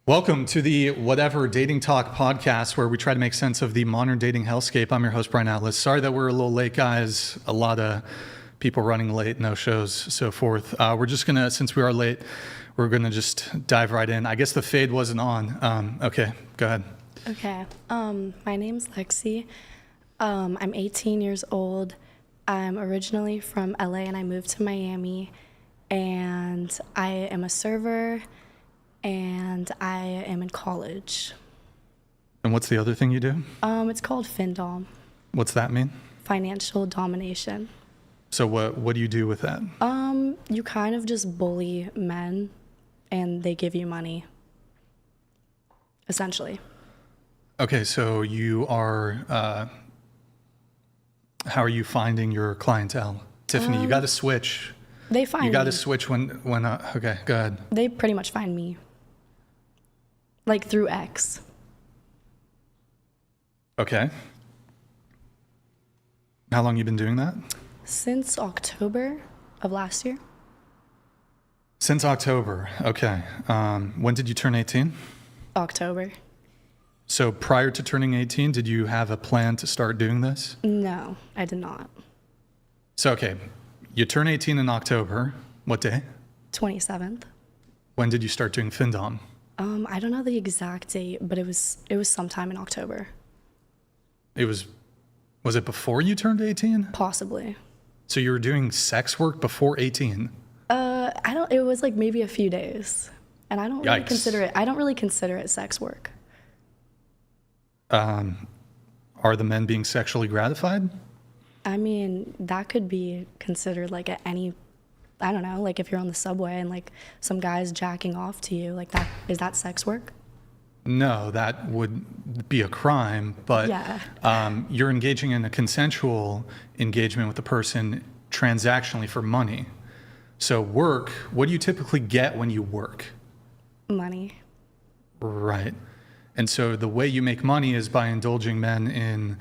Welcome to the Whatever Dating Talk podcast, where we try to make sense of the modern dating hellscape. I'm your host, Brian Atlas. Sorry that we're a little late, guys. A lot of people running late, no shows, so forth. We're just going to, since we are late, we're going to just dive right in. I guess the fade wasn't on. Okay, go ahead. Okay. My name's Lexi. I'm 18 years old. I'm originally from LA and I moved to Miami. And I am a server and I am in college. And what's the other thing you do? It's called finndom. What's that mean? Financial domination. So what do you do with that? You kind of just bully men and they give you money, essentially. Okay, so you are, how are you finding your clientele? Tiffany, you got to switch. They find You got to me. switch when okay, go ahead. They pretty much find me. Like through X. Okay. How long you been doing that? Since October of last year. Since October. Okay. When did you turn 18? October. So prior to turning 18, did you have a plan to start doing this? No, I did not. So, okay, you turn 18 in October. What day? 27th. When did you start doing finndom? I don't know the exact date, but it was sometime in October. Was it before you turned 18? Possibly. So you were doing sex work before 18? It was like maybe a few days. And I don't really Yikes. consider it sex work. Are the men being sexually gratified? I mean, that could be considered like I don't know, like if you're on the subway and like some guy's jacking off to you, like that, is that sex work? No, that would be a crime, but Yeah. You're engaging in a consensual engagement with the person transactionally for money. So work, what do you typically get when you work? Money. Right. And so the way you make money is by indulging men in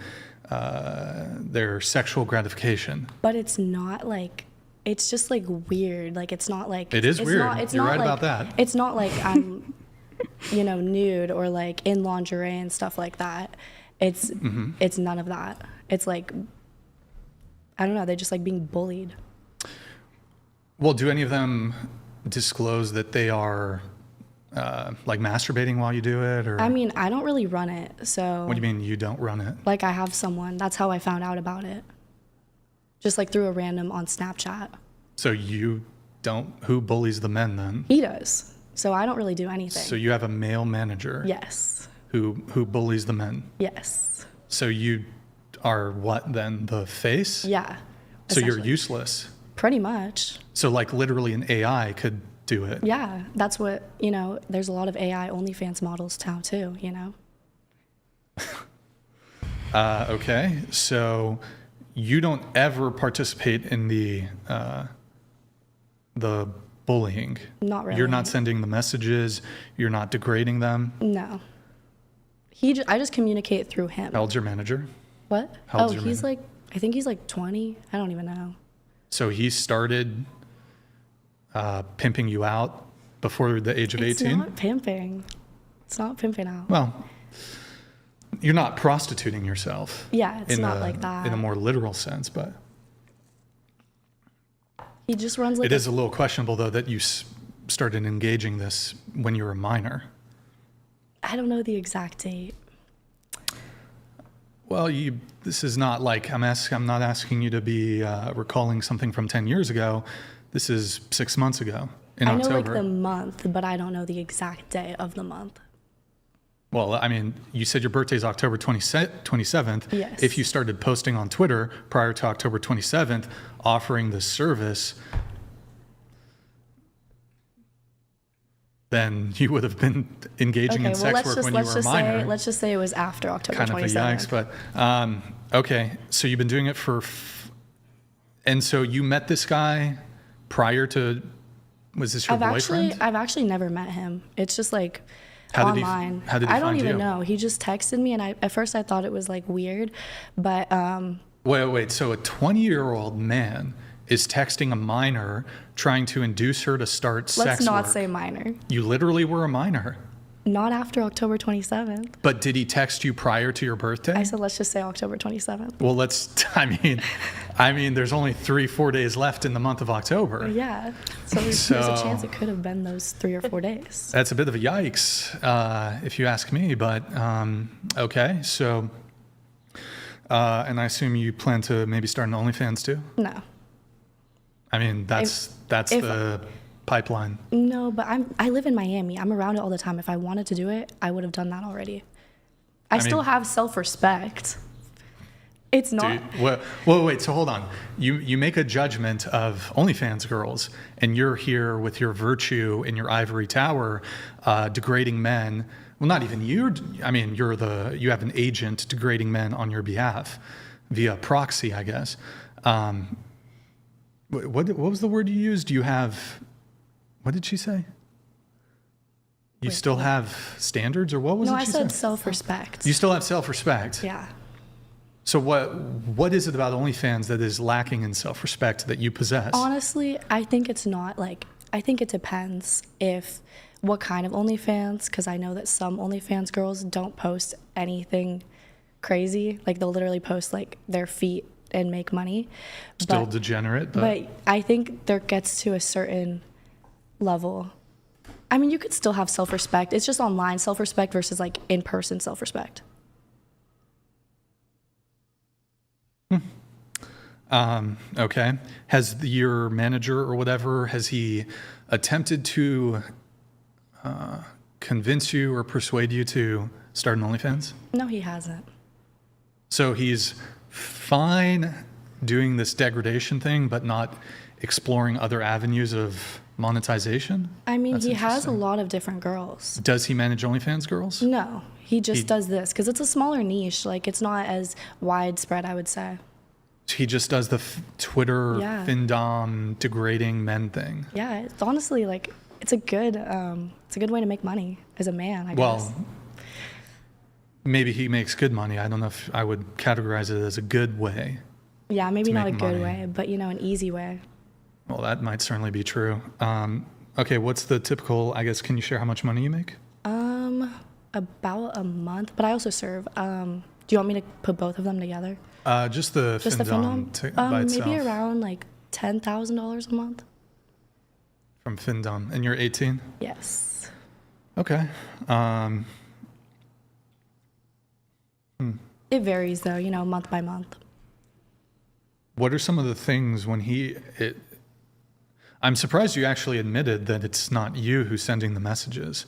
their sexual gratification. But it's not like, it's just like weird. Like it's not like It is it's weird. Not, it's You're not right like, about that. It's not like I'm, nude or like in lingerie and stuff like that. It's none of that. It's like, I don't know. They're just like being bullied. Well, do any of them disclose that they are like masturbating while you do it? Or I mean, I don't really run it. So what do you mean you don't run it? like I have someone. That's how I found out about it. Just like through a random on Snapchat. So you don't, who bullies the men then? He does. So I don't really do anything. So you have a male manager Yes. who bullies the men. Yes. So you are what then? The face? Yeah. So you're essentially. useless. Pretty much. So like literally an AI could do it. Yeah. That's what, there's a lot of AI OnlyFans models now too, Okay. So you don't ever participate in the bullying. Not really. You're not sending the messages. You're not degrading them. No. I just communicate through him. How old's your manager? What? How old's your he's manager? I think he's like 20. I don't even know. So he started pimping you out before the age of 18? It's not pimping. It's not pimping out. Well, you're not prostituting yourself. Yeah, it's not like that. In a more literal sense, but He just runs like it is a little questionable, though, that you started engaging this when you were a minor. I don't know the exact date. Well, this is not like I'm not asking you to be recalling something from 10 years ago. This is 6 months ago in October. I know like the month, but I don't know the exact day of the month. Well, I mean, you said your birthday is October 27th. Yes. If you started posting on Twitter prior to October 27th, offering this service, then you would have been engaging in sex work when you were a minor. Let's just say it was after October 27th. Kind of a yikes, but okay. So you've been doing it and so you met this guy prior to, was this your boyfriend? I've actually never met him. It's just like How did he online. find you? I don't even know. He just texted me, and at first I thought it was like weird, but Wait. So a 20-year-old man is texting a minor, trying to induce her to start sex work. let's not say minor. You literally were a minor. Not after October 27th. But did he text you prior to your birthday? I said, let's just say October 27th. Well, I mean, there's only 3-4 days left in the month of October. Yeah. So there's a chance it could have been those 3 or 4 days. That's a bit of a yikes, if you ask me. But okay, so, and I assume you plan to maybe start an OnlyFans too? No. I mean, that's the pipeline. No, but I live in Miami. I'm around it all the time. If I wanted to do it, I would have done that already. I still have self-respect. It's not. Wait. So hold on. You make a judgment of OnlyFans girls, and you're here with your virtue in your ivory tower, degrading men. Well, not even you. I mean, you have an agent degrading men on your behalf via proxy, I guess. What was the word you used? You have. What did she say? You still have standards, or what was it she said? No, I said self-respect. You still have self-respect. Yeah. So what is it about OnlyFans that is lacking in self-respect that you possess? Honestly, I think it's not I think it depends what kind of OnlyFans, because I know that some OnlyFans girls don't post anything crazy. Like they'll literally post like their feet and make money. Still degenerate, but I think there gets to a certain level. I mean, you could still have self-respect. It's just online self-respect versus like in-person self-respect. Okay. Has your manager or whatever, has he attempted to convince you or persuade you to start an OnlyFans? No, he hasn't. So he's fine doing this degradation thing, but not exploring other avenues of monetization? I mean, he has a lot of different girls. Does he manage OnlyFans girls? No, he just does this because it's a smaller niche. Like, it's not as widespread, I would say. He just does the Twitter finndom degrading men thing. Yeah, it's honestly like it's a good way to make money as a man, I guess. Well, maybe he makes good money. I don't know if I would categorize it as a good way. Yeah, maybe not a good way, but an easy way. Well, that might certainly be true. Okay, what's the typical, I guess, can you share how much money you make? About a month, but I also serve. Do you want me to put both of them together? Just the finndom by itself. Maybe around like $10,000 a month. From finndom. And you're 18? Yes. Okay. It varies though, month by month. What are some of the things when I'm surprised you actually admitted that it's not you who's sending the messages.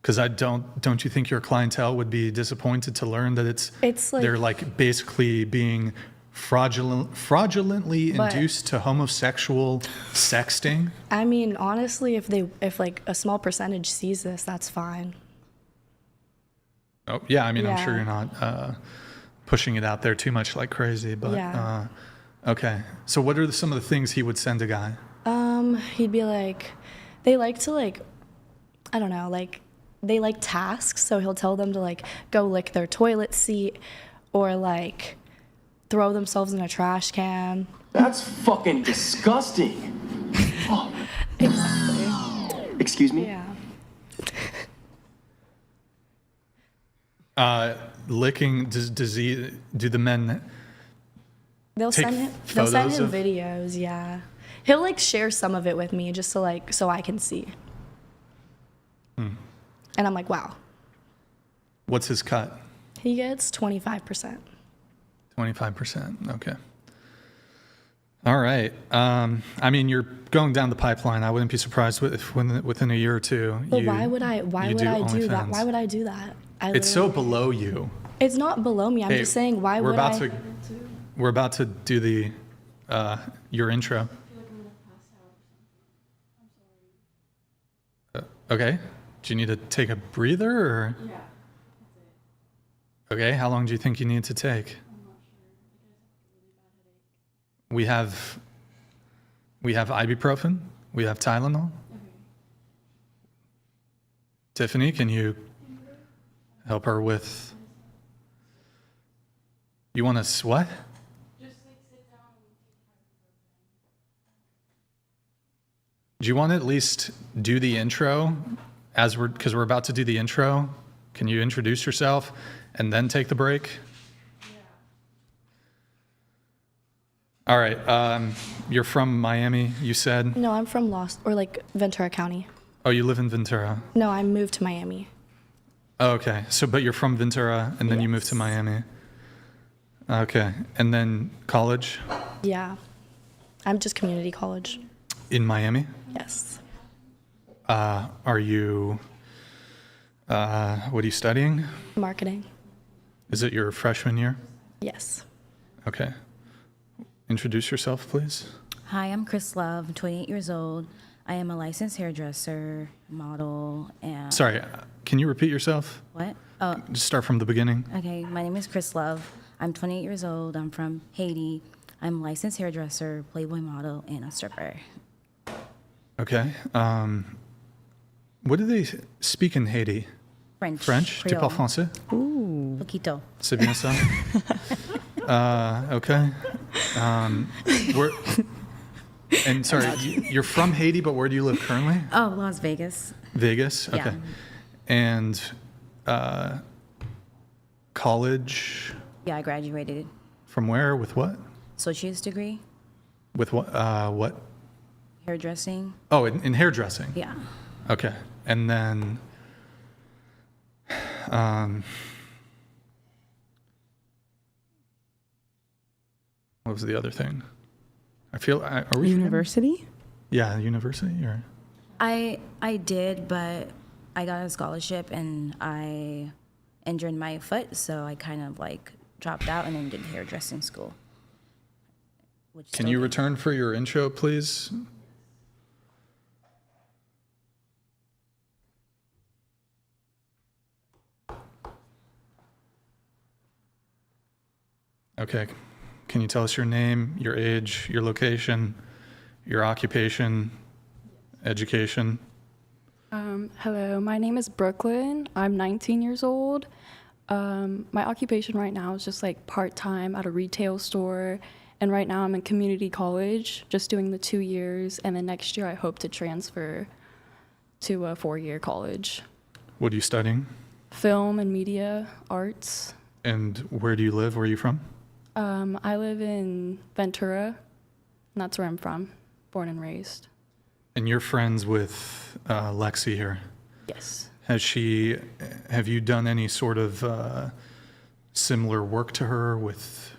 Because don't you think your clientele would be disappointed to learn that it's like, they're like basically being fraudulently induced to homosexual sexting? I mean, honestly, if like a small percentage sees this, that's fine. Oh yeah, I mean, I'm sure you're not pushing it out there too much like crazy, but okay. So what are some of the things he would send a guy? He'd be like, they like to like, I don't know, like. They like tasks, so he'll tell them to like go lick their toilet seat or like throw themselves in a trash can. That's fucking disgusting. Oh. Exactly. Excuse me? Yeah. Licking, do the men they'll send him videos, yeah. He'll like share some of it with me just so I can see. And I'm like, wow. What's his cut? He gets 25%. 25%. Okay. All right. I mean, you're going down the pipeline. I wouldn't be surprised if within a year or two. But why would I do that? Why would I do that? It's so below you. It's not below me. I'm just saying, why would I? We're about to do your intro. Okay. Do you need to take a breather or? Yeah, that's it. Okay, how long do you think you need to take? I'm not sure. You guys have a really bad headache. We have ibuprofen. We have Tylenol. Okay. Tiffany, can you help her with? You want us what? Just like sit down and take ibuprofen. Do you want to at least do the intro because we're about to do the intro, can you introduce yourself and then take the break? All right. You're from Miami, you said? No, I'm from Ventura County. Oh, you live in Ventura. No, I moved to Miami. Oh, okay. So, but you're from Ventura, and then you moved to Miami. Okay. And then college? Yeah. I'm just community college. In Miami? Yes. Are you, what are you studying? Marketing. Is it your freshman year? Yes. Okay. Introduce yourself, please. Hi, I'm Chris Love. I'm 28 years old. I am a licensed hairdresser, model, and... Sorry, can you repeat yourself? What? Oh, Just start from the beginning. okay. My name is Chris Love. I'm 28 years old. I'm from Haiti. I'm a licensed hairdresser, Playboy model, and a stripper. Okay. What do they speak in Haiti? French. French? Tu Creole. parles français? Poquito. C'est bien ça? Okay. Where, and sorry, you're from Haiti, but where do you live currently? Oh, Las Vegas. Vegas? Okay. Yeah. And college, Yeah, I graduated. from where? With what? Associate's degree, With what? What? hairdressing. Oh, in hairdressing. Yeah. Okay. And then, what was the other thing? Are we University? Yeah, university or? I did, but I got a scholarship and I injured my foot, so I kind of like dropped out and then did hairdressing school. Which Can you return for your intro, please? Okay. Can you tell us your name, your age, your location, your occupation, education? Hello, my name is Brooklyn. I'm 19 years old. My occupation right now is just like part-time at a retail store. And right now I'm in community college, just doing the 2 years. And then next year I hope to transfer to a 4-year college. What are you studying? Film and media arts. And where do you live? Where are you from? I live in Ventura, and that's where I'm from, born and raised. And you're friends with Lexi here. Yes. Have you done any sort of similar work to her with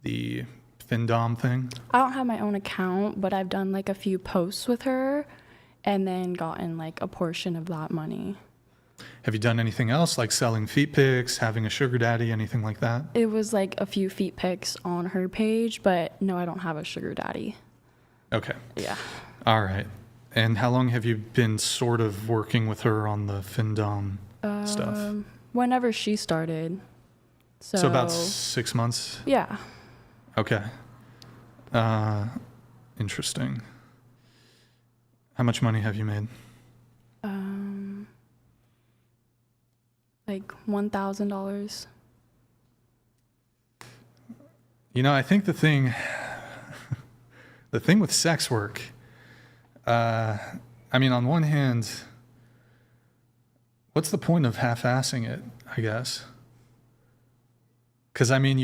the finndom thing? I don't have my own account, but I've done like a few posts with her and then gotten like a portion of that money. Have you done anything else, like selling feet pics, having a sugar daddy, anything like that? It was like a few feet pics on her page, but no, I don't have a sugar daddy. Okay. Yeah. All right. And how long have you been sort of working with her on the finndom stuff? Whenever she started. So about 6 months? Yeah. Okay. Interesting. How much money have you made? Like $1,000. You know, I think the thing with sex work, I mean, on one hand, what's the point of half-assing it, I guess? Because, I mean,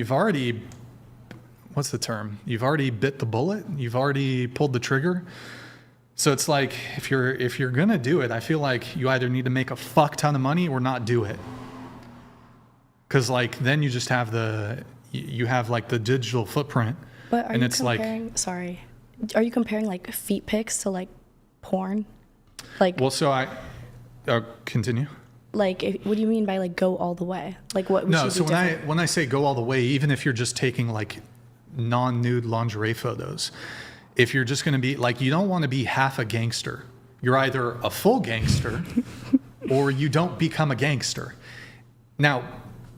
what's the term? You've already bit the bullet. You've already pulled the trigger. So it's like, if you're going to do it, I feel like you either need to make a fuck ton of money or not do it. Because, like, then you just have you have, like, the digital footprint. But are and you it's comparing, sorry, are you comparing like feet pics to like porn? Like, Well, so continue. like, what do you mean by like go all the way? Like what? No, should so be different? when I say go all the way, even if you're just taking like non-nude lingerie photos, if you're just going to be like, you don't want to be half a gangster. You're either a full gangster or you don't become a gangster. Now,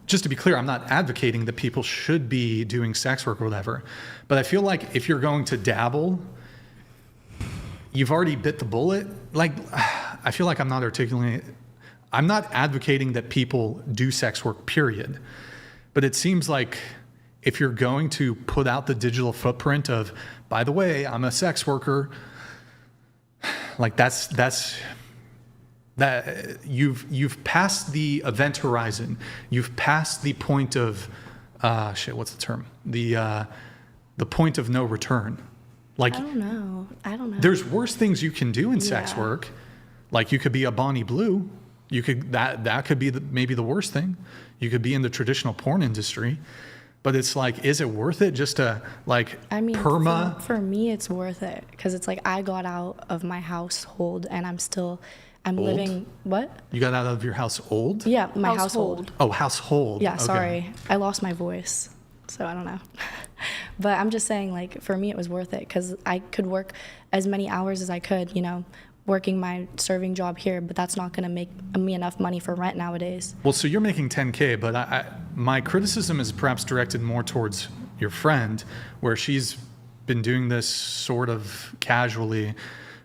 just to be clear, I'm not advocating that people should be doing sex work or whatever, but I feel like if you're going to dabble, you've already bit the bullet. Like, I feel like I'm not advocating that people do sex work, period. But it seems like if you're going to put out the digital footprint of, by the way, I'm a sex worker, like that's that you've passed the event horizon. You've passed the point of what's the term? The point of no return. Like, I don't know. there's worse things you can do in sex Yeah. work. Like, you could be a Bonnie Blue. You could that could be maybe the worst thing. You could be in the traditional porn industry. But it's like, is it worth it just to, like, I mean, perma? for me, it's worth it because it's like I got out of my household and I'm living. What? You got out of your house old? Yeah, my household. Oh, household. Yeah, Okay. sorry. I lost my voice, so I don't know. But I'm just saying, like, for me, it was worth it because I could work as many hours as I could, you know, working my serving job here, but that's not going to make me enough money for rent nowadays. Well, so you're making 10K, but my criticism is perhaps directed more towards your friend, where she's been doing this sort of casually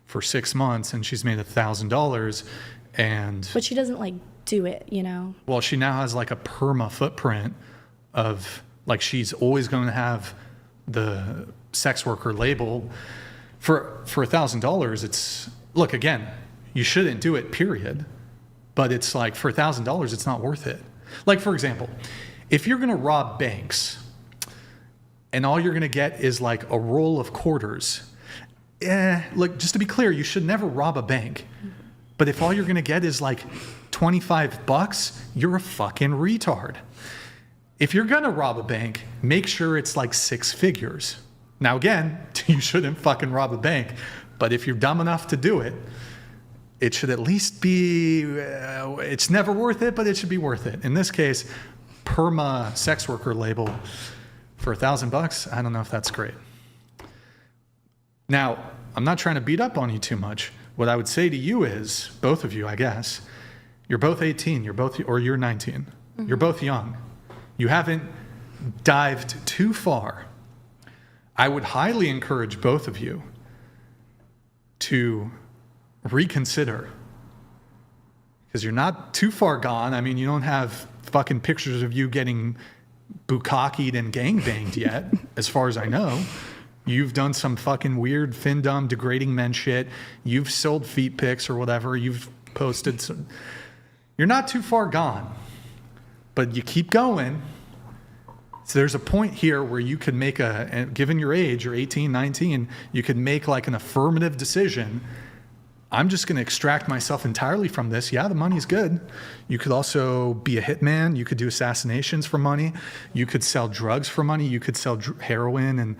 for 6 months, and she's made $1,000, and But she doesn't, like, do it, you know? well, she now has like a perma footprint of, like, she's always going to have the sex worker label for $1,000. It's, look, again, you shouldn't do it, period. But it's like, for $1,000, it's not worth it. Like, for example, if you're going to rob banks and all you're going to get is like a roll of quarters, look, just to be clear, you should never rob a bank. But if all you're going to get is like $25, you're a fucking retard. If you're going to rob a bank, make sure it's like 6 figures. Now, again, you shouldn't fucking rob a bank. But if you're dumb enough to do it, it should at least be, it's never worth it, but it should be worth it. In this case, perma sex worker label for $1,000, I don't know if that's great. Now, I'm not trying to beat up on you too much. What I would say to you is, both of you, I guess, you're both 18, you're 19. Mm-hmm. You're both young. You haven't dived too far. I would highly encourage both of you to reconsider, because you're not too far gone. I mean, you don't have fucking pictures of you getting bukkakied and gangbanged yet, as far as I know. You've done some fucking weird finndom degrading men shit. You've sold feet pics or whatever. You've posted some. You're not too far gone, but you keep going. So there's a point here where you could make given your age, you're 18, 19, you could make like an affirmative decision. I'm just going to extract myself entirely from this. Yeah, the money's good. You could also be a hitman. You could do assassinations for money. You could sell drugs for money. You could sell heroin and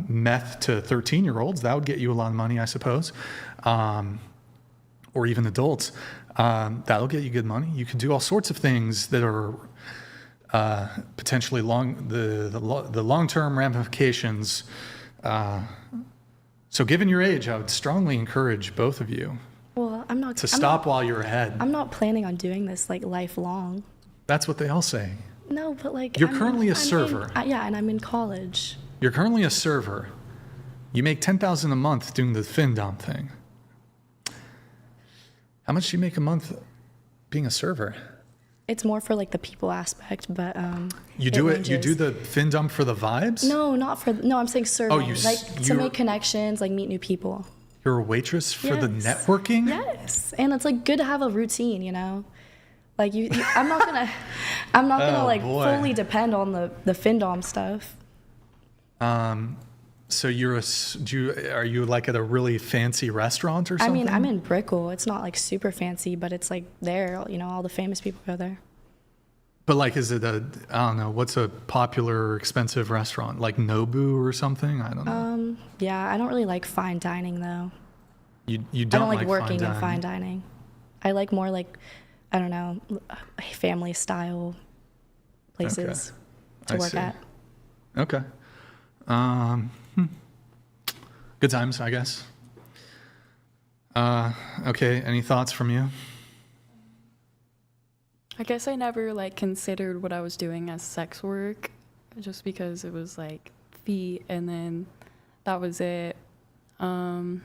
meth to 13-year-olds. That would get you a lot of money, I suppose. Or even adults. That'll get you good money. You could do all sorts of things that are potentially the long-term ramifications. So given your age, I would strongly encourage both of you Well, I'm stop while you're ahead. I'm not planning on doing this, like, lifelong. That's what they all say. No, but, like... You're currently a server. Yeah, and I'm in college. You're currently a server. You make $10,000 a month doing the finndom thing. How much do you make a month being a server? It's more for, like, the people aspect, but You do it. You do the finndom for the vibes? No, not for. No, I'm saying serving. To you're- make connections, like meet new people. You're a waitress for the Yes. networking? Yes, and it's like good to have a routine, you know. Like I'm not gonna Oh, like boy. fully depend on the finndom stuff. So are you like at a really fancy restaurant or I something? mean, I'm in Brickell. It's not like super fancy, but it's like there. You know, all the famous people go there. But like, is it I don't know, what's a popular expensive restaurant? Like Nobu or something? I don't know. Yeah, I don't really like fine dining though. You I don't don't like working fine in fine dining. I like more like, I don't know, family style places to I work see. at. Okay. Good times, I guess. Okay, any thoughts from you? I guess I never like considered what I was doing as sex work, just because it was like feet and then that was it. Yeah,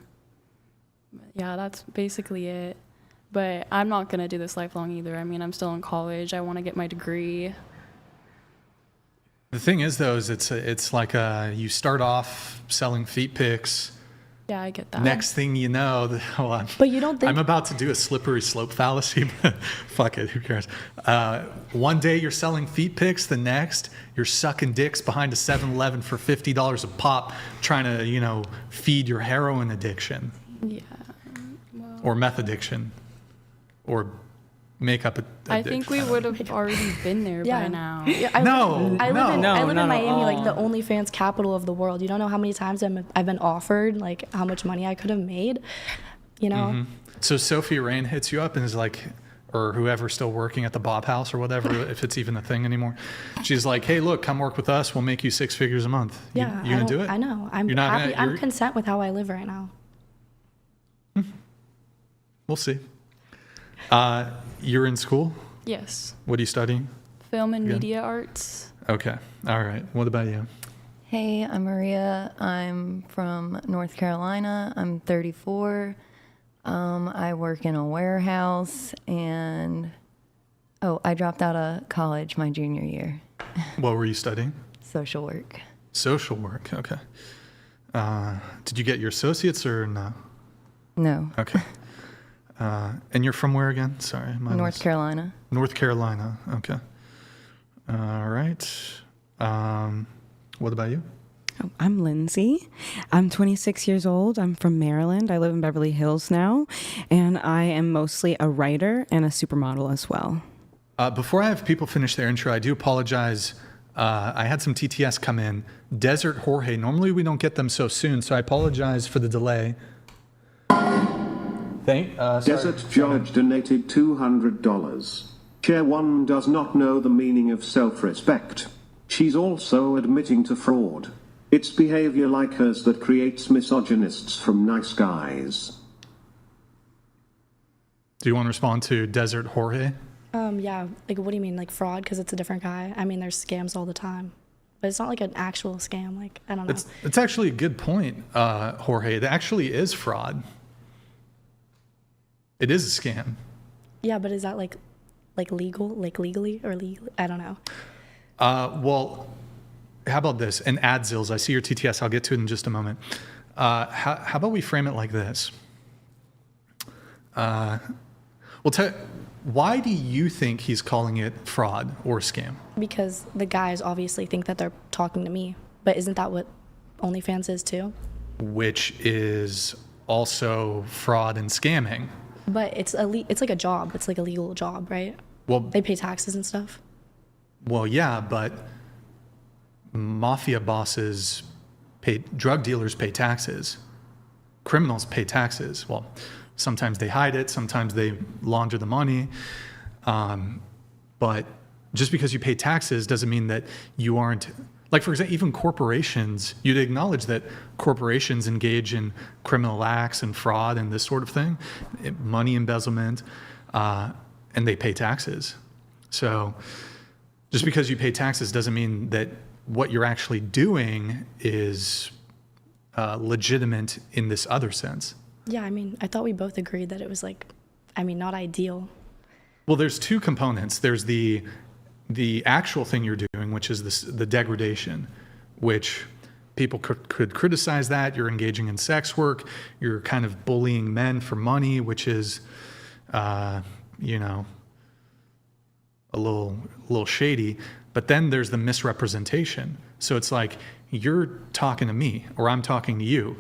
that's basically it. But I'm not gonna do this lifelong either. I mean, I'm still in college. I want to get my degree. The thing is, though, is it's like you start off selling feet pics, Yeah, I get that. Next thing you know, hold on. But you don't think- I'm about to do a slippery slope fallacy, but fuck it, who cares? One day you're selling feet pics, the next you're sucking dicks behind a 7-Eleven for $50 a pop, trying to, feed your heroin addiction. Yeah. Or meth addiction. Or makeup addiction. I think we would have already been there by now. Yeah, I live in Miami, like the OnlyFans capital of the world. You don't know how many times I've been offered, like, how much money I could have made, So Sophie Rain hits you up and is like, or whoever's still working at the Bob House or whatever, if it's even a thing anymore. She's like, hey, look, come work with us. We'll make you 6 figures a month. Yeah, you gonna do it? I know. I'm You're not happy. gonna- I'm content with how I live right now. We'll see. You're in school? Yes. What are you studying? Film and Yeah. media arts. Okay. All right. What about you? Hey, I'm Maria. I'm from North Carolina. I'm 34. I work in a warehouse, and I dropped out of college my junior year. What were you studying? Social work. Social work. Okay. Did you get your associates or no? No, Okay. And you're from where again? Sorry. North Carolina. North Carolina. Okay. All right. What about you? Oh, I'm Lindsay. I'm 26 years old. I'm from Maryland. I live in Beverly Hills now, and I am mostly a writer and a supermodel as well. Before I have people finish their intro, I do apologize. I had some TTS come in. Desert Jorge. Normally we don't get them so soon, so I apologize for the delay. Desert George donated $200. Chair 1 does not know the meaning of self-respect. She's also admitting to fraud. It's behavior like hers that creates misogynists from nice guys. Do you want to respond to Desert Jorge? Yeah, like, what do you mean, like fraud? Because it's a different guy. I mean, there's scams all the time, but it's not like an actual scam. Like, I don't know. It's actually a good point, Jorge. It actually is fraud. It is a scam. Yeah, but is that like legal, like legally or legally? I don't know. Well, how about this? And Adzils, I see your TTS. I'll get to it in just a moment. How about we frame it like this? Why do you think he's calling it fraud or scam? Because the guys obviously think that they're talking to me, but isn't that what OnlyFans is too? Which is also fraud and scamming. But it's like a job. It's like a legal job, right? Well, They pay taxes and stuff. Well, yeah, but mafia bosses drug dealers pay taxes. Criminals pay taxes. Well, sometimes they hide it, sometimes they launder the money. But just because you pay taxes doesn't mean that you aren't, like, for example, even corporations, you'd acknowledge that corporations engage in criminal acts and fraud and this sort of thing, money embezzlement, and they pay taxes. So just because you pay taxes doesn't mean that what you're actually doing is legitimate in this other sense. Yeah, I mean, I thought we both agreed that it was like, I mean, not ideal. Well, there's two components. There's the actual thing you're doing, which is the degradation, which people could criticize that. You're engaging in sex work. You're kind of bullying men for money, which is, a little shady. But then there's the misrepresentation. So it's like, you're talking to me or I'm talking to you.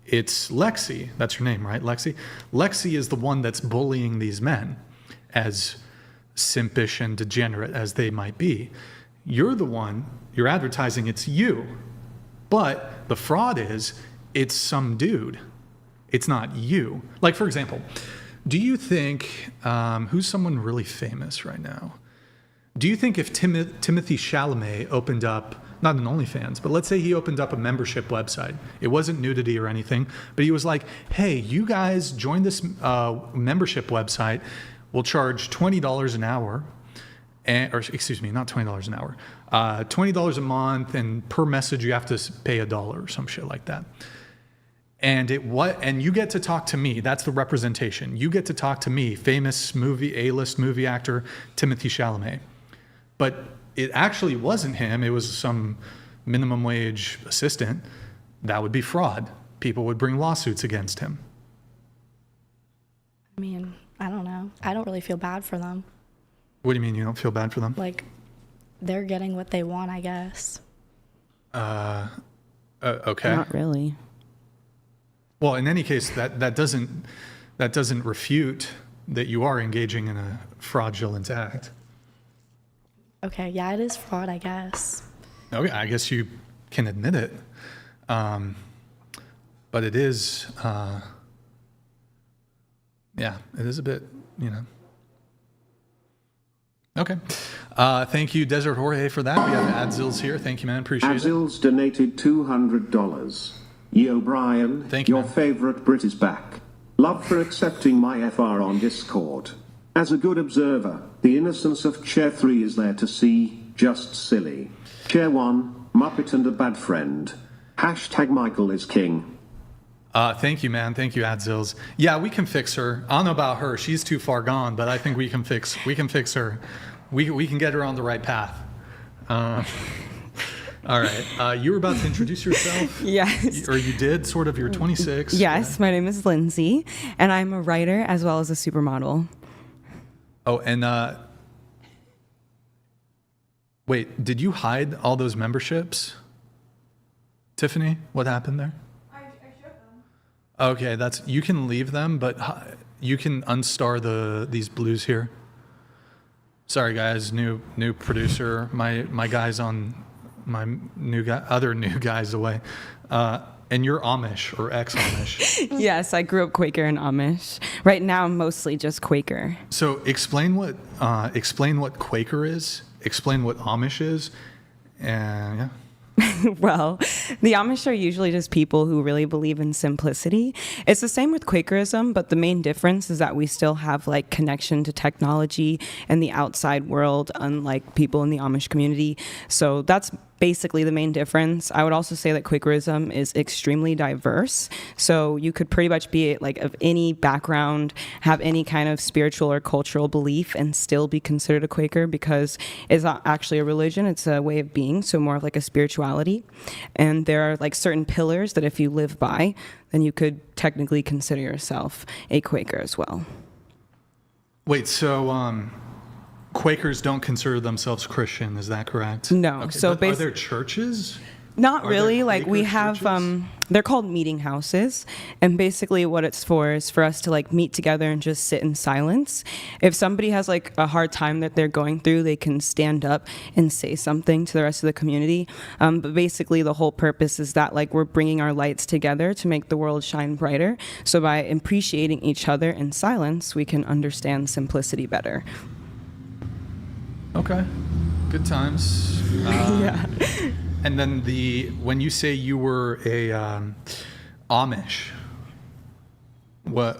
It's Lexi. That's her name, right? Lexi? Lexi is the one that's bullying these men, as simpish and degenerate as they might be. You're the one, you're advertising it's you. But the fraud is, it's some dude. It's not you. Like, for example, do you think, who's someone really famous right now? Do you think if Timothy Chalamet opened up, not an OnlyFans, but let's say he opened up a membership website. It wasn't nudity or anything, but he was like, hey, you guys join this membership website. We'll charge $20 an hour, or excuse me, not $20 an hour, $20 a month, and per message you have to pay $1 or some shit like that. And you get to talk to me. That's the representation. You get to talk to me, famous A-list movie actor Timothy Chalamet. But it actually wasn't him. It was some minimum wage assistant. That would be fraud. people would bring lawsuits against him. I mean, I don't know. I don't really feel bad for them. What do you mean you don't feel bad for them? Like, they're getting what they want, I guess. Okay. Not really. Well, in any case, that doesn't refute that you are engaging in a fraudulent act. Okay, yeah, it is fraud, I guess. Okay, I guess you can admit it. But it is, yeah, it is a bit, Okay. Thank you, Desert Jorge, for that. We have Adzils here. Thank you, man. Appreciate it. Adzils donated $200. Yo, Brian, Thank you, your man. favorite Brit is back. Love for accepting my FR on Discord. As a good observer, the innocence of Chair 3 is there to see, just silly. Chair 1, Muppet and a bad friend. Hashtag Michael is king. Thank you, man. Thank you, Adzils. Yeah, we can fix her. I don't know about her. She's too far gone, but I think we can fix her. We can get her on the right path. All right. You were about to introduce yourself? Yes. Or you did, sort of. You're 26. Yes, my name is Lindsay, and I'm a writer as well as a supermodel. Oh, and wait, did you hide all those memberships? Tiffany, what happened there? I showed them. Okay, you can leave them, but you can unstar these blues here. Sorry, guys, new producer. My guy's on my other new guy's away. And you're Amish or ex-Amish. Yes, I grew up Quaker and Amish. Right now, I'm mostly just Quaker. So explain what Quaker is. Explain what Amish is. And yeah. Well, the Amish are usually just people who really believe in simplicity. It's the same with Quakerism, but the main difference is that we still have like connection to technology and the outside world, unlike people in the Amish community. So that's basically the main difference. I would also say that Quakerism is extremely diverse. So you could pretty much be like of any background, have any kind of spiritual or cultural belief and still be considered a Quaker, because it's not actually a religion, it's a way of being, so more of like a spirituality. And there are like certain pillars that if you live by, then you could technically consider yourself a Quaker as well. Wait, so Quakers don't consider themselves Christian, is that correct? No. Okay, So but are there churches? Not Are really. there Like we Quaker have, churches? they're called meeting houses. And basically what it's for is for us to like meet together and just sit in silence. If somebody has like a hard time that they're going through, they can stand up and say something to the rest of the community. But basically the whole purpose is that like we're bringing our lights together to make the world shine brighter. So by appreciating each other in silence, we can understand simplicity better. Okay, good times. Yeah. And then when you say you were a Amish, what?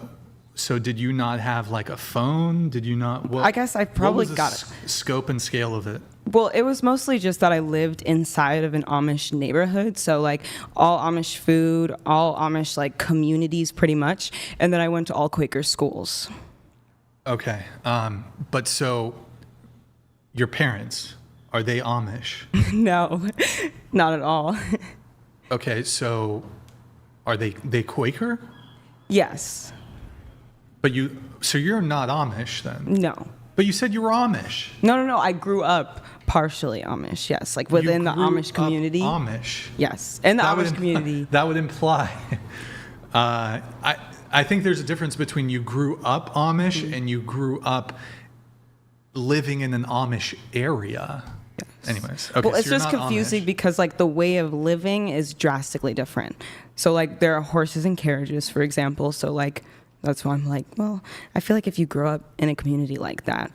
So did you not have like a phone? Did you not? I guess I probably what was got the scope and scale of it. Well, it was mostly just that I lived inside of an Amish neighborhood. So like all Amish food, all Amish like communities pretty much. And then I went to all Quaker schools. Okay. But so your parents, are they Amish? No, not at all. Okay, so are they Quaker? Yes. But so you're not Amish then? No. But you said you were Amish. No. I grew up partially Amish. Yes, like within the You grew Amish community. up Amish. Yes, in the That would Amish community. That would imply. I think there's a difference between you grew up Amish and you grew up living in an Amish area. Yes. Anyways, okay. Well, it's so you're just not confusing Amish. because like the way of living is drastically different. So like there are horses and carriages, for example. So like that's why I'm like, well, I feel like if you grow up in a community like that,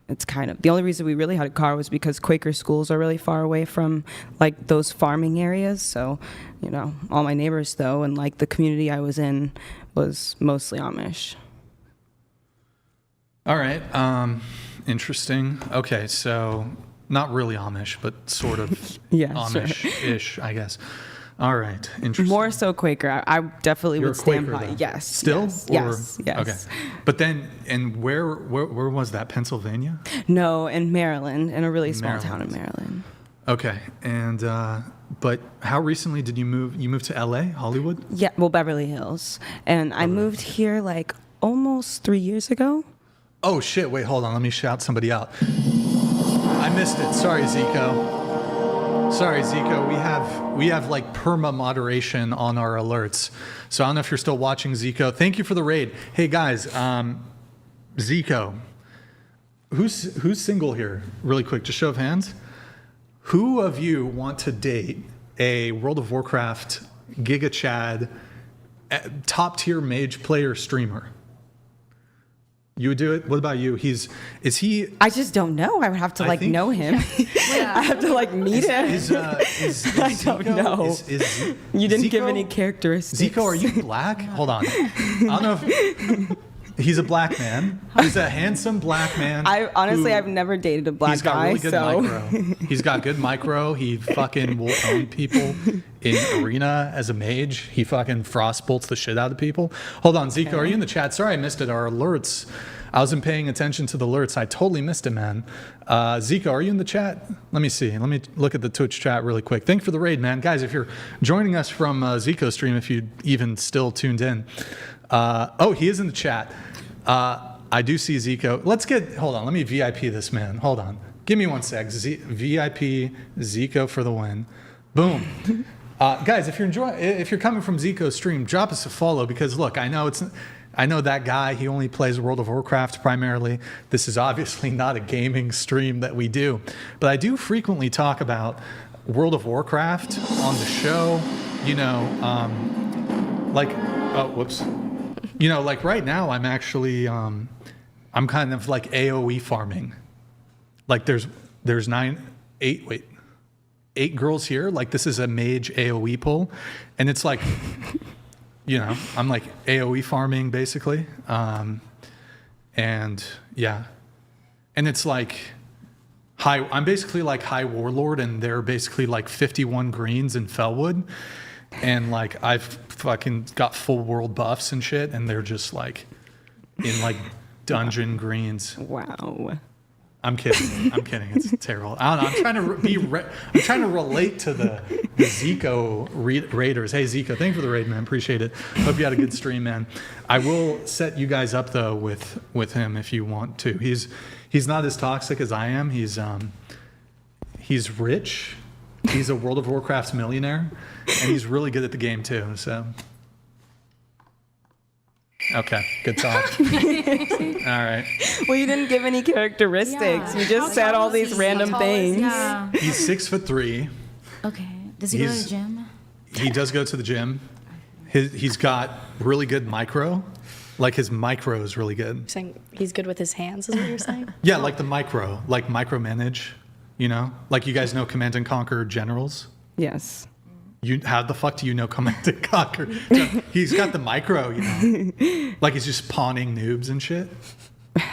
it's kind of the only reason we really had a car was because Quaker schools are really far away from like those farming areas. So, all my neighbors though, and like the community I was in was mostly Amish. All right. Interesting. Okay, so not really Amish, but sort of Yeah, Amish-ish, I guess. All right. Interesting. More so Quaker. I definitely You're would a stand Quaker, by. though. Yes. Still? Yes. Yes. Okay. But then, and where was that? Pennsylvania? No, in Maryland, in a really small town in Maryland. Maryland. Okay. And but how recently did you move? You moved to LA, Hollywood? Yeah, well, Beverly Hills. And I moved here like almost 3 years ago. Oh shit! Wait, hold on. Let me shout somebody out. I missed it. Sorry, Zico. Sorry, Zico. We have like perma moderation on our alerts. So I don't know if you're still watching, Zico. Thank you for the raid. Hey guys, Zico. Who's single here? Really quick, just show of hands. Who of you want to date a World of Warcraft Giga Chad top tier mage player streamer? You would do it? What about you? Is he? I just don't know. I would have to know him. I have to meet him. I don't know. You didn't give any characteristics. Zico, are you black? Hold on. I don't know if he's a black man. He's a handsome black man. I've never dated a black guy. He's got really good micro. He's got good micro. He fucking will own people in arena as a mage. He fucking frost bolts the shit out of people. Hold on, Zico, are you in the chat? Sorry, I missed it. Our alerts. I wasn't paying attention to the alerts. I totally missed it, man. Zico, are you in the chat? Let me see. Let me look at the Twitch chat really quick. Thank you for the raid, man. Guys, if you're joining us from Zico stream, if you even still tuned in. He is in the chat. I do see Zico. Hold on. Let me VIP this man. Hold on. Give me 1 sec. VIP Zico for the win. Boom. Guys, if you're coming from Zico's stream, drop us a follow because look, I know that guy. He only plays World of Warcraft primarily. This is obviously not a gaming stream that we do, but I do frequently talk about World of Warcraft on the show. Right now I'm actually I'm kind of like AoE farming. Like there's 8 girls here. Like this is a mage AoE pull, and it's like I'm like AoE farming basically. And it's like I'm basically like high warlord, and they're basically like 51 greens in Felwood. And like I've fucking got full world buffs and shit, and they're just like in like dungeon greens. Wow. I'm kidding. It's terrible. I don't know. I'm trying to relate to the Zico raiders. Hey Zico, thank you for the raid, man. Appreciate it. Hope you had a good stream, man. I will set you guys up though with him if you want to. He's not as toxic as I am. He's rich. He's a World of Warcraft millionaire, and he's really good at the game too. So, okay, good talk. All right. Well, you didn't give any characteristics. You just said all these random things. Yeah. He's 6'3". Okay. Does he go to the gym? He does go to the gym. He's got really good micro. Like his micro is really good. You're saying he's good with his hands, is what you're saying? Yeah, like the micro, like micromanage. Like you guys know Command and Conquer generals. Yes. How the fuck do you know Command and Conquer? He's got the micro, like he's just pawning noobs and shit.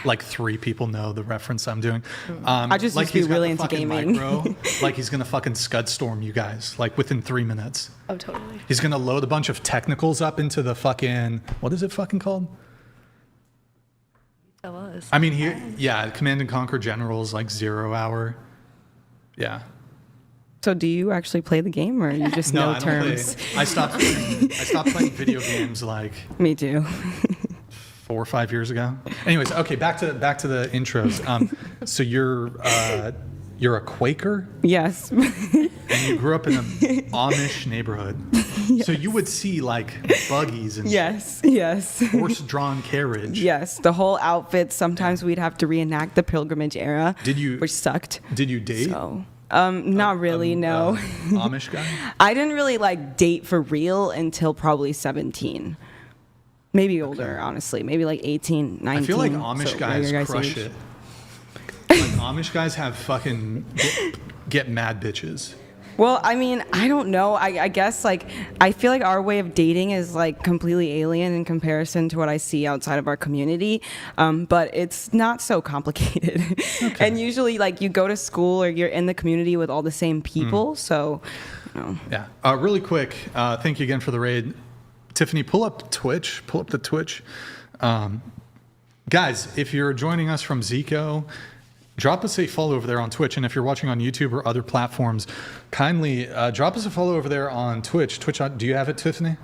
Like 3 people know the reference I'm doing. I just like used to be really into gaming. Micro, like he's gonna fucking scud storm you guys like within 3 minutes. Oh, totally. He's gonna load a bunch of technicals up into the fucking what is it fucking called? That was. I mean, Command and Conquer generals like 0 hour. Yeah. So do you actually play the game, or you just know terms? I stopped playing video games like Me too. 4 or 5 years ago. Anyways, okay, back to the intros. So you're a Quaker? Yes. And you grew up in an Amish neighborhood. Yes. So you would see like buggies and yes. horse-drawn carriage. Yes, the whole outfit. Sometimes we'd have to reenact the pilgrimage era, which sucked. Did you date? So, not really, no. Amish guy? I didn't really date for real until probably 17. Maybe older, honestly. Maybe 18, 19. I feel like Amish guys crush it. Like Amish guys have fucking get mad bitches. Well, I mean, I don't know. I guess I feel like our way of dating is completely alien in comparison to what I see outside of our community. But it's not so complicated. Okay. And usually you go to school or you're in the community with all the same people. So, Yeah. Really quick. Thank you again for the raid. Tiffany, pull up the Twitch. Guys, if you're joining us from Zico, drop us a follow over there on Twitch. And if you're watching on YouTube or other platforms, kindly drop us a follow over there on Twitch. Do you have it, Tiffany?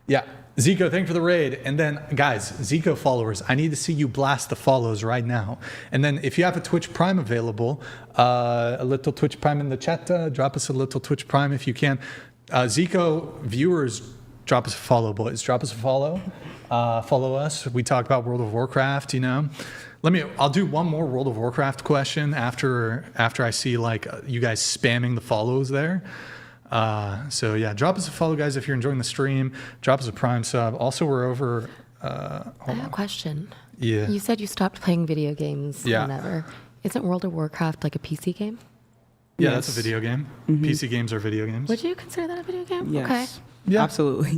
Yeah. Zico, thank you for the raid. And then, guys, Zico followers, I need to see you blast the follows right now. And then if you have a Twitch Prime available, a little Twitch Prime in the chat, drop us a little Twitch Prime if you can. Zico viewers, drop us a follow, boys. Drop us a follow. Follow us. We talk about World of Warcraft, you know. I'll do one more World of Warcraft question after I see like you guys spamming the follows there. So yeah, drop us a follow, guys, if you're enjoying the stream. Drop us a Prime sub. Also, we're over. I have a question. Yeah. You said you stopped playing video games Yeah. whenever. Isn't World of Warcraft like a PC game? Yeah, Yes. that's a video game. Mm-hmm. PC games are video games. Would you consider that a video game? Yes. Okay. Yeah. Absolutely.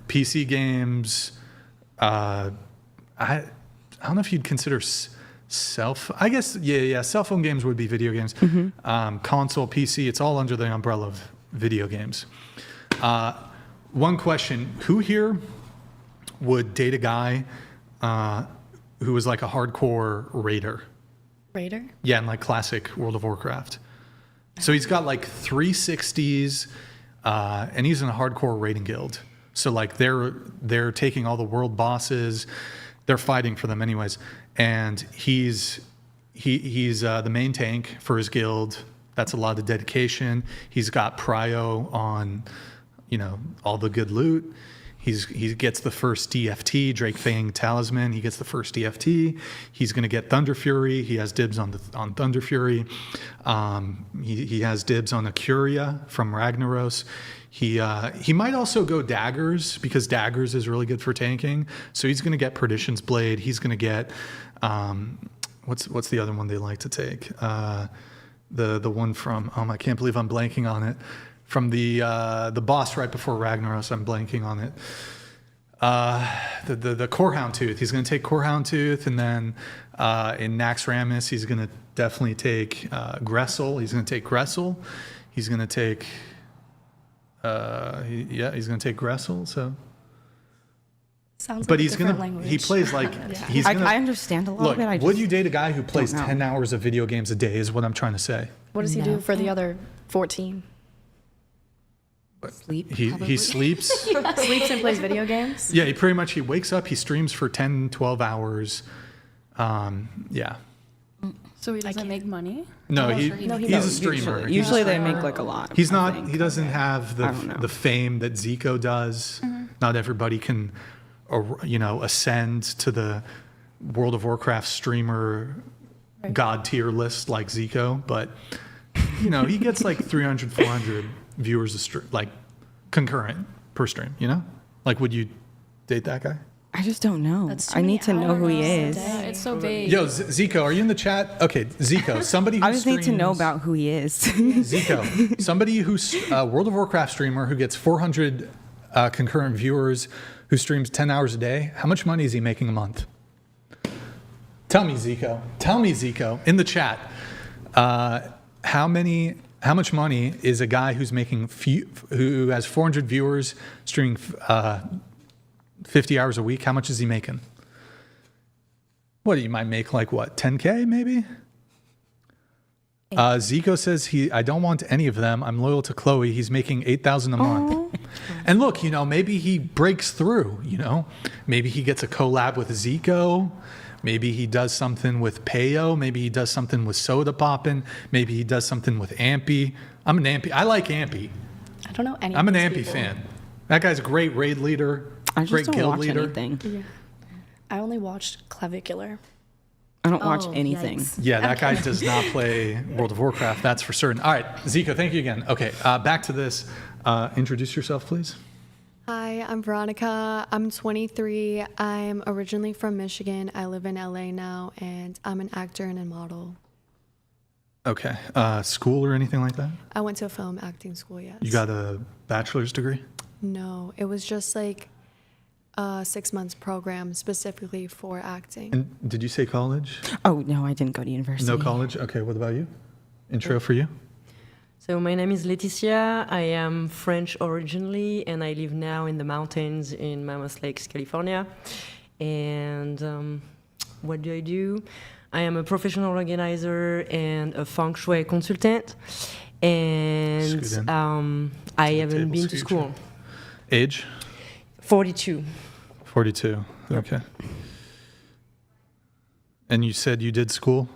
PC games. I don't know if you'd consider I guess cell phone games would be video games. Console, PC, it's all under the umbrella of video games. One question: who here would date a guy who was like a hardcore raider? Raider? Yeah, in like classic World of Warcraft. So he's got like 360s, and he's in a hardcore raiding guild. So like they're taking all the world bosses, they're fighting for them anyways, and he's the main tank for his guild. That's a lot of dedication. He's got prio on, all the good loot. He gets the first DFT, Drake Fang Talisman. He gets the first DFT. He's going to get Thunder Fury. He has dibs on Thunder Fury. He has dibs on Akuria from Ragnaros. He might also go daggers because daggers is really good for tanking. So he's going to get Perdition's Blade. He's going to get what's the other one they like to take? The one from I can't believe I'm blanking on it. From the boss right before Ragnaros, I'm blanking on it. The Corehound Tooth. He's going to take Corehound Tooth, and then in Naxxramas, he's going to definitely take Gressel. He's going to take Gressel. He's going to take he's going to take Gressel. So. Sounds But like he's a different gonna. language. He plays like he's I gonna. understand a lot Look, of it. would you date a guy who plays know. 10 hours of video games a day? Is what I'm trying to say. What does he do for the other 14? Sleep. He probably. sleeps. Sleeps and plays video games? Yeah, he wakes up. He streams for 10, 12 hours. Yeah. So he doesn't make money? No, he he's a doesn't. streamer. Usually they make like a lot. He's I not. think. He doesn't have I don't know. the fame that Zico does. Not everybody can, ascend to the World of Warcraft streamer god tier list like Zico. But he gets like 300, 400 viewers like concurrent per stream. Like, would you date that guy? I just don't know. That's too I many need to know who he hours. is. Yeah, it's so vague. Yo, Zico, are you in the chat? Okay, Zico, somebody who I just need to know streams- about who he is. Zico, somebody who's a World of Warcraft streamer who gets 400 concurrent viewers, who streams 10 hours a day. How much money is he making a month? Tell me, Zico, in the chat. How much money is a guy who's making who has 400 viewers streaming 50 hours a week? How much is he making? What, you might make like what, 10K maybe? Zico says I don't want any of them. I'm loyal to Chloe. He's making 8,000 a month. And look, maybe he breaks through, maybe he gets a collab with Zico. Maybe he does something with Payo. Maybe he does something with Soda Poppin'. Maybe he does something with Ampy. I'm an Ampy. I like Ampy. I don't know any I'm of an these Ampy people. fan. That guy's a great raid leader. I just great don't guild watch leader. anything. I only watched Clavicular. I don't watch Oh, anything. yikes. Yeah, that guy does not play World of Warcraft, that's for certain. All right, Zico, thank you again. Okay, back to this. Introduce yourself, please. Hi, I'm Veronica. I'm 23. I'm originally from Michigan. I live in LA now, and I'm an actor and a model. Okay, school or anything like that? I went to a film acting school, yes. You got a bachelor's degree? No, it was just like a 6 months program specifically for acting. And did you say college? Oh, no, I didn't go to university. No college? Okay, what about you? Intro for you? So my name is Laetitia. I am French originally, and I live now in the mountains in Mammoth Lakes, California. And what do? I am a professional organizer and a feng shui consultant. And I haven't been to school. Age? 42. 42. Okay. And you said you did school?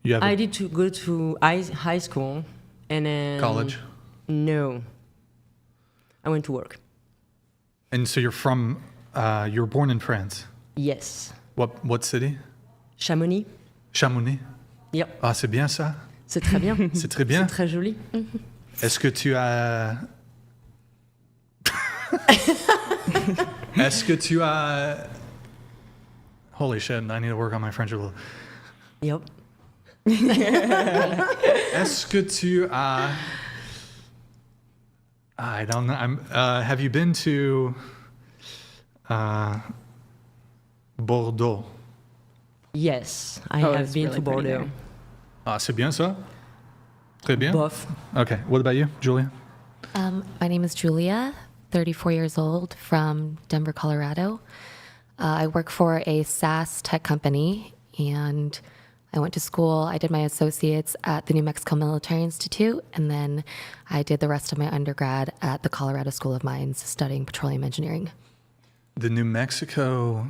I did to go to high school and then college? No. I went to work. And so you're from you were born in France? Yes. What city? Chamonix. Chamonix? Yep. Ah, c'est bien ça? C'est très bien. C'est très bien. C'est très joli. Est-ce que tu as Est-ce que tu as Holy shit, I need to work on my French a little. Yep. Est-ce que tu as I don't know. Have you been to Bordeaux? Yes, I have been to Bordeaux. Ah, c'est bien ça? Très bien. Bof. Okay. What about you, Julia? My name is Julia, 34 years old, from Denver, Colorado. I work for a SaaS tech company, and I went to school. I did my associates at the New Mexico Military Institute, and then I did the rest of my undergrad at the Colorado School of Mines, studying petroleum engineering. The New Mexico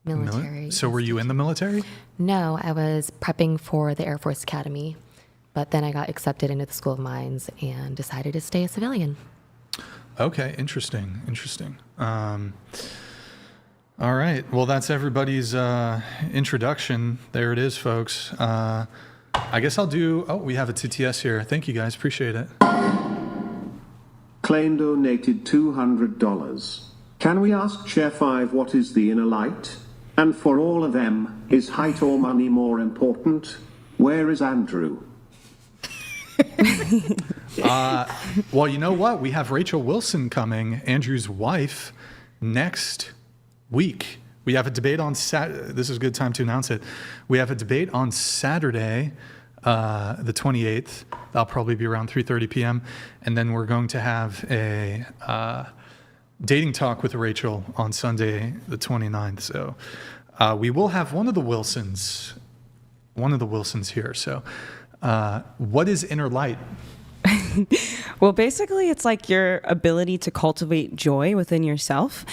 Military. So were you in the military? No, I was prepping for the Air Force Academy, but then I got accepted into the School of Mines and decided to stay a civilian. Okay, interesting. All right. Well, that's everybody's introduction. There it is, folks. I guess I'll do... Oh, we have a TTS here. Thank you, guys. Appreciate it. Klein donated $200. Can we ask Chair 5 what is the inner light? And for all of them, is height or money more important? Where is Andrew? Well, you know what? We have Rachel Wilson coming, Andrew's wife, next week. We have a debate on This is a good time to announce it. We have a debate on Saturday, the 28th. That'll probably be around 3:30 p.m. And then we're going to have a dating talk with Rachel on Sunday, the 29th. So we will have one of the Wilsons here. So what is inner light? Well, basically, it's like your ability to cultivate joy within yourself.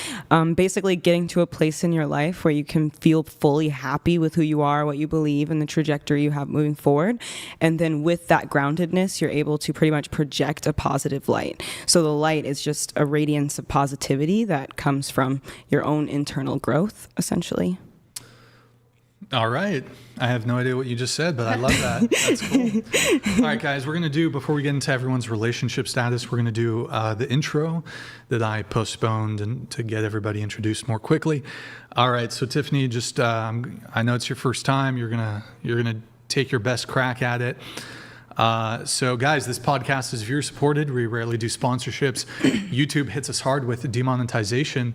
Basically, getting to a place in your life where you can feel fully happy with who you are, what you believe, and the trajectory you have moving forward. And then with that groundedness, you're able to pretty much project a positive light. So the light is just a radiance of positivity that comes from your own internal growth, essentially. All right. I have no idea what you just said, but I love that. That's cool. All right, guys, we're going to do, before we get into everyone's relationship status, we're going to do the intro that I postponed and to get everybody introduced more quickly. All right, so Tiffany, just I know it's your first time. You're gonna take your best crack at it. So guys, this podcast is viewer supported. We rarely do sponsorships. YouTube hits us hard with demonetization.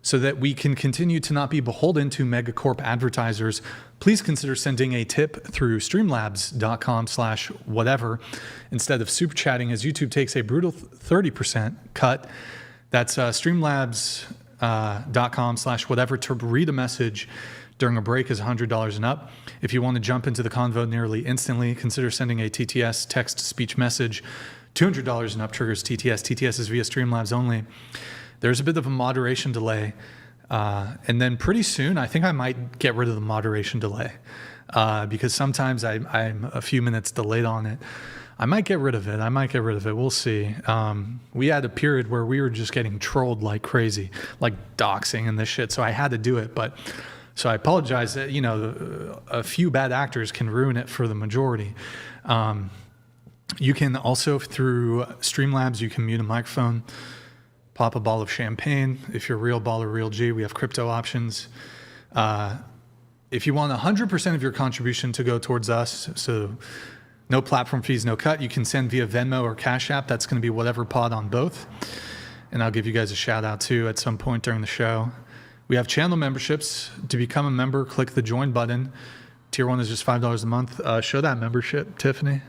So that we can continue to not be beholden to megacorp advertisers, please consider sending a tip through streamlabs.com/whatever instead of super chatting, as YouTube takes a brutal 30% cut. That's streamlabs.com/whatever. To read a message during a break is $100 and up. If you want to jump into the convo nearly instantly, consider sending a TTS text-to-speech message. $200 and up triggers TTS. TTS is via Streamlabs only. There's a bit of a moderation delay. And then pretty soon, I think I might get rid of the moderation delay because sometimes I'm a few minutes delayed on it. I might get rid of it. We'll see. We had a period where we were just getting trolled like crazy, like doxing and this shit. So I had to do it. So I apologize that, a few bad actors can ruin it for the majority. You can also, through Streamlabs, you can mute a microphone. Pop a ball of champagne. If you're real baller, real G, we have crypto options. If you want 100% of your contribution to go towards us, so no platform fees, no cut, you can send via Venmo or Cash App. That's going to be whatever pod on both. And I'll give you guys a shout out too at some point during the show. We have channel memberships. To become a member, click the join button. Tier 1 is just $5 a month. Show that membership, Tiffany.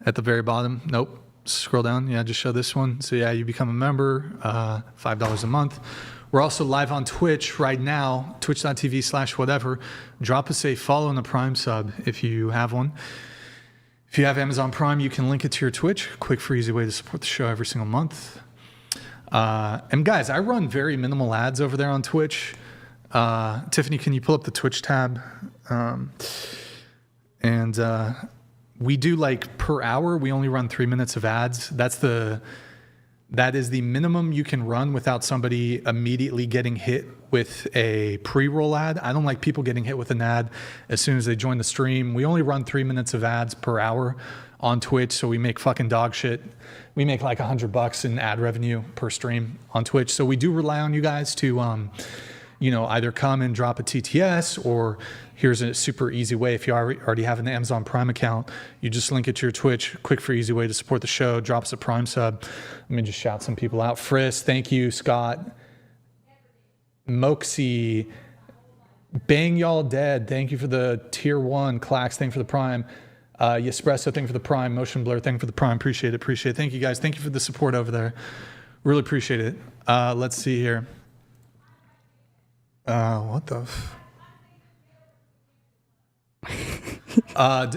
At the very bottom. Nope. scroll down. Yeah, just show this one. So yeah, you become a member, $5 a month. We're also live on Twitch right now, twitch.tv/whatever. Drop us a follow and a Prime sub if you have one. If you have Amazon Prime, you can link it to your Twitch. Quick, free, easy way to support the show every single month. And guys, I run very minimal ads over there on Twitch. Tiffany, can you pull up the Twitch tab? We do like per hour, we only run 3 minutes of ads. That is the minimum you can run without somebody immediately getting hit with a pre-roll ad. I don't like people getting hit with an ad as soon as they join the stream. We only run 3 minutes of ads per hour on Twitch, so we make fucking dog shit. We make like $100 in ad revenue per stream on Twitch. So we do rely on you guys to, either come and drop a TTS, or here's a super easy way. If you already have an Amazon Prime account, you just link it to your Twitch. Quick, free, easy way to support the show. Drop us a Prime sub. Let me just shout some people out. Friss, thank you. Scott, Moxie, Bang Y'all Dead, thank you for the tier 1. Clax, thank you for the Prime. Yespresso, thank you for the Prime. Motion Blur, thank you for the Prime. Appreciate it. Thank you guys. Thank you for the support over there. Really appreciate it. Let's see here. What the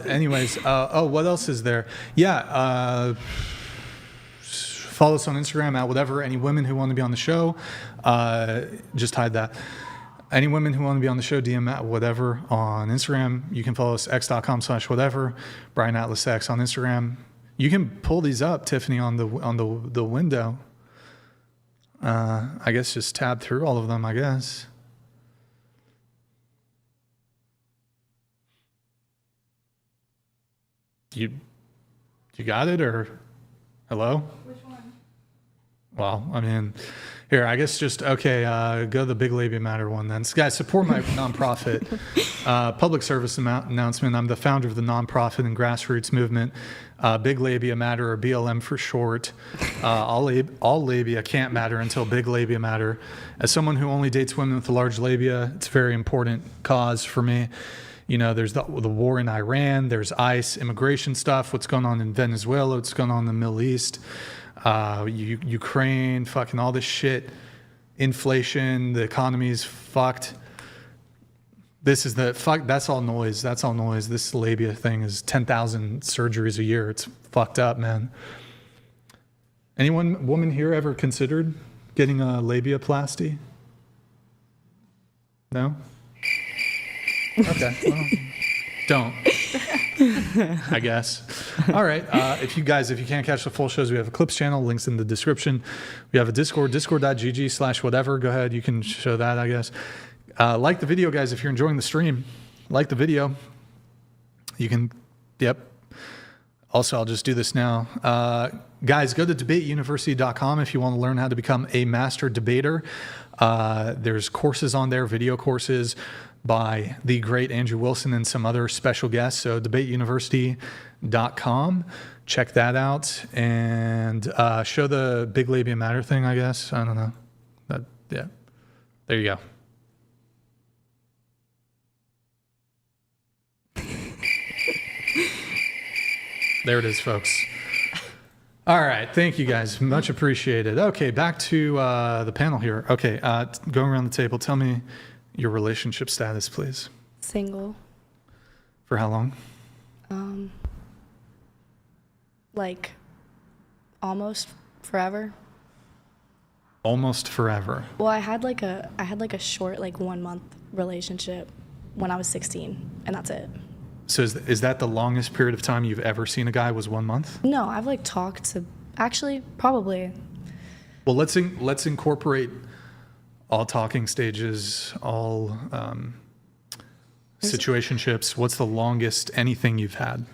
anyways, what else is there? Yeah, follow us on Instagram at whatever. Any women who want to be on the show, just hide that. Any women who want to be on the show, DM at whatever on Instagram. You can follow us x.com/whatever. Brian Atlas X on Instagram. You can pull these up, Tiffany, on the window. I guess just tab through all of them, I guess. You got it, or hello? Which one? Well, I mean, here, I guess just, okay, go to the Big Labia Matter one then. So guys, support my nonprofit. Public service announcement. I'm the founder of the nonprofit and grassroots movement, Big Labia Matter, or BLM for short. All labia can't matter until Big Labia Matter. As someone who only dates women with a large labia, it's a very important cause for me. There's the war in Iran, there's ICE, immigration stuff, what's going on in Venezuela, what's going on in the Middle East, Ukraine, fucking all this shit, inflation, the economy's fucked. This is that's all noise. This labia thing is 10,000 surgeries a year. It's fucked up, man. Woman here ever considered getting a labiaplasty? No? Okay, well, don't. I guess. All right. If you can't catch the full shows, we have a clips channel. Links in the description. We have a Discord, discord.gg/whatever. Go ahead. You can show that, I guess. Like the video, guys, if you're enjoying the stream. Like the video. You can, yep. Also, I'll just do this now. Guys, go to debateuniversity.com if you want to learn how to become a master debater. There's courses on there, video courses by the great Andrew Wilson and some other special guests. So debateuniversity.com. Check that out. And show the Big Labia Matter thing, I guess. I don't know. Yeah. There you go. There it is, folks. All right. Thank you, guys. Much appreciated. Okay, back to the panel here. Okay, going around the table, tell me your relationship status, please. Single. For how long? Like almost forever. Almost forever. Well, I had like a short 1 month relationship when I was 16, and that's it. So is that the longest period of time you've ever seen a guy was 1 month? No, I've talked to, actually, probably. Well, let's incorporate all talking stages, all situationships. What's the longest anything you've had?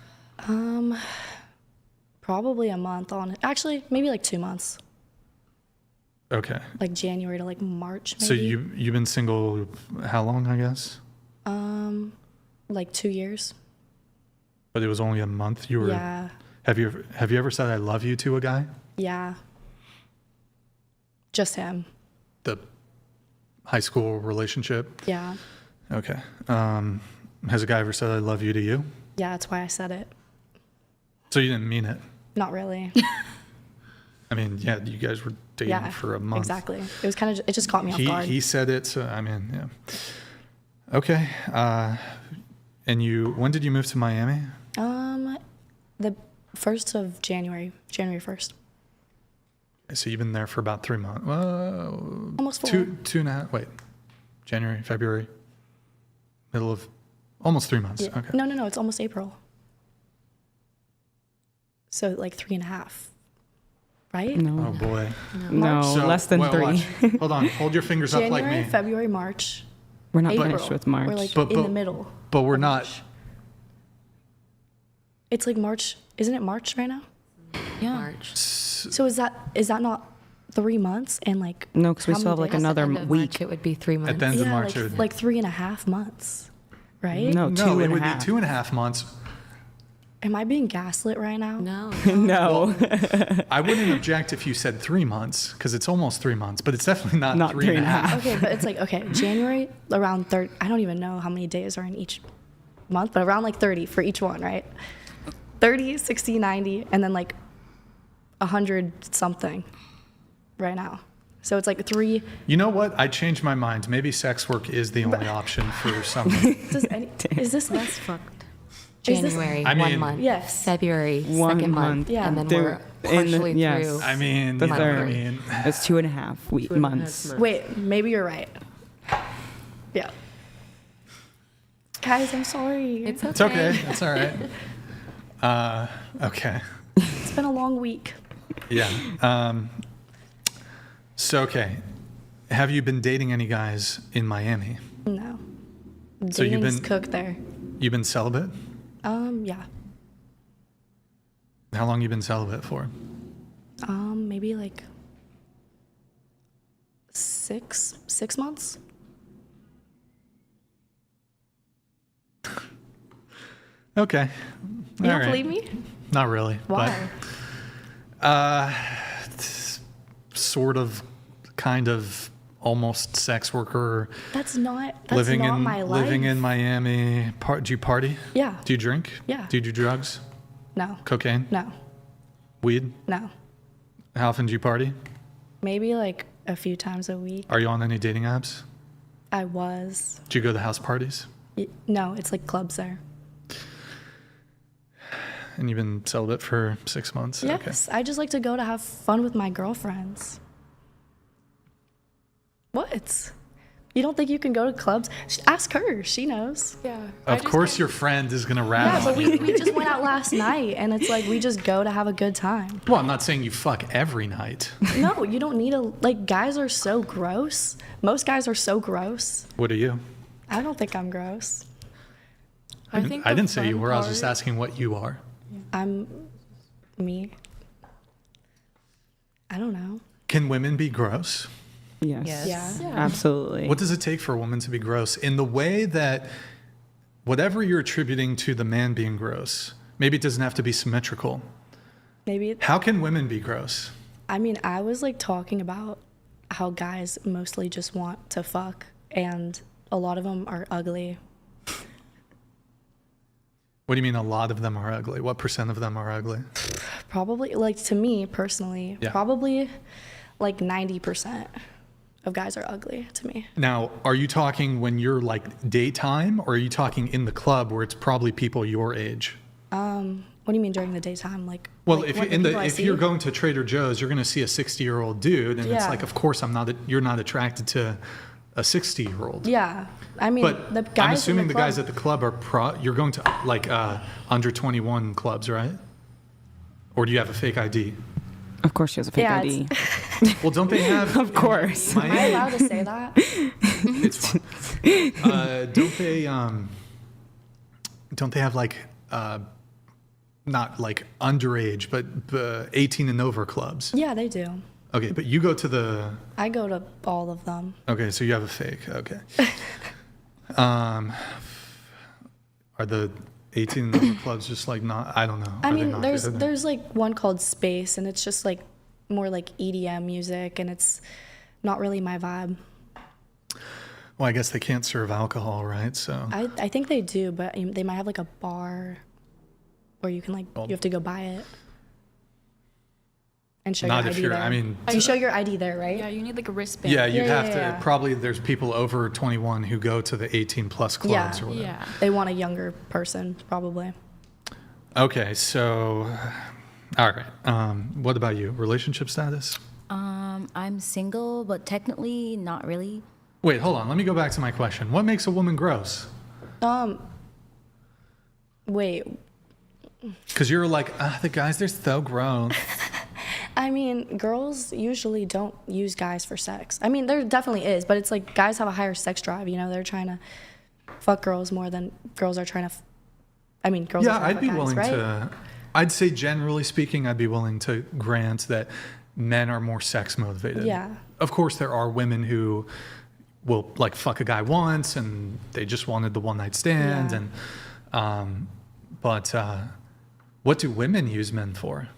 Probably a month on it. Actually, maybe 2 months. Okay. January to March, maybe. So you've been single how long, I guess? 2 years. But it was only a month. You were. Yeah. Have you ever said "I love you" to a guy? Yeah. Just him. The high school relationship. Yeah. Okay. Has a guy ever said "I love you" to you? Yeah, that's why I said it. So you didn't mean it? Not really. I mean, yeah, you guys were dating Yeah, for a month. exactly. It was kind of, it just caught me off guard. He said it, so I mean, yeah. Okay. And when did you move to Miami? The 1st of January 1st. So you've been there for about 3 months. Almost 4. Two and a half. Wait, January, February, middle of almost 3 months. Yeah. Okay. No, it's almost April. So like 3.5, right? No. Oh boy. No, So, less than well, 3. watch. Hold on. Hold your fingers up like January, me. February, March. We're not April. finished with March. We're like But- in the middle. But we're of not. March. It's like March. Isn't it March right now? Yeah. March. So is that not 3 months and like No, because we how still have many like days? another End of week. March, it would be 3 months. At the end of Yeah, March. like 3.5 months, right? No, no, two it and a would half. be 2.5 months. Am I being gaslit right now? No. No. I wouldn't object if you said 3 months because it's almost 3 months, but it's definitely not, Not 3.5. Okay, but it's like, okay, January around 30. I don't even know how many days are in each month, but around like 30 for each one, right? 30, 60, 90, and then like 100 something right now. So it's like 3. You know what? I changed my mind. Maybe sex work is the only option for someone. Is this That's fucked. January, I 1 mean- month. Yes. February, 1 second month. month. Yeah. And then There- we're in the- partially yes. through. I mean, The you know what I third. mean? It's 2.5 months. Wait, maybe you're right. Yeah. Guys, I'm sorry. It's It's okay. That's all right. Okay. It's been a long week. Yeah. So, okay. Have you been dating any guys in Miami? No. So you've Dating's been- cooked there. You've been celibate? Yeah. How long you been celibate for? Maybe like 6 months. Okay. You don't believe me? Not really. Why? But, sort of, kind of, almost sex worker. That's not living in my life. living in Miami. Do you party? Yeah. Do you drink? Yeah. Do you do drugs? No. Cocaine? No. Weed? No. How often do you party? Maybe like a few times a week. Are you on any dating apps? I was. Do you go to house parties? No, it's like clubs there. And you've been celibate for 6 months? Yes. I just like to go to have fun with my girlfriends. What? You don't think you can go to clubs? Ask her. She knows. Yeah. Of course your friend is going to rat Yeah, on but you. we just went out last night, and it's like we just go to have a good time. Well, I'm not saying you fuck every night. No, you don't need a, like, guys are so gross. Most guys are so gross. What are you? I don't think I'm gross. I think didn't the say you fun were. I was just part- asking what you are. I'm me. I don't know. Can women be gross? Yes. Yeah. Absolutely. What does it take for a woman to be gross? In the way that whatever you're attributing to the man being gross, maybe it doesn't have to be symmetrical. Maybe. How can women be gross? I mean, I was like talking about how guys mostly just want to fuck, and a lot of them are ugly. What do you mean a lot of them are ugly? What percent of them are ugly? Probably, like, to me personally, Yeah. probably like 90% of guys are ugly to me. Now, are you talking when you're like daytime, or are you talking in the club where it's probably people your age? What do you mean during the daytime? Like, Well, like if what, you, in people I if see? you're going to Trader Joe's, you're going to see a 60-year-old dude, and it's Yeah. like, of course, you're not attracted to a 60-year-old. Yeah, I mean, But the guys. I'm in assuming the club- guys at the club are you're going to like under 21 clubs, right? Or do you have a fake ID? Of course she has a fake Yeah, ID. Well, don't they have? Of course. Am I allowed to say that? It's fine. Don't they have like not like underage, but 18 and over clubs? Yeah, they do. Okay, but you go to the. I go to all of them. Okay, so you have a fake. Okay. Are the 18 and over clubs just like not? I don't know. I Are they mean, not there's good? there's like one called Space, and it's just like more like EDM music, and it's not really my vibe. Well, I guess they can't serve alcohol, right? So I think they do, but they might have like a bar where you can like you have to go buy it. and show Not your if ID you're, there. I mean, you show your ID there, right? Yeah, you need like a wristband. yeah, you'd Yeah, have yeah, to, yeah. probably there's people over 21 who go to the 18 plus clubs or whatever. Yeah. They want a younger person, probably. Okay, so, all right. What about you? Relationship status? I'm single, but technically not really. Wait, hold on. Let me go back to my question. What makes a woman gross? Wait, Because you're like, the guys, they're so gross. I mean, girls usually don't use guys for sex. I mean, there definitely is, but it's like guys have a higher sex drive. You know, they're trying to fuck girls more than girls are trying to. Girls. Yeah, are trying I'd to be fuck willing guys, right? to. I'd say generally speaking, I'd be willing to grant that men are more sex motivated. Yeah. Of course, there are women who will like fuck a guy once and they just wanted the one night stand, Yeah. and but what do women use men for?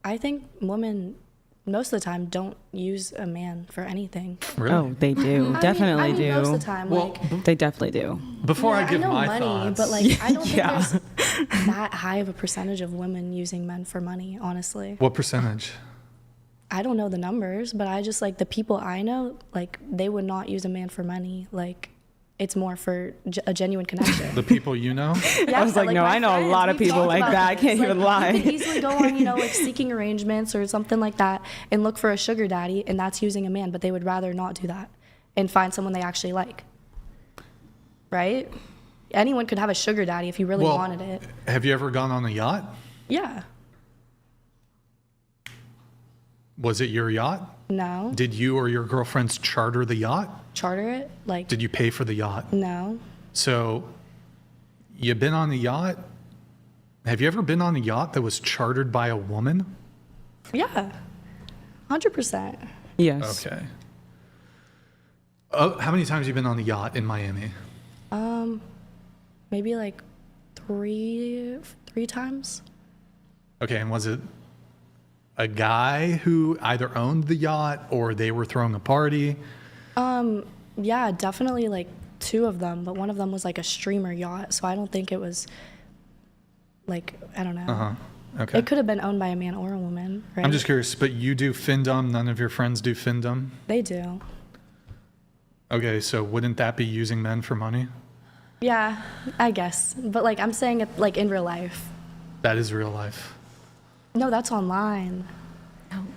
I think women most of the time don't use a man for anything. Really? Oh, they do. Definitely I mean, do. most of the time, Well, like. They definitely do. Before Yeah, I give know my money, thoughts, but like I don't think Yeah. there's that high of a percentage of women using men for money. Honestly, what percentage? I don't know the numbers, but I just like the people I know, like they would not use a man for money. Like it's more for a genuine connection. The people you know? Yeah, I was like, no, my I know a friends, lot of we've people talked like about that. I this. can't Like, even lie. You could easily go on, like seeking arrangements or something like that and look for a sugar daddy, and that's using a man, but they would rather not do that and find someone they actually like. Right? Anyone could have a sugar daddy if you really Well, wanted it. have you ever gone on a yacht? Yeah. Was it your yacht? No. Did you or your girlfriends charter the yacht? Charter it? Like, Did you pay for the yacht? no. So, you've been on a yacht? Have you ever been on a yacht that was chartered by a woman? Yeah. 100%. Yes. Okay. Oh, how many times have you been on a yacht in Miami? Maybe like three times. Okay, and was it a guy who either owned the yacht or they were throwing a party? Yeah, definitely like two of them, but one of them was like a streamer yacht, so I don't think it was like, I don't know. Uh-huh. Okay. It could have been owned by a man or a woman, right? I'm just curious, but you do finndom, none of your friends do finndom? They do. Okay, so wouldn't that be using men for money? Yeah, I guess. But like I'm saying it like in real life. That is real life. No, that's online.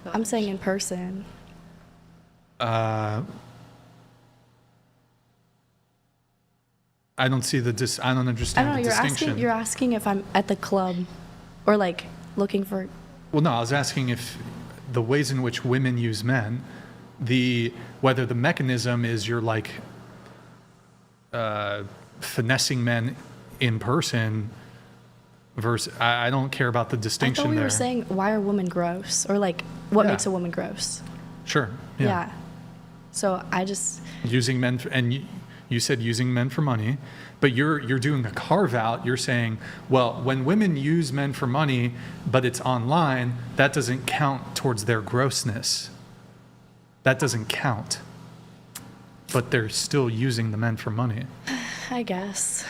I'm saying in person. I don't see the I don't I understand don't know, the you're distinction. you're asking if I'm at the club or like looking for. Well, no, I was asking if the ways in which women use men, whether the mechanism is you're like finessing men in person versus I don't care about the I distinction thought we there. were saying why are women gross or like what Yeah. makes a woman gross. Sure. Yeah. So I just Using men and you said using men for money, but you're doing a carve out. You're saying, well, when women use men for money, but it's online, that doesn't count towards their grossness. That doesn't count. But they're still using the men for money. I guess.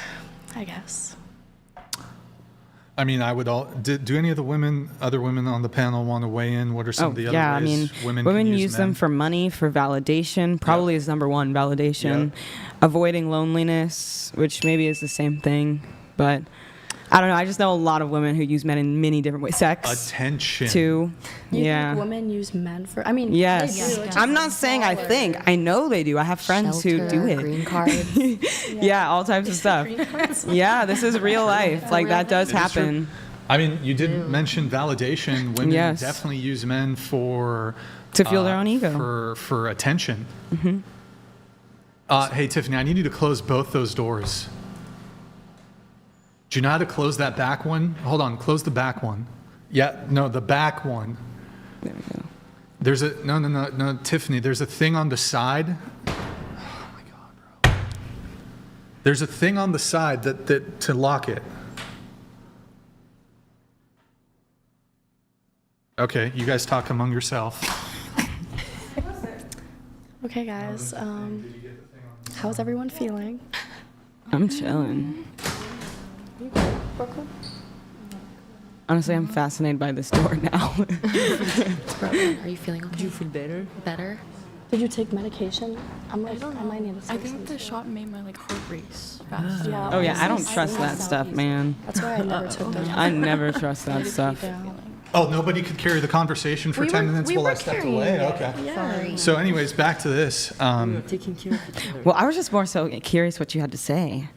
I mean, I would do any of the other women on the panel want to weigh in? What are some of the other yeah, ways I mean, women can use them men? for money, for validation. Probably is number one, validation. Yep. Avoiding loneliness, which maybe is the same thing, but I don't know. I just know a lot of women who use men in many different ways. Sex, Attention. too. You Yeah. think women use men for? I mean, Yes. they do. It's I'm just not saying I smaller. think. I know they do. I have friends who do Shelter, it. green cards. Yeah, all types of stuff. Yeah, this is real life. Like that does It is true. happen. I mean, you did mention validation. Women Yes. definitely use men for To feel their own ego. for attention. Hey, Tiffany, I need you to close both those doors. Do you know how to close that back one? Hold on, close the back one. Yeah, no, the back one. There we go. There's a no, Tiffany. There's a thing on the side. Oh my God, bro. There's a thing on the side that to lock it. Okay, you guys talk among yourself. Okay, guys. How's everyone feeling? I'm chilling. Honestly, I'm fascinated by this door now. Are you feeling okay? Do you feel better? Better? Did you take medication? I might need to I take think some the too. shot made my heart race fast. Yeah, Oh yeah, I don't honestly, trust that stuff, man. That's why I never took those. I never trust that stuff. Oh, nobody could carry the conversation for 10 minutes while I stepped away? Okay. Yeah. So anyways, back to this. You're taking care of each other. Well, I was just more so curious what you had to say.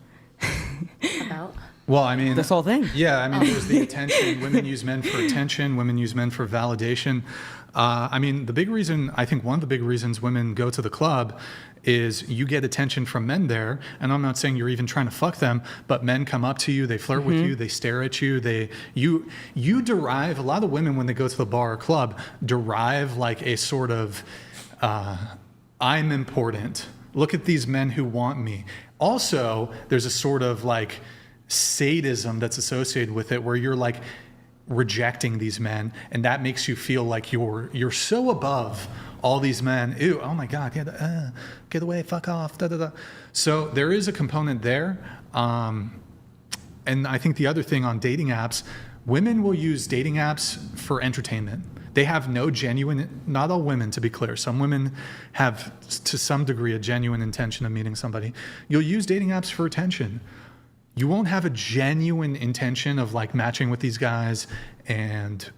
About? Well, I mean, This whole thing. Yeah, I mean, there's the attention. Women use men for attention. Women use men for validation. I mean, I think one of the big reasons women go to the club is you get attention from men there. And I'm not saying you're even trying to fuck them, but men come up to you, they flirt with you, they stare at you. You derive, a lot of women when they go to the bar or club, derive like a sort of, I'm important. Look at these men who want me. Also, there's a sort of like sadism that's associated with it where you're like rejecting these men, and that makes you feel like you're so above all these men. Ew, oh my God, yeah, get away, fuck off, da da da. So there is a component there. And I think the other thing on dating apps, women will use dating apps for entertainment. They have no genuine, not all women to be clear, some women have to some degree a genuine intention of meeting somebody. You'll use dating apps for attention. You won't have a genuine intention of like matching with these guys and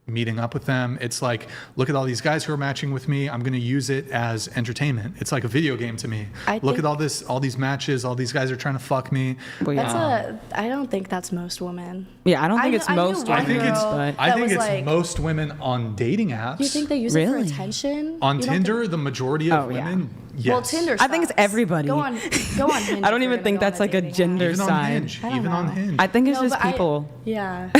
meeting up with them. It's like, look at all these guys who are matching with me. I'm going to use it as entertainment. It's like a video game to me. Look at all these matches. All these guys are trying to fuck me. Well, yeah. I don't think that's most women. Yeah, I don't think it's I knew most one I think women, it's girl but I that think was it's like- most women on dating apps. You think they use it Really? for attention? On You don't Tinder, think- the majority of Oh, yeah. women, yes. Well, Tinder. I think it's sucks. everybody. Go on Hinge. I don't if even you're think gonna that's go on like a dating app. gender Even on side. Hinge. I don't Even on know. Hinge. I think it's No, just but people. Yeah.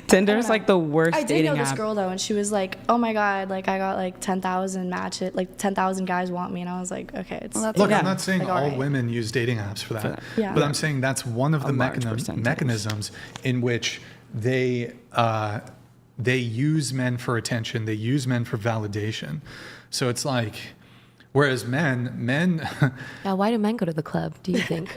Tinder's know. like the worst I did dating know this app. girl though, and she was like, "Oh my God, like I got like 10,000 matches, like 10,000 guys want me," and I was like, "Okay, it's." that's Look, Yeah. I'm not saying Like, all alright. women use dating apps for that, Yeah. but I'm saying that's one of the large percentage. mechanisms in which they use men for attention. They use men for validation. So it's like, whereas men, Yeah, why do men go to the club, do you think?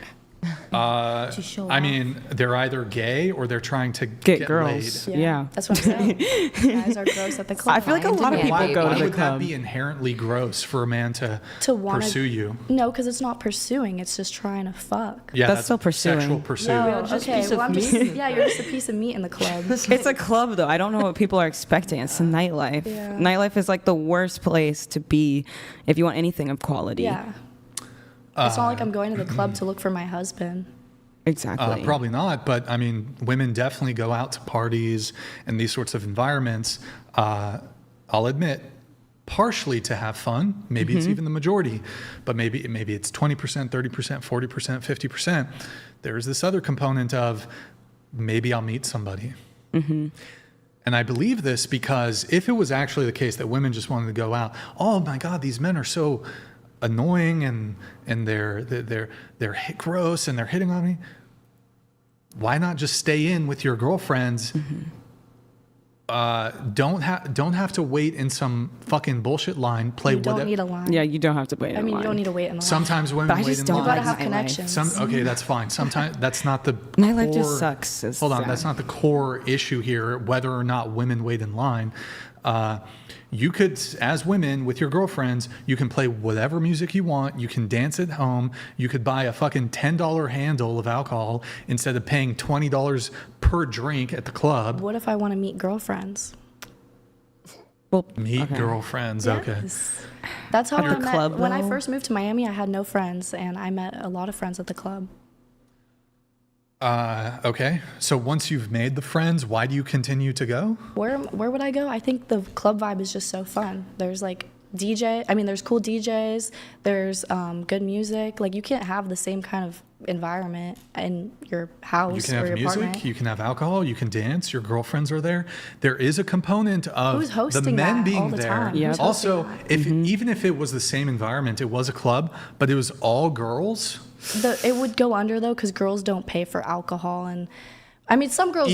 To show I off. mean, they're either gay or they're trying to Get girls. laid. Yeah. That's what I'm saying. Guys are gross at the club. I feel like a lot of Yeah, people Why, go why to the would that club. be inherently gross for a man to wanna- pursue you? No, because it's not pursuing. It's just trying to fuck. Yeah, That's still pursuing. Sexual pursuit. No, just a okay. piece Well, of I'm just meat. yeah. You're just a piece of meat in the club. It's a club, though. I don't know what people are expecting. It's a nightlife. Yeah. Nightlife is like the worst place to be if you want anything of quality. Yeah. It's not like I'm going to the club to look for my husband. Exactly. Probably not, but I mean, women definitely go out to parties and these sorts of environments. I'll admit, partially to have fun. Maybe it's even the majority, but maybe it's 20%, 30%, 40%, 50%. There's this other component of maybe I'll meet somebody. And I believe this because if it was actually the case that women just wanted to go out, oh my God, these men are so annoying and they're gross and they're hitting on me. Why not just stay in with your girlfriends? Don't have to wait in some fucking bullshit line. Play You don't with it. need a line. Yeah, you don't have to wait. I mean, you don't need to wait in line. Sometimes women But I wait just in don't line. You gotta like have nightlife. connections. Okay, that's fine. Sometimes that's not the Nightlife just core- sucks. It's Hold on, sad. that's not the core issue here. Whether or not women wait in line, you could, as women with your girlfriends, you can play whatever music you want. You can dance at home. You could buy a fucking $10 handle of alcohol instead of paying $20 per drink at the club. What if I want to meet girlfriends? Well, Meet okay. girlfriends. Okay. Yes. That's how Your I met. club, When I though? first moved to Miami, I had no friends, and I met a lot of friends at the club. Okay. So once you've made the friends, why do you continue to go? Where would I go? I think the club vibe is just so fun. There's like there's cool DJs. There's good music. Like you can't have the same kind of environment in your house You can or have your music, apartment. you can have alcohol, you can dance, your girlfriends are there. There is a component of Who's hosting the men that being all the there. time? Yep. Who's hosting Also, that? even if it was the same environment, it was a club, but it was all girls. It would go under though because girls don't pay for alcohol, and I mean some girls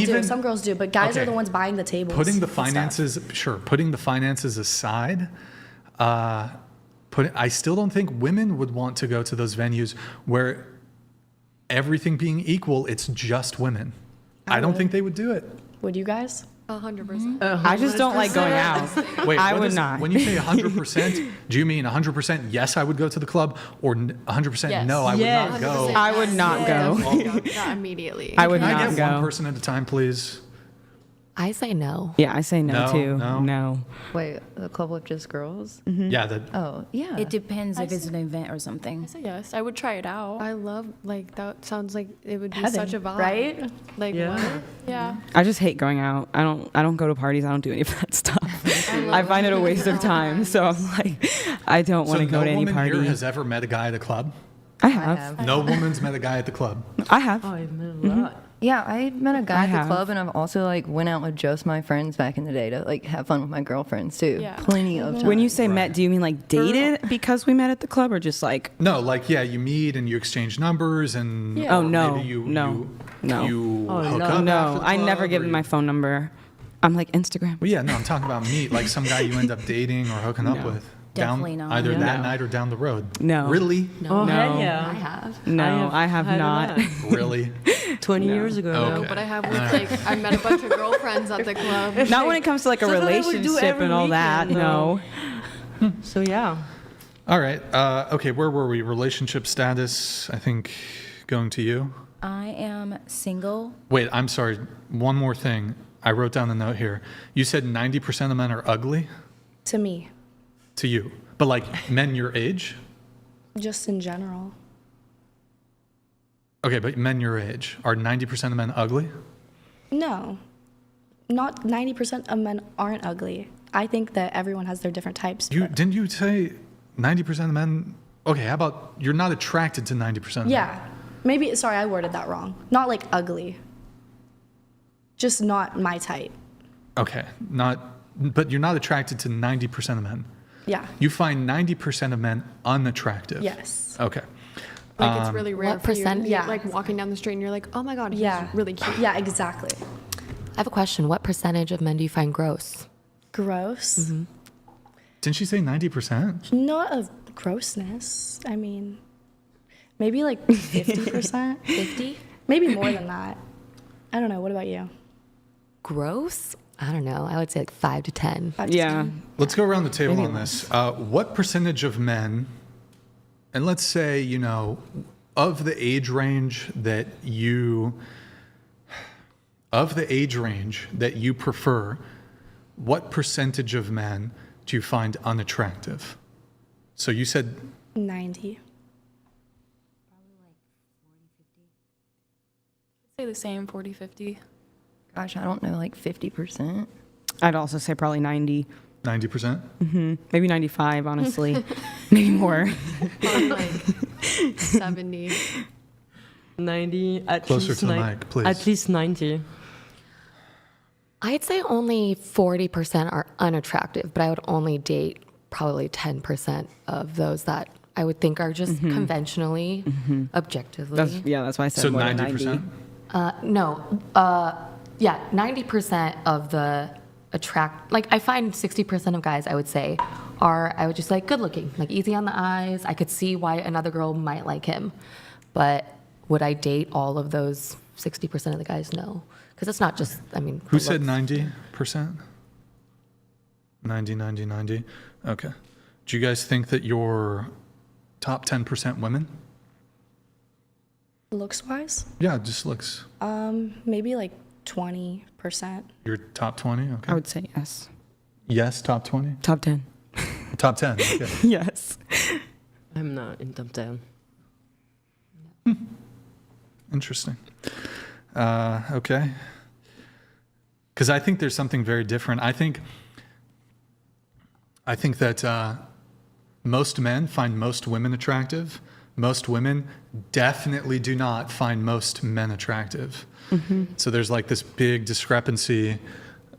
do, but guys are Okay. the ones buying the tables. Putting the and stuff. putting the finances aside, I still don't think women would want to go to those venues where everything being equal, it's just women. I don't think they would do it. Would you guys? 100%. I just don't like going out. Wait, I what would is- not. When you say 100%, do you mean 100% yes, I would go to the club, or 100% Yes. no, I would Yes. not go? I would not go. Not immediately. I would Can I not get go. one person at a time, please? I say no. Yeah, I say no, No, too. no. No. Wait, the club with just girls? Yeah, Oh, yeah. It depends if it's an event or something. So yes, I would try it out. I love, like, that sounds like it would be Heaven, such a vibe. right? Like, Yeah. what? Yeah. I just hate going out. I don't go to parties. I don't do any of that stuff. I find it a waste of time. So I'm like, I don't want to go no to any woman party. here has ever met a guy at a club? I have. No woman's met a guy at the club. I have. Oh, I've met a lot. Yeah, I met a guy I at the have. club, and I've also like went out with just my friends back in the day to like have fun with my girlfriends too. Yeah. Plenty of times. When you say met, do you mean like dated because we met at the club, or just like? No, like, yeah, you meet and you exchange numbers and Oh, no. maybe you, No. No. you Oh, hook no. up after No, the I never club, give or them my phone number. I'm like Instagram. Well, yeah, no, I'm talking about meet, like some guy you end up dating or hooking up No. with. Definitely not. Either that No. night or down the road. No. Really? Oh, No. hell I yeah. have. No, I have had a not. lot. Really? 20 years ago. Okay. No, but I have with, like, I met a bunch of girlfriends at the club. Not when it comes to like a That's what I would do relationship every and all that. weekend, No. So yeah. All right. Okay, where were we? Relationship status, I think, going to you. I am single. Wait, I'm sorry. One more thing. I wrote down the note here. You said 90% of men are ugly To me, to you, but like men your age? just in general. Okay, but men your age. Are 90% of men ugly? No, not 90% of men aren't ugly. I think that everyone has their different types. Didn't you say 90% of men? Okay, how about you're not attracted to 90% of men? Yeah, maybe, sorry, I worded that wrong. Not like ugly, just not my type. Okay, but you're not attracted to 90% of men. Yeah, You find 90% of men unattractive. yes. Okay. Like, it's really rare what for you to percent- be, Yeah. like, walking down the street and you're like, oh my God, he's Yeah. really cute. Yeah, exactly. I have a question. What percentage of men do you find gross? Gross. Didn't she say 90%? Not of grossness. I mean, maybe like 50%. 50? Maybe more than that. I don't know. What about you? Gross? I don't know. I would say like 5 to 10. 5 to Yeah. 10? Let's go around the table on this. What percentage of men, and let's say, of the age range that you prefer, what percentage of men do you find unattractive? So you said 90. I'd say the same, 40, 50. Gosh, I don't know, like 50%. I'd also say probably 90. 90%? Maybe 95, honestly. Maybe more. Probably like 70. 90, at Closer least to the ni- mic, please. At least 90. I'd say only 40% are unattractive, but I would only date probably 10% of those that I would think are just conventionally, objectively. That's why I said So more than 90%? 90. No. Yeah, 90% of the like I find 60% of guys, I would say, I would just like good looking, like easy on the eyes. I could see why another girl might like him. But would I date all of those 60% of the guys? No. Because it's not just, Who said looks. 90%? 90. Okay. Do you guys think that you're top 10% women? Looks wise? Yeah, it just looks. Maybe like 20%. You're top 20? Okay. I would say yes. Yes, top 20? Top 10. Top 10. Okay. Yes. I'm not in top 10. Interesting. Okay. Because I think there's something very different. I think that most men find most women attractive. Most women definitely do not find most men attractive. So there's like this big discrepancy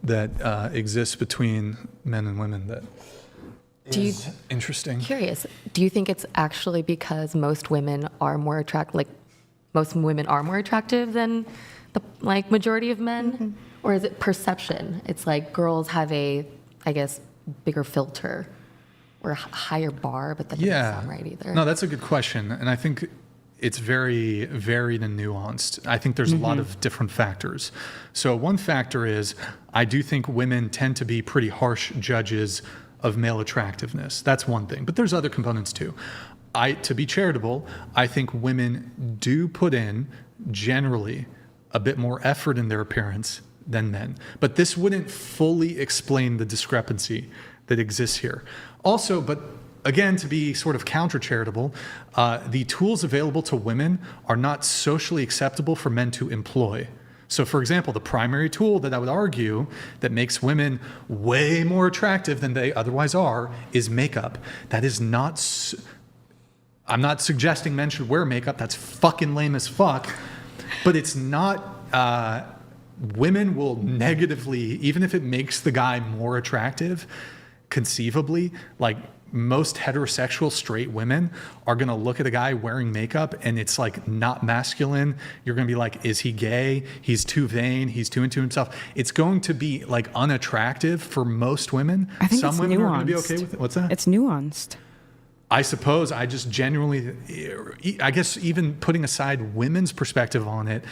that exists between men and women that is interesting. Curious, do you think it's actually because most women are more attractive than the like majority of men? Or is it perception? It's like girls have a, I guess, bigger filter or a higher bar, but that doesn't sound right either. No, that's a good question. And I think it's very varied and nuanced. I think there's a lot of different factors. So one factor is I do think women tend to be pretty harsh judges of male attractiveness. That's one thing, but there's other components too. To be charitable, I think women do put in generally a bit more effort in their appearance than men. But this wouldn't fully explain the discrepancy that exists here. Also, but again, to be sort of counter-charitable, the tools available to women are not socially acceptable for men to employ. So, for example, the primary tool that I would argue that makes women way more attractive than they otherwise are is makeup. That is not... I'm not suggesting men should wear makeup. That's fucking lame as fuck. But it's not... women will negatively, even if it makes the guy more attractive, conceivably, like most heterosexual straight women are going to look at a guy wearing makeup and it's like not masculine. You're going to be like, is he gay? He's too vain. He's too into himself. It's going to be like unattractive for most women. I think some it's women nuanced. are going to be okay with it. What's that? It's nuanced. I suppose I just genuinely, I guess even putting aside women's perspective on it,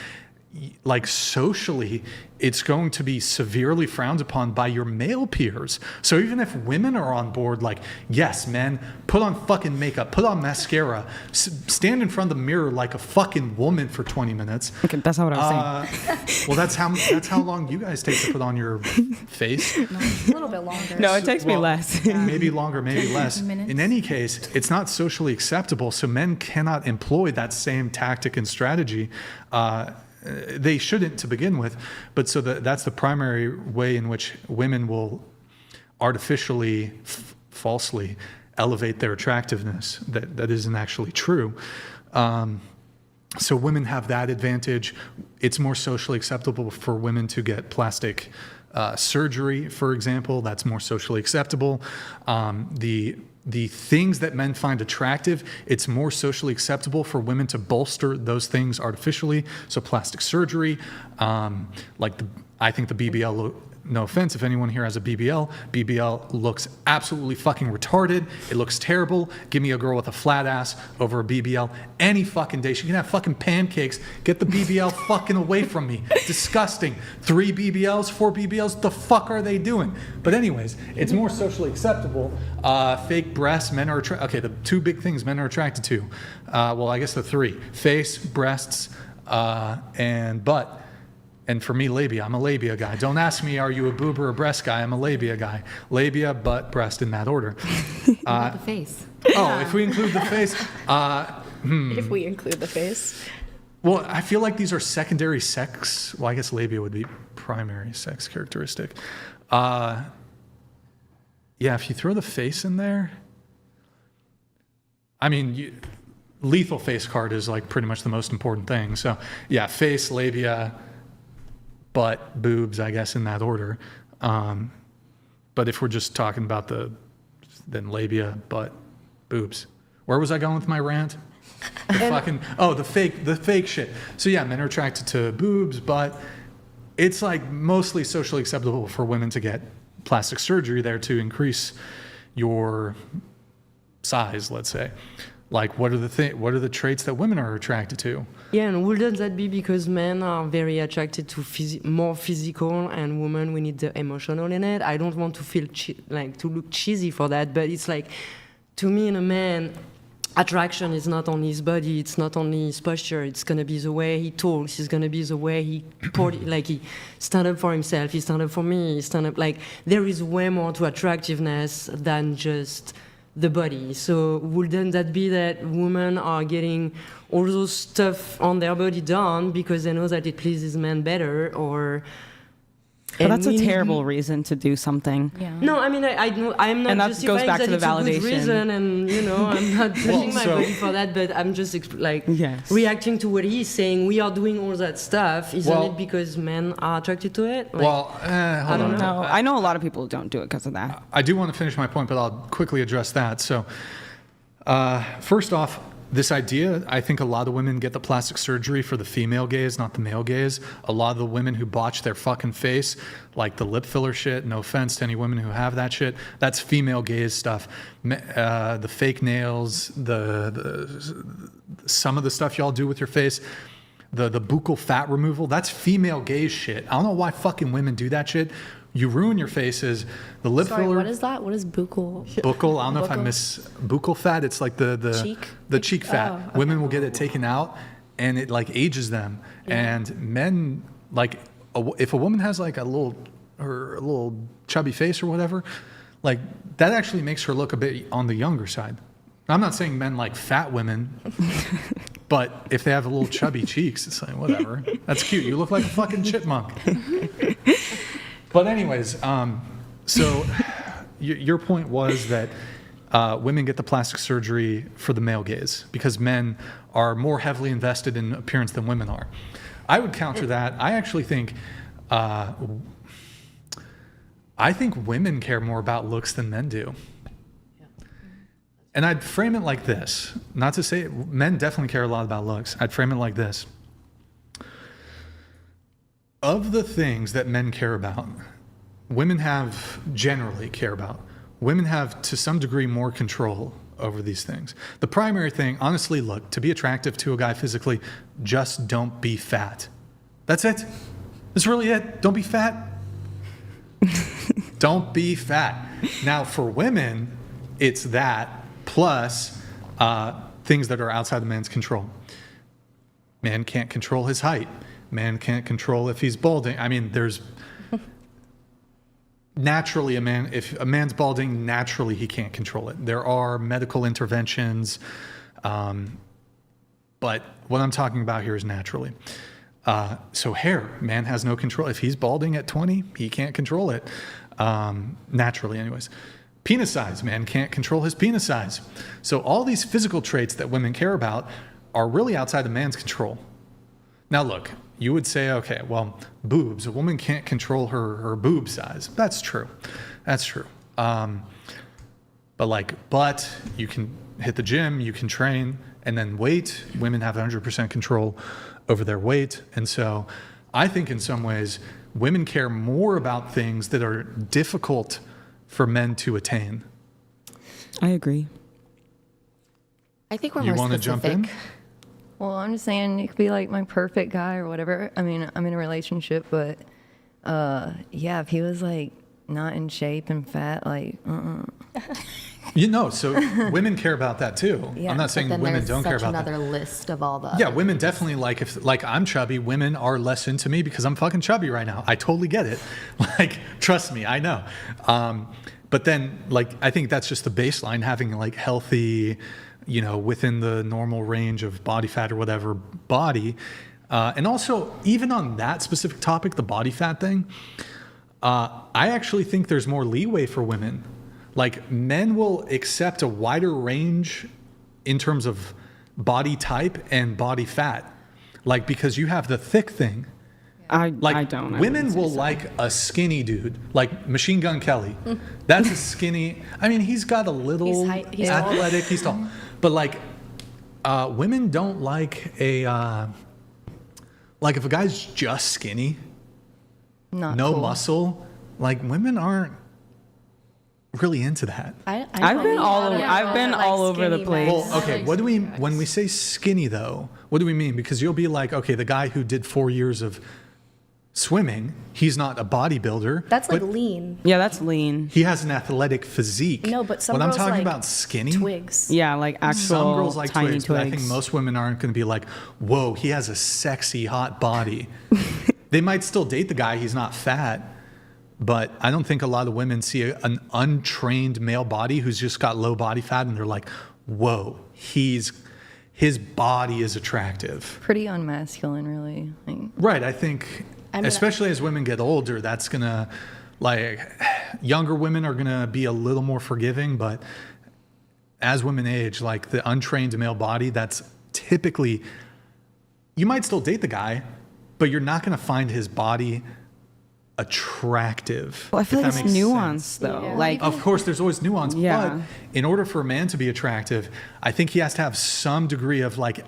like socially, it's going to be severely frowned upon by your male peers. So even if women are on board, like, yes, men, put on fucking makeup, put on mascara, stand in front of the mirror like a fucking woman for 20 minutes. Okay, that's not what I was saying. Well, that's how long you guys take to put on your face. A little bit longer. No, it takes me less. Maybe longer, maybe less. Minutes. In any case, it's not socially acceptable, so men cannot employ that same tactic and strategy. They shouldn't to begin with, but so that's the primary way in which women will artificially, falsely elevate their attractiveness. That isn't actually true. So women have that advantage. It's more socially acceptable for women to get plastic surgery, for example. That's more socially acceptable. The things that men find attractive, it's more socially acceptable for women to bolster those things artificially. So plastic surgery, I think the BBL, no offense if anyone here has a BBL looks absolutely fucking retarded. It looks terrible. Give me a girl with a flat ass over a BBL any fucking day. She can have fucking pancakes. Get the BBL fucking away from me. Disgusting. 3 BBLs, 4 BBLs, the fuck are they doing? But anyways, it's more socially acceptable. Fake breasts, men are okay, the 2 big things men are attracted to. Well, I guess the 3. Face, breasts, and butt. And for me, labia. I'm a labia guy. Don't ask me, are you a boob or a breast guy? I'm a labia guy. Labia, butt, breast in that order. The face. Oh, if we include the face. If we include the face. Well, I feel like these are secondary sex. Well, I guess labia would be primary sex characteristic. Yeah, if you throw the face in there, I mean, lethal face card is like pretty much the most important thing. So yeah, face, labia, butt, boobs, I guess in that order. But if we're just talking about then labia, butt, boobs. Where was I going with my rant? The fake shit. So yeah, men are attracted to boobs, but it's like mostly socially acceptable for women to get plastic surgery there to increase your size, let's say. Like, what are the traits that women are attracted to? Yeah, and wouldn't that be because men are very attracted to more physical, and women, we need the emotional in it? I don't want to feel to look cheesy for that, but it's like, to me, in a man, attraction is not only his body, it's not only his posture, it's going to be the way he talks, it's going to be the way he he stand up for himself, he stand up for me, he stand up, like, there is way more to attractiveness than just the body. So wouldn't that be that women are getting all those stuff on their body done because they know that it pleases men better, or... But that's a terrible reason to do something. Yeah. No, I mean, I'm not And that justifying goes back that to the it's a good validation. reason, and, I'm not judging my body for that, but I'm just, reacting to what he's saying. We are doing all that stuff. Isn't it because men are attracted to it? I don't know. I know a lot of people who don't do it because of that. I do want to finish my point, but I'll quickly address that. So, first off, this idea, I think a lot of women get the plastic surgery for the female gaze, not the male gaze. A lot of the women who botch their fucking face, like the lip filler shit, no offense to any women who have that shit, that's female gaze stuff. The fake nails, some of the stuff y'all do with your face, the buccal fat removal, that's female gaze shit. I don't know why fucking women do that shit. You ruin your faces. The lip Sorry, filler. what is that? What is buccal? Buccal. I don't know if I miss buccal fat. It's like the cheek? The cheek fat. Oh, okay. Women will get it taken out, and it like ages them. Yeah. And men, like, if a woman has like a little chubby face or whatever, like that actually makes her look a bit on the younger side. I'm not saying men like fat women, but if they have a little chubby cheeks, it's like whatever. That's cute. You look like a fucking chipmunk. But anyways, so your point was that women get the plastic surgery for the male gaze because men are more heavily invested in appearance than women are. I would counter that. I actually think women care more about looks than men do. And I'd frame it like this. Not to say men definitely care a lot about looks. I'd frame it like this. Of the things that men care about, women generally care about. Women have, to some degree, more control over these things. The primary thing, honestly, look, to be attractive to a guy physically, just don't be fat. That's it. That's really it. Don't be fat. Don't be fat. Now, for women, it's that plus things that are outside the man's control. Man can't control his height. Man can't control if he's balding. I mean, there's naturally if a man's balding, naturally he can't control it. There are medical interventions, but what I'm talking about here is naturally. So hair, man has no control. If he's balding at 20, he can't control it, naturally anyways. Penis size, man can't control his penis size. So all these physical traits that women care about are really outside the man's control. Now look, you would say, okay, well, boobs, a woman can't control her boob size. That's true. That's true. But you can hit the gym, you can train, and then weight, women have 100% control over their weight. And so I think in some ways, women care more about things that are difficult for men to attain. I agree. I think we're You more want to jump in? Well, I'm just saying it could be like my perfect guy or whatever. I mean, I'm in a relationship, but yeah, if he was like not in shape and fat, like, So women care about that too. Yeah. I'm not saying Then women there's don't care such about another that. list of all the Yeah, other women things. definitely if I'm chubby, women are less into me because I'm fucking chubby right now. I totally get it. Like, trust me, I know. But then, I think that's just the baseline, having healthy, within the normal range of body fat or whatever body. And also, even on that specific topic, the body fat thing, I actually think there's more leeway for women. Like, men will accept a wider range in terms of body type and body fat. Like, because you have the thick thing. I don't. Women will like a skinny dude, like Machine Gun Kelly. That's a skinny. I mean, he's got a little He's athletic. He's tall, but women don't like a if a guy's just skinny, not no cool. muscle. Like, women aren't really into that. I've been all over the place. Well, okay. What do we when we say skinny though? What do we mean? Because you'll be like, okay, the guy who did 4 years of swimming, he's not a bodybuilder. That's like but lean. Yeah, that's lean. he has an athletic physique. No, but some when I'm girls talking like about skinny, Twigs. Yeah, like actual some girls like tiny twigs, but I think most women aren't going to be like, whoa, he has a sexy, hot body. They might still date the guy. He's not fat. But I don't think a lot of women see an untrained male body who's just got low body fat and they're like, whoa, his body is attractive. Pretty unmasculine, really. Right. I think, especially as women get older, that's going to, younger women are going to be a little more forgiving. But as women age, the untrained male body, that's typically, you might still date the guy, but you're not going to find his body attractive. Well, I feel if like that it's makes nuanced sense. though. Yeah. Like, Of course, there's always nuance, Yeah. but in order for a man to be attractive, I think he has to have some degree of like,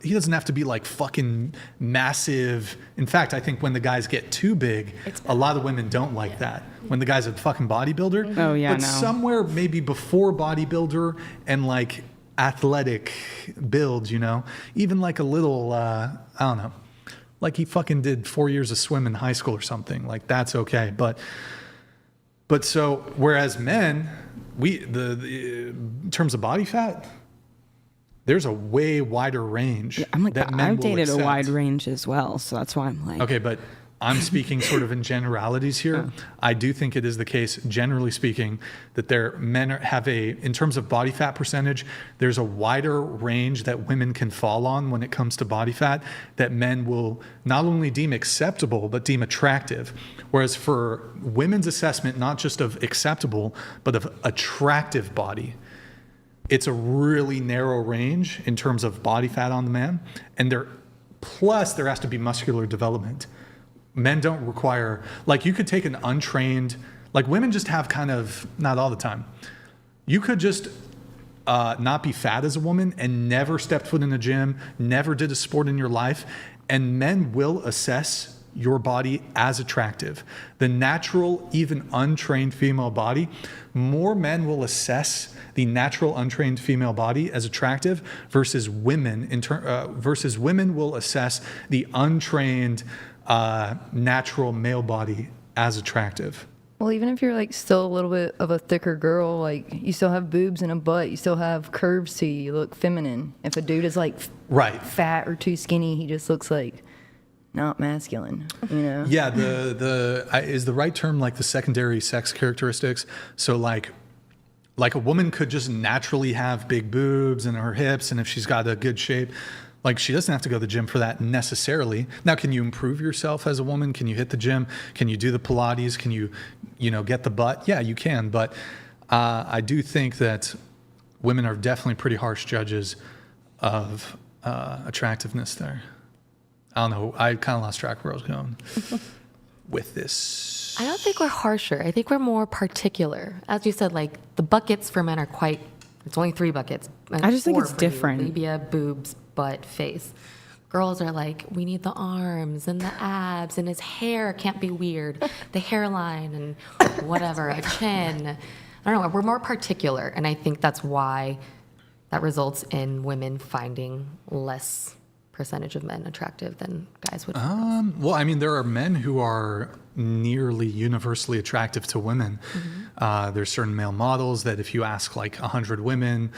he doesn't have to be like fucking massive. In fact, I think when the guys get too big, a lot of women don't like that. When the guy's a fucking bodybuilder. Oh, yeah, But no. somewhere maybe before bodybuilder and like athletic build, you know, even like a little, I don't know, like he fucking did 4 years of swim in high school or something. Like that's okay. But so whereas men, in terms of body fat, there's a way wider range. I'm like, that men I've will dated a accept. wide range as well, so that's why I'm like, Okay, but I'm speaking sort of in generalities here. I do think it is the case, generally speaking, that men have in terms of body fat percentage, there's a wider range that women can fall on when it comes to body fat that men will not only deem acceptable, but deem attractive. Whereas for women's assessment, not just of acceptable, but of attractive body, it's a really narrow range in terms of body fat on the man. And plus there has to be muscular development. Men don't require, like you could take an untrained, like women just have kind of, not all the time. You could just not be fat as a woman and never stepped foot in a gym, never did a sport in your life. And men will assess your body as attractive. The natural, even untrained female body, more men will assess the natural, untrained female body as attractive versus women. Versus women will assess the untrained, natural male body as attractive. Well, even if you're like still a little bit of a thicker girl, like you still have boobs and a butt, you still have curves to you, you look feminine. If a dude is like Right. fat or too skinny, he just looks like not masculine, you know? Yeah, is the right term like the secondary sex characteristics? So like a woman could just naturally have big boobs and her hips, and if she's got a good shape, like she doesn't have to go to the gym for that necessarily. Now, can you improve yourself as a woman? Can you hit the gym? Can you do the Pilates? Can you get the butt? Yeah, you can. But I do think that women are definitely pretty harsh judges of attractiveness there. I don't know. I kind of lost track where I was going with this. I don't think we're harsher. I think we're more particular. As you said, like the buckets for men are it's only 3 buckets. I just think 4 it's for you. different. Labia, boobs, butt, face. Girls are like, we need the arms and the abs, and his hair can't be weird. The hairline and whatever, a chin. I don't know. We're more particular, and I think that's why that results in women finding less percentage of men attractive than guys would. Well, I mean, there are men who are nearly universally attractive to women. Mm-hmm. There's certain male models that if you ask like 100 women,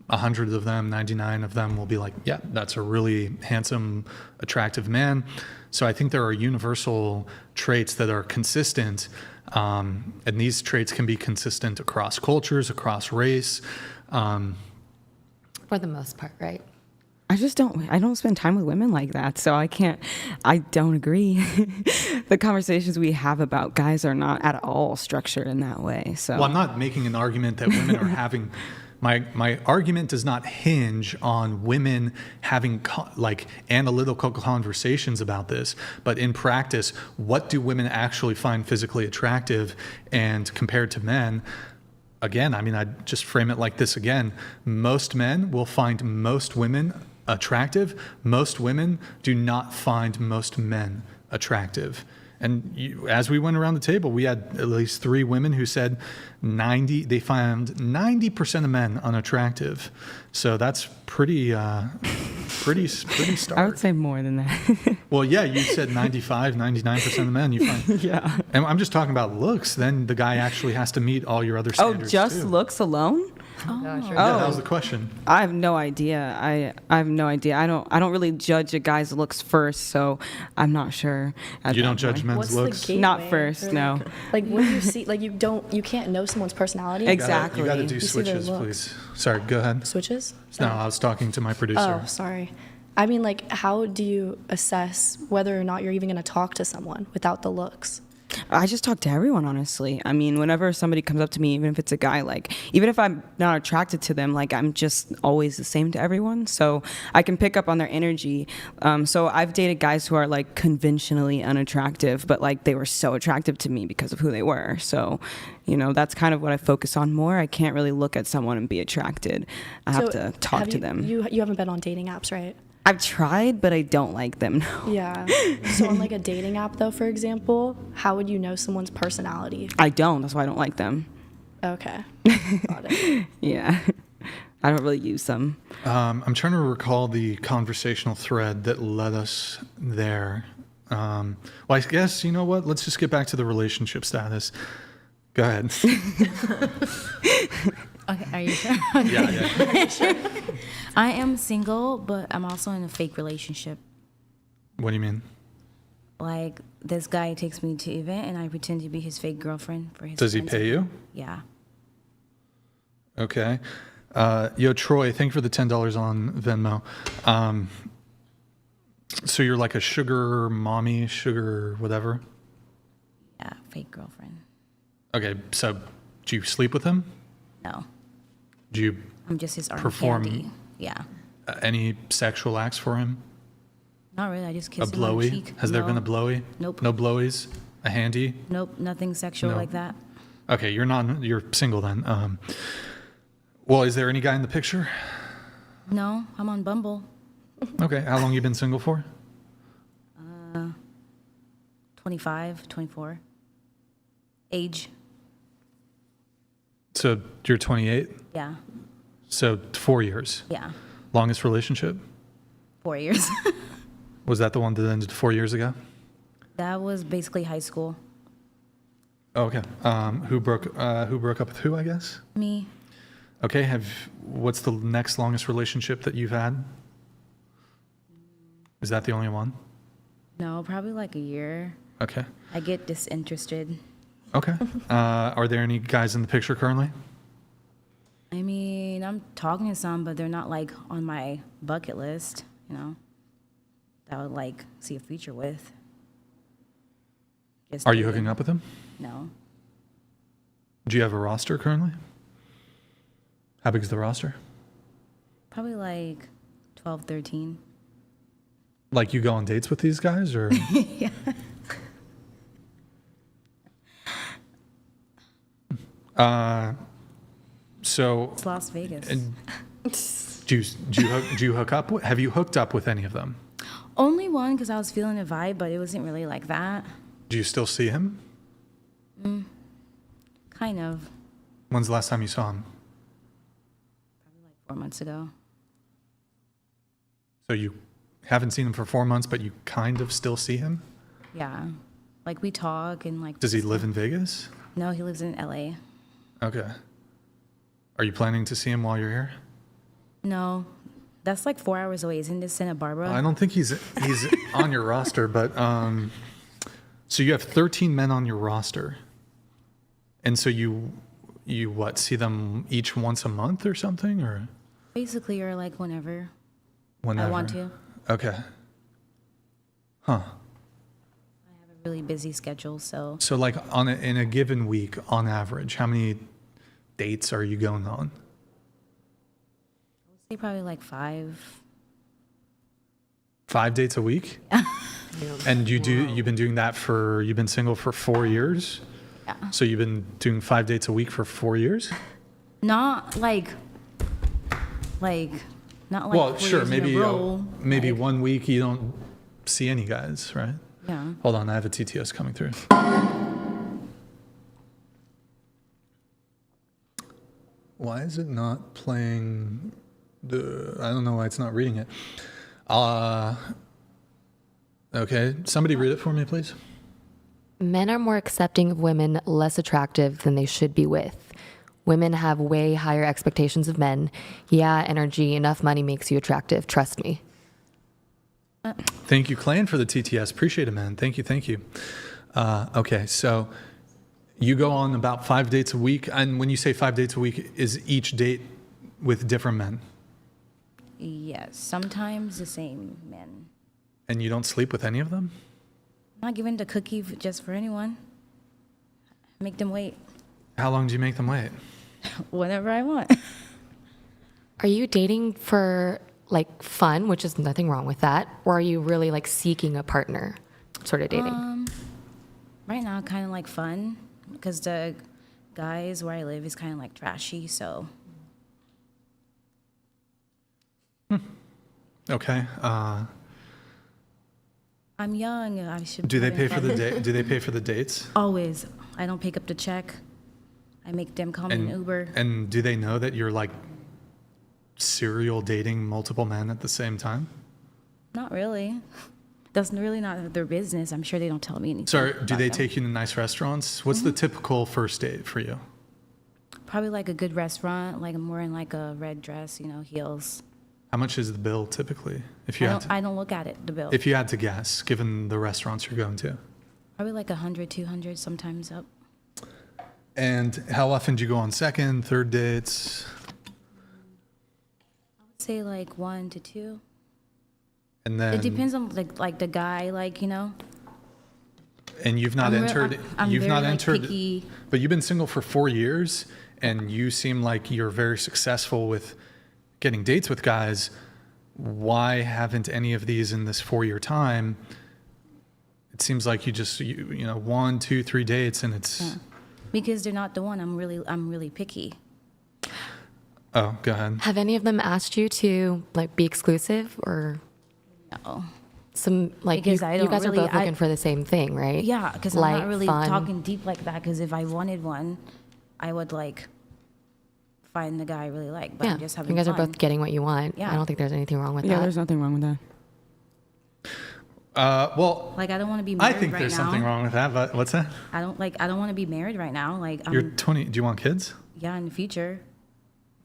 100 of them, 99 of them will be like, yeah, that's a really handsome, attractive man. So I think there are universal traits that are consistent. And these traits can be consistent across cultures, across race. For the most part, right? I don't spend time with women like that, so I don't agree. The conversations we have about guys are not at all structured in that way. So, well, I'm not making an argument that women are having, my argument does not hinge on women having like analytical conversations about this, but in practice, what do women actually find physically attractive and compared to men? Again, I mean, I just frame it like this again. Most men will find most women attractive. Most women do not find most men attractive. And as we went around the table, we had at least 3 women who said they found 90% of men unattractive. So that's pretty stark. I would say more than that. Well, yeah, you said 95, 99% of men you find. Yeah. And I'm just talking about looks. Then the guy actually has to meet all your other standards. Oh, just too. looks alone? Yeah, that was the question. I have no idea. I have no idea. I don't really judge a guy's looks first, so I'm not sure. You don't judge men's What's looks? the gateway? Not first, no. Like what do you see? Like you can't know someone's personality. Exactly. You got to do You see their switches, looks. please. Sorry, go ahead. Switches? No, I was talking to my producer. Oh, sorry. I mean, like, how do you assess whether or not you're even going to talk to someone without the looks? I just talk to everyone, honestly. I mean, whenever somebody comes up to me, even if it's a guy, like, even if I'm not attracted to them, like, I'm just always the same to everyone. So I can pick up on their energy. So I've dated guys who are, like, conventionally unattractive, but, like, they were so attractive to me because of who they were. So, you know, that's kind of what I focus on more. I can't really look at someone and be attracted. I have to talk to them. You haven't been on dating apps, right? I've tried, but I don't like them, no. Yeah. So on like a dating app though, for example, how would you know someone's personality? I don't. That's why I don't like them. Okay. Got it. Yeah. I don't really use them. I'm trying to recall the conversational thread that led us there. Well, I guess, you know what? Let's just get back to the relationship status. Go ahead. Okay, are you sure? Yeah. Sure. I am single, but I'm also in a fake relationship. What do you mean? Like, this guy takes me to event, and I pretend to be his fake girlfriend for his Does he friends. pay you? Yeah. Okay. Yo, Troy, thank you for the $10 on Venmo. So you're like a sugar mommy, sugar whatever? Yeah, fake girlfriend. Okay, so do you sleep with him? No. Do you I'm just his arm perform candy. Yeah. any sexual acts for him? Not really. I just A kiss him on the blowy? cheek. Has there No. been a blowy? Nope. No blowies? A handy? Nope. Nothing sexual No. like that. Okay, you're single then. Well, is there any guy in the picture? No, I'm on Bumble. Okay, how long you been single for? 25, 24. Age. So you're 28? Yeah. So 4 years. Yeah. Longest relationship? 4 years. Was that the one that ended 4 years ago? That was basically high school. Oh, okay. Who broke up with who, I guess? Me. Okay. What's the next longest relationship that you've had? Is that the only one? No, probably like a year. Okay. I get disinterested. Okay. Are there any guys in the picture currently? I mean, I'm talking to some, but they're not like on my bucket list, you know, that I would like see a future with. Just Are you dating. hooking up with them? No. Do you have a roster currently? How big is the roster? Probably like 12, 13. Like you go on dates with these guys or? Yeah. So It's Las Vegas. and do you hook up? Have you hooked up with any of them? Only one because I was feeling a vibe, but it wasn't really like that. Do you still see him? Kind of. When's the last time you saw him? Probably like 4 months ago. So you haven't seen him for 4 months, but you kind of still see him? Yeah. Like we talk and like. Does he live in Vegas? No, he lives in LA. Okay. Are you planning to see him while you're here? No. That's like 4 hours away. Isn't this Santa Barbara? I don't think he's on your roster, but so you have 13 men on your roster. And so you what, see them each once a month or something or Basically, or like whenever. whenever? I want to. Okay. Huh. I have a really busy schedule, so So like in a given week on average, how many dates are you going on? I would say probably like 5. 5 dates a week? And you've been doing that you've been single for 4 years? Yeah. So you've been doing 5 dates a week for 4 years? Not like not like Well, 4 sure, years in a maybe row. maybe Like, 1 week you don't see any guys, right? Yeah. Hold on, I have a TTS coming through. Why is it not playing I don't know why it's not reading it. Okay, somebody read it for me, please. Men are more accepting of women less attractive than they should be with. Women have way higher expectations of men. Yeah, energy, enough money makes you attractive. Trust me. Thank you, Clan, for the TTS. Appreciate it, man. Thank you. Okay, so you go on about 5 dates a week. And when you say 5 dates a week, is each date with different men? Yes, sometimes the same men. And you don't sleep with any of them? Not giving the cookie just for anyone. Make them wait How long do you make them wait? whenever I want. Are you dating for like fun, which is nothing wrong with that, or are you really like seeking a partner sort of dating? Right now, kind of like fun, because the guys where I live is kind of like trashy, so. Okay. I'm young. I should. Do they have pay for the fun. date? Do they pay for the dates? Always. I don't pick up the check. I make them call me an Uber. And do they know that you're like serial dating multiple men at the same time? Not really. That's really not their business. I'm sure they don't tell me anything. So do about they them. take you to nice restaurants? What's the typical first date for you? Probably like a good restaurant. Like I'm wearing like a red dress, heels. How much is the bill typically? If you had to, I don't look at it, the bill. if you had to guess, given the restaurants you're going to. Probably like 100, 200, sometimes up. And how often do you go on second, third dates? I would say like 1 to 2. And then It depends on like the guy, And you've not entered. You've not entered. Picky. But you've been single for 4 years, and you seem like you're very successful with getting dates with guys. Why haven't any of these in this 4-year time? It seems like you just 1, 2, 3 dates, and it's. Yeah. Because they're not the one. I'm really picky. Oh, go ahead. Have any of them asked you to like be exclusive or No. some like Because you, I you don't guys really- are both looking for the same thing, right? Yeah, because I'm Light, not really fun. talking deep like that. Because if I wanted one, I would find the guy I really like. But Yeah, I'm just having you guys fun. are both getting what you want. Yeah. I don't think there's anything wrong with Yeah, that. there's nothing wrong with that. Well, I don't want to be I married think right there's now. something wrong with that. But what's that? I don't want to be married right now. You're 20. Do you want kids? Yeah, in the future.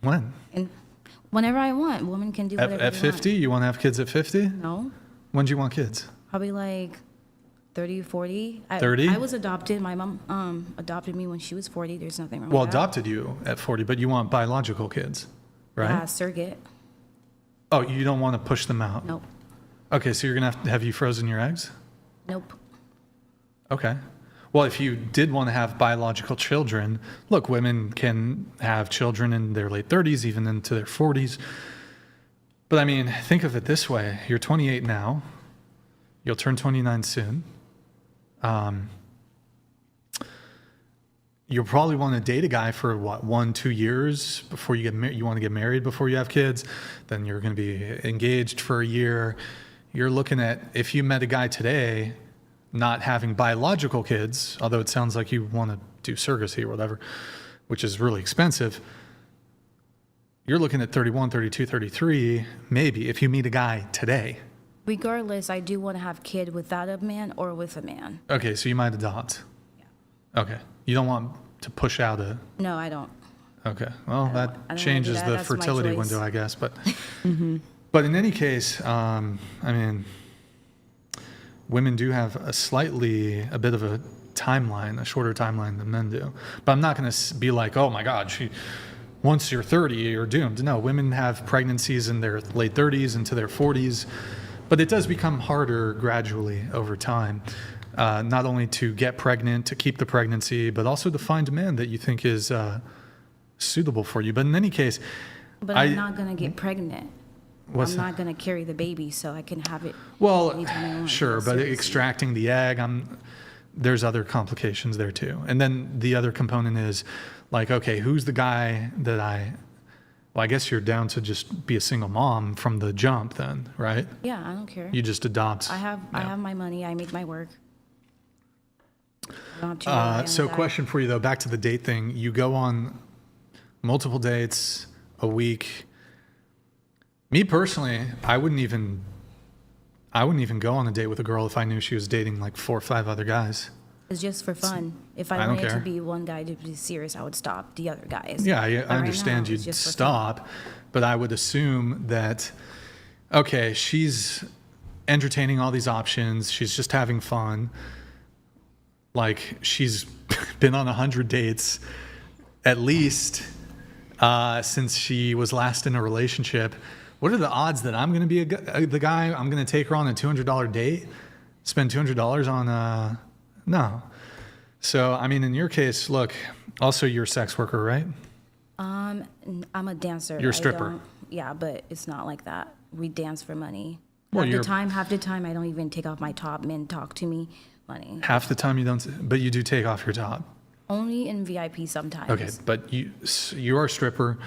When? And whenever I want, women can do whatever At they 50? You want to have kids at 50? want. No, When do you want kids? probably 30 or 40. 30? I was adopted. My mom adopted me when she was 40. There's nothing wrong Well, with that. adopted you at 40, but you want biological kids, right? Yeah, surrogate. Oh, you don't want to push them out? Nope. Okay, so you're going to have you frozen your eggs? Nope. Okay. Well, if you did want to have biological children, look, women can have children in their late 30s, even into their 40s. But I mean, think of it this way. You're 28 now. You'll turn 29 soon. You'll probably want to date a guy for 1, 2 years before you get married. You want to get married before you have kids. Then you're going to be engaged for a year. You're looking at, if you met a guy today, not having biological kids, although it sounds like you want to do surrogacy or whatever, which is really expensive, you're looking at 31, 32, 33, maybe, if you meet a guy today. Regardless, I do want to have kid without a man or with a man. Okay, so you might adopt. Yeah. Okay. You don't want to push out a... No, I don't. Okay. Well, I that don't wanna changes do that. the That's my fertility choice. window, I guess. But, but in any case, I mean, women do have a bit of a timeline, a shorter timeline than men do. But I'm not going to be like, oh my God, once you're 30, you're doomed. No, women have pregnancies in their late 30s into their 40s. But it does become harder gradually over time. Not only to get pregnant, to keep the pregnancy, but also to find a man that you think is suitable for you. But in any case, But I'm not going to get pregnant. What's I'm that? not going to carry the baby, so I can have it Well, anytime I want. sure, but Seriously. extracting the egg, there's other complications there too. And then the other component is like, okay, who's the guy that well, I guess you're down to just be a single mom from the jump then, right? Yeah, I don't care. You just adopt. I have my money. I make my work. I don't have to rely on So the guy. question for you though, back to the date thing. You go on multiple dates a week. Me personally, I wouldn't even go on a date with a girl if I knew she was dating like 4 or 5 other guys. It's just for fun. If I I don't wanted care. to be one guy to be serious, I would stop the other guys. Yeah, But I right understand now, you'd it's just for fun. stop, but I would assume that, okay, she's entertaining all these options. She's just having fun. Like she's been on 100 dates at least since she was last in a relationship. What are the odds that I'm going to be the guy? I'm going to take her on a $200 date, spend $200 on no. So, I mean, in your case, look, also you're a sex worker, right? I'm a dancer. You're a stripper. Yeah, but it's not like that. We dance for money. Well, Half the time, I don't even take off my top. Men talk to me, money. half the time you don't, but you do take off your top. Only in VIP sometimes. Okay, but you are a stripper.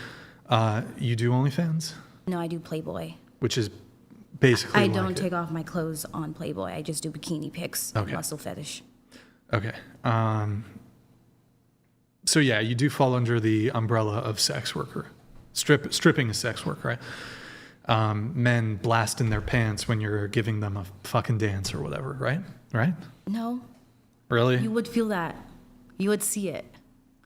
You do OnlyFans, No, I do Playboy. which is basically I like don't it. take off my clothes on Playboy. I just do bikini pics, Okay. muscle fetish. Okay. So yeah, you do fall under the umbrella of sex worker. Stripping is sex work, right? Men blasting their pants when you're giving them a fucking dance or whatever, right? Right? No, Really? you would feel that. You would see it.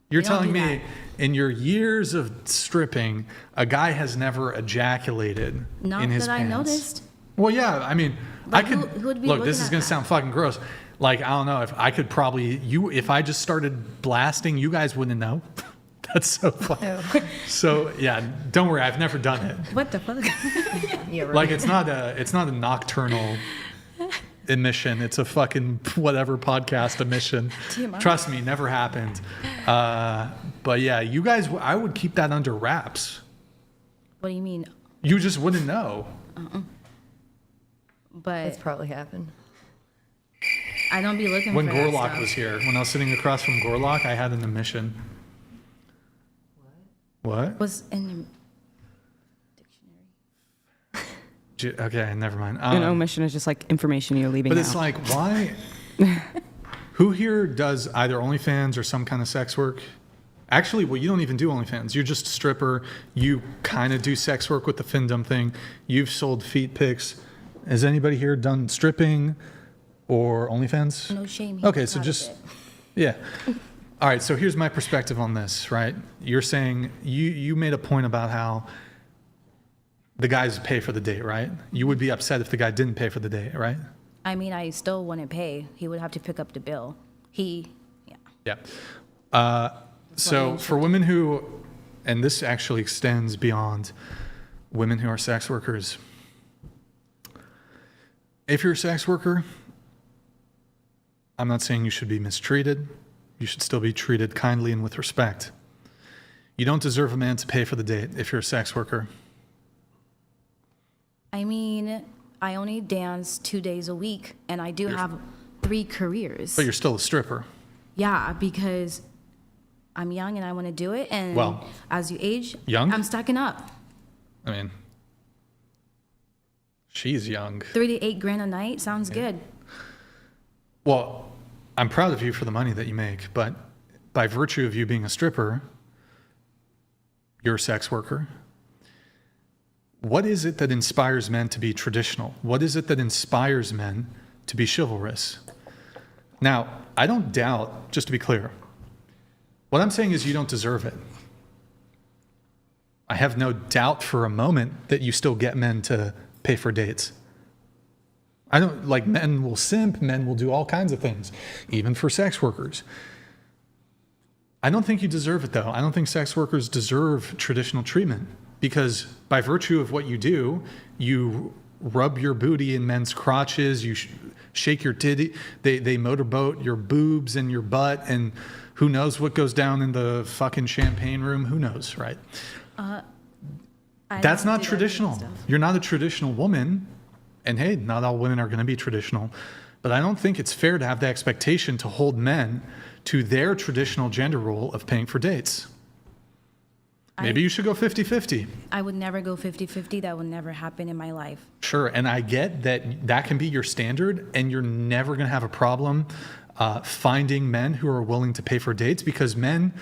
You're You don't telling do me in your years of stripping, a guy has never ejaculated Not in his that I pants? noticed. Well, yeah, I mean, Like, I could who would be look. looking This is at gonna that? sound fucking gross. Like, I don't know if I could probably if I just started blasting, you guys wouldn't know. That's so funny. So yeah, don't worry, I've never done it. What the fuck? Like it's not a nocturnal emission. It's a fucking whatever podcast emission. TMI. Trust me, never happened. But yeah, you guys, I would keep that under wraps. What do you mean? You just wouldn't know. But It's probably happened. I don't be looking When for that Gorlock stuff. was here, when I was sitting across from Gorlock, I had an emission. What? Was in the dictionary. Okay, never mind. An omission is just like information you're leaving But out. it's like, why? Who here does either OnlyFans or some kind of sex work? Actually, well, you don't even do OnlyFans. You're just a stripper. You kind of do sex work with the finndom thing. You've sold feet pics. Has anybody here done stripping or OnlyFans? No shame. Okay, so just, yeah. All right, so here's my perspective on this, right? You're saying, you made a point about how the guys pay for the date, right? You would be upset if the guy didn't pay for the date, right? I mean, I still wouldn't pay. He would have to pick up the bill. Yeah. Yeah. So for women who, and this actually extends beyond women who are sex workers. If you're a sex worker, I'm not saying you should be mistreated. You should still be treated kindly and with respect. You don't deserve a man to pay for the date if you're a sex worker. I mean, I only dance 2 days a week, and I do have 3 careers. But you're still a stripper. Yeah, because I'm young and I want to do it, and Well, as you age, young? I'm stacking up. I mean, she's young. 3 to 8 grand a night sounds good. Well, I'm proud of you for the money that you make, but by virtue of you being a stripper, you're a sex worker. What is it that inspires men to be traditional? What is it that inspires men to be chivalrous? Now, I don't doubt, just to be clear, what I'm saying is you don't deserve it. I have no doubt for a moment that you still get men to pay for dates. I don't, like, men will simp, men will do all kinds of things, even for sex workers. I don't think you deserve it, though. I don't think sex workers deserve traditional treatment because by virtue of what you do, you rub your booty in men's crotches, you shake your titty, they motorboat your boobs and your butt, and who knows what goes down in the fucking champagne room, who knows, right? That's not traditional. You're not a traditional woman. And hey, not all women are going to be traditional, but I don't think it's fair to have the expectation to hold men to their traditional gender role of paying for dates. Maybe you should go 50-50. I would never go 50-50. That would never happen in my life. Sure, and I get that that can be your standard, and you're never going to have a problem finding men who are willing to pay for dates because men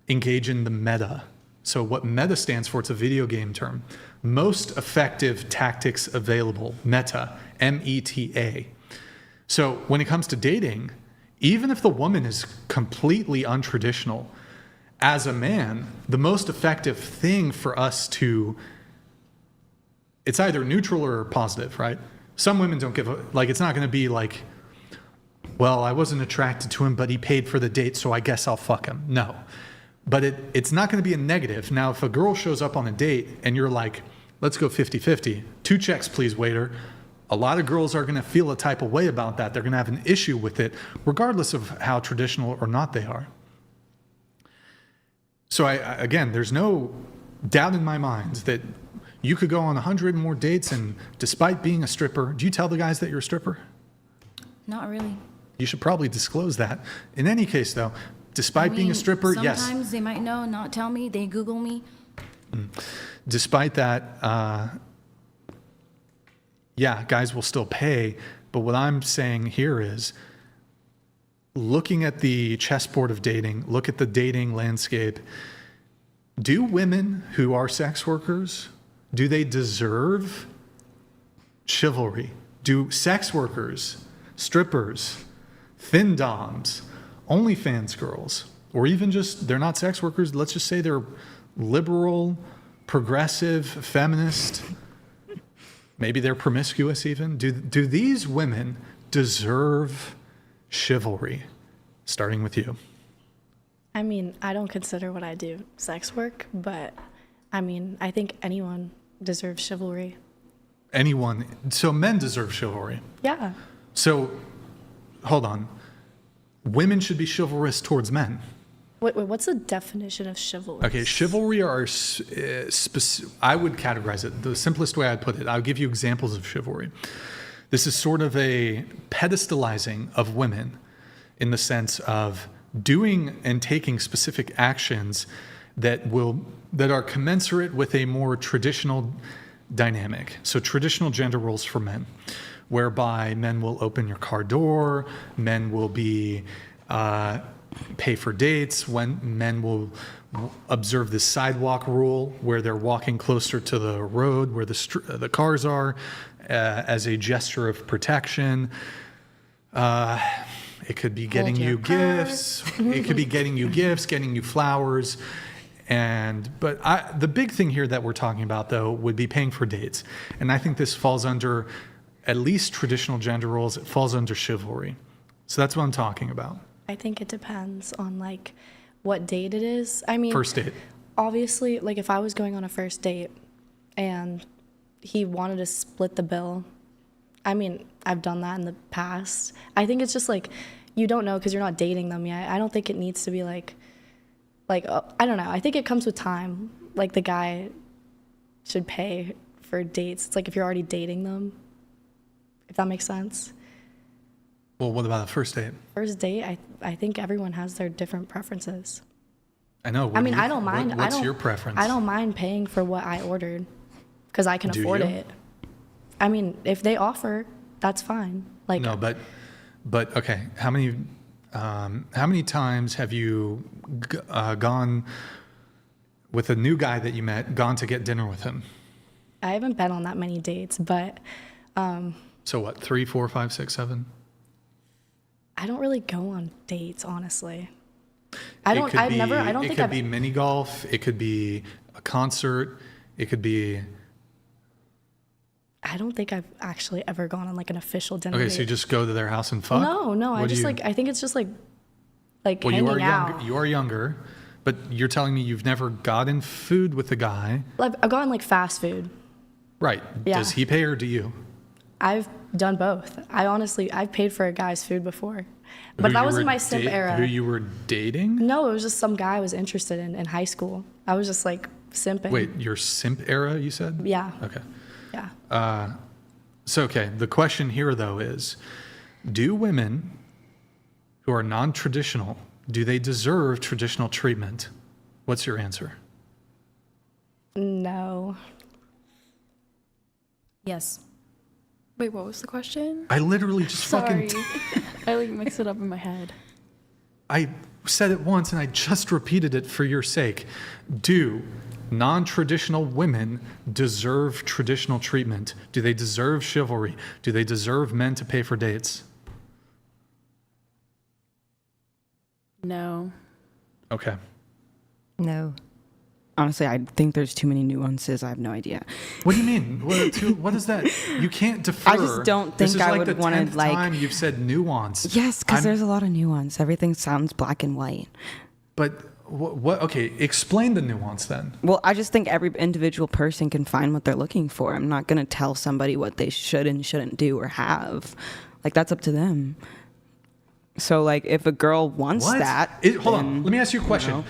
engage in the meta. So what meta stands for, it's a video game term. Most effective tactics available, meta, M-E-T-A. So when it comes to dating, even if the woman is completely untraditional, as a man, the most effective thing for us to, it's either neutral or positive, right? Some women don't give a, like, it's not going to be like, well, I wasn't attracted to him, but he paid for the date, so I guess I'll fuck him. No. But it's not going to be a negative. Now, if a girl shows up on a date and you're like, let's go 50-50, 2 checks, please, waiter. a lot of girls are going to feel a type of way about that. They're going to have an issue with it, regardless of how traditional or not they are. So again, there's no doubt in my mind that you could go on 100 more dates, and despite being a stripper, do you tell the guys that you're a stripper? Not really. You should probably disclose that. In any case, though, despite being a stripper, yes. Sometimes they might know, not tell me. They Google me. Despite that, yeah, guys will still pay. But what I'm saying here is, looking at the chessboard of dating, look at the dating landscape. Do women who are sex workers, do they deserve chivalry? Do sex workers, strippers, findoms, OnlyFans girls, or even just, they're not sex workers, let's just say they're liberal, progressive, feminist, maybe they're promiscuous even. Do these women deserve chivalry? Starting with you. I mean, I don't consider what I do sex work, but I mean, I think anyone deserves chivalry. Anyone. So men deserve chivalry. Yeah. So, hold on. Women should be chivalrous towards men. Wait, what's the definition of chivalry? Okay, chivalry are, I would categorize it, the simplest way I'd put it, I'll give you examples of chivalry. This is sort of a pedestalizing of women in the sense of doing and taking specific actions that are commensurate with a more traditional dynamic. So traditional gender roles for men, whereby men will open your car door, men will be pay for dates, when men will observe the sidewalk rule where they're walking closer to the road where the cars are as a gesture of protection. It could be getting you gifts. It could be getting you gifts, getting you flowers. But the big thing here that we're talking about, though, would be paying for dates. And I think this falls under at least traditional gender roles. It falls under chivalry. So that's what I'm talking about. I think it depends on like what date it is. I mean, first date. Obviously, like if I was going on a first date and he wanted to split the bill, I mean, I've done that in the past. I think it's just like, you don't know because you're not dating them yet. I don't think it needs to be like, I don't know. I think it comes with time. Like the guy should pay for dates. It's like if you're already dating them, if that makes sense. Well, what about a first date? First date, I think everyone has their different preferences. I know. I mean, I don't mind. What's your preference? I don't mind paying for what I ordered because I can afford you? it. I mean, if they offer, that's fine. Like no, but okay. How many times have you gone with a new guy that you met, gone to get dinner with him? I haven't been on that many dates, but. So what? 3, 4, 5, 6, 7? I don't really go on dates, honestly. It could be mini golf. It could be a concert. It could be. I don't think I've actually ever gone on like an official dinner. Okay, date. so you just go to their house and fuck? No. I think it's just like well, hanging out. You are younger, but you're telling me you've never gotten food with a guy. I've gotten like fast food. Right. Yeah. Does he pay or do you? I've done both. I've paid for a guy's food before. But that was in my simp era. Who you were dating? No, it was just some guy I was interested in high school. I was just like simping. Wait, your simp era, you said? Yeah. Okay. Yeah. Okay, the question here, though, is do women who are non-traditional, do they deserve traditional treatment? What's your answer? No. Yes. Wait, what was the question? I literally just Sorry. fucking... I like mixed it up in my head. I said it once and I just repeated it for your sake. Do non-traditional women deserve traditional treatment? Do they deserve chivalry? Do they deserve men to pay for dates? No. Okay. No. Honestly, I think there's too many nuances. I have no idea. What do you mean? What is that? You can't defer. I just don't think I would want to This is like the 10th time you've said nuance. Yes, because there's a lot of nuance. Everything sounds black and white. But What? Okay, explain the nuance then. Well, I just think every individual person can find what they're looking for. I'm not going to tell somebody what they should and shouldn't do or have. Like, that's up to them. So, like, if a girl wants that... Hold on. Let me ask you a question.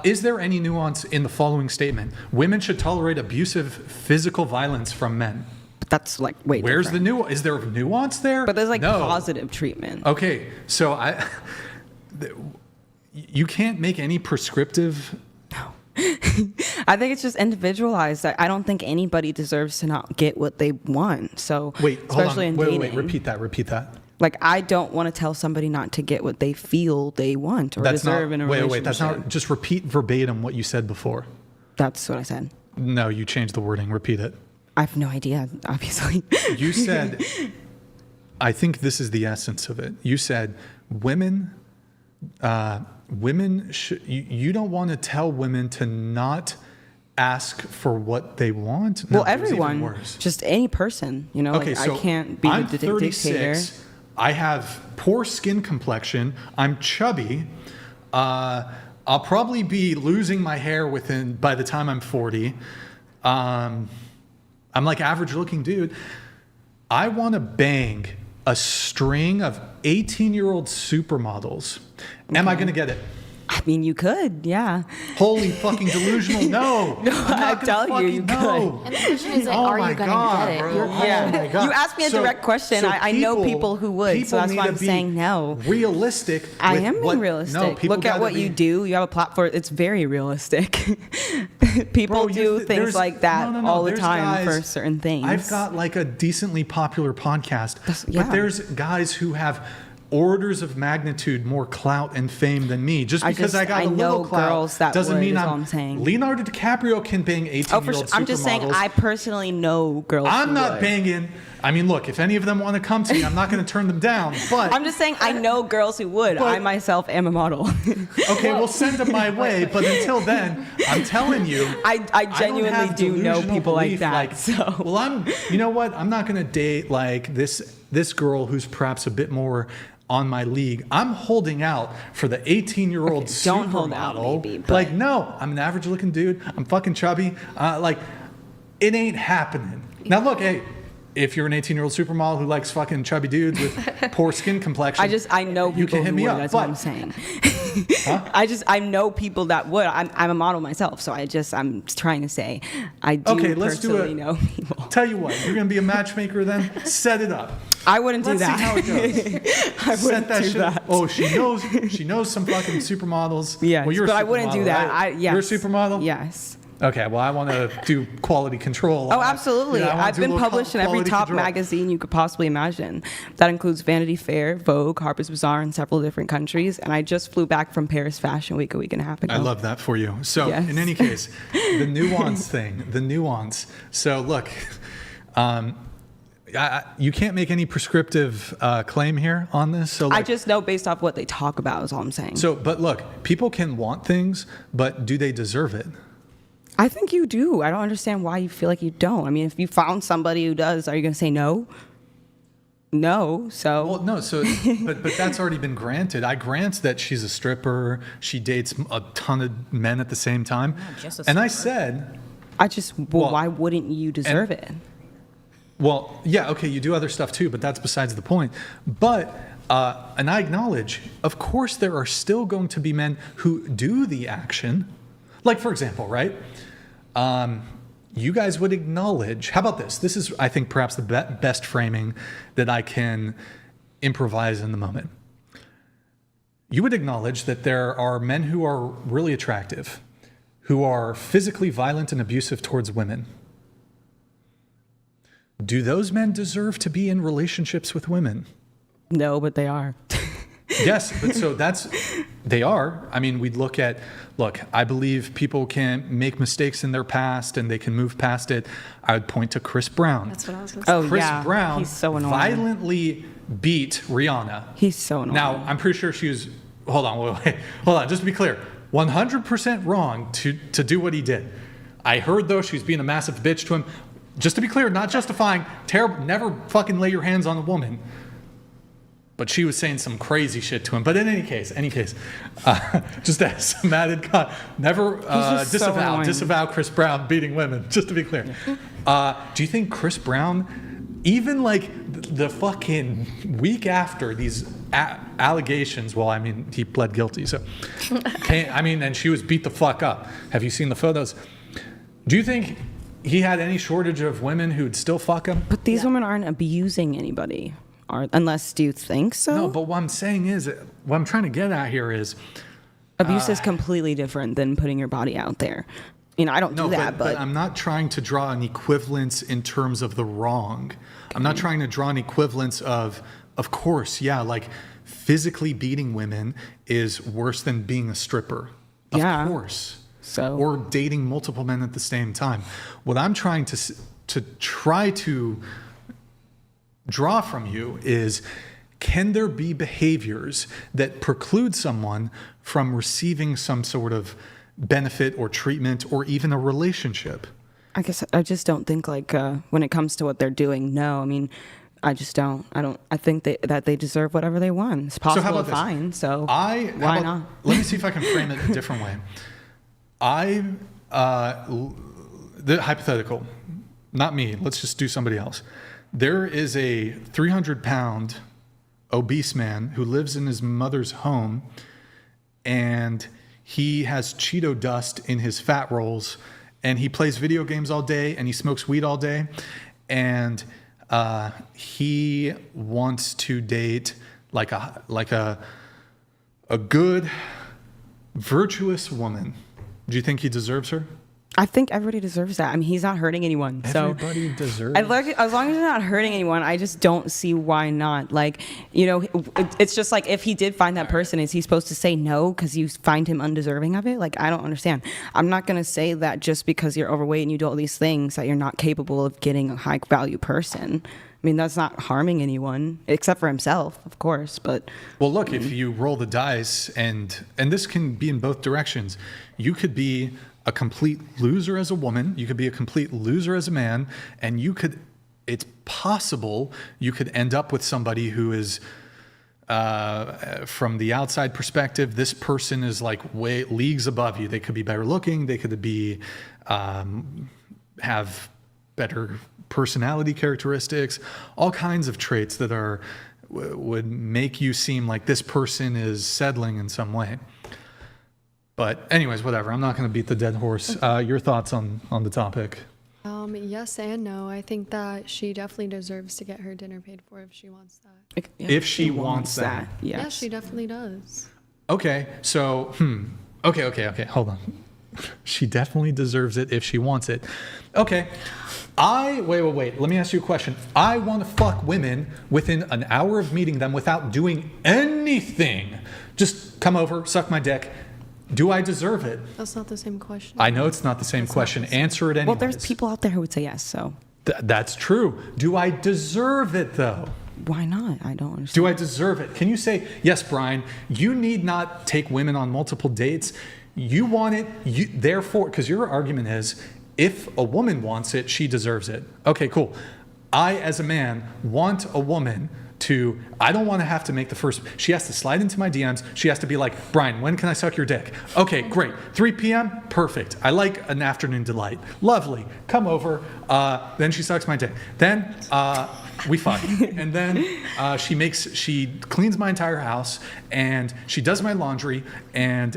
Is there any nuance in the following statement? Women should tolerate abusive physical violence from men. But that's, like, way Where's different. the nuance? Is there nuance there? But there's, like, No. positive treatment. Okay, so you can't make any prescriptive... I think it's just individualized. I don't think anybody deserves to not get what they want. So, Wait, especially hold on. in Wait, dating. repeat that. Like, I don't want to tell somebody not to get what they feel they want or deserve in a relationship. Wait, that's not... Just repeat verbatim what you said before. That's what I said. No, you changed the wording. Repeat it. I have no idea, obviously. You said... I think this is the essence of it. You said women should... You don't want to tell women to not ask for what they want? Well, No, it was even everyone, worse. just any person, you know, Okay, like, so I can't be I'm the dictator. 36. I have poor skin complexion. I'm chubby. I'll probably be losing my hair by the time I'm 40. I'm like average looking dude. I want to bang a string of 18-year-old supermodels. Am I going to get it? I mean, you could, yeah. Holy fucking delusional. No. I'm telling you, you could. And the question is, like, Oh are my you going to God, get it? bro. Your Oh question. my God. You asked me a direct question. I know people who would, so that's need why to I'm be saying no. Realistic. I with am being what- realistic. No, people Look at gotta what be- you do. You have a platform. It's very realistic. People Bro, do things there's- like that no, all the there's time guys- for certain things. I've got like a decently popular podcast, yeah. but there's guys who have orders of magnitude more clout and fame than me. Just because I got a know little clout girls that doesn't would, mean is all I'm saying. Leonardo DiCaprio can bang 18-year-old Oh, for sure. I'm just saying, supermodels. I personally know girls. I'm who not would. banging. I mean, look, if any of them want to come to me, I'm not going to turn them down. But I'm just saying, I know girls who would. I myself am a model. okay, we'll send them my way. But until then, I'm telling you, I genuinely don't have do know delusional people like belief, that. So. Well, you know what? I'm not going to date like this girl who's perhaps a bit more on my league. I'm holding out for the 18-year-old supermodel. Don't hold out, maybe, but- Like, no, I'm an average-looking dude. I'm fucking chubby. Like, it ain't happening. Now, look, hey. If you're an 18-year-old supermodel who likes fucking chubby dudes with poor skin complexion, I know people you can hit who me would, up. that's But what I'm saying. Huh? I know people that would. I'm a model myself, so I'm trying to say I do Okay, let's do personally it. know people. Tell you what, you're gonna be a matchmaker then. Set it up. I wouldn't do Let's that. see how it goes. I Set wouldn't that do shit. that. Oh, she knows some fucking supermodels. Yes, well, you're but a I wouldn't do supermodel, that. right? Yes. You're a supermodel. Yes. Okay, well, I want to do quality control. Oh, absolutely. You know, I wanna I've do a been little published in every quality top control. magazine you could possibly imagine. That includes Vanity Fair, Vogue, Harper's Bazaar, and several different countries. And I just flew back from Paris Fashion Week a week and a half ago. I love that for you. So, Yes. in any case, the nuance thing, the nuance. So, look, you can't make any prescriptive claim here on this. So, I just know based off what they talk about is all I'm saying. So, but look, people can want things, but do they deserve it? I think you do. I don't understand why you feel like you don't. I mean, if you found somebody who does, are you going to say no? No. So. Well, no. So, but that's already been granted. I grant that she's a stripper. She dates a ton of men at the same time. just a And I stripper. said, well, why wouldn't you deserve it? well, yeah, okay, you do other stuff too, but that's besides the point. But, and I acknowledge, of course, there are still going to be men who do the action. Like, for example, right? You guys would acknowledge, how about this? This is, I think, perhaps the best framing that I can improvise in the moment. You would acknowledge that there are men who are really attractive, who are physically violent and abusive towards women. Do those men deserve to be in relationships with women? No, but they are. Yes, but so they are. I mean, look, I believe people can make mistakes in their past and they can move past it. I would point to Chris Brown. That's what I was going to say. Oh, Chris yeah. Brown He's so annoying. violently beat Rihanna. He's so annoying. Now, I'm pretty sure she was, hold on, just to be clear, 100% wrong to do what he did. I heard, though, she was being a massive bitch to him. Just to be clear, not justifying, terrible, never fucking lay your hands on a woman. but she was saying some crazy shit to him. But in any case, just as some added never disavow Chris Brown beating women, just to be clear. Do you think Chris Brown, even like the fucking week after these allegations, well, I mean, he pled guilty, so, and she was beat the fuck up. Have you seen the photos? Do you think he had any shortage of women who'd still fuck him? But these women aren't abusing anybody, unless, do you think so? No, but what I'm saying is, what I'm trying to get at here is... Abuse is completely different than putting your body out there. I don't do that, but I'm not trying to draw an equivalence in terms of the wrong. I'm not trying to draw an equivalence of course, yeah, like physically beating women is worse than being a stripper. Of course. So, or dating multiple men at the same time. What I'm trying to try to draw from you is, can there be behaviors that preclude someone from receiving some sort of benefit or treatment or even a relationship? I guess I just don't think when it comes to what they're doing, no. I mean, I just don't. I think that they deserve whatever they want. It's possible, so how about to find. So why not? Let me see if I can frame it a different way. The hypothetical, not me. Let's just do somebody else. There is a 300-pound obese man who lives in his mother's home, and he has Cheeto dust in his fat rolls, and he plays video games all day, and he smokes weed all day, and he wants to date like a good, virtuous woman. Do you think he deserves her? I think everybody deserves that. I mean, he's not hurting anyone. Everybody deserves. As long as he's not hurting anyone, I just don't see why not. It's just like, if he did find that person, is he supposed to say no because you find him undeserving of it? I don't understand. I'm not going to say that just because you're overweight and you do all these things that you're not capable of getting a high value person. I mean, that's not harming anyone except for himself, of course. But well, look, if you roll the dice, and this can be in both directions, you could be a complete loser as a woman, you could be a complete loser as a man, and it's possible you could end up with somebody who is, from the outside perspective, this person is like way leagues above you. They could be better looking, they could be, have better personality characteristics, all kinds of traits that would make you seem like this person is settling in some way. But anyways, whatever. I'm not going to beat the dead horse. Your thoughts on the topic? Yes and no. I think that she definitely deserves to get her dinner paid for if she wants that. If she wants that. Yes. Yeah, she definitely does. Okay. So, Okay. Hold on. She definitely deserves it if she wants it. Okay. Wait. Let me ask you a question. I want to fuck women within an hour of meeting them without doing anything. Just come over, suck my dick. Do I deserve it? That's not the same question. I know it's not the same question. Answer it anyways. Well, there's people out there who would say yes, so. That's true. Do I deserve it, though? Why not? I don't understand. Do I deserve it? Can you say, yes, Brian, you need not take women on multiple dates. You want it, therefore, because your argument is, if a woman wants it, she deserves it. Okay, cool. I, as a man, want a woman I don't want to have to make the first, she has to slide into my DMs. She has to be like, Brian, when can I suck your dick? Okay, great. 3 p.m. Perfect. I like an afternoon delight. Lovely. Come over. Then she sucks my dick. Then we fuck. And then she cleans my entire house, and she does my laundry, and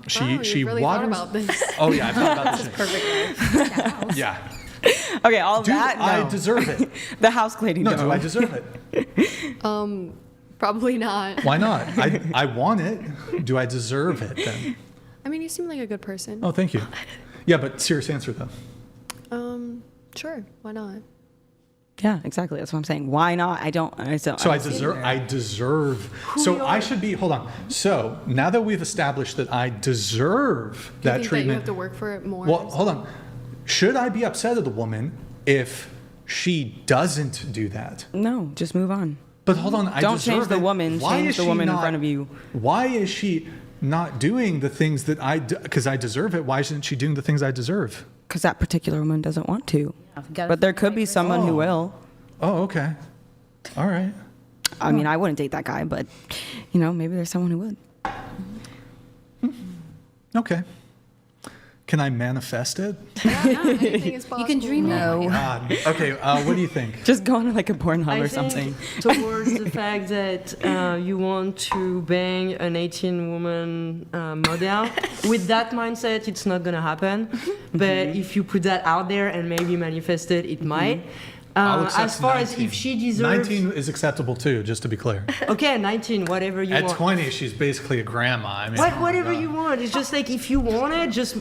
she really waters. Thought about this. Oh yeah, I thought about this. Perfect. Yeah. Okay, all Do that. No. I deserve it? The house cleaning. No, do I deserve it? Probably not. Why not? I want it. Do I deserve it then? I mean, you seem like a good person. Oh, thank you. Yeah, but serious answer though. Sure. Why not? Yeah, exactly. That's what I'm saying. Why not? I deserve. So I should be. Hold on. So now that we've established that I deserve that think treatment, that you have to work for it more. Well, hold on. Should I be upset at the woman if she doesn't do that? No, just move on. But hold on. Don't change the woman. Change the woman in front of you. Why is she not doing the things that I do? Because I deserve it. Why isn't she doing the things I deserve? Because that particular woman doesn't want to. But there could be someone who will. Oh, okay. All right. I mean, I wouldn't date that guy, but maybe there's someone who would. Okay. Can I manifest it? Anything is possible. You can dream it. Okay, what do you think? Just go on like a Pornhub or something. Towards the fact that you want to bang an 18-woman model, with that mindset, it's not going to happen. But if you put that out there and maybe manifest it, it might. I'll accept As far 19. as if she deserves... 19 is acceptable too, just to be clear. Okay, 19, whatever you At want. 20, she's basically a grandma. I mean, Whatever you want. It's just like if you want it, just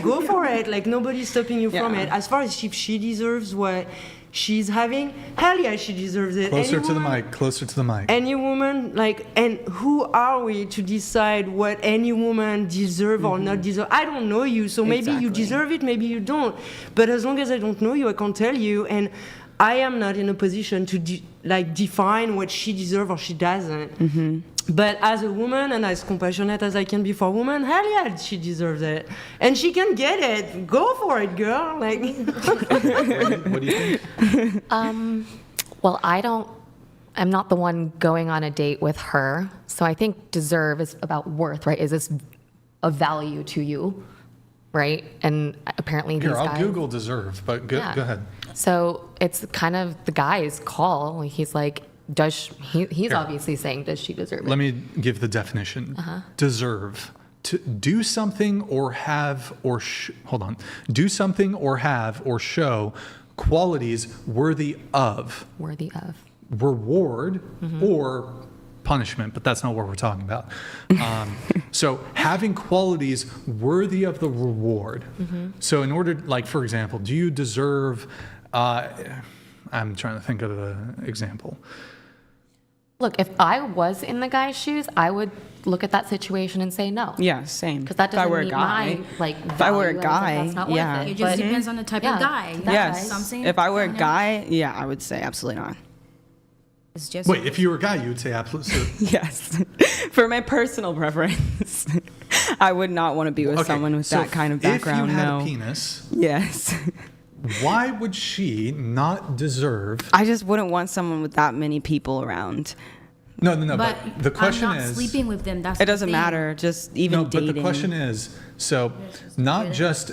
go for it. Like nobody's stopping you from it. As far as if she deserves what she's having, hell yeah, she deserves it. Closer to the mic. Closer to the mic. Any woman, and who are we to decide what any woman deserve or not deserve? I don't know you, so maybe you deserve it, maybe you don't. But as long as I don't know you, I can't tell you, and I am not in a position to define what she deserves or she doesn't. But as a woman and as compassionate as I can be for a woman, hell yeah, she deserves it. And she can get it. Go for it, girl. Like, What do you think? Well, I'm not the one going on a date with her. So I think deserve is about worth, right? Is this of value to you, right? And apparently these Here, I'll guys... Google deserve, but go ahead. So it's kind of the guy's call. He's like, he's obviously saying, does she deserve it? Let me give the definition. Deserve. To do something or have or do something or have or show qualities worthy of reward or punishment, but that's not what we're talking about. So having qualities worthy of the reward. So in order, like for example, do you deserve, I'm trying to think of an example. Look, if I was in the guy's shoes, I would look at that situation and say no. Yeah, same. Because that doesn't meet my If I were a guy, It just depends on the type of guy. Yes. So I'm saying If I were a guy, I would say absolutely not. It's just Wait, if you were a guy, you would say absolutely. Yes. For my personal preference, I would not want to be with someone with that kind of background. If you had no. a penis, Yes. why would she not deserve? I just wouldn't want someone with that many people around. No. But the question I'm not is, sleeping with them. That's It doesn't matter. Just even dating. But the question is, so not just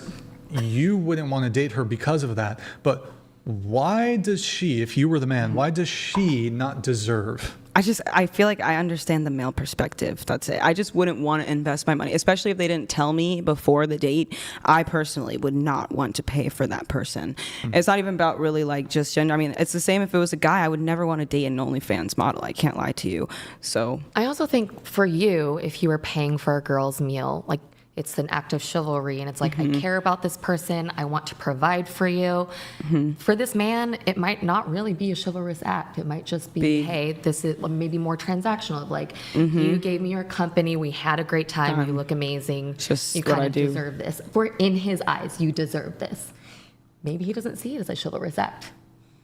you wouldn't want to date her because of that, but why does she, if you were the man, why does she not deserve? I feel like I understand the male perspective. That's it. I just wouldn't want to invest my money, especially if they didn't tell me before the date. I personally would not want to pay for that person. It's not even about really like just gender. I mean, it's the same if it was a guy. I would never want to date an OnlyFans model. I can't lie to you. So I also think for you, if you were paying for a girl's meal, like it's an act of chivalry, and it's like, I care about this person, I want to provide for you. For this man, it might not really be a chivalrous act. It might just be, hey, this is maybe more transactional, like you gave me your company, we had a great time, you look amazing, just you kind of deserve this. For in his eyes, you deserve this. Maybe he doesn't see it as a chivalrous act.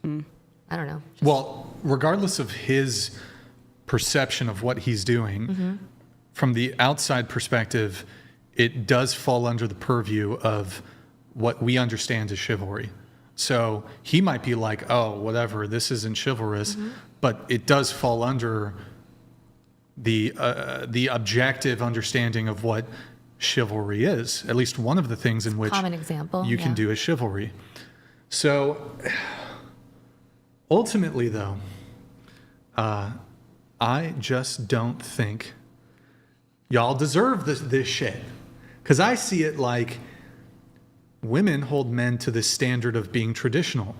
I don't know. Well, regardless of his perception of what he's doing, from the outside perspective, it does fall under the purview of what we understand as chivalry. So he might be like, oh, whatever, this isn't chivalrous, but it does fall under the objective understanding of what chivalry is. At least one of the things in which Common example, you can do is chivalry. So ultimately, though, I just don't think y'all deserve this shit. Because I see it like women hold men to this standard of being traditional.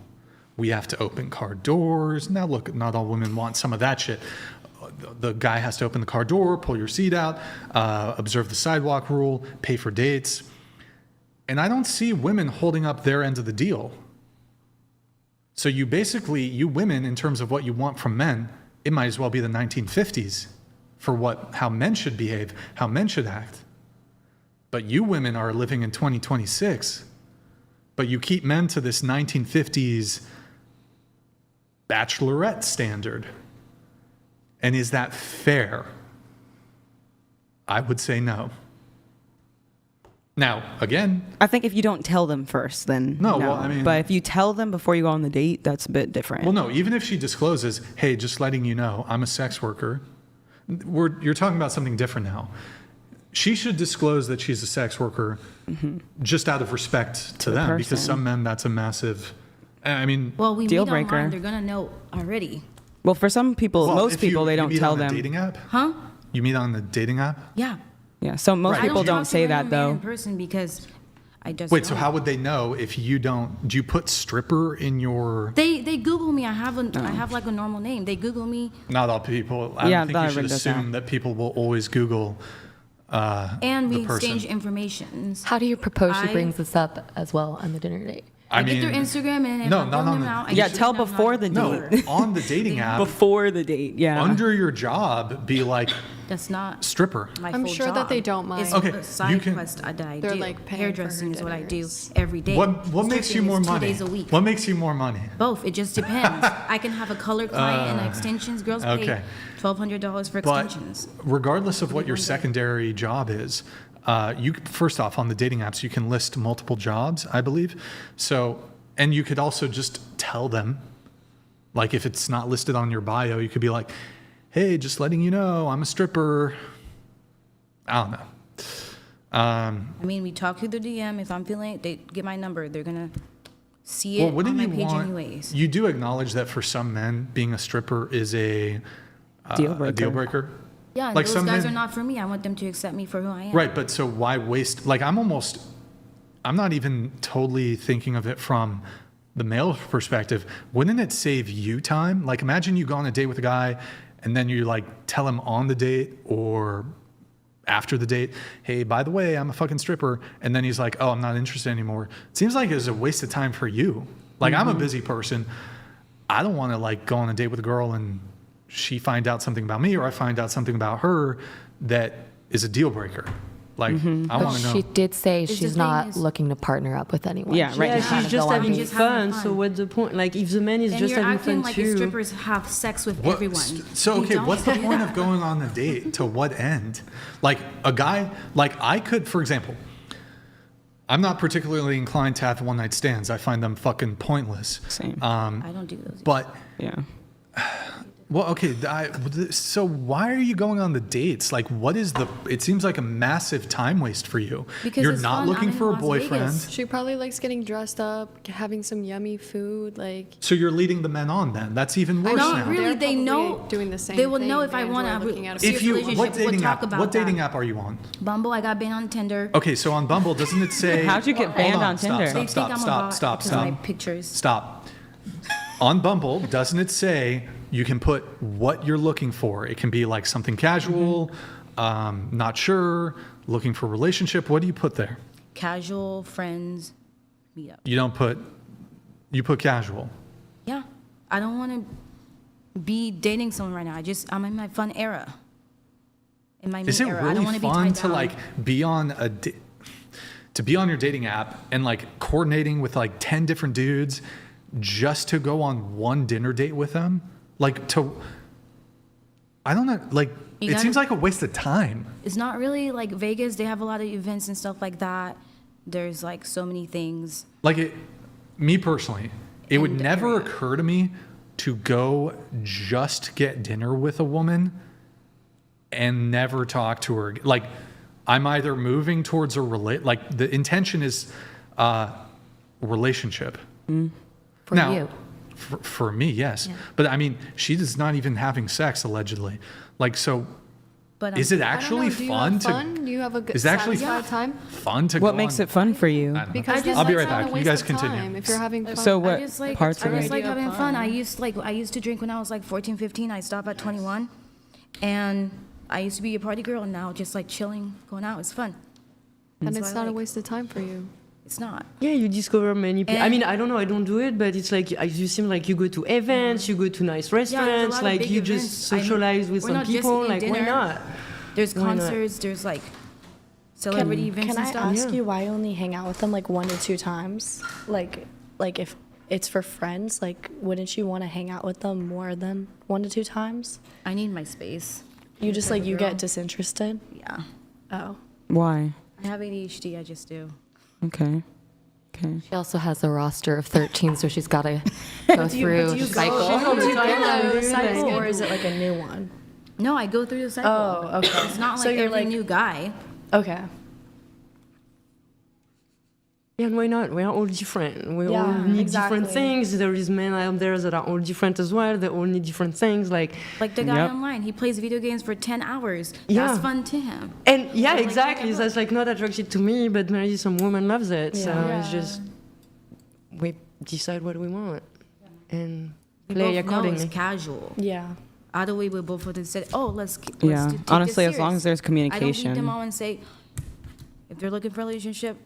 We have to open car doors. Now, look, not all women want some of that shit. The guy has to open the car door, pull your seat out, observe the sidewalk rule, pay for dates. And I don't see women holding up their end of the deal. So you women, in terms of what you want from men, it might as well be the 1950s for how men should behave, how men should act. But you women are living in 2026, but you keep men to this 1950s bachelorette standard. And is that fair? I would say no. Now, again, I think if you don't tell them first, then No, well, I mean- but if you tell them before you go on the date, that's a bit different. well, no, even if she discloses, hey, just letting you know, I'm a sex worker, you're talking about something different now. She should disclose that she's a sex worker just out of respect to the them, because person. some men, that's a massive, I mean, Well, we Deal meet breaker. online. They're gonna know already. Well, for some people, well, most if you- people, they you don't meet tell on a them. dating app? Huh? You meet on the dating app? Yeah. Yeah, so most Right. people I don't talk to say random that man though. in person because I just Wait, so don't. how would they know if you don't, do you put stripper in your, They Google me. I have like a normal name. They Google me, not all people, I Yeah, don't think that you should does assume that people will always Google and we the person. exchange information. How do you propose she I- brings this up as well on the dinner date? I get their Instagram and if no, I not fill on them the- out, I Yeah, shoot tell them before out. the no, date. on the dating app, Before the date, yeah. under your job, be like That's not stripper. my I'm full sure that job. they don't mind. It's Okay, a side you can- quest that I They're, do. like, paying for Hairdressing her is what I do dinners. every day. What makes you Stripping more is money? 2 days a week. What makes you more money? Both. It just depends. I can have a color client and extensions. Girls pay okay. $1,200 for But extensions. regardless of what your one day. secondary job is, you first off on the dating apps you can list multiple jobs, I believe. So, and you could also just tell them, like if it's not listed on your bio, you could be like, "Hey, just letting you know, I'm a stripper." I don't know. I mean, we talk through the DM. If I'm feeling it, they get my number. They're gonna see it Well, wouldn't on my you page want? anyways. You do acknowledge that for some men, being a stripper is a Deal a breaker. deal breaker. Yeah, and like those some guys men- are not for me. I want them to accept me for who I am. Right, but so why waste? Like I'm not even totally thinking of it from the male perspective. Wouldn't it save you time? Like imagine you go on a date with a guy and then you like tell him on the date or after the date, hey, by the way, I'm a fucking stripper. And then he's like, oh, I'm not interested anymore. It seems like it's a waste of time for you. Like I'm a busy person. I don't want to like go on a date with a girl and she find out something about me or I find out something about her that is a deal breaker. Like I But want to know. she did say the she's thing not is- looking to partner up with anyone. Yeah, right. Yeah, now. she's just go on having dates. fun. Just So having what's the point? Like, if the man is And just you're having acting fun like too. the strippers have sex with What- everyone. So You okay, don't what's the do point that. of going on a date? To what end? Like a guy, like I could, for example, I'm not particularly inclined to have one night stands. I find them fucking pointless. Same. I don't do those. But Yeah. well, okay. So why are you going on the dates? Like, what is the? It seems like a massive time waste for you. Because You're it's not fun. looking I'm in for a Las boyfriend. Vegas. She probably likes getting dressed up, having some yummy food. Like, So you're leading the men on then. That's even worse Not now. really. They're They probably know. doing the same They will know thing. if I They want enjoy to looking at a serious If you, relationship. what dating we'll talk app? about What dating that. app are you on? Bumble. I got banned on Tinder. Okay, so on Bumble, doesn't it say? How'd you get Hold banned on Stop, Tinder? They Stop, think stop, I'm a stop, bot stop, because of stop. my pictures. Stop. On Bumble, doesn't it say you can put what you're looking for? It can be like something casual, not sure, looking for a relationship. What do you put there? Casual friends, meet up. You don't put, you put casual. Yeah, I don't want to be dating someone right now. I'm in my fun era. In my Is me it era. I don't want really to be fun tied to down. like be on to be on your dating app and like coordinating with like 10 different dudes just to go on one dinner date with them? Like I don't know, like You it gotta- seems like a waste of time. It's not really like Vegas. They have a lot of events and stuff like that. There's like so many things. Like me personally, it would And never area. occur to me to go just get dinner with a woman and never talk to her. Like I'm either moving towards a like the intention is relationship. For Now, you. For me, yes. But I mean, she is not even having sex allegedly. Like, so But is it actually I don't know, do you fun have to? fun? Do you have a good Is it actually satisfied time? fun to What go makes on- it fun for you? I don't know. Because I'll be that's right not a back. You waste guys of continue. time if you're having fun. So what I just like parts I of just it? like Idea of having fun. fun. I used to drink when I was like 14, 15. I stopped at 21, and I used to be a party girl. And now just like chilling, going out, it's fun. And That's it's what I not a like. waste of time for you. It's not. Yeah, you discover many people. I And- mean, I don't know, I don't do it, but it's like you seem like you go to events, you go to nice there's a restaurants, lot of like big you events. just socialize with We're some not just people. eating Like, why dinner. not? There's Why not? concerts. There's like celebrity events Can and I stuff. ask you why you only hang out with them like 1 to 2 times? Like if it's for friends, like wouldn't you want to hang out with them more than 1 to 2 times? I need my space. You just Type like of you girl. get disinterested. Yeah. Oh. Why? I have ADHD. I just do. Okay. She also has a roster of 13, so she's got to go through the cycle. cycle, or is it like a new one? No, I go through the cycle. Oh, okay. It's not So like you're every like- new guy. Okay. Yeah, and why not? We are all different. We all Yeah, need exactly. different things. There is men out there that are all different as well. They all need different things. Like the guy Yep. online, he plays video games for 10 hours. Yeah. That's fun to him. And yeah, Like, exactly. like, That's like not attracted to me, but maybe some woman loves it. So it's just we decide what we want and We play both know accordingly. it's casual. Yeah. Either way, we both would have said, "Oh, let's Yeah. take this Honestly, as long serious." as there's I don't lead communication. them on and say, if they're looking for a relationship,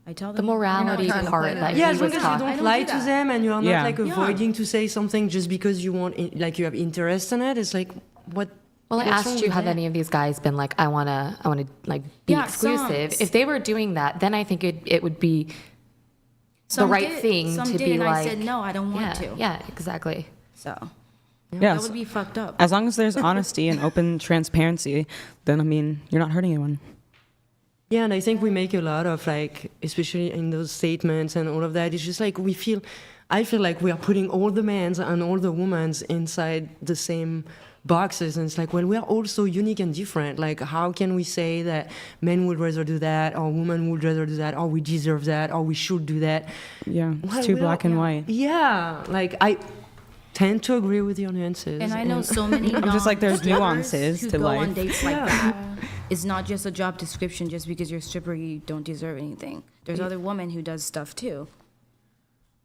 I tell The them morality trying to part play that that. he Yeah, as was long as you talking. don't don't lie do to that. them and you are not Yeah. like avoiding to say something just because you want, like you have interest in it. It's like what? Well, I what's wrong asked you, with have that? any of these guys been like, I wanna like be Yeah, exclusive? some. If they were doing that, then I think it would be Some right did, thing some to did, be and like. I said no, I don't want yeah, to. Yeah, exactly. So Yeah. that would be fucked up. As long as there's honesty and open transparency, then I mean, you're not hurting anyone. Yeah, and I think we make a lot of like, especially in those statements and all of that. It's just like I feel like we are putting all the men's and all the women's inside the same boxes, and it's like, well, we are all so unique and different. Like, how can we say that men would rather do that, or women would rather do that, or we deserve that, or we should do that? Yeah, Well, it's too we black don't- and white. Yeah, like I tend to agree with your nuances. And I know so many. I'm just like, there's non-strippers nuances who to go life. on dates like that. It's not just a job description. Just because you're a stripper, you don't deserve anything. There's other women who does stuff too.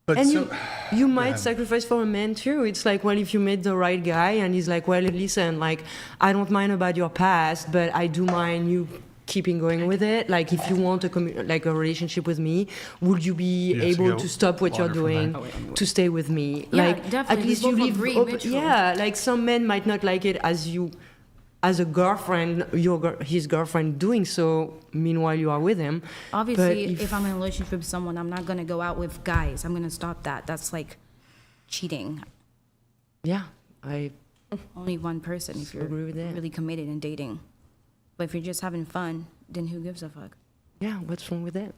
But And so, you might ahead. sacrifice for a man too. It's like, well, if you meet the right guy and he's like, well, listen, like, I don't mind about your past, but I do mind you keeping going with it. Like, if you want a relationship with me, would you be You have to able get to stop what you're water from doing that. to stay with me? Yeah, like, definitely. at least We you both leave agree, open. mutual. Yeah, like some men might not like it as a girlfriend, his girlfriend doing so. Meanwhile, you are with him. Obviously, But if I'm in a relationship with someone, I'm not gonna go out with guys. I'm gonna stop that. That's like cheating. yeah, I Only one person if you're agree with that. really committed in dating. But if you're just having fun, then who gives a fuck? yeah. What's wrong with that?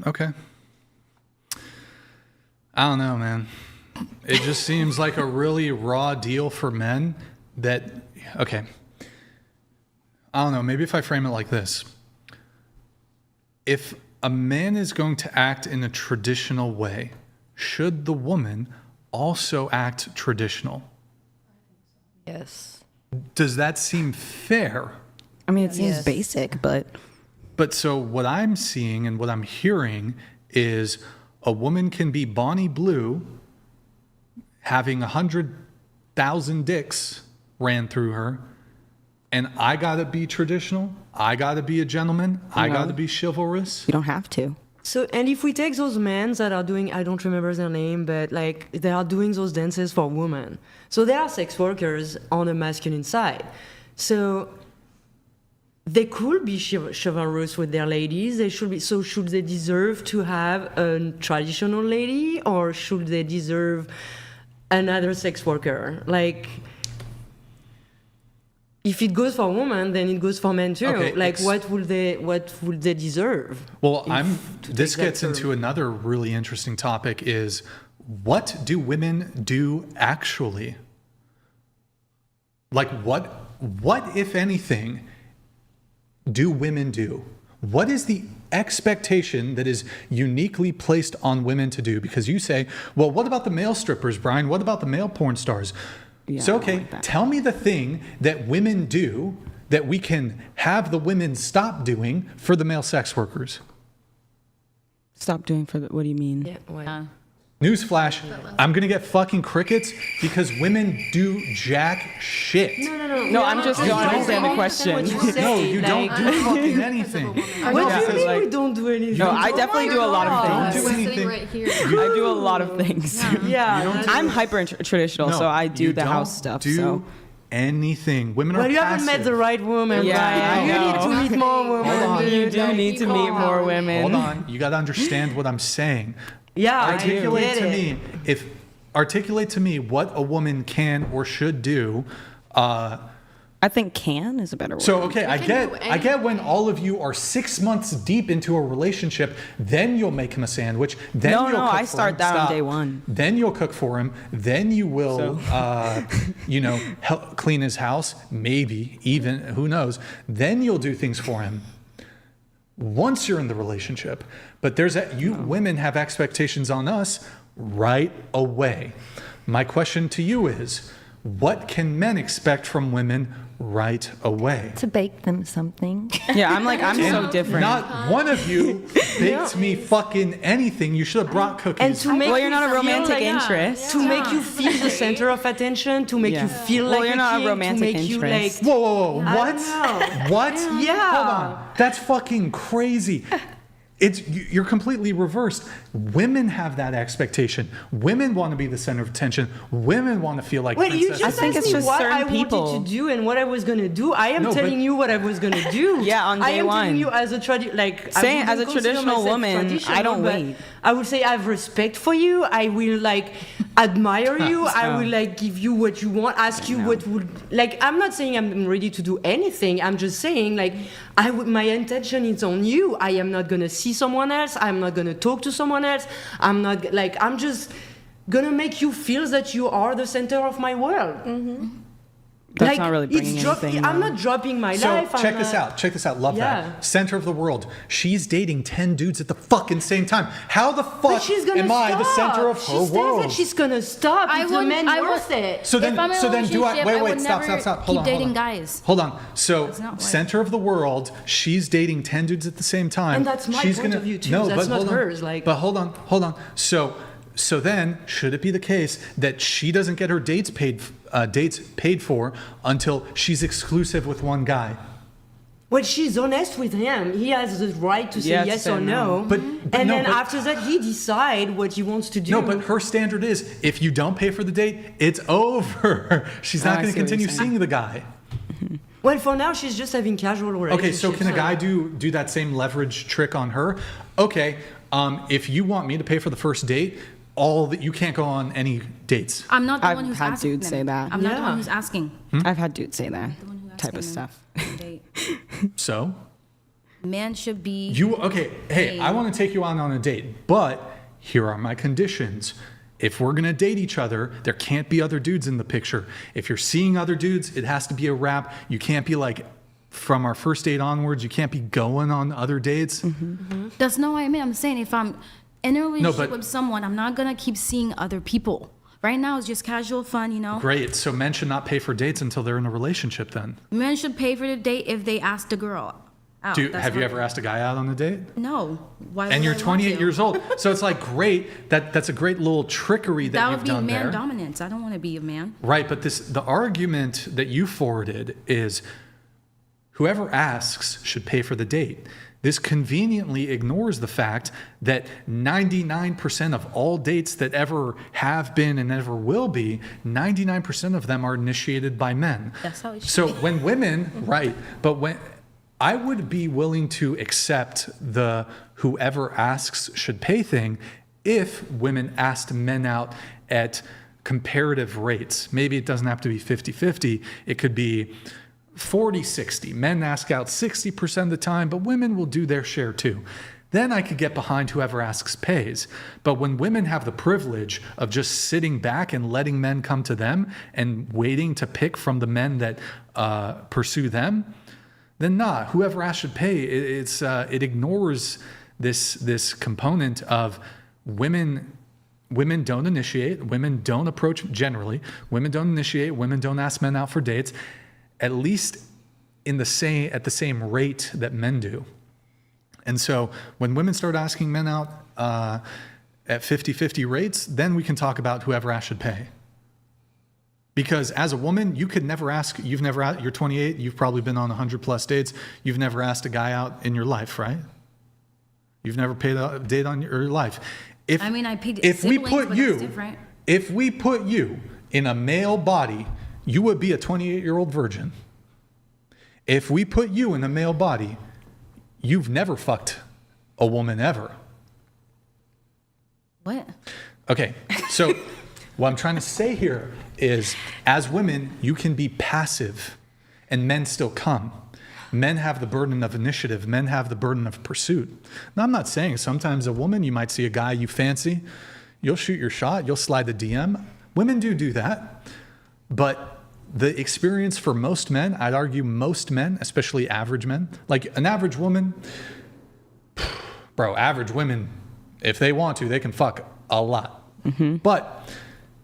Okay. I don't know, man. It just seems like a really raw deal for men that, okay. I don't know. Maybe if I frame it like this. If a man is going to act in a traditional way, should the woman also act traditional? Yes. Does that seem fair? I mean, it seems Yes. basic, but But so what I'm seeing and what I'm hearing is a woman can be Bonnie Blue having 100,000 dicks ran through her, and I gotta be traditional, I gotta be a gentleman, I gotta be chivalrous. you don't have to. So, and if we take those men that are doing, I don't remember their name, but like they are doing those dances for women. So they are sex workers on the masculine side. So they could be chivalrous with their ladies. They should be. So should they deserve to have a traditional lady, or should they deserve another sex worker? Like, if it goes for women, then it goes for men too. Okay, like, what would they deserve? Well, to this take that gets into term. another really interesting topic is what do women do actually? Like what if anything do women do? What is the expectation that is uniquely placed on women to do? Because you say, well, what about the male strippers, Brian? What about the male porn stars? Yeah, So, I don't okay, like that. tell me the thing that women do that we can have the women stop doing for the male sex workers. Stop doing for the. What do you mean? Yeah, why? Newsflash, I'm going to get fucking crickets because women do jack shit. No, I'm just don't understand the question. No, you don't do fucking anything. What do you mean like- we don't do anything? No, I definitely do a lot of Don't things. do anything. Right here. I do a lot of things. Yeah. I'm hyper traditional, No, so I do you the don't house stuff. Do So anything. Women are Well, you haven't met passive. the right woman, Yeah, Brian. I You need know. to meet more women. Hold on. you do need to meet more women. Hold on. You got to understand what I'm saying. Yeah, I Articulate get to it. me articulate to me what a woman can or should do I think can is a better word. So, okay, I get when all of you are 6 months deep into a relationship, then you'll make him a sandwich. Then No, you'll no, cook I for start him. that on Stop. day one. Then you'll cook for him. Then you will, help clean his house. Maybe even, who knows? Then you'll do things for him. Once you're in the relationship, but women have expectations on us right away. My question to you is, what can men expect from women right away? To bake them something. Yeah, I'm so different. Not one of you baked me fucking anything. You should have brought cookies. And to make Well, you're you not a feel romantic interest. To make you feel the center of attention, to make you feel like you're a not a king, romantic to make interest. you like. Whoa. What? What? Yeah. Hold on. That's fucking crazy. You're completely reversed. Women have that expectation. Women want to be the center of attention. Women want to feel like Wait, you princesses. just I think asked it's me just what certain I people. wanted to do and what I was gonna do. I am No, telling but- you what I was gonna do. Yeah, on I day am one. telling you as a Saying as a traditional woman, I don't wait. I would say I have respect for you. I will admire you. I will give you what you want. Ask you what would I'm not saying I'm ready to do anything. I'm just saying my intention is on you. I am not gonna see someone else. I'm not gonna talk to someone else. I'm not I'm just gonna make you feel that you are the center of my world. Mm-hmm. That's not really bringing anything. I'm not dropping my So life. check this out. Check this out. Love Yeah. that. Center of the world. She's dating 10 dudes at the fucking same time. How the But fuck she's gonna am stop. I the center of her She says world? that she's gonna stop. It's a man worth it. So then, If I'm in a do I? relationship, Wait, I would stop. never Hold keep on. dating hold on. guys. Hold on. So That's not right. center of the world. She's dating 10 dudes at the same time. And that's my she's point gonna, of view, too. No, That's but not hold on. hers, But hold on. So then, should it be the case that she doesn't get her dates paid for until she's exclusive with one guy? Well, she's honest with him. He has the right to say Yes yes and or no. no. But and no, then but- after that, he decide what he wants to do. No, but her standard is if you don't pay for the date, it's over. She's not I going see to what you're continue saying. seeing the guy. Well, for now, she's just having casual relationships. Okay, so can a guy do that same leverage trick on her? Okay, if you want me to pay for the first date, you can't go on any dates. I'm not the I've one who's had asking dudes them. say that. I'm not the Yeah. one who's asking. I've had dudes say that The one who type of asking them stuff. on a date. So Man should be. hey, I want to take you out on a date, but here are my conditions. If we're gonna date each other, there can't be other dudes in the picture. If you're seeing other dudes, it has to be a wrap. You can't be from our first date onwards, you can't be going on other dates. That's not what I mean. I'm saying if I'm in a relationship but- with someone, I'm not gonna keep seeing other people. Right now, it's just casual fun, you know. Great. So men should not pay for dates until they're in a relationship then. Men should pay for the date if they ask the girl out. That's Have you what- ever asked a guy out on a date? No. Why? And would you're I want 28 to? years old. So it's great. That's a great little trickery that That you've would be done man there. dominance. I don't want to be a man. Right, but the argument that you forwarded is whoever asks should pay for the date. This conveniently ignores the fact that 99% of all dates that ever have been and ever will be, 99% of them are initiated by men. That's how it should So be. when women, right, but when I would be willing to accept the whoever asks should pay thing if women asked men out at comparative rates. Maybe it doesn't have to be 50-50. It could be 40-60. Men ask out 60% of the time, but women will do their share too. Then I could get behind whoever asks pays. But when women have the privilege of just sitting back and letting men come to them and waiting to pick from the men that pursue them, then whoever asks should pay. It ignores this component of women don't initiate, women don't approach generally, women don't initiate, women don't ask men out for dates, at least at the same rate that men do. And so when women start asking men out at 50-50 rates, then we can talk about whoever asks should pay. Because as a woman, you could never ask, you're 28, you've probably been on 100 plus dates, you've never asked a guy out in your life, right? You've never paid a date on your life. I paid siblings, but that's different. If we put you in a male body, you would be a 28-year-old virgin. If we put you in a male body, you've never fucked a woman ever. What? Okay, so what I'm trying to say here is as women, you can be passive and men still come. Men have the burden of initiative. Men have the burden of pursuit. Now, I'm not saying sometimes a woman, you might see a guy you fancy, you'll shoot your shot, you'll slide the DM. Women do that. But the experience for most men, I'd argue most men, especially average men, like an average woman, bro, average women, if they want to, they can fuck a lot. But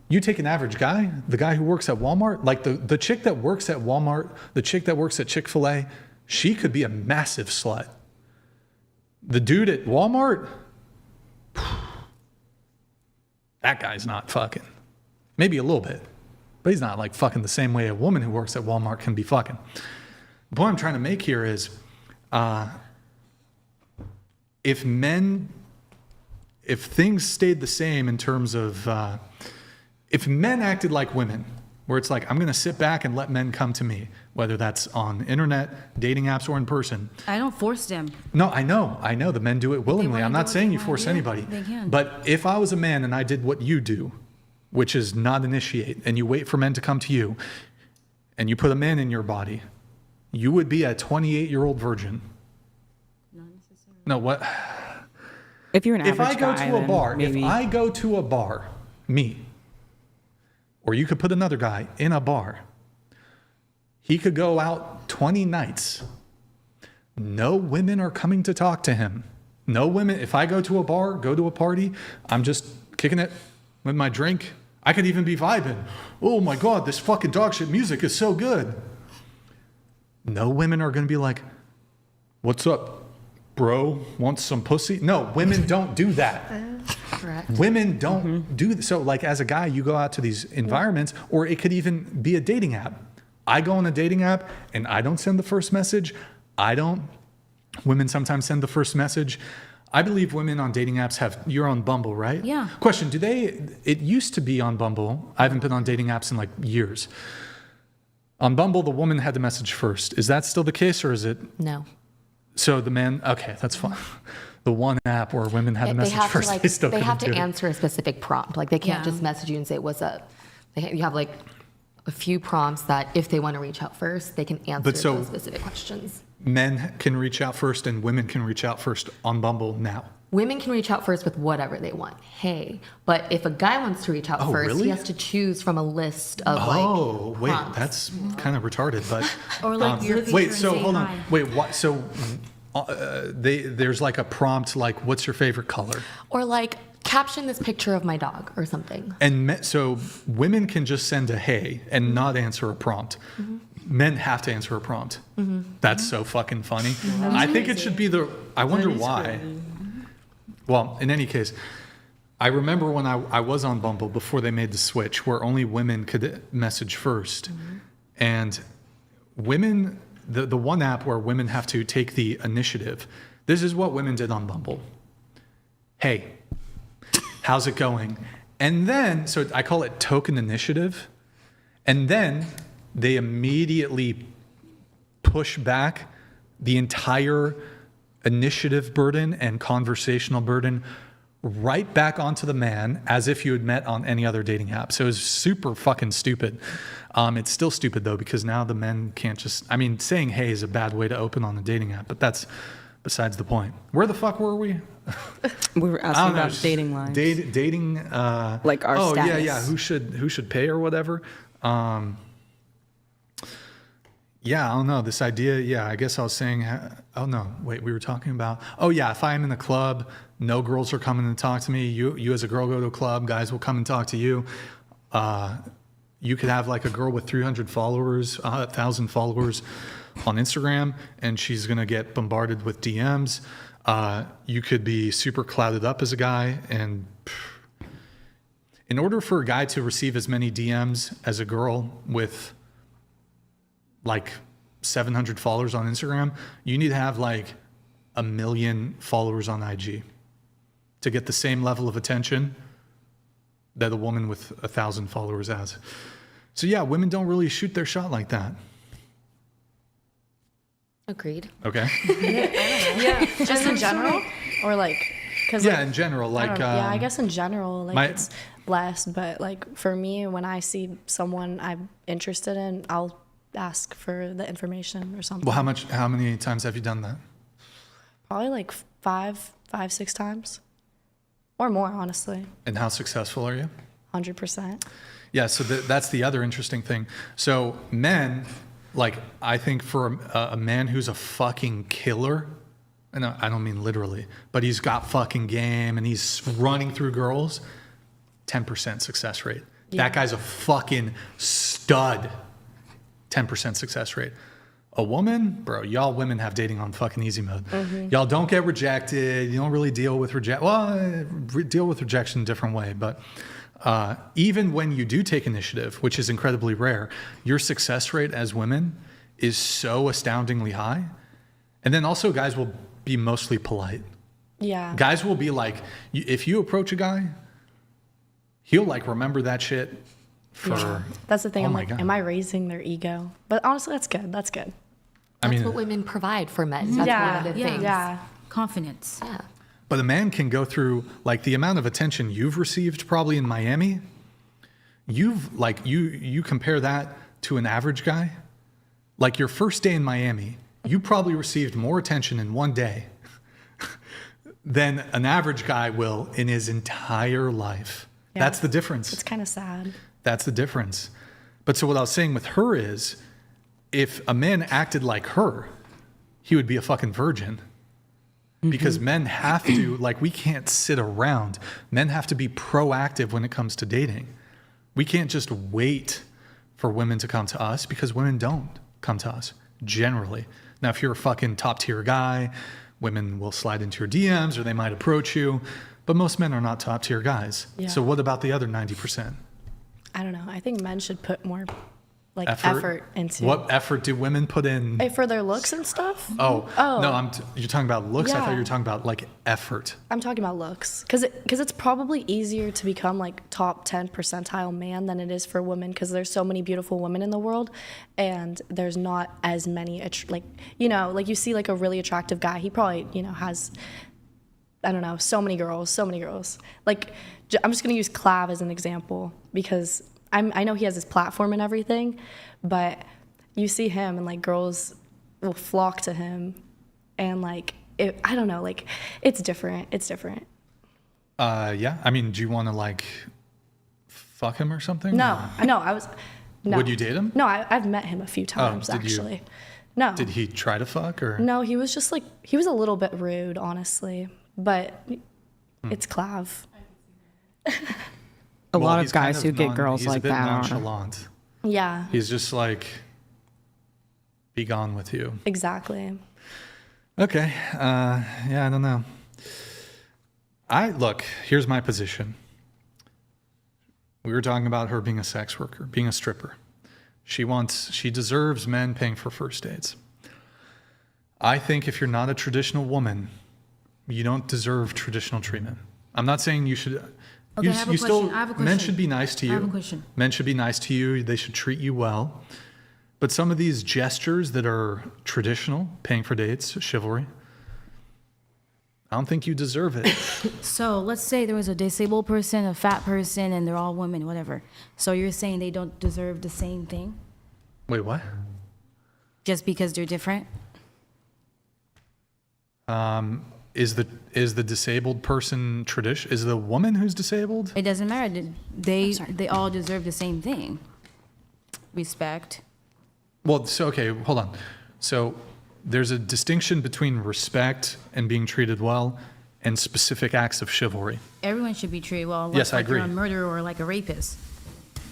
you take an average guy, the guy who works at Walmart, like the chick that works at Walmart, the chick that works at Chick-fil-A, she could be a massive slut. The dude at Walmart, that guy's not fucking. Maybe a little bit, but he's not like fucking the same way a woman who works at Walmart can be fucking. The point I'm trying to make here is, if things stayed the same in terms of, if men acted like women, where it's like, I'm going to sit back and let men come to me, whether that's on internet, dating apps, or in person. I don't force them. No, I know the men do it willingly. I'm not saying you force anybody. They can. But if I was a man and I did what you do, which is not initiate, and you wait for men to come to you, and you put a man in your body, you would be a 28-year-old virgin. Not necessarily. No, what? If you're an average If I go guy, to a then bar, maybe. if I go to a bar, me, or you could put another guy in a bar, he could go out 20 nights. No women are coming to talk to him. No women. If I go to a bar, go to a party, I'm just kicking it with my drink. I could even be vibing. Oh my God, this fucking dog shit music is so good. No women are going to be like, what's up, bro? Want some pussy? No, women don't do that. Correct. Women don't do this. So like as a guy, you go out to these environments, or it could even be a dating app. I go on a dating app and I don't send the first message. Women sometimes send the first message. I believe women on dating apps you're on Bumble, right? Yeah. Question, it used to be on Bumble. I haven't been on dating apps in like years. On Bumble, the woman had the message first. Is that still the case, or is it? No. So the man, okay, that's fine. The one app where women had the They message have first, to like, they still they have couldn't to do it. answer a specific prompt. Like they can't just message you and say what's up. You have like a few prompts that if they want to reach out first, they can answer those specific questions. Men can reach out first and women can reach out first on Bumble now. Women can reach out first with whatever they want. Hey, but if a guy wants to reach out first, really? he has to choose from a list of Wait, prompts. that's kind of retarded, but Or like your picture wait, and so say hold on. hi. Wait, what? So there's like a prompt like, what's your favorite color? Or like caption this picture of my dog or something. And so women can just send a hey and not answer a prompt. Men have to answer a prompt. That's so fucking funny. I think it should be I wonder why. Well, in any case, I remember when I was on Bumble before they made the switch where only women could message first. And women, the one app where women have to take the initiative, this is what women did on Bumble. Hey, how's it going? And then, so I call it token initiative. And then they immediately push back the entire initiative burden and conversational burden right back onto the man as if you had met on any other dating app. So it was super fucking stupid. It's still stupid though, because now the men can't just, saying hey is a bad way to open on a dating app, but that's besides the point. Where the fuck were we? We were asking about dating lives. Dating, like our status. Yeah. Who should pay or whatever. Yeah, I don't know. This idea, yeah, I guess I was saying, oh no, wait, we were talking about, if I'm in a club, no girls are coming to talk to me. You as a girl go to a club, guys will come and talk to you. You could have like a girl with 300 followers, 1,000 followers on Instagram, and she's going to get bombarded with DMs. You could be super clouded up as a guy, and in order for a guy to receive as many DMs as a girl with like 700 followers on Instagram, you need to have like 1 million followers on IG to get the same level of attention that a woman with 1,000 followers has. So yeah, women don't really shoot their shot like that. Agreed. Okay. Yeah, just in general, or like 'Cause, Yeah, like, in general, I like don't know. Yeah, I guess in general, like my- it's less. But like for me, when I see someone I'm interested in, I'll ask for the information or something. well, how many times have you done that? Probably like 6 times, or more, honestly. And how successful are you? 100%. Yeah, so that's the other interesting thing. So men, like, I think for a man who's a fucking killer, and I don't mean literally, but he's got fucking game and he's running through girls, 10% success rate. Yeah. That guy's a fucking stud. 10% success rate. A woman, bro, y'all women have dating on fucking easy mode. Y'all don't get rejected. You don't really deal with deal with rejection in a different way. But even when you do take initiative, which is incredibly rare, your success rate as women is so astoundingly high. And then also guys will be mostly polite. Yeah. Guys will be like, if you approach a guy, he'll like remember that shit for. Yeah. That's the thing. Oh I'm my like, God. am I raising their ego? But honestly, that's good. That's good. I That's mean, what women provide for men. That's Yeah, one of the yeah, things. Yeah. Confidence. Yeah. but a man can go through like the amount of attention you've received probably in Miami. You've like you compare that to an average guy. Like your first day in Miami, you probably received more attention in one day than an average guy will in his entire life. Yeah. That's the difference. It's kind of sad. That's the difference. But so what I was saying with her is, if a man acted like her, he would be a fucking virgin. Because men have to, like, we can't sit around. Men have to be proactive when it comes to dating. We can't just wait for women to come to us because women don't come to us generally. Now, if you're a fucking top tier guy, women will slide into your DMs or they might approach you. But most men are not top tier guys. Yeah. So what about the other 90%? I don't know. I think men should put more like effort into What effort do women put in? for their looks and stuff. No, you're talking about looks. I thought Yeah. you were talking about like effort. I'm talking about looks, because it's probably easier to become like top 10 percentile man than it is for women, because there's so many beautiful women in the world, and there's not as many like you see like a really attractive guy, he probably has, I don't know, so many girls. Like I'm just gonna use Clav as an example because I know he has his platform and everything, but you see him and like girls will flock to him, and like I don't know, like it's different. Yeah. I mean, do you want to like fuck him or something? No. Would you date him? No, I've met him a few times did you? actually. No. Did he try to fuck or? No, he was just like, he was a little bit rude, honestly, but it's Clav. A lot of he's kind guys who get girls he's like a bit that are. nonchalant. Yeah, He's just like, be gone with you. exactly. Okay. Yeah, I don't know. Look, here's my position. We were talking about her being a sex worker, being a stripper. She deserves men paying for first dates. I think if you're not a traditional woman, you don't deserve traditional treatment. I'm not saying you should. Okay, I have a question. I have a Men question. should be nice to you. I have a question. Men should be nice to you. They should treat you well. But some of these gestures that are traditional, paying for dates, chivalry, I don't think you deserve it. So let's say there was a disabled person, a fat person, and they're all women, whatever. So you're saying they don't deserve the same thing Wait, what? just because they're different? Is the disabled person tradition? Is the woman who's disabled? It doesn't matter. They all deserve the same thing. Respect. Well, so okay, hold on. So there's a distinction between respect and being treated well and specific acts of chivalry. Everyone should be treated well. Yes, I like you're agree. a murderer or like a rapist.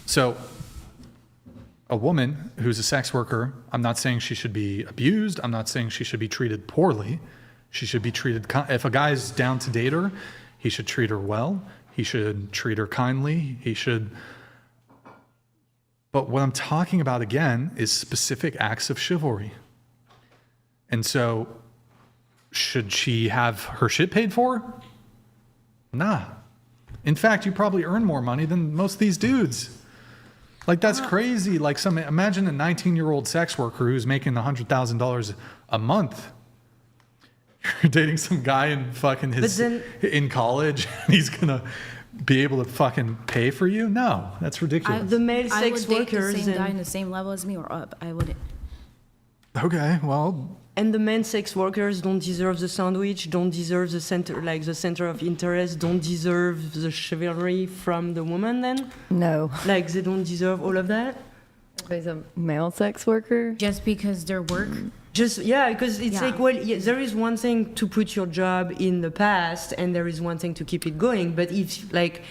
So a woman who's a sex worker, I'm not saying she should be abused. I'm not saying she should be treated poorly. She should be treated, if a guy's down to date her, he should treat her well. He should treat her kindly. But what I'm talking about again is specific acts of chivalry. And so should she have her shit paid for? Nah. In fact, you probably earn more money than most of these dudes. Like, that's crazy. Like, imagine a 19-year-old sex worker who's making $100,000 a month. You're dating some guy in fucking in college, and he's gonna be able to fucking pay for you? No, that's ridiculous. The male I sex would date the workers same guy in and, the same level as me or up. I wouldn't. Okay, well, and the men sex workers don't deserve the sandwich, don't deserve the center of interest, don't deserve the chivalry from the woman then? No. Like they don't deserve all of that? There's a male sex worker. Just because their work. Just, yeah, because it's Yeah. like, well, yeah, there is one thing to put your job in the past and there is one thing to keep it going. But if, like,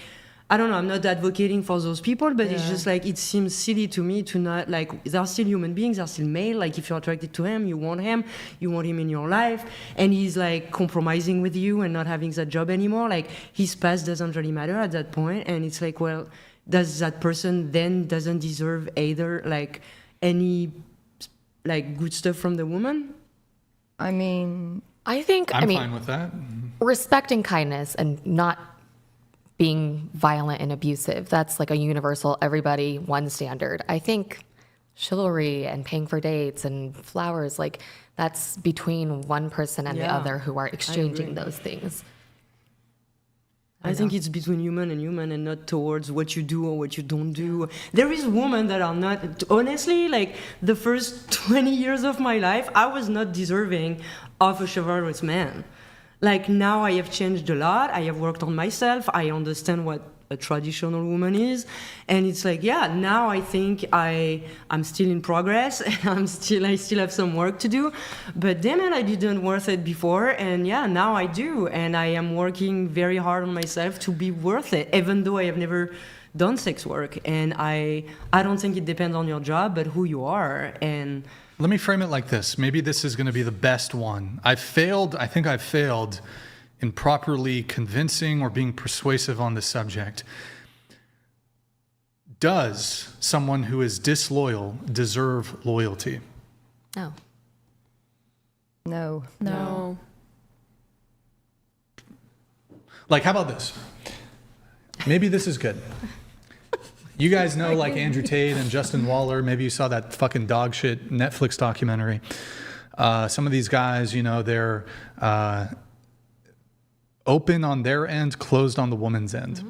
I don't know, I'm not advocating for those people, but it's just like, it seems silly to me to not, like, they're still human beings, they're still male. Like, if you're attracted to him, you want him in your life, and he's, like, compromising with you and not having that job anymore. Like, his past doesn't really matter at that point, and it's like, well, does that person then doesn't deserve either, like, any, like, good stuff from the woman? I mean, I think, I'm fine with that. respect and kindness and not being violent and abusive. That's like a universal, everybody, one standard. I think chivalry and paying for dates and flowers, like that's between one person and the other who are exchanging those things. I think it's between human and not towards what you do or what you don't do. There is women that are not, honestly, like the first 20 years of my life, I was not deserving of a chivalrous man. Like now I have changed a lot. I have worked on myself. I understand what a traditional woman is. And it's like, yeah, now I think I'm still in progress and I still have some work to do. But damn it, I didn't worth it before. And yeah, now I do. And I am working very hard on myself to be worth it, even though I have never done sex work. And I don't think it depends on your job, but who you are. And let me frame it like this. Maybe this is going to be the best one. I think I've failed in properly convincing or being persuasive on this subject. Does someone who is disloyal deserve loyalty? No. no. No. Like, how about this? Maybe this is good. You guys know, like, Andrew Tate and Justin Waller. Maybe you saw that fucking dog shit Netflix documentary. Some of these guys, you know, they're open on their end, closed on the woman's end. Mm-hmm.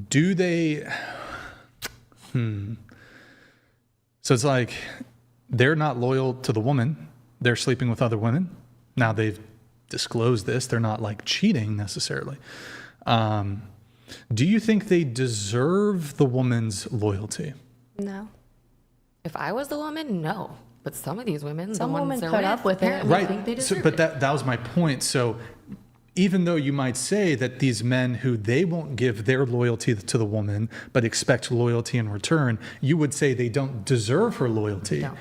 Do they... So it's like they're not loyal to the woman. They're sleeping with other women. Now they've disclosed this. They're not, like, cheating necessarily. Do you think they deserve the woman's loyalty? No. If I was the woman, no. But some of these women, Some the ones women they're put with, up with it. apparently Right. think they deserve But it. that was my point. So even though you might say that these men who they won't give their loyalty to the woman, but expect loyalty in return, you would say they don't deserve her loyalty. No.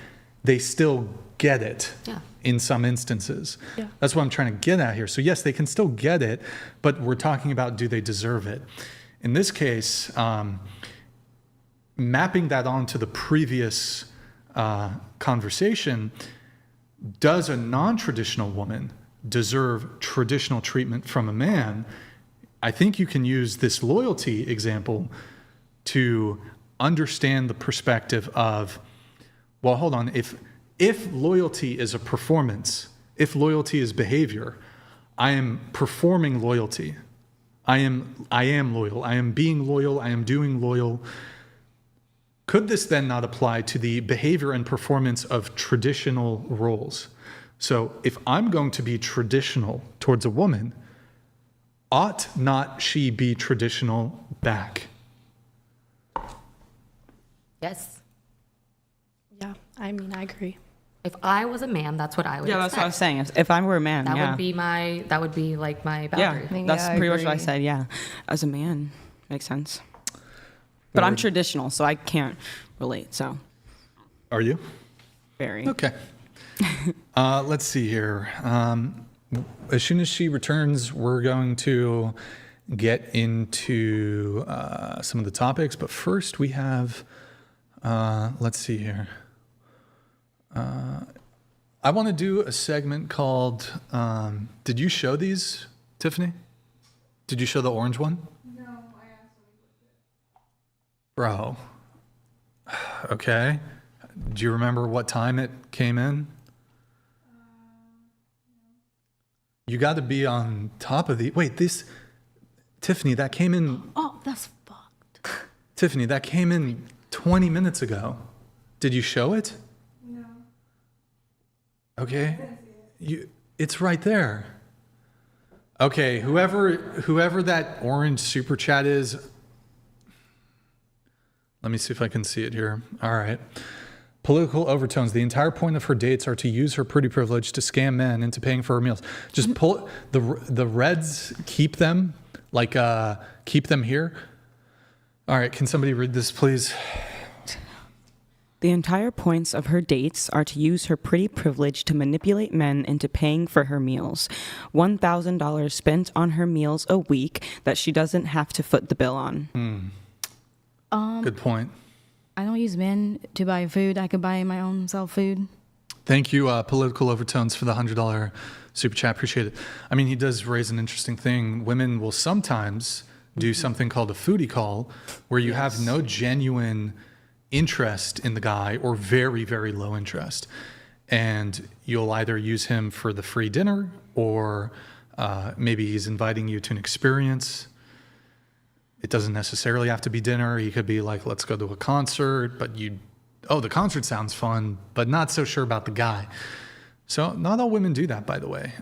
They still get it Yeah. in some instances. Yeah. That's what I'm trying to get at here. So yes, they can still get it, but we're talking about, do they deserve it? In this case, mapping that onto the previous conversation, does a non-traditional woman deserve traditional treatment from a man? I think you can use this loyalty example to understand the perspective of, well, hold on, if loyalty is a performance, if loyalty is behavior, I am performing loyalty. I am loyal. I am being loyal. I am doing loyal. Could this then not apply to the behavior and performance of traditional roles? So if I'm going to be traditional towards a woman, ought not she be traditional back? Yes. Yeah, I mean, I agree. If I was a man, that's what I would Yeah, expect. that's what I was saying. If I were a man, That yeah. would be like my Yeah, boundary. that's I pretty much what I agree. said, yeah. As a man, makes sense. But I'm traditional, so I can't relate, so Are you? very. Okay. Let's see here. As soon as she returns, we're going to get into some of the topics. But first, we have, let's see here. I want to do a segment called, did you show these, Tiffany? Did you show the orange one? No, I accidentally Bro. Okay. Do you remember what time it came in? You got to be on top of the. Wait, this. Tiffany, that came in. Oh, that's fucked. Tiffany, that came in 20 minutes ago. Did you show it? No. Okay. It's right there. Okay, whoever that orange super chat is. Let me see if I can see it here. All right. Political overtones. The entire point of her dates are to use her pretty privilege to scam men into paying for her meals. Just pull the reds, keep them keep them here. All right, can somebody read this, please? The entire points of her dates are to use her pretty privilege to manipulate men into paying for her meals. $1,000 spent on her meals a week that she doesn't have to foot the bill on. Good point. I don't use men to buy food. I could buy my own self food. Thank you, Political Overtones, for the $100 super chat. Appreciate it. I mean, he does raise an interesting thing. Women will sometimes do something called a foodie call, where you have no genuine interest in the guy or very, very low interest. And you'll either use him for the free dinner or maybe he's inviting you to an experience. It doesn't necessarily have to be dinner. He could be like, let's go to a concert, but the concert sounds fun, but not so sure about the guy. So not all women do that, by the way.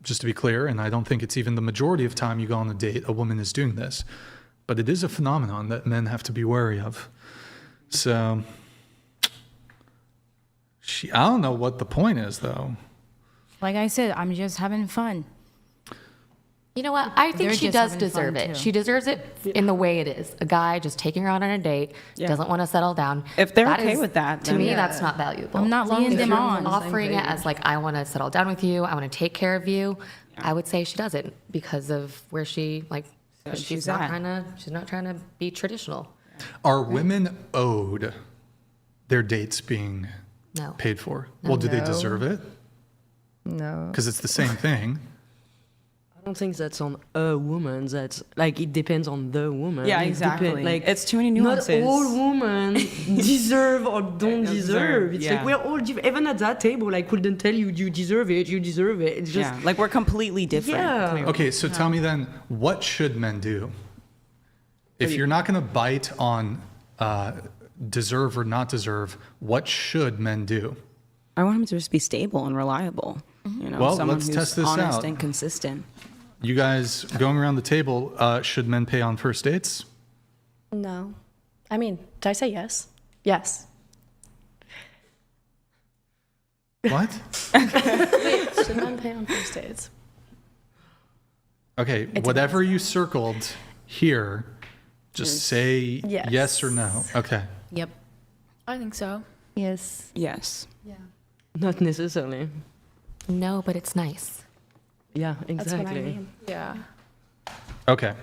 Just to be clear, and I don't think it's even the majority of time you go on a date, a woman is doing this. But it is a phenomenon that men have to be wary of. So, I don't know what the point is, though. Like I said, I'm just having fun. You know what? I think They're she just does having deserve fun, it. too. She deserves it in the way it is. A guy just taking her out on a date, doesn't want to settle down. If they're That okay is- with that, to then me, yeah. that's not valuable. I'm not leading If them you're on. offering it as like, I want to settle down with you, I want to take care of you, I would say she doesn't because of where she's she's not at. she's not trying to be traditional. Are women owed their dates being No. paid for? Well, do they No. deserve it? No. Because it's the same thing. I don't think that's on a woman. That's like it depends on the woman. Yeah, It exactly. like It's too many nuances. Not all women deserve or don't deserve. It's yeah. like we're all even at that table. I couldn't tell you you deserve it. You deserve it. It's just Like we're completely different. Yeah. clearly. Okay, so tell me then, what should men do? If you're not going to bite on deserve or not deserve, what should men do? I want him to just be stable and reliable. You know, Well, someone let's who's test this honest out. and consistent. You guys going around the table, should men pay on first dates? No. I mean, did I say yes? Yes. What? Should men pay on first dates? Okay, It whatever you circled here, just say Yes. yes or no. Okay. Yep. I think so. Yes. Yes. not necessarily. No, but it's nice. Yeah, That's what I exactly. mean. Yeah. Okay.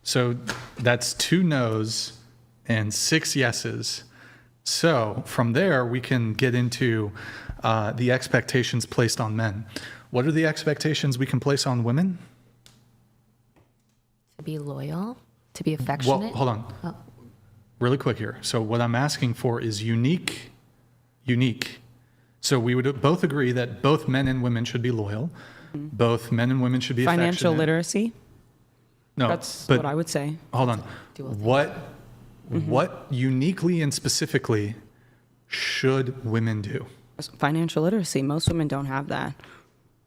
So that's 2 no's and 6 yeses. So from there, we can get into the expectations placed on men. What are the expectations we can place on women? To be loyal, to be Well, affectionate. hold on. Oh. Really quick here. So what I'm asking for is unique. So we would both agree that both men and women should be loyal. Both men and women should be Financial affectionate. literacy. No, That's but what I would say. hold on. Dual thing. What uniquely and specifically should women do? Financial literacy. Most women don't have that.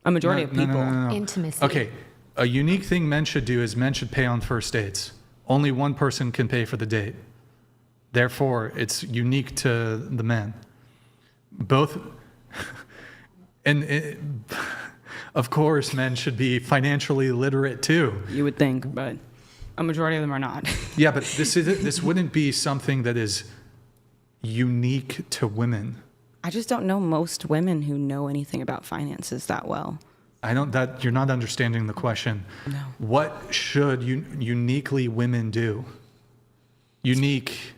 A majority of people. No. Intimacy. Okay, a unique thing men should do is men should pay on first dates. Only one person can pay for the date. Therefore, it's unique to the men. Both, of course, men should be financially literate too. You would think, but a majority of them are not. Yeah, but this wouldn't be something that is unique to women. I just don't know most women who know anything about finances that well. You're not understanding the question. No. What should uniquely women do? Unique.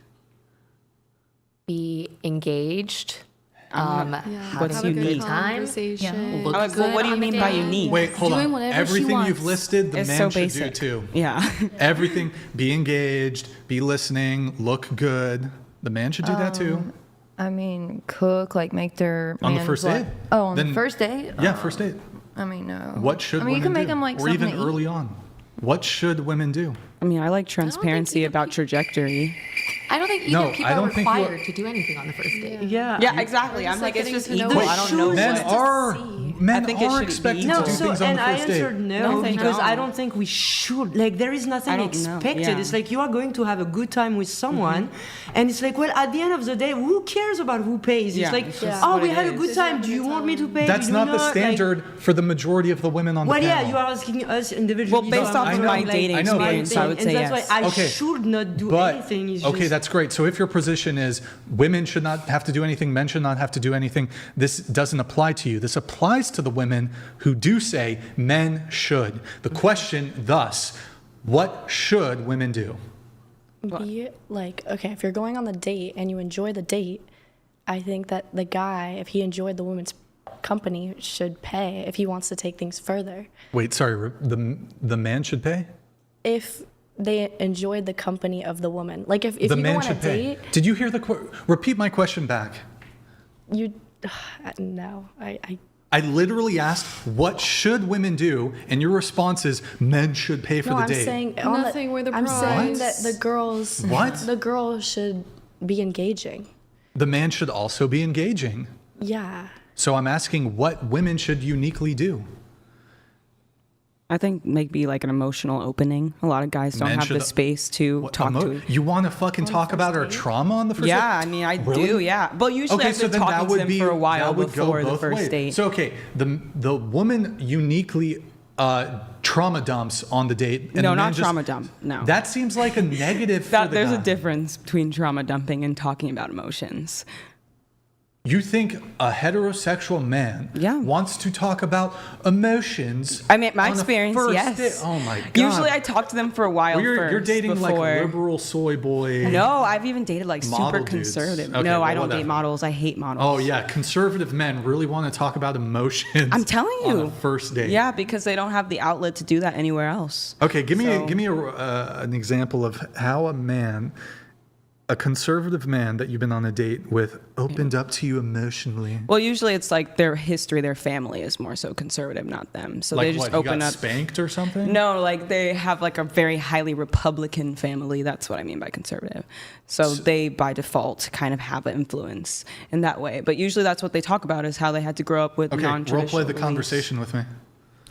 Be engaged. What's Have a good unique? conversation. Look Well, good what do you on the mean by date. unique? Wait, hold Doing on. whatever she Everything you've wants. listed, the It's man so should basic. do too. Yeah. Everything. Be engaged. Be listening. Look good. The man should do that too. I mean, cook, like make their On the man's first life- date? Oh, on Then- the first date? Yeah, first date. I mean, no. What should I mean, women you can make do? them like or something even to eat. early on. What should women do? I mean, I like transparency about trajectory. I don't think either No, people I don't are think you required to do anything on the first date. Yeah, exactly. I'm like, it's just equal. I don't know Men what. are men I think it are should expected be to No, do so things on and the I first date. answered no, they because I don't. don't think we should. Like, there is nothing I don't know, expected. yeah. It's like you are going to have a good time with someone, and it's like, well, at the end of the day, who cares about who pays? It's Yeah, like, it's just oh, what we it had a is. good time. Do you want me to pay? That's Do you not the Like, standard for the majority of the women on the well, panel. yeah, you are asking us individually. Well, based so off I'm of know. my like, dating I know, but- experience, I would say and yes. that's why I Okay, should not do but, anything. It's okay, just, that's great. So if your position is women should not have to do anything, men should not have to do anything, this doesn't apply to you. This applies to the women who do say men should. The question, thus, what should women do? Be like, okay, if you're going on the date and you enjoy the date, I think that the guy, if he enjoyed the woman's company, should pay if he wants to take things further. Wait, sorry, the man should pay? If they enjoyed the company of the woman. Like if The you go man on a should pay. date, Did you hear repeat my question back? you, no, I literally asked, what should women do? And your response is, men should pay for no, the I'm date. saying Nothing with a I'm saying price. that the girls, What? the girls should be engaging. The man should also be engaging. Yeah. So I'm asking what women should uniquely do. I think maybe like an emotional opening. A lot of guys don't Men have the should- space to What, talk to. You want to fucking talk about our trauma on the first date? Yeah, I mean, I Really? do. Yeah, but usually I've been talking to them for a while that would go before the both first ways. date. So okay, the woman uniquely trauma dumps on the date. And No, the man not just- trauma dump, no. That seems like a negative. That, for the there's guy. a difference between trauma dumping and talking about emotions. You think a heterosexual man wants to talk about emotions? I mean, my on a experience, first yes. date? Oh my god. Usually I talk to them for a while Well, you're first dating like before. liberal soy boy. No, I've even dated like Model super dudes. conservative. Okay, no, I well, don't date whatever. models. I hate models. Oh yeah, conservative men really want to talk about emotions. I'm telling you. on a first date. Yeah, because they don't have the outlet to do that anywhere else. Okay, give me So- an example of how a conservative man that you've been on a date with, opened up to you emotionally. Well, usually it's like their history, their family is more so conservative, not them. So Like they just what, open he got up. spanked or something? No, like they have like a very highly Republican family. That's what I mean by conservative. So they, by default, kind of have an influence in that way. But usually that's what they talk about is how they had to grow up with Okay, non-traditional role play the beliefs. conversation with me.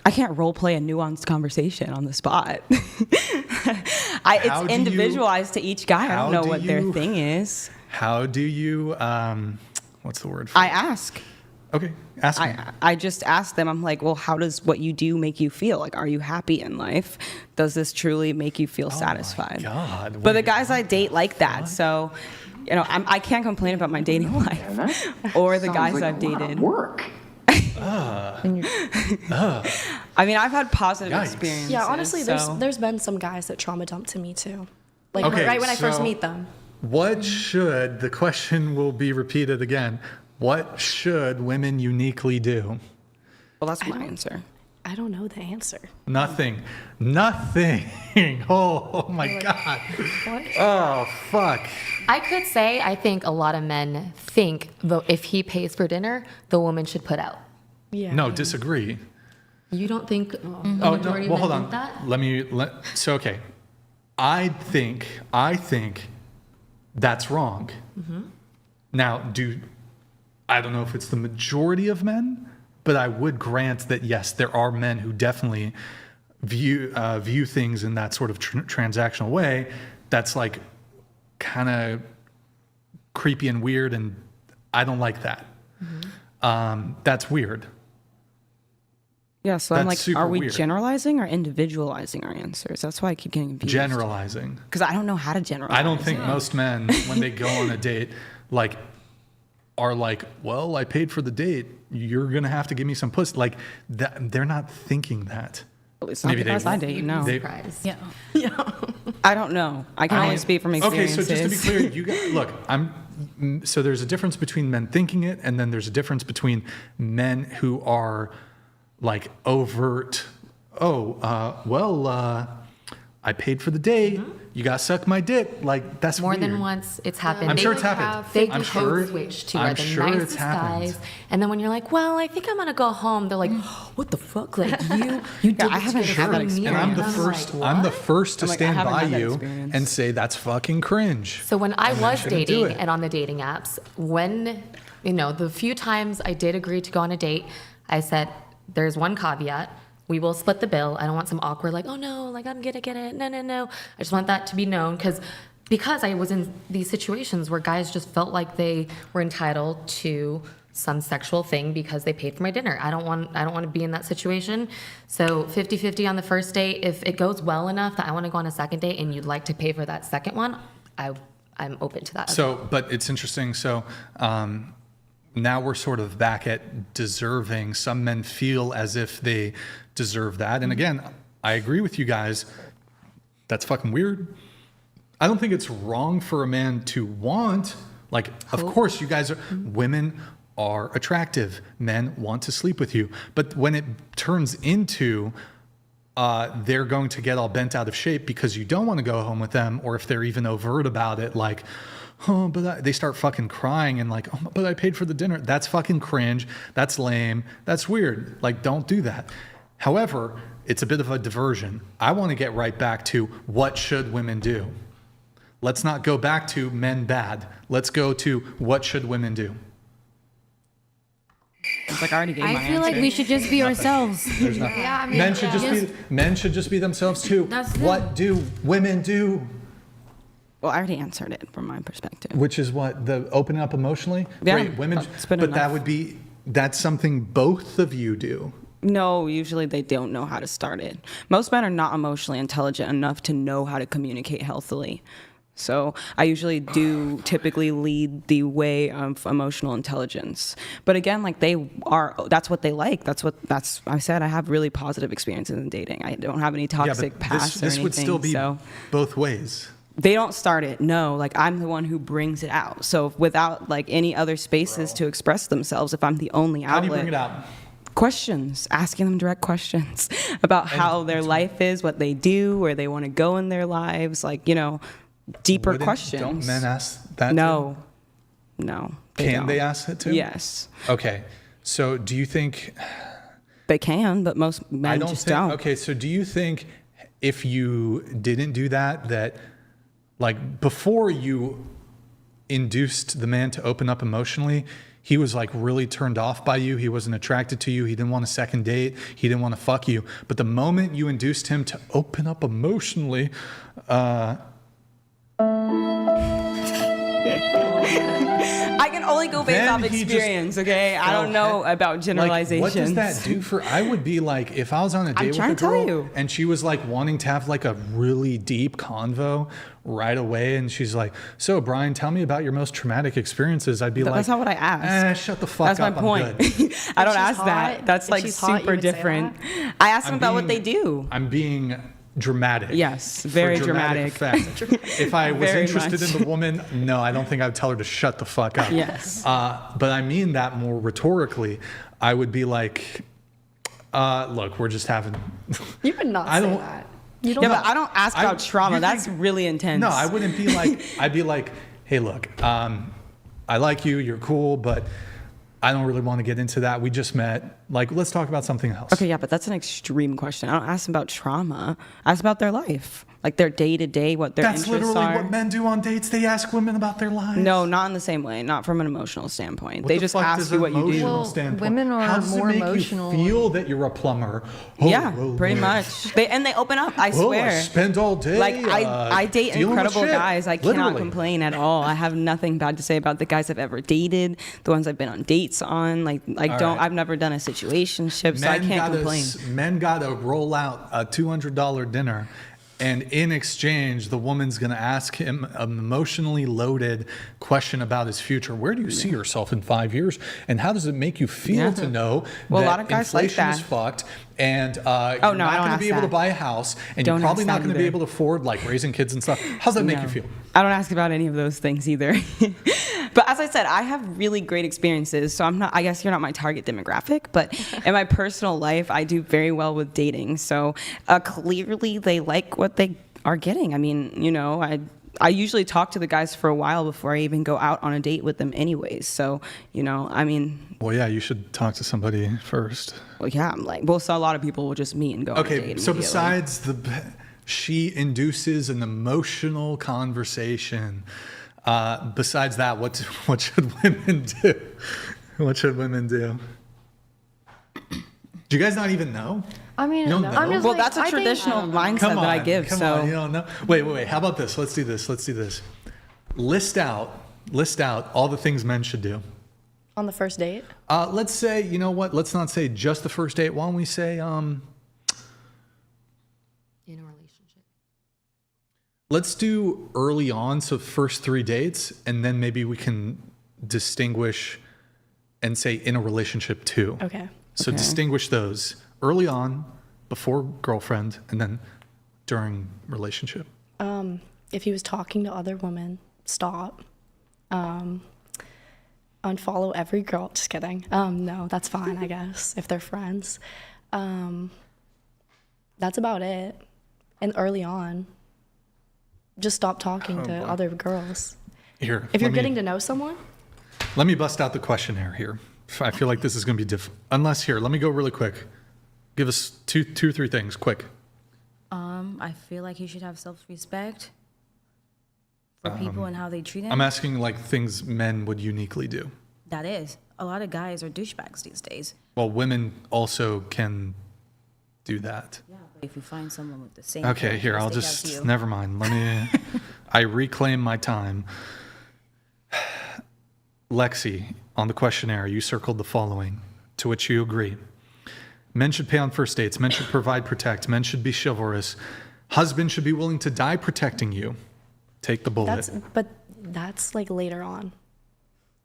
I can't role play a nuanced conversation on the spot. How It's do you- individualized to each guy. I how don't know do what their you- thing is. How do you, what's the word for I it? ask. Okay, ask me. I just ask them, I'm like, well, how does what you do make you feel? Like, are you happy in life? Does this truly make you feel satisfied? God, But the wait, guys I date like that. So, you know, I can't complain about my dating life or the guys I've dated. Work. I mean, I've had positive Yikes. experiences. Yeah, honestly, so- there's been some guys that trauma dump to me too. Like Okay, right when I first so- meet them. What should, the question will be repeated again, what should women uniquely do? Well, that's my answer. I don't know the answer. Nothing. Nothing. Oh my God. Oh, fuck. I could say I think a lot of men think if he pays for dinner, the woman should put out. Yeah. No, disagree. You don't think the Oh, no, majority well, of hold men on. think that? So, okay. I think that's wrong. Now, I don't know if it's the majority of men, but I would grant that, yes, there are men who definitely view things in that sort of transactional way. That's like kind of creepy and weird, and I don't like that. That's weird. Yeah, so I'm That's like, super are we weird. generalizing or individualizing our answers? That's why I keep getting confused. Generalizing. Because I don't know how to generalize. I don't think most men, when they go on a date, are like, well, I paid for the date. You're gonna have to give me some pussy. Like that, they're not thinking that. It's not the guys I date, no. Surprise. Yeah. I don't know. I can only speak from Okay, experiences. so just to be clear, you guys, look, so there's a difference between men thinking it, and then there's a difference between men who are like overt. I paid for the date. You gotta suck my dick. Like, that's More weird. than once, it's happened. I'm They- sure it's happened. They I'm do sure. code switch to are I'm the sure it's nicest happened. guys, and then when you're like, well, I think I'm gonna go home, they're like, what the fuck? Like you did I haven't had that experience. And I'm the first. I'm the first to I'm like, I stand haven't by had that you experience. and say that's fucking cringe. So when I was shouldn't do dating it. and on the dating apps, when, the few times I did agree to go on a date, I said, there's one caveat. We will split the bill. I don't want some awkward, like, oh no, like I'm gonna get it. No. I just want that to be known because I was in these situations where guys just felt like they were entitled to some sexual thing because they paid for my dinner. I don't want to be in that situation. So 50-50 on the first date. If it goes well enough that I want to go on a second date and you'd like to pay for that second one, I'm open to that. So, but it's interesting. So, now we're sort of back at deserving. Some men feel as if they deserve that. And again, I agree with you guys. That's fucking weird. I don't think it's wrong for a man to want, like, of course, you guys are, women are attractive. Men want to sleep with you. But when it turns into, they're going to get all bent out of shape because you don't want to go home with them, or if they're even overt about it, like, oh, but they start fucking crying and like, oh, but I paid for the dinner. That's fucking cringe. That's lame. That's weird. Like, don't do that. However, it's a bit of a diversion. I want to get right back to what should women do? Let's not go back to men bad. Let's go to what should women do? It's like I already gave my I feel answer. like we should just be ourselves. There's nothing. Yeah, I mean, Men should just be themselves too. That's What do women do? Well, I already answered it from my perspective. Which is what, the opening up emotionally? Yeah, Great, women, it's been but that enough. that's something both of you do. No, usually they don't know how to start it. Most men are not emotionally intelligent enough to know how to communicate healthily. So I usually do typically lead the way of emotional intelligence. But again, like that's what they like. I said I have really positive experiences in dating. I don't have any toxic past or this anything. would still be so. both ways. They don't start it, no. Like, I'm the one who brings it out. So without, like, any other spaces to express themselves, if I'm the only outlet. How do you bring it out? Questions, asking them direct questions about how their life is, what they do, where they want to go in their lives, like, deeper questions. Don't men ask that No. too? No. Can they ask it too? Yes. Okay. So do you think... They can, but most men just don't. Okay, so do you think if you didn't do that, like, before you induced the man to open up emotionally, he was like really turned off by you. He wasn't attracted to you. He didn't want a second date. He didn't want to fuck you. But the moment you induced him to open up emotionally, I can only go based Then off he just experience, okay? I don't know about generalizations. Like, what does that do for? I would be like, if I was on a date with trying a to tell girl you. and she was like wanting to have like a really deep convo right away, and she's like, "So, Brian, tell me about your most traumatic experiences." I'd be like, That's not what I asked. Shut the fuck That's up. my point. I'm good. I don't she's ask that. hot- That's if like she's hot, you super would say different. I ask them about what they do. I'm being dramatic. Yes, for very dramatic dramatic. effect. If I was Very interested much. in the woman, no, I don't think I'd tell her to shut the fuck up. Yes. But I mean that more rhetorically. I would be like, look, we're just having. You would not I say don't- that. Yeah, but I don't ask about trauma. you That's think- really intense. No, I wouldn't be like, I'd be like, hey, look, I like you, you're cool, but I don't really want to get into that. We just met. Like, let's talk about something else. Okay, yeah, but that's an extreme question. I don't ask them about trauma. I ask about their life, like their day to day, what their That's interests literally are. what men do on dates. They ask women about their lives. No, not in the same way. Not from an emotional standpoint. What They the just fuck ask does you what you do. emotional Well, standpoint- women are How does more it make emotional. You feel that you're a plumber. Oh, Yeah, oh, pretty oh. much. They open up. I Oh, swear. I spend all day. Like I date dealing with incredible shit. guys. I cannot Literally. complain at all. I have nothing bad to say about the guys I've ever dated, the ones I've been on dates on. Like All right. I've never done a situationship, so I can't complain. Men gotta roll out a $200 dinner, and in exchange, the woman's gonna ask him an emotionally loaded question about his future. Where do you see yourself in 5 years? And how does it make you feel to know Well, a that lot of guys like inflation is that. fucked, and you're no, I not don't gonna ask be able to that. buy a house, and Don't you're probably ask not that gonna be either. able to afford like raising kids and stuff? How's that make you No. feel? I don't ask about any of those things either. But as I said, I have really great experiences. So I guess you're not my target demographic, but in my personal life, I do very well with dating. So clearly they like what they are getting. I mean, you know, I usually talk to the guys for a while before I even go out on a date with them anyways. So, you know, I mean. Well, yeah, you should talk to somebody first. Well, yeah, I'm like, well, so a lot of people will just meet and go on a date Okay, so immediately. besides she induces an emotional conversation. Besides that, what should women do? What should women do? Do you guys not even know? I mean, You don't know? I'm just Well, like, that's a I think- traditional mindset that I give. Come so on, you don't know. Wait. How about this? Let's do this. List out all the things men should do. On the first date? Let's say, you know what? Let's not say just the first date. Why don't we say, In a relationship. let's do early on, so first 3 dates, and then maybe we can distinguish and say in a relationship too. Okay. So Okay. distinguish those early on, before girlfriend, and then during relationship. If he was talking to other women, stop. Unfollow every girl. Just kidding. No, that's fine, I guess, if they're friends. That's about it. And early on, just stop talking to other girls. Here, If you're let me- getting to know someone, Let me bust out the questionnaire here. I feel like this is going to be different. Unless here, let me go really quick. Give us two or three things, quick. I feel like he should have self-respect for people and how they treat him. I'm asking like things men would uniquely do. That is. A lot of guys are douchebags these days. Well, women also can do that. Yeah, but if you find someone with the same Okay, here, I'll characteristic as just, you- never mind. Let me, I reclaim my time. Lexi, on the questionnaire, you circled the following, to which you agree. Men should pay on first dates. Men should provide, protect. Men should be chivalrous. Husband should be willing to die protecting you. Take the bullet. that's like later on.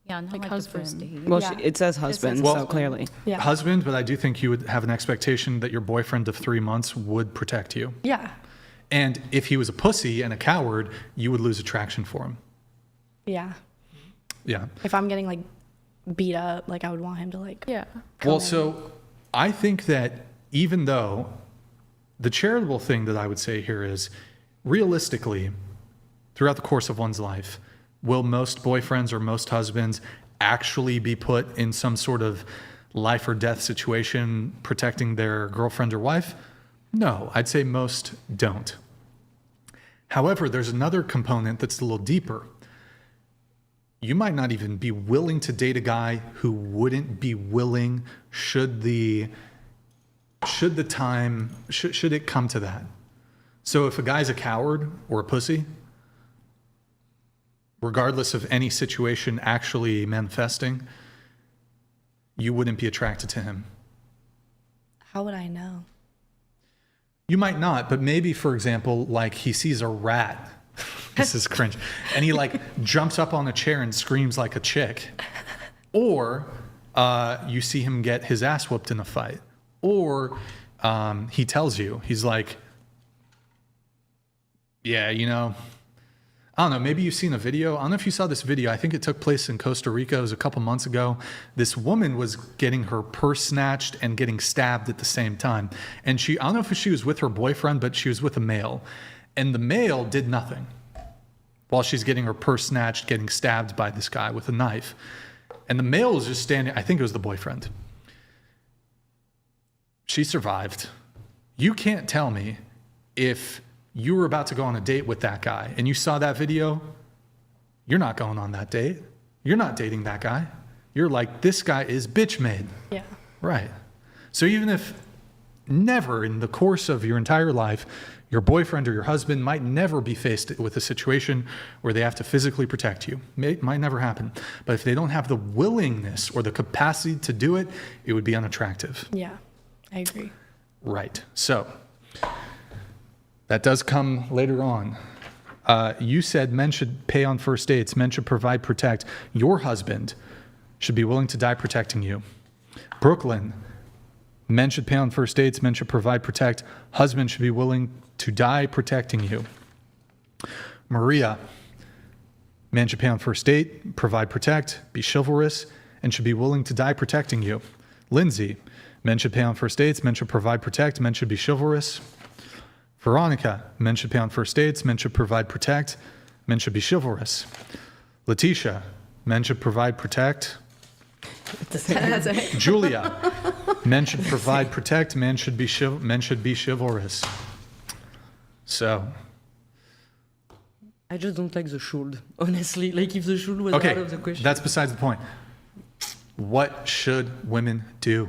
Yeah, not like, the first date. well, Yeah. it says husband, Well- so clearly. Yeah. Husband, but I do think you would have an expectation that your boyfriend of 3 months would protect you. Yeah. And if he was a pussy and a coward, you would lose attraction for him. Yeah. Yeah. If I'm getting like beat up, like I would want him to like. Yeah. Well, so I think that even though the charitable thing that I would say here is realistically, throughout the course of one's life, will most boyfriends or most husbands actually be put in some sort of life or death situation protecting their girlfriend or wife? No, I'd say most don't. However, there's another component that's a little deeper. You might not even be willing to date a guy who wouldn't be willing should it come to that. So if a guy's a coward or a pussy, regardless of any situation actually manifesting, you wouldn't be attracted to him. How would I know? You might not, but maybe, for example, like he sees a rat. This is cringe. And he like jumps up on a chair and screams like a chick. Or you see him get his ass whooped in a fight. Or he tells you, he's like, yeah, you know, I don't know, maybe you've seen a video. I don't know if you saw this video. I think it took place in Costa Rica. It was a couple months ago. This woman was getting her purse snatched and getting stabbed at the same time. And I don't know if she was with her boyfriend, but she was with a male. And the male did nothing while she's getting her purse snatched, getting stabbed by this guy with a knife. And the male was just standing, I think it was the boyfriend. She survived. You can't tell me if you were about to go on a date with that guy and you saw that video, you're not going on that date. You're not dating that guy. You're like, this guy is bitch made. Yeah. Right. So even if never in the course of your entire life, your boyfriend or your husband might never be faced with a situation where they have to physically protect you. It might never happen. But if they don't have the willingness or the capacity to do it, it would be unattractive. Yeah. I agree. Right. So that does come later on. You said men should pay on first dates. Men should provide, protect. Your husband should be willing to die protecting you. Brooklyn, men should pay on first dates. Men should provide, protect. Husband should be willing to die protecting you. Maria, men should pay on first date, provide, protect, be chivalrous, and should be willing to die protecting you. Lindsay, men should pay on first dates. Men should provide, protect. Men should be chivalrous. Veronica, men should pay on first dates, men should provide, protect, men should be chivalrous. Letitia, men should provide, protect. Julia, men should provide, protect, men should be chivalrous. So, I just don't like the should, honestly. Like, if the should was okay, out of the question. that's besides the point. What should women do?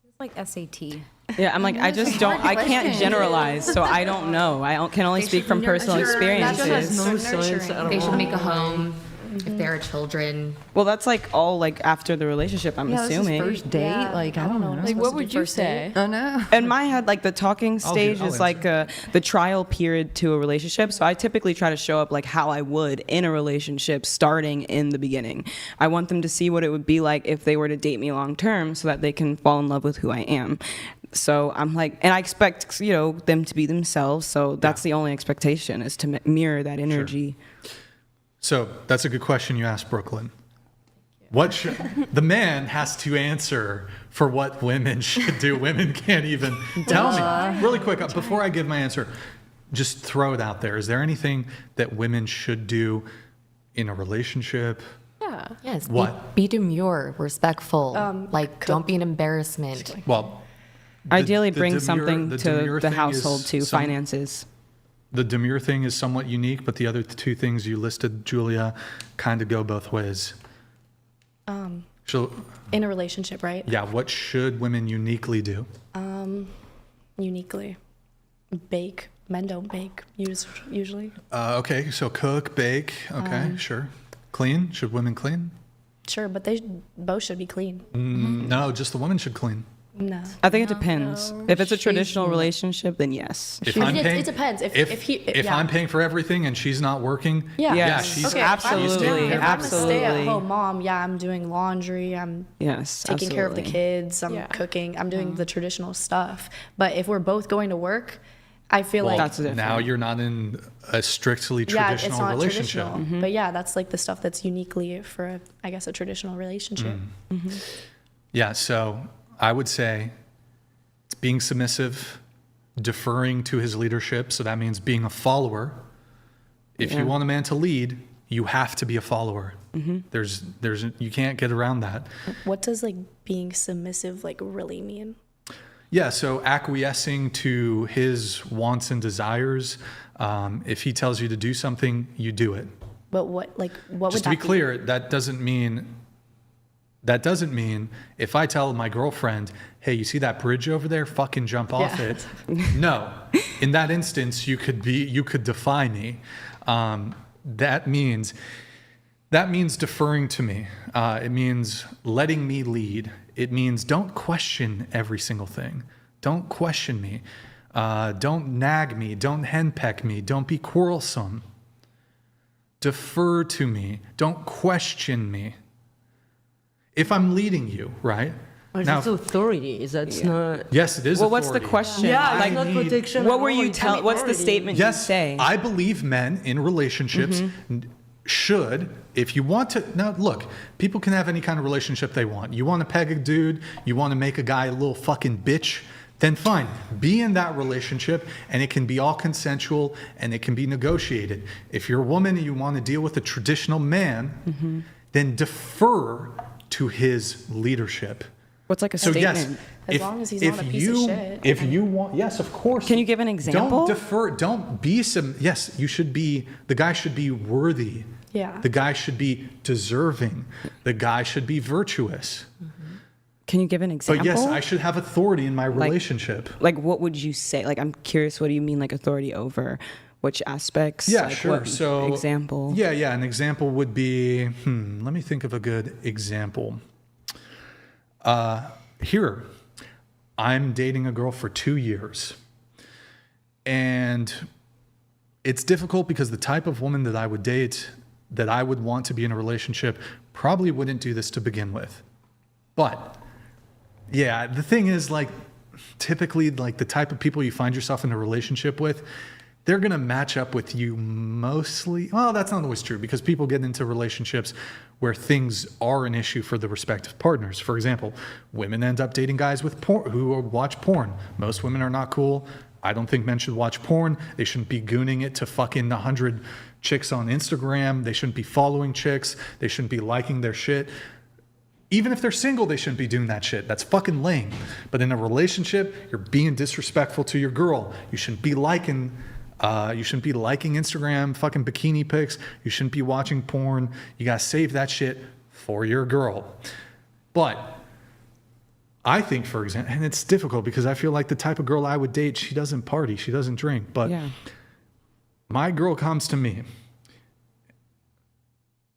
It's like SAT. Yeah, I'm like, I just don't, I can't generalize, so I don't know. Can only speak from personal experiences. No science at They should all. make a home if there are children. Well, that's like all like after the relationship, I'm assuming. First date, like I don't know. Like, what would you say? I know. In my head, like the talking stage I'll is like the trial period to a relationship. So I typically try to show up like how I would in a relationship starting in the beginning. I want them to see what it would be like if they were to date me long term so that they can fall in love with who I am. So I'm like, and I expect, them to be themselves. So that's the only expectation is to mirror that energy. So that's a good question you asked, Brooklyn. What should, the man has to answer for what women should do. Women can't even tell me. Really quick, before I give my answer, just throw it out there. Is there anything that women should do in a relationship? Yeah. Yes. What? Be demure, respectful. Don't be an embarrassment. Well, Ideally, the bring demure- something the to demure the thing household, is to finances. The demure thing is somewhat unique, but the other two things you listed, Julia, kind of go both ways. In a relationship, right? Yeah, what should women uniquely do? Uniquely. Bake. Men don't bake usually. Okay, so cook, bake. Okay, sure. Clean? Should women clean? Sure, but they both should be clean. No, just the woman should clean. No. I think it depends. If it's a traditional relationship, then yes. If I'm paying, it depends. If I'm paying for everything and she's not working, Yeah. Yes. she's Okay, absolutely, if I'm a absolutely. stay-at-home mom, I'm doing laundry, I'm Yes, taking care of the absolutely. kids, I'm cooking, I'm doing the traditional stuff. But if we're both going to work, I feel Well, like That's different. now you're not in a strictly it's traditional not relationship. traditional. But that's like the stuff that's uniquely for, I guess, a traditional relationship. Yeah, so I would say it's being submissive, deferring to his leadership. So that means being a follower. If you want a man to lead, you have to be a follower. There's you can't get around that. What does like being submissive like really mean? Yeah, so acquiescing to his wants and desires. If he tells you to do something, you do it. But what would Just that to be clear, that doesn't mean if I tell my girlfriend, hey, you see that bridge over there? Fucking jump off it. No. In that instance, you could defy me. That means deferring to me. It means letting me lead. It means don't question every single thing. Don't question me. Don't nag me. Don't henpeck me. Don't be quarrelsome. Defer to me. Don't question me. If I'm leading you, right? But it's authority. That's not. Yes, it is. Well, what's the authority. question? Yeah, like, it's not protection. what at were all, you it's telling? What's the authority. statement Yes, you say? I believe men in relationships should, if you want to, now look, people can have any kind of relationship they want. You want to peg a dude, you want to make a guy a little fucking bitch, then fine. Be in that relationship and it can be all consensual and it can be negotiated. If you're a woman and you want to deal with a traditional man, then defer to his leadership. What's like a So statement? As long as he's not a piece of shit. If you want, yes, of course. Can you give an example? Don't defer. Don't be yes, you should be, the guy should be worthy. Yeah. The guy should be deserving. The guy should be virtuous. Can you give an example? But yes, I should have authority in my relationship. Like, what would you say? Like, I'm curious, what do you mean, like, authority over? Which aspects? Yeah, like, sure. what So example. Yeah, an example would be, let me think of a good example. Here, I'm dating a girl for 2 years. And it's difficult because the type of woman that I would date, that I would want to be in a relationship, probably wouldn't do this to begin with. But yeah, the thing is, like, typically, like, the type of people you find yourself in a relationship with they're going to match up with you mostly. Well, that's not always true because people get into relationships where things are an issue for the respective partners. For example, women end up dating guys with who watch porn. Most women are not cool. I don't think men should watch porn. They shouldn't be gooning it to fucking 100 chicks on Instagram. They shouldn't be following chicks. They shouldn't be liking their shit. Even if they're single, they shouldn't be doing that shit. That's fucking lame. But in a relationship, you're being disrespectful to your girl. You shouldn't be liking Instagram fucking bikini pics. You shouldn't be watching porn. You gotta save that shit for your girl. But I think, for example, and it's difficult because I feel like the type of girl I would date, she doesn't party, she doesn't drink. But my girl comes to me.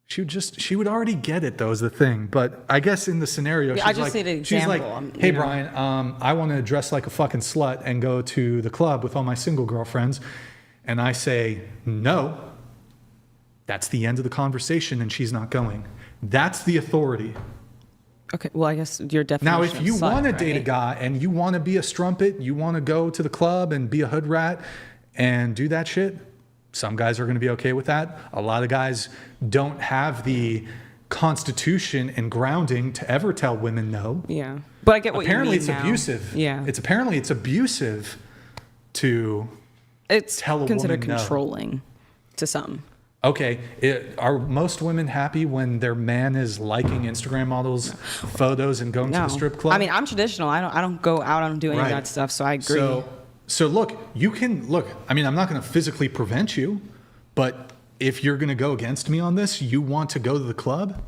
She would already get it though, is the thing. But I guess in the scenario, she's like, hey Brian, I want to dress like a fucking slut and go to the club with all my single girlfriends. And I say, no, that's the end of the conversation and she's not going. That's the authority. Okay, well, I guess your definition. Now, if you want to date a guy and you want to be a strumpet, you want to go to the club and be a hood rat and do that shit, some guys are going to be okay with that. A lot of guys don't have the constitution and grounding to ever tell women no. Yeah, but I get what apparently you mean it's abusive. Yeah, it's abusive to tell a woman no. Considered controlling to some. Okay, are most women happy when their man is liking Instagram models' photos and going to the strip club? I mean, I'm traditional. I don't go out. I don't do any of that stuff. So I agree. So look, you can look. I mean, I'm not going to physically prevent you, but if you're going to go against me on this, you want to go to the club.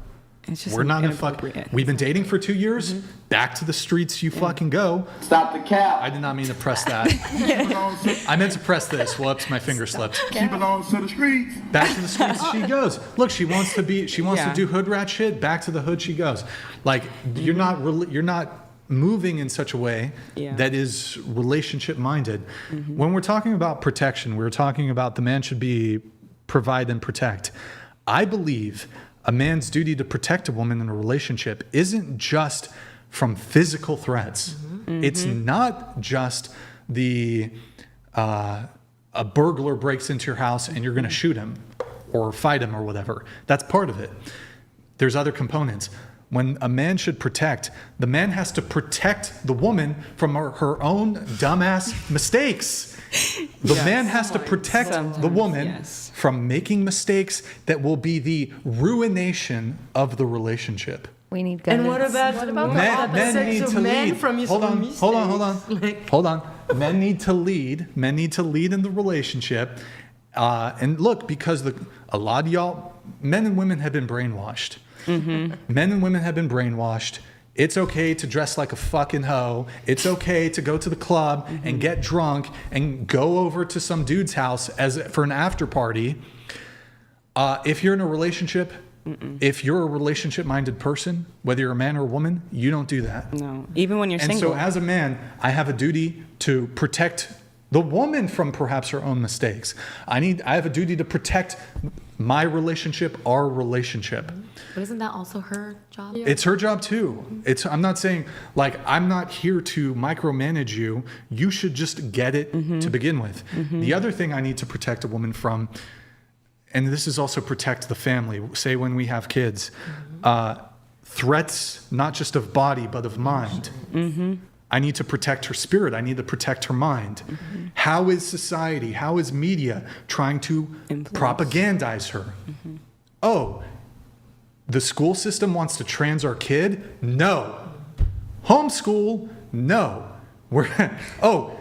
It's just we're not going to fuck. We've been dating for 2 years. Back to the streets you fucking go. Stop the cap. I did not mean to press that. I meant to press this. Whoops, my finger slipped. Keep it on to the streets. Back to the streets she goes. Look, she wants to do hood rat shit. Back to the hood she goes. Like you're not moving in such a way that is relationship minded. When we're talking about protection, we're talking about the man should be provide and protect. I believe a man's duty to protect a woman in a relationship isn't just from physical threats. It's not just a burglar breaks into your house and you're going to shoot him or fight him or whatever. That's part of it. There's other components. When a man should protect, the man has to protect the woman from her own dumbass mistakes. The man has to protect the woman from making mistakes that will be the ruination of the relationship. We need guidance. And what about men need to lead. From his hold on. Men need to lead. Men need to lead in the relationship. And look, because a lot of y'all, men and women have been brainwashed. Men and women have been brainwashed. It's okay to dress like a fucking hoe. It's okay to go to the club and get drunk and go over to some dude's house for an after party. If you're in a relationship, if you're a relationship-minded person, whether you're a man or a woman, you don't do that. No, even when you're single. And so as a man, I have a duty to protect the woman from perhaps her own mistakes. I have a duty to protect my relationship, our relationship. But isn't that also her job? It's her job too. I'm not saying, like, I'm not here to micromanage you. You should just get it to begin with. The other thing I need to protect a woman from, and this is also protect the family, say when we have kids, threats not just of body but of mind. I need to protect her spirit. I need to protect her mind. How is society, how is media trying to propagandize her? Oh, the school system wants to trans our kid? No. Homeschool? No. Wow.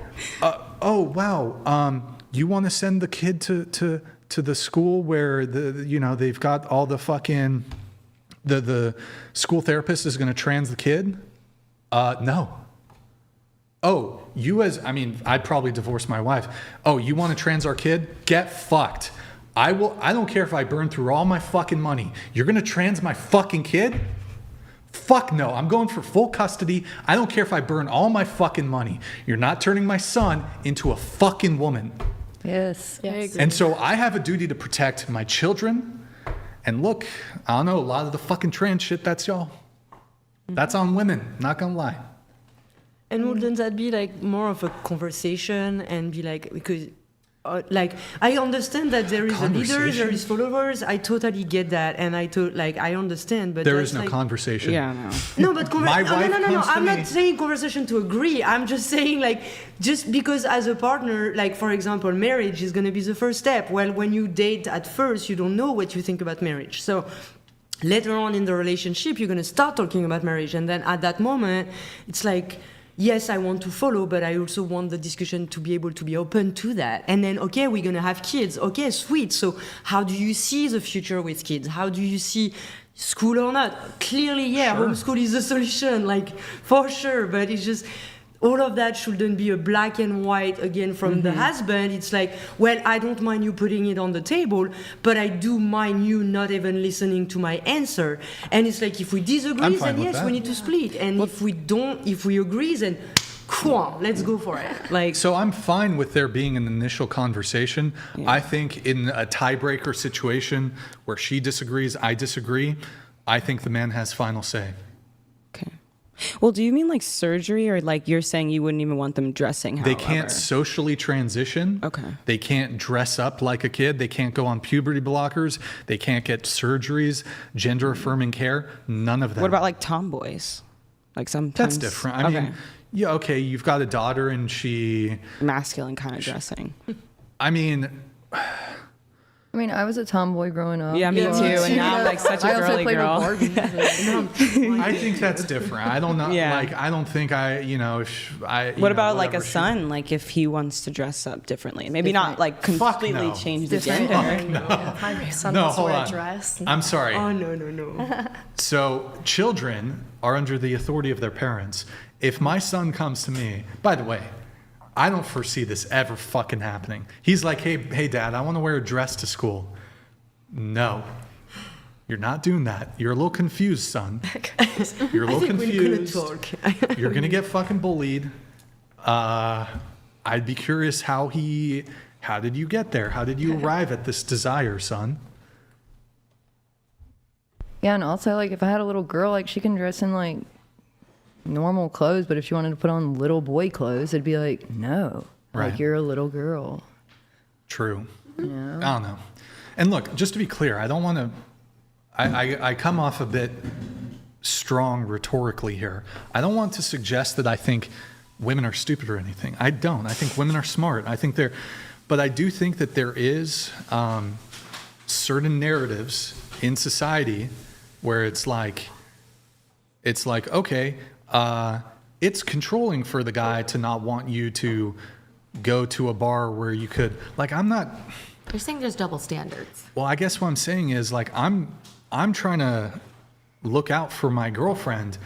You want to send the kid to the school where they've got all the fucking the school therapist is going to trans the kid? No. Oh, I'd probably divorce my wife. Oh, you want to trans our kid? Get fucked. I don't care if I burn through all my fucking money. You're going to trans my fucking kid? Fuck no. I'm going for full custody. I don't care if I burn all my fucking money. You're not turning my son into a fucking woman. Yes. I agree. And so I have a duty to protect my children. And look, I don't know, a lot of the fucking trans shit, that's y'all. That's on women, not gonna lie. And wouldn't that be like more of a conversation and be like, because like I understand that there is a leader, there Conversation? is followers. I totally get that, and I understand. But There that's is no like, conversation. Yeah, no. No, but My wife no. comes to I'm me- not saying conversation to agree. I'm just saying like just because as a partner, like for example, marriage is going to be the first step. Well, when you date at first, you don't know what you think about marriage. So later on in the relationship, you're going to start talking about marriage, and then at that moment, it's like. Yes, I want to follow, but I also want the discussion to be able to be open to that. And then, okay, we're going to have kids. Okay, sweet. So how do you see the future with kids? How do you see school or not? Clearly, yeah, Sure. homeschool is a solution, like for sure. But it's just, all of that shouldn't be a black and white again from the husband. It's like, well, I don't mind you putting it on the table, but I do mind you not even listening to my answer. And it's like, if we disagree, I'm fine then with yes, that. we need to split. And if we agree, then cool, let's go for it. Like, So I'm fine with there being an initial conversation. I think in a tiebreaker situation where she disagrees, I disagree, I think the man has final say. Okay. Well, do you mean like surgery, or like you're saying you wouldn't even want them dressing? They however? can't socially transition. Okay. They can't dress up like a kid. They can't go on puberty blockers. They can't get surgeries, gender affirming care. None of that. What about like tomboys? Like sometimes That's different. I mean, yeah, okay, you've got a daughter and she, masculine kind of dressing. I mean, I mean, I was a tomboy growing up. Yeah, me too. And now I'm like such a I also girly played girl. with Barbies. I think that's different. I don't know. Yeah. Like, I don't think What about like a son? Like if he wants to dress up differently, maybe not like completely no. change the Different. gender. My son No, wants to hold wear a on. dress. I'm sorry. oh, no. So children are under the authority of their parents. If my son comes to me, by the way, I don't foresee this ever fucking happening. He's like, hey, Dad, I want to wear a dress to school. No, you're not doing that. You're a little confused, son. You're a little confused. We're gonna talk. You're gonna get fucking bullied. I'd be curious how did you get there? How did you arrive at this desire, son? Yeah, and also, like, if I had a little girl, like, she can dress in, like, normal clothes, but if she wanted to put on little boy clothes, it'd be like, no. Right. Like, you're a little girl. True. Yeah. I don't know. And look, just to be clear, I don't want to. I come off a bit strong rhetorically here. I don't want to suggest that I think women are stupid or anything. I don't. I think women are smart. I think but I do think that there is certain narratives in society where it's like, okay, it's controlling for the guy to not want you to go to a bar where you could, like, I'm not. You're saying there's double standards. Well, I guess what I'm saying is, like, I'm trying to look out for my girlfriend.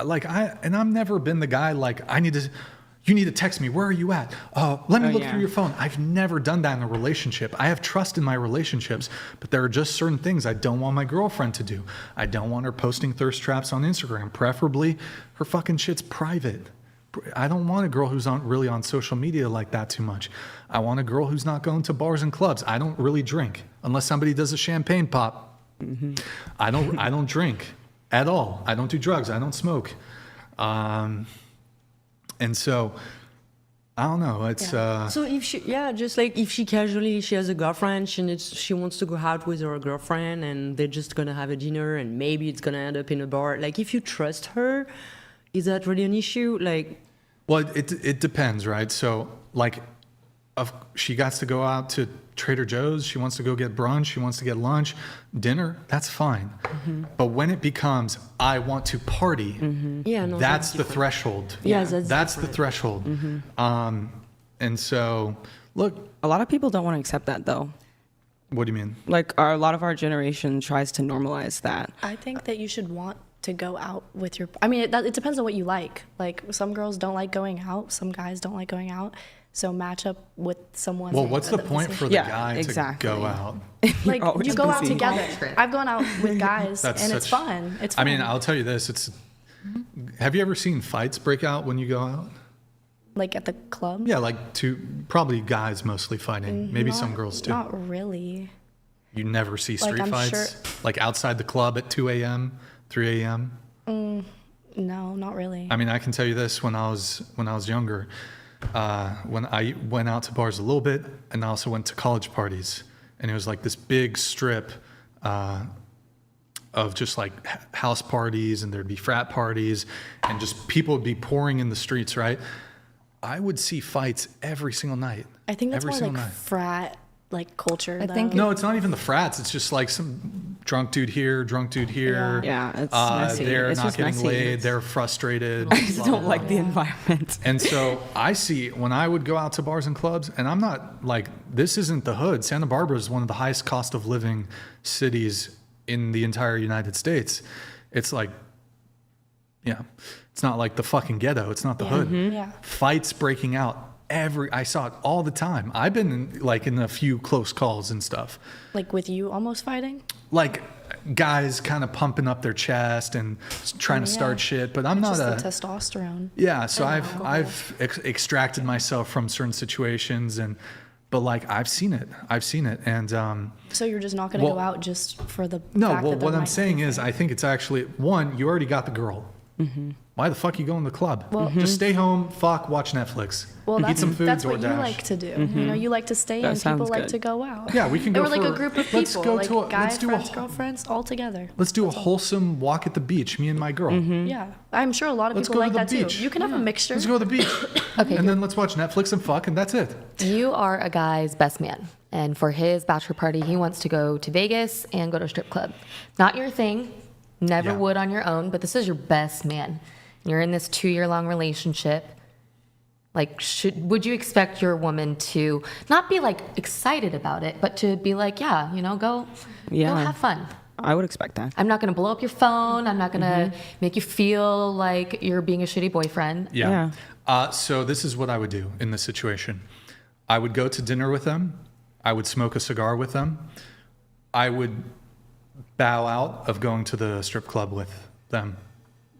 Like, I've never been the guy, like, you need to text me. Where are you at? Let me look through your phone. I've never done that in a relationship. I have trust in my relationships, but there are just certain things I don't want my girlfriend to do. I don't want her posting thirst traps on Instagram. Preferably, her fucking shit's private. I don't want a girl who's really on social media like that too much. I want a girl who's not going to bars and clubs. I don't really drink unless somebody does a champagne pop. Mm-hmm. I don't drink at all. I don't do drugs. I don't smoke. And so I don't know. It's So if she casually, she has a girlfriend, she wants to go out with her girlfriend, and they're just gonna have a dinner, and maybe it's gonna end up in a bar. Like, if you trust her, is that really an issue? Like, well, it depends, right? So, like, she got to go out to Trader Joe's. She wants to go get brunch. She wants to get lunch, dinner. That's fine. Mm-hmm. But when it becomes, I want to party, yeah, no, that's the different. threshold. Yeah, that's the threshold. Mm-hmm. And so, look, A lot of people don't want to accept that though. what do you mean? Like a lot of our generation tries to normalize that. I think that you should want to go out with your. I mean, it depends on what you like. Like, some girls don't like going out. Some guys don't like going out. So match up with someone. Well, what's the point for the guy exactly. to go out? Like, always you go out busy. together. I've gone out with guys, and it's fun. It's fun. I mean, I'll tell you this. Have you ever seen fights break out when you go out? Like at the club? Yeah, like probably guys mostly fighting. Maybe some girls too. Not really. You never see Like, street I'm fights? sure- Like outside the club at 2 a.m., 3 a.m.? No, not really. I mean, I can tell you this, when I was younger, when I went out to bars a little bit, and I also went to college parties, and it was like this big strip of just like house parties, and there'd be frat parties, and just people would be pouring in the streets, right? I would see fights every single night. I think that's every more single like night. frat like culture. I though. think No, it's not even the frats. It's just like some drunk dude here, drunk dude here. Yeah, it's messy. They're It's not just getting messy. laid. They're frustrated. I just don't like the environment. And so I see when I would go out to bars and clubs, and I'm not like, this isn't the hood. Santa Barbara is one of the highest cost of living cities in the entire United States. It's like, yeah, it's not like the fucking ghetto. It's not the hood. Yeah. Fights breaking out. I saw it all the time. I've been in a few close calls and stuff. Like with you almost fighting? Like guys kind of pumping up their chest and trying to start shit, but I'm not Just the testosterone. Yeah, so I've extracted myself from certain situations, but like I've seen it, and So you're just not going to go out just for the no. fact Well, that there what I'm might saying be is, I think it's actually one. You already got the girl. Why the fuck you going to the club? Well- just stay home, fuck, watch Netflix, Well, eat some food, that's what you DoorDash. like to do. You know, you like to stay That in. People sounds like good. to go out. Yeah, we can go Or like for- a group of let's people, go like to a- guys, let's do a friends, wh- girlfriends, all together. Let's do a wholesome walk at the beach, me and my girl. Yeah, I'm sure a lot of Let's people go to like the that beach. too. You can have a mixture. Let's go to the beach. Okay, And then let's watch Netflix and fuck, and that's it. You are a guy's best man, and for his bachelor party, he wants to go to Vegas and go to a strip club. Not your thing, never Yeah. would on your own, but this is your best man. You're in this 2-year-long relationship. Like, would you expect your woman to not be like excited about it, but to be like, yeah, you know, go have fun. I would expect that. I'm not going to blow up your phone. I'm not going to make you feel like you're being a shitty boyfriend. Yeah. So this is what I would do in this situation. I would go to dinner with them. I would smoke a cigar with them. I would bow out of going to the strip club with them.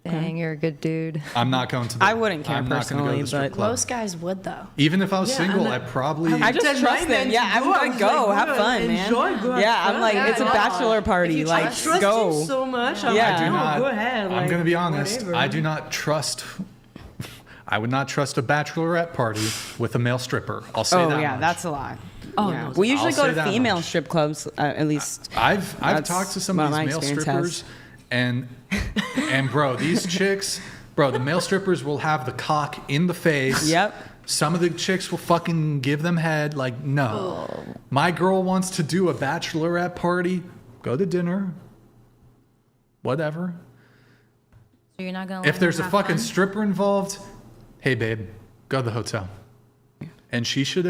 Dang, you're a good dude. I'm not going to the I wouldn't care I'm not gonna go to personally, the strip but club. Most guys would though. Even if I was Yeah, single, and I probably... I just trust them. Yeah, I'm gonna go. Have fun, man. Enjoy, go have Yeah, I'm fun. like, it's a Yeah. bachelor party. I Like, trust go. you so much. I'm Yeah. like, I do no, not, go ahead. I'm like, going to be honest. whatever. I do not trust... I would not trust a bachelorette party with a male stripper. I'll say Oh that yeah, much. that's a lot. Oh, Yeah. no, We usually I'll go say to that female much. strip clubs, at least. I've That's talked to some what of these my male experience strippers, and bro, these chicks, bro, the male strippers will have the cock in the face. Yep. Some of the chicks will fucking give them head. Like, no. My girl wants to do a bachelorette party. Go to dinner. Whatever. So you're not gonna. If let there's a her have fucking fun? stripper involved, hey babe, go to the hotel. And she should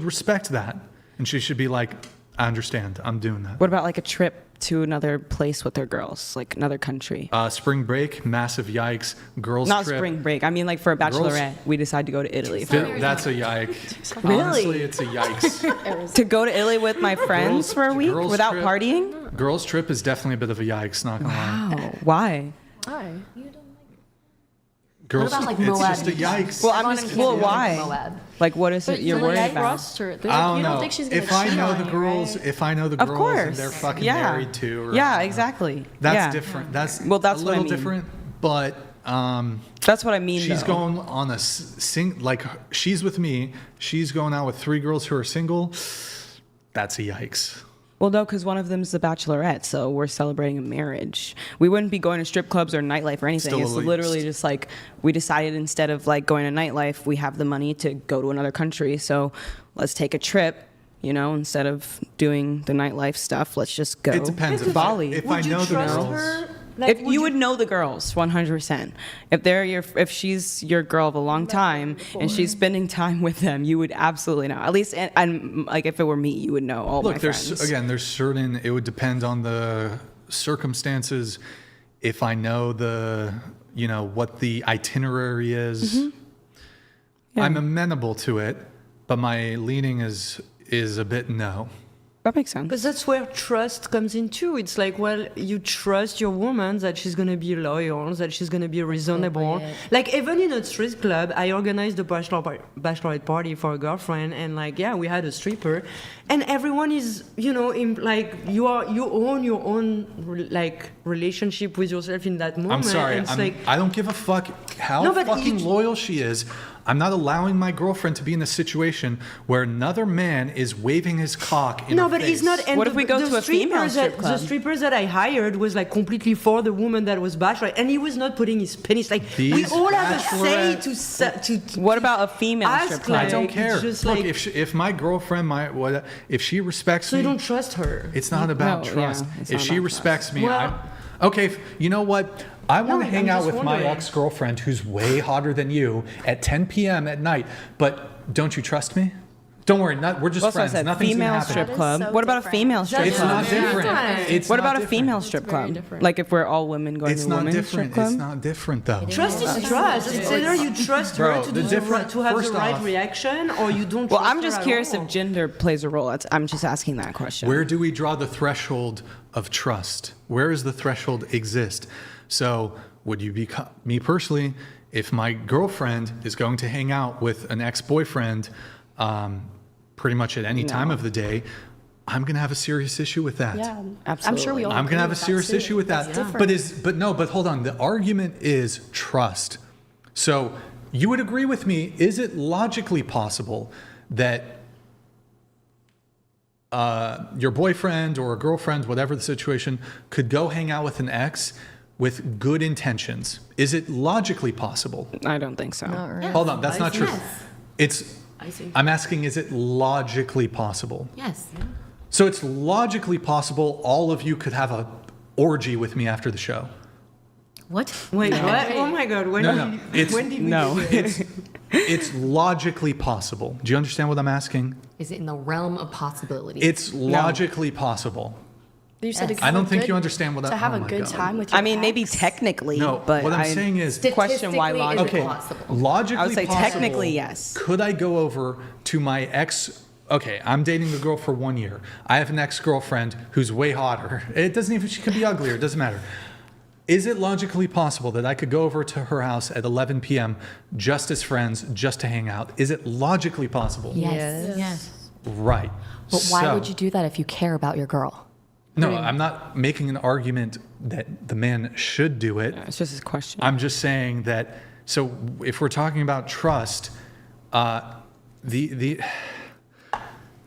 respect that, and she should be like, I understand, I'm doing that. What about like a trip to another place with their girls, like another country? Spring break, massive yikes. Girls Not trip. spring break. I mean, like for a Girls- bachelorette, we decide to go to Italy. That's a yike. Really? Honestly, it's a yikes. To go to Italy with my friends Girls- for a week girls without trip- partying? Girls trip is definitely a bit of a yikes, not gonna lie. Oh, why? Why? Girls, What about, like, it's Moab just a Beach? yikes. Well, Everyone I'm in just, Canada well, goes to why? Moab. Like, what is it you're you worried like about? trust her. I don't You know. don't think she's gonna If I cheat know on the you, girls, right? if I know the Of girls course. and they're fucking Yeah. married too, or Yeah, exactly. that's Yeah. different. That's Well, that's a what I little mean. different, but That's what I mean. she's though. going on a like she's with me. She's going out with 3 girls who are single. That's a yikes. Well, no, because one of them's the bachelorette, so we're celebrating a marriage. We wouldn't be going to strip clubs or nightlife or anything. Still It's elite. literally just like we decided instead of like going to nightlife, we have the money to go to another country. So let's take a trip. You know, instead of doing the nightlife stuff, let's just go It depends. to Bali. If I know the girls, If you would know the girls, 100%. If she's your girl of a long time and she's spending time with them, you would absolutely know. At least, and like if it were me, you would know all my look, there's friends. there's certain. It would depend on the circumstances. If I know what the itinerary is, Mm-hmm. Yeah. I'm amenable to it, but my leaning is a bit no. That makes sense. Because that's where trust comes in too. It's like, well, you trust your woman that she's gonna be loyal, that she's gonna be reasonable. Like even in a strip club, I organized a bachelorette party for a girlfriend, and like, yeah, we had a stripper, and everyone is, like you own your own relationship with yourself in that moment. I'm sorry. And it's like, I don't give a fuck how No, but fucking loyal she is. I'm not allowing my girlfriend to be in a situation where another man is waving his cock in No, her but face. he's not. And What if we go to a female strip club? The strippers that I hired was like completely for the woman that was bachelor, and he was not putting his penis. Like we These all have a say bachelorette- to What about a female ask, strip club? I don't like, care. just Look, like- if my girlfriend, if she respects So me, you don't trust her. it's not about No, trust. yeah, it's If not she about respects me, Well- okay. You know what? I want to hang I'm out just with my wondering. ex-girlfriend who's way hotter than you at 10 p.m. at night. But don't you trust me? Don't worry. We're just That's what I friends. said. Nothing's gonna Female happen. strip That is club. so What about a different. female strip It's club? not different. It's What not about a different. female strip very club? different. Like if we're all women going It's to a not women's different. strip club? It's not different though. Trust is trust. It's either you trust her Bro, to the do different- to have the first right off- reaction, or you don't. Well, trust I'm her just at curious all. if gender plays a role. I'm just asking that question. Where do we draw the threshold of trust? Where does the threshold exist? So, would you be me personally? If my girlfriend is going to hang out with an ex-boyfriend, pretty much at any time of the day, I'm going to have a serious issue with that. Yeah, Absolutely. I'm sure we all. I'm going to have a serious issue with that. But hold on. The argument is trust. So you would agree with me, is it logically possible that your boyfriend or a girlfriend, whatever the situation, could go hang out with an ex with good intentions? Is it logically possible? I don't think so. Not really. Hold on, that's not true. Yes. I'm asking, is it logically possible? Yes. So it's logically possible all of you could have a orgy with me after the show. What? Wait, what? Oh my God! When No, did it's when did we No. do this? it's logically possible. Do you understand what I'm asking? Is it in the realm of possibility? It's logically possible. You said Yes. to I don't have a think good- you understand what to I- have oh a my good God. time with your I mean, maybe ex. technically, No, but what I'm saying is, question why Statistically, logically. is it okay, possible? logically I would say possible, technically, yes. Could I go over to my ex? Okay, I'm dating a girl for 1 year. I have an ex-girlfriend who's way hotter. It doesn't even, she could be uglier, it doesn't matter. Is it logically possible that I could go over to her house at 11 p.m. just as friends, just to hang out? Is it logically possible? Yes. Yes. Right. But why So- would you do that if you care about your girl? No, I'm not making an argument that the man should do it. It's just a question. I'm just saying that, so if we're talking about trust,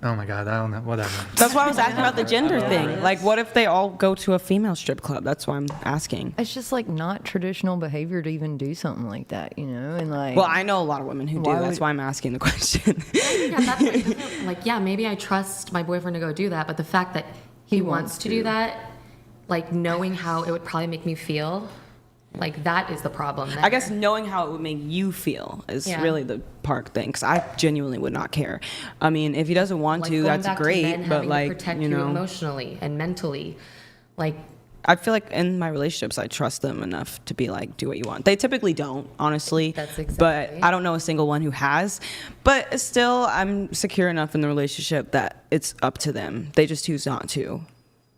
oh my God, I don't know, whatever. That's why I was asking about the gender thing. Like, what if they all go to a female strip club? That's why I'm asking. It's just like not traditional behavior to even do something like that, you know? And like, Well, I know a lot of women who do. Why That's would- why I'm asking the question. Yeah, that's like, yeah, maybe I trust my boyfriend to go do that, but the fact that he wants to do that, like knowing how it would probably make me feel, like that is the problem. I guess knowing how it would make you feel is Yeah. really the part thing, because I genuinely would not care. I mean, if he doesn't want like to, going that's back to great, men but having to like, protect you know, emotionally and mentally, like I feel like in my relationships, I trust them enough to be like, do what you want. They typically don't, honestly. That's exactly. But I don't know a single one who has. But still, I'm secure enough in the relationship that it's up to them. They just choose not to.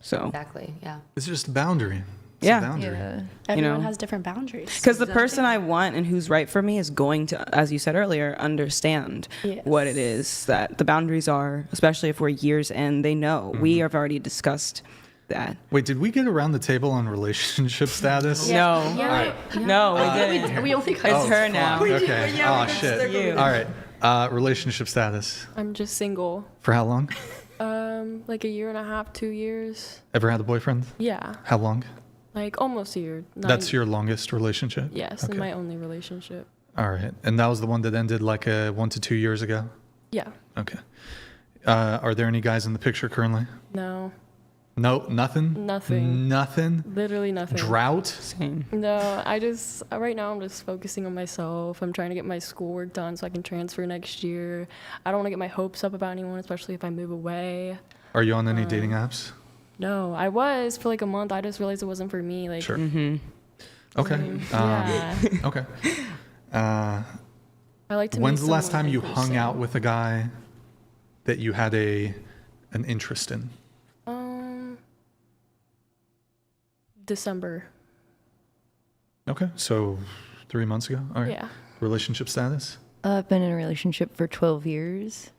So, exactly, yeah. It's just a boundary. It's Yeah. a boundary. yeah. Everyone know. has different boundaries. because the person I want and who's right for me is going to, as you said earlier, understand Yes. what it is that the boundaries are, especially if we're years in. They know. We have already discussed that. Wait, did we get around the table on relationship status? No. Yeah, No, we didn't. we only got It's her now. Okay. Oh, shit. You. All right. Relationship status. I'm just single. For how long? Like a year and a half, 2 years. Ever had a boyfriend? Yeah, How long? like almost a year. That's your longest relationship? Yes, Okay. and my only relationship. All right. And that was the one that ended like 1 to 2 years ago? Yeah. Okay. Are there any guys in the picture currently? No, No, nothing? Nothing. Nothing? literally nothing. Drought? Same. No, I just right now I'm just focusing on myself. I'm trying to get my schoolwork done so I can transfer next year. I don't want to get my hopes up about anyone, especially if I move away. Are you on any dating apps? No, I was for like a month. I just realized it wasn't for me. Like, Sure. Okay. yeah, Okay. I like to. When's meet the last someone time you in hung person. out with a guy that you had an interest in? December. Okay. So 3 months ago? All right. Yeah. Relationship status? I've been in a relationship for 12 years.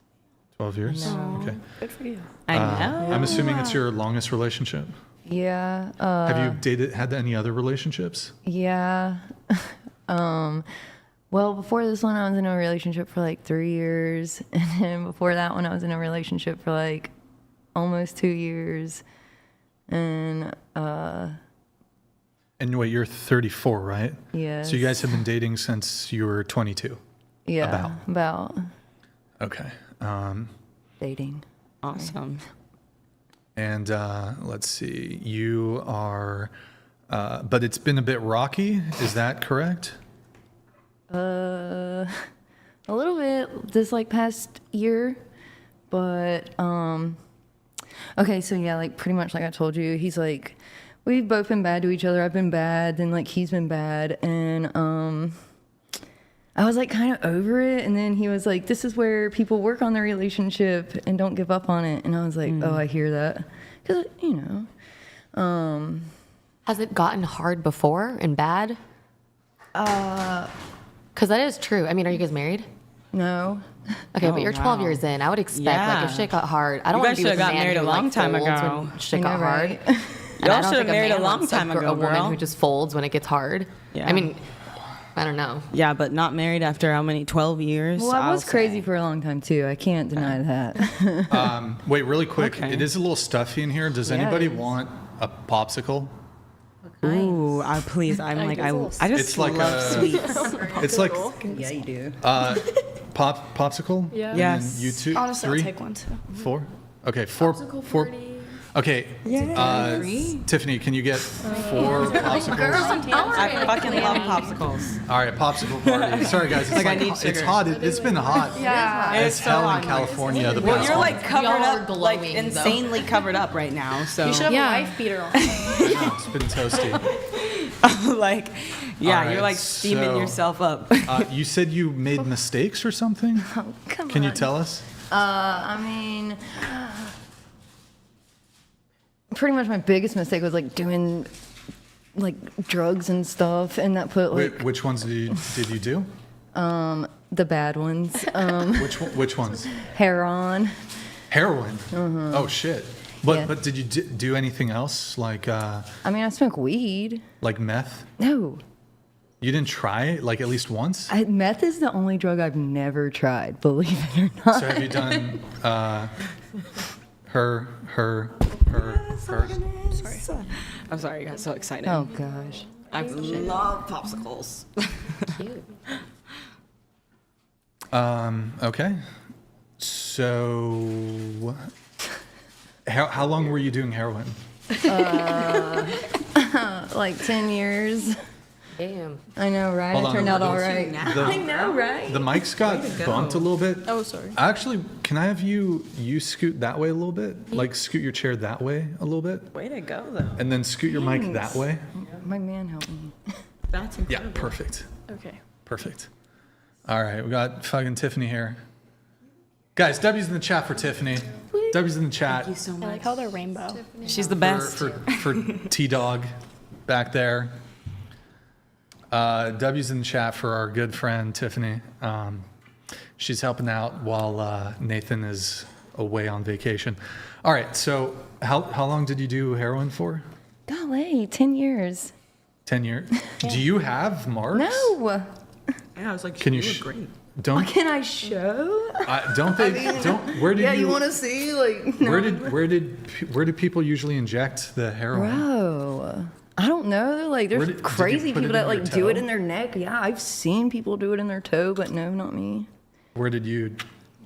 12 years? No. Okay. Good for you. I know. I'm assuming it's your longest relationship. Yeah. Have you had any other relationships? Yeah. Well, before this one, I was in a relationship for like 3 years. And then before that one, I was in a relationship for like almost 2 years. And wait, you're 34, right? yeah. So you guys have been dating since you were 22? Yeah. About Okay. dating. Awesome. And let's see, you are, but it's been a bit rocky. Is that correct? A little bit this like past year, but okay, so yeah, like pretty much like I told you, he's like, we've both been bad to each other. I've been bad, then like he's been bad, and I was like kind of over it, and then he was like, this is where people work on their relationship and don't give up on it, and I was like, oh, I hear that, because you know. Has it gotten hard before and bad? Because that is true. I mean, are you guys married? No. Okay, Oh, but you're 12 wow. years in. I would expect, like, if Yeah. shit got hard, I don't You want guys to be with should've a got man married who, a long like, time folds ago. when shit I got know, hard. right? And Y'all I don't should've think married a man long wants time ago, a woman girl. who just folds when it gets hard. Yeah. I mean, I don't know. Yeah, but not married after how many? 12 years? Well, I was I'll crazy say. for a long time too. I can't deny that. Wait, really quick. Okay. It is a little stuffy in here. Does Yeah, anybody it is. want a popsicle? Ooh, please. I'm like, I just It's like love a- sweets. It's like Yeah, you do. popsicle? Yeah. And Yes. then you two? Honestly, three? I'll take one too. Four? Okay, four. Okay. Tiffany, can you get 4 popsicles? I fucking love popsicles. All right, popsicle party. Sorry, guys. It's Like, I like need it's sugar. hot. It's been hot. Yeah. As It's so hell in hot. California. The Well, past you're month. like covered Y'all are up, like glowing, though. insanely covered up right now. So You should have Yeah. a wife beater on. I know, it's been toasty. like, yeah, All right, you're like steaming so- yourself up. You said you made mistakes or something? Come Can you on. tell us? I mean, pretty much my biggest mistake was like doing like drugs and stuff, and that put like Wait, which ones did you do? the bad ones. Which ones? Heroin. Heroin. Oh shit. But Yeah. but did you do anything else like I mean, I smoke weed. meth? No, You didn't try it like at least once? meth is the only drug I've never tried. Believe it or not. So have you done her? Sorry. I'm sorry, I got so excited. Oh gosh. I love popsicles. Cute. Okay. So how long were you doing heroin? Like 10 years. Damn. I know, right? Hold It on, turned out don't all you right. I know, right? The mics got bumped a little bit. Oh, sorry. Actually, can I have you scoot that way a little bit? Like scoot your chair that way a little bit, Way to go, though. and then scoot your mic that way. My man helped me. That's Yeah, incredible. perfect. Okay. Perfect. All right, we got fucking Tiffany here. Guys, W's in the chat for Tiffany. W's in the chat Thank you so I much. like how they're rainbow. She's the for, best. for T-Dog back there. W's in the chat for our good friend Tiffany. She's helping out while Nathan is away on vacation. All right, so how long did you do heroin for? Golly, 10 years. 10 years. Do you have marks? No. Yeah, I was like, Can you? Don't. Can I show? Don't they? Don't. Where did Yeah, you? you want to see? Like, no. Where did people usually inject the heroin? Bro, I don't know. Like, Where there's did you crazy put it people in that your like do it toe? in their neck. Yeah, I've seen people do it in their toe, but no, not me. Where did you?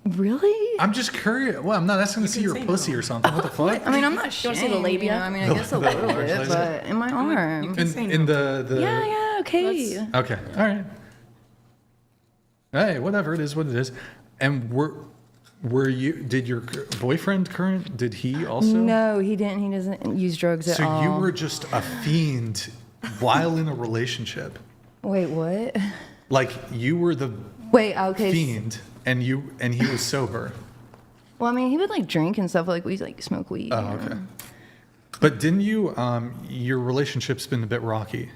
Really? I'm just curious. Well, I'm not asking to see your pussy or something. What the fuck? I mean, I'm not sure. wanna see the labia? I mean, I guess a little large bit, laser? but in my arm. In the. Yeah, yeah, okay. Okay. All right. Hey, whatever it is, what it is. And were you? Did your boyfriend current? Did he also? No, he didn't. He doesn't use drugs at So all. you were just a fiend while in a relationship. Wait, what? Like you were the Wait, okay. fiend, and he was sober. Well, I mean, he would like drink and stuff. Like we like smoke weed. Oh, you know? okay. But didn't you? Your relationship's been a bit rocky.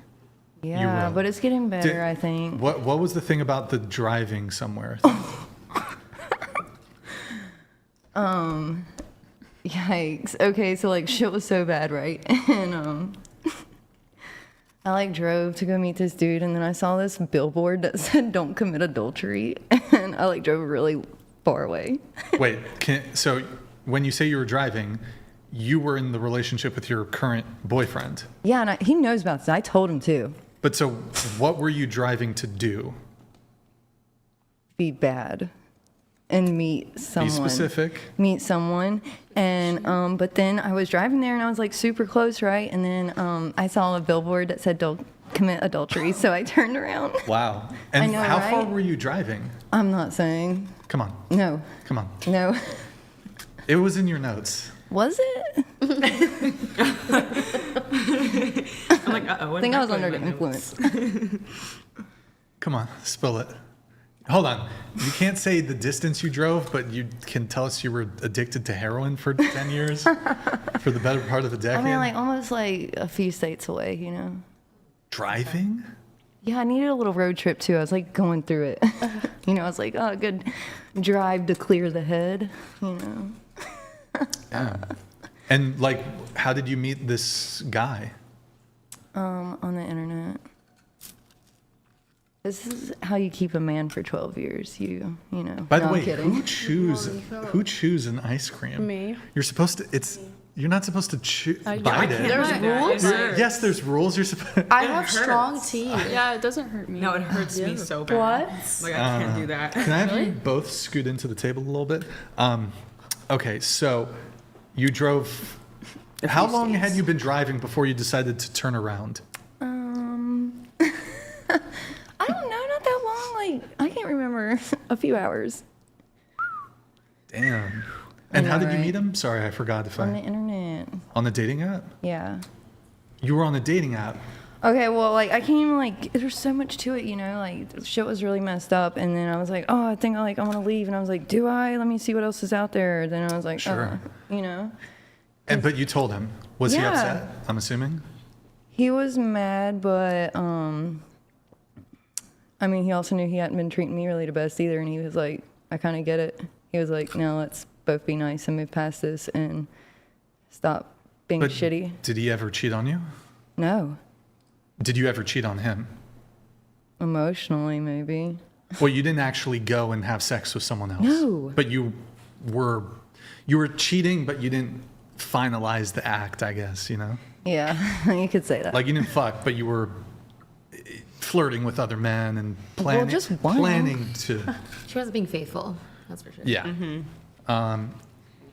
Yeah, but it's getting better, Did- I think. What was the thing about the driving somewhere? Yikes. Okay, so like shit was so bad, right? And I like drove to go meet this dude, and then I saw this billboard that said "Don't commit adultery," and I like drove really far away. Wait, so when you say you were driving, you were in the relationship with your current boyfriend? Yeah, and he knows about this. I told him too. But so what were you driving to do? Be bad and meet someone. Be specific. Meet someone. And but then I was driving there and I was like super close, right? And then I saw a billboard that said "Don't commit adultery," so I turned around. Wow. And I know, how right? far were you driving? I'm not saying. Come on. No. Come on. No. It was in your notes. Was it? I'm like, uh-oh. I think I was under the influence. Come on, spill it. Hold on. You can't say the distance you drove, but you can tell us you were addicted to heroin for 10 years? For the better part of a decade? I mean, like almost like a few states away, you know? Driving? Yeah, I needed a little road trip too. I was like going through it. You know, I was like, oh, a good drive to clear the head, you know? Yeah. And like, how did you meet this guy? On the internet. This is how you keep a man for 12 years. You know. By the No, I'm way, kidding. who chews an ice cream? Me. You're supposed to. You're not supposed to bite it. There's rules. Yes, there's rules. You're supposed. I have strong teeth. Yeah, it doesn't hurt me. No, it hurts me so bad. What? Like, I can't do that. Can I have you both scoot into the table a little bit? Okay, so you drove. How long had you been driving before you decided to turn around? I don't know, not that long. Like, I can't remember. A few hours. Damn. And how know, did you right? meet him? Sorry, I forgot if On the internet. On the dating app? Yeah. You were on a dating app. Okay, well, like, I can't even, like, there's so much to it, you know? Like, the shit was really messed up. And then I was like, oh, I think, like, I want to leave. And I was like, do I? Let me see what else is out there. Then I was like, Sure. you know? But you told him. Was he Yeah. upset? I'm assuming. He was mad, but, I mean, he also knew he hadn't been treating me really the best either. And he was like, I kind of get it. He was like, no, let's both be nice and move past this and stop being But shitty. did he ever cheat on you? No. Did you ever cheat on him? Emotionally, maybe. Well, you didn't actually go and have sex with someone else. No. But you were cheating, but you didn't finalize the act, I guess, you know? Yeah, you could say that. Like you didn't fuck, but you were flirting with other men and planning, just one. planning to. She wasn't being faithful. That's for sure. Yeah.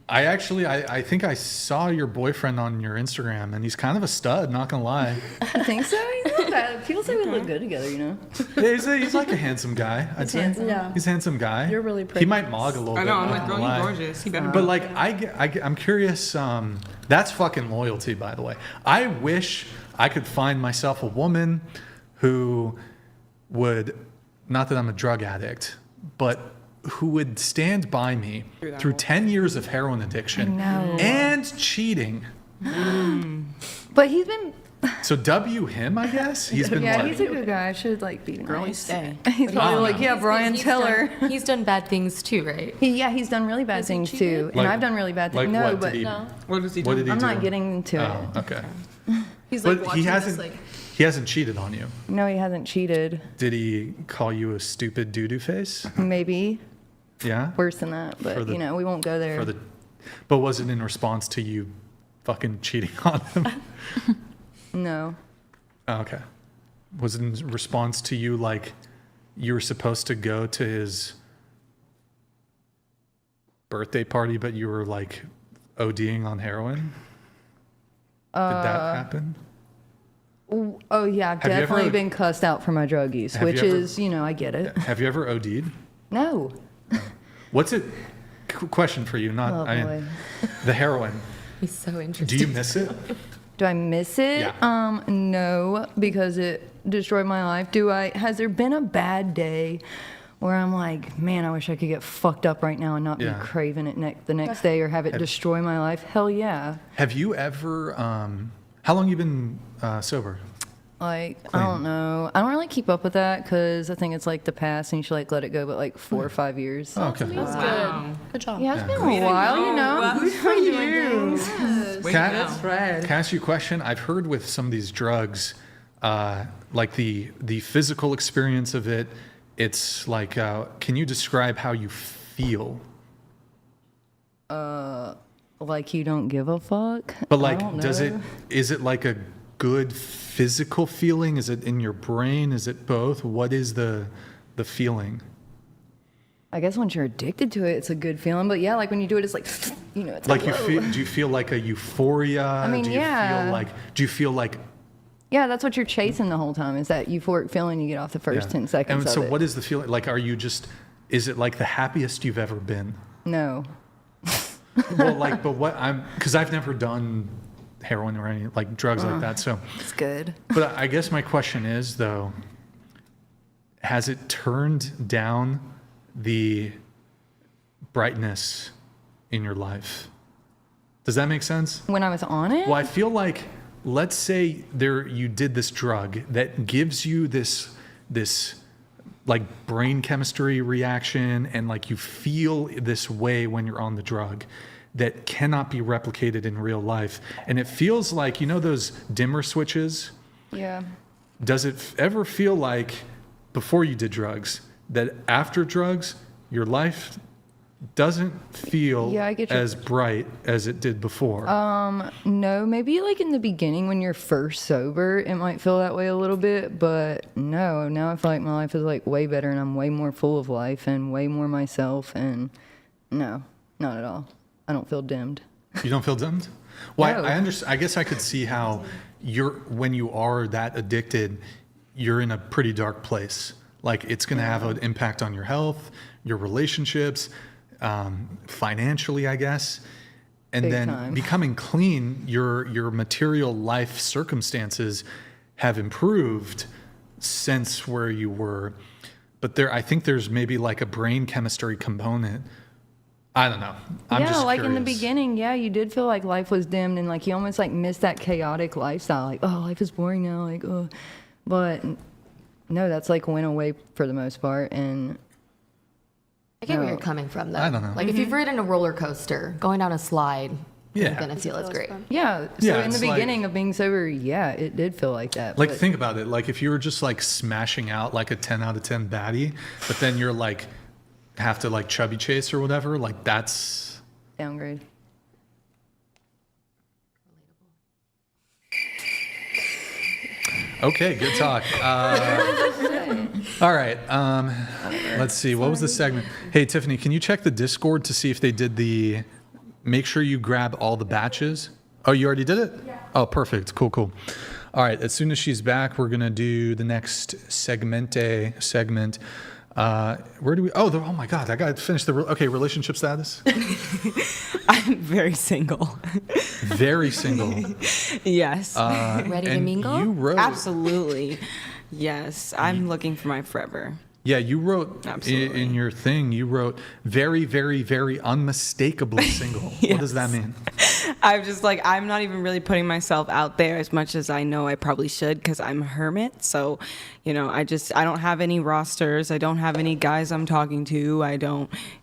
I think I saw your boyfriend on your Instagram, and he's kind of a stud. Not gonna lie. You think so? He's not bad. People say we look good together, you know? He's like a handsome guy. I'd say. handsome. Yeah. He's a handsome guy. You're really He pretty. might mog a little I bit. know, I'm not like, gonna girl, lie. you're gorgeous. He better But like, I'm curious. That's fucking loyalty, by the way. I wish I could find myself a woman who would, not that I'm a drug addict, but who would stand by me through 10 years of heroin addiction and cheating. But he's been, So W him, I guess. He's been yeah, what? he's a good guy. I should like be Girl, you nice. stay. He's probably like, yeah, Brian, tell her. He's done bad things too, right? He's done really bad things too. And Like- I've done really bad Like things. No, what but did he? What does he do? What did he I'm do? not getting into Oh, it. okay. He's like But watching he hasn't. this, like, He hasn't cheated on you. No, he hasn't cheated. Did he call you a stupid doo-doo face? Maybe Yeah. worse than that, but For the- you know, we won't go there. For the, but was it in response to you fucking cheating on him? No. Oh, okay. Was it in response to you like you were supposed to go to his birthday party, but you were like ODing on heroin? Did that happen? Oh yeah, I've Have you definitely ever- been cussed out for my drug use, Have you which ever- is, you know, I get it. Have you ever OD'd? No. What's it? Question for you, not Oh boy. the heroin. He's so interested. Do you miss it? Do I miss it? Yeah. No, because it destroyed my life. Has there been a bad day where I'm like, man, I wish I could get fucked up right now and not Yeah. be craving it the next day or have it destroy my life? Hell yeah. Have you ever? How long you been sober? Like, Clean. I don't know. I don't really keep up with that because I think it's like the past and you should like let it go, but like 4 or 5 years. Oh, okay. That's good. Good job. Yeah, it's been a while, you know. Good for you. Can I ask you a question? I've heard with some of these drugs, like the physical experience of it. It's like, can you describe how you feel? Like you don't give a fuck. But I like, don't is know. it like a good physical feeling? Is it in your brain? Is it both? What is the feeling? I guess once you're addicted to it, it's a good feeling. But yeah, like when you do it, it's like, it's Like whoa. do you feel like a euphoria? I mean, do you yeah. Do you feel like Yeah, that's what you're chasing the whole time, is that euphoric feeling you get off the first 10 seconds And of so it. what is the feeling? Like, is it like the happiest you've ever been? No. Well, like, because I've never done heroin or any like drugs like that. So It's good. But I guess my question is though, has it turned down the brightness in your life? Does that make sense? When I was on it? Well, I feel like, let's say you did this drug that gives you this like brain chemistry reaction, and like you feel this way when you're on the drug that cannot be replicated in real life. And it feels like, those dimmer switches? Yeah. Does it ever feel like before you did drugs that after drugs, your life doesn't feel Yeah, I get your- as bright as it did before? No, maybe like in the beginning when you're first sober, it might feel that way a little bit, but no, now I feel like my life is like way better and I'm way more full of life and way more myself, and no, not at all. I don't feel dimmed. You don't feel dimmed? Well, No. I understand. I guess I could see how when you are that addicted, you're in a pretty dark place. Like, it's going to have an impact on your health, your relationships, financially, I guess. And Big then time. becoming clean, your material life circumstances have improved since where you were. But I think there's maybe like a brain chemistry component. I don't know. I'm just like in the curious. beginning, you did feel like life was dimmed and like you almost like missed that chaotic lifestyle. Like, oh, life is boring now. Like, oh, but no, that's like went away for the most part. And I get where No. you're coming from, though. I don't know. Like, if you've ridden a roller coaster, going down a slide, Yeah. you're going to feel as great. yeah, so Yeah, in the it's like- beginning of being sober, it did feel like that. Like, but think about it. Like, if you were just like smashing out like a 10 out of 10 baddie, but then you're like, have to like chubby chase or whatever, like that's. downgrade. Okay, good talk. All right. Let's see. What was the segment? Hey, Tiffany, can you check the Discord to see if they did make sure you grab all the batches? Oh, you already did it? Yeah. Oh, perfect. Cool. All right. As soon as she's back, we're going to do the next segment. Where do we? Oh my God! I got to finish relationship status. I'm very single. Very single. Yes. Ready to and mingle? You wrote. Absolutely. Yes. I'm looking for my forever. Yeah, you wrote Absolutely. in your thing. You wrote very, very, very unmistakably single. What does that mean? I'm just like, I'm not even really putting myself out there as much as I know I probably should, because I'm a hermit. So, I don't have any rosters. I don't have any guys I'm talking to.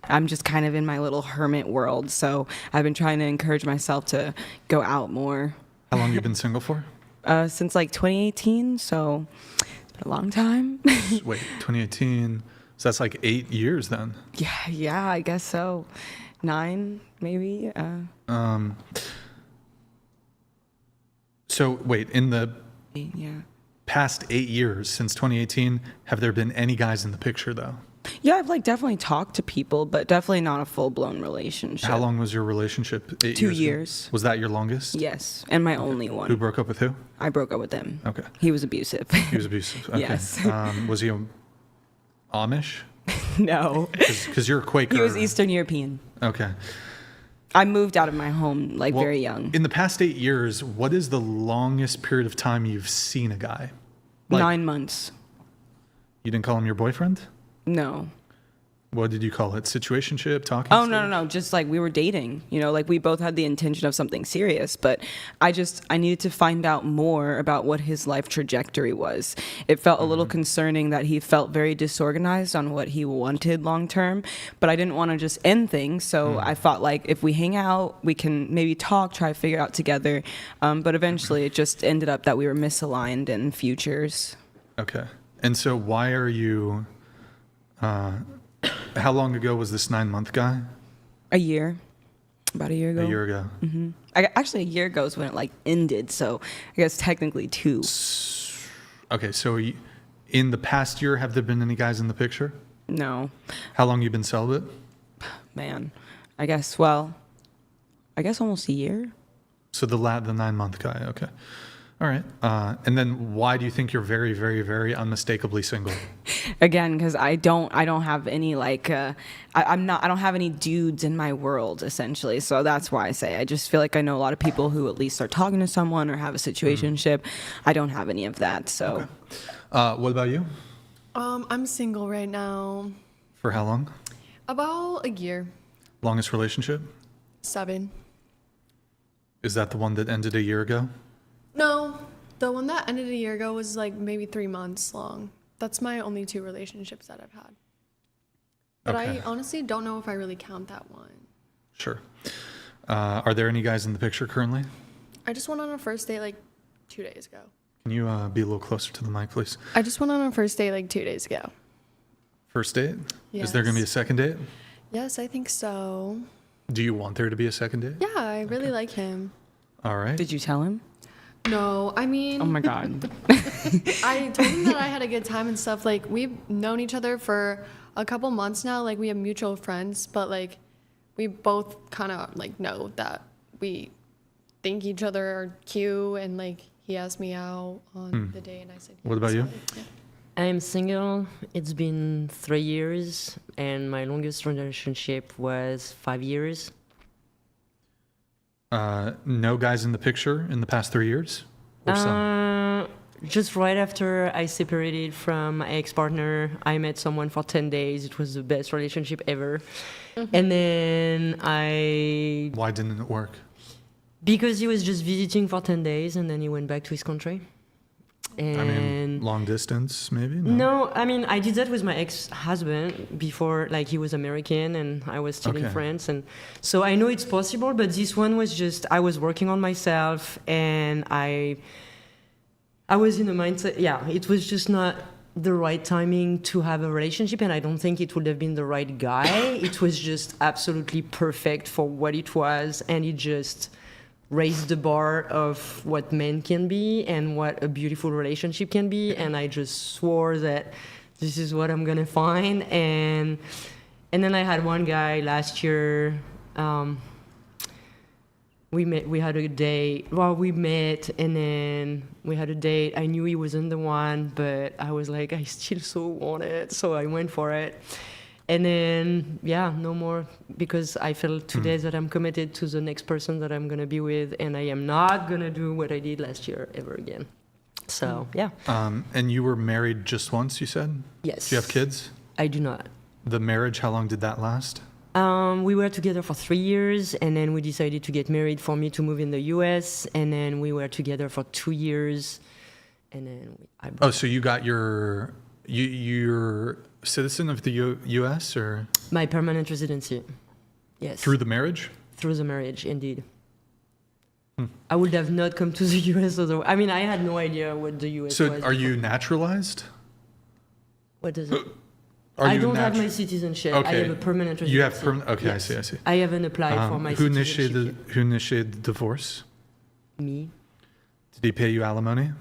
I'm just kind of in my little hermit world. So I've been trying to encourage myself to go out more. How long you been single for? Since like 2018. So it's been a long time. Wait, 2018. So that's like 8 years then. Yeah, I guess so. 9, maybe. So wait, in the Yeah. past 8 years since 2018, have there been any guys in the picture though? Yeah, I've like definitely talked to people, but definitely not a full-blown relationship. How long was your relationship? 8 2 years ago? years. Was that your longest? Yes, and my only one. Who broke up with who? I broke up with him. Okay. He was abusive. He was abusive. Okay. Yes. Was he Amish? No. Because you're a Quaker. He was Eastern European. Okay. I moved out of my home like Well, very young. In the past 8 years, what is the longest period of time you've seen a guy? 9 months. You didn't call him your boyfriend? No. What did you call it? Situationship? Talking? Oh, no. Just like we were dating, like we both had the intention of something serious, but I needed to find out more about what his life trajectory was. It felt a little concerning that he felt very disorganized on what he wanted long term, but I didn't want to just end things. So I thought like if we hang out, we can maybe talk, try to figure it out together. But eventually it just ended up that we were misaligned in futures. Okay. And so why are you, how long ago was this 9-month guy? A year. About a year ago. A year ago. Mm-hmm. Actually, a year ago is when it like ended. So I guess technically 2. Okay. So in the past year, have there been any guys in the picture? No. How long you been celibate? Man, I guess almost a year. So the 9-month guy. Okay. All right. And then why do you think you're very, very, very unmistakably single? Again, because I don't have any like I don't have any dudes in my world essentially. So that's why I say I just feel like I know a lot of people who at least are talking to someone or have a situationship. I don't have any of that. So, okay. What about you? I'm single right now. For how long? About a year. Longest relationship? 7. Is that the one that ended a year ago? No, the one that ended a year ago was like maybe 3 months long. That's my only 2 relationships that I've had. But okay. I honestly don't know if I really count that one. Sure. Are there any guys in the picture currently? I just went on a first date like 2 days ago. Can you be a little closer to the mic, please? I just went on a first date like 2 days ago. First date? Yes. Is there going to be a second date? Yes, I think so. Do you want there to be a second date? Yeah, I really like him. All right. Did you tell him? No, I mean... Oh my God. I told him that I had a good time and stuff. Like, we've known each other for a couple months now. Like, we have mutual friends, but, like, we both kind of, like, know that we think each other are cute. And, like, he asked me out on the day, and I said yes. What about you? Yeah. I'm single. It's been 3 years, and my longest relationship was 5 years. No guys in the picture in the past 3 years? Or some? Just right after I separated from my ex-partner, I met someone for 10 days. It was the best relationship ever. Mm-hmm. And then Why didn't it work? Because he was just visiting for 10 days, and then he went back to his country. And I mean, long distance, maybe? No, I mean, I did that with my ex-husband before, like, he was American and I was still in France. And so I know it's possible, but this one was just, I was working on myself, and I was in a mindset, it was just not the right timing to have a relationship, and I don't think it would have been the right guy. It was just absolutely perfect for what it was, and it just raised the bar of what men can be and what a beautiful relationship can be, and I just swore that this is what I'm gonna find. And then I had one guy last year. We had a date. Well, we met, and then we had a date. I knew he wasn't the one, but I was like, I still so want it, so I went for it. And then, no more, because I felt today that I'm committed to the next person that I'm going to be with, and I am not going to do what I did last year ever again. So, And you were married just once, you said? Yes. Do you have kids? I do not. The marriage, how long did that last? We were together for 3 years, and then we decided to get married for me to move in the U.S., and then we were together for 2 years, and then so you got you're citizen of the U.S. or? My permanent residency, yes. Through the marriage? Through the marriage, indeed. I would have not come to the U.S. otherwise. I mean, I had no idea what the U.S. was. So are you naturalized? What does it? I don't have my citizenship. Okay. I have a permanent residency. You have permanent. Okay, yes. I see. I haven't applied for my citizenship. Who initiated the divorce? Me. Did he pay you alimony?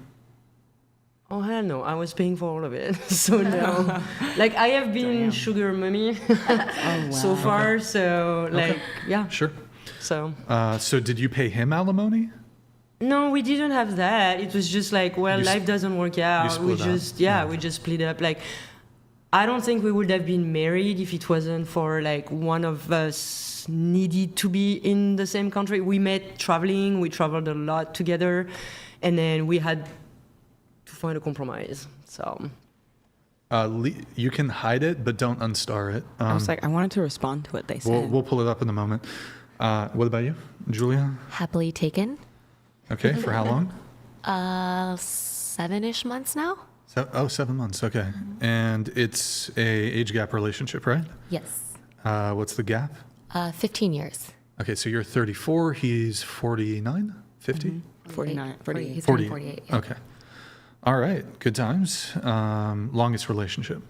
Oh hell no! I was paying for all of it, so no. Like, I have been sugar mommy so far. Okay. So Sure. So. So did you pay him alimony? No, we didn't have that. It was just like, life doesn't work out. We just we just split up. Like, I don't think we would have been married if it wasn't for, like, one of us needed to be in the same country. We met traveling. We traveled a lot together, and then we had to find a compromise. So. You can hide it, but don't unstar it. I was like, I wanted to respond to what they said. We'll pull it up in a moment. What about you, Julia? Happily taken. Okay, for how long? 7-ish months now. 7 months. Okay, and it's a age gap relationship, right? Yes. What's the gap? 15 years. Okay, so you're 34. He's 49, 50. 49, 48. He's 48. Yeah. Okay. All right. Good times. Longest relationship.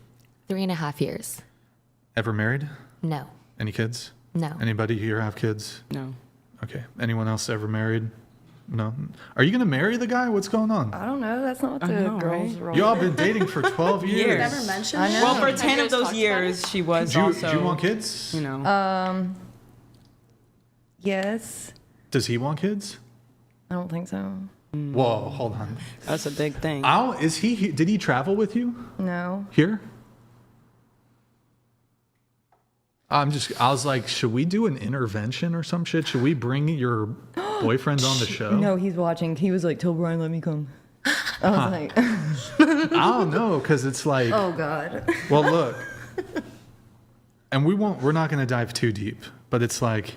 3.5 years. Ever married? No. Any kids? No. Anybody here have kids? No. Okay. Anyone else ever married? No. Are you going to marry the guy? What's going on? I don't know. That's not what the girls roll. Y'all been dating for 12 years. Never mentioned I it? know. Well, for 10 of those years, she was also. Do you want kids? You know. Yes. Does he want kids? I don't think so. Whoa, hold on. That's a big thing. Did he travel with you No. here? I was like, should we do an intervention or some shit? Should we bring your boyfriend on the show? No, he's watching. He was like, "Tell Brian, let me come." I was like, I don't know, because it's like, "Oh God." well, look, and we're not going to dive too deep, but it's like,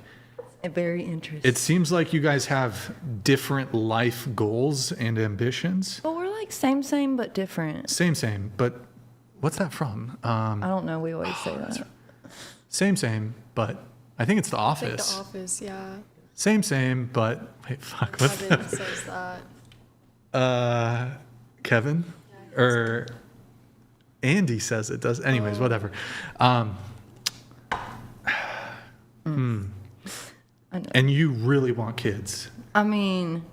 Very interesting. it seems like you guys have different life goals and ambitions. Well, we're like same, but different. Same, but what's that from? I don't know. We always say that. Same, but I think it's The I think Office. The Office, yeah. Same, but wait, fuck. What's Kevin says that. Kevin? Or Andy says it does. Anyways, whatever. And you really want kids. I mean,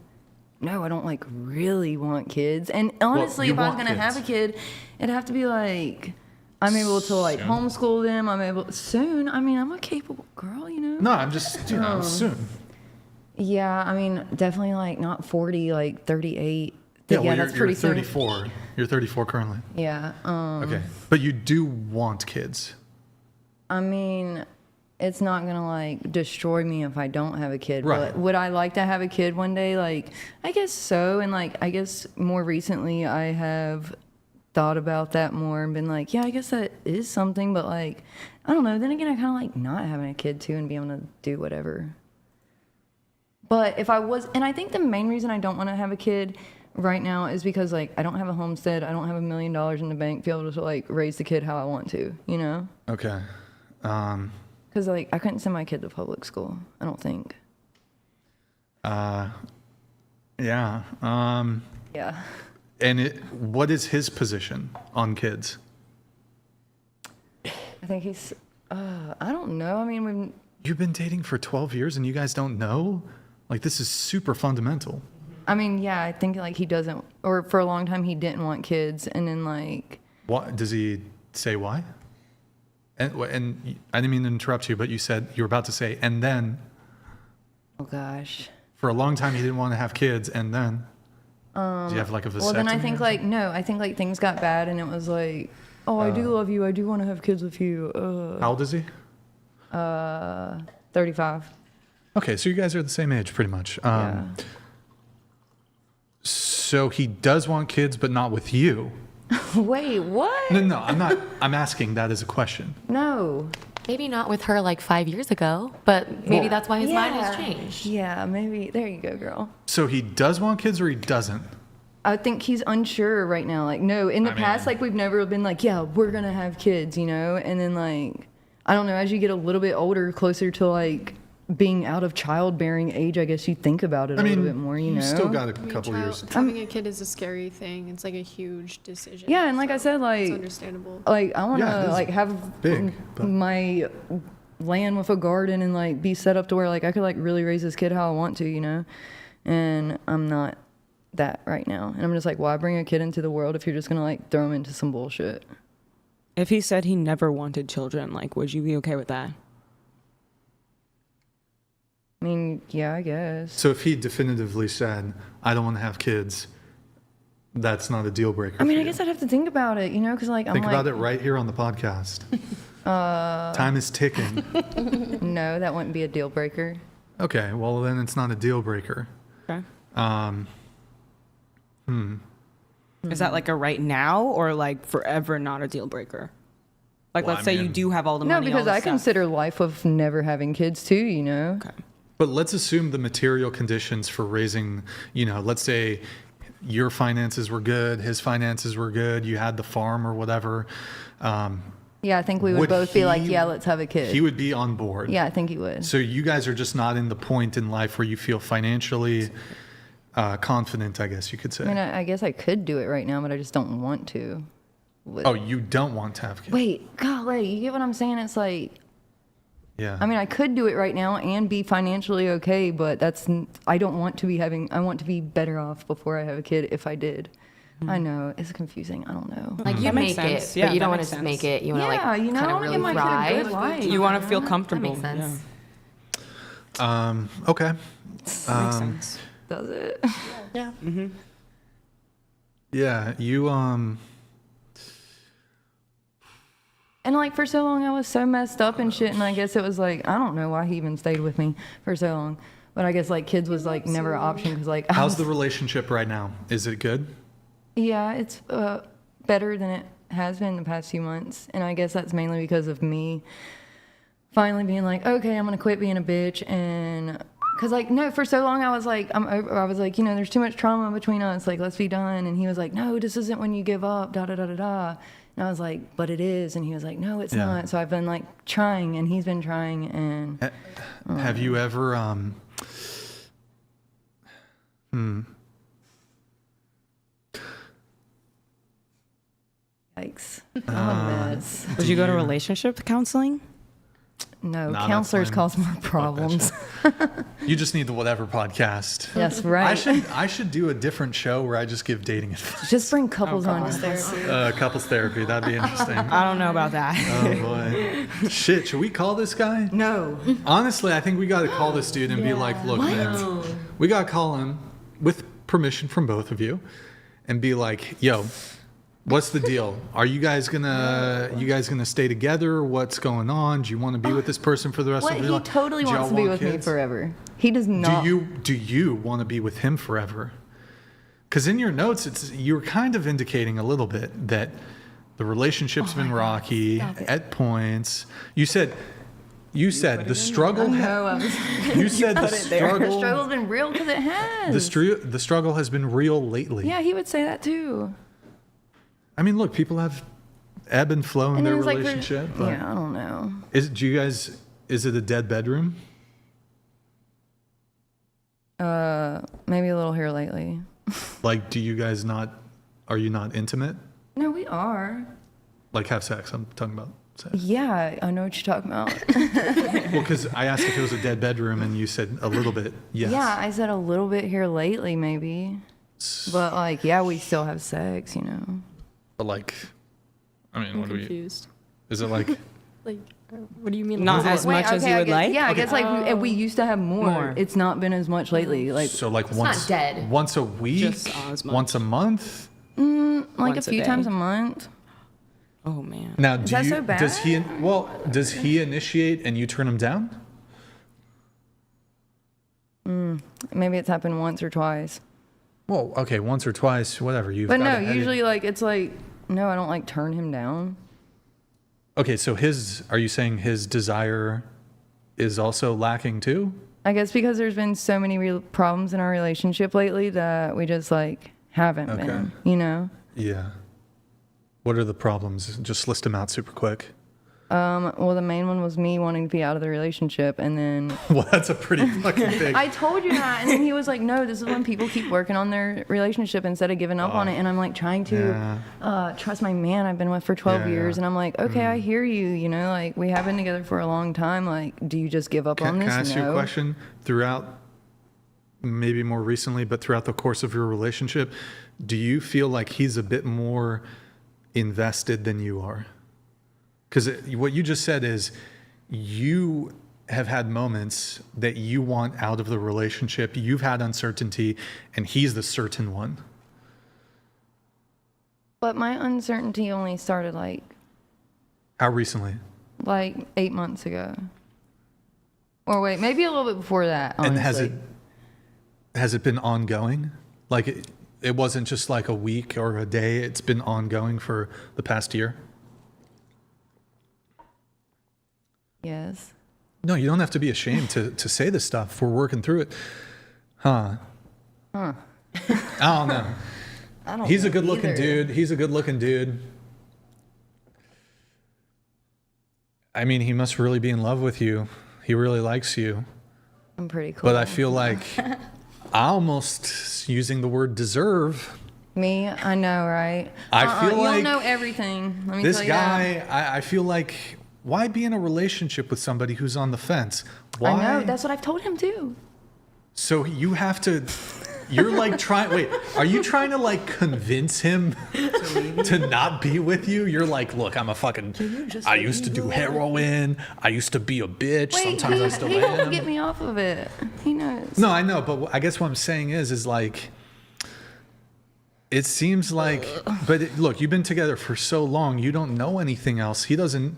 no, I don't like really want kids. And honestly, you if I was want gonna have a kids. kid, it'd have to be like I'm able to like homeschool them. I'm able soon. I mean, I'm a capable girl, you know. No, I'm just, soon. Yeah, I mean, definitely like not 40, like 38. Yeah, well, that's you're pretty soon. 34. You're 34 currently. Yeah. Okay. But you do want kids. I mean, it's not gonna like destroy me if I don't have a kid. Right. But would I like to have a kid one day? Like, I guess so. And like, I guess more recently I have thought about that more and been like, yeah, I guess that is something. But like, I don't know. Then again, I kind of like not having a kid too and being able to do whatever. But if I was, and I think the main reason I don't want to have a kid right now is because like I don't have a homestead. I don't have $1 million in the bank to be able to like raise the kid how I want to, you know? Okay. Because, like, I couldn't send my kid to public school, I don't think. Yeah. Yeah. And what is his position on kids? I think he's, I don't know. I mean, You've been dating for 12 years and you guys don't know? Like, this is super fundamental. yeah, I think, like, he doesn't, or for a long time he didn't want kids. And then, like. What, does he say why? And I didn't mean to interrupt you, but you said you were about to say, and then. Oh, gosh. For a long time, he didn't want to have kids, and then. Do you have like a vasectomy? Well, then I or think, something? like, no, I think, like, things got bad and it was like, oh, I do love you. I do want to have kids with you. How old is he? 35. Okay, so you guys are the same age, pretty much. Yeah. So he does want kids, but not with you. Wait, what? No, I'm not. I'm asking that as a question. No. Maybe not with her like 5 years ago, but maybe that's why his mind has Yeah. changed. Yeah, maybe. There you go, girl. So he does want kids, or he doesn't? I think he's unsure right now. Like, no, in the past, like, we've never been like, yeah, we're going to have kids, you know? And then, like, I don't know, as you get a little bit older, closer to, like, being out of childbearing age, I guess you think about it a little bit more, you know? still got a I mean, couple years. Having a kid is a scary thing. It's like a huge decision. Yeah, and like I said, It's like, understandable. like I want to, Yeah, it is like, have big, but- my land with a garden and, like, be set up to where, like, I could, like, really raise this kid how I want to, you know? And I'm not that right now. And I'm just like, why bring a kid into the world if you're just gonna like throw him into some bullshit? If he said he never wanted children, like, would you be okay with that? I mean, yeah, I guess. So if he definitively said, "I don't want to have kids," that's not a deal breaker. I mean, for I you. guess I'd have to think about it, you know, because like Think I'm about like, it right here on the podcast. Time is ticking. no, that wouldn't be a deal breaker. Okay, well then it's not a deal breaker. Okay. Is that like a right now or like forever not a deal breaker? Like, Well, let's I say you mean- do have all the No, money. all because the I stuff. consider life of never having kids too, you know? Okay. But let's assume the material conditions for raising, let's say your finances were good, his finances were good, you had the farm or whatever. Yeah, I think we would both be like, yeah, let's have a kid. He would be on board. Yeah, I think he would. So you guys are just not in the point in life where you feel financially confident, I guess you could say. I mean, I guess I could do it right now, but I just don't want to. Oh, you don't want to have kids? Wait, golly, you get what I'm saying? It's like, Yeah. I mean, I could do it right now and be financially okay, but I don't want to be I want to be better off before I have a kid if I did. I know, it's confusing. I don't know. Like you That makes make it, sense. Yeah, but you that don't want to makes just make sense. it. You want to Yeah, like you know, I kind of wanna really give my kid a good thrive. life. You want to feel That comfortable. makes sense. Okay. Makes sense. Does it? Yeah. Yeah, you And like for so long, I was so messed up and shit, and I guess it was like, I don't know why he even stayed with me for so long. But I guess like kids was like never an option because like how's the relationship right now? Is it good? Yeah, it's better than it has been the past few months, and I guess that's mainly because of me finally being like, okay, I'm gonna quit being a bitch, and because like no, for so long I was like, I was like, there's too much trauma between us, like let's be done, and he was like, no, this isn't when you give up, da da da da da, and I was like, but it is, and he was like, no, it's Yeah. not. So I've been like trying, and he's been trying, and Have you ever yikes, I'm a mess. Would you go to relationship counseling? No, Nah, counselors that's cause more lame. Fuck that problems. shit. You just need the whatever podcast. That's right. I should do a different show where I just give dating advice. Just bring couples on. Couples therapy. That'd be interesting. I don't know about that. Oh boy. Shit, should we call this guy? No. Honestly, I think we got to call this dude and be like, look, man, we got to call him with permission from both of you and be like, yo, what's the deal? Are you guys gonna stay together? What's going on? Do you want to be with this person for the rest What? of He your life? totally Do y'all wants to be want with me kids? forever. He does not. Do you want to be with him forever? Because in your notes, you're kind of indicating a little bit that the relationship's been rocky at points. You said the struggle. You said the The struggle. struggle's been real because it has. The struggle has been real lately. Yeah, he would say that too. I mean, look, people have eb and flow in And their then it's like, relationship. but yeah, I don't know. Is it a dead bedroom? Maybe a little here lately. Like, are you not intimate? No, we are. Like, have sex? I'm talking about sex. Yeah, I know what you're talking about. Well, because I asked if it was a dead bedroom, and you said a little bit. Yes. Yeah, I said a little bit here lately, maybe. But like, yeah, we still have sex, But like, I mean, I'm what do we? confused. Is it like? Like, what do you mean? Not as much as you would like? Yeah, I guess like we used to have more. It's not been as much lately. Like So like not once dead. once a week, Just as much. once a month. like Once a a few day. times a month. Oh man. Now, Is that so bad? does he initiate and you turn him down? Maybe it's happened once or twice. Well, okay, once or twice, whatever. You've But got no, a heavy- usually like it's like no, I don't like turn him down. Okay, so are you saying his desire is also lacking too? I guess because there's been so many real problems in our relationship lately that we just like haven't been, Yeah. What are the problems? Just list them out super quick. Well, the main one was me wanting to be out of the relationship, and then Well, that's a pretty fucking big. I told you that, and then he was like, "No, this is when people keep working on their relationship instead of giving up on it." And I'm like trying to trust my man I've been with for 12 Yeah. years, and I'm like, "Okay, I hear you. Like we have been together for a long time. Like, do you just give up on Can this?" I ask you a No. question? Throughout, maybe more recently, but throughout the course of your relationship, do you feel like he's a bit more invested than you are? Because what you just said is you have had moments that you want out of the relationship. You've had uncertainty, and he's the certain one. But my uncertainty only started like How recently? 8 months ago. Or wait, maybe a little bit before that. Honestly. And has it been ongoing? Like, it wasn't just like a week or a day. It's been ongoing for the past year. Yes. No, you don't have to be ashamed to say this stuff. We're working through it. Huh. I don't know. He's a good-looking dude. He's a good-looking dude. I mean, he must really be in love with you. He really likes you. I'm pretty cool. But I feel like I almost using the word deserve. Me? I know, right? I feel you like don't know everything. Let me this tell you guy, that. I feel like, why be in a relationship with somebody who's on the fence? Why? I know. That's what I've told him too. So you have to, you're like are you trying to like convince him to not be with you? You're like, look, I'm a fucking, I used to do heroin. I used to be a bitch. Sometimes I still he helped am. get me off of it. He knows. No, I know. But I guess what I'm saying is like, it seems like, look, you've been together for so long. You don't know anything else. He doesn't,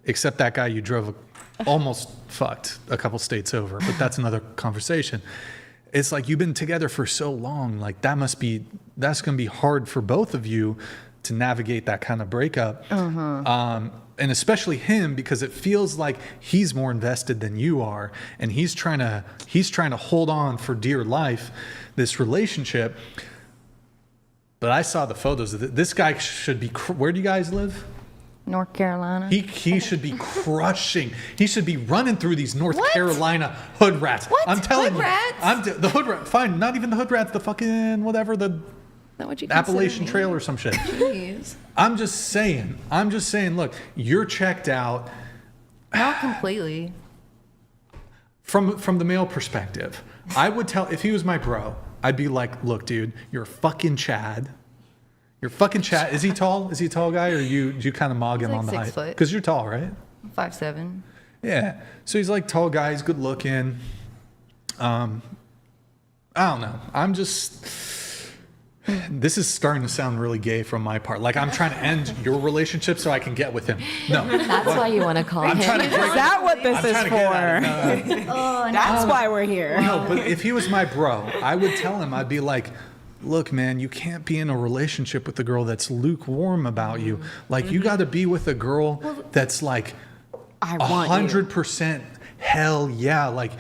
except that guy you drove almost fucked a couple states over, but that's another conversation. It's like you've been together for so long, like that's gonna be hard for both of you to navigate that kind of breakup. And especially him, because it feels like he's more invested than you are, and he's trying to hold on for dear life this relationship. But I saw the photos of this guy should be, where do you guys live? North Carolina. He should be crushing. He should be running through these North Carolina hood rats. What? I'm telling Hood rats? the hood rat. Fine, not even the hood rats. The fucking whatever, the That what you Appalachian consider Trail me? or some shit. Jeez. I'm just saying. Look, you're checked out Not completely. from the male perspective. I would tell, if he was my bro, I'd be like, look, dude, you're a fucking Chad. You're fucking Chad. Is he tall? Is he a tall guy, or do you kind of mog him like on the 6 height? foot. Because you're tall, right? 5'7". Yeah. So he's like tall guy. He's good looking. I don't know. I'm just. This is starting to sound really gay from my part. Like I'm trying to end your relationship so I can get with him. No. That's why you want to call him. Is that what this is for? That's why we're here. No, but if he was my bro, I would tell him, I'd be like, look, man, you can't be in a relationship with a girl that's lukewarm about you. Like, you got to be with a girl that's like I want 100% hell yeah. Like,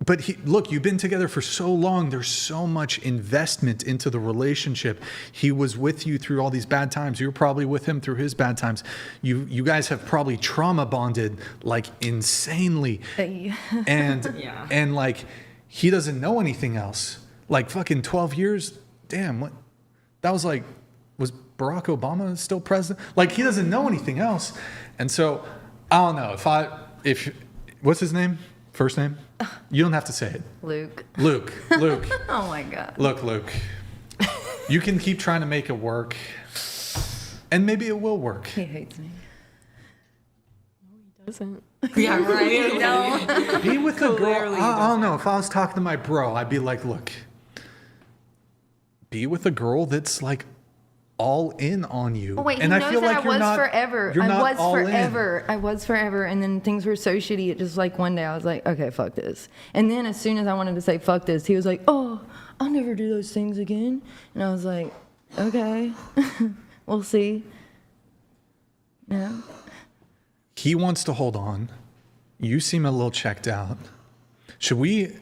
but look, you've been together for so long. There's so much investment into the relationship. He was with you through all these bad times. You were probably with him through his bad times. You guys have probably trauma bonded like insanely. And like, he doesn't know anything else. Like fucking 12 years, damn, what? That was like, was Barack Obama still president? Like he doesn't know anything else. And so, I don't know, if what's his name? First name? You don't have to say it. Luke. Oh my God. Look, Luke, you can keep trying to make it work, and maybe it will work. He hates me. Doesn't. Yeah, right. No. Be with a girl. I don't know. If I was talking to my bro, I'd be like, look, be with a girl that's like all in on you. Oh, wait, and he I knows feel that like I was forever. I was forever. And then things were so shitty. It just like one day I was like, okay, fuck this. And then as soon as I wanted to say fuck this, he was like, oh, I'll never do those things again. And I was like, okay, we'll see. Yeah. He wants to hold on. You seem a little checked out. Should we,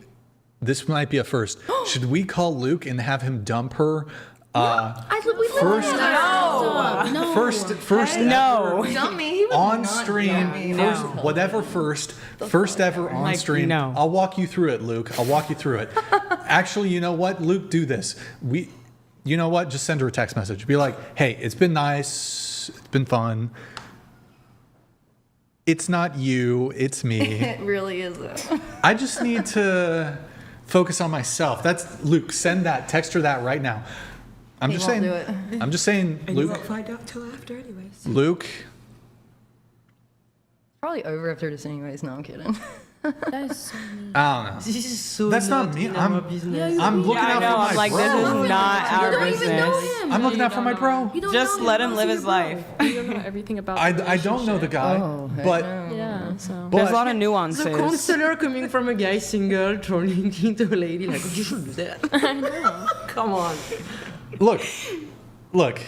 this might be a first, should we call Luke and have him dump her? First No. ever on stream, first ever on stream. No. I'll walk you through it, Luke. I'll walk you through it. Actually, you know what, Luke, do this. You know what? Just send her a text message. Be like, hey, it's been nice. It's been fun. It's not you, it's me. It really is though. I just need to focus on myself. That's Luke. Send that. Text her that right now. I'm just saying. I'm just saying, And Luke. you won't find out till after, anyways. Luke. Probably over after this anyways. No, I'm kidding. That is so mean. I don't know. This is so That's not not me. in our business. I'm looking I out know. for my I'm like, bro. this is not our don't even know business. him. I'm looking out for my bro. You don't Just know let him How's live he his your bro? life. You don't know everything about the I don't know the relationship. guy, but Yeah, so. There's a but lot of nuances. The counselor coming from a guy single turning into a lady like, you should do that. I know. Come on. look.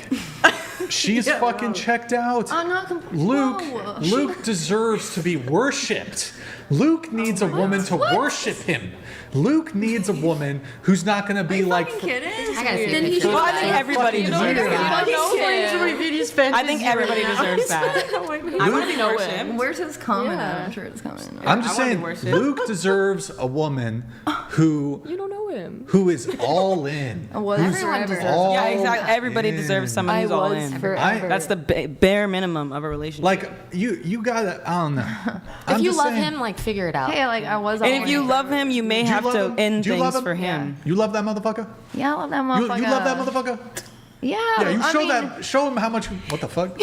She's fucking checked out. I'm not Luke deserves to be worshipped. Luke needs a woman to worship him. Luke needs a woman who's not going to be like. kidding? I gotta see a Then he picture. should. Well, I think everybody deserves that. He's trying to reveal his fantasy. I think everybody right now. deserves that. I want to be worshipped. Where's his comment? I'm sure it's coming. I'm just I wanna saying, be worshipped. Luke deserves a woman who You don't know him. who is all in. Everyone deserves All Yeah, exactly. Everybody in. deserves someone I who's all was in. forever. That's the bare minimum of a relationship. Like you gotta. I don't know. If you love saying, him, like figure it out. Hey, like I was. and if you love him, you may Do you have love to him? end Do you love things him? for him. You love that motherfucker? Yeah, I love that You motherfucker. love that motherfucker? Yeah. Yeah, you I show mean, that. Show him how much. What the fuck?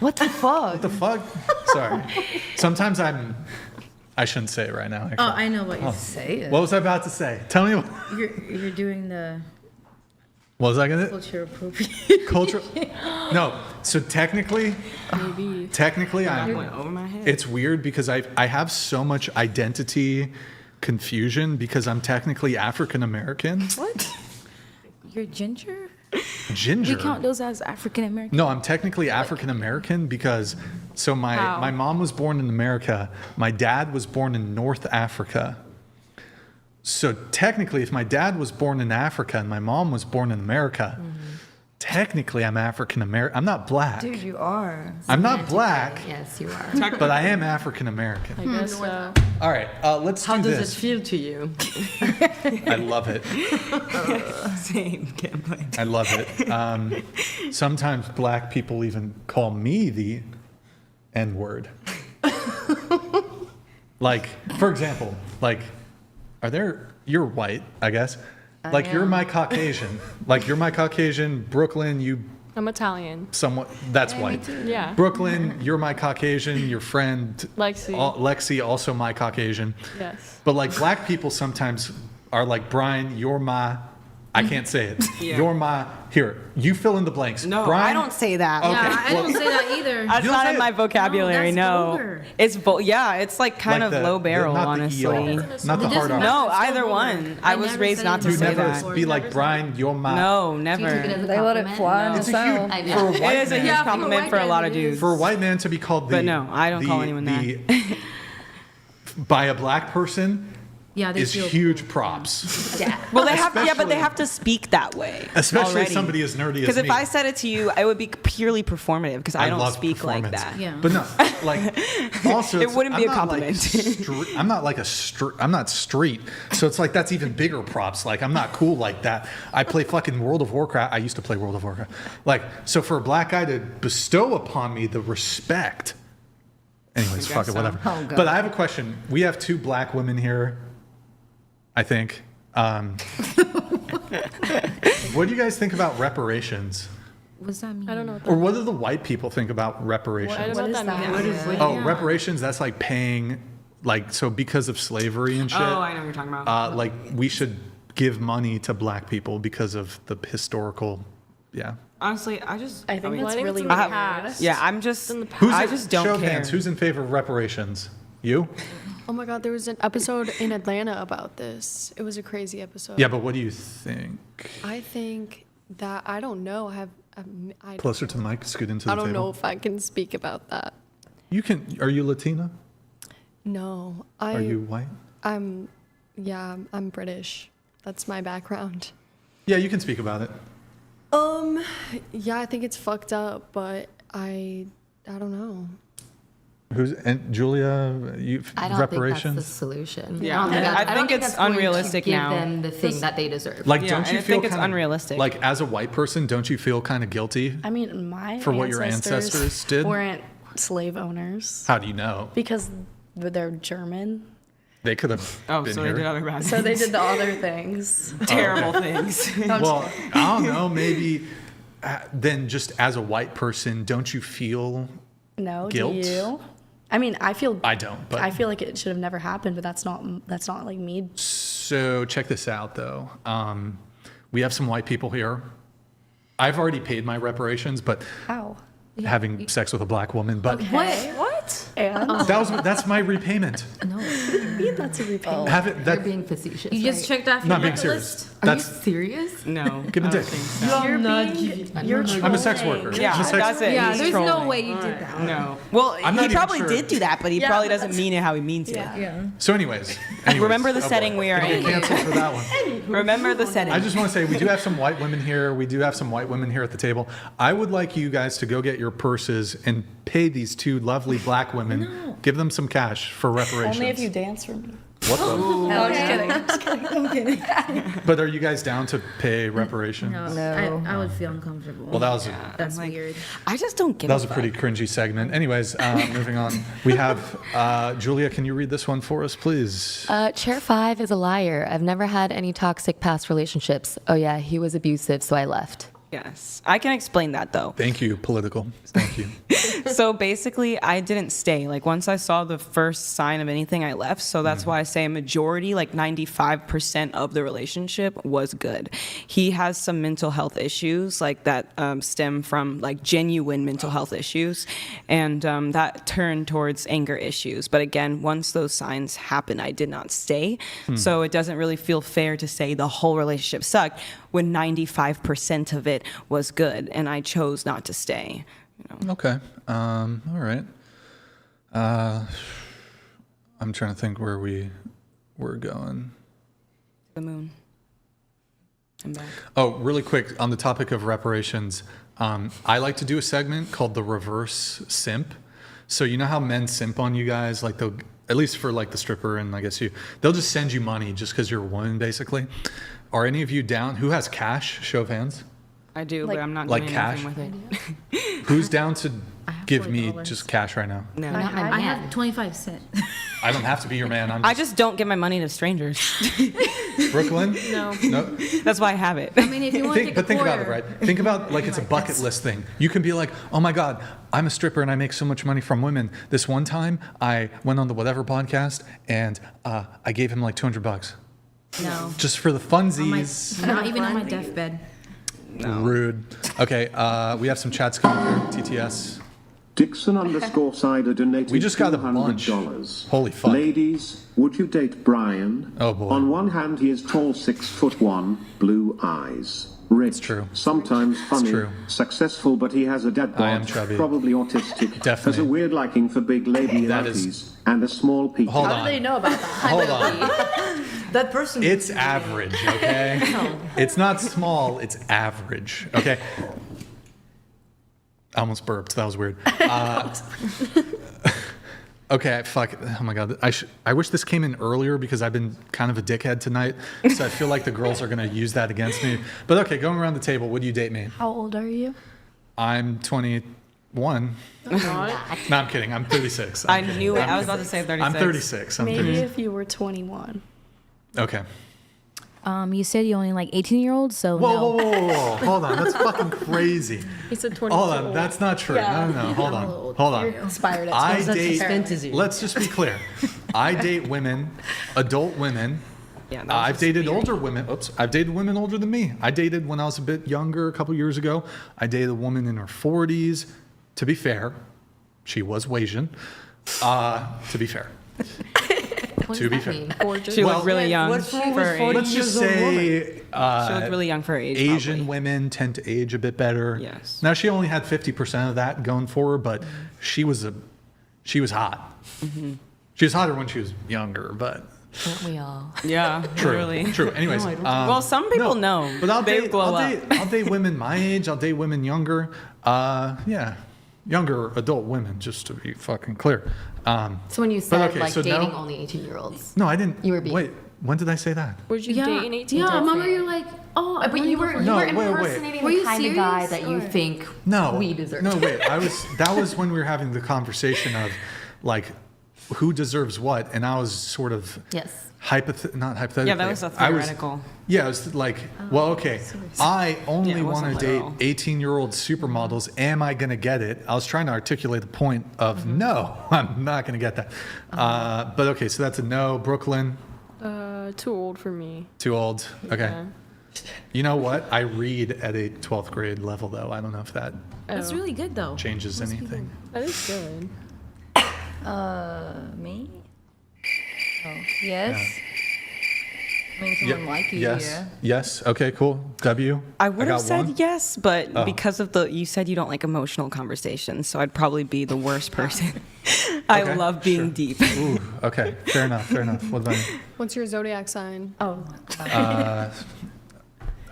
What the fuck? What the fuck? Sorry. Sometimes I shouldn't say it right now. Actually. Oh, I know what you're Say it. What was I about to say? Tell me. You're doing the What was I gonna? culture appropriate. Culture. No. So technically, I went over my head. it's weird because I have so much identity confusion because I'm technically African American. What? You're ginger? Ginger. We count those as African American. No, I'm technically African American because so my mom was born in America. My dad was born in North Africa. So technically, if my dad was born in Africa and my mom was born in America, technically I'm African American. I'm not black. Dude, you are. I'm not black, Yes, you are. but I am African American. I guess so. All right, let's How do does this. it feel to you? I love it. Same. Can't blame. I love it. Sometimes black people even call me the N-word. Like, for example, like, you're white, I guess. Like, you're my Caucasian. Like, you're my Caucasian. Brooklyn, you I'm Italian. somewhat, that's white. Yeah. Brooklyn, you're my Caucasian. Your friend, Lexi. Lexi, also my Caucasian. Yes. But like black people sometimes are like, Brian, you're my, I can't say it. Yeah. You're my, here, you fill in the blanks. No, Brian, I don't say that. Okay. Yeah, I don't say that either. That's You don't not say in it? my vocabulary. No, No, that's vulgar. it's yeah, it's like kind like of the- low barrel, not honestly. The ER, not the hard R. No, That's either so one. vulgar. I I was never raised said not to it You say before. never that. be like, Brian, you're my. No, Do you never. take it as a They let it compliment? fly in the It's a south. I huge, know. for a It white is a man. huge Yeah, for a compliment white for a guy, lot it of is. dudes. For a white man to be called the. But no, I don't call anyone that. By a black person Yeah, they is feel huge props. Well, they have, yeah, but Especially- they have to speak that way. Especially already. somebody as nerdy as me. Because if I said it to you, it would be purely performative. Because I don't love speak like performance. that. Yeah. But no, like, also, It wouldn't be a I'm not, like, compliment. I'm not like I'm not street. So it's like, that's even bigger props. Like, I'm not cool like that. I play fucking World of Warcraft. I used to play World of Warcraft. Like, so for a black guy to bestow upon me the respect. Anyways, fuck it, so. whatever. Oh, God. But I have a question. We have two black women here, I think. What do you guys think about reparations? What's that mean? I don't know what Or that what do the white people think about reparations? I don't know what that means. What is it? Oh, reparations, that's like paying, like, so because of slavery and shit, Oh, I know what you're talking about. like, we should give money to black people because of the historical, yeah. Honestly, I just. I think mean, that's I think really it's in the weird. past. yeah, I'm just. Who's I in- just don't show of care. hands, who's in favor of reparations? You? Oh my God, there was an episode in Atlanta about this. It was a crazy episode. Yeah, but what do you think? I think that I don't know. I Closer to the mic, scoot into the I table. don't know if I can speak about that. You can, are you Latina? No, Are you white? I'm British. That's my background. Yeah, you can speak about it. Yeah, I think it's fucked up, but I don't know. Who's, and Julia, you, I don't reparations? think that's the solution. Yeah. I don't I don't think it's that's going to unrealistic give now. them the thing that they deserve. Like, Yeah, don't and you I feel think it's kinda- unrealistic. Like, as a white person, don't you feel kind of guilty? I mean, my For what your ancestors did? weren't slave owners How do you know? because they're German. They could have Oh, been so here. they did other bad So they things. did the other things. terrible things. Well, I don't know. Maybe then, just as a white person, don't you feel No, guilt? do you? I mean, I don't, but I feel like it should have never happened, but that's not like me. So check this out, though. We have some white people here. I've already paid my reparations, but How? having sex with a black woman, but What? And that's my repayment. No. that's a repayment. Have it, You're that, being facetious. You just checked off your not being bucket serious. list? Are you That's serious? No. give me I don't dick. think so. You're not giving. You're I'm a sex trolling. worker. Yeah, I'm a sex- that's it. Yeah, He's there's no trolling. way you did that. No. Well, I'm not he even probably sure. did do that, but he Yeah, probably but doesn't mean it how he means Yeah. Yeah. So anyways. Remember the Oh, boy. setting we are Gonna get in. canceled for that one. Remember the setting. I just want to say we do have some white women here. We do have some white women here at the table. I would like you guys to go get your purses and pay these two lovely black women. Give them some cash for reparations. Only if you dance for me. What the? No, I'm just kidding. I'm kidding. But are you guys down to pay reparations? No, I would feel uncomfortable. Well, that was That's weird. I just don't give that a was a fuck. pretty cringy segment. Anyways, moving on. We have Julia. Can you read this one for us, please? Chair 5 is a liar. I've never had any toxic past relationships. Oh, yeah, he was abusive, so I left. Yes. I can explain that, though. Thank you, political. Thank you. So basically, I didn't stay. Like, once I saw the first sign of anything, I left. So that's why I say a majority, like 95% of the relationship was good. He has some mental health issues, like that stem from like genuine mental health issues. And that turned towards anger issues. But again, once those signs happen, I did not stay. So it doesn't really feel fair to say the whole relationship sucked when 95% of it was good. And I chose not to stay. Okay. All right. I'm trying to think where we're going. The moon. I'm back. Oh, really quick on the topic of reparations. I like to do a segment called the reverse simp. So you know how men simp on you guys, like they'll, at least for like the stripper and I guess they'll just send you money just because you're a woman, basically. Are any of you down? Who has cash? Show of hands. I do, Like- but I'm not like doing cash? anything with it. Who's down to give me $4. just cash right now? No. Not my I man. have 25 cents. I don't have to be your man. I'm I just don't give my money to strangers. Brooklyn. No. No. That's why I have it. I mean, if you want to take a Think about it, quarter. right? Think about like it's a bucket list thing. You can be like, oh my God, I'm a stripper and I make so much money from women. This one time I went on the whatever podcast and I gave him like $200 No. just for the funsies. Not even on my deathbed. Rude. Okay, we have some chats coming here. TTS. Dixon_cider donated We just got a $200. Holy fuck. Ladies, would you date Brian? Oh, boy. On one hand, he is tall, 6'1", blue eyes. Rich, true. sometimes funny, true. successful, but he has a dad bod, I am chubby. probably autistic, has Definitely. a weird liking for big lady That is- ladies, and a small penis. Hold How on. do they know about that? Hold on. That person. It's average, okay? It's not small, it's average, okay? I almost burped. That was weird. Okay, fuck. Oh my God. I wish this came in earlier because I've been kind of a dickhead tonight. So I feel like the girls are going to use that against me. But okay, going around the table, would you date me? How old are you? I'm 21. No, I'm kidding. I'm 36. I knew it. I was about to say 36. I'm 36. I'm Maybe 36. if you were 21. Okay. You said you only like 18-year-olds, so Whoa, no. whoa, whoa, whoa, whoa. Hold on. That's fucking crazy. He said 22. Hold on. That's not true. Yeah. No. Hold on. Hold on. You're inspired at I 20. date. fantasy. Let's just be clear. I date women, adult women. Yeah, that was I've just dated weird. older women. Oops. I've dated women older than me. I dated when I was a bit younger, a couple years ago. I dated a woman in her 40s. To be fair, she was Asian. To be fair. What To does be that fair. mean? She Well, was really young what's wrong for with her 40 age. Let's just years old say She was really young for her age. Asian probably. women tend to age a bit better. Yes. Now she only had 50% of that going for her, but she was hot. She was hotter when she was younger, but Aren't we all? Yeah, true. really. True. Anyways, Well, some people know. But I'll They date. glow I'll date women my age. I'll date women younger. Yeah, younger adult women. Just to be fucking clear. So when you But said okay, like so dating no? only 18-year-olds. No, I didn't. You were being- Wait. When did I say that? Would you Yeah, date an 18? yeah, Mama, you're like, oh, But you were No, wait, impersonating Were the you kind of guy serious, that you or- think No. we deserve. No, wait. That was when we were having the conversation of like who deserves what, and I was sort of Yes. not hypothetically. Yeah, that was a theoretical. I was like, well, okay, I only Yeah, it want to wasn't date literal. 18-year-old supermodels. Am I going to get it? I was trying to articulate the point of no, I'm not going to get that. But okay, so that's a no. Brooklyn, Too old for me. too old. Okay. Yeah. You know what? I read at a 12th grade level, though. I don't know if that That's really good though. changes anything. That is good. Me? Oh, yes. I mean, someone like you, Yes. yeah. Yes. Okay, cool. W. I would have got said one. yes, but Oh. because of you said you don't like emotional conversations, so I'd probably be the worst person. I Okay, love being sure. deep. Ooh, okay. Fair enough. Fair enough. What about you? What's your zodiac sign? Oh,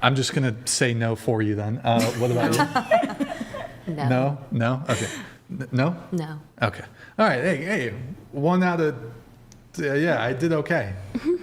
I'm just going to say no for you then. What about you? No. No? No? Okay. No? No. Okay. All right. Hey, 1 out of... yeah, I did okay.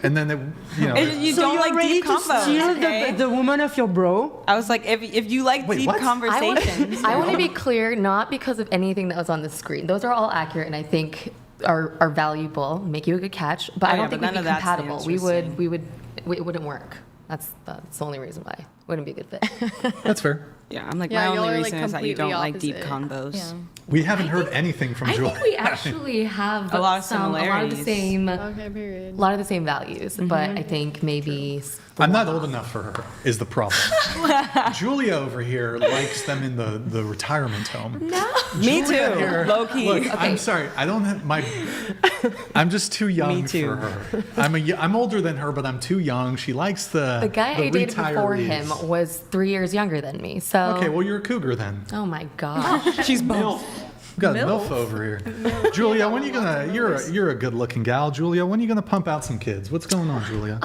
And then, You So don't you're like ready deep to combos. steal okay? the woman of your bro? I was like, if you like Wait, deep what? conversations, I want to be clear, not because of anything that was on the screen. Those are all accurate, and I think are valuable, make you a good catch. But I Oh, yeah, don't think but we'd none be of that's the compatible. interesting. It wouldn't work. That's the only reason why. Wouldn't be a good fit. that's fair. yeah, I'm like, Yeah, my y'all only are, like, reason is that you don't completely like deep opposite. combos. Yeah. We haven't heard anything from I Julie. think we actually have A lot of a lot of the similarities. same, Okay, period. a lot of the same values. But I think maybe I'm not old enough for her, is the problem. Julia over here likes them in the retirement home. no. Me Julia too, here- low key. Look, I'm sorry. I don't have my... I'm just too young Me too. for her. I'm older than her, but I'm too young. She likes The guy I dated before retirees. him was 3 years younger than me. So Okay, well, you're a cougar then. oh my gosh. She's both. We've got a MILF over here. Julia, when are you gonna... You're a good-looking gal. Julia, when are you gonna pump out some kids? What's going on, Julia?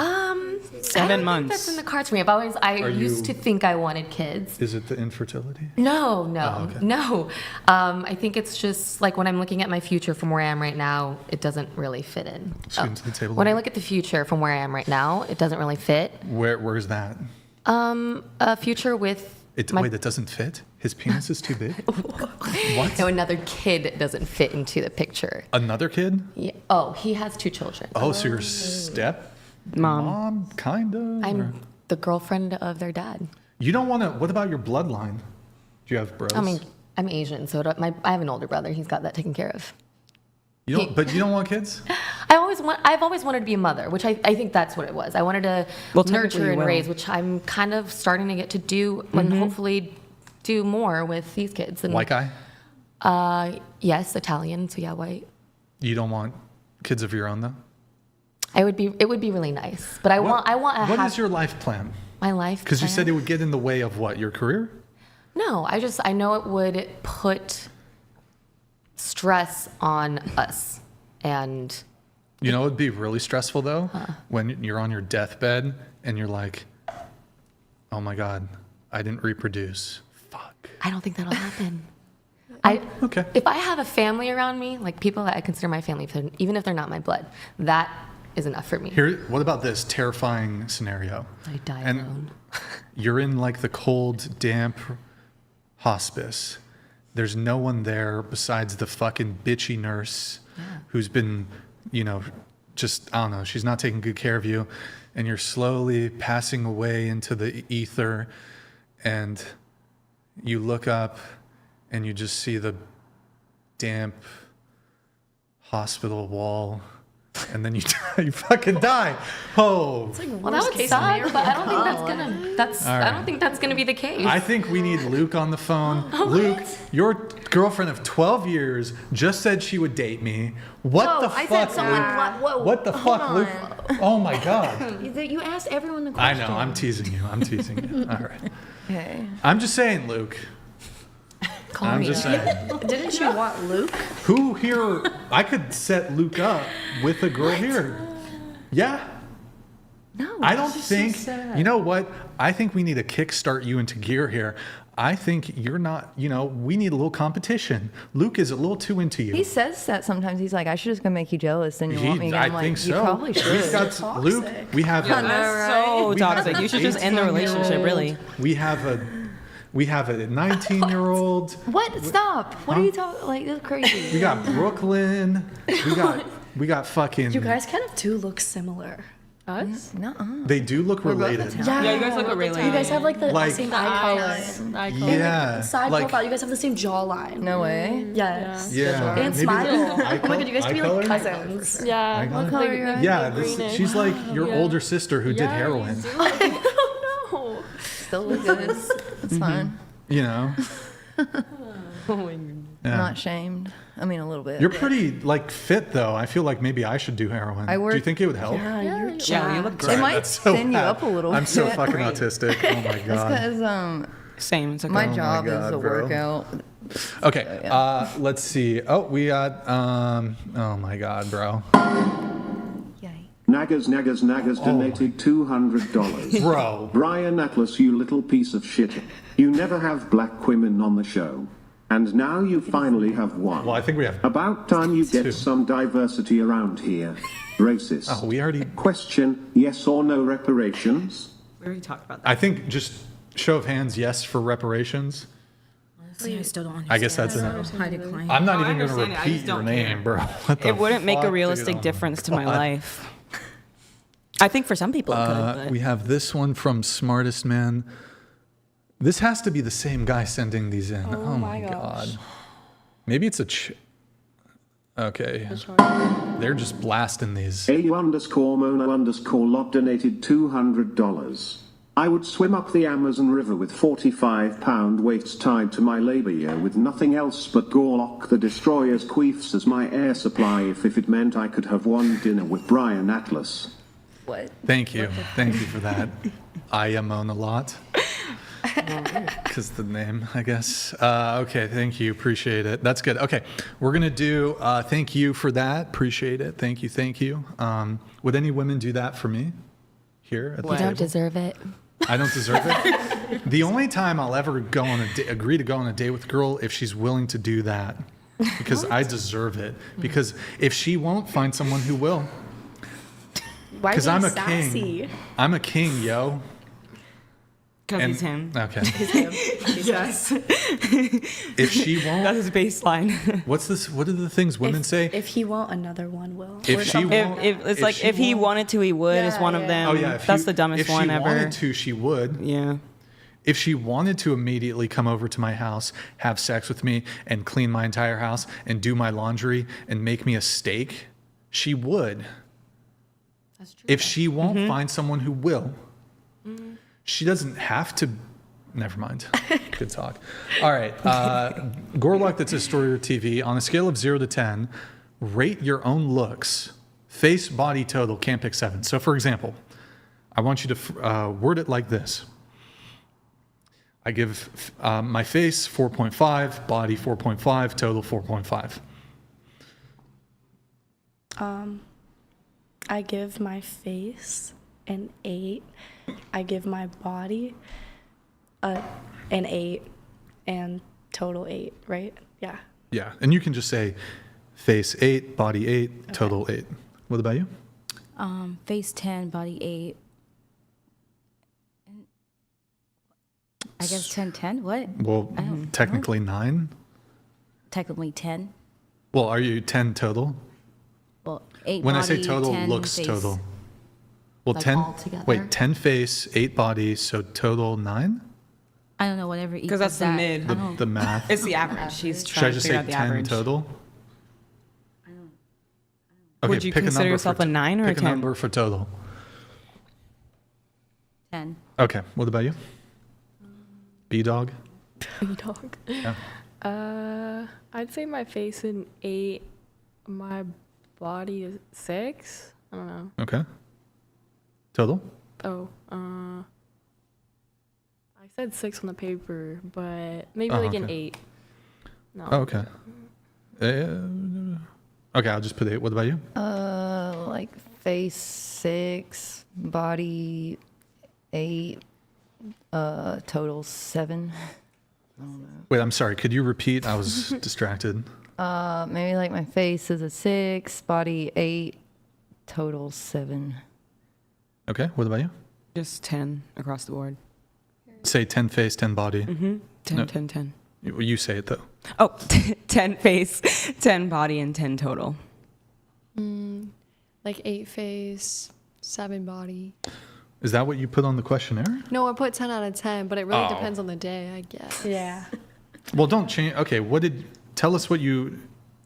7 I don't months. think that's in the cards for me. I Are used you- to think I wanted kids. Is it the infertility? No, Oh, okay. no. I think it's just like when I'm looking at my future from where I am right now, it doesn't really fit in. Scoot to the table. When I look at the future from where I am right now, it doesn't really fit. Where's that? A future with Wait, it doesn't fit? His penis is too big? What? no, another kid doesn't fit into the picture. Another kid? Yeah. Oh, he has 2 children. Oh, so you're step Mom. kind of? I'm the girlfriend of their dad. You don't want to... What about your bloodline? Do you have bros? I mean, I'm Asian, so I have an older brother. He's got that taken care of. But you don't want kids? I've always wanted to be a mother, which I think that's what it was. I wanted to Well, technically nurture you and will. raise, which I'm kind of starting to get to do and hopefully do more with these kids. And, White guy? Yes, Italian, so yeah, white. You don't want kids of your own, though? It would be really nice, but I want to What have is your life plan? my life. Because you plan. said it would get in the way of what? Your career? No, I know it would put stress on us, and You know, it'd be really stressful, though, when you're on your deathbed and you're like, oh my God, I didn't reproduce. Fuck. I don't think that'll happen. Okay. If I have a family around me, like people that I consider my family, even if they're not my blood, that is enough for me. Here, what about this terrifying scenario? I die And alone. you're in like the cold, damp hospice. There's no one there besides the fucking bitchy nurse who's been, just, I don't know, she's not taking good care of you. And you're slowly passing away into the ether. And you look up and you just see the damp hospital wall. And then you fucking die. Oh. Well, that would suck, but I don't think that's gonna. All right. I don't think that's gonna be the case. I think we need Luke on the phone. Oh, Luke, your girlfriend of 12 years just said she would date me. What the I fuck, said someone. Luke? What the fuck, Luke? Oh my God. You asked everyone the I question. know, I'm teasing you. All right. Okay. I'm just saying, Luke. Call I'm me just up. saying. Didn't you want Luke? Who here, I could set Luke up with a girl here. Yeah. No. I don't think, you know what? I think we need to kickstart you into gear here. I think you're not, we need a little competition. Luke is a little too into you. He says that sometimes. He's like, I should just gonna make you jealous, then you want me. And I I'm like, think so. You probably should. We've got Luke. We have That's so We have toxic. an You should just end the relationship, really. We have a 19-year-old. What? Stop. What are you talking? Like, that's crazy. We got Brooklyn. We got We got fucking. You guys kind of do look similar. Us? Nuh-uh. They do look related. Yeah, you guys look related. You guys have like the Like- same eye color. Yeah. Side like, profile, you guys have the same jawline. No way. Yes. Yeah. And Maybe smile. the Oh my god, you guys could be like eye color? cousins. Yeah. What color are you? Yeah, she's like your older sister who did heroin. Oh Still look good. It's fine. You know. no. Oh my god. Yeah. Not shamed. I mean, a little bit. You're pretty like fit though. I feel like maybe I should do heroin. I Do you work- think it would help? Yeah, you're Yeah, you look It great. might That's so thin you bad. up a little I'm so bit. fucking autistic. Oh my It's god. because Same. It's okay. my Oh my job God, is a bro. workout. Okay. yeah. Let's see. Oh, we got. Oh my god, bro. Naggers donated $200. Bro. Brian Atlas, you little piece of shit. You never have black women on the show. And now you finally have one. Well, I think we have. About time you two. get some diversity around here. Racist. Oh, we already. Question, yes or no reparations? We already talked about that. I think just show of hands, yes for reparations. Honestly, I still don't understand. I guess that's a no. I decline. I'm not No, I even going to understand it. I repeat just your don't name, care. bro. What the It wouldn't make fuck, a dude? realistic Oh my difference to my God. life. I think for some people it could. But. We have this one from Smartest Man. This has to be the same guy sending these in. Oh, my God. Maybe it's a. Okay. They're just blasting these. AU_Mono_Lot donated $200. I would swim up the Amazon River with 45-pound weights tied to my labia with nothing else but Gorlock the Destroyer's queefs as my air supply if it meant I could have one dinner with Brian Atlas. What? Thank you. Thank you for that. I am on a lot. Because the name, I guess. Okay, thank you. Appreciate it. That's good. Okay, we're going to do thank you for that. Appreciate it. Thank you. Thank you. Would any women do that for me here at the You table? don't deserve it. I don't deserve it. The only time I'll ever go on agree to go on a date with a girl if she's willing to do that, because I deserve it. Because if she won't, find someone who will. Why Because are I'm you a sassy? king. I'm a king, yo. Because And- he's him. Okay. Yes. If she won't, That's his baseline. what's this? What are the things women say? If he won't, another one will. If Or she something won't- like If, that. it's If like she if he won't- wanted to, he would. Is Yeah, one of yeah. them. Oh yeah, if That's you- the dumbest one If she ever. wanted to, she would. Yeah. If she wanted to immediately come over to my house, have sex with me, and clean my entire house, and do my laundry, and make me a steak, she would. That's true. If she won't Mm-hmm. find someone who will, she doesn't have to. Never mind. Good talk. All right. Gorlock, that's a story or TV. On a scale of 0 to 10, rate your own looks. Face, body, total. Can't pick 7. So, for example, I want you to word it like this. I give my face 4.5, body 4.5, total 4.5. I give my face an 8. I give my body an 8 and total 8, right? Yeah. Yeah. And you can just say face 8, body 8, total 8. What about you? Face 10, body 8. I guess 10, 10? What? Well, I don't technically 9. Technically 10. Well, are you 10 total? Well, 8 When body, I say total, 10 looks face. total. Well, Like 10. all together? Wait, 10 face, 8 body, so total 9? I don't know, whatever equals Because that's the that. mid. The math. It's the average. He's Should I trying to just figure say out the 10 average. total? Okay, Would you pick consider number yourself for a 9 or a pick 10? a number for total. 10. Okay, what about you? B-Dog? Dog. Yeah. I'd say my face an 8, my body is 6. I don't know. Okay. Total? Oh, I said 6 on the paper, but maybe Oh, like an okay. 8. No. Oh, okay. Okay, I'll just put 8. What about you? Like face 6, body 8, total 7. Wait, I'm sorry. Could you repeat? I was distracted. Maybe like my face is a 6, body 8, total 7. Okay, what about you? Just 10 across the board. Say 10 face, 10 body. 10, No. 10, 10. You say it though. Oh, 10 face, 10 body, and 10 total. Like 8 face, 7 body. Is that what you put on the questionnaire? No, I put 10 out of 10, but it really Oh. depends on the day, I guess. Yeah. Well, don't change. Okay, tell us what you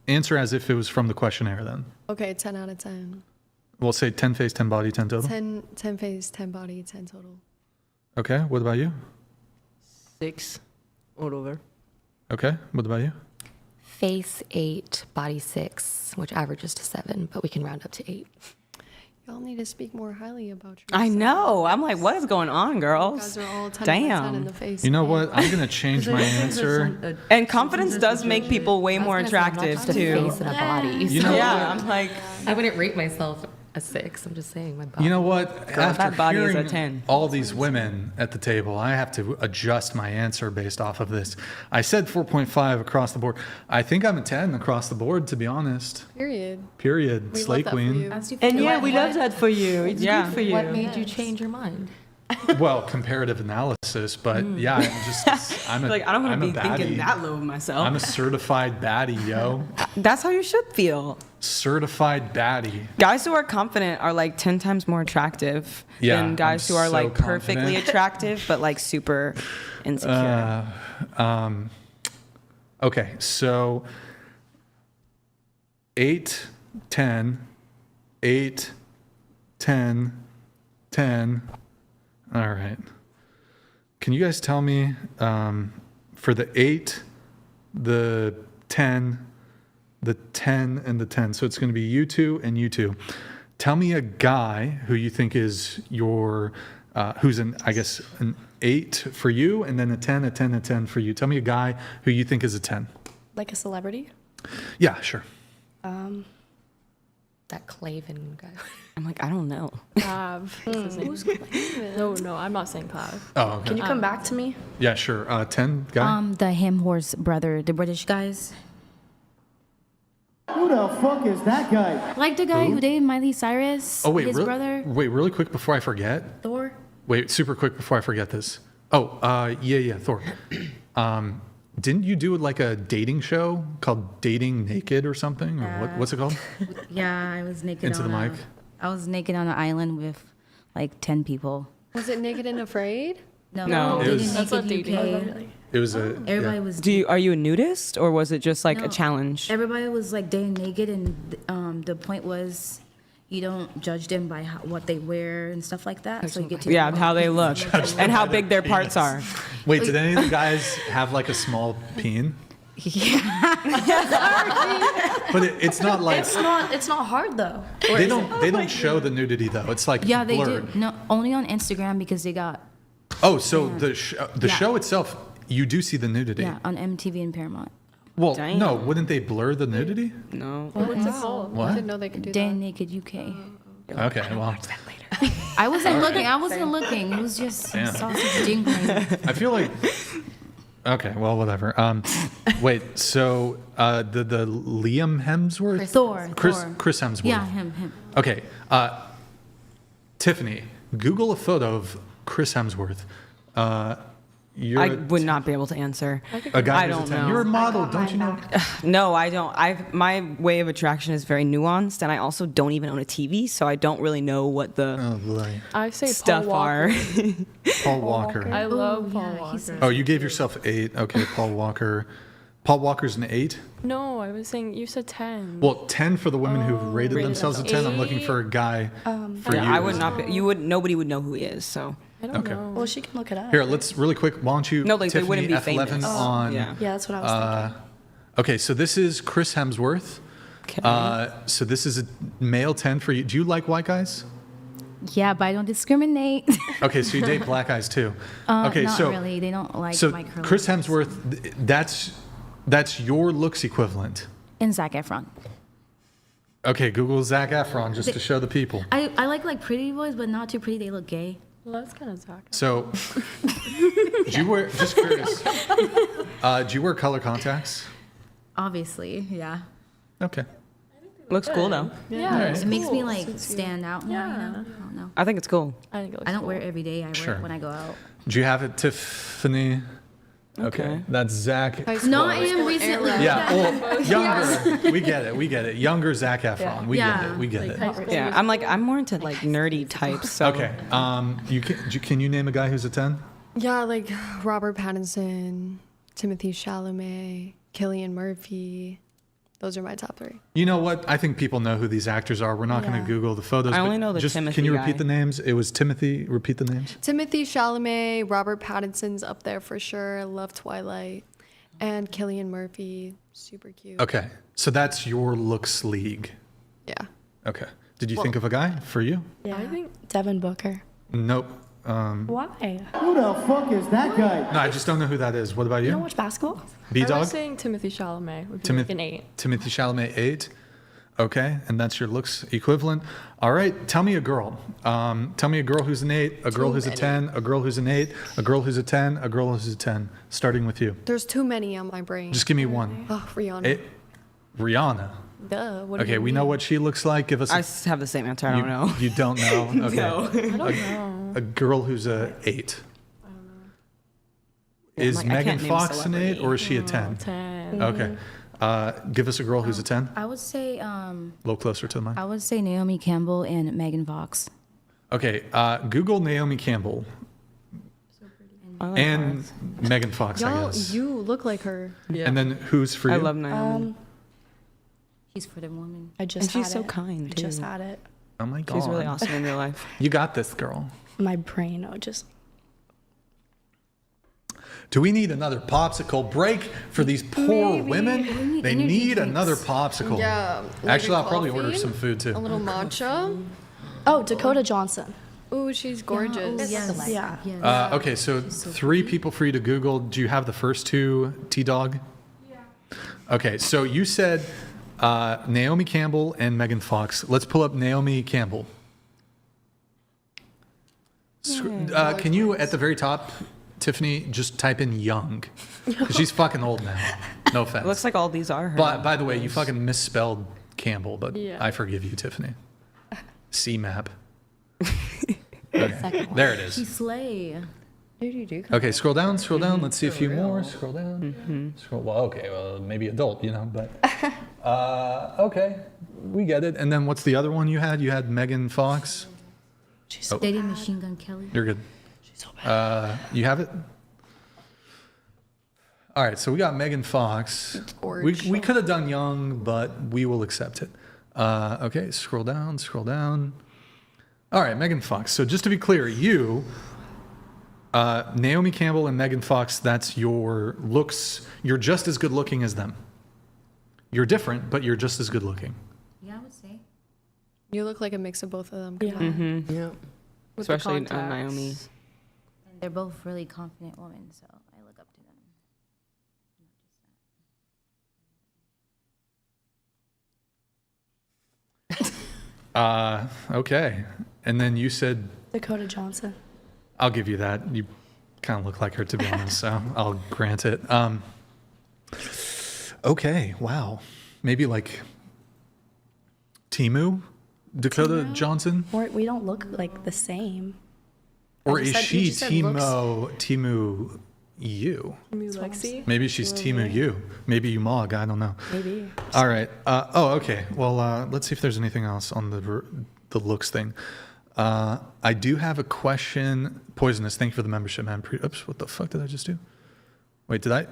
answer as if it was from the questionnaire then. Okay, 10 out of 10. We'll say 10 face, 10 body, 10 total. 10 face, 10 body, 10 total. Okay, what about you? 6 all over. Okay, what about you? Face 8, body 6, which averages to 7, but we can round up to 8. Y'all need to speak more highly about yourself. I know. I'm like, what is going on, You girls? guys are all 10 out of 10 in Damn. the face. You know what? I'm going to change my answer. And confidence does make people way more attractive Just a too. face and a body. You know Yeah, what? I'm like, I wouldn't rate myself a 6. I'm just saying my body. You know what? Girl, that body is a hearing 10. all these women at the table, I have to adjust my answer based off of this. I said 4.5 across the board. I think I'm a 10 across the board, to be honest. Period. Period. We Slay love that for queen. you. And yeah, we love that for you. It's Yeah. good for you. What made you change your mind? Well, comparative analysis, but yeah, I'm a like I don't want I'm to a be thinking baddie. that low of myself. I'm a certified baddie, yo. That's how you should feel. Certified baddie. Guys who are confident are like 10 times more attractive Yeah, than guys I'm who are so like perfectly confident. attractive but like super insecure. Okay, so 8, 10, 8, 10, 10. All right. Can you guys tell me for the 8, the 10, the 10, and the 10? So it's going to be you two and you two. Tell me a guy who you think is your, who's an 8 for you, and then a 10, a 10, a 10 for you. Tell me a guy who you think is a 10. Like a celebrity? Yeah, sure. That Clavin guy. I'm like, I don't know. Clav. Who's Clav? No, I'm not saying Clav. Oh, okay. Can you come back to me? Yeah, sure. 10 guy. The Hemhorse brother, the British guys. Who the fuck is that guy? Like the guy who dated Miley Cyrus, Oh, wait, his brother, Wait, really quick before I forget. Thor. Wait, super quick before I forget this. Oh, yeah, Thor. Didn't you do like a dating show called Dating Naked or something? Or what's it called? Yeah, I was naked Into the mic. I was naked on an island with like 10 people. Was it Naked and Afraid? No. It was- That's not Naked dating. UK. It was Everybody was. Are you a nudist or was it just like a No. challenge? Everybody was like dating naked, and the point was, you don't judge them by what they wear and stuff like that. So you get to Yeah, how they look and how big their parts are. Wait, did any of the guys have like a small peen? But it's not like It's not hard though. they don't show the nudity though. It's like Yeah, they blurred. do. No, only on Instagram because they got Oh, so the Yeah. show itself, you do see the nudity. on MTV and Paramount. Well, Damn. no, wouldn't they blur the nudity? No. What's it called? What? I didn't know they could do Day that. Naked UK. Okay, well, I wasn't looking. I wasn't looking. It was just Damn. sausage jingling. I feel like. Okay, well, whatever. Wait, so the Liam Hemsworth, Thor. Chris Hemsworth. Yeah, him. Okay, Tiffany, Google a photo of Chris Hemsworth. You're I would not be able to answer. a guy I who's don't 10. know. You're a model, don't you know? No, I don't. My way of attraction is very nuanced, and I also don't even own a TV, so I don't really know what the Oh boy, I say stuff Paul are. Walker. Paul Walker. I love Paul yeah, Walker. he's- Oh, you gave yourself 8. Okay, Paul Walker. Paul Walker's an 8. No, I was saying you said 10. Well, 10 for the women who rated rated themselves a themselves 10. I'm looking for a guy for Yeah, you. I would not be. You would. Nobody would know who he is. So I don't okay. know. Well, she can look it up. Here, let's really quick. Why don't you? No, like, they Tiffany wouldn't be F11 famous. on. Yeah. Yeah, that's what I was thinking. Okay, so this is Chris Hemsworth. Okay. So this is a male 10 for you. Do you like white guys? Yeah, but I don't discriminate. Okay, so you date black guys too. Okay, not so really. They don't like so my curly Chris hair. Hemsworth, that's your looks equivalent. And Zac Efron. Okay, Google Zac Efron just to show the people. I like pretty boys, but not too pretty. They look gay. Well, that's kind of Zach. So, do you wear? Just curious. Do you wear color contacts? Obviously, yeah. Okay. Looks cool though. Yeah, It makes me like stand out more. You know? I don't know. I think it's cool. I think it looks I don't cool. wear it every day. I wear Sure. it when I go out. Do you have it, Tiffany? Okay. That's Zach. Not even recently. Yeah, well, younger. We get it. Younger Zac Efron. We get it. Yeah, I'm more into like nerdy types. So. Okay. Can you name a guy who's a 10? Yeah, like Robert Pattinson, Timothy Chalamet, Cillian Murphy. Those are my top 3. You know what? I think people know who these actors are. We're not going to Google the photos. I only but know the just, Timothy Can you guy. repeat the names? It was Timothy. Repeat the names. Timothy Chalamet, Robert Pattinson's up there for sure. I love Twilight. And Cillian Murphy, super cute. Okay. So that's your looks league. Yeah. Okay. Did you think of a guy for you? Yeah, I think Devin Booker. Nope. Why? Who the fuck is that guy? No, I just don't know who that is. What about You you? don't watch basketball? I was B-Dog? saying Timothy Chalamet would be like an 8. Timothy Chalamet, 8. Okay, and that's your looks equivalent. All right, tell me a girl. Tell me a girl who's an 8, a girl who's a 10, a girl who's an 8, a girl who's a 10, a girl who's a 10. Starting with you. There's too many on my brain. Just give me one. Oh, Rihanna. Rihanna. Duh. What do Okay, you we mean? know what she looks like. Give us. I have the same answer. I don't know. You don't know. Okay. No. I don't know. A girl who's a 8. Is I Megan can't name Fox an 8 celebrity. or is she a 10? 10. Okay. Give us a girl who's a 10. I would say A little closer to the mic. I would say Naomi Campbell and Megan Fox. Okay. Google Naomi Campbell I like and Fox. Megan Fox, I Y'all, guess. you look like her. Yeah. And then who's for you? I love Naomi. She's for the woman. I just And she's had so it. kind, I just too. had it. Oh my God. She's really awesome in real life. You got this, girl. My brain, just. Do we need another popsicle break for these poor women? They need another popsicle. Yeah. like Actually, a I'll probably coffee, order some food too. A little matcha. Oh, Dakota Johnson. Ooh, she's gorgeous. Yes. Yeah. Okay, so 3 people for you to Google. Do you have the first 2, T-Dog? Yeah. Okay, so you said Naomi Campbell and Megan Fox. Let's pull up Naomi Campbell. Can you, at the very top, Tiffany, just type in young? 'Cause she's fucking old now. No offense. It looks like all these are her. But by the way, you fucking misspelled Campbell, but Yeah. I forgive you, Tiffany. C-map. Okay, there it is. Slay. Okay, scroll down. Let's see a few more. Scroll down. Well, maybe adult, but okay, we get it. And then what's the other one you had? You had Megan Fox. She's so Dating Machine Gun Kelly. You're good. She's so bad. You have it? All right, so we got Megan Fox. We could have done young, but we will accept it. Okay, scroll down. All right, Megan Fox. So just to be clear, you, Naomi Campbell and Megan Fox, that's your looks. You're just as good looking as them. You're different, but you're just as good looking. Yeah, I would say. You look like a mix of both of them. Yeah. Mm-hmm. Yeah. With the Especially contacts. Naomi. And they're both really confident women, so I look up to them. Okay. And then you said, Dakota Johnson. I'll give you that. You kind of look like her, to be honest, so I'll grant it. Okay, wow. Maybe like Timu? Dakota Johnson? Or we don't look like the same. Or I is just said- you she just said Timu you? Lexi. Maybe she's Timu you. Maybe you Mog, I don't know. Maybe. All right. Okay. Well, let's see if there's anything else on the looks thing. I do have a question. Poisonous, thank you for the membership, man. Oops, what the fuck did I just do? Wait, did I?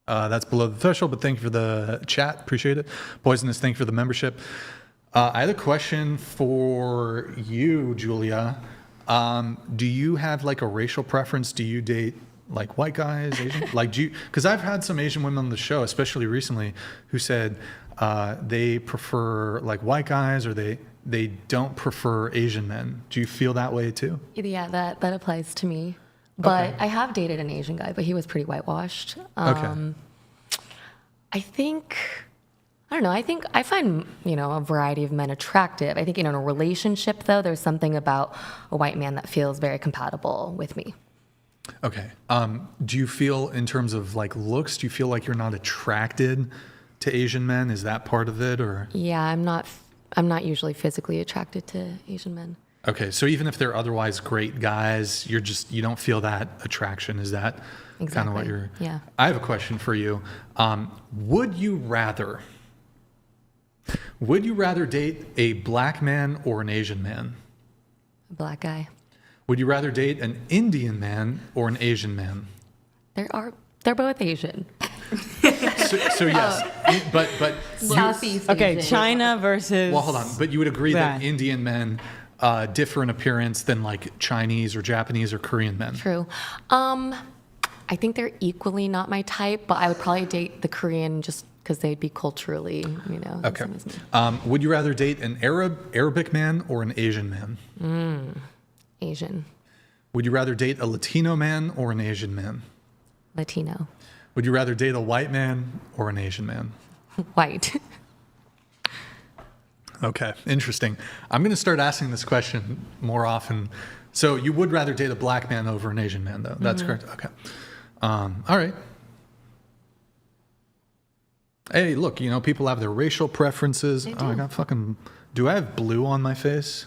That's below the threshold, but thank you for the chat. Appreciate it. Poisonous, thank you for the membership. I had a question for you, Julia. Do you have like a racial preference? Do you date like white guys, Asian? Because I've had some Asian women on the show, especially recently, who said they prefer like white guys or they don't prefer Asian men. Do you feel that way too? Yeah, that applies to me. But Okay. I have dated an Asian guy, but he was pretty whitewashed. Okay. I think I find, a variety of men attractive. I think in a relationship, though, there's something about a white man that feels very compatible with me. Okay. Do you feel in terms of like looks, do you feel like you're not attracted to Asian men? Is that part of it or? Yeah, I'm not usually physically attracted to Asian men. Okay, so even if they're otherwise great guys, you don't feel that attraction. Is that kind of what you're? Yeah. I have a question for you. Would you rather date a black man or an Asian man? A black guy. Would you rather date an Indian man or an Asian man? They're both Asian. So yes, but Southeast Okay, Asian. China versus. well, hold on. But you would agree that Yeah. Indian men differ in appearance than like Chinese or Japanese or Korean men. True. I think they're equally not my type, but I would probably date the Korean just because they'd be culturally, the Okay. same as me. Would you rather date an Arabic man or an Asian man? Asian. Would you rather date a Latino man or an Asian man? Latino. Would you rather date a white man or an Asian man? White. Okay, interesting. I'm going to start asking this question more often. So you would rather date a black man over an Asian man, though? That's correct? Okay. All right. Hey, look, people have their racial preferences. Oh, I got fucking... Do I have blue on my face?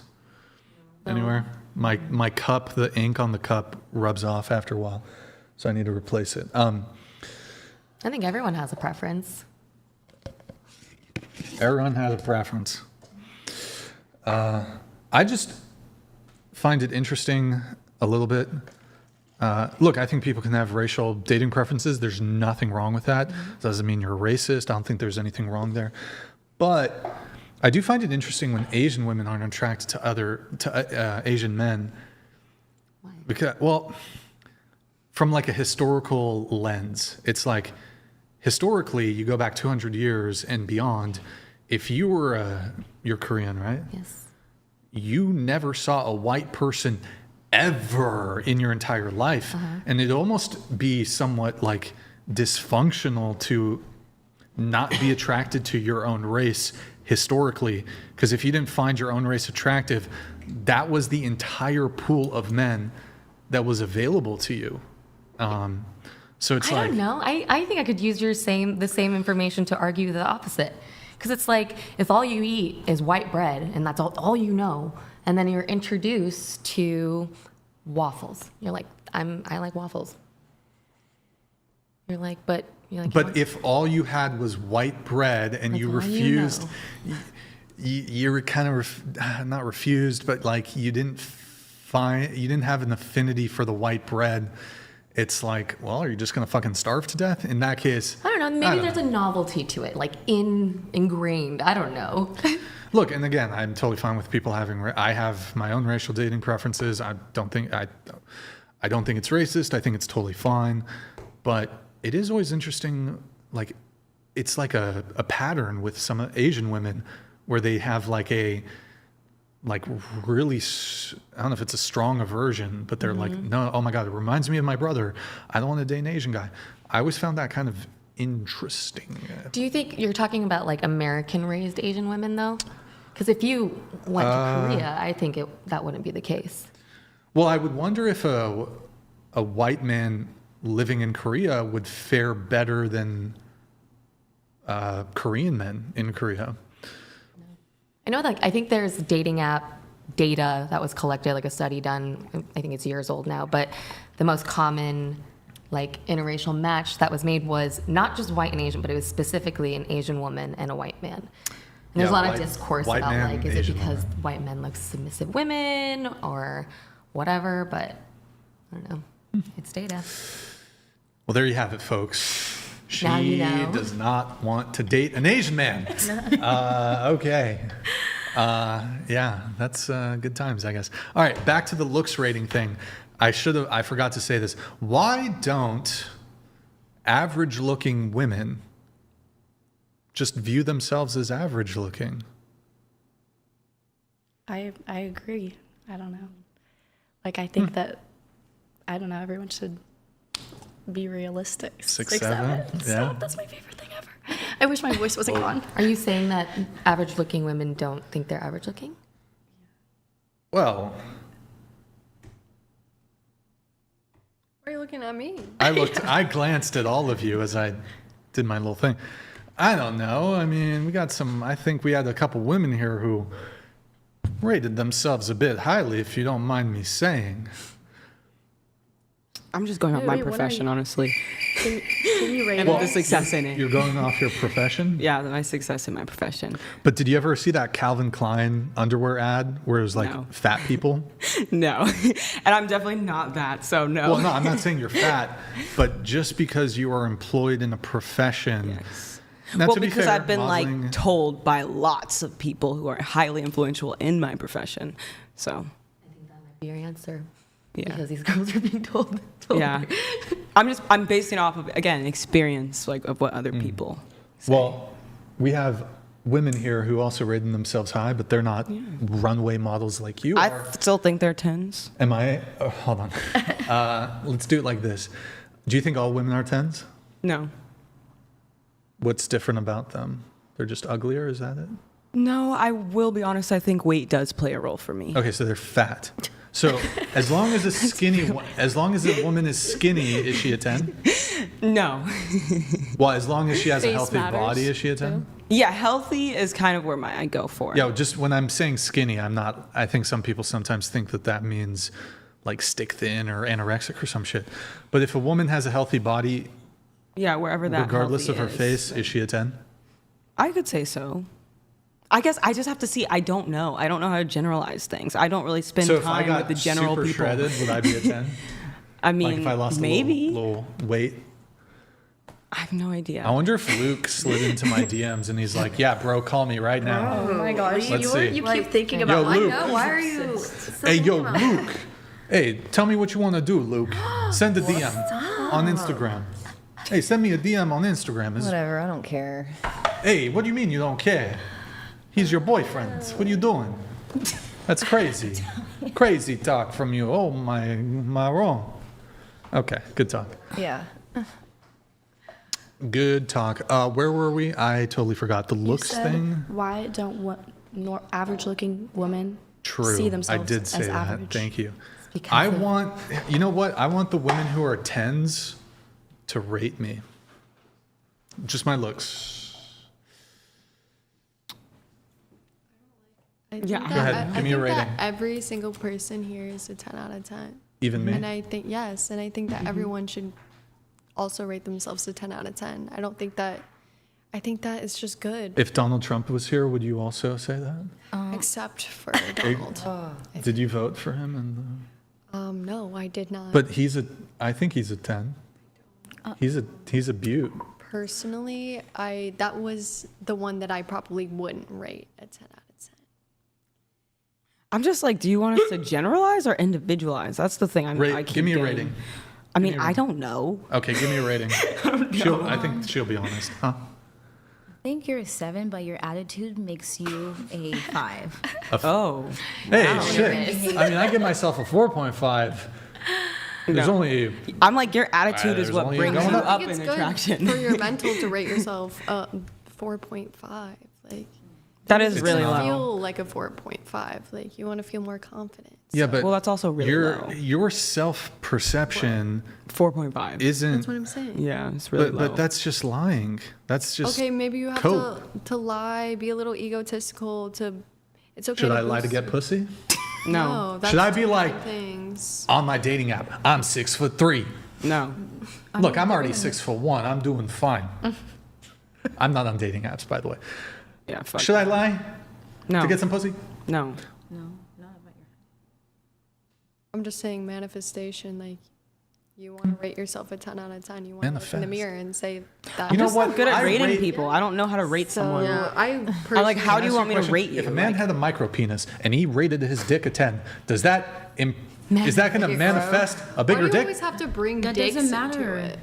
Anywhere? My cup, the ink on the cup rubs off after a while, so I need to replace it. I think everyone has a preference. Everyone has a preference. I just find it interesting a little bit. Look, I think people can have racial dating preferences. There's nothing wrong with that. Doesn't mean you're a racist. I don't think there's anything wrong there. But I do find it interesting when Asian women aren't attracted to Asian men. Why? Because, well, from like a historical lens, it's like historically, you go back 200 years and beyond. If you were you're Korean, right? Yes. You never saw a white person ever in your entire life. And it'd almost be somewhat like dysfunctional to not be attracted to your own race historically. Because if you didn't find your own race attractive, that was the entire pool of men that was available to you. So it's I don't know. I think I could use the same information to argue the opposite. Because it's like, if all you eat is white bread and that's all you know, and then you're introduced to waffles. You're like, I like waffles. You're like, but if all you had was white bread and That's you all you refused, know. you were kind of not refused, but like you didn't have an affinity for the white bread. It's like, well, are you just gonna fucking starve to death? In that case, I don't know. Maybe there's a novelty to it, like ingrained. I don't know. look, and again, I'm totally fine with people having. I have my own racial dating preferences. I don't think it's racist. I think it's totally fine, but it is always interesting. Like, it's like a pattern with some Asian women where they have like really, I don't know if it's a strong aversion, but they're like, no, oh my God, it reminds me of my brother. I don't want to date an Asian guy. I always found that kind of interesting. Do you think you're talking about like American-raised Asian women though? Because if you went to Korea, I think that wouldn't be the case. Well, I would wonder if a white man living in Korea would fare better than Korean men in Korea. I know, I think there's dating app data that was collected, like a study done, I think it's years old now, but the most common like interracial match that was made was not just white and Asian, but it was specifically an Asian woman and a white man. And there's a lot of discourse about like, is it because white men look submissive women or whatever, but I don't know. It's data. Well, there you have it, folks. She Now you know. does not want to date an Asian man. Okay. Yeah, that's good times, I guess. All right, back to the looks rating thing. I forgot to say this. Why don't average looking women just view themselves as average looking? I agree. I don't know. Like, I think that, I don't know, everyone should be realistic. 6'7"? Yeah. Yeah. That's my favorite thing ever. I wish my voice wasn't gone. Are you saying that average looking women don't think they're average looking? Well, Why are you looking at me? I glanced at all of you as I did my little thing. I don't know. I mean, I think we had a couple women here who rated themselves a bit highly, if you don't mind me saying. I'm just going off my profession, honestly. Can you rate And it? the success in it. You're going off your profession? Yeah, my success in my profession. But did you ever see that Calvin Klein underwear ad where it was like No. fat people? No. And I'm definitely not that, so no. Well, no, I'm not saying you're fat, but just because you are employed in a profession. Yes. Now, Well, to be because fair, I've been modeling- like told by lots of people who are highly influential in my profession. So, I think that might be your answer. yeah. Because these girls are being told. Yeah. I'm basing off of, again, experience, like, of what other people say. Well, we have women here who also rated themselves high, but they're not runway models like you I are. still think they're 10s. Am I? Oh, hold on. Let's do it like this. Do you think all women are 10s? No. What's different about them? They're just uglier, is that it? No, I will be honest, I think weight does play a role for me. Okay, so they're fat. So as long as as long as a woman is skinny, is she a 10? No. Well, as long as she has a Face healthy matters, body, is she a 10? Yeah, healthy is kind of where I go for. Yeah, just when I'm saying skinny, I think some people sometimes think that means like stick thin or anorexic or some shit. But if a woman has a healthy body, Yeah, wherever that regardless of healthy her is. face, is she a 10? I could say so. I guess I just have to see. I don't know. I don't know how to generalize things. I don't really spend So if I time got with the general super people. shredded, would I be a 10? I mean, Like if I lost maybe. a little weight? I have no idea. I wonder if Luke slid into my DMs and he's like, yeah, bro, call me right now. Oh my gosh. Let's see. You keep thinking Yo, about Luke. Why are you? Hey, yo, Luke. Hey, tell me what you want to do, Luke. Send a DM on Instagram. Hey, send me a DM on Instagram. Whatever, I don't care. Hey, what do you mean you don't care? He's your boyfriend. What are you doing? That's crazy. Crazy talk from you. Oh, my wrong. Okay, good talk. Yeah. Good talk. Where were we? I totally forgot. The looks said, thing? Why don't average-looking women True. see I themselves did say as that. average? Thank you. Because I of- want, you know what? I want the women who are 10s to rate me. Just my looks. I think Yeah. that, Go ahead, I give me a think that rating. every single person here is a 10 out of 10. Even me? And I think, yes, and I think that everyone should also rate themselves a 10 out of 10. I think that it's just good, If Donald Trump was here, would you also say that? except for Donald. Did you vote for him? No, I did not. But I think he's a 10. He's a beaut. Personally, that was the one that I probably wouldn't rate a 10 out of 10. I'm just like, do you want us to generalize or individualize? That's the thing. I keep Give me a getting. rating. I mean, I don't know. Okay, give me a rating. I think she'll be honest. Huh? I think you're a 7, but your attitude makes you a 5. Oh. Hey, shit. I mean, I give myself a 4.5. There's only... I'm like, your attitude is there's what only brings going you up. up it's in good attraction. for your mental to rate yourself 4.5. Like, That is you really wanna low. feel like a 4.5. Like, you want to feel more confident. Yeah, but Well, that's also really low. your self-perception 4.5. isn't... That's what I'm saying. Yeah, it's really low. But that's just lying. That's just... Okay, maybe you have cope. to lie, be a little egotistical. It's okay. Should I lie to get boost- pussy? no. that's Should I be two like- different things? On my dating app, I'm 6'3". No. Look, I'm already 6'1". I'm doing fine. I'm not on dating apps, by the way. Yeah, fuck. Should I lie No. to get some pussy? No. I'm just saying manifestation. Like, you want to rate yourself a 10 out of 10. You want to look in the Manifest. mirror and say that. You know Just what? not good at I rating rate- people. I don't know how to rate someone. Yeah, I'm like, how do you Ask want me you a to question. rate you? If a man had a micro penis and he rated his dick a 10, is that going to manifest a Why bigger do you dick? always have to bring That dicks doesn't into matter. it?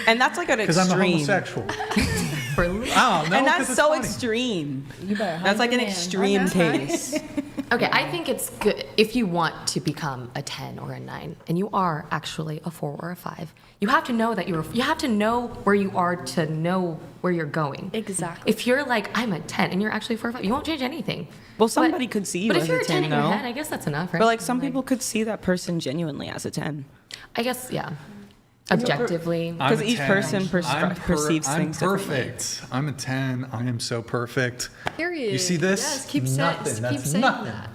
And that's like an Because I'm a extreme. homosexual. I don't know. And 'cause that's it's so funny. extreme. You better hide That's like your an man. extreme case. Okay, I think it's good if you want to become a 10 or a 9 and you are actually a 4 or a 5. You have to know that you have to know where you are to know where you're going. Exactly. If you're like, I'm a 10 and you're actually 4 or 5, you won't change anything. Well, somebody could see you But as if you're a a 10 in your though. head, I guess that's enough, right? But like some people could see that person genuinely as a 10. I guess, yeah. Objectively. I'm Because a each 10. person I'm perceives I'm things differently. perfect. I'm a 10. I am so perfect. Period. You see this? Yes, keep Nothing. keep That's saying nothing. that.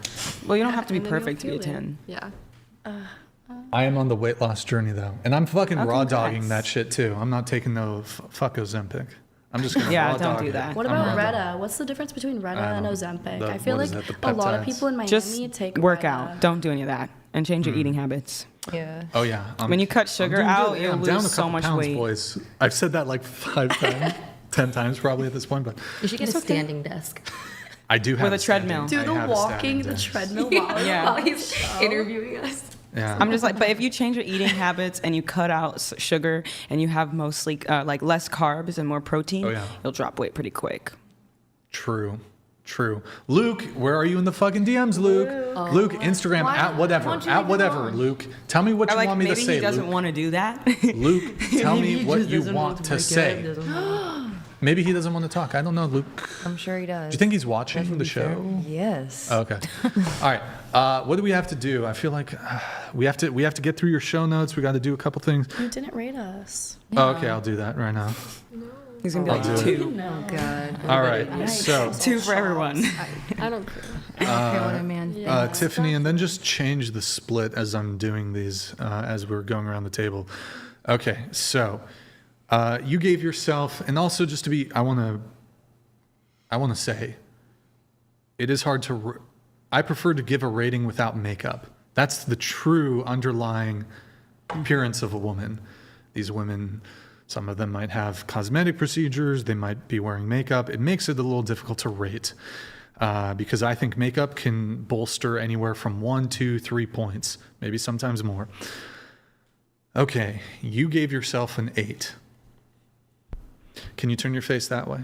Well, you don't have to be And then you'll perfect to be a feel it. 10. Yeah. I am on the weight loss journey though, and I'm fucking Oh, raw congrats. dogging that shit too. I'm not taking no fuck Ozempic. I'm just gonna Yeah, raw don't dog do it. that. What I'm about raw dog- Retta? What's the difference between Retta and don't- Ozempic? the- I feel what like is that, the a lot of peptides? people in Miami Just take work Retta. out. Don't do any of that. And change your eating habits. Yeah. Oh yeah. When you cut sugar doing out, good. you'll I'm down lose a so couple much pounds, weight. boys. I've said that like 5 times, 10 times probably at this point, but You should get a standing desk. I do have With a treadmill. Do the walking, the treadmill while Yeah. While he's interviewing us. Yeah. I'm just like, but if you change your eating habits and you cut out sugar and you have mostly like less carbs and more protein, Oh, yeah. you'll drop weight pretty quick. True. Luke, where are you in the fucking DMs, Luke? Luke, Instagram at whatever. Luke, tell me what Or you like want me to maybe say. he doesn't Luke. want to do that. Luke, tell Maybe me he what just you doesn't want to wake say. up, doesn't want- Maybe he doesn't want to talk. I don't know, Luke. I'm sure he does. Do you think he's watching the show? Yes. Okay. All right. What do we have to do? I feel like we have to get through your show notes. We got to do a couple things. You didn't rate us. Oh, okay, I'll do that right now. He's gonna be I'll like do it. 2. Oh God. All right. So 2 for everyone. I don't care. I don't care what a man. Tiffany, and then just change the split as I'm doing these as we're going around the table. Okay. So you gave yourself, and also just to be, I want to say, it is hard to. I prefer to give a rating without makeup. That's the true underlying appearance of a woman. These women, some of them might have cosmetic procedures, they might be wearing makeup. It makes it a little difficult to rate because I think makeup can bolster anywhere from 1, 2, 3 points, maybe sometimes more. Okay, you gave yourself an 8. Can you turn your face that way?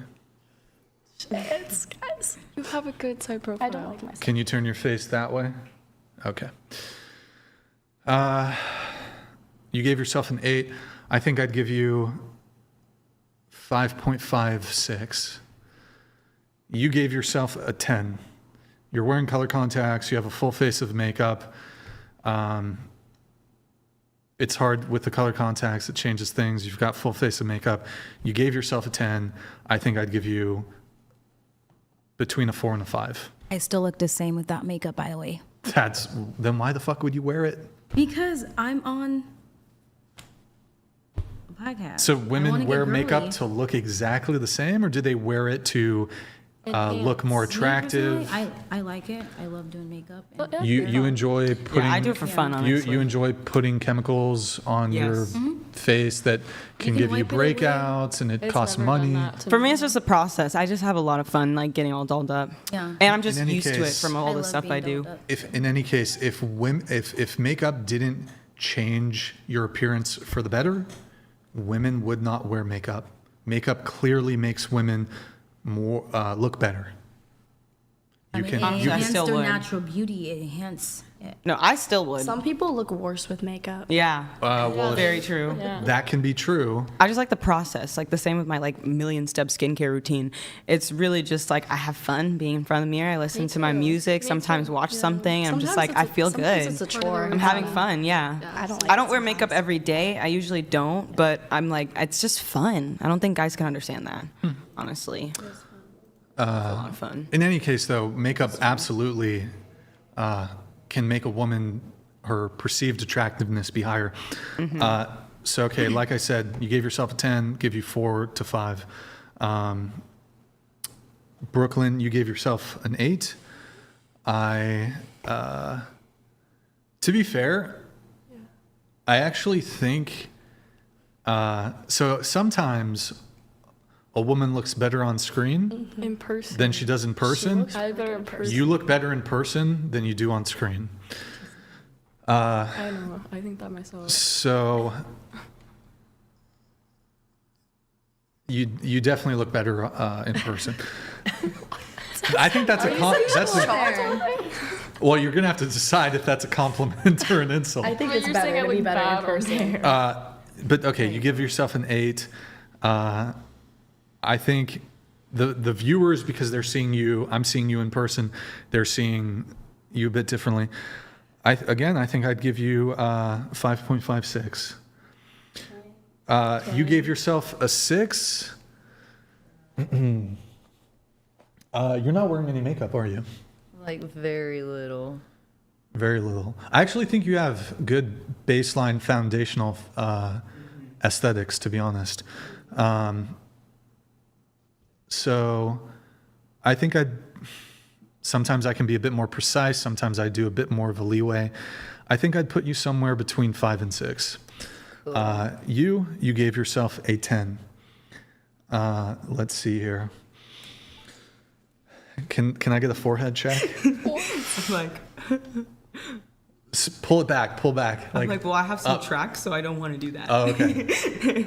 It's guys. You have a good side profile. I don't like myself. Can you turn your face that way? Okay. You gave yourself an 8. I think I'd give you 5.56. You gave yourself a 10. You're wearing color contacts. You have a full face of makeup. It's hard with the color contacts. It changes things. You've got full face of makeup. You gave yourself a 10. I think I'd give you between a 4 and a 5. I still look the same without makeup, by the way. Then why the fuck would you wear it? Because I'm on a podcast. So I wanna women get wear makeup girly. to look exactly the same, or do they wear it to look more Me personally, attractive? I like it. I love doing makeup. And You enjoy putting Yeah, I do it for fun, honestly. you enjoy putting chemicals on your Yes. face that can can give you wipe it away. breakouts, and it It's costs never done money. that to For me, it's just a process. I just have a lot of fun, like getting all dolled up. Yeah. And I'm just In any used to it case- from all I the love stuff being I do. dolled up. If in any case, if makeup didn't change your appearance for the better, women would not wear makeup. Makeup clearly makes women more look better. I mean, it I enhance still their would. natural beauty. It enhance it. No, I still would. Some people look worse with makeup. Yeah. Well, Very true. that can be true. I just like the process, like the same with my like million step skincare routine. It's really just like I have fun being in front of the mirror. I listen to my music, sometimes watch something, and I'm just like I feel good. Sometimes it's a chore. I'm having fun, yeah. I don't like I don't it wear makeup every day. I usually don't, but I'm like it's just fun. I don't think guys can understand that, honestly. It's a lot of fun. In any case, though, makeup absolutely can make a woman, her perceived attractiveness be higher. So, okay, like I said, you gave yourself a 10, give you 4 to 5. Brooklyn, you gave yourself an 8. To be fair, I actually think, so sometimes a woman looks better on screen in person. than she does in person. I better in person. You look better in person than you do on screen. I know. I think that myself. So you definitely look better in person. I think that's well, you're gonna have to decide if that's a compliment or an insult. I think But it's you're saying better I to be look better in bad on person. there. But okay, you give yourself an 8. I think the viewers, because they're seeing you, I'm seeing you in person, they're seeing you a bit differently. I think I'd give you 5.56. You gave yourself a 6. You're not wearing any makeup, are you? Like very little. Very little. I actually think you have good baseline foundational aesthetics, to be honest. So I think sometimes I can be a bit more precise. Sometimes I do a bit more of a leeway. I think I'd put you somewhere between 5 and 6. Cool. You gave yourself a 10. Let's see here. Can I get a forehead check? Pull it back. Pull back. I'm like, well, I have some tracks, so I don't want to do that. Oh, okay.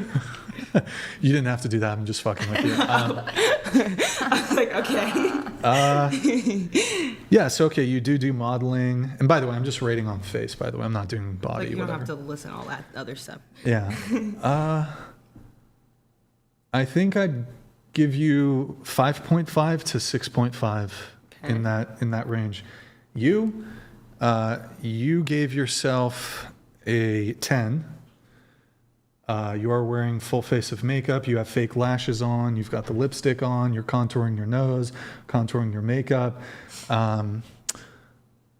You didn't have to do that. I'm just fucking with you. I was like, okay. Yeah, so okay, you do modeling. And by the way, I'm just rating on face, by the way. I'm not doing body. Like, you don't whatever. have to listen to all that other stuff. Yeah. I think I'd give you 5.5 to 6.5 in that range. You gave yourself a 10. You are wearing full face of makeup. You have fake lashes on. You've got the lipstick on. You're contouring your nose, contouring your makeup.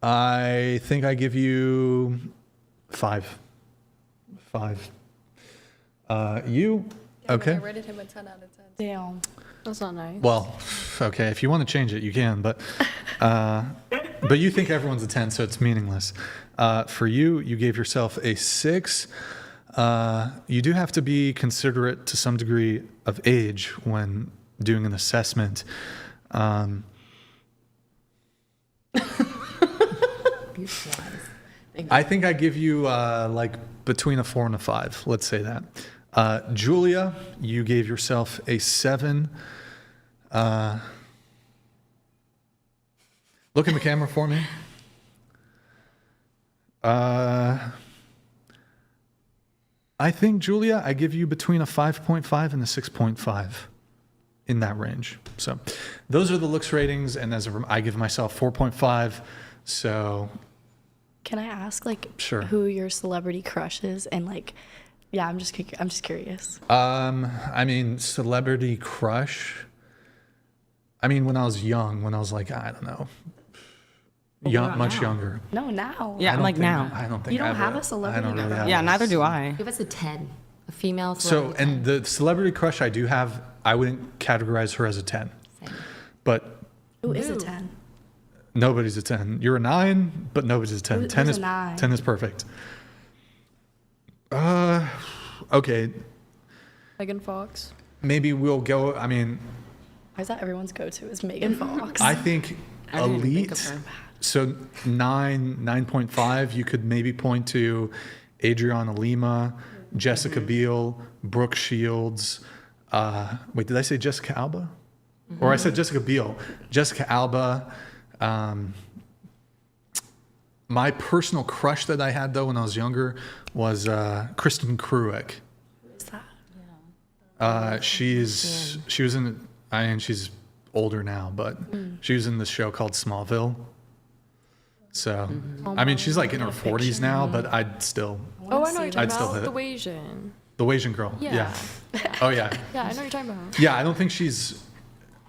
I think I give you 5. 5. You? Yeah, Okay. I rated him a 10 out of 10. Damn. That's not nice. Well, okay. If you want to change it, you can. But you think everyone's a 10, so it's meaningless. For you gave yourself a 6. You do have to be considerate to some degree of age when doing an assessment. I think I give you like between a 4 and a 5. Let's say that. Julia, you gave yourself a 7. Look in the camera for me. I think, Julia, I give you between a 5.5 and a 6.5 in that range. So those are the looks ratings, and I give myself 4.5. So Can I ask, like, Sure. who your celebrity crush is? And, like, yeah, I'm just curious. I mean, celebrity crush. I mean, when I was young, when I was like, I don't know, much younger. No, now. Yeah, I'm like now. I don't think You don't I have a celebrity I don't really crush? have Yeah, a- neither do I. Give us a 10. A female So, celebrity. and the celebrity crush I do have, I wouldn't categorize her as a 10. Same. But Who is a 10? nobody's a 10. You're a 9, but nobody's a 10. Who's 10 a is 9? 10 is perfect. Okay. Megan Fox. Maybe we'll go. I mean, Why is that everyone's go-to is Megan Fox? I think I didn't even think of elite. her. So 9.5. You could maybe point to Adriana Lima, Jessica Biel, Brooke Shields. Wait, did I say Jessica Alba? Or I said Jessica Biel. Jessica Alba. My personal crush that I had, though, when I was younger was Kristen Kruick. Who is that? She was in, she's older now, but she was in this show called Smallville. So, I mean, she's like in her 40s now, but I'd still, Oh, I know you're I'd talking still about. hit The it. Asian. The Asian girl. Yeah. Oh, yeah. Yeah, I know you're talking about. Yeah, I don't think she's,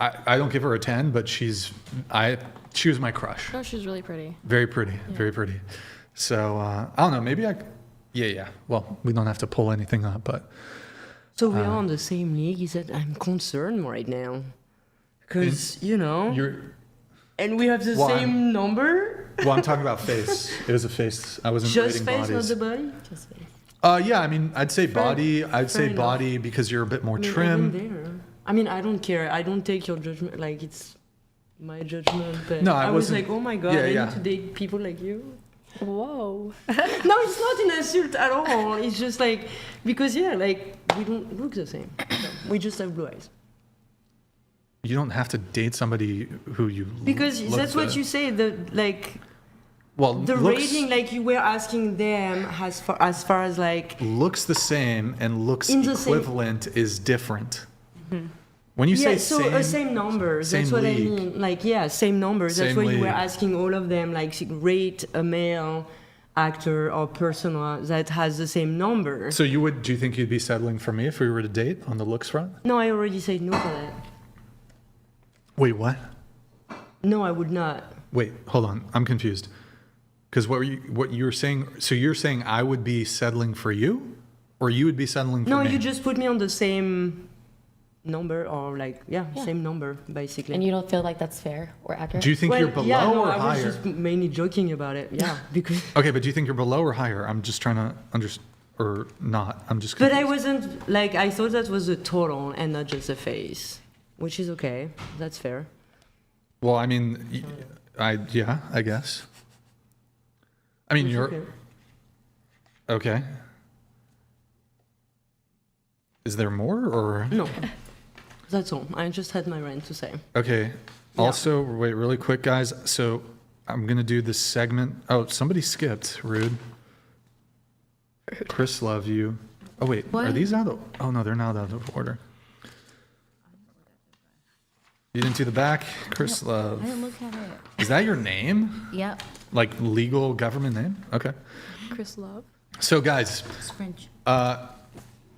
I don't give her a 10, but she was my crush. No, she's really pretty. Very pretty, very pretty. So, I don't know, maybe yeah. Well, we don't have to pull anything up, but. So we are on the same league. Is that I'm concerned right now, because and we have the Well, same number. Well, I'm talking about face. It was a face. I wasn't Just rating face, bodies. not the body. Just face. Yeah, I mean, I'd say body. I'd say enough. body because you're a bit more I mean, trim. even there. I mean, I don't care. I don't take your judgment like it's my judgment. But No, I was wasn't- like, oh my god, Yeah, I yeah. need to date people like you. Whoa. No, it's not an insult at all. It's just like because like we don't look the same. We just have blue eyes. You don't have to date somebody who you Because look that's what to- you say. Well, The looks, rating, like you were asking them as far as like looks the same and looks In the same- equivalent is different. When you say so same, same numbers. same That's what league. I mean. Like same numbers. That's Same why you were league. asking all of them. Like rate a male actor or persona that has the same number. So do you think you'd be settling for me if we were to date on the looks front? No, I already said no for that. Wait, what? No, I would not. Wait, hold on. I'm confused. Because what you were saying, so you're saying I would be settling for you, or you would be settling for me? No, you just put me on the same number, or like, same number, basically. And you don't feel like that's fair or accurate? Do you think you're below or I higher? was just mainly joking about it. Yeah, because. Okay, but do you think you're below or higher? I'm just trying to understand, or not. I'm just. But confused. I wasn't like, I thought that was a total and not just a face, which is okay. That's fair. Well, I mean, I guess. I mean, It's you're okay. Is there more or No, that's all. I just had my rant to say. okay? Also, wait, really quick, guys. So I'm gonna do this segment. Oh, somebody skipped. Rude. Chris, love you. Oh wait, are these out of? Oh no, they're not out of order. You didn't do the back, Chris Love. I didn't look at it. Is that your name? Yep. Like legal government name? Okay. Chris Love. So guys, It's French.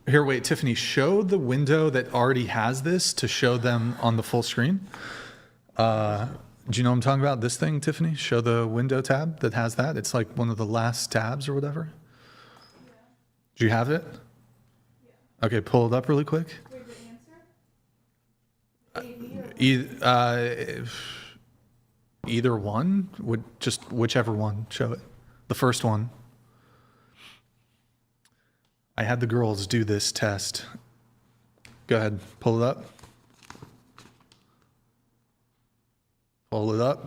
here, wait, Tiffany, show the window that already has this to show them on the full screen. Do you know what I'm talking about? This thing, Tiffany? Show the window tab that has that. It's like one of the last tabs or whatever. Do you have it? Okay, pull it up really quick. Either one would just whichever one, show it. The first one. I had the girls do this test. Go ahead, pull it up. Pull it up.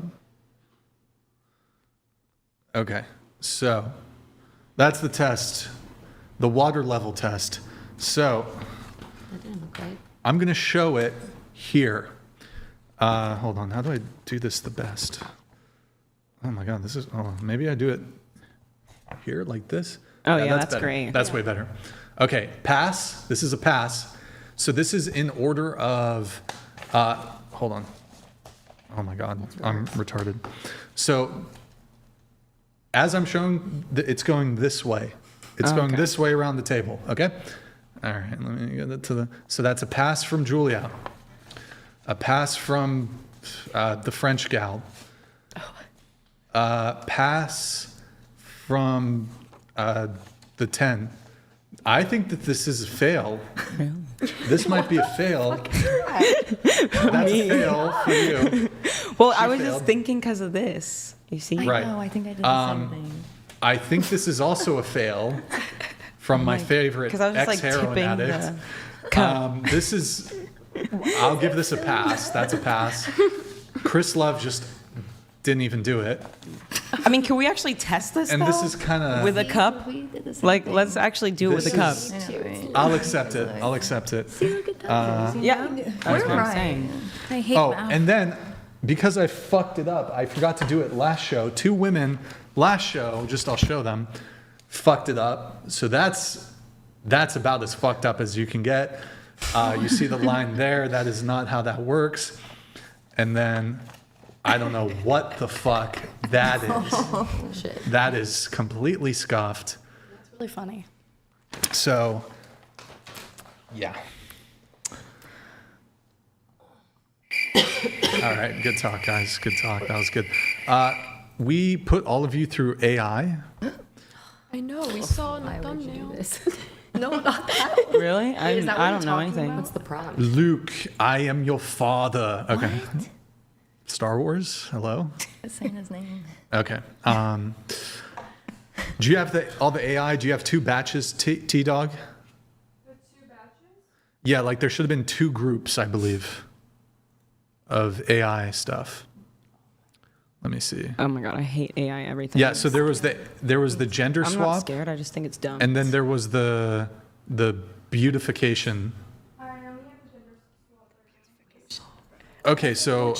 Okay, so that's the test, the water level test. So That didn't look right. I'm going to show it here. Hold on, how do I do this the best? Oh my God, this is, maybe I do it here like this. Oh, yeah, that's better. great. That's way better. Okay, pass. This is a pass. So this is in order of, hold on. Oh my God, I'm retarded. So as I'm showing, it's going this way. It's going this way around the table, okay? All right, let me get it to the, so that's a pass from Julia. A pass from the French gal. Pass from the 10. I think that this is a fail. This might be a fail. That's a fail for you. Well, I was failed. just thinking because of this. You see? Right. No, I think I did the same thing. I think this is also a fail from my favorite Because I was just like ex-heroin tipping addict. the cup. This is, I'll give this a pass. That's a pass. Chris Love just didn't even do it. I mean, can we actually test this And though? this is kind of, with a cup? We did the same Like, thing. let's actually do it with This a cup. is- I know, right? I'll accept it. I'll accept it. Yeah, that's what I'm saying. I hate Oh, math. and then because I fucked it up, I forgot to do it last show. 2 women last show, just I'll show them, fucked it up. So that's about as fucked up as you can get. You see the line there. That is not how that works. And then I don't know what the fuck that is. Shit. That is completely scuffed. It's really funny. So, yeah. All right, good talk, guys. Good talk. That was good. We put all of you through AI. I know, we saw in the Why would you do thumbnail. this? No, not that. Really? I Is that what don't you're know talking anything. about? What's the prompt? Luke, I am your father. Okay. Star Wars. Hello. Saying his name. Okay. Do you have all the AI? Do you have 2 batches, T-Dog? 2 batches? Yeah, like there should have been 2 groups, I believe, of AI stuff. Let me see. Oh my God, I hate AI everything. Yeah, so there was the gender I'm swap, not scared. I just think it's dumb. and then there was the beautification. Okay, so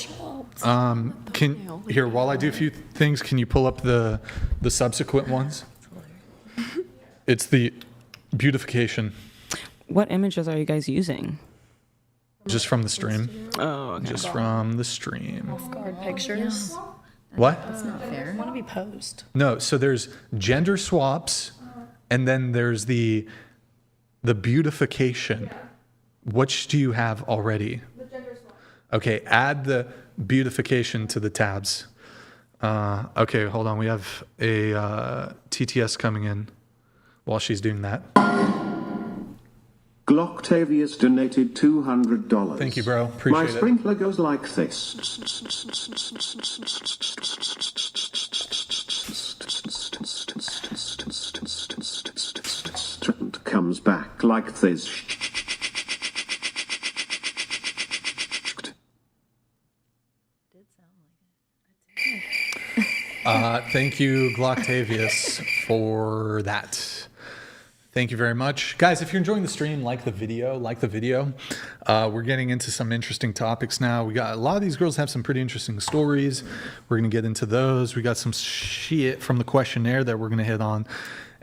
while I do a few things, can you pull up the subsequent ones? It's the beautification, What images are you guys using? just from the stream. Oh, okay. Just from the stream. Off-guard pictures. What? That's not fair. Want to be posed. No, so there's gender swaps, and then there's the beautification. Which do you have already? The gender swap. Okay, add the beautification to the tabs. Okay, hold on. We have a TTS coming in while she's doing that. Glocktavius donated $200. Thank you, bro. Appreciate My it. sprinkler goes like this. And comes back like this. Thank you, Glocktavius, for that. Thank you very much. Guys, if you're enjoying the stream, like the video. We're getting into some interesting topics now. We got a lot of these girls have some pretty interesting stories. We're going to get into those. We got some shit from the questionnaire that we're going to hit on.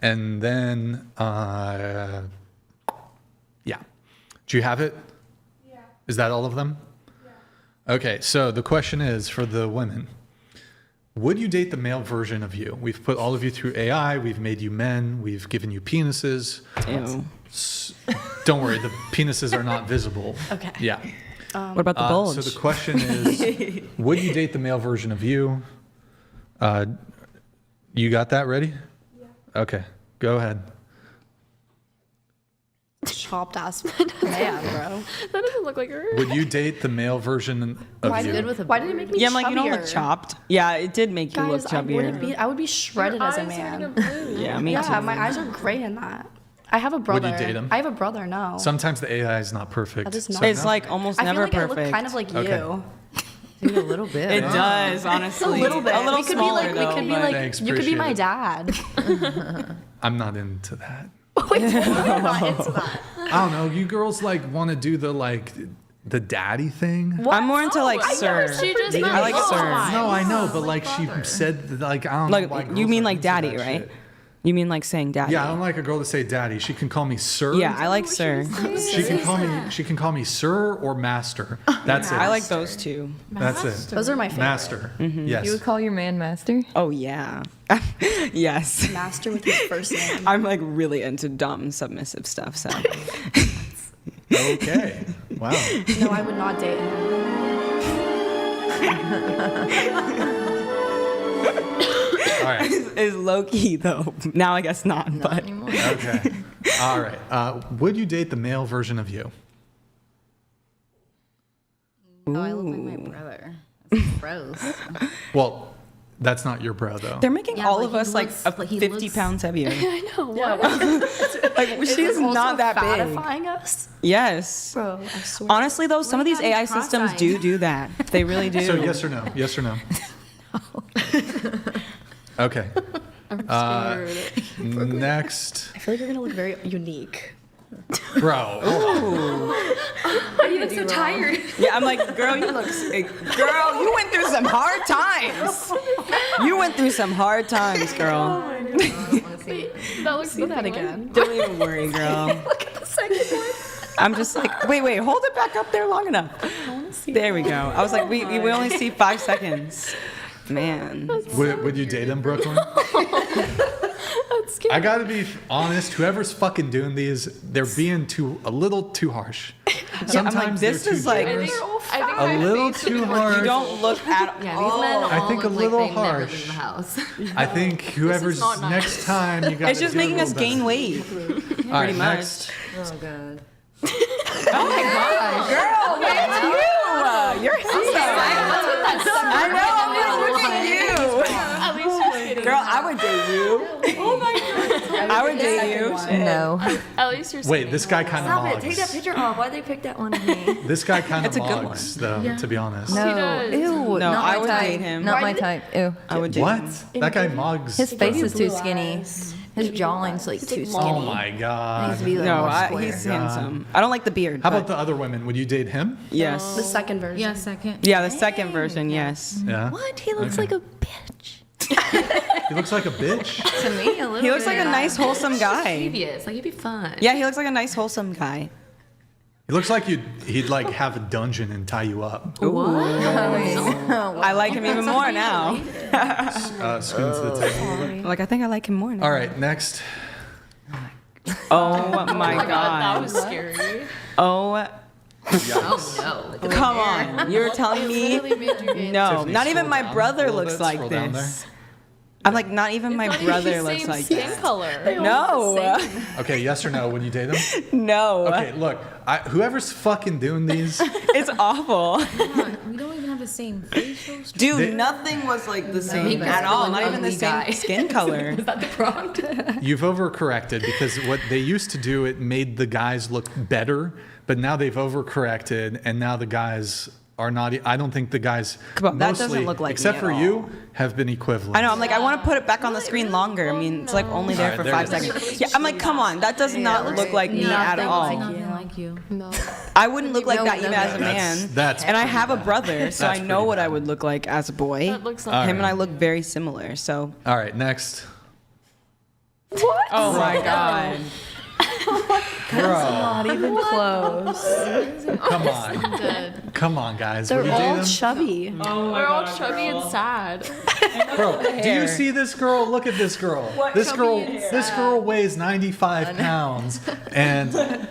And then, yeah. Do you have it? Yeah. Is that all of them? Yeah. Okay, so the question is for the women. Would you date the male version of you? We've put all of you through AI. We've made you men. We've given you penises. Ew. Don't worry, the penises are not visible. Okay. Yeah. What about the bulge? So the question is, would you date the male version of you? You got that ready? Yeah. Okay, go ahead. Chopped ass man, bro. That doesn't look like her. Would you date the male version of Why you? did it make me Yeah, I'm like, you don't look chubbier? chopped. Yeah, it did make you look Guys, I chubbier. would be shredded as a man. Yeah, me Yeah, too. my eyes are gray in that. I have a brother. Would you date him? I have a brother. No. Sometimes the AI is not perfect. That is not- so It's no. like almost I feel never like I perfect. look kind of like Okay. you. Dude, a little bit. It does, honestly. A little bit. A little we could smaller, be like, though, we could be but- like, Thanks, you could be my appreciate dad. I'm not into that. Wait, I'm not into that. I don't know. You girls like want to do the daddy thing. I'm more into like I sir. know, she just I like sir. No, I know, but like she said, like I don't know. why Like girls you mean are like into daddy, that right? shit. You mean like saying daddy? Yeah, I don't like a girl to say daddy. She can call me sir. Yeah, I like sir. She can call me sir or master. That's it. I like those two. That's it. Those are my favorite. Master. Yes. You would call your man master? Oh yeah. Yes. Master with his first name. I'm like really into dumb submissive stuff, so Okay. Wow. No, I would not date him. All right. is low key though. Now I guess not, but Okay. All right. Would you date the male version of you? Oh, I look like my brother. That's gross. Well, that's not your bro though. they're making Yeah, all but of he us like looks- a but he 50 looks- pounds heavier. I know. What? Like she is Also not that big. fatifying us, Yes. bro. I swear. Honestly though, some of these AI systems do that. They really do. So yes or no? Yes or no? Okay. Next, I feel like you're gonna look very unique. bro. Why do you look so tired? Yeah, I'm like, girl, you look girl, you went through some hard times. You went through some hard times, girl. That looks See that again. Don't even worry, girl. Look at the second one. I'm just like, wait, hold it back up there long enough. There we go. I was like, we only see 5 seconds. Man. Would you date him, Brooklyn? That's scary. I gotta be honest. Whoever's fucking doing these, they're being a little too harsh. Sometimes I'm like, this they're is too like generous. I think a my little face too would- harsh. you don't look at Yeah, these men all I think look a little like they never harsh. leave the house. I think whoever's not nice. next time, you got. It's just making us gain weight. All right, pretty much. next. Oh, God. Oh my gosh, girl, look at you. You're handsome. I know. Look at you. At least you're kidding. Girl, I would date you. Oh my god. I would date you. Shit. No. At least you're Wait, this guy kind of Stop it. Take that mogs. picture off. Why'd they pick that one of me? This guy kind of It's a good mogs, though. To be honest. No. does. Ew. No, not I my would type. date him. Not my type. Ew. I would date What? him. That guy mogs. His face you is too blue skinny. eyes. His jawline's like too skinny. Oh my Needs god. to be like No, more square. he's handsome. I don't like the beard. How about but the other women? Would you date him? yes? The second version. Yeah, second. Yeah, the second version. Yes. Yeah. What? He looks Okay. like a bitch. He looks like a bitch. To me, a little He looks bit. like a nice, wholesome guy. Previous. Like, he'd be fun. Yeah, he looks like a nice, wholesome guy. He looks like he'd like have a dungeon and tie you up. I like him even more now. Scoot to the table. Like, I think I like him more now. All right, next. Oh my That god. was scary. Oh Oh no. Come on. You're telling me? No, Tiffany, not even scroll my down brother a little looks bit, like scroll down this. I'm like, not even my brother looks like skin this. color. No. Okay, yes or no? Would you date him? No. Okay, look, whoever's fucking doing these, It's awful. We don't even have the same facial structure. Dude, nothing was like the same makes at us all. look Not even the ugly same guy. skin color. Is that the prompt? you've overcorrected because what they used to do, it made the guys look better, but now they've overcorrected, and now the guys are not. I don't think the guys, Come on, that doesn't mostly, look like except me for at you, all. have been equivalent. I know. I'm like, I want to put it back on the screen longer. I mean, it's like only there All for right, 5 there it is. seconds. Yeah, I'm like, come on. That does not look like me at all. Nothing like you. No. I wouldn't look like that even as a man. That's and I have a brother, so I That's know pretty what I bad. would look like as a boy. That looks All like Him and right. I look very similar. So. All right, next. Oh my god. Bro, Not even close. come on. dead. Come on, guys. They're Would you date all him? chubby. We're all chubby and sad. Bro, do you see this girl? Look at this girl. This girl weighs 95 pounds, and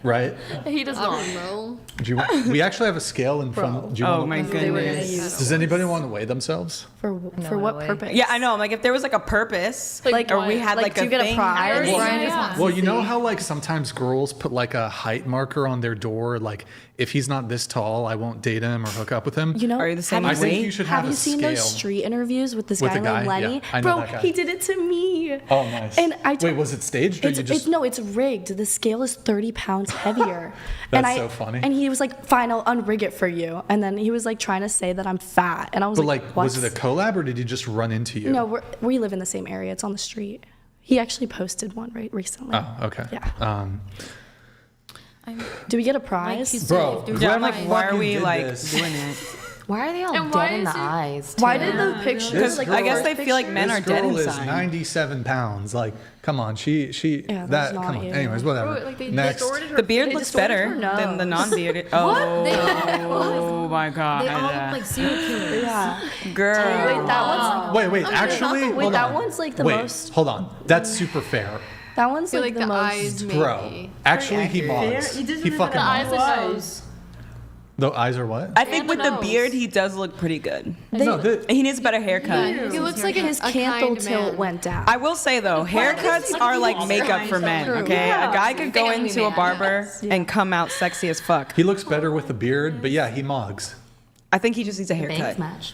right? He does not know. Do you, we actually have a scale in front. Do you Oh want my goodness. Does anybody want to weigh themselves? For what purpose? Yeah, I know. I'm like, if there was like a purpose, Like or we had like do a you get a thing prize? happening- Well, you know how like sometimes girls put like a height marker on their door, like if he's not this tall, I won't date him or hook up with him. You know, Are you the same I have think weight? you should have, Have you a seen scale. those street interviews with this With guy the guy? named Lenny? Yeah, I know Bro, that guy. he did it to me. Oh, nice. And I Wait, was it staged or you just? No, it's rigged. The scale is 30 pounds heavier. and That's so funny. And he was like, "Fine, I'll unrig it for you." And then he was like trying to say that I'm fat, and I was But like, like, "What?" was it a collab or did he just run into you? No, we live in the same area. It's on the street. He actually posted one recently. Oh, okay. Yeah. Do we get a prize? Bro, Yeah, I'm like, whoever why are fucking we did like this- doing it? Why are they all And why dead in is the it- eyes? Why too? did the pictures? This like, girl- I guess first they feel like picture- men are This dead girl is inside. 97 pounds. Like, come on, she Yeah, that that's not come on. you. Anyways, whatever. Like they Next. distorted her The beard They looks distorted better her than the nose. non-bearded. Oh, They my god. They all look like serial killers. Yeah. Girl. Wait, that one's Wait, actually, Wait, hold that on. one's like the Wait, most. hold on. That's super fair. That one's feel like, like the the most. eyes maybe. Bro, actually, he mods. He fucking The eyes mods. and nose. The eyes are what? I think And with the the nose. beard, he does look pretty good. No, He needs a better haircut. He looks like His a canthal kind tilt man. went down. I will say though, haircuts are like makeup for men. Okay, a guy could go Family into a man, barber and come out sexy as fuck. he looks better with the beard, but yeah, he mogs. I think he just needs a Bangs haircut. match.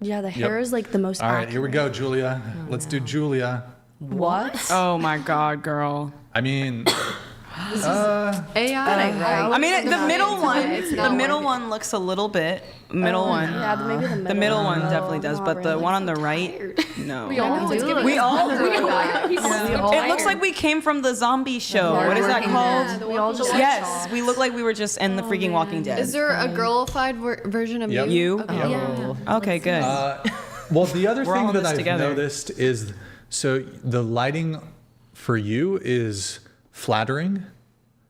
Yeah, the hair is like the most. All right, here we accurate. go, Julia. Let's do Julia. What? Oh my god, girl. I mean, AI. I mean, the middle one, It's the not middle working. one looks a little bit. Middle one. Yeah, maybe the middle. The middle one No, definitely does, not but the really. one on the right, no. We all do. We all all It looks like we came from the zombie show. What is that called? We all just. Yes, we look like we were just in the freaking Walking Dead. Is there a girlified version of Yep. you? You? Okay. Yeah. Okay, good. well, the other We're all thing in that this I've together. noticed is so the lighting for you is flattering,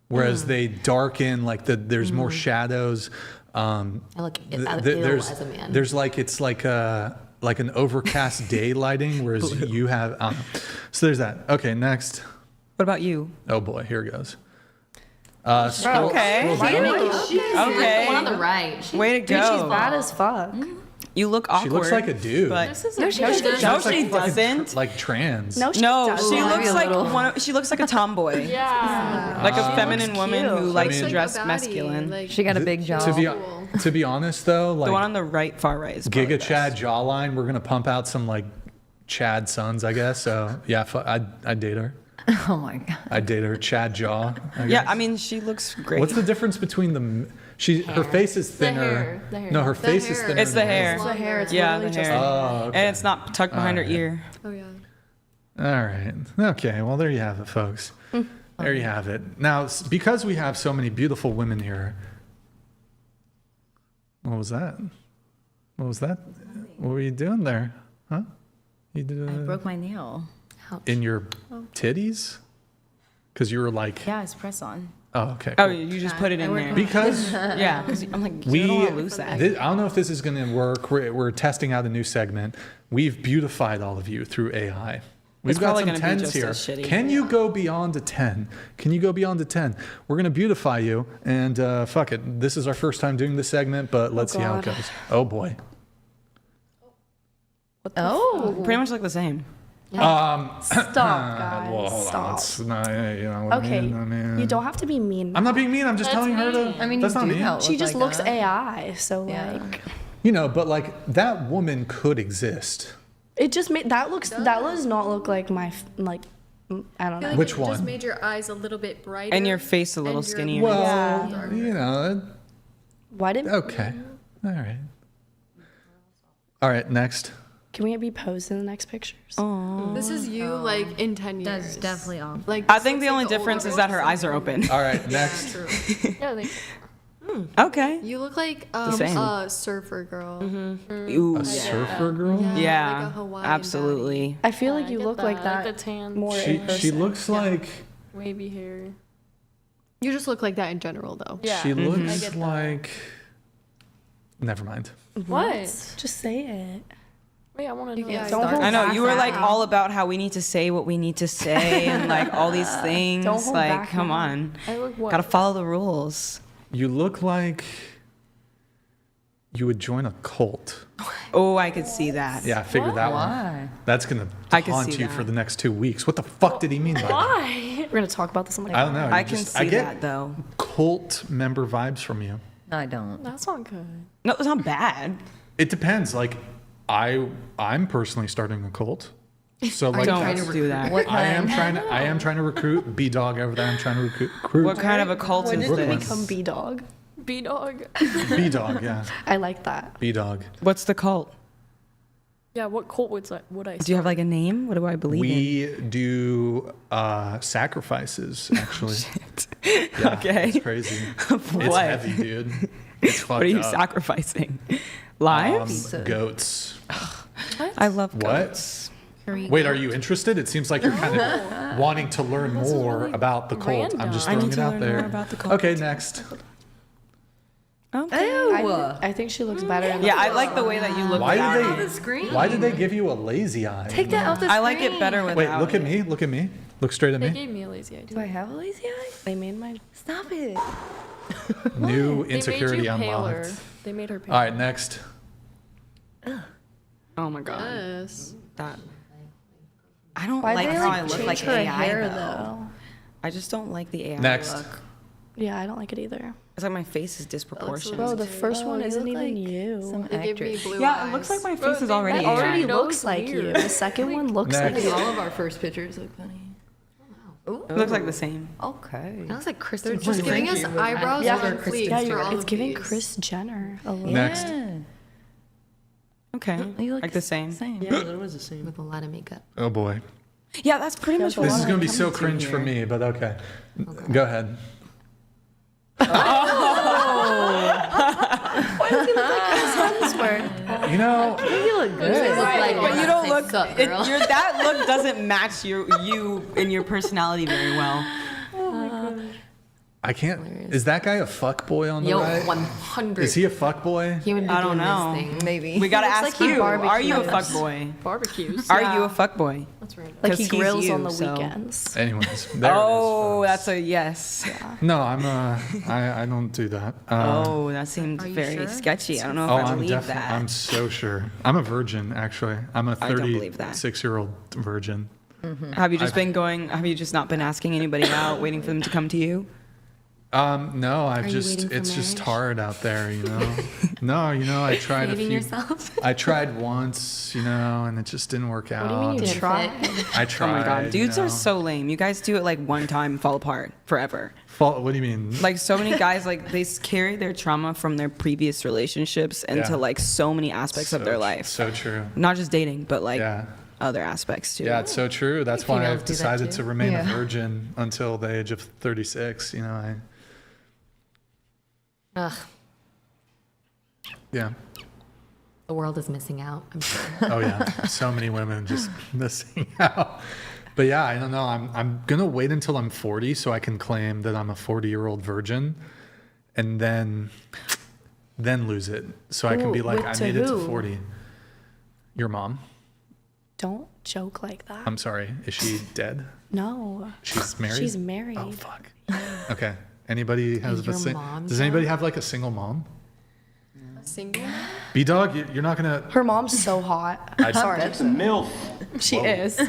whereas they darken like there's more shadows. I look ill There's as a man. there's like it's like an overcast day lighting, whereas you have. So there's that. Okay, next. What about you? Oh boy, here it goes. Scroll- Okay. scroll down. Okay. The one on the right. Way to Dude, she's go. bad as fuck. You look awkward. She looks like a dude. But No, she doesn't. no, Looks like she fucking doesn't. like trans. No, she No, doesn't. she looks like she looks like a tomboy. Yeah. Like a feminine woman who likes mean- to Like dress a baddie, masculine. like- She got a big jaw. To be honest though, The one like on the right, far right. Is probably Giga best. Chad jawline, we're gonna pump out some like Chad sons, I guess. So yeah, I'd date her. Oh my god. I'd date her. Chad jaw. Yeah, guess. I mean, she looks great. What's the difference between her face is thinner. The hair. No, her The face is hair. thinner. It's the than hair. It's the hair. It's Yeah, literally the just hair. Oh, okay. And it's not tucked behind her Alright. ear. Oh yeah. All right. Okay. Well, there you have it, folks. There you have it. Now, because we have so many beautiful women here. What was that? What was that? What were you doing there? Huh? You did I broke my nail. in your titties? Because you were like, Yeah, it's press on. oh, okay. Oh, cool. you just put it in there. Because Yeah, because I'm like, we, you don't want to lose that. I don't know if this is going to work. We're testing out a new segment. We've beautified all of you through AI. We've got probably some gonna be 10s just here. as shitty. Can you go beyond a 10? Can you go beyond a 10? We're going to beautify you, and fuck it. This is our first time doing this segment, but let's see how it God. goes. Oh, boy. Pretty much like the same. Stop, guys. Well, hold on. Stop. Let's not, you know what Okay, I mean? you don't have to be mean. I'm not being mean. I'm just telling her to. I mean, that's you not do mean. help She look just like looks that. AI, so Yeah. like You know, but like that woman could exist. it just made that does not look like my like I don't know. Which It one? just made your eyes a little bit brighter. And your face a little and your skinnier. Well, Yeah. you know, Why did okay. All right. All right, next. can we be posed in the next pictures? This is you like in 10 years. That's definitely off. Like I this think looks the only like the difference older is that her one. eyes are open. All right, next. Yeah, like, Okay. you look like same. a surfer girl. Ooh, A surfer girl? yeah, like a Hawaiian absolutely. I feel like I you get look like that the tan, more in She person. looks like wavy hair. You just look like that in general, though. Yeah, she I looks get that. like. Never mind. What? Just say it. Wait, I want to know. Yeah, Don't hold I know back you were like now. all about how we need to say what we need to say and like all these things. Don't hold Like, back come now. on, I look what? gotta follow the rules. You look like you would join a cult. Oh, I could see that. Yeah, I figured that one. Why? That's gonna I can haunt see you that. for the next 2 weeks. What the fuck did he mean by that? Why? We're gonna talk about this on like I don't know. I you can just- see I get that though. cult member vibes from you. I don't. That's not good. No, it's not bad. It depends. Like, I'm personally starting a cult. So like, Don't that's- do that. What I am kind? trying to recruit B Dog over there. I'm trying to recruit What kind of a cult when is did you this? become B Dog? B dog. B Dog. Yeah, I like that. B Dog. What's the cult? Yeah, what cult would I? Do you have like a name? What do I believe in? We do sacrifices actually. Yeah, Okay. it's crazy. It's What? heavy, dude. It's fucked What are you up. sacrificing? Lives? Goats. I love What? goats. Wait, are you interested? It seems like you're kind of wanting to learn more about the cult. I'm just I throwing need it to out learn there. more about the cult. Okay, next. Okay. I think she looks better. In the Yeah, I like the way that you look. Why without did it. they? Why did they give you a lazy eye? Take that off the screen. I like it better without. Wait, look at me. Look at me. Look straight at They me. gave me a lazy eye. Do I have a lazy eye? They made my Stop it. New They insecurity made you paler. unlocked. They made her paler. All right, next. Oh my god. Yes. That. I don't Why like they how I like look change like her AI hair though. though? I just don't like the AI Next. look. Yeah, I don't like it either. It's like my face is disproportionate. Bro, the first one you isn't look even like you. Some They give me actress. blue Yeah, eyes. it looks like my Bro, face is they- already That Yeah. already AI. Nose looks like you. weird. The second one looks like Next. you. All of our first pictures look funny. It looks like the same. Okay. That looks like Kristen. They're just giving us eyebrows Yeah, on fleek Yeah, for you're all right. It's of giving these. Kris Jenner a little. Next. Yeah. Okay. You look Like the same. Yeah, that was the same. With a lot of makeup. Oh boy. Yeah, that's pretty much what This is I'm gonna be so coming to cringe for here. me, but okay. Go ahead. You know, You look good. But you don't look. Your that look doesn't match you and your personality very well. I can't. Is that guy a fuck boy on the Yo, right? 100. Is he a fuck boy? He would be I don't doing know. this thing. Maybe. We gotta looks ask like he you. Are you a barbecues. fuck boy? Barbecues. Are you a fuck boy? That's right. Like 'Cause he he's grills you, on the so- weekends. Anyways, there Oh, it is, that's a yes. folks. No, I don't do that. Oh, that seems very sketchy. I don't know if I believe that. I'm so sure. I'm a virgin, actually. I'm a I don't believe that. 36-year-old virgin. Have you just been going? Have you just not been asking anybody out, waiting for them to come to you? No, Are you waiting for it's just marriage? hard out there, you know. No, you know, I tried Saving a few. yourself? I tried once, you know, and it just didn't work out. What do you mean you Didn't tried? I Oh tried. my god, dudes you are know. so lame. You guys do it like one time, fall apart forever. What do you mean? Like so many guys, like they carry their trauma from their previous relationships into Yeah. like so many aspects of their life. So true. Not just dating, but like Yeah. other aspects too. Yeah, it's so true. That's why Females I've do that decided too. to remain a Yeah. virgin until the age of 36. You know, Ugh, yeah. the world is missing out. I'm sure. Oh yeah, so many women just missing out. But yeah, I don't know. I'm gonna wait until I'm 40 so I can claim that I'm a 40-year-old virgin, and then lose it so I can be Ooh, like with I to made it to who? 40. Your mom. Don't joke like that. I'm sorry. Is she dead? No. She's married? She's married. Oh, fuck. Okay. Anybody has Your a mom does anybody have like a single mom? Single? B-Dog, you're not going to... Her mom's so hot. Sorry. That's a MILF. She is.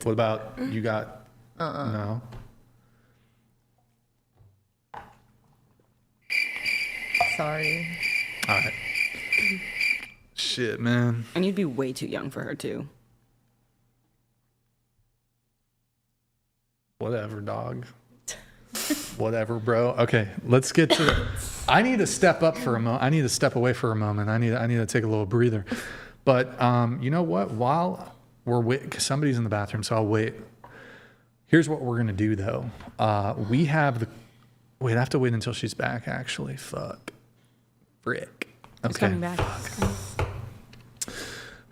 What about you got... No? Sorry. All right. Shit, man. And you'd be way too young for her too. Whatever, dog. Whatever, bro. Okay, let's get to. I need to step up for a moment. I need to step away for a moment. I need to take a little breather. But you know what? While we're waiting, somebody's in the bathroom, so I'll wait. Here's what we're gonna do, though. We have the. Wait, I have to wait until she's back. Actually, fuck. Frick. Okay. She's coming back.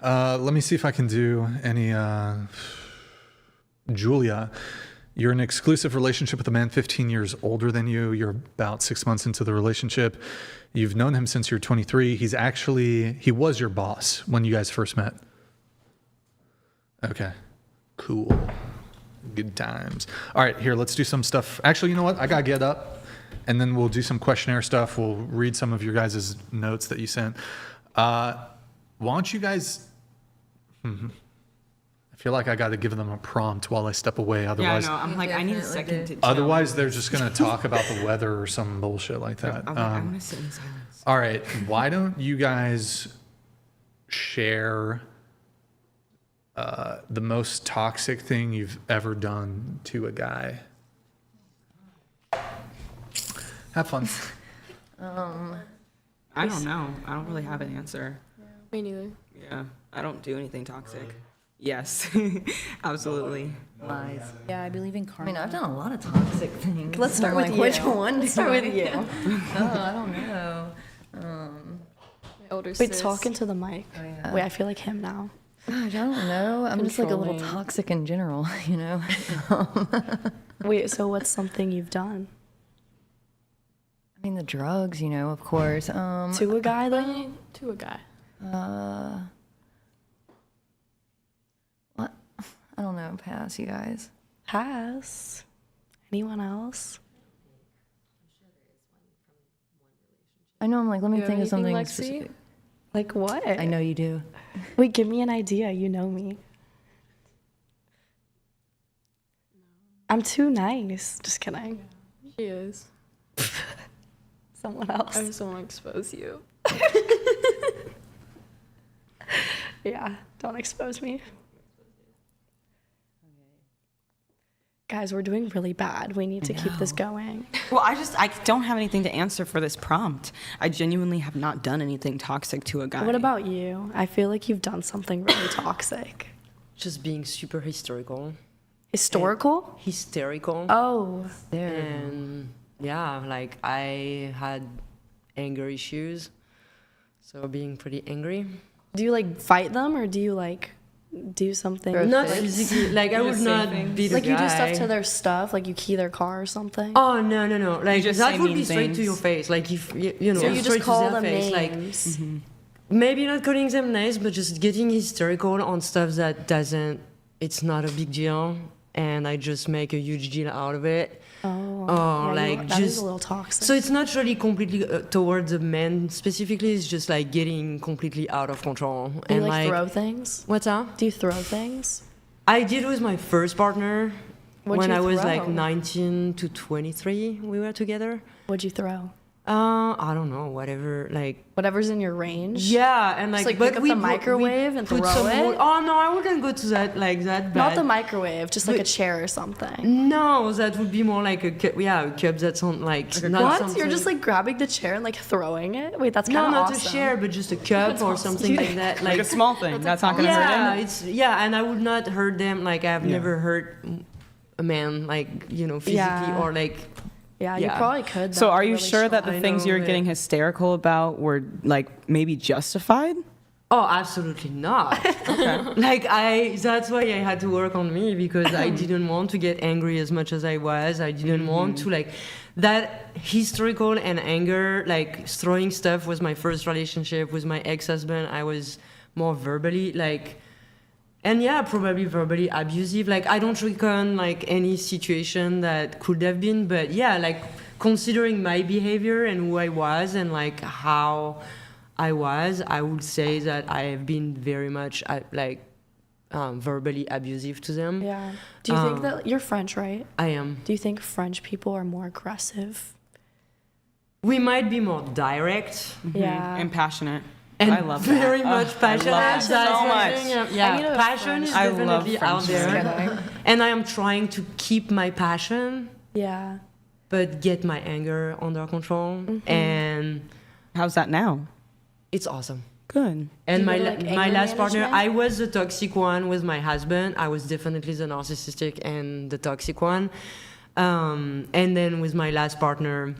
Let me see if I can do any. Julia, you're in an exclusive relationship with a man 15 years older than you. You're about 6 months into the relationship. You've known him since you're 23. He was your boss when you guys first met. Okay, cool. Good times. All right, here, let's do some stuff. Actually, you know what? I gotta get up, and then we'll do some questionnaire stuff. We'll read some of your guys' notes that you sent. Why don't you guys... I feel like I got to give them a prompt while I step away. Otherwise, Yeah, I know. I'm like, I need a second to chill. otherwise they're just going to talk about the weather or some bullshit like that. I'm going to sit in silence. All right. Why don't you guys share the most toxic thing you've ever done to a guy? Have fun. I don't know. I don't really have an answer. Me neither. Yeah, I don't do anything toxic. Yes, absolutely. Lies. Yeah, I believe in I karma. mean, I've done a lot of toxic things. Let's start I'm with like, you. which one? Let's start with you. Oh, I don't know. My older Wait, sis. talking to the mic. Oh, yeah. Wait, I feel like him now. I don't know. I'm just like a little Controlling. toxic in general, you know? Wait, so what's something you've done? I mean, the drugs, you know, of course. To a guy, though? To a guy. What? I don't know. Pass, you guys. Pass. Anyone else? I know. I'm like, let me You have think of anything, something Lexi? specific. Like what? I know you do. Wait, give me an idea. You know me. I'm too nice. Just kidding. She is. Someone else. I just don't want to expose you. Yeah, don't expose me. Guys, we're doing really bad. We need to keep this going. Well, I don't have anything to answer for this prompt. I genuinely have not done anything toxic to a guy. What about you? I feel like you've done something really toxic. Just being super hysterical. Historical? Hysterical. Oh. And yeah, like I had anger issues. So being pretty angry. Do you like fight them or do you like do something? Not physically, like I would not be the like guy. you do stuff to their stuff, like you key their car or something? Oh no. Like just that say would mean be straight to things. your face. Like if you know, So you just straight call to their them face. names. Like maybe not calling them names, but just getting hysterical on stuff that doesn't. It's not a big deal, and I just make a huge deal out of it. Oh, yeah, like that is just a little toxic. So it's not really completely towards the men specifically. It's just like getting completely out of control. Do you and like throw things? What's that? Do you throw things? I did with my first partner. What'd when you I was throw? like 19 to 23, we were together. What'd you throw? I don't know, whatever, like. Whatever's in your range? Yeah, and like, Just, like, but pick up we the put- microwave and put throw some it? wood- Oh no, I wouldn't go to that like that bad. Not the microwave, just like a chair or something. No, that would be more like a cup that's on like. Not What? something- You're just like grabbing the chair and like throwing it? Wait, that's kind No, of not awesome. a share, but just a cup or something like that. Like a small thing. That's not going to hurt Yeah, him. it's and I would not hurt them. Like I've never hurt a man, like physically Yeah. or like. Yeah, you Yeah. probably could. So though, are you really sure that the I things know, you were but- getting hysterical about were like maybe justified? Oh, absolutely not. Like that's why I had to work on me because I didn't want to get angry as much as I was. I didn't want to like that hysterical and anger, like throwing stuff was my first relationship with my ex-husband. I was more verbally like And yeah, probably verbally abusive. Like, I don't recall like any situation that could have been, but yeah, like considering my behavior and who I was and like how I was, I would say that I have been very much verbally abusive to them. Yeah. Do you think that you're French, right? I am. Do you think French people are more aggressive? We might be more direct. Yeah. And passionate. And I love very that. much passionate. I love that so much. Yeah, I need a passion is I love definitely out friendship. there. And I am trying to keep my passion, Yeah. but get my anger under control. And How's that now? it's awesome. Good. And Do my you go to, like, my anger last partner, management? I was the toxic one with my husband. I was definitely the narcissistic and the toxic one. And then with my last partner,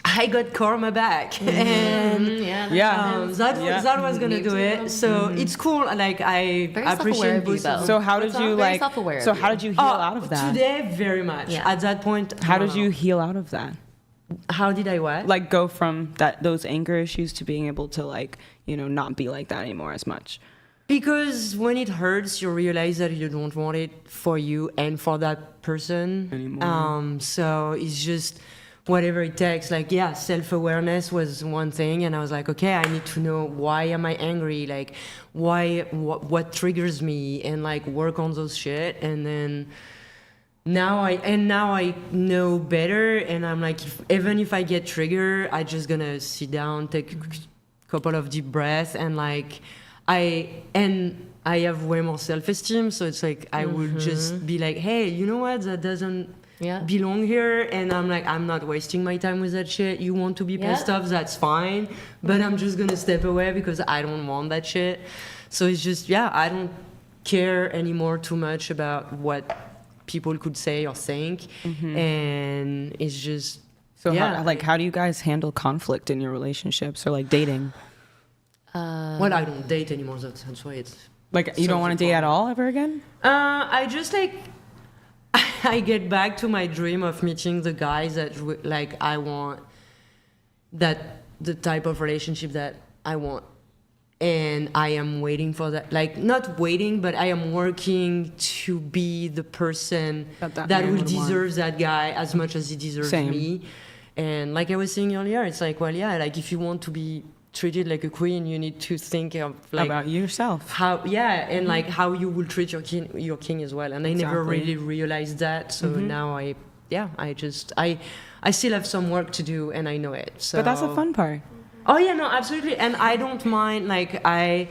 I got karma back, and that was gonna do it. So it's cool. Like I Very self-aware appreciate of you, both. though. So how did you very like? self-aware So of how you. did you heal out of that? Today, very much. Yeah. At that point, How no, did no. you heal out of that? How did I what? Like go from those anger issues to being able to like not be like that anymore as much. Because when it hurts, you realize that you don't want it for you and for that person Anymore. So it's just whatever it takes. Like, yeah, self-awareness was one thing, and I was like, okay, I need to know why am I angry, like what triggers me, and like work on those shit. And then now I know better, and I'm like, even if I get triggered, I just gonna sit down, take a couple of deep breaths, and like I have way more self-esteem, so it's like I would just be like, hey, you know what, that doesn't belong here, and I'm like, I'm not wasting my time with that shit. You want to be pissed off, that's fine, but I'm just gonna step away because I don't want that shit. So it's just, I don't care anymore too much about what people could say or think, and it's just how do you guys handle conflict in your relationships or like dating? Well, I don't date anymore, that's why it's Like you don't want to date at all ever again? I just like I get back to my dream of meeting the guys that like I want, that the type of relationship that I want, and I am waiting for that. Like not waiting, but I am working to be the person that man will would want. deserve that guy as much as he deserves me. And like I was saying earlier, it's like, well, yeah, like if you want to be treated like a queen, you need to think of like about yourself, and like how you will treat your king as well. And I never really realized that, so now I still have some work to do, and I know it. So but that's the fun part. Oh yeah, no, absolutely. And I don't mind, like I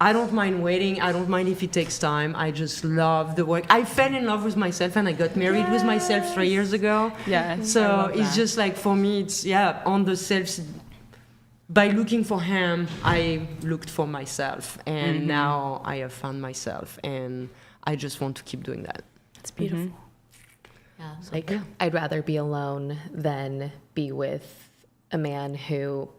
don't mind waiting. I don't mind if it takes time. I just love the work. I fell in love with myself, and I got married with myself 3 years ago. Yeah. So it's just like, for me, it's on the self. By looking for him, I looked for myself, and now I have found myself, and I just want to keep doing that. It's beautiful. Yeah, like I'd rather be alone than be with a man who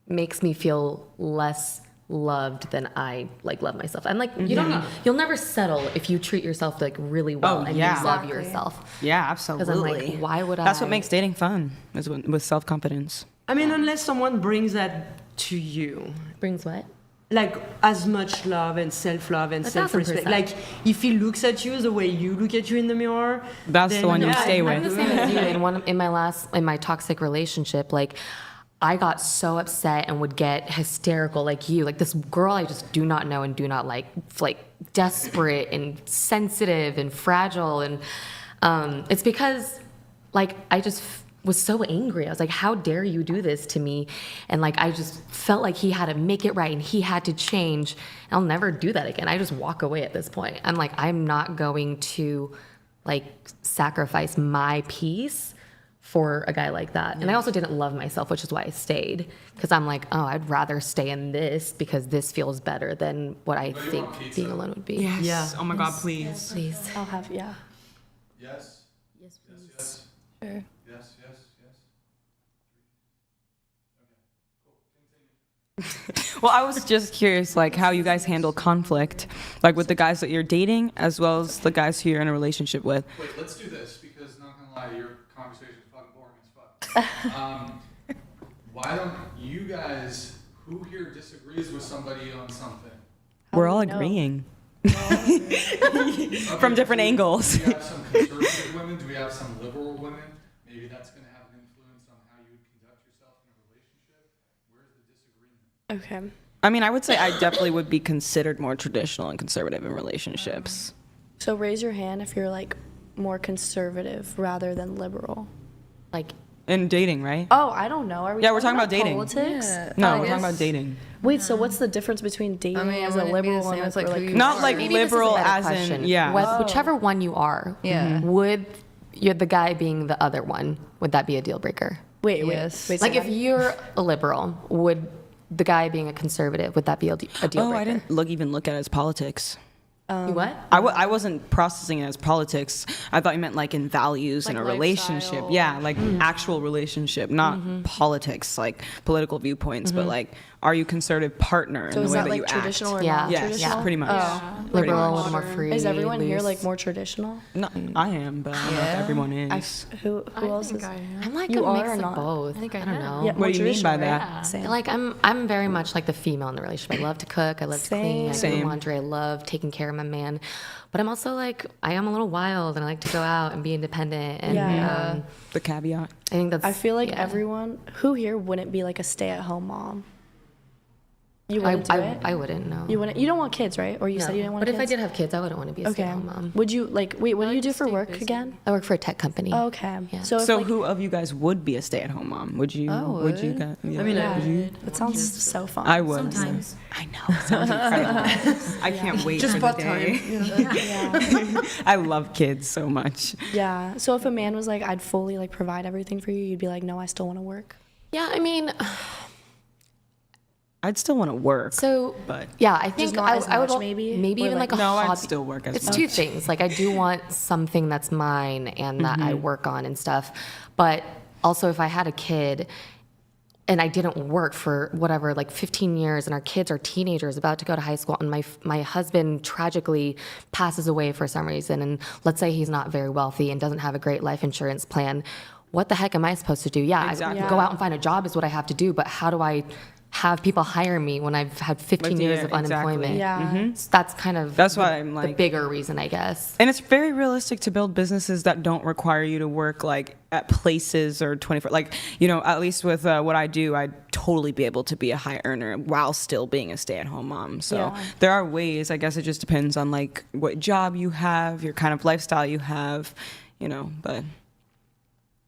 makes me feel less loved than I like love myself. I'm like, you'll never settle if you treat yourself like really well and you love yourself. Yeah, absolutely. Because I'm like, why would That's what makes dating fun, is with self-confidence. I mean, unless someone brings that to you. Brings what? Like as much love and self-love and 1,000%. self-respect. Like if he looks at you the way you look at you in the mirror, that's the one you stay with. I'm the same as you. In my toxic relationship, like I got so upset and would get hysterical like you. Like this girl I just do not know and do not like desperate and sensitive and fragile. And it's because like I just was so angry. I was like, how dare you do this to me? And like I just felt like he had to make it right and he had to change. I'll never do that again. I just walk away at this point. I'm like, I'm not going to like sacrifice my peace for a guy like that. And I also didn't love myself, which is why I stayed. Because I'm like, oh, I'd rather stay in this because this feels better than what I think being alone would be. Yes. Yeah. Oh my God, please. Please. I'll have, Yes. Yes, please. Yes. Sure. Yes. Well, I was just curious, like, how you guys handle conflict, like with the guys that you're dating, as well as the guys who you're in a relationship with. Wait, let's do this because, not gonna lie, your conversation is fucking boring as fuck. Why don't you guys, who here disagrees with somebody on something? We're all agreeing. from different angles. Do we have some conservative women? Do we have some liberal women? Maybe that's going to have an influence on how you would conduct yourself in a relationship. Where's the disagreement? Okay. I mean, I would say I definitely would be considered more traditional and conservative in relationships. So raise your hand if you're like more conservative rather than liberal. Like, In dating, right? Oh, I don't know. Are we? Yeah, we're talking about dating. Politics. No, we're talking about dating. Wait, so what's the difference between dating as a liberal woman as like or who like you Not are? like maybe this is a liberal better as question. in, yeah. Whichever one you are, Yeah. would you're the guy being the other one, would that be a deal breaker? wait, Yes. wait. Like say if that. you're a liberal, would the guy being a conservative, would that be a deal breaker? Oh, I didn't even look at it as politics. You what? I wasn't processing it as politics. I thought you meant like in values Like in a relationship. lifestyle. Yeah, like actual relationship, not politics, like political viewpoints, but like, are you conservative partner So in is the way that that you like act? traditional or Yeah. non-traditional? Yes, pretty much. Pretty Liberal, a much. little more free. Is everyone here loose. like more traditional? No, I am, but I don't know if everyone is. Who else is? I'm like You a are mix or of not? both. I think I don't am. know. Yeah, What more do you mean by traditional, that? right? Same. Like I'm very much like the female in the relationship. I love to cook. I love to clean. I Same. do laundry. I love taking care of my man. But I'm also like I am a little wild and I like to go out and be independent. And Yeah. The caveat. I think that's. I feel like yeah. everyone who here wouldn't be like a stay-at-home mom. You wouldn't do it. I wouldn't know. You wouldn't. You don't want kids, right? Or you said you didn't want But kids. if I did have kids, I wouldn't want to be a Okay. stay-at-home mom. Would you like? Wait, what do you do for stay work busy. again? I work for a tech company. Oh, okay. Yeah. So, if, So like, who of you guys would be a stay-at-home mom? Would you? Would you guys? Yeah. I mean, yeah, would you? that sounds so fun. I would. Sometimes. I know. It sounds incredible. I can't wait Just for part the time. day. Yeah. I love kids so much. Yeah. So if a man was like, I'd fully like provide everything for you, you'd be like, no, I still want to work. Yeah, I mean, I'd still want to work. so but yeah, I think not as I would much, maybe? maybe Or, even like- like a No, hobby. I'd still work as It's much. two things. Like I do want something that's mine and that I work on and stuff. But also, if I had a kid and I didn't work for whatever, like 15 years, and our kids are teenagers about to go to high school, and my husband tragically passes away for some reason, and let's say he's not very wealthy and doesn't have a great life insurance plan, what the heck am I supposed to do? Yeah, Exactly. I go out and find a job is what I have to do, but how do I have people hire me when I've had 15 Like, years yeah, of unemployment? Yeah. So that's kind of That's why I'm the like- bigger reason, I guess. And it's very realistic to build businesses that don't require you to work like at places or 24. Like, you know, at least with what I do, I'd totally be able to be a high earner while still being a stay-at-home mom. So Yeah. there are ways. I guess it just depends on like what job you have, your kind of lifestyle you have, you know. But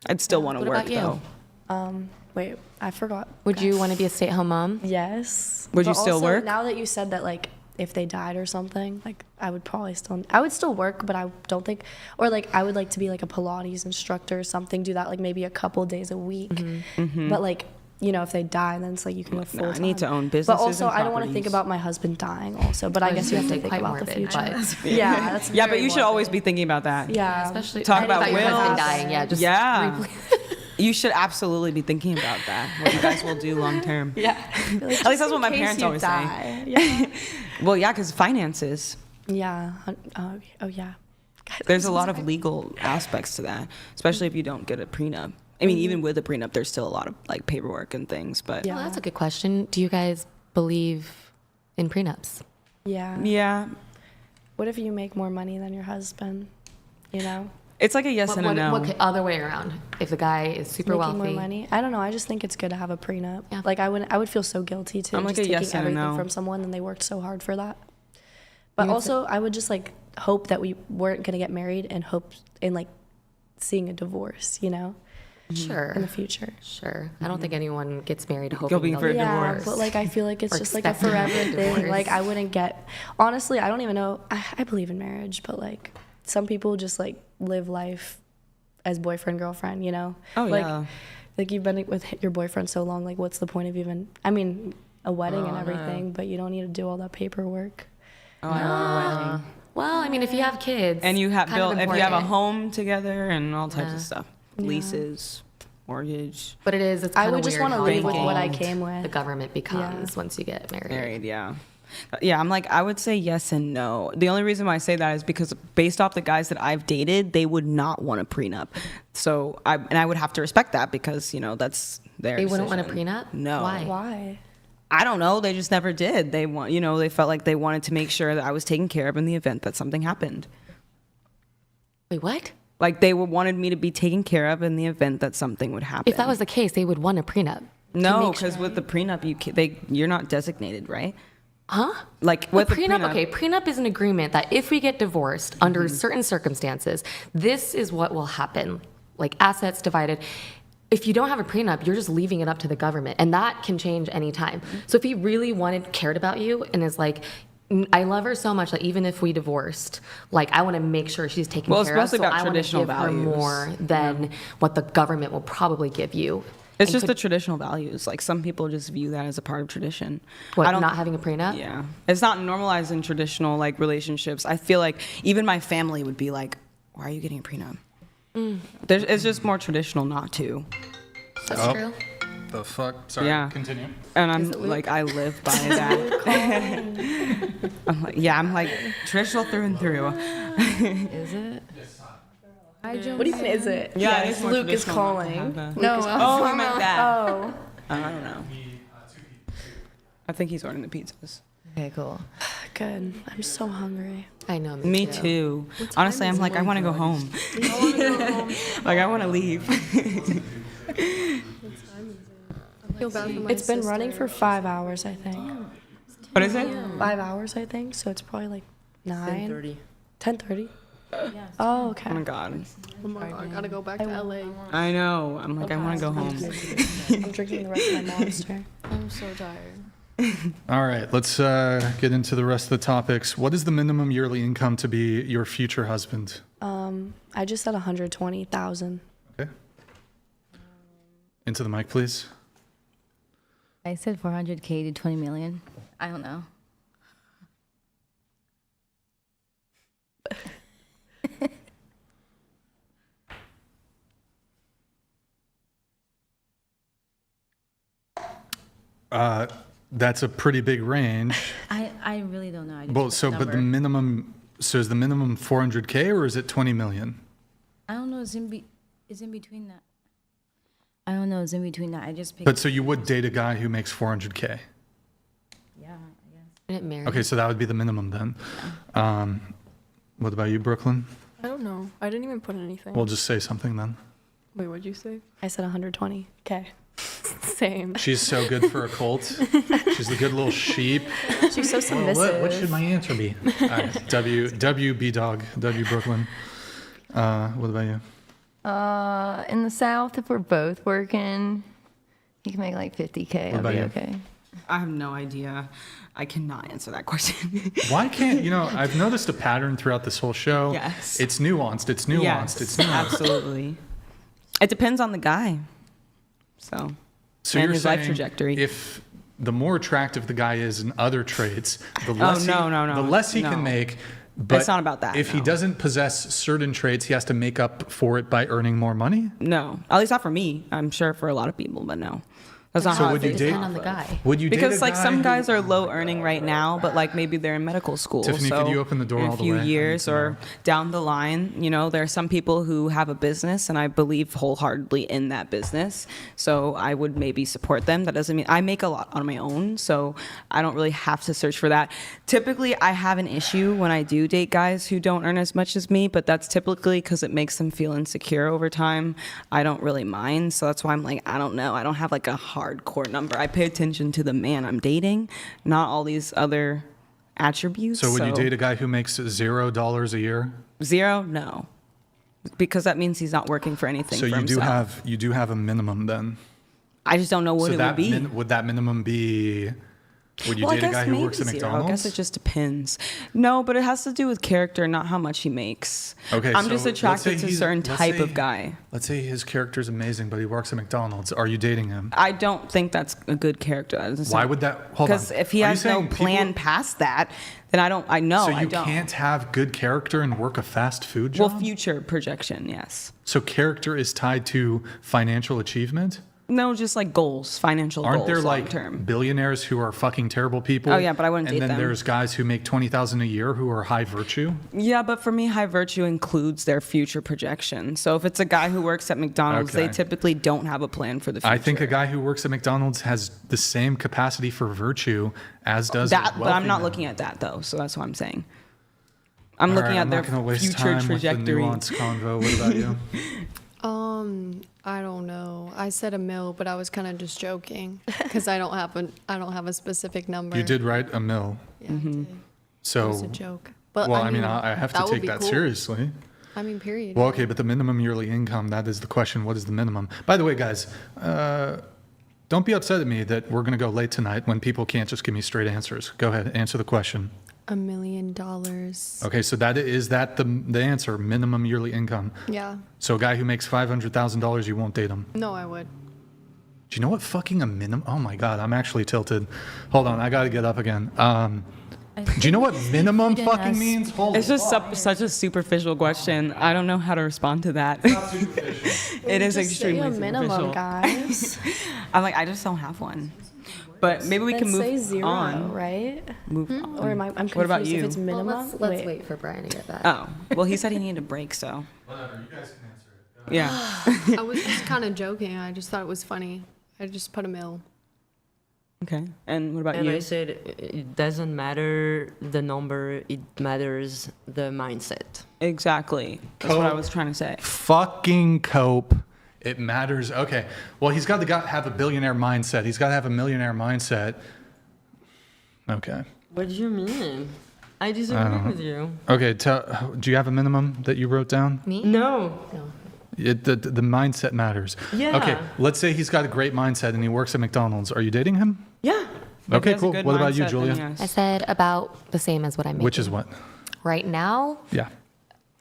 I'd still want to What work about you? though. Wait, I forgot. Would you want to be a stay-at-home mom? Yes. Would you But still also, work? Now that you said that, like, if they died or something, like, I would still work, but I don't think, or like, I would like to be like a Pilates instructor or something, do that like maybe a couple days a week. But like, you know, if they die, then it's like you can go full No, I time. need to own But businesses also, and I don't want to think properties. about my husband dying also, but I guess you have to think quite about the morbid, future. but Yeah, that's Yeah, but very you should morbid. always be thinking about that. Yeah. Especially Talk about your husband wills. dying. Yeah, just Yeah. You should absolutely be thinking about that. What you guys will do long term. Yeah. At least that's what my parents always say. Yeah. Well, yeah, because finances. Yeah. Oh, yeah. There's a lot of legal aspects to that, especially if you don't get a prenup. I mean, even with a prenup, there's still a lot of like paperwork and things. But Yeah. Well, that's a good question. Do you guys believe in prenups? Yeah. yeah, What if you make more money than your husband? You know? it's like a yes and a no. What other way around? If the guy is super Making wealthy, more money. I don't know. I just think it's good to have a prenup. Yeah. Like I would feel so guilty too. I'm like just a taking yes and a everything no. from someone and they worked so hard for that. But also, I would just like hope that we weren't gonna get married and hope in like seeing a divorce. You know, sure, in the future. sure. I don't think anyone gets married hoping Hoping they'll for a get Yeah, divorce. but like I feel like it's Or just like a expecting a forever thing. divorce. Like I wouldn't get. Honestly, I don't even know. I believe in marriage, but like some people just like live life as boyfriend girlfriend. You know. Oh, like, yeah. Like you've been with your boyfriend so long. Like what's the point of even? I mean, a wedding and everything, but you don't need to do all that paperwork. Oh, I want a wedding. Well, I mean, if you have kids, And you have kind of built, if you have a important. home together and all types Yeah. of stuff, leases, mortgage, But it's I kind would of just weird wanna how live with what I involved came with. the government becomes once you get married. married, yeah. Yeah, I'm like, I would say yes and no. The only reason why I say that is because based off the guys that I've dated, they would not want a prenup. So I would have to respect that because, you know, that's their They wouldn't want a decision. prenup? No. Why? Why? I don't know. They just never did. They felt like they wanted to make sure that I was taken care of in the event that something happened. Wait, what? Like they wanted me to be taken care of in the event that something would happen. If that was the case, they would want a prenup. No, because with the prenup, you're not designated, right? Huh? Like with a prenup, okay, prenup is an agreement that if we get divorced under certain circumstances, this is what will happen. Like assets divided. If you don't have a prenup, you're just leaving it up to the government, and that can change anytime. So if he really cared about you and is like, I love her so much that even if we divorced, like I want to make sure she's taken care of. Well, it's mostly so about I traditional give her values. more than what the government will probably give you. It's just the traditional values. Like some people just view that as a part of tradition. What, not having a prenup? Yeah. It's not normalized in traditional like relationships. I feel like even my family would be like, why are you getting a prenup? It's just more traditional not to. That's true. The fuck? Sorry, Yeah. continue. And I'm like, I live by that. I'm like traditional through and through. Is it? What do you mean, is it? Yeah, Yes, it's more Luke is traditional not to calling. have a- No, Oh, he meant that. Oh. I don't know. I think he's ordering the pizzas. Okay, cool. Good. I'm so hungry. I know. Me too. Honestly, I'm like, I want to go home. Like, I want to leave. It's been running for 5 hours, I think. What is it? 5 hours, I think. So it's probably like 9. 10:30. 10:30. Oh, okay. Oh my god. Oh my God, I gotta go back to LA. I know. I'm like, I want to go home. I'm drinking the rest of my Monster. I'm so tired. All right, let's get into the rest of the topics. What is the minimum yearly income to be your future husband? I just said 120,000. Okay. Into the mic, please. I said 400K to 20 million. I don't know. That's a pretty big range. I really don't know. I just Well, put so, but the number. minimum, so is the minimum 400K or is it 20 million? I don't know. It's in between that. I don't know. It's in between that. I just picked. But so you would date a guy who makes 400K? Yeah, I guess. Didn't marry. Okay, so that would be the minimum then. What about you, Brooklyn? I don't know. I didn't even put anything. We'll just say something then. Wait, what'd you say? I said 120K. Same. She's so good for a cult. She's the good little sheep. She's so submissive. What should my answer be? All right, W B dog, W Brooklyn. What about you? In the South, if we're both working, you can make like 50K. What I'll about be you? okay. I have no idea. I cannot answer that question. Why can't, I've noticed a pattern throughout this whole show. Yes. It's nuanced, it's nuanced, Yes, it's nuanced. absolutely. It depends on the guy. So So and you're his saying life trajectory. if the more attractive the guy is in other traits, the less no, the less he no. can make. But It's not about that, If he no. doesn't possess certain traits, he has to make up for it by earning more money. No, at least not for me. I'm sure for a lot of people, but no. That's not So how would it you is. date? Depend on the guy. Would you date Because a like guy some who- guys are low earning right now, but like maybe they're in medical school. Tiffany, so could you open the door in all a the few way? I need years to or know. down the line, there are some people who have a business, and I believe wholeheartedly in that business. So I would maybe support them. That doesn't mean I make a lot on my own, so I don't really have to search for that. Typically, I have an issue when I do date guys who don't earn as much as me, but that's typically because it makes them feel insecure over time. I don't really mind, so that's why I'm like, I don't know. I don't have like a hardcore number. I pay attention to the man I'm dating, not all these other attributes. So would you date a guy who makes $0 a year? 0? No, because that means he's not working for anything. So for you himself. do have a minimum then. I just don't know what So it that would be. would that minimum be? Would you Well, date a guy who works at maybe 0. McDonald's? I guess it just depends. No, but it has to do with character, not how much he makes. Okay, I'm so just let's attracted say to a certain type of guy. Let's say his character is amazing, but he works at McDonald's. Are you dating him? I don't think that's a good character. Why would that? Hold on. Because if he Are you has no saying plan people- past that, then I don't. I know. So I you don't. can't have good character and work a fast food job? Well, future projection, yes. So character is tied to financial achievement? No, just like goals, financial Aren't goals, there like long-term. billionaires who are fucking terrible people? Oh, yeah, but I wouldn't date And then them. there's guys who make 20,000 a year who are high virtue. Yeah, but for me, high virtue includes their future projection. So if it's a guy who works at McDonald's, they Okay. typically don't have a plan for the future. I think a guy who works at McDonald's has the same capacity for virtue as does that, a but I'm wealthy not man. looking at that though. So that's what I'm saying. I'm All looking right, at I'm their not gonna waste future time with the trajectory. nuanced convo. What about you? I don't know. I said a mil, but I was kind of just joking because I don't have a specific number. You did write a mill. Yeah, I did. So, It was a joke. But well, I mean, I have to that would take be that cool. seriously. I mean, period. Well, okay, but the minimum yearly income, that is the question. What is the minimum? By the way, guys, don't be upset at me that we're going to go late tonight when people can't just give me straight answers. Go ahead, answer the question. $1 million. Okay, so is that the answer, minimum yearly income? Yeah. So a guy who makes $500,000, you won't date him. No, I would. Do you know what fucking a minimum? Oh my God, I'm actually tilted. Hold on, I got to get up again. Do you know what minimum fucking means? Holy It's just such a superficial question. I don't know how to respond to that. It is Just say extremely a minimum, superficial. guys. I'm like, I just don't have one. But maybe we Then can move say zero, on. right? Move on. Or am I? I'm confused. What about If you? it's minimum, let's wait for Brian to get back. Oh, well, he said he needed a break, so. Whatever, you guys can answer it. Yeah. I was just kind of joking. I just thought it was funny. I just put a mil. Okay. And what about And you? I said it doesn't matter the number, it matters the mindset. Exactly. That's what I was trying to say. Fucking cope. It matters. Okay. Well, he's got to have a billionaire mindset. He's got to have a millionaire mindset. Okay. What do you mean? I disagree with you. Okay. Do you have a minimum that you wrote down? Me? No. The mindset matters. Yeah. Okay. Let's say he's got a great mindset and he works at McDonald's. Are you dating him? Yeah. If he Okay, has a cool. good What about you, mindset, then Julia? yes. I said about the same as what I'm making. Which is what? Right now, Yeah.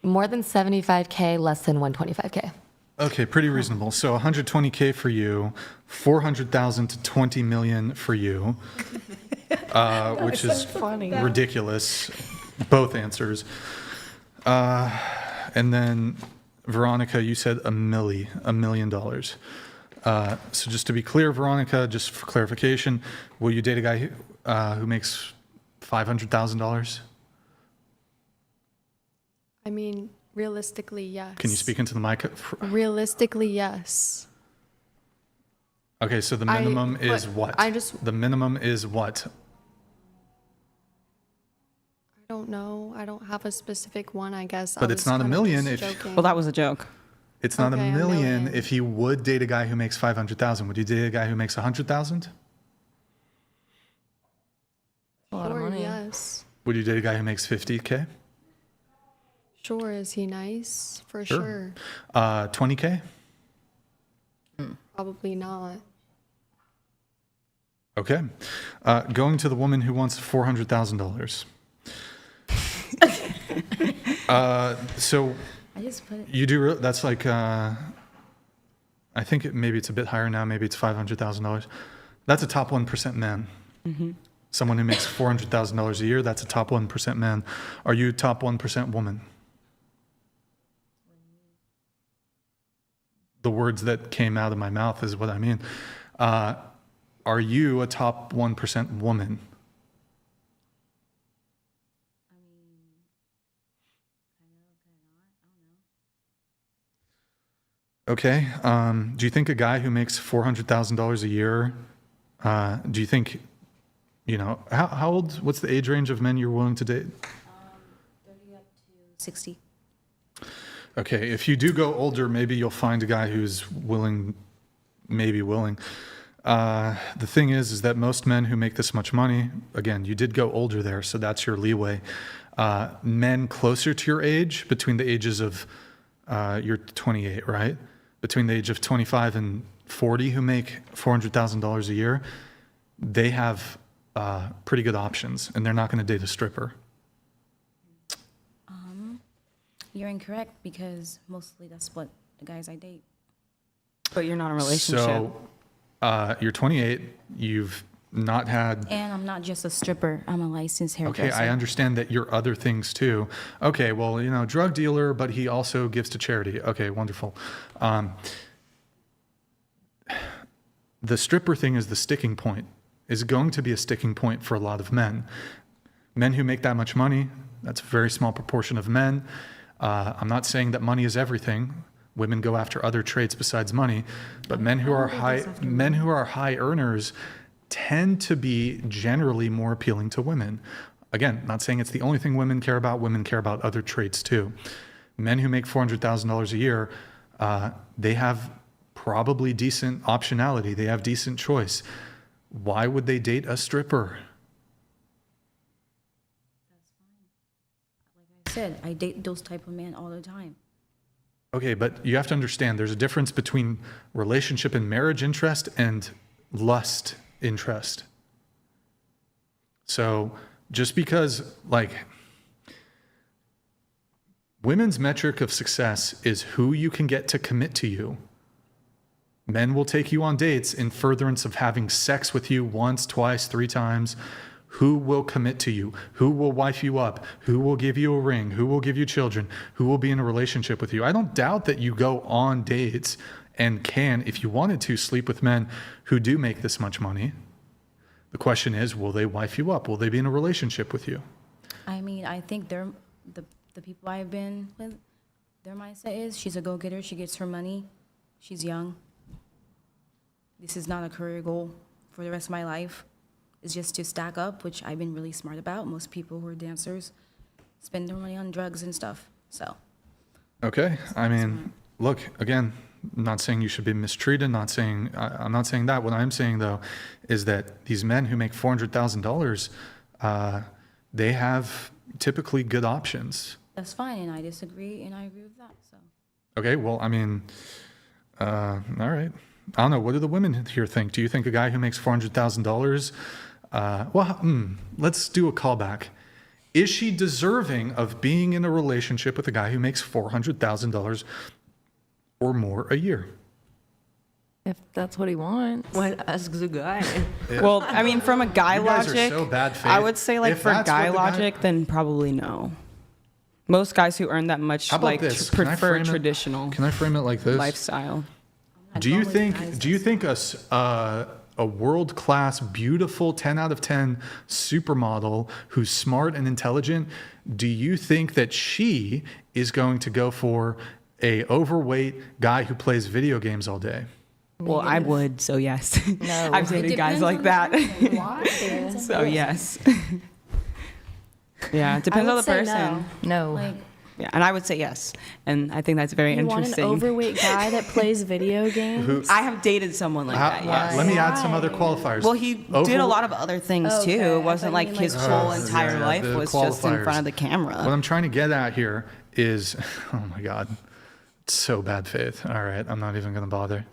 more than 75K, less than 125K. Okay, pretty reasonable. So 120K for you, 400,000 to 20 million for you, which is ridiculous. Both answers. And then Veronica, you said $1 million. So just to be clear, Veronica, just for clarification, will you date a guy who makes $500,000? I mean, realistically, yes. Can you speak into the mic? Realistically, yes. Okay, so the minimum is what? The minimum is what? I don't know. I don't have a specific one, I guess. But it's not a million if- Well, that was a joke. It's not Okay, a a million million. if you would date a guy who makes 500,000. Would you date a guy who makes 100,000? A lot of Sure, money. yes. Would you date a guy who makes 50K? Sure, is he nice? For sure. 20K? Probably not. Okay. Going to the woman who wants $400,000. So I just put it. you do, that's like, I think maybe it's a bit higher now. Maybe it's $500,000. That's a top 1% man. Someone who makes $400,000 a year, that's a top 1% man. Are you top 1% woman? The words that came out of my mouth is what I mean. Are you a top 1% woman? Okay. Do you think a guy who makes $400,000 a year, do you think, how old, what's the age range of men you're willing to date? 30 up to 60. Okay, if you do go older, maybe you'll find a guy who's willing, maybe willing. The thing is that most men who make this much money, again, you did go older there, so that's your leeway. Men closer to your age, between the ages of, you're 28, right? Between the age of 25 and 40 who make $400,000 a year, they have pretty good options, and they're not going to date a stripper. You're incorrect because mostly that's what the guys I date. But you're not in a relationship. So you're 28, you've not had... And I'm not just a stripper. I'm a licensed hairdresser. Okay, I understand that you're other things too. Okay, well, drug dealer, but he also gives to charity. Okay, wonderful. the stripper thing is the sticking point, is going to be a sticking point for a lot of men. Men who make that much money, that's a very small proportion of men. I'm not saying that money is everything. Women go after other traits besides money, but men who are high earners tend to be generally more appealing to women. Again, not saying it's the only thing women care about. Women care about other traits too. Men who make $400,000 a year, they have probably decent optionality. They have decent choice. Why would they date a stripper? I said, I date those type of men all the time. Okay, but you have to understand there's a difference between relationship and marriage interest and lust interest. So just because, like, women's metric of success is who you can get to commit to you. Men will take you on dates in furtherance of having sex with you once, twice, 3 times. Who will commit to you? Who will wife you up? Who will give you a ring? Who will give you children? Who will be in a relationship with you? I don't doubt that you go on dates and can, if you wanted to, sleep with men who do make this much money. The question is, will they wife you up? Will they be in a relationship with you? I mean, I think they're the people I've been with, their mindset is she's a go-getter, she gets her money, she's young. This is not a career goal for the rest of my life. It's just to stack up, which I've been really smart about. Most people who are dancers spend their money on drugs and stuff, so. Okay, I mean, look, again, I'm not saying you should be mistreated, I'm not saying that. What I'm saying, though, is that these men who make $400,000, they have typically good options. That's fine, and I disagree, and I agree with that, so. Okay, well, I mean, all right. I don't know, what do the women here think? Do you think a guy who makes $400,000, let's do a callback. Is she deserving of being in a relationship with a guy who makes $400,000 or more a year? If that's what he wants. Well, ask the guy. Well, I mean, from a guy You guys logic, are so bad faith. I would say, like, If for that's guy what the guy- logic, then probably no. Most guys who earn that much, How about like, this? Can I prefer frame it- Can I frame it like this? lifestyle. Do you think a world-class, beautiful 10 out of 10 supermodel who's smart and intelligent, do you think that she is going to go for a overweight guy who plays video games all day? Well, I would, so yes. No. I've dated guys like that. Why? So yes. Yeah, it depends I on would the say person. No. Like, Yeah, and I would say yes. And I think that's very You want an interesting. overweight guy that plays video games? I have dated someone like that, yes. Let me add some other qualifiers. Well, he did a lot of other things too. Okay, It wasn't like his whole entire yeah, life the was just in qualifiers. front of the camera. What I'm trying to get at here is, oh my God, it's so bad faith. All right, I'm not even going to bother.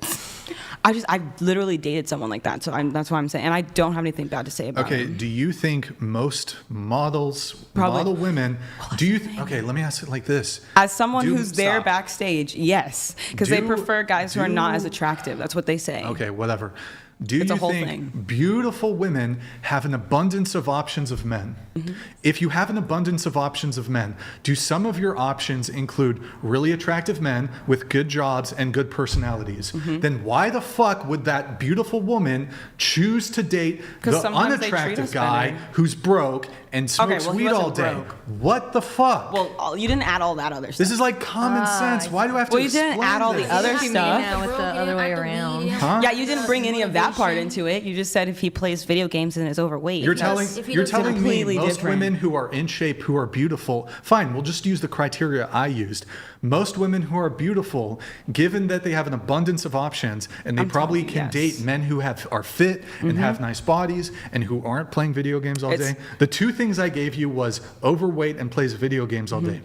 I literally dated someone like that, so that's what I'm saying. And I don't have anything bad to say about Okay, him. do you think most models, Probably- model women, okay, let me ask it like this. As someone Do- who's there stop. backstage, yes, because they Do- prefer guys who are not as do- attractive. That's what they say. Okay, whatever. Do It's a you whole think thing. beautiful women have an abundance of options of men? Mm-hmm. If you have an abundance of options of men, do some of your options include really attractive men with good jobs and good personalities? Mm-hmm. Then why the fuck would that beautiful woman choose to date 'Cause the sometimes they treat unattractive us guy better. who's broke and smokes well, he weed all wasn't day? broke. What the fuck? Well, you didn't add all that other stuff. This is like common sense. Why do I have to Well, you didn't explain add all the this? other You stuff. now with the other way around. Huh? Yeah, you didn't bring any of that part into it. You just said if he plays video games and is overweight. You're telling if he you're does telling me completely most different. women who are in shape, who are beautiful. Fine, we'll just use the criteria I used. Most women who are beautiful, given that they have an abundance of options, and they I'm probably telling you, can yes. date men who are fit and have nice bodies and who aren't playing video games all It's- day. The two things I gave you was overweight and plays video games all day.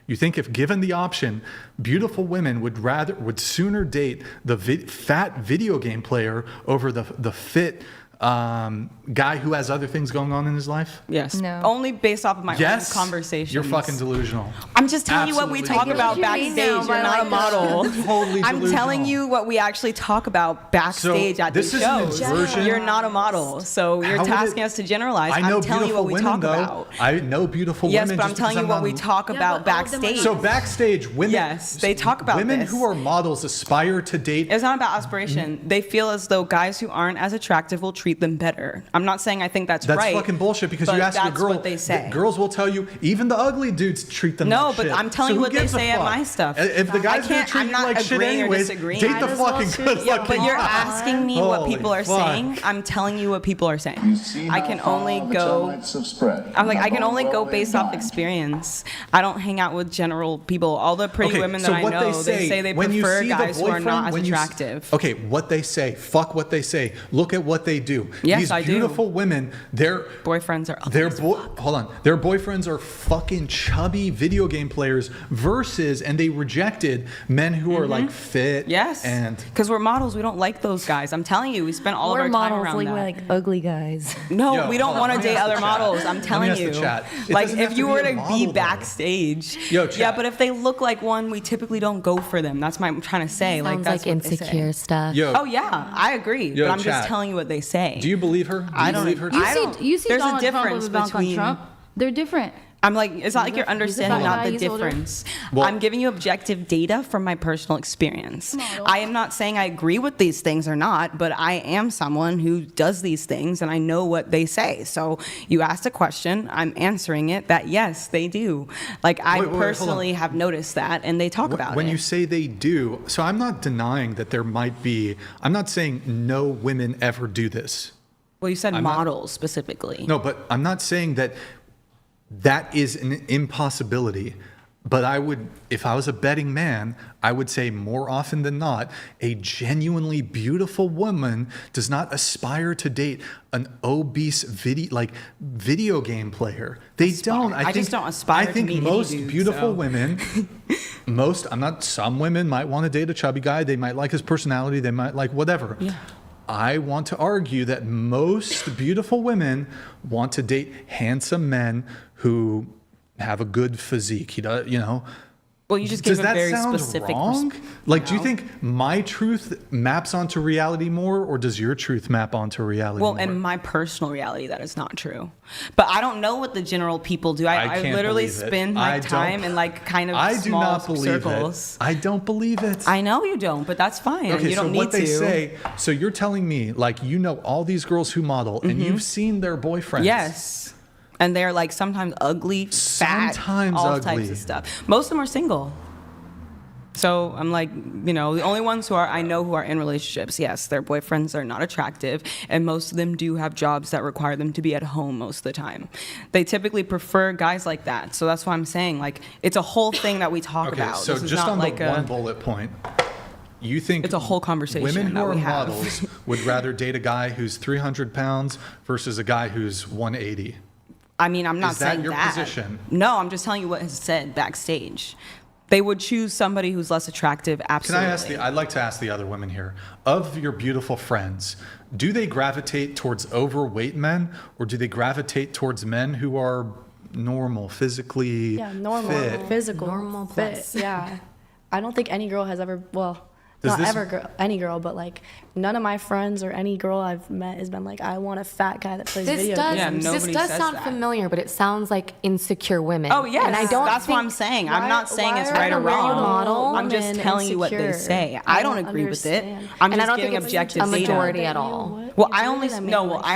You think if given the option, beautiful women would sooner date the fat video game player over the fit Guy who has other things going on in his life? Yes. No. Only based off of my own conversations. You're fucking delusional. I'm just telling you what we talk Absolutely about delusional. backstage. You're not a model. Totally I'm telling delusional. you what we actually talk about backstage So at this these is an shows. inversion? You're not a model, so you're How would tasking it- us to generalize. I know I'm telling you beautiful what we women, talk though. about. I know beautiful Yes, women. but I'm just telling because you what not we a- talk about backstage. So backstage, women. Yes, they talk about women this. who are models aspire to date. It's not about aspiration. They feel as though guys who aren't as attractive will treat them better. I'm not saying I think that's That's right. fucking bullshit because but you ask a that's girl. what they say. Girls will tell you even the ugly dudes treat them No, like but shit. I'm telling So you who what they gives a say at fuck? my stuff. If the guys gonna treat I'm you not like shit agreeing or anyways, disagreeing. date Might the as well fucking shoot good you. looking But you're guy. asking me what Holy people are fuck. saying. I'm telling you what people are saying. I can only go. Spread. I'm like, I can only go based off experience. I don't hang out with general people. All the pretty women that I know, they say they when you prefer see the guys who are not as when you attractive. Okay, what they say. Fuck what they say. Look at what they do. Yes, These I do. beautiful women, their boyfriends are ugly. hold on. Their boyfriends are fucking chubby video game players versus, and they rejected men who are like fit. Yes. And because we're models, we don't like those guys. I'm telling you, we spend all We're of our time models, around we that. like ugly guys. No, Yo, we don't hold on, want to let me date ask other the chat. models. I'm Let me telling ask the you. chat. It Like, doesn't if have you to be were a to model, be though. backstage, Yo, yeah, chat. but if they look like one, we typically don't go for them. That's I'm trying to say. Sounds that's like what they say. insecure stuff. Yo, Oh yeah, I agree. Yo, but I'm chat. just telling you what they say. do you believe her? Do you I don't. believe her? I don't. You see There's Donald a Trump difference with Ivanka between. Trump. They're different. I'm like, it's not like you're he's a understanding fat not guy, the he's older. difference. Well- I'm giving you objective data from my personal experience. I am not saying I agree with these things or not, but I am someone who does these things and I know what they say. So you asked a question, I'm answering it that yes, they do. Like I Wait, hold on. personally have noticed that and they talk about When it. you say they do, so I'm not denying that there might be, I'm not saying no women ever do this. Well, you said I'm not- models specifically. No, but I'm not saying that that is an impossibility. But I would, if I was a betting man, I would say more often than not, a genuinely beautiful woman does not aspire to date an obese video game player. They don't. I just don't aspire I to think meet any most dude, beautiful so. women, some women might want to date a chubby guy. They might like his personality. They might like whatever. Yeah. I want to argue that most beautiful women want to date handsome men who have a good physique. Well, you just does gave a that very sound specific wrong? Do you think my truth maps onto reality more, or does your truth map onto reality Well, more? in my personal reality, that is not true. But I don't know what the general people do. I can't literally believe it. spend I my don't- time in like kind of I do small not believe circles. it. I don't believe it. I know you don't, but that's fine. Okay, you don't so need what they to. say, so you're telling me, like, you know all these girls who model, and you've seen their boyfriends. Yes. And they're like sometimes ugly, fat, Sometimes all ugly. types of stuff. Most of them are single. So I'm like, the only ones who I know who are in relationships, yes, their boyfriends are not attractive, and most of them do have jobs that require them to be at home most of the time. They typically prefer guys like that. So that's why I'm saying, like, it's a whole thing that we talk Okay, about. so This is just not on like the one bullet point, you think it's a whole conversation women who that are we have. models would rather date a guy who's 300 pounds versus a guy who's 180? I mean, I'm not Is that saying your that. position? No, I'm just telling you what is said backstage. They would choose somebody who's less attractive, absolutely. I'd like to ask the other women here, of your beautiful friends, do they gravitate towards overweight men, or do they gravitate towards men who are normal, physically normal, fit? physical, Normal fit. plus. Yeah, I don't think any girl has ever. Well, Does not this- ever girl, any girl, but like none of my friends or any girl I've met has been like, I want a fat guy that plays This video does, games. Yeah, this nobody does says sound that. familiar, but it sounds like insecure women. Oh, yes. And I don't That's what think- I'm saying. I'm not saying why it's are right or the real wrong. model I'm just women telling you what they insecure? say. I don't agree with it. understand. I'm And I just don't giving think it's objective a majority data. at all. Well, I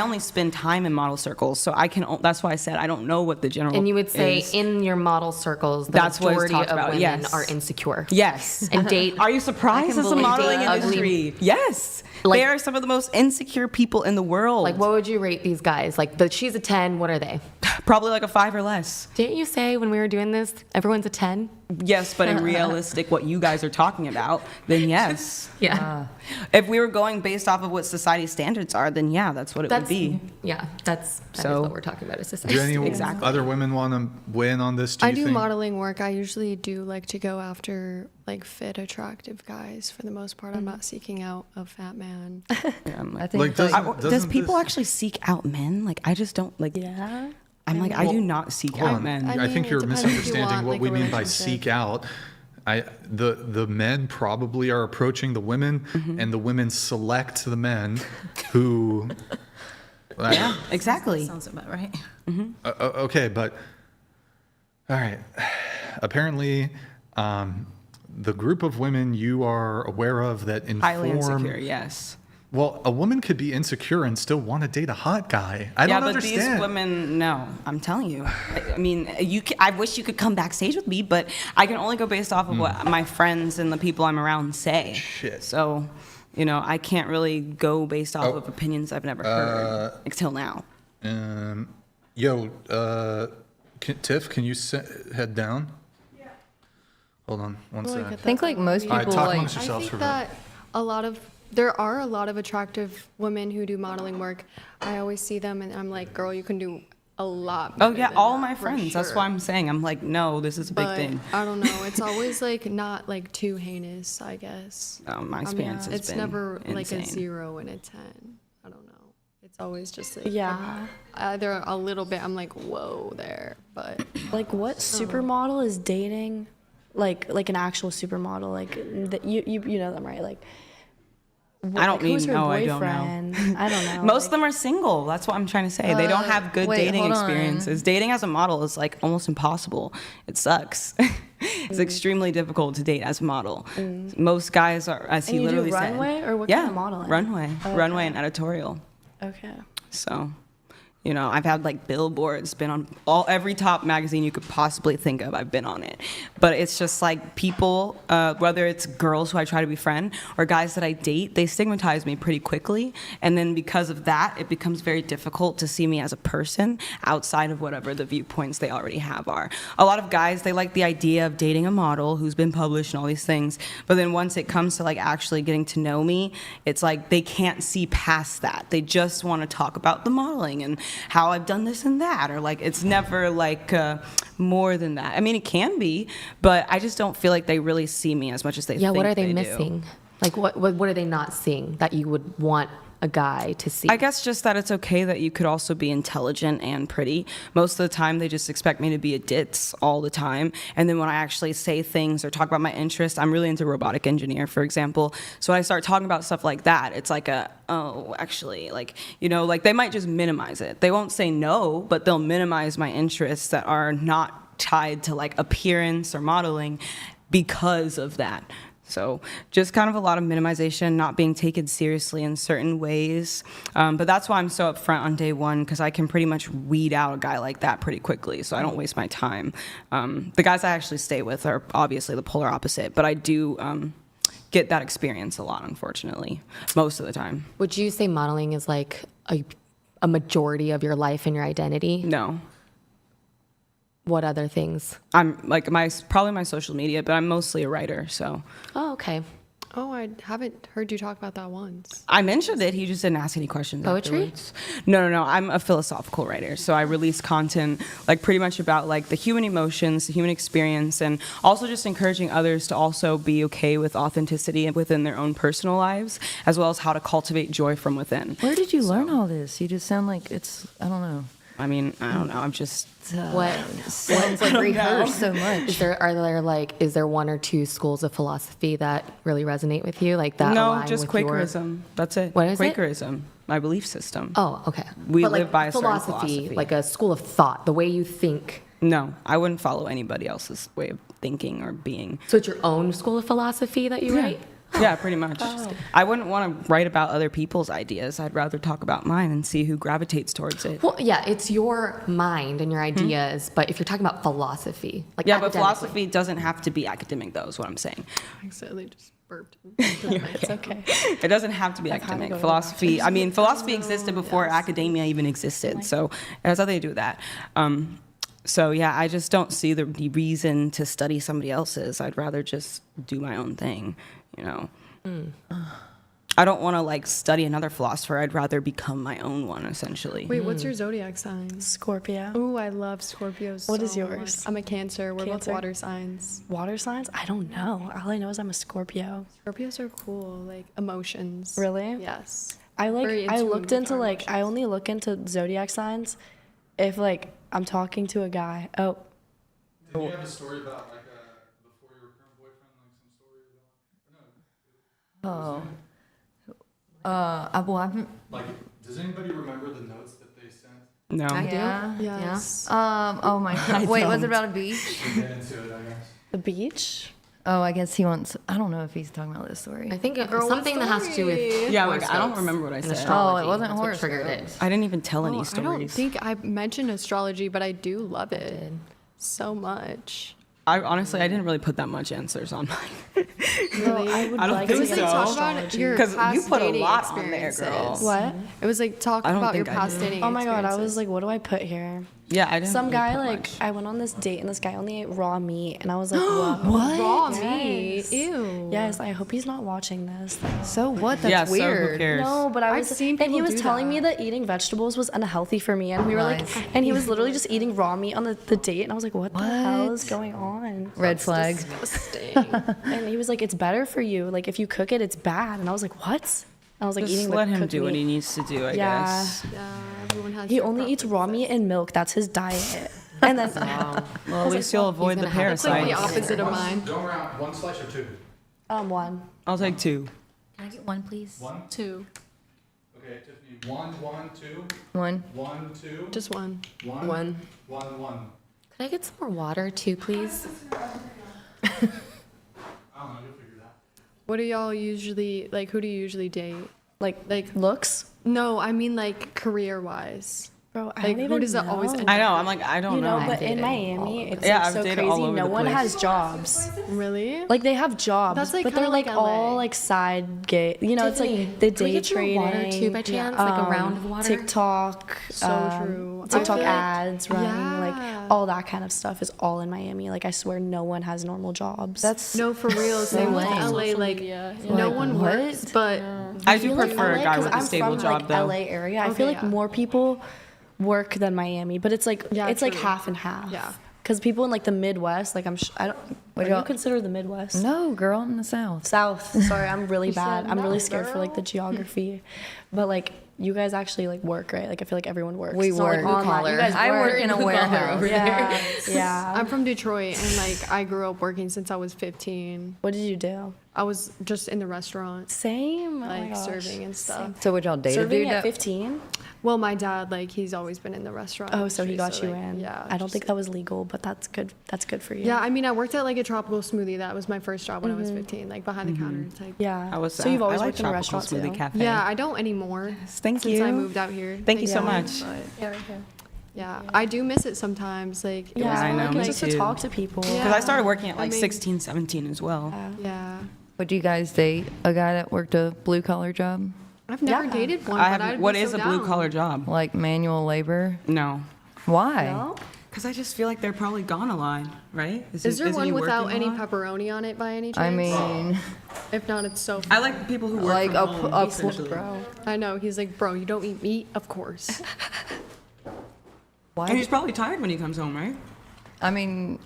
only spend time in model circles, so I can. That's why I said I don't know what the general. And you would say is. in your model circles, the That's what it's majority talked of about, women yes. are insecure. Yes. And date. Are you surprised? can As a believe modeling date ugly- industry, yes. Like- They are some of the most insecure people in the world. Like, what would you rate these guys? Like, she's a 10. What are they? Probably like a 5 or less. Didn't you say when we were doing this, everyone's a 10? Yes, but in realistic, what you guys are talking about, then yes. Yeah. If we were going based off of what society standards are, then yeah, that's what it would be. Yeah, that is what we're talking about. Is society. Do any other women want to weigh in on this? I do modeling work. I usually do like to go after like fit, attractive guys for the most part. I'm not seeking out a fat man. I think does people actually seek out men? Like, I just don't like. Yeah. I'm like, I do not seek out men. I think you're misunderstanding what we mean by seek out. The men probably are approaching the women, and the women select the men who. Yeah, exactly. Sounds about right. Okay, but all right. Apparently, the group of women you are aware of that inform. Highly insecure, yes. Well, a woman could be insecure and still want to date a hot guy. I don't understand. Yeah, but these women, no. I'm telling you. I mean, I wish you could come backstage with me, but I can only go based off of what my friends and the people I'm around say. Shit. So, I can't really go based off of opinions I've never heard until now. Tiff, can you head down? Yeah. Hold on one second. I think like most people talk amongst yourselves for a minute. There are a lot of attractive women who do modeling work. I always see them and I'm like, girl, you can do a lot better than all that, my for friends. sure. That's why I'm saying. I'm like, no, this is a big But thing. I don't know. It's always like not like too heinous, I guess. My experience has it's been never like a insane. 0 and a 10. I don't know. It's always just like Yeah. either a little bit. I'm like, whoa there, but Like what supermodel is dating like an actual supermodel? Like you know them, right? Like I don't who's mean her no, I don't know. boyfriend? I don't know. Most of them are single. That's what I'm trying to say. They don't have good wait, dating hold on. experiences. Dating as a model is like almost impossible. It sucks. It's extremely difficult to date as a model. Most guys are, as he And you literally do said. runway or what Yeah, kind of modeling? runway. Okay. Runway and editorial. Okay. So, I've had like billboards, been on every top magazine you could possibly think of. I've been on it, but it's just like people, whether it's girls who I try to befriend or guys that I date, they stigmatize me pretty quickly, and then because of that, it becomes very difficult to see me as a person outside of whatever the viewpoints they already have are. A lot of guys, they like the idea of dating a model who's been published and all these things, but then once it comes to like actually getting to know me, it's like they can't see past that. They just want to talk about the modeling and how I've done this and that, or like it's never like more than that. I mean, it can be, but I just don't feel like they really see me as much as they think Yeah, what are they do. missing? Like, what are they not seeing that you would want a guy to see? I guess just that it's okay that you could also be intelligent and pretty. Most of the time, they just expect me to be a ditz all the time. And then when I actually say things or talk about my interests, I'm really into robotic engineer, for example. So when I start talking about stuff like that, it's like actually, like, like they might just minimize it. They won't say no, but they'll minimize my interests that are not tied to like appearance or modeling because of that. So just kind of a lot of minimization, not being taken seriously in certain ways. But that's why I'm so upfront on day one, because I can pretty much weed out a guy like that pretty quickly, so I don't waste my time. The guys I actually stay with are obviously the polar opposite, but I do get that experience a lot, unfortunately, most of the time. Would you say modeling is like a majority of your life and your identity? No. What other things? I'm like probably my social media, but I'm mostly a writer, so. Oh, okay. Oh, I haven't heard you talk about that once. I mentioned it. He just didn't ask any questions. Poetry? Afterwards. No. I'm a philosophical writer, so I release content like pretty much about like the human emotions, the human experience, and also just encouraging others to also be okay with authenticity within their own personal lives, as well as how to cultivate joy from within. Where did you learn all this? You just sound like I don't know. I mean, I don't know. I'm just Sounds like rehearsed so much. Is there one or two schools of philosophy that really resonate with you, like that? No, align just with Quakerism. That's it. What is it? Quakerism, my belief system. Oh, okay. We But, live by a certain philosophy, philosophy. like a school of thought, the way you think. No, I wouldn't follow anybody else's way of thinking or being. So it's your own school of philosophy that you write? Yeah, pretty much. I wouldn't want to write about other people's ideas. I'd rather talk about mine and see who gravitates towards it. Well, yeah, it's your mind and your ideas, but if you're talking about philosophy, like Yeah, but academically- philosophy doesn't have to be academic, though, is what I'm saying. Accidentally just burped. It's okay. It doesn't have to be I've had to academic. go to the Philosophy, doctors. I mean, philosophy existed before academia even existed, so it has nothing to do with that. So yeah, I just don't see the reason to study somebody else's. I'd rather just do my own thing, you know. I don't want to like study another philosopher. I'd rather become my own one, essentially. Wait, what's your zodiac sign? Scorpio. Ooh, I love Scorpios. What is so yours? much. I'm a Cancer. We're both Cancer? water signs. Water signs? I don't know. All I know is I'm a Scorpio. Scorpios are cool, like emotions. Really? Yes. I Very I in tune looked with into our like I emotions. only look into zodiac signs if like I'm talking to a guy. Oh, Did you have a story about like before your current boyfriend, like some story about? Well, I've Like, does anybody remember the notes that they sent? No. yeah. Yes. Oh my god. Wait, was it about a beach? We'll get into it, I guess. the beach. Oh, I guess he wants. I don't know if he's talking about this story. I think Girl, what something that has to do with Yeah, like, I don't horoscopes remember what I and said. astrology. Oh, it wasn't That's what triggered horoscopes. it. I didn't even tell any I stories. don't think I mentioned astrology, but I do love it so much. I honestly, I didn't really put that much answers on mine. Really? I would I don't like think to so. get Talk into about astrology. your 'Cause you past put a dating lot on there, girl. experiences. What? It was like talk I don't about your think I past did. dating. Oh my god, I was experiences. like, what do I put here? Yeah, I didn't. Some really guy put like much. I went on this date and this guy only ate raw meat and I was like, what? What? raw Yes. meat. Ew. Yes, I hope he's not watching this. So what? That's Yeah, so who weird. cares? No, but I I've was seen and he people was do telling me that. that eating vegetables was unhealthy for me and we were like Lies. and he was literally just eating raw meat on the date and I was like, what the hell is What? going on? Red flag. Disgusting. And he was like, it's better for you. Like if you cook it, it's bad. And I was like, what? I was like Just eating let the him cooked do what meat. he needs to do, I Yeah. guess. Yeah, everyone has He their only eats raw meat preferences. and milk. That's his diet. And then Well, at least you'll avoid the gonna have- It's like the parasites. opposite of mine. Going around one slice or two? one. I'll take 2. Can I get one, please? One? 2. Okay, Tiffany, 1, 1, 2. One. 1, 2. Just one. 1, One. 1, 1. Could I get some more water too, please? I don't know, you'll figure that. What do y'all usually like? Who do you usually date? Like looks? No, I mean like career wise. Bro, I Like don't who even does it always know. end I know. I'm like, I don't You know, know. but in dated Miami, it's Yeah, like I've so dated crazy. all over No the one place. has jobs. Really? Like they have jobs, That's, like, but they're kinda like like all LA. like side gay. You know, Tiffany, it's like the can we day get you a trading. water too, by chance? Like a round of water? TikTok. So true. I TikTok feel like- ads running, Yeah. like all that kind of stuff is all in Miami. Like I swear, no one has normal jobs. That's No, for real. Same with lame. LA. Social Like media, no Like, one what? works, but I do feel like prefer a LA, guy 'cause with a I'm stable from, job, like, though. LA area. I Okay, feel like yeah. more people work than Miami, but it's like Yeah, it's like true. half and half. Yeah. Because people in like the Midwest, like I don't. What do y'all- you consider the Midwest? no girl in the South. South. Sorry, I'm really bad. said I'm really no, scared for like the geography, but like you guys actually like work, right? Like I feel like everyone works. We It's not, like, work. online. You guys I work in a Blue collar warehouse. over Yeah, yeah. I'm from Detroit and like I grew up working since I was 15. What did you do? I was just in the restaurant, Same. Oh my like gosh. serving and stuff. So would y'all date a Serving dude at that 15. Well, my dad, like he's always been in the restaurant. Oh, so he industry, got you like, in. Yeah. I don't just, think that was legal, but that's good. That's good for you. Yeah, I mean, I worked at like a tropical smoothie. That was my first job when I was 15, like behind the counter. It's like, Yeah. I was. So you've always I like worked in a Tropical restaurant Smoothie too. Cafe. yeah, I don't anymore. Thank since you. I moved out here. Thank you so Yeah. much. But Yeah, right here. yeah, I do miss it sometimes. Like, it Yeah, was I know, like, me just too. to talk to people. Yeah. Because I started working at I like mean- 16, 17 as well. Yeah. Would you guys date a guy that worked a blue collar job, I've never Yeah. dated one. I but have. I'd What be is so a blue down. collar job? like manual labor? No. Why? No? Because I just feel like they're probably gone a lot, right? Is there isn't he one without working a any lot? pepperoni on it by any chance? I mean, if not, it's so. I like people who work Like from a- home, a- essentially. Bro. I know. He's like, bro, you don't eat meat, of course. And he's probably tired when he comes home, right? I mean,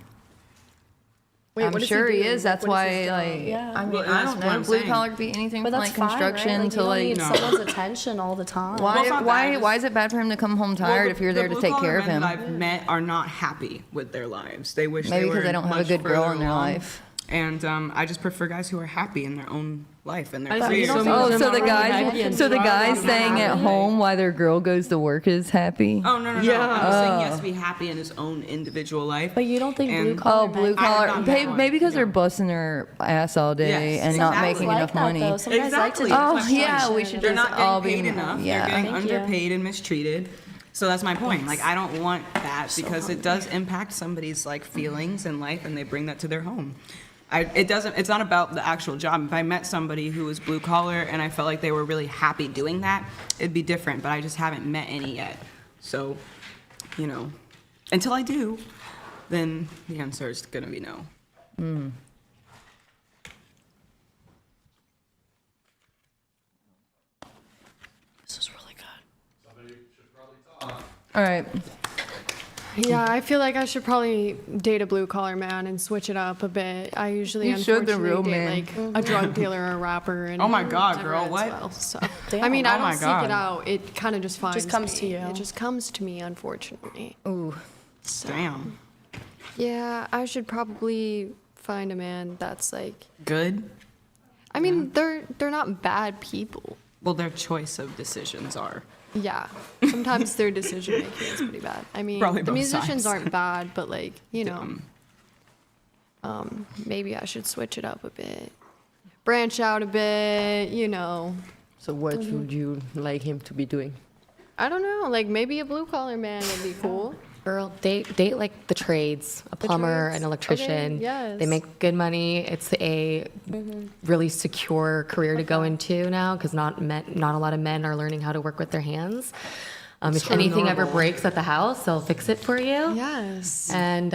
Wait, I'm what does sure he do? is. That's What is why, his job? like, Yeah. I mean, Well, I that's don't what know. I'm Blue saying. collar could be anything But from that's like fine, construction right? Like, to you don't like. need No. someone's attention all the time. Well, it's Why? not Why? bad, Why is it bad for him to come home tired Well, if you're the there to take blue-collar care of men him? that I've met are not happy with their lives. They wish Maybe they were because they don't have a much good girl further in their along. life. And I just prefer guys who are happy in their own life and their I see. careers. So Oh, they're so not the really happy guys, and so the drunk guy and staying at happy. home while their girl goes to work is happy. Oh no no no! Yeah. I'm saying he has to be happy in his own individual life. But you don't think blue And- collar Oh, blue men- I have collar. not met one. Maybe because they're No. busting their ass all day Yes, and not exactly. making like enough that, money. Though. Some guys like to Exactly. do Oh, That's my yeah, point. we should They're just not all getting be paid enough. yeah. They're getting Thank you. underpaid and mistreated. So that's my point. Like I don't want that because it does impact somebody's like feelings in life, and they bring that to their home. It's not about the actual job. If I met somebody who was blue collar and I felt like they were really happy doing that, it'd be different, but I just haven't met any yet. So, you know, until I do, then the answer is going to be no. This is really good. Somebody should probably talk. All right. Yeah, I feel like I should probably date a blue collar man and switch it up a bit. I usually You should, the unfortunately real date man. like a drug dealer or a rapper. And Oh my God, never girl, ends what? well, so. I mean, Oh I my don't seek God. it out. It kind of just finds comes me. to you. It just comes to me, unfortunately. Ooh. Damn. Yeah, I should probably find a man that's like. Good? I mean, they're not bad people. Well, their choice of decisions are. Yeah, sometimes their decision making is pretty bad. I mean, Probably the both musicians sides. aren't bad, but like you know, maybe I should switch it up a bit, branch out a bit. You know, So what would you like him to be doing? I don't know. Like maybe a blue collar man would be cool. Girl, date like the trades, a plumber, trades? an electrician. Okay, yes. They make good money. It's a really secure career to go into now because not a lot of men are learning how to work with their hands. If anything ever breaks at the house, they'll fix it for you. Yes. And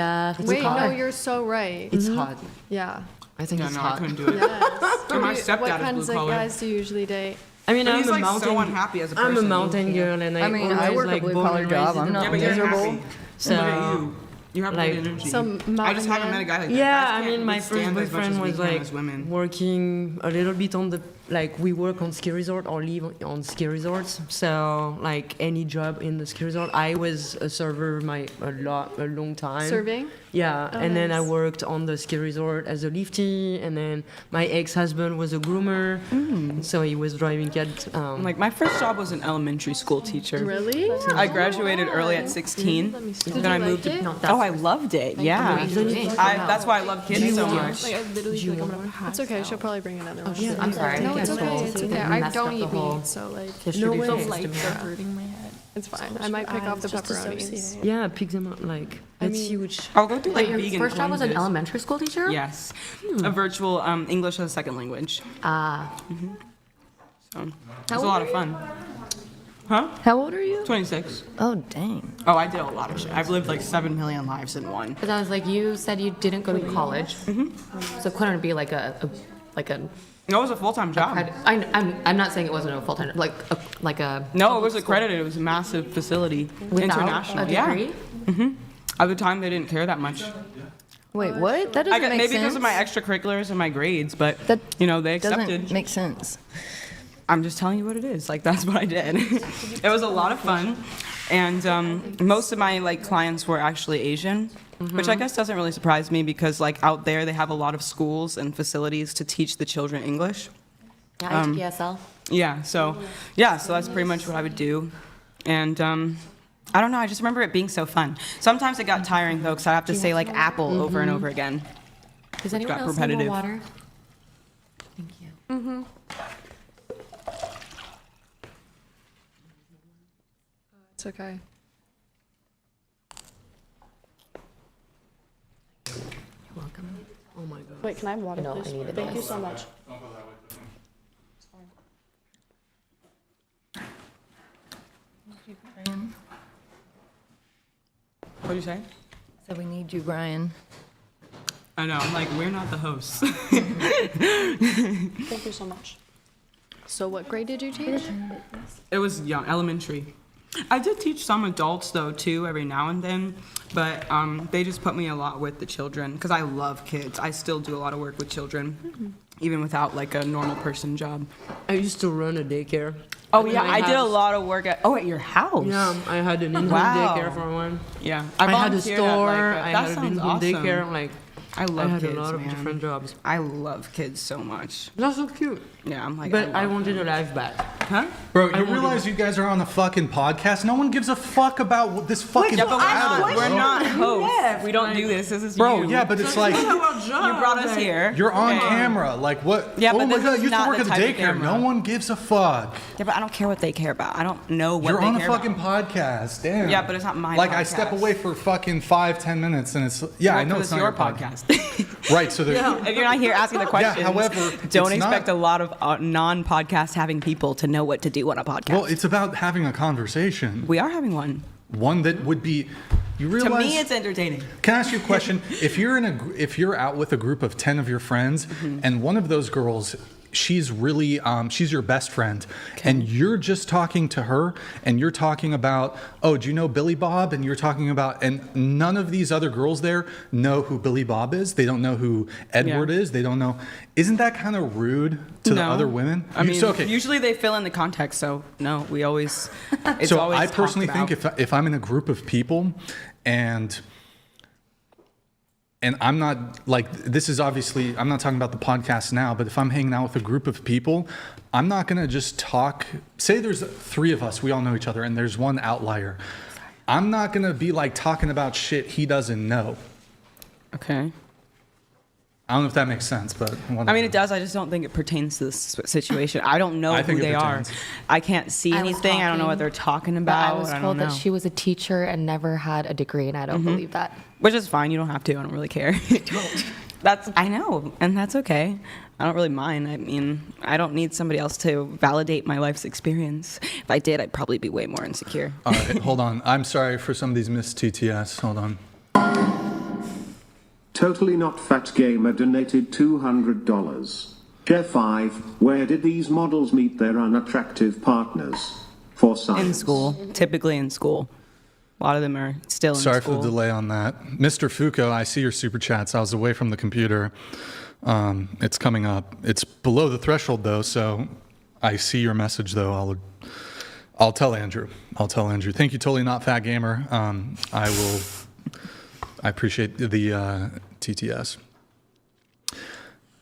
Wait, no, you're so right. It's hot. Yeah. I think Yeah, it's no, I hot. couldn't do it. Yes. And my What stepdad is kinds blue of collar. guys do you usually date? I mean, But I'm he's a like mountain. so unhappy as a person. I'm a mountain girl, and I mean, I always, work a like, blue born collar and job. raised in I'm the not Yeah, but you're miserable. happy. So, Look at you. You have like, good energy. Some I mountain just haven't man. met a guy like that. yeah, Guys I can't mean, my first withstand as much boyfriend as we was can like as women. working a little bit on the we work on ski resort or live on ski resorts. So like any job in the ski resort, I was a server a long time. Serving? Yeah, Oh, and then I nice. worked on the ski resort as a lifty, and then my ex-husband was a groomer, so he was driving cats. Like my first job was an elementary school teacher. Really? I graduated early at 16. Then I moved to. Oh, I loved it. Yeah. That's why I love kids so much. Like I literally feel like I'm gonna. It's okay. She'll probably bring another one. I'm sorry. No, it's okay. It's okay. I Messed don't up eat the whole meat, so like distribution way. system here. hurting my head. it's fine. I might pick off the pepperonis. Yeah, pick them up. Like let's see which. I'll go do like Wait, your vegan first job was an cleanses. elementary school teacher? Yes. A virtual English as a second language. So it was a lot of fun. Huh? How old are you? 26. Oh, dang. Oh, I did a lot of shit. I've lived like 7 million lives in one. Because I was like, you said you didn't go to college, so couldn't it be like a No, it was a full-time job. I'm not saying it wasn't a full time like a No, it was accredited. It was a massive facility. without International. a degree. Yeah. At the time, they didn't care that much. Wait, what? That doesn't make Maybe sense. because of my extracurriculars and my grades, but That they doesn't accepted. make sense. I'm just telling you what it is. Like that's what I did. It was a lot of fun, and most of my like clients were actually Asian, which I guess doesn't really surprise me because like out there they have a lot of schools and facilities to teach the children English. Yeah, I took ESL. Yeah, so that's pretty much what I would do, and I don't know. I just remember it being so fun. Sometimes it got tiring though, because I have to say like apple over and over again. Does anyone got else need repetitive. more water? Thank you. It's okay. You're welcome. Oh my god. Wait, can I have water, No, I please? needed Thank you this. so much. What'd you say? So we need you, Brian. I know. I'm like, we're not the hosts. Thank you so much. So what grade did you teach? It was young, elementary. I did teach some adults though too, every now and then, but they just put me a lot with the children because I love kids. I still do a lot of work with children, even without like a normal person job. I used to run a daycare. Oh At yeah, my I did a house. lot of work at your house. Yeah, I had an in-home Wow. daycare for one. Yeah, I had a volunteered at, store. like, I that had an sounds in-home awesome. daycare. Like I love I had kids, a lot of man. different jobs. I love kids so much. That's so cute. Yeah, I'm like. But I love wanted them. a life back. Huh? Bro, you realize you guys are on a fucking podcast? No one gives a fuck about what this fucking Yeah, but battle, we're bro. not hosts. We don't do this. This is Bro, you. yeah, but it's like You brought us here. you're on Okay. camera. Like what? Yeah, oh but my this god, is you used to not work the at the type of daycare. camera. No one gives a fuck. Yeah, but I don't care what they care about. I don't know what You're they on a care fucking about. podcast. Damn. Yeah, but it's not my Like podcast. I step away for fucking 5-10 minutes and it's yeah, Well, I know 'cause it's it's not your podcast. Right. So If you're not here asking the questions, however, don't it's expect not- a lot of non-podcast having people to know what to do on a podcast. Well, it's about having a conversation. We are having one. One that would be. You realize? To me, it's entertaining. Can I ask you a question? If you're out with a group of 10 of your friends, and one of those girls, she's really she's your best friend, and you're just talking to her, and you're talking about, oh, do you know Billy Bob? And you're talking about, and none of these other girls there know who Billy Bob is. They don't know who Edward is. They don't know. Isn't that kind of rude to the other women? I mean, usually they fill in the context, so no, we always. It's So always I personally talked think about. if I'm in a group of people, and I'm not like, this is obviously, I'm not talking about the podcast now, but if I'm hanging out with a group of people, I'm not going to just talk. Say there's 3 of us, we all know each other, and there's one outlier. I'm not going to be like talking about shit he doesn't know. Okay. I don't know if that makes sense, but whatever. I mean, it does. I just don't think it pertains to this situation. I don't know I who think it they are. pertains. I can't see I was anything. I don't know what they're talking about. But I was don't told know. that she was a teacher and never had a degree, and I don't believe that. Which is fine. You don't have to. I don't really care. I know, and that's okay. I don't really mind. I mean, I don't need somebody else to validate my life's experience. If I did, I'd probably be way more insecure. All right, hold on. I'm sorry for some of these missed TTS. Hold on. Totally Not Fat Gamer donated $200. Chair 5, where did these models meet their unattractive partners? For science. In school, typically in school. A lot of them are still in Sorry school. for the delay on that. Mr. Foucault, I see your super chats. I was away from the computer. It's coming up. It's below the threshold, though, so I see your message, though. I'll tell Andrew. Thank you, Totally Not Fat Gamer. I appreciate the TTS.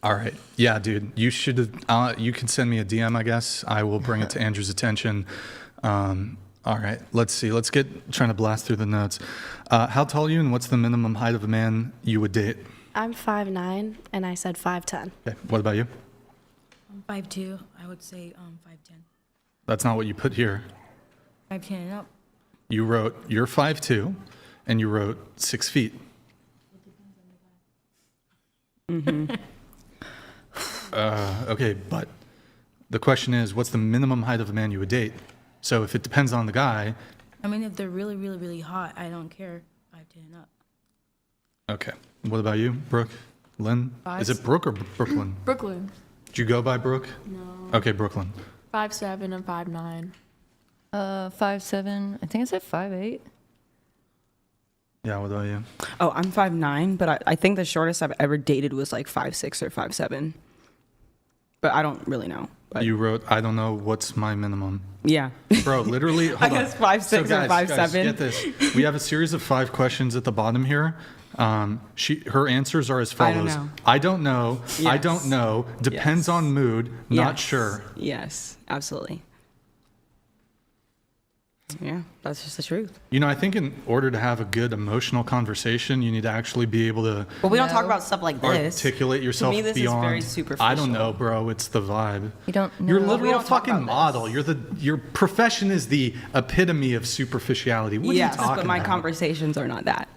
All right. Yeah, dude. You should have. You can send me a DM, I guess. I will bring it to Andrew's attention. All right. Let's see. Let's trying to blast through the notes. How tall are you, and what's the minimum height of a man you would date? I'm 5'9", and I said 5'10". Okay. What about you? I'm 5'2". I would say 5'10". That's not what you put here. 5'10" and up. You wrote you're 5'2", and you wrote 6 feet. Okay, but the question is, what's the minimum height of a man you would date? So if it depends on the guy. I mean, if they're really, really, really hot, I don't care. 5'10" and up. Okay. What about you, Brooke? Lynn? Is it Brooke or Brooklyn? Brooklyn. Did you go by Brooke? No. Okay, Brooklyn. 5'7" and 5'9". 5'7". I think I said 5'8". Yeah, what about you? Oh, I'm 5'9", but I think the shortest I've ever dated was like 5'6" or 5'7". But I don't really know. But You wrote, I don't know what's my minimum. yeah. Bro, literally, hold I on. guess 5'6" or guys, 5'7". get this. We have a series of 5 questions at the bottom here. Her answers are as follows. know. I don't know. I Yes. don't know. Depends Yes. on mood. Not Yes. sure. Yes, absolutely. Yeah, that's just the truth. You know, I think in order to have a good emotional conversation, you need to actually be able to But we don't talk about stuff like this. articulate yourself To me, this beyond. is very superficial. I don't know, bro. It's the vibe. You don't know. You're we literally a don't talk fucking about model. Your profession is the epitome of superficiality. What Yes, are you talking but my about? conversations are not that.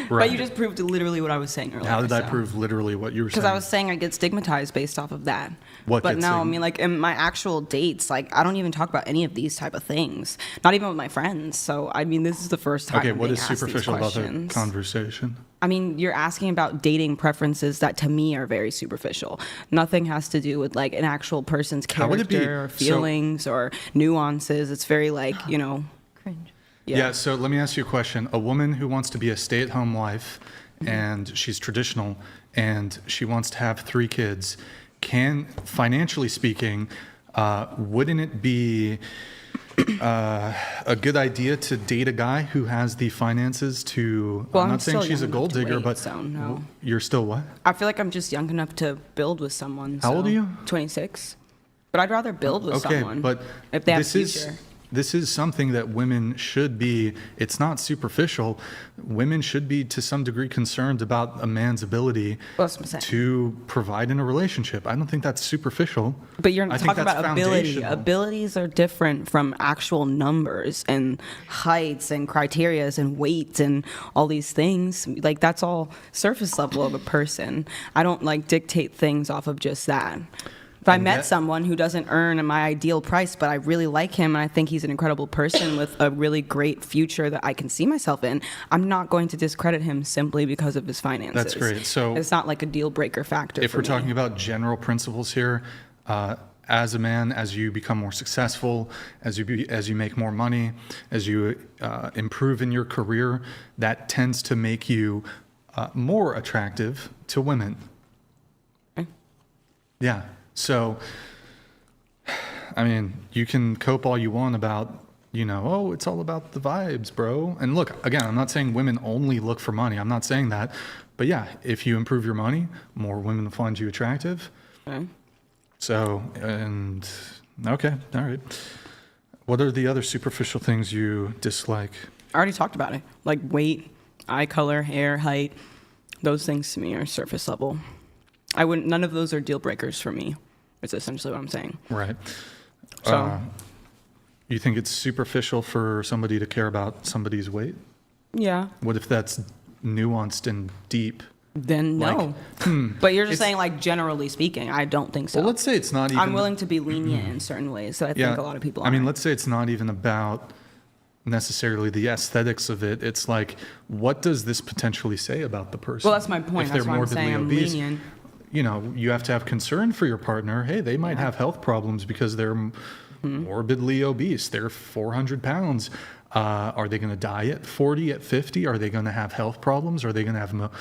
Right. But you just proved literally what I was saying earlier. How did I so. prove literally what you were saying? Because I was saying I get stigmatized based off of that. What But gets no, I stigma- mean, like in my actual dates, like I don't even talk about any of these type of things. Not even with my friends. So I mean, this is the first time. Okay, I'm what being is asked these superficial about the questions. conversation? I mean, you're asking about dating preferences that to me are very superficial. Nothing has to do with like an actual person's How would it be- character or so- feelings or nuances. It's very like, Cringe. Yeah, so let me ask you a question. A woman who wants to be a stay-at-home wife and she's traditional and she wants to have 3 kids, financially speaking, wouldn't it be a good idea to date a guy who has the finances to, Well, I'm I'm not saying still she's a young gold enough to digger, wait, but so no. You're still what? I feel like I'm just young enough to build with someone. How old so are you? 26. But I'd rather build with Okay, someone. but if they have this is future. this is something that women should be, it's not superficial. Women should be to some degree concerned about a man's ability to provide in a relationship. I don't think that's superficial. But you're I think talking that's about ability. foundational. Abilities are different from actual numbers and heights and criterias and weight and all these things. Like, that's all surface level of a person. I don't like dictate things off of just that. If I met someone who doesn't earn my ideal price, but I really like him and I think he's an incredible person with a really great future that I can see myself in, I'm not going to discredit him simply because of his finances. That's great. So it's not like a deal breaker factor. If we're talking about general principles here, as a man, as you become more successful, as you make more money, as you improve in your career, that tends to make you more attractive to women. Okay. Yeah. So, I mean, you can cope all you want about, oh, it's all about the vibes, bro. And look, again, I'm not saying women only look for money. I'm not saying that. But yeah, if you improve your money, more women will find you attractive. Okay. So, okay, all right. What are the other superficial things you dislike? I already talked about it. Like weight, eye color, hair, height. Those things to me are surface level. None of those are deal breakers for me. It's essentially what I'm saying. Right. So, you think it's superficial for somebody to care about somebody's weight? Yeah. What if that's nuanced and deep? Then no. But you're just saying, like, generally speaking, I don't think so. Well, let's say it's not even... I'm willing to be lenient in certain ways, so I think a lot of people are. I mean, let's say it's not even about necessarily the aesthetics of it. It's like, what does this potentially say about the person? Well, that's my point. If That's they're why I'm saying I'm obese, lenient. You have to have concern for your partner. Hey, they might have health problems because they're morbidly obese. They're 400 pounds. Are they going to die at 40, at 50? Are they going to have health problems? Are they going to have,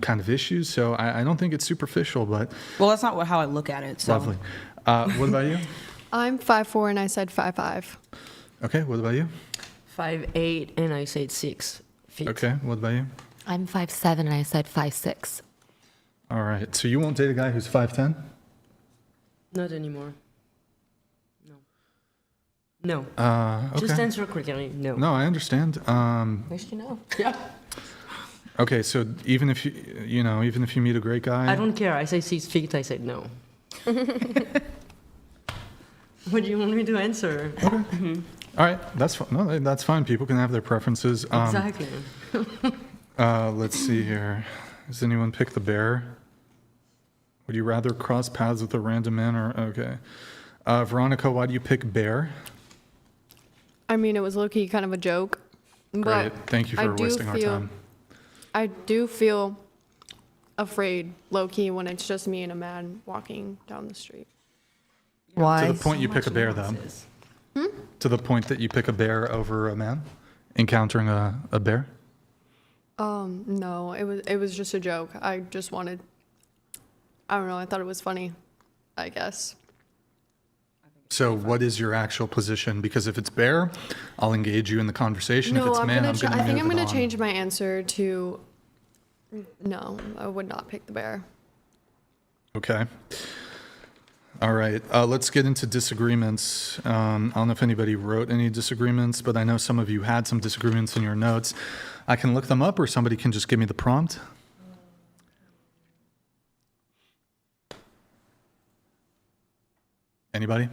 kind of issues? So I don't think it's superficial, but... Well, that's not how I look at it. So. Lovely. What about you? I'm 5'4" and I said 5'5". Okay, what about you? 5'8" and I said 6 feet. Okay, what about you? I'm 5'7" and I said 5'6". All right, so you won't date a guy who's 5'10"? Not anymore. No. Okay. Just answer quickly. No. No, I understand. Wish you know. Yeah. Okay, so even if you meet a great guy, I don't care. I say 6 feet. I said no. What do you want me to answer? Okay. All right, that's fine. No, that's fine. People can have their preferences. Exactly. Let's see here. Does anyone pick the bear? Would you rather cross paths with a random man or okay? Veronica, why do you pick bear? I mean, it was low-key kind of a joke. Great. But Thank you for wasting our time. I do feel afraid, low-key, when it's just me and a man walking down the street. Why? To the point you pick a bear, though. To the point that you pick a bear over a man encountering a bear? No, it was just a joke. I just wanted, I don't know, I thought it was funny, I guess. So what is your actual position? Because if it's bear, I'll engage you in the conversation. No, If it's man, I'm going to I think I'm going to change my answer to no, I would not pick the bear. Okay. All right. Let's get into disagreements. I don't know if anybody wrote any disagreements, but I know some of you had some disagreements in your notes. I can look them up, or somebody can just give me the prompt. Anybody?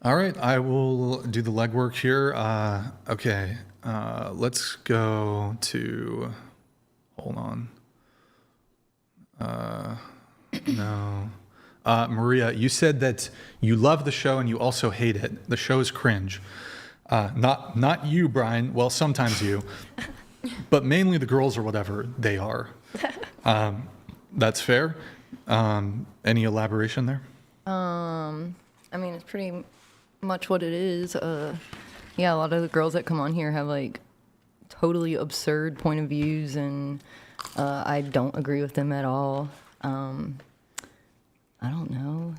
All right. I will do the legwork here. Okay. Let's go to... Hold on. No. Maria, you said that you love the show and you also hate it. The show is cringe. Not you, Brian. Well, sometimes you. But mainly the girls or whatever they are. That's fair. Any elaboration there? I mean, it's pretty much what it is. Yeah, a lot of the girls that come on here have like totally absurd point of views, and I don't agree with them at all. I don't know.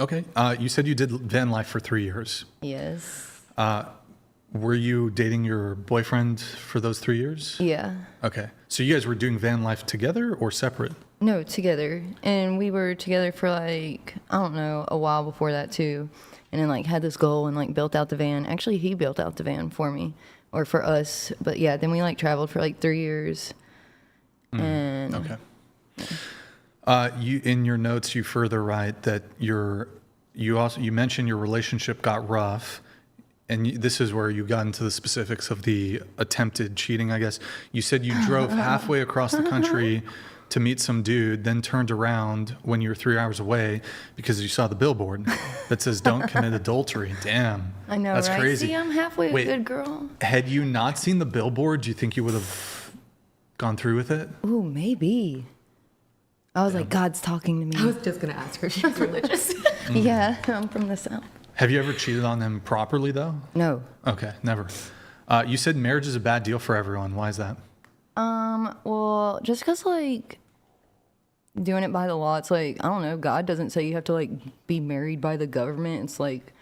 Okay. You said you did van life for 3 years. Yes. Were you dating your boyfriend for those 3 years? Yeah. Okay. So you guys were doing van life together or separate? No, together. And we were together for like, I don't know, a while before that too. and then like had this goal and like built out the van. Actually, he built out the van for me or for us. But yeah, then we like traveled for like 3 years. And Okay. You in your notes you further write that you mentioned your relationship got rough, and this is where you got into the specifics of the attempted cheating, I guess. You said you drove halfway across the country to meet some dude, then turned around when you were 3 hours away because you saw the billboard that says "Don't commit adultery." Damn, I know, that's right? crazy. See, I'm halfway Wait, a good girl. Had you not seen the billboard, do you think you would have gone through with it? Ooh, maybe. I was like, God's talking to me. I was just gonna ask her. She's religious. Yeah, I'm from the South. Have you ever cheated on them properly though? No. Okay, never. You said marriage is a bad deal for everyone. Why is that? Well, just because like doing it by the law, it's like, I don't know, God doesn't say you have to like be married by the government. It's like,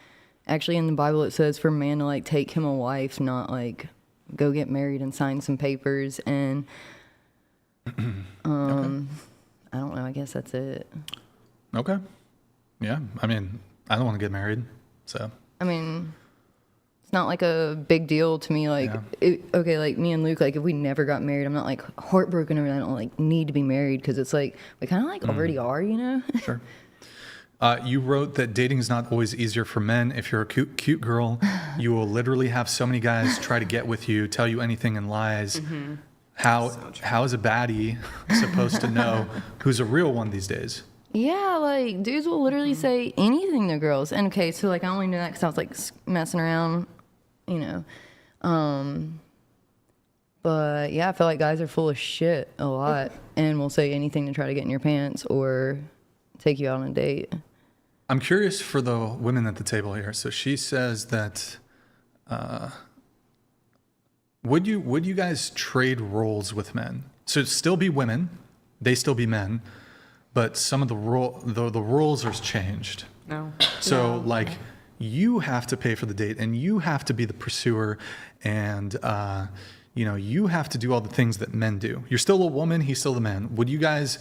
actually in the Bible it says for a man to like take him a wife, not like go get married and sign some papers. And Okay. I don't know, I guess that's it. Okay. Yeah. I mean, I don't want to get married, so. I mean, it's not like a big deal to me. Like, okay, like me and Luke, like if we never got married, I'm not like heartbroken over that. I don't like need to be married because it's like we kind of like already are, you know? Sure. You wrote that dating is not always easier for men. If you're a cute girl, you will literally have so many guys try to get with you, tell you anything and lies. How is a baddie supposed to know who's a real one these days? Yeah, like dudes will literally say anything to girls. And okay, so like I only knew that because I was like messing around, you know. But yeah, I feel like guys are full of shit a lot and will say anything to try to get in your pants or take you out on a date. I'm curious for the women at the table here. So she says that would you guys trade roles with men? So still be women, they still be men, but some of the roles are changed. No. So like you have to pay for the date and you have to be the pursuer and you have to do all the things that men do. You're still a woman, he's still the man. Would you guys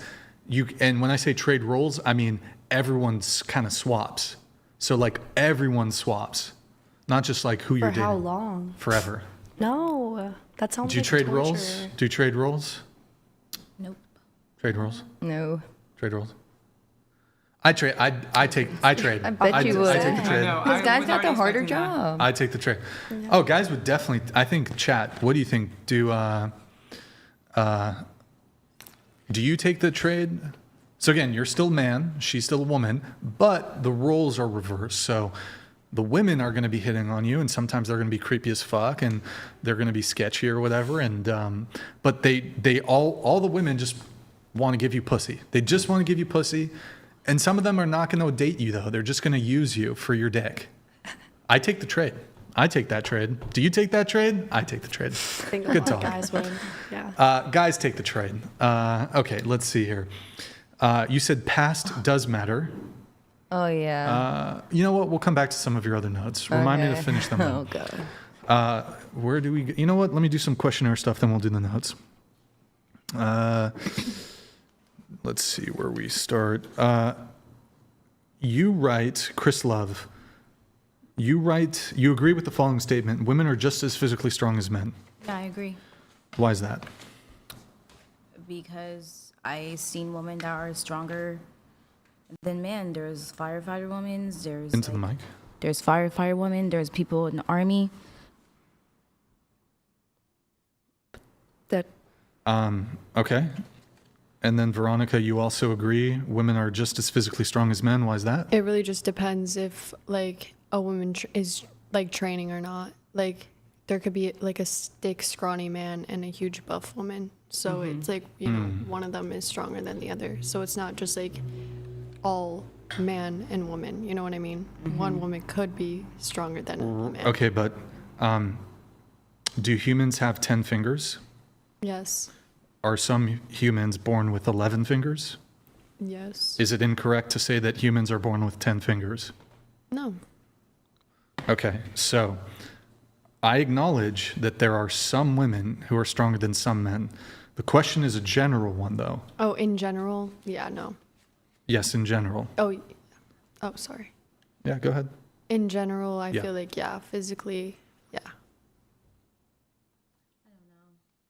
and when I say trade roles, I mean everyone's kind of swaps. So like everyone swaps. Not just like who you're dating. For how long? Forever. No, that sounds Do you like trade torture. roles? Do you trade roles? Nope. Trade roles? No. Trade roles? I trade. I trade. I bet you would. I take the trade. Because guys got the harder job. I take the trade. Oh, guys would definitely. I think. Chat. What do you think? Do you take the trade? So again, you're still a man. She's still a woman, but the roles are reversed. So the women are going to be hitting on you, and sometimes they're going to be creepy as fuck, and they're going to be sketchy or whatever. And but they all the women just want to give you pussy. They just want to give you pussy. And some of them are not going to date you, though. They're just going to use you for your dick. I take the trade. I take that trade. Do you take that trade? I take the trade. I think a Good lot of talk. guys would. Yeah. Guys take the trade. Okay, let's see here. You said past does matter. Oh, yeah. You know what? We'll come back to some of your other notes. Remind me to Okay. finish them Oh, up. God. Where do we... You know what? Let me do some questionnaire stuff, then we'll do the notes. Let's see where we start. You write, Chris Love, you agree with the following statement, women are just as physically strong as men. Yeah, I agree. Why is that? Because I seen women that are stronger than men. There's firefighter women. There's Into the mic. There's firefighter women. There's people in the army. That Okay. And then Veronica, you also agree women are just as physically strong as men. Why is that? It really just depends if like a woman is like training or not. Like there could be like a thick, scrawny man and a huge buff woman. So it's like, one of them is stronger than the other. So it's not just like all man and woman. You know what I mean? One woman could be stronger than a man. Okay, but do humans have 10 fingers? Yes. Are some humans born with 11 fingers? Yes. Is it incorrect to say that humans are born with 10 fingers? No. Okay, so I acknowledge that there are some women who are stronger than some men. The question is a general one, though. Oh, in general? Yeah, no. Yes, in general. Oh, sorry. Yeah, go ahead. In general, I Yeah. feel like, yeah, physically, yeah.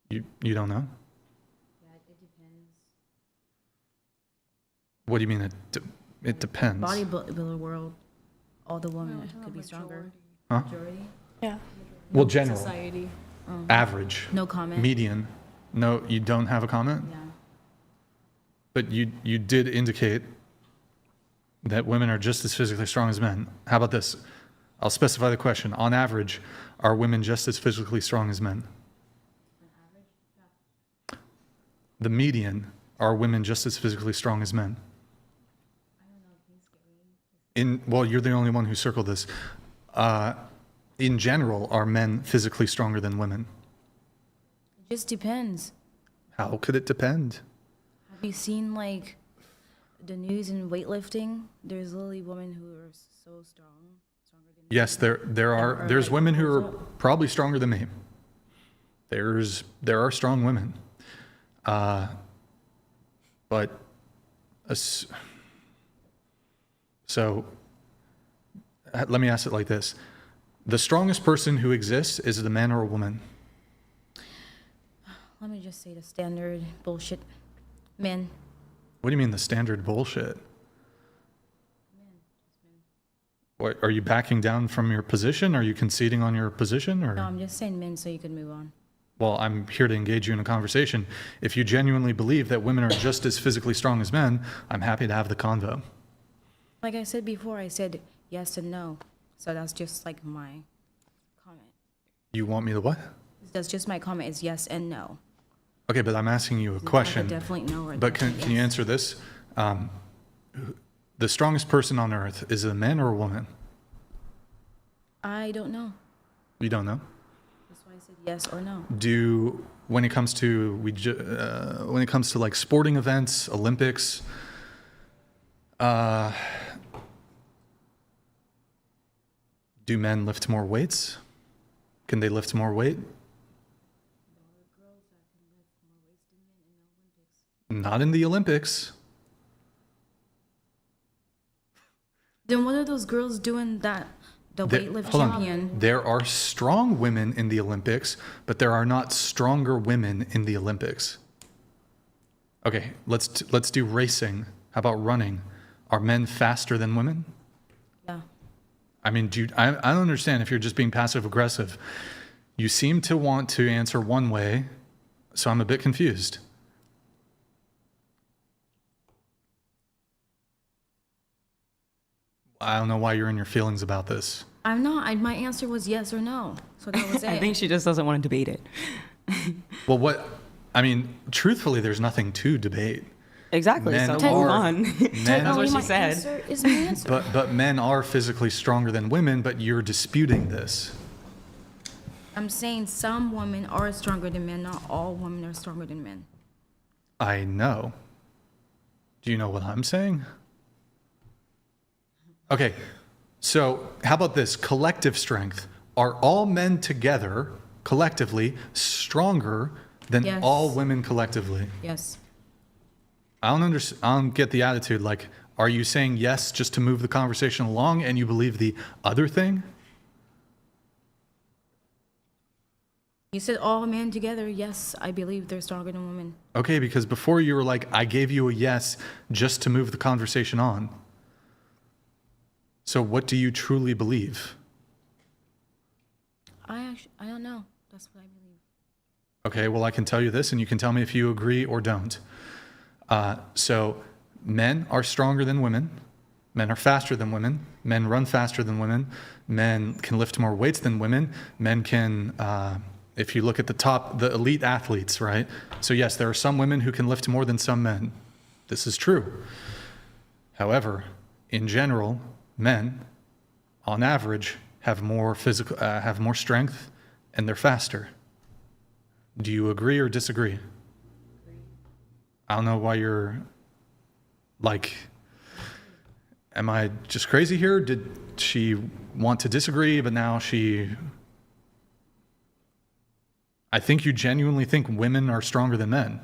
You don't know? Yeah, it depends. What do you mean it depends? Bodybuilder world, all the women could be stronger. Huh? Majority. Yeah. Well, general. Society. Average. No comment. Median. No, you don't have a comment? Yeah. But you did indicate that women are just as physically strong as men. How about this? I'll specify the question. On average, are women just as physically strong as men? The median, are women just as physically strong as men? Well, you're the only one who circled this. In general, are men physically stronger than women? It just depends. How could it depend? Have you seen like the news in weightlifting? There's literally women who are so strong, stronger than. Yes, there's like women who are girls up. probably stronger than me. There are strong women. But so let me ask it like this. The strongest person who exists is it a man or a woman? Let me just say the standard bullshit. Men. What do you mean the standard bullshit? What, are you backing down from your position? Are you conceding on your position? Or? No, I'm just saying men so you can move on. Well, I'm here to engage you in a conversation. If you genuinely believe that women are just as physically strong as men, I'm happy to have the convo. Like I said before, I said yes and no. So that's just like my comment. You want me to what? That's just my comment is yes and no. Okay, but I'm asking you a It's not question. a definitely no or But definitely can you yes. answer this? The strongest person on earth, is it a man or a woman? I don't know. You don't know? That's why I said yes or no. When it comes to like sporting events, Olympics, do men lift more weights? Can they lift more weight? Not in the Olympics. Then what are those girls doing that the weightlift Hold on. champion? There are strong women in the Olympics, but there are not stronger women in the Olympics. Okay, let's do racing. How about running? Are men faster than women? Yeah. I mean, I don't understand if you're just being passive aggressive. You seem to want to answer one way, so I'm a bit confused. I don't know why you're in your feelings about this. I'm not. My answer was yes or no. So that was it. I think she just doesn't want to debate it. Well, truthfully, there's nothing to debate. Exactly. Men So move are- on. men- That's what she my said. answer is my answer. But men are physically stronger than women, but you're disputing this. I'm saying some women are stronger than men. Not all women are stronger than men. I know. Do you know what I'm saying? Okay, so how about this? Collective strength. Are all men together, collectively, stronger than Yes. all women collectively? Yes. I don't get the attitude. Like, are you saying yes just to move the conversation along and you believe the other thing? You said all men together. Yes, I believe they're stronger than women. Okay, because before you were like, I gave you a yes just to move the conversation on. So what do you truly believe? I don't know. That's what I believe. Okay, well, I can tell you this and you can tell me if you agree or don't. So men are stronger than women. Men are faster than women. Men run faster than women. Men can lift more weights than women. Men can, if you look at the elite athletes, right? So yes, there are some women who can lift more than some men. This is true. However, in general, men, on average, have more strength, and they're faster. Do you agree or disagree? I don't know why you're like, am I just crazy here? Did she want to disagree, but now I think you genuinely think women are stronger than men.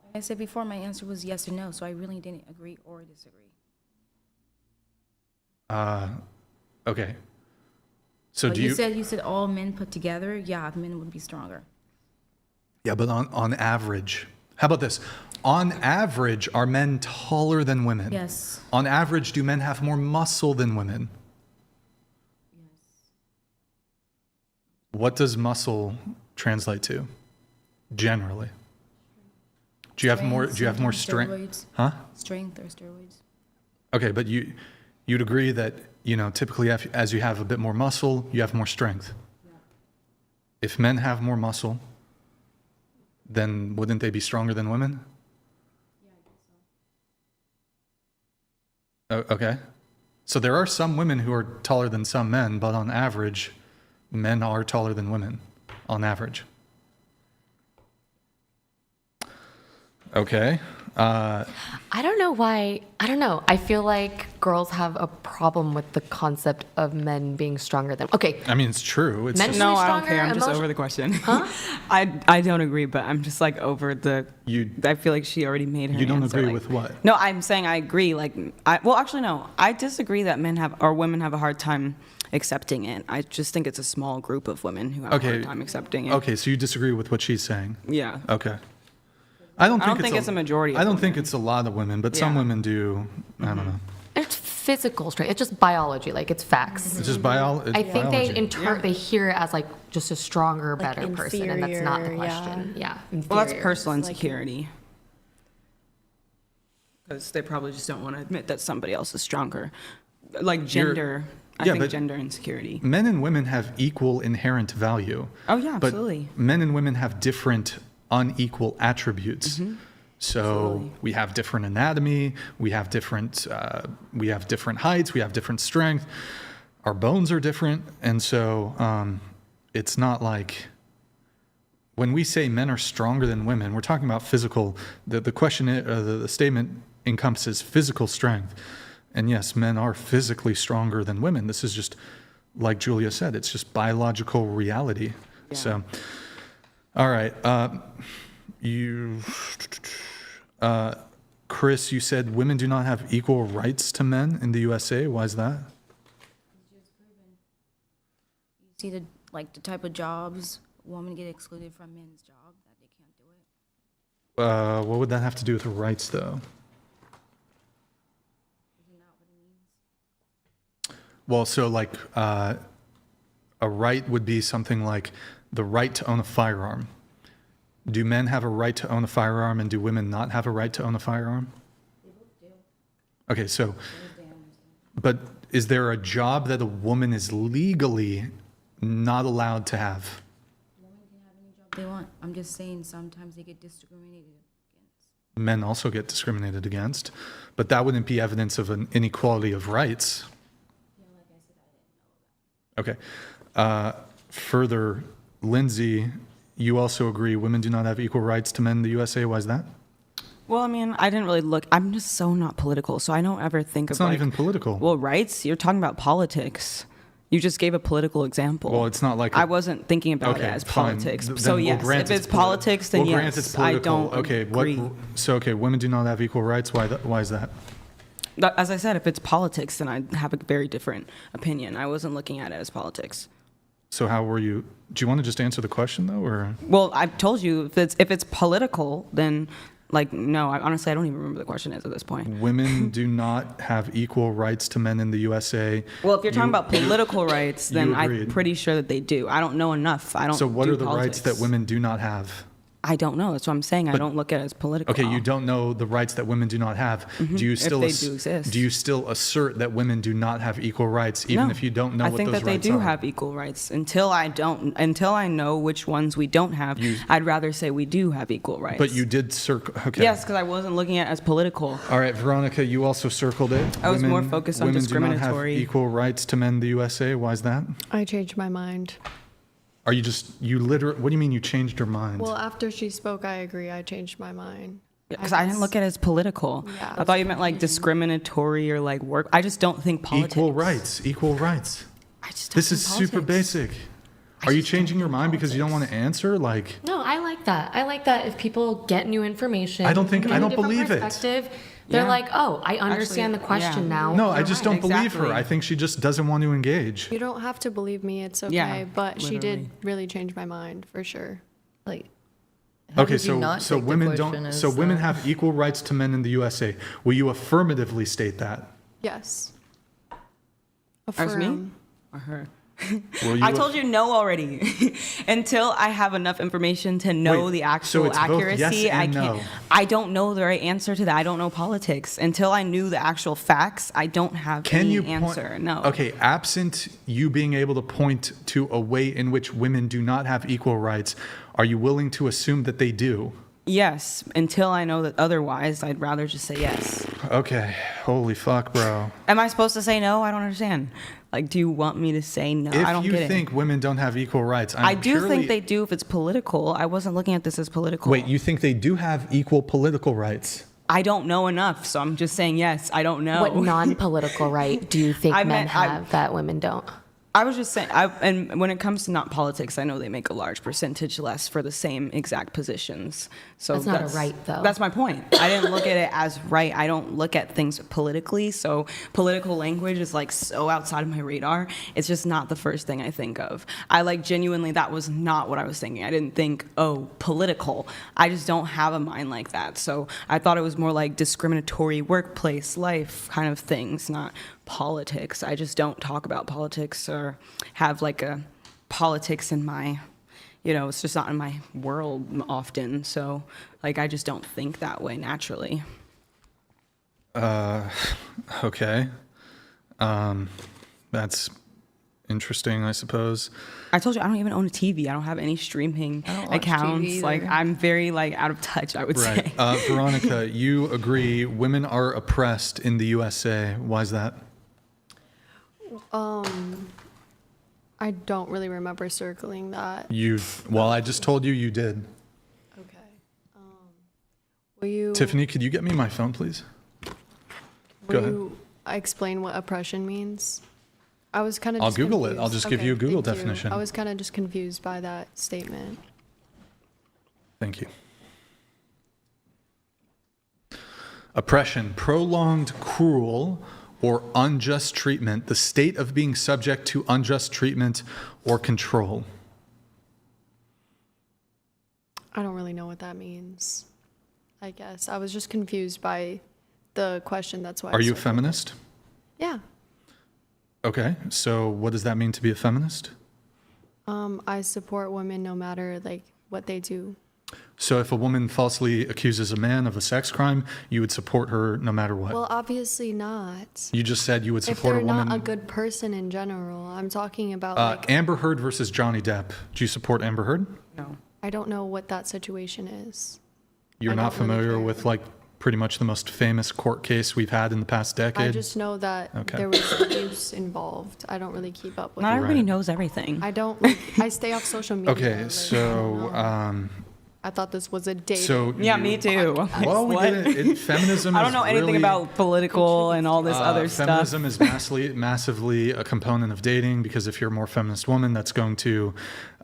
Like I said before, my answer was yes or no, so I really didn't agree or disagree. Okay. So But do you said all men put together, yeah, men would be stronger. Yeah, but on average, how about this? On average, are men taller than women? Yes. On average, do men have more muscle than women? Yes. What does muscle translate to, generally? Do you have more strength? Steroids. Huh? Strength or steroids. Okay, but you'd agree that, typically as you have a bit more muscle, you have more strength. Yeah. If men have more muscle, then wouldn't they be stronger than women? Yeah, I guess so. Okay. So there are some women who are taller than some men, but on average, men are taller than women, on average. Okay. I don't know why. I don't know. I feel like girls have a problem with the concept of men being stronger than. Okay. I mean, it's true. It's Mentally No, I don't stronger, care. I'm just over the question. Huh? I don't agree, but I'm just like over the. I feel like she already made her. You don't answer, agree like- with what? No, I'm saying I agree. Well, actually, no. I disagree that men have or women have a hard time accepting it. I just think it's a small group of women who have a hard time accepting it. Okay, so you disagree with what she's saying? Yeah. Okay. I don't think it's a majority. I don't think it's a lot of women, but some women do. I don't know. It's physical strength. It's just biology. Like it's facts. It's just biology. I think they hear it as like just a stronger, better person, and that's not the question. Yeah. Well, that's personal insecurity. Because they probably just don't want to admit that somebody else is stronger. Like gender. I think gender insecurity. Men and women have equal inherent value. Oh yeah, absolutely. But men and women have different unequal attributes. So absolutely. We have different anatomy, we have different heights, we have different strength, our bones are different, and so it's not like when we say men are stronger than women, we're talking about physical. The question, the statement encompasses physical strength, and yes, men are physically stronger than women. This is just like Julia said, it's just biological reality. Yeah. So. All right. Chris, you said women do not have equal rights to men in the USA. Why is that? You see the type of jobs women get excluded from men's job that they can't do it. What would that have to do with rights, though? Isn't that what it means? Well, so a right would be something like the right to own a firearm. Do men have a right to own a firearm, and do women not have a right to own a firearm? They both do. Okay, so, but is there a job that a woman is legally not allowed to have? Women can have any job they want. I'm just saying sometimes they get discriminated against. Men also get discriminated against, but that wouldn't be evidence of an inequality of rights. Yeah, like I said, I didn't know that. Okay. Further, Lindsay, you also agree women do not have equal rights to men in the USA. Why is that? Well, I mean, I didn't really look. I'm just so not political, so I don't ever think It's of not even political. Well, rights? You're talking about politics. You just gave a political example. Well, it's not like I wasn't thinking about it as fine. politics. Then So we'll yes, grant if it's politics, then we'll grant yes, it's political. I don't agree. Women do not have equal rights. Why is that? As I said, if it's politics, then I have a very different opinion. I wasn't looking at it as politics. So how were you? Do you want to just answer the question though, or? Well, I've told you if it's political, then no. Honestly, I don't even remember the question is at this point. Women do not have equal rights to men in the USA. Well, if you're talking about political rights, then I'm pretty sure that they do. I don't know enough. I don't. So what do are the politics. rights that women do not have? I don't know. That's what I'm saying. I don't look at it as political. Okay, you don't know the rights that women do not have. Do you still if they do exist. Do you still assert that women do not have equal rights, even if you don't know what those rights are? I think that they do have equal rights. Until I know which ones we don't have, I'd rather say we do have equal rights. But you did circle. Okay. Yes, because I wasn't looking at it as political. All right, Veronica, you also circled it. I was more focused on discriminatory. Women do not have equal rights to men in the USA. Why is that? I changed my mind. Are you literally, what do you mean you changed your mind? Well, after she spoke, I agree. I changed my mind. Because I didn't look at it as political. Yeah. I thought you meant like discriminatory or like work. I just don't think politics. Equal rights. I just don't This think is politics. super basic. Are you changing your mind because you don't want to answer? No, I like that. I like that if people get new information. I don't from a believe different it. perspective, They're Yeah. like, oh, I understand the question now. No, I You're just right. don't believe her. Exactly. I think she just doesn't want to engage. You don't have to believe me. It's okay. Yeah, but she did literally. really change my mind for sure. Like, how Okay, did you not so take the women question don't. as So women that? have equal rights to men in the USA. Will you affirmatively state that? Yes. As me? Affirm. Or her? Will I told you no already. Until I have enough information to know Wait, the so actual it's both yes accuracy, I and can't. no. I don't know the right answer to that. I don't know politics. Until I knew the actual facts, I don't have Can any you answer. point? No. Okay, absent you being able to point to a way in which women do not have equal rights, are you willing to assume that they do? Yes. Until I know that otherwise, I'd rather just say yes. Okay, holy fuck, bro. Am I supposed to say no? I don't understand. Like, do you want me to say no? I don't If you get think it. women don't have equal rights, I do think they do if it's political. I wasn't looking at this as political. Wait, you think they do have equal political rights? I don't know enough, so I'm just saying yes. I don't know. What non-political right do you think I men meant- have that women don't? I was just saying, and when it comes to not politics, I know they make a large percentage less for the same exact positions. So That's not a right, though. That's my point. I didn't look at it as right. I don't look at things politically. So political language is like so outside of my radar. It's just not the first thing I think of. I like genuinely, that was not what I was thinking. I didn't think, oh, political. I just don't have a mind like that. So I thought it was more like discriminatory workplace life kind of things, not politics. I just don't talk about politics or have like a politics in my, it's just not in my world often. So like, I just don't think that way naturally. Okay. That's interesting, I suppose. I told you, I don't even own a TV. I don't have any streaming I don't watch accounts. TV Like, either. I'm very like out of touch, I would Right. say. Veronica, you agree women are oppressed in the USA. Why is that? I don't really remember circling that. Well, I just told you did. Okay. Will you Tiffany, could you get me my phone, please? Go will ahead. you explain what oppression means? I was kind of. I'll Google it. I'll just give you a Google thank you. definition. I was kind of just confused by that statement. Thank you. Oppression, prolonged, cruel, or unjust treatment, the state of being subject to unjust treatment or control. I don't really know what that means. I guess I was just confused by the question. That's why. Are you a feminist? Yeah. Okay, so what does that mean to be a feminist? I support women no matter like what they do. So if a woman falsely accuses a man of a sex crime, you would support her no matter what? Well, obviously not. You just said you would If support they're a woman. not a good person in general, I'm talking about like Amber Heard versus Johnny Depp. Do you support Amber Heard? No. I don't know what that situation is. You're I not don't really familiar care. with like pretty much the most famous court case we've had in the past decade? I just know that Okay. there was abuse involved. I don't really keep up with Not it. everybody Right. knows everything. I don't. I stay off social media. Okay, like, I don't so know. I thought this was a date. so Yeah, you- me too. Well, we What? did it. Feminism. I don't is know anything really, about political and all this other stuff. Feminism is massively a component of dating because if you're a more feminist woman, that's going to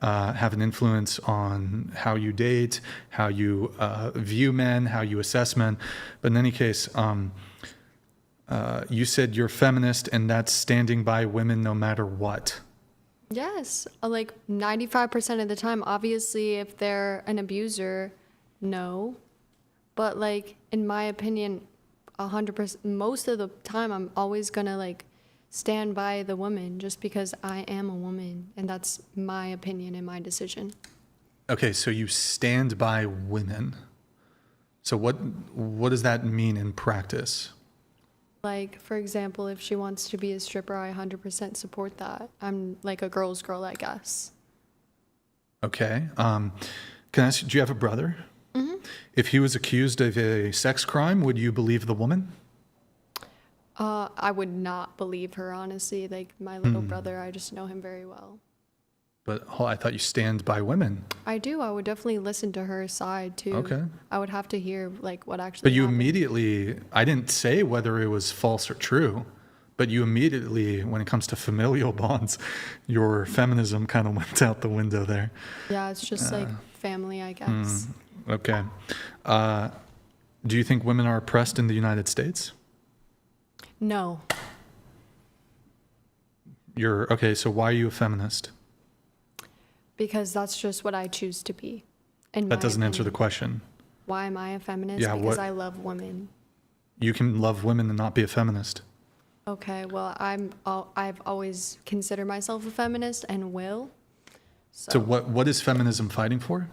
have an influence on how you date, how you view men, how you assess men. But in any case, you said you're feminist, and that's standing by women no matter what. Yes, like 95% of the time. Obviously, if they're an abuser, no. But like in my opinion, 100%, most of the time, I'm always gonna like stand by the woman just because I am a woman, and that's my opinion and my decision. Okay, so you stand by women. So what does that mean in practice? Like, for example, if she wants to be a stripper, I 100% support that. I'm like a girl's girl, I guess. Okay. Can I ask, do you have a brother? Mm-hmm. If he was accused of a sex crime, would you believe the woman? I would not believe her, honestly. Like, my little brother, I just know him very well. But I thought you stand by women. I do. I would definitely listen to her side, too. Okay. I would have to hear, like, what actually But you happened. immediately, I didn't say whether it was false or true, but you immediately, when it comes to familial bonds, your feminism kind of went out the window there. Yeah, it's just, like, family, I guess. Okay. Do you think women are oppressed in the United States? No. Okay, so why are you a feminist? Because that's just what I choose to be. In That my doesn't answer the opinion. question. Why am I a feminist? Yeah, because what- I love women. You can love women and not be a feminist. Okay, well, I've always considered myself a feminist and will. So what is feminism fighting for?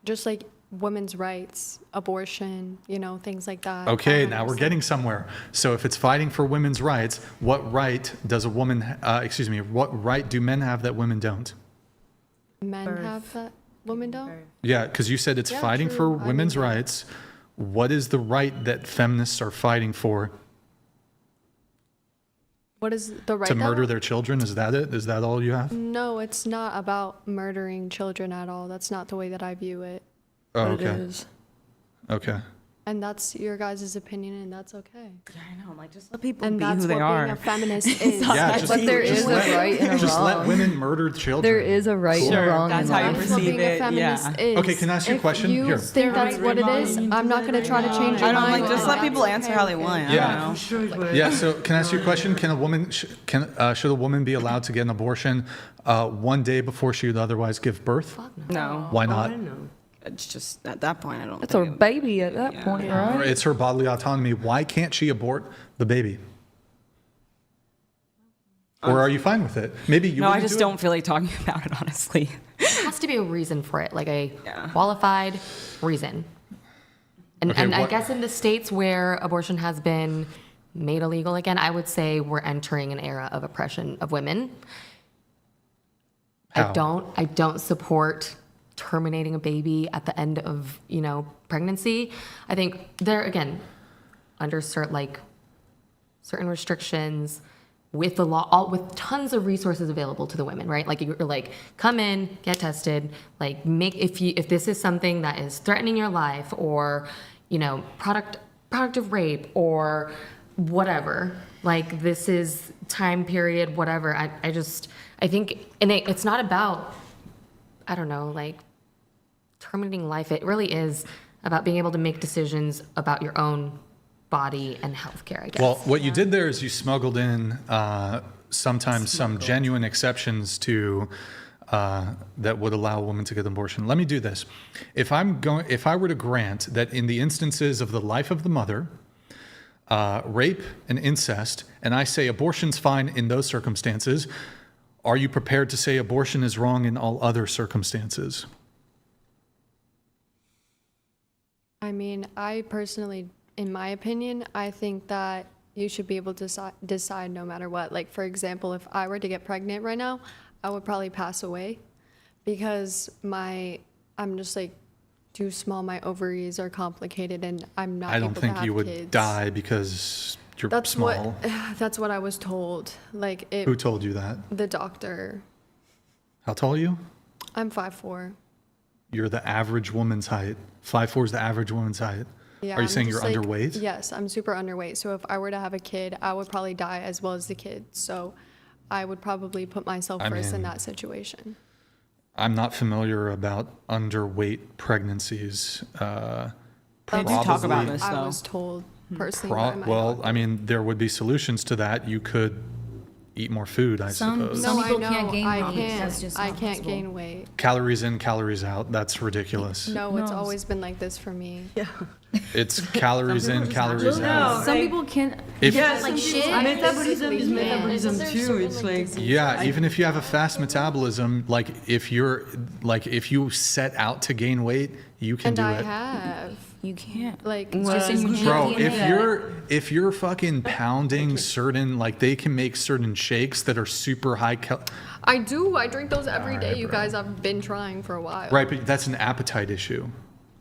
Just like women's rights, abortion, things like that. Okay, I now we're understand. getting somewhere. So if it's fighting for women's rights, what right does a woman, what right do men have that women don't? Men have that, women don't? Yeah, because you said it's Yeah, fighting true. for I women's mean- rights. What is the right that feminists are fighting for? What is the right To that- murder their children? Is that it? Is that all you have? No, it's not about murdering children at all. That's not the way that I view it. Oh, But it okay. is. Okay. And that's your guys' opinion, and that's okay. Yeah, I know. Like, just let people And be that's who they what are. being a feminist is. Yeah, But there is a right and a just let wrong. women murder children. There is a right and Sure, a wrong. that's in how you life. That's what perceive being a it, feminist yeah. is. Okay, can I ask you a If question? you Here. think that's what it is, I'm not going to try to change your I don't mind. like, just let people answer how they want. I Yeah. don't know. Sure, it was. Yeah, so can I ask you a question? Can a woman, should a woman be allowed to get an abortion one day before she would otherwise give birth? No. Why I not? don't know. It's just, at that point, I don't It's think her it- baby at that point, right? It's her bodily autonomy. Why can't she abort the baby? Or are you fine with it? Maybe you No, I wouldn't just do it? don't feel like talking about it, honestly. There has to be a reason for it, like a Yeah. qualified reason. And, Okay, and I what- guess in the states where abortion has been made illegal again, I would say we're entering an era of oppression of women. How? I don't support terminating a baby at the end of, pregnancy. I think they're, again, under certain restrictions with the law, with tons of resources available to the women, right? Like, you're like, come in, get tested, like, if this is something that is threatening your life, or, product of rape, or whatever, like, this is time period, whatever. I think, and it's not about, I don't know, like, terminating life. It really is about being able to make decisions about your own body and healthcare, I guess. Well, what you did there is you smuggled in sometimes some genuine exceptions to that would allow a woman to get an abortion. Let me do this. If I were to grant that in the instances of the life of the mother, rape and incest, and I say abortion's fine in those circumstances, are you prepared to say abortion is wrong in all other circumstances? I mean, I personally, in my opinion, I think that you should be able to decide no matter what. Like, for example, if I were to get pregnant right now, I would probably pass away because I'm just like too small. My ovaries are complicated and I'm not I don't able to think have you would kids. die because you're small. That's what I was told. Like, Who told you that? the doctor. How tall are you? I'm 5'4". You're the average woman's height. 5'4" is the average woman's height. Yeah, Are you I'm saying you're just, like, underweight? Yes, I'm super underweight. So if I were to have a kid, I would probably die as well as the kid. So I would probably put myself first in that situation. I'm not familiar about underweight pregnancies. They do talk about this, I though. was told personally by my Well, doctor. I mean, there would be solutions to that. You could eat more food, I suppose. No, I people know. can't gain I weight. can't. That's just I not can't possible. gain weight. Calories in, calories out. That's ridiculous. No, it's always been like this for me. Yeah. It's calories in, calories out. Some people can't. If, Like shit. Metabolism is metabolism too. It's like yeah, even if you have a fast metabolism, like if you set out to gain weight, you can And do I it. have. You can't. Like, It's just in your Bro, DNA. if you're fucking pounding certain, like they can make certain shakes that are super high I do. I drink those every day. Alright, You bro. guys, I've been trying for a while. Right, but that's an appetite issue.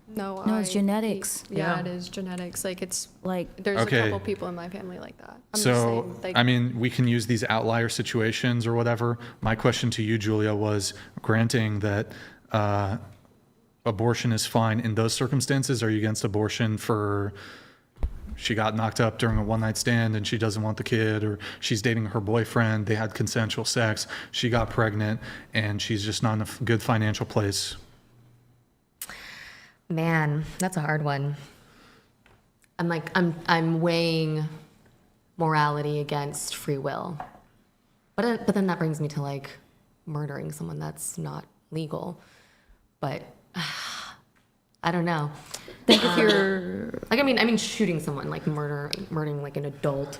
No, it's genetics. Yeah, it is genetics. Like, it's like there's Okay. a couple people in my family like that. I'm just So, saying, like, I mean, we can use these outlier situations or whatever. My question to you, Julia, was granting that abortion is fine in those circumstances. Are you against abortion for she got knocked up during a one-night stand and she doesn't want the kid, or she's dating her boyfriend, they had consensual sex, she got pregnant, and she's just not in a good financial place? Man, that's a hard one. I'm weighing morality against free will. But then that brings me to like murdering someone that's not legal. But I don't know. Think if you're Like I mean shooting someone, like murdering like an adult.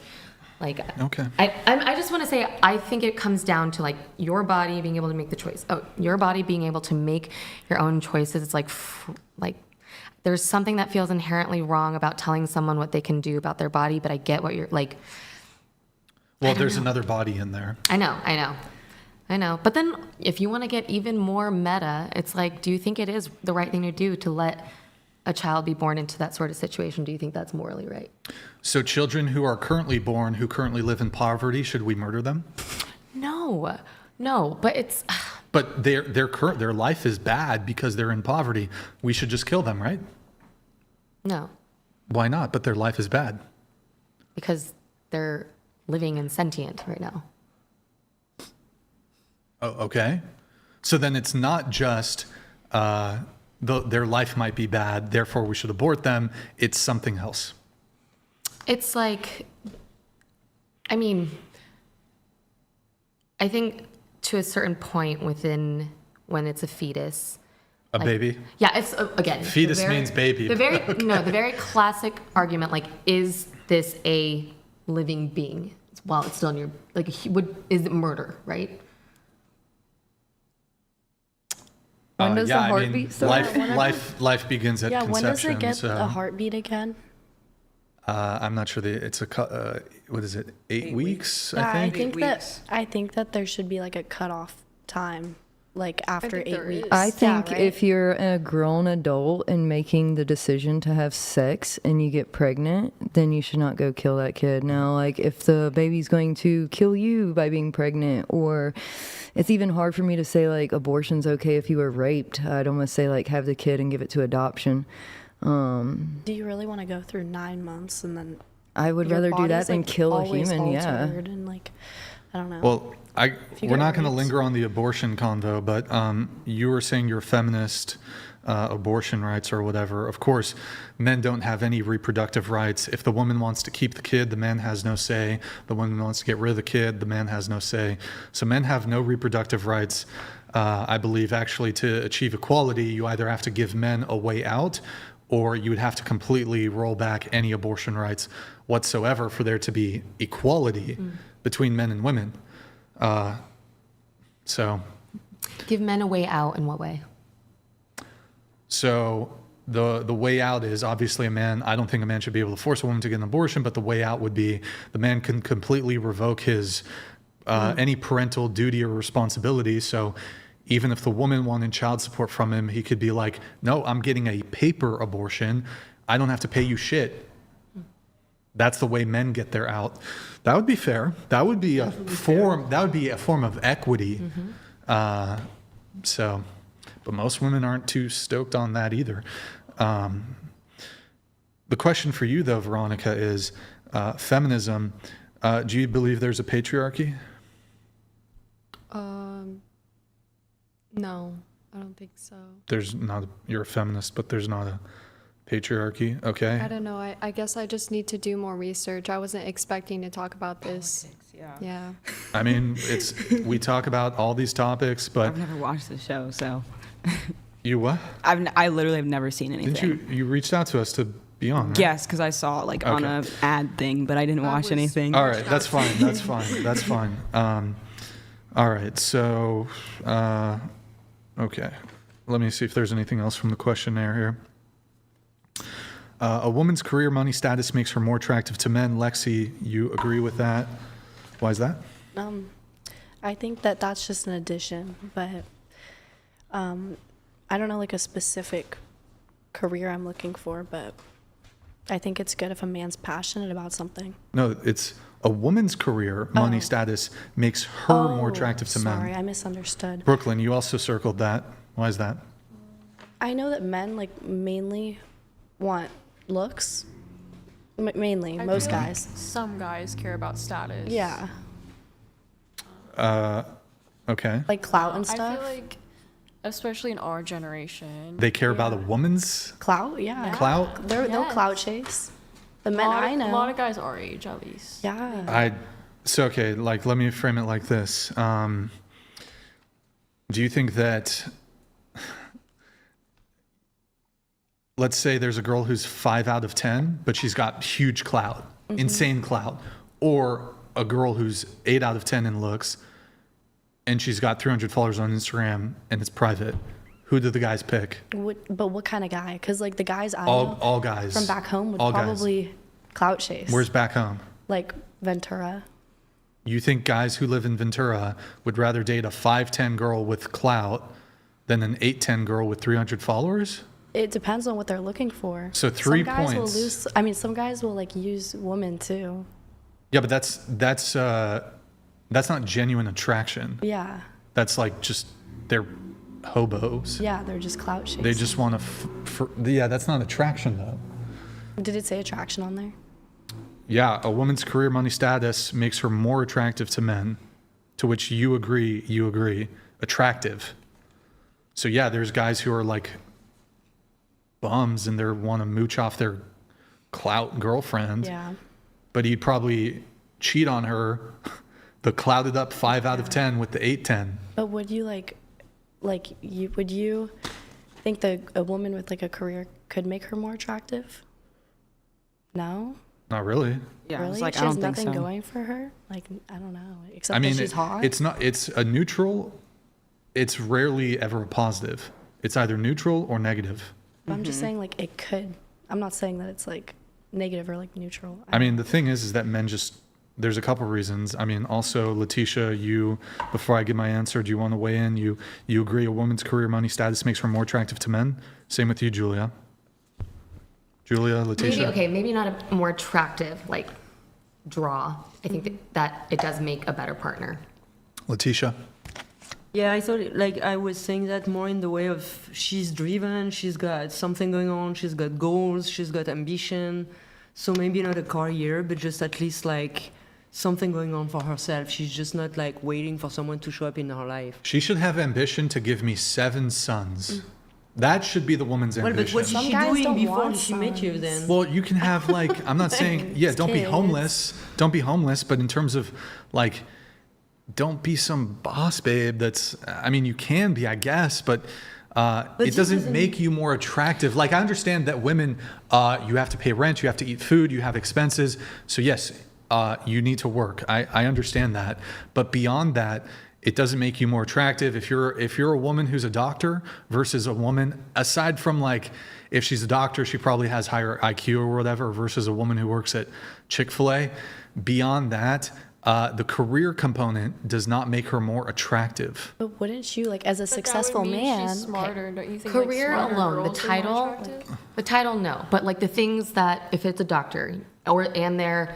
Like Okay. I just want to say I think it comes down to like your body being able to make the choice. Oh, your body being able to make your own choices. It's like there's something that feels inherently wrong about telling someone what they can do about their body, but I get what you're like. Well, there's another body in there. I know. But then if you want to get even more meta, it's like, do you think it is the right thing to do to let a child be born into that sort of situation? Do you think that's morally right? So children who are currently born, who currently live in poverty, should we murder them? No, but it's... But their life is bad because they're in poverty. We should just kill them, right? No, Why not? But their life is bad. because they're living and sentient right now. Oh, okay. So then it's not just their life might be bad, therefore we should abort them. It's something else. It's like, I mean, I think to a certain point within when it's a fetus. A baby? Yeah, it's again. Fetus means baby. The very classic argument, like, is this a living being? While it's still in your, like, is it murder, right? when does the heartbeat start? Life begins at conception. When does it get so, a heartbeat again? I'm not sure. It's what is it? 8 weeks, I think. I think that there should be like a cutoff time, like after 8 weeks. I think right? if you're a grown adult and making the decision to have sex and you get pregnant, then you should not go kill that kid. Now, like if the baby's going to kill you by being pregnant, or it's even hard for me to say like abortion's okay if you were raped. I'd almost say like have the kid and give it to adoption. Do you really want to go through 9 months and then? I would rather do that than kill a human. Yeah. And like, I don't know. Well, we're get not going to raped. linger on the abortion convo, but you were saying you're feminist abortion rights or whatever. Of course, men don't have any reproductive rights. If the woman wants to keep the kid, the man has no say. The woman wants to get rid of the kid, the man has no say. So men have no reproductive rights. I believe actually to achieve equality, you either have to give men a way out, or you would have to completely roll back any abortion rights whatsoever for there to be equality between men and women. So Give men a way out in what way? So the way out is obviously a man. I don't think a man should be able to force a woman to get an abortion, but the way out would be the man can completely revoke his any parental duty or responsibility. So even if the woman wanted child support from him, he could be like, no, I'm getting a paper abortion. I don't have to pay you shit. That's the way men get their out. That would be fair. That would be a form. That would be a form of equity. So, but most women aren't too stoked on that either. The question for you, though, Veronica, is feminism. Do you believe there's a patriarchy? No, I don't think so. There's not. You're a feminist, but there's not a patriarchy. Okay. I don't know. I guess I just need to do more research. I wasn't expecting to talk about this. Yeah. I mean, we talk about all these topics, but I've never watched the show, so. You what? I literally have never seen anything. Didn't you reached out to us to be on, right? Yes, because I saw it like on a ad thing, but I didn't watch anything. All right, that's fine. That's fine. That's fine. All right, so okay, let me see if there's anything else from the questionnaire here. A woman's career money status makes her more attractive to men. Lexi, you agree with that? Why is that? I think that that's just an addition, but I don't know like a specific career I'm looking for, but I think it's good if a man's passionate about something. No, it's a woman's career money status makes her more attractive to men. Sorry, I misunderstood. Brooklyn, you also circled that. Why is that? I know that men like mainly want looks. Mainly, most guys. Some guys care about status. Yeah. Okay. Like clout and I stuff. feel like, especially in our generation, They care about a woman's Clout, yeah. clout? They'll clout chase. The men I know. A lot of guys our age, at least. Yeah. Okay, like, let me frame it like this. Do you think that, let's say there's a girl who's 5 out of 10, but she's got huge clout, insane clout, or a girl who's 8 out of 10 in looks, and she's got 300 followers on Instagram and it's private? Who do the guys pick? But what kind of guy? Because like the guys I know All guys. from back home would All guys. probably clout chase. Where's back home? Like Ventura. You think guys who live in Ventura would rather date a 5'10" girl with clout than an 8'10" girl with 300 followers? It depends on what they're looking for. So 3 some guys points. Will lose. I mean, some guys will like use women too. Yeah, but that's not genuine attraction. Yeah. That's like just they're hobos. Yeah, they're just clout chasing. They just want to. Yeah, that's not attraction though. Did it say attraction on there? Yeah, a woman's career money status makes her more attractive to men, to which you agree. You agree. Attractive. So yeah, there's guys who are like bums and they want to mooch off their clout girlfriend. Yeah. But he'd probably cheat on her, the clouded up 5 out of 10 with the 8-10. But would you would you think that a woman with like a career could make her more attractive? No. Not really. Yeah, Really? it's like, She I has don't think nothing so. going for her. Like I don't know. Except I mean, that she's hot. it's not. It's a neutral. It's rarely ever a positive. It's either neutral or negative. But I'm just saying like it could. I'm not saying that it's like negative or like neutral. I mean, the thing is that men just. There's a couple reasons. I mean, also, Letitia, you, before I give my answer, do you want to weigh in? You agree a woman's career money status makes her more attractive to men? Same with you, Julia. Julia, Letitia. Maybe not a more attractive, like, draw. I think that it does make a better partner. Letitia. Yeah, I thought, like, I was saying that more in the way of she's driven, she's got something going on, she's got goals, she's got ambition. So maybe not a career, but just at least, like, something going on for herself. She's just not, like, waiting for someone to show up in her life. She should have ambition to give me 7 sons. That should be the woman's Well, ambition. but what is Some she guys doing don't before want she met you then? Well, you can have like, I'm not saying, yeah, don't be kids. homeless. Don't be homeless. But in terms of like, don't be some boss babe that's, I mean, you can be, I guess, but it doesn't make you more attractive. Like, I understand that women, you have to pay rent, you have to eat food, you have expenses. So yes, you need to work. I understand that. But beyond that, it doesn't make you more attractive. If you're a woman who's a doctor versus a woman, aside from like, if she's a doctor, she probably has higher IQ or whatever versus a woman who works at Chick-fil-A. Beyond that, the career component does not make her more attractive. But wouldn't you like as a successful man? She's smarter, don't you think? Career like, smarter alone, girls are more attractive? the title, no. But like the things that, if it's a doctor and they're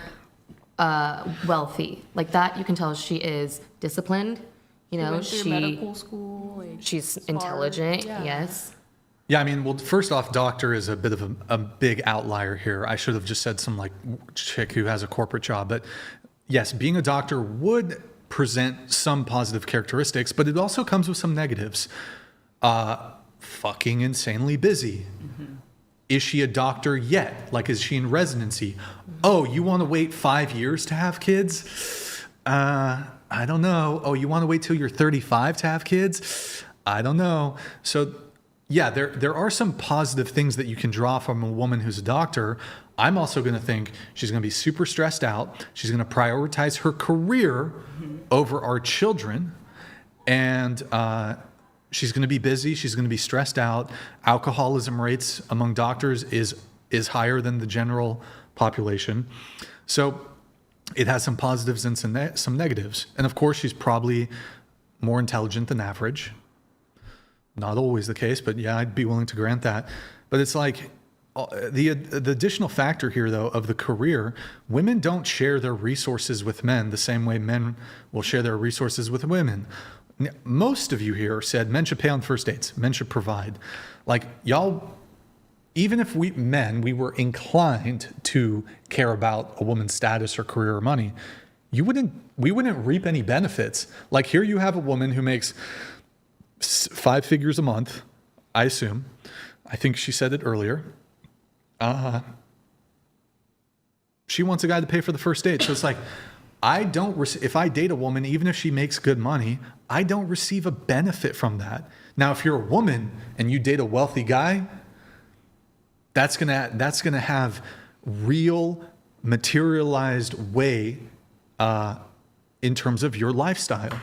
wealthy, like that, you can tell she is disciplined. You know, went through medical school. Like, she's smart, intelligent. yeah. Yes. Yeah, I mean, well, first off, doctor is a bit of a big outlier here. I should have just said some like chick who has a corporate job. But yes, being a doctor would present some positive characteristics, but it also comes with some negatives. Fucking insanely busy. Mm-hmm. Is she a doctor yet? Like, is she in residency? Mm-hmm. Oh, you want to wait 5 years to have kids? I don't know. Oh, you want to wait till you're 35 to have kids? I don't know. So yeah, there are some positive things that you can draw from a woman who's a doctor. I'm also going to think she's going to be super stressed out. She's going to prioritize her career over our children. And she's going to be busy. She's going to be stressed out. Alcoholism rates among doctors is higher than the general population. So it has some positives and some negatives. And of course, she's probably more intelligent than average. Not always the case, but yeah, I'd be willing to grant that. But it's like the additional factor here, though, of the career, women don't share their resources with men the same way men will share their resources with women. Most of you here said men should pay on first dates. Men should provide. Like, y'all, even if we were inclined to care about a woman's status or career or money, we wouldn't reap any benefits. Like, here you have a woman who makes 5 figures a month, I assume. I think she said it earlier. She wants a guy to pay for the first date. So it's like, if I date a woman, even if she makes good money, I don't receive a benefit from that. Now, if you're a woman and you date a wealthy guy, that's gonna have real materialized way in terms of your lifestyle.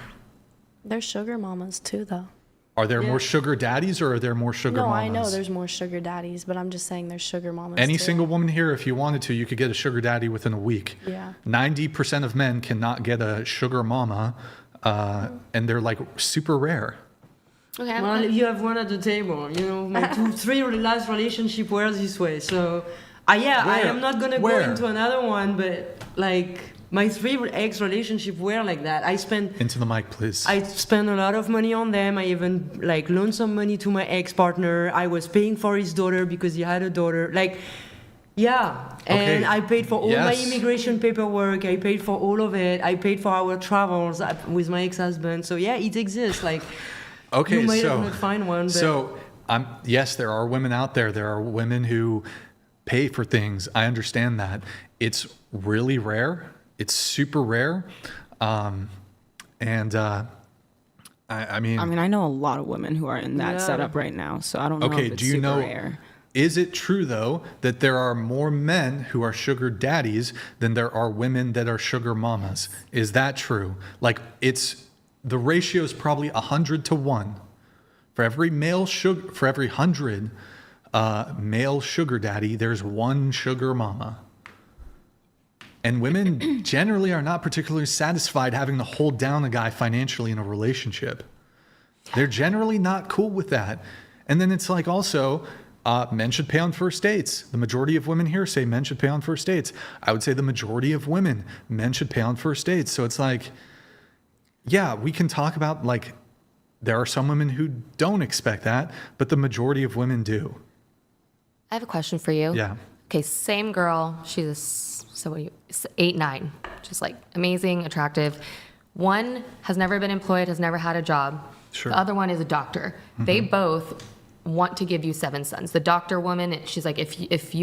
There's sugar mamas too, though. Are there more sugar daddies or are there more sugar mamas? No, I know there's more sugar daddies, but I'm just saying there's sugar mamas Any too. single woman here, if you wanted to, you could get a sugar daddy within a week. Yeah. 90% of men cannot get a sugar mama, and they're like super rare. Okay. Well, you have one at the table. You know, my three last relationship were this way. So, I am not gonna go into another one, but like my 3 ex-relationship were like that. Into the mic, please. I spent a lot of money on them. I even like loaned some money to my ex-partner. I was paying for his daughter because he had a daughter. Like, yeah. And I paid for all my immigration paperwork. I paid for all of it. I paid for our travels with my ex-husband. So yeah, it exists. Like, you might not find one. But yes, there are women out there. There are women who pay for things. I understand that. It's really rare. It's super rare. I mean, I know a lot of women who are in that setup right now, so I don't know if it's do you super know, rare. Is it true, though, that there are more men who are sugar daddies than there are women that are sugar mamas? Is that true? Like, the ratio is probably 100 to 1. For every 100 male sugar daddy, there's one sugar mama. And women generally are not particularly satisfied having to hold down a guy financially in a relationship. They're generally not cool with that. And then it's like also, men should pay on first dates. The majority of women here say men should pay on first dates. I would say the majority of women, men should pay on first dates. So it's like, yeah, we can talk about like, there are some women who don't expect that, but the majority of women do. I have a question for you. Yeah. Okay, same girl. She's 8, 9. Just like amazing, attractive. One has never been employed, has never had a job. Sure. The other one is a doctor. Mm-hmm. They both want to give you 7 sons. The doctor woman, she's like, if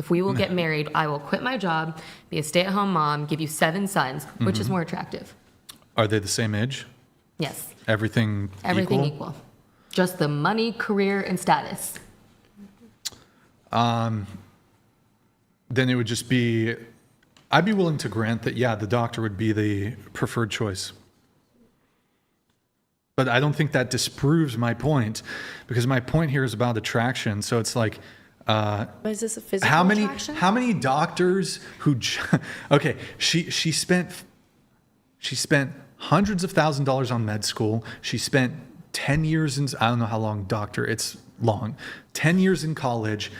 we will get married, I will quit my job, be a stay-at-home mom, give you 7 sons. Which is more attractive? Are they the same age? Yes. Everything equal. Just the money, career, and status. Then it would just be, I'd be willing to grant that, yeah, the doctor would be the preferred choice. But I don't think that disproves my point, because my point here is about attraction. So it's like, is this a physical attraction? How many doctors who, okay, she spent hundreds of $1,000s on med school. She spent 10 years in, I don't know how long doctor, it's long, 10 years in college.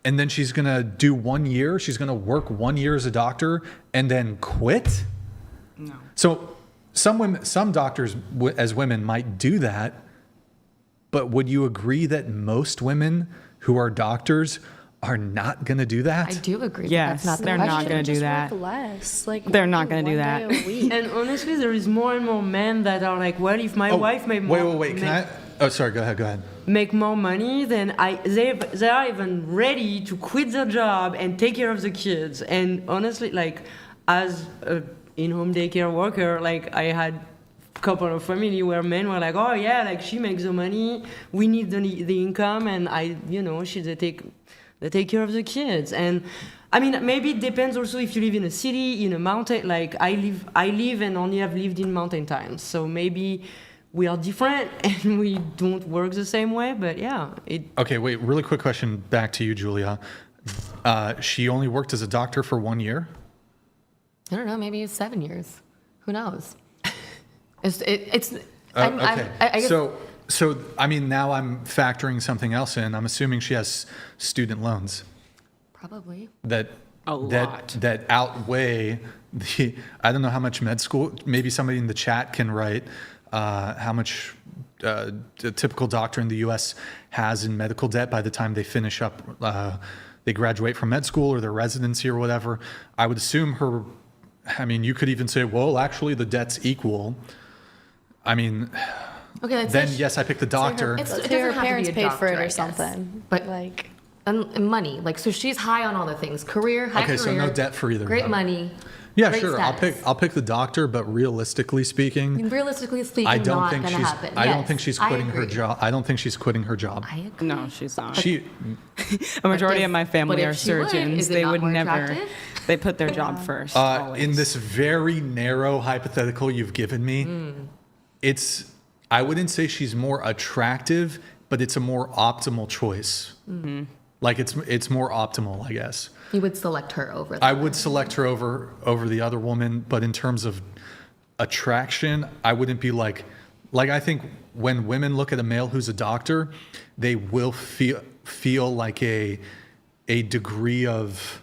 And then she's going to do 1 year. She's going to work 1 year as a doctor and then quit. No. So some doctors as women might do that. But would you agree that most women who are doctors are not going to do that? I do agree. Yes, that's not they're not going to do that. Less. Like, they're not going to do that. And honestly, there is more and more men that are like, well, if my wife made more... Wait. Can I... Oh, sorry. Go ahead. Make more money, then they are even ready to quit their job and take care of the kids. And honestly, like, as a in-home daycare worker, like, I had a couple of family where men were like, oh yeah, like, she makes the money, we need the income, and they take care of the kids. And I mean, maybe it depends also if you live in a city, in a mountain. Like, I live and only have lived in mountain times, so maybe we are different and we don't work the same way, but yeah. Okay, wait, really quick question back to you, Julia. She only worked as a doctor for 1 year? I don't know, maybe 7 years. Who knows? Okay. So I mean, now I'm factoring something else in. I'm assuming she has student loans. Probably. That lot. That outweigh the, I don't know how much med school, maybe somebody in the chat can write how much a typical doctor in the U.S. has in medical debt by the time they finish up, they graduate from med school or their residency or whatever. I would assume you could even say, well, actually the debt's equal. I mean, okay, then yes, I pick the doctor. Her parents paid for it or something. But like, and money. Like, so she's high on all the things. Career, high Okay, career. so no debt for either. Great money. Yeah, great sure. status. I'll pick the doctor, but realistically speaking, I don't not think she's. happen. I don't Yes, think she's I quitting her agree. job. I don't think she's quitting her job. I agree. No, she's not. She. A majority But of my but family if are she would, surgeons. is it They not would more never. attractive? They put their job first. Always. In this very narrow hypothetical you've given me, I wouldn't say she's more attractive, but it's a more optimal choice. Like it's more optimal, I guess. You would select her over I would select her over the other woman, but in terms of attraction, I wouldn't be like I think when women look at a male who's a doctor, they will feel like a degree of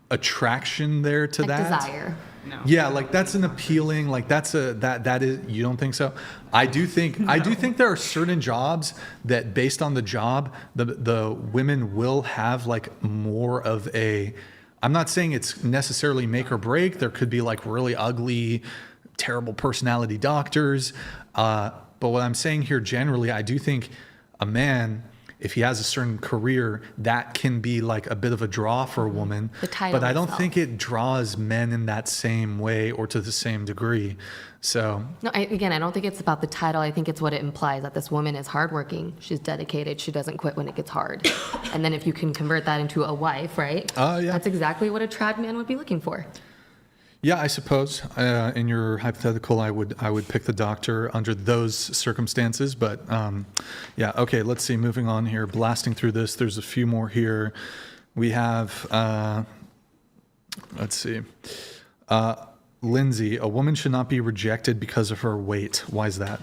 attraction there to like that. desire. No. Yeah, like that's an appealing, like that is, you don't think so? I do think there are certain jobs that based on the job, the women will have like more of a, I'm not saying it's necessarily make or break. There could be like really ugly, terrible personality doctors. But what I'm saying here generally, I do think a man, if he has a certain career, that can be like a bit of a draw for a woman. The title but I don't itself. think it draws men in that same way or to the same degree. So No, I don't think it's about the title. I think it's what it implies, that this woman is hardworking. She's dedicated. She doesn't quit when it gets hard. And then if you can convert that into a wife, right? Yeah. That's exactly what a trad man would be looking for. yeah, I suppose in your hypothetical, I would pick the doctor under those circumstances. But yeah, okay, let's see. Moving on here, blasting through this. There's a few more here. We have, let's see. Lindsay, a woman should not be rejected because of her weight. Why is that?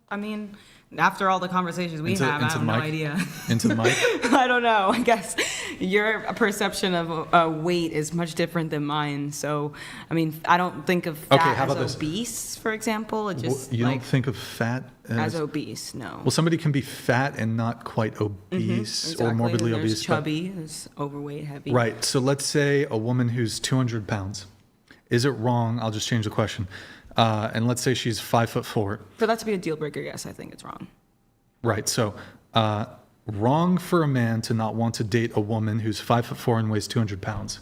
I mean, after all the conversations we have, I have no idea. Into the mic? I don't know. I guess your perception of weight is much different than mine. So, I mean, I don't think of fat Okay, how as about this? obese, for example. It just You like don't think of fat as obese, no. Well, somebody can be fat and not quite obese or Exactly. morbidly There's obese. but- chubby, there's overweight, heavy. Right. So let's say a woman who's 200 pounds. Is it wrong? I'll just change the question. And let's say she's 5'4". For that to be a deal breaker, yes, I think it's wrong. Right. So wrong for a man to not want to date a woman who's 5'4" and weighs 200 pounds.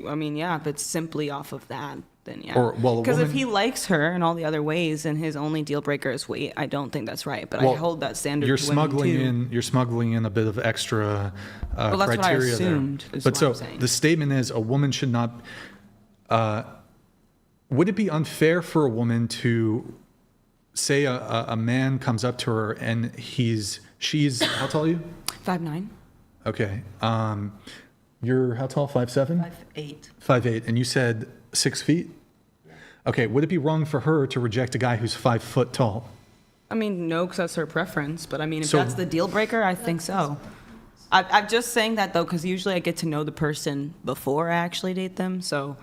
I mean, yeah, if it's simply off of that, then yeah. Or, well, a because if woman- he likes her in all the other ways and his only deal breaker is weight, I don't think that's right. But I hold that standard You're to women smuggling too. You're smuggling in a bit of extra Well, that's what I criteria assumed, there. is But what so I'm saying. the statement is a woman should not. Would it be unfair for a woman to say a man comes up to her and she's how tall are you? 5'9". Okay. You're how tall? 5'7"? 5'8". 5'8", and you said 6 feet? Okay, would it be wrong for her to reject a guy who's 5 foot tall? I mean, no, because that's her preference. But I mean, if So- that's the deal breaker, I think so. I'm just saying that though, because usually I get to know the person before I actually date them. So,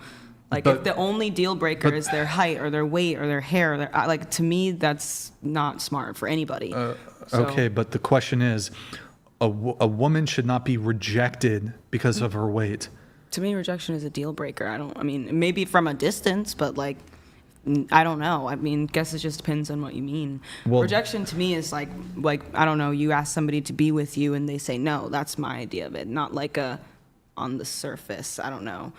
like, But- if the only deal breaker is their height or their weight or their hair, like to me, that's not smart for anybody. So- Okay, but the question is, a woman should not be rejected because of her weight. To me, rejection is a deal breaker. I mean, maybe from a distance, but like, I don't know. I mean, guess it just depends on what you mean. Well- Rejection to me is like, I don't know, you ask somebody to be with you and they say no. That's my idea of it. Not like on the surface. I don't know.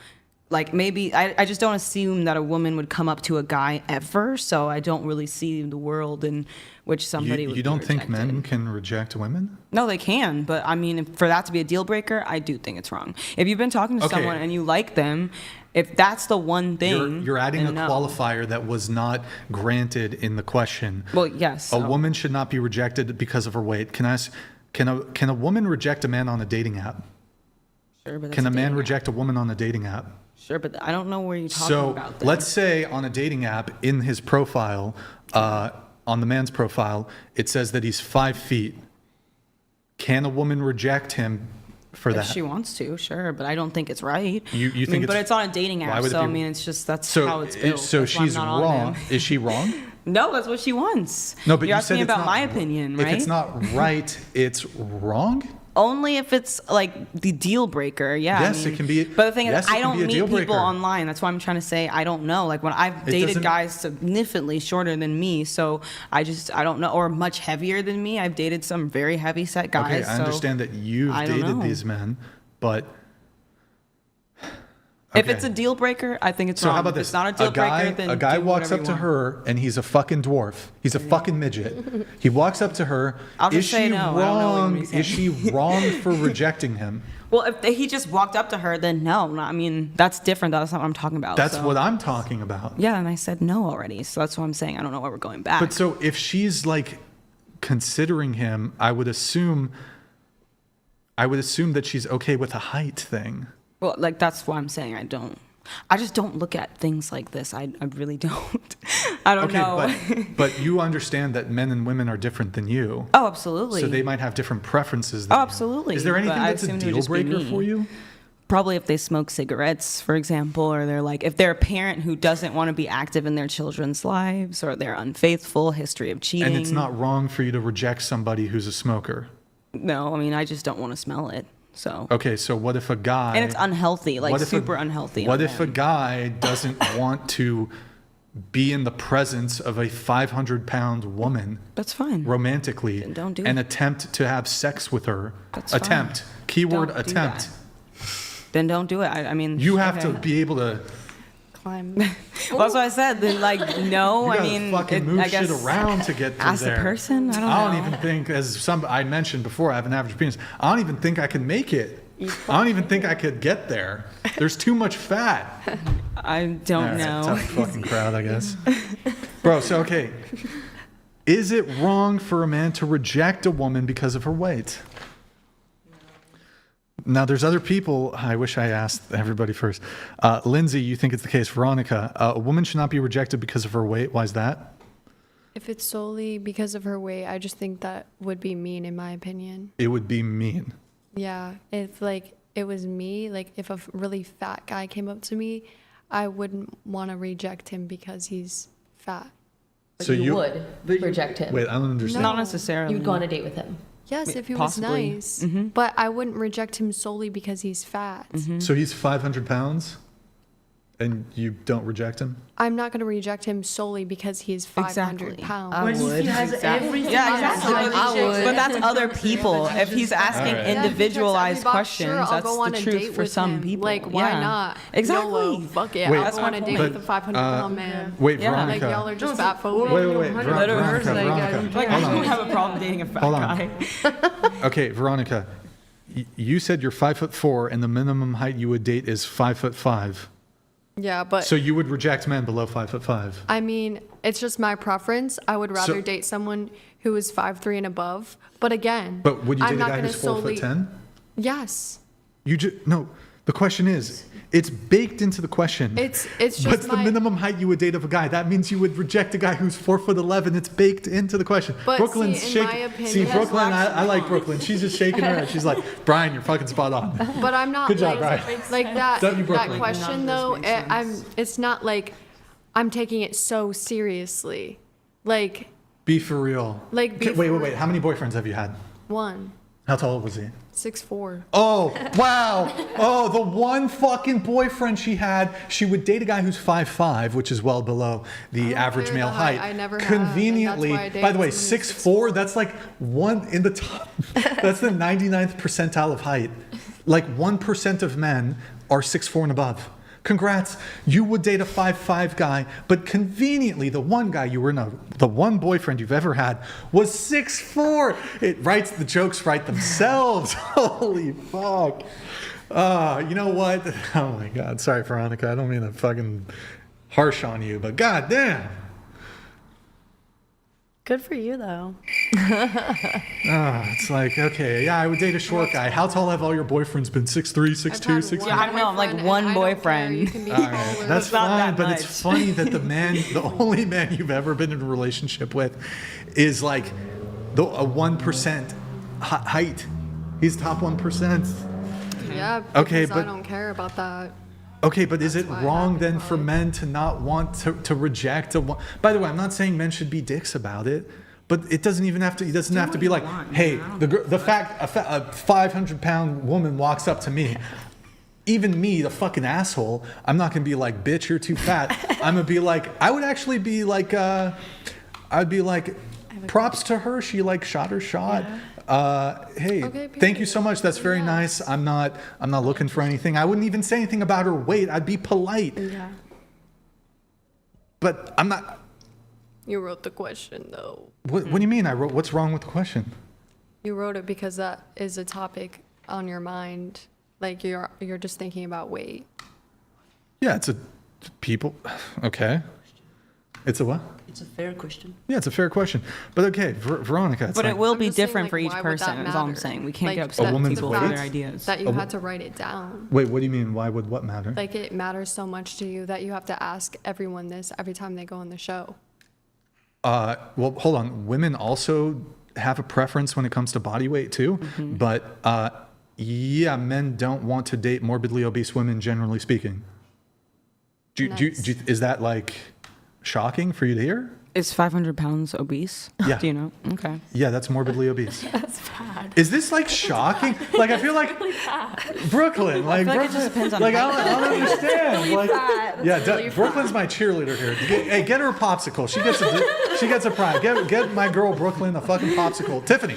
Like maybe, I just don't assume that a woman would come up to a guy ever. So I don't really see the world in which somebody would You be don't think rejected. men can reject women? No, they can, but I mean, for that to be a deal breaker, I do think it's wrong. If you've been talking to Okay. someone and you like them, if that's the one thing, You're adding a then no. qualifier that was not granted in the question. Well, yes. A woman should not be rejected because of her weight. Can I ask, can a woman reject a man on a dating app? Sure, but that's Can a man dating reject a woman on a dating app? app. Sure, but I don't know where you're talking So about this. let's say on a dating app, in his profile, on the man's profile, it says that he's 5 feet. Can a woman reject him for if that? she wants to, sure, but I don't think it's right. You I mean, think but it's- it's on a dating Why app, would it so I be- mean, it's just that's So, how it's built. so That's why I'm she's not on wrong. them. Is she wrong? No, that's what she wants. No, but you're you asking said me it's about not, my opinion, right? If it's not right, it's wrong. Only if it's like the deal breaker, yeah. Yes, it can be. But the thing yes, is, I it can don't be a meet deal people breaker. online. That's why I'm trying to say I don't know. Like when I've dated doesn't- guys significantly shorter than me, so I don't know, or much heavier than me. I've dated some very heavy set guys. Okay, I so understand that you've I don't dated know. these men, but If okay. it's a deal breaker, I think it's So wrong. how about If this? it's not a deal breaker, then a guy do walks whatever up you to want. her and he's a fucking dwarf. He's a fucking midget. He walks up to her. I'll just is say she no. I don't know what wrong? you're Is she wrong for rejecting him? Well, if he just walked up to her, then no. I mean, that's different. That's not what I'm talking about. That's so. what I'm talking about. Yeah, and I said no already. So that's what I'm saying. I don't know why we're going back. But so if she's like considering him, I would assume that she's okay with a height thing. Well, like that's why I'm saying I just don't look at things like this. I really don't. I don't know. but you understand that men and women are different than you. Oh, absolutely. So they might have different preferences. Oh, Than absolutely. You. Is there anything But I that's a assumed it would deal just be breaker me. for you? Probably if they smoke cigarettes, for example, or they're like, if they're a parent who doesn't want to be active in their children's lives, or they're unfaithful, history of cheating. And it's not wrong for you to reject somebody who's a smoker. No, I mean, I just don't want to smell it. So. Okay, so what if a guy... And it's unhealthy, like super unhealthy. What if a guy doesn't want to be in the presence of a 500-pound woman? That's fine. Romantically. Then don't do and it. attempt to have sex with her. That's attempt. fine. Keyword Don't do attempt. that. Then don't do it. I mean... You have okay. to be able to... Climb. Well, that's what I said. Then, like, no. You I gotta mean, fucking move I guess shit around to get through as there. a person, I don't know. I don't even think, as I mentioned before, I have an average penis. I don't even think I can make it. I don't even think I could get there. There's too much fat. I don't know. Tough fucking crowd, I guess. Bro, so okay. Is it wrong for a man to reject a woman because of her weight? Now, there's other people. I wish I asked everybody first. Lindsay, you think it's the case. Veronica, a woman should not be rejected because of her weight. Why is that? If it's solely because of her weight, I just think that would be mean, in my opinion. It would be mean. Yeah, if like it was me, like if a really fat guy came up to me, I wouldn't want to reject him because he's fat. But So you you- would reject him. Wait, I don't understand. Not necessarily. You'd go on a date with him. Yes, if he Possibly. was nice, but I wouldn't reject him solely because he's fat. So he's 500 pounds, and you don't reject him? I'm not going to reject him solely because he's 500 Exactly. pounds. I would. everything. Yeah, exactly. I would. But that's other people. If he's asking Alright. individualized Yeah, because questions, sure, I'll that's go on the a truth date for with some him. people. Like, why Yeah. not? Exactly. YOLO, fuck it. Wait, I'll go on a date but, with a 500-pound man. Wait, Yeah. Like, Veronica. y'all are just fat phobic. Wait. Veronica. Veronica. Like, I Hold don't on. have a problem dating a fat Hold on. guy. Okay, Veronica, you said you're 5'4", and the minimum height you would date is 5'5". Yeah, but So you would reject men below 5'5". I mean, it's just my preference. I would rather So- date someone who is 5'3" and above. But again, But would you I'm date a not guy gonna who's 4'10"? Yes. No. The question is, it's baked into the question. It's just What's the my- minimum height you would date of a guy? That means you would reject a guy who's 4'11". It's baked into the question. But Brooklyn's see, in my shaking. opinion- See, Yes, Brooklyn, I like Brooklyn. She's just shaking her head. She's like, Brian, you're fucking spot on. But I'm not Good job, like, Brian. like that. W That Brooklyn. question though, it's not like I'm taking it so seriously. Like Be for real. Like, be Okay, wait. for- How many boyfriends have you had? one, How tall was he? 6'4". Oh, wow. Oh, the one fucking boyfriend she had, she would date a guy who's 5'5", which is well below the average care male the height. height. I never have, and that's Conveniently, why I dated by the way, someone who's 6'4", that's like one in the top. That's the 99th percentile of height. Like 1% of men are 6'4" and above. Congrats. You would date a 5'5" guy, but conveniently, the one guy the one boyfriend you've ever had was 6'4". The jokes write themselves. Holy fuck. You know what? Oh my God. Sorry, Veronica. I don't mean to fucking harsh on you, but goddamn. Good for you, though. It's like, okay, yeah, I would date a short guy. How tall have all your boyfriends been? 6'3", 6'2", 6'3"? Yeah, I don't know, like one boyfriend. That's not fine, that but much. it's funny that the only man you've ever been in a relationship with is like a 1% height. He's top 1%. Yeah. Okay, because but- I don't care about that. Okay, but is it why I wrong haven't then for tried. men to not want to reject a woman? By the way, I'm not saying men should be dicks about it, But it doesn't even have to. It doesn't have to be like, hey, the fact a 500-pound woman walks up to me, even me, the fucking asshole, I'm not gonna be like, bitch, you're too fat. I'm gonna be like, I would actually be like, I'd be like, props to her. She like shot her shot. Hey, Okay, thank you so much. That's very nice. I'm not looking for anything. I wouldn't even say anything about her weight. I'd be polite. Yeah. But I'm not. You wrote the question though. What do you mean? I wrote. What's wrong with the question? You wrote it because that is a topic on your mind. Like you're just thinking about weight. Yeah, it's a people. Okay. It's a what? It's a fair question. Yeah, it's a fair question. But okay, Veronica. It's But like, it will I'm be just saying, different like, for each why would that person, is all I'm matter? saying. We can't Like, get upset A with woman's people weight? for their ideas. That you had to write it down. Wait, what do you mean? Why would what matter? Like it matters so much to you that you have to ask everyone this every time they go on the show. Well, hold on. Women also have a preference when it comes to body weight too. Mm-hmm. But yeah, men don't want to date morbidly obese women, generally speaking. Is that like shocking for you to hear? Is 500 pounds obese? Yeah. Do you know? Okay. Yeah, that's morbidly obese. That's bad. Is this like shocking? Like I feel like Brooklyn, like feel like Brooklyn, it just depends on like height. I don't understand. Like, fat. yeah, That's really Brooklyn's my cheerleader here. Hey, get her a popsicle. She gets a prize. Get my girl Brooklyn a fucking popsicle. Tiffany.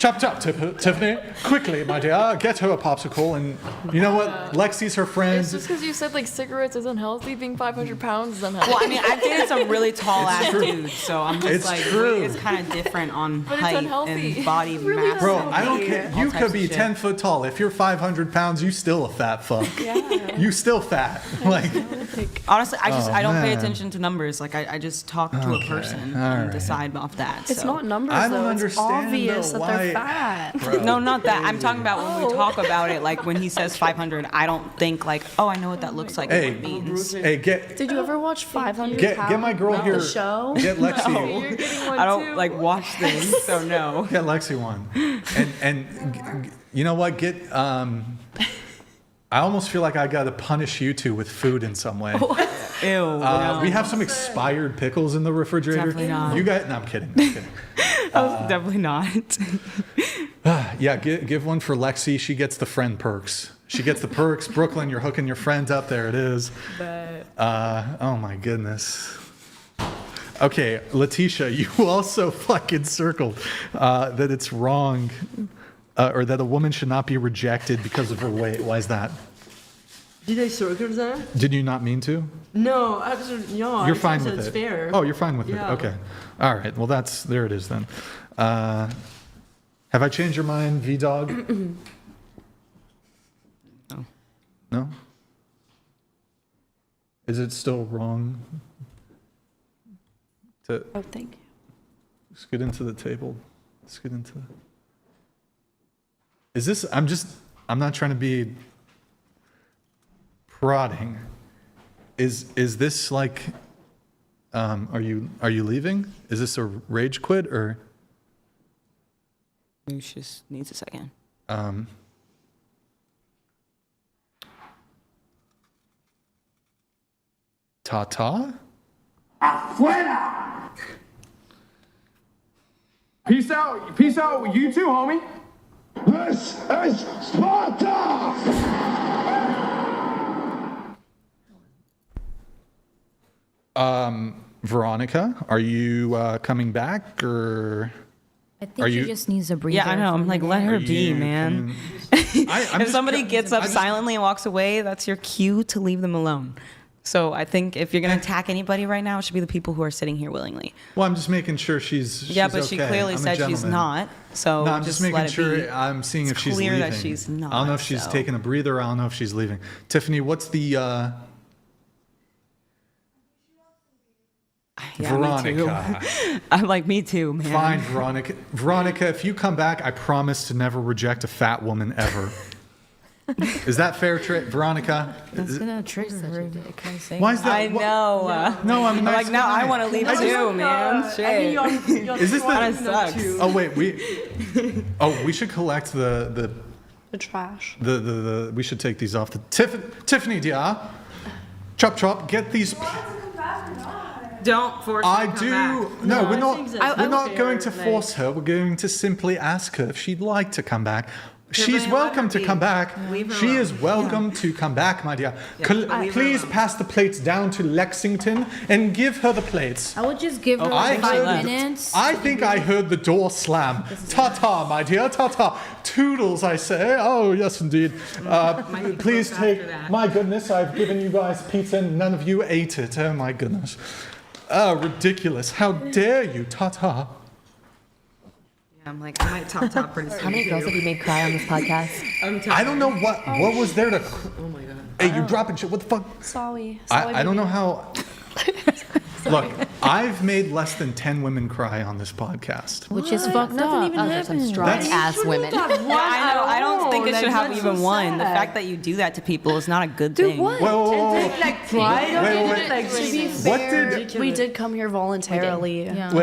Chop, Tiffany. Quickly, my dear, get her a popsicle. And you know what? Lexi's her friend. It's just because you said like cigarettes isn't healthy, being 500 pounds is unhealthy. Well, I mean, I've dated some really tall ass true. dudes, so I'm just It's like, true. it's kind of different on But it's height unhealthy. and body Really mass. Bro, unhealthy. I don't care. all You types could be of shit. 10 foot tall. If you're 500 pounds, you still a fat fuck. Yeah. You still fat. Like, Honestly, I don't pay man. attention to numbers. Like I just talk to a person all and right. decide off that. It's so. not numbers I don't though. It's understand, obvious though, that they're why- fat. bro. No, not that. I'm talking about when we talk about it. Like when he says 500, I don't think like, oh, I know what that looks like. Hey, and what it means. hey, get Did you ever watch 500 get my girl Pounds, here. the show? Get Lexi. You're getting one I don't too. like watch things, so no. Get Lexi one. And you know what? Get I almost feel like I got to punish you two with food in some way. Ew. No. We have some expired pickles in the refrigerator. Definitely not. You guys? No, I'm kidding. I'm kidding. Definitely not. Yeah, give one for Lexi. She gets the friend perks. She gets the perks. Brooklyn, you're hooking your friends up. There it is. Oh my goodness. Okay, Letitia, you also fucking circled that it's wrong, or that a woman should not be rejected because of her weight. Why is that? Did I circle that? Did you not mean to? No, absolutely. No, You're I fine think with that's it. fair. Oh, you're fine with Yeah. it. Okay. All right. Well, there it is then. Have I changed your mind, V-Dog? No. No? Is it still wrong to Oh, thank you. scoot into the table? Scoot into the... Is this... I'm not trying to be prodding. Is this like... are you leaving? Is this a rage quit or... Maybe she just needs a second. Ta-ta? Peace out. Peace out. You too, homie. This is Sparta! Veronica, are you coming back or... I Are think she you- just needs a breather. Yeah, I know. I'm like, let her Are be, you man. coming- I'm If just somebody cu- gets I up just- silently and walks away, that's your cue to leave them alone. So I think if you're gonna attack anybody right now, it should be the people who are sitting here willingly. Well, I'm just making sure she's Yeah, but she okay. clearly I'm a said she's gentleman. not. So No, I'm just making let it sure. be. I'm seeing It's if she's clear leaving. that she's not, I don't know if she's so. taking a breather. I don't know if she's leaving. Tiffany, what's the Yeah, Veronica? Me too. I'm like, me too, man. Fine, Veronica. Veronica, if you come back, I promise to never reject a fat woman ever. Is that fair, Veronica? That's gonna trigger her. Can I say? Why is that? I know. No, I'm I'm nice like, now I guy. want to leave I just- too, man. Shit. Is this Kinda the? sucks. Oh wait, we should collect the trash. we should take these off the Tiffany, dear. Chop chop, get these. Don't force her I to come do. back. No, we're I not. think that's We're not fair, going to like- force her. We're going to simply ask her if she'd like to come back. She's let welcome her to be. come back. Leave her She alone. is welcome to come back, my dear. leave her Please alone. pass the plates down to Lexington and give her the plates. I would just give her I like 5 heard- minutes. I think I heard the door slam. Ta-ta, my dear, ta-ta. Toodles, I say. Oh, yes, indeed. Please take... My goodness, I've given you guys pizza and none of you ate it. Oh, my goodness. Oh, ridiculous. How dare you, ta-ta. I'm like, I might top pretty soon. How many girls have you made cry on this podcast? I don't know what was there to... Oh my god. Hey, you're dropping shit. What the fuck? Sorry. I don't know how... Look, I've made less than 10 women cry on this podcast. Which is fucked Nothing up. even Oh, there's some That's- strong-ass women. Yeah, I know. I don't think it should have that's even so one. The sad. fact that you do that to people is not a good thing. What? Whoa. Wait. Like, to be What fair, did... We did come here voluntarily. Yeah.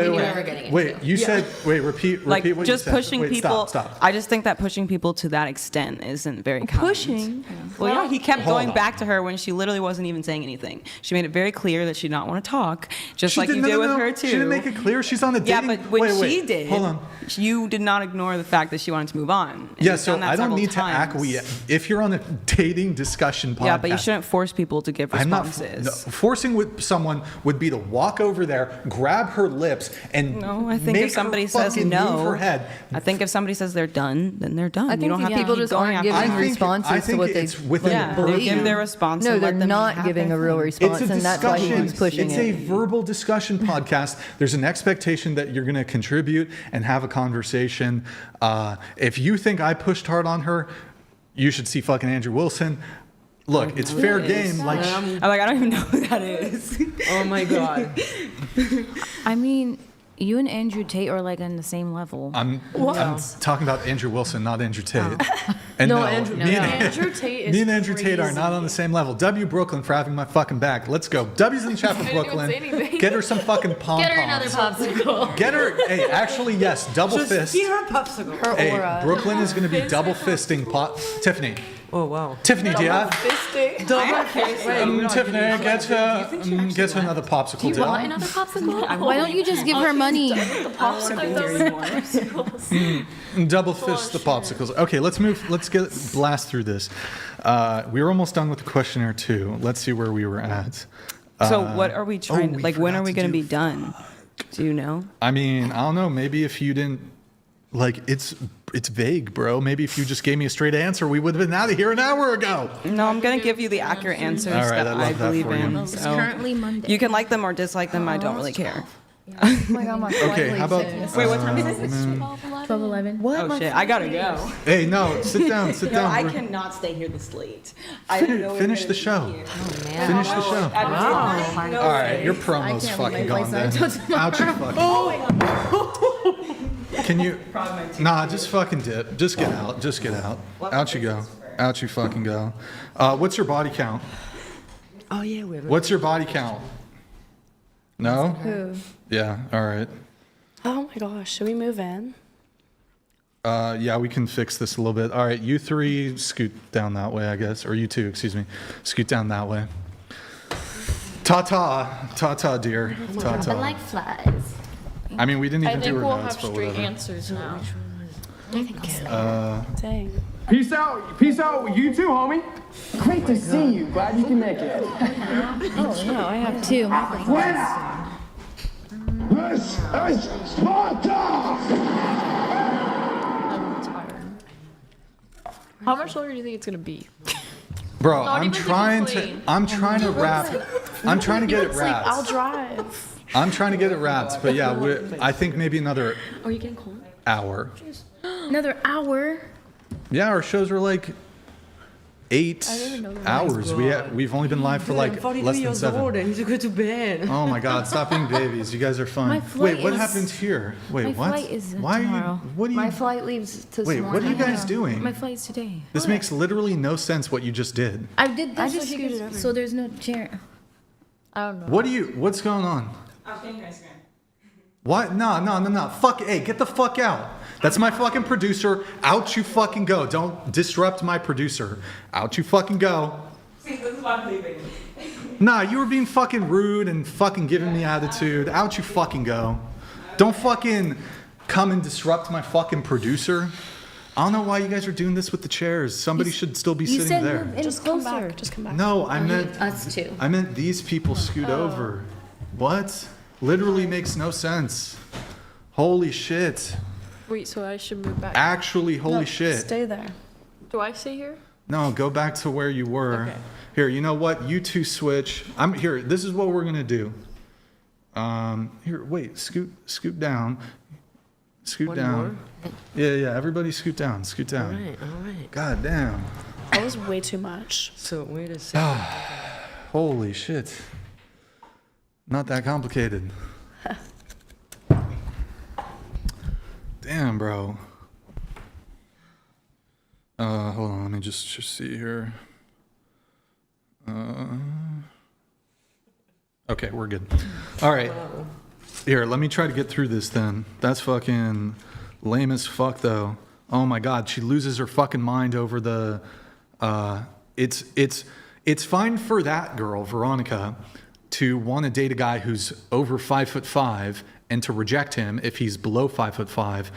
Wait, you said... Wait, repeat Like what just you said. pushing Wait, people. Stop. I just think that pushing people to that extent isn't very kind. Pushing? Well, yeah, he kept Hold going on. back to her when she literally wasn't even saying anything. She made it very clear that she did not want to talk, just She like did- you no, did no, with no. her too. She didn't make it clear she's on a Yeah, dating... but when wait, she did, hold on. you did not ignore the fact that she wanted to move on. And Yeah, you've so done that I don't several need times. to acquiesce. If you're on a dating discussion podcast... Yeah, but you shouldn't force people to give I'm not responses. no, forcing with someone would be to walk over there, grab her lips, and No, I think make if somebody her says fucking no, move her head. I think if somebody says they're done, then they're done. I you think don't have people to keep just going aren't after giving them. responses to what they it's within Yeah, the they purview. give their response. No, and they're let them not have giving their a real thing. response, It's a and that's why he discussion. keeps pushing It's it. a verbal discussion podcast. There's an expectation that you're going to contribute and have a conversation. If you think I pushed hard on her, you should see fucking Andrew Wilson. Look, it's fair game. Like, I'm like, I don't even know who that is. Oh my god. I mean, you and Andrew Tate are like on the same level. I'm talking about Andrew Wilson, not Andrew Tate. And No, no, Andrew- me and Andrew Tate is me and Andrew Tate are crazy. not on the same level. W Brooklyn for having my fucking back. Let's go. W's in the chat for didn't even Brooklyn. say anything. Get her some fucking pom Get her another poms. popsicle. Get her. Hey, actually, yes, double fist. her popsicle. Her Hey, aura. Brooklyn is going to be double fisting Tiffany. Oh wow. Tiffany, dear. Double fist. Tiffany, get her another popsicle, dear. Want another popsicle? Why don't you just give her money? Double fist the popsicles. Okay, let's move. Let's blast through this. We were almost done with the questionnaire too. Let's see where we were at. So what are we trying to, we like, when forgot are we to going to do- be done? Do you know? I mean, I don't know. Maybe if you didn't, like, it's vague, bro. Maybe if you just gave me a straight answer, we would have been out of here an hour ago. No, I'm going to give you the accurate answers All right, that I love I that believe for you. in. It's So currently Monday. you can like them or dislike them. I don't really care. Oh my God, my flight Okay, how about? leaves Wait, what time is it? 12:11. Oh shit, I gotta go. Hey, no, sit down, sit No, down. I We're- cannot stay here this late. I didn't know we were Finish gonna the be show. here. Finish the show. All right, your promo's fucking gone then. Out you fucking. Can you? Nah, just fucking dip. Just get out. Just get out. Out you go. Out you fucking go. What's your body count? Oh yeah, we have. What's your body count? No? Who? Yeah, all right. Oh my gosh, should we move in? Yeah, we can fix this a little bit. All right, you three scoot down that way, I guess. Or you two, excuse me. Scoot down that way. Ta-ta. Ta-ta, dear. Ta-ta. Like flies. I mean, we didn't I even do think her we'll notes, have but straight whatever. answers now. Dang. Peace out. Peace out. You too, homie. Great to see you. Glad you can make it. Oh no, I have two. This is Sparta! I'm tired. How much longer do you think it's gonna be? Bro, Not I'm even trying complain. to I'm trying to wrap. I'm trying to get it I'll wrapped. drive. I'm trying to get it wrapped, but yeah, I think maybe another Are you getting cold? hour. Another hour. Yeah, our shows are like 8 know that. hours. We've only been live for I'm like 42 less than years 7. old. I need to go to bed. Oh my God! Stop being babies. You guys are fun. My flight Wait, what is- happened here? Wait, my what? flight is Why tomorrow. are you? What are you? My flight leaves this Wait, morning. what are you guys doing? My flight's today. This makes literally no sense. What you just did. I did this I so just she scooted could- over. so there's no chair. I don't know. What's going on? I'm getting ice cream. What? No. Fuck. Hey, get the fuck out. That's my fucking producer. Out you fucking go. Don't disrupt my producer. Out you fucking go. See, this is why I'm leaving. Nah, you were being fucking rude and fucking giving me attitude. Out you fucking go. Don't fucking come and disrupt my fucking producer. I don't know why you guys are doing this with the chairs. Somebody should still be sitting there. Just come back. Just come back. No, I meant Us too. I meant these people scoot over. What? Literally makes no sense. Holy shit. Wait, so I should move back? Actually, holy shit. Stay there. Do I stay here? No, go back to where you were. Okay. Here, you know what? You two switch. I'm here. This is what we're gonna do. Here, wait. Scoot down. Scoot One down. more? Yeah. Everybody, scoot down. Scoot down. All right. God damn. That was way too much. So wait a second. Holy shit. Not that complicated. Damn, bro. Hold on. Let me just see here. Okay, we're good. All right. Here, let me try to get through this then. That's fucking lame as fuck, though. Oh my God, she loses her fucking mind over the. It's fine for that girl, Veronica, to want to date a guy who's over 5'5" and to reject him if he's below 5'5",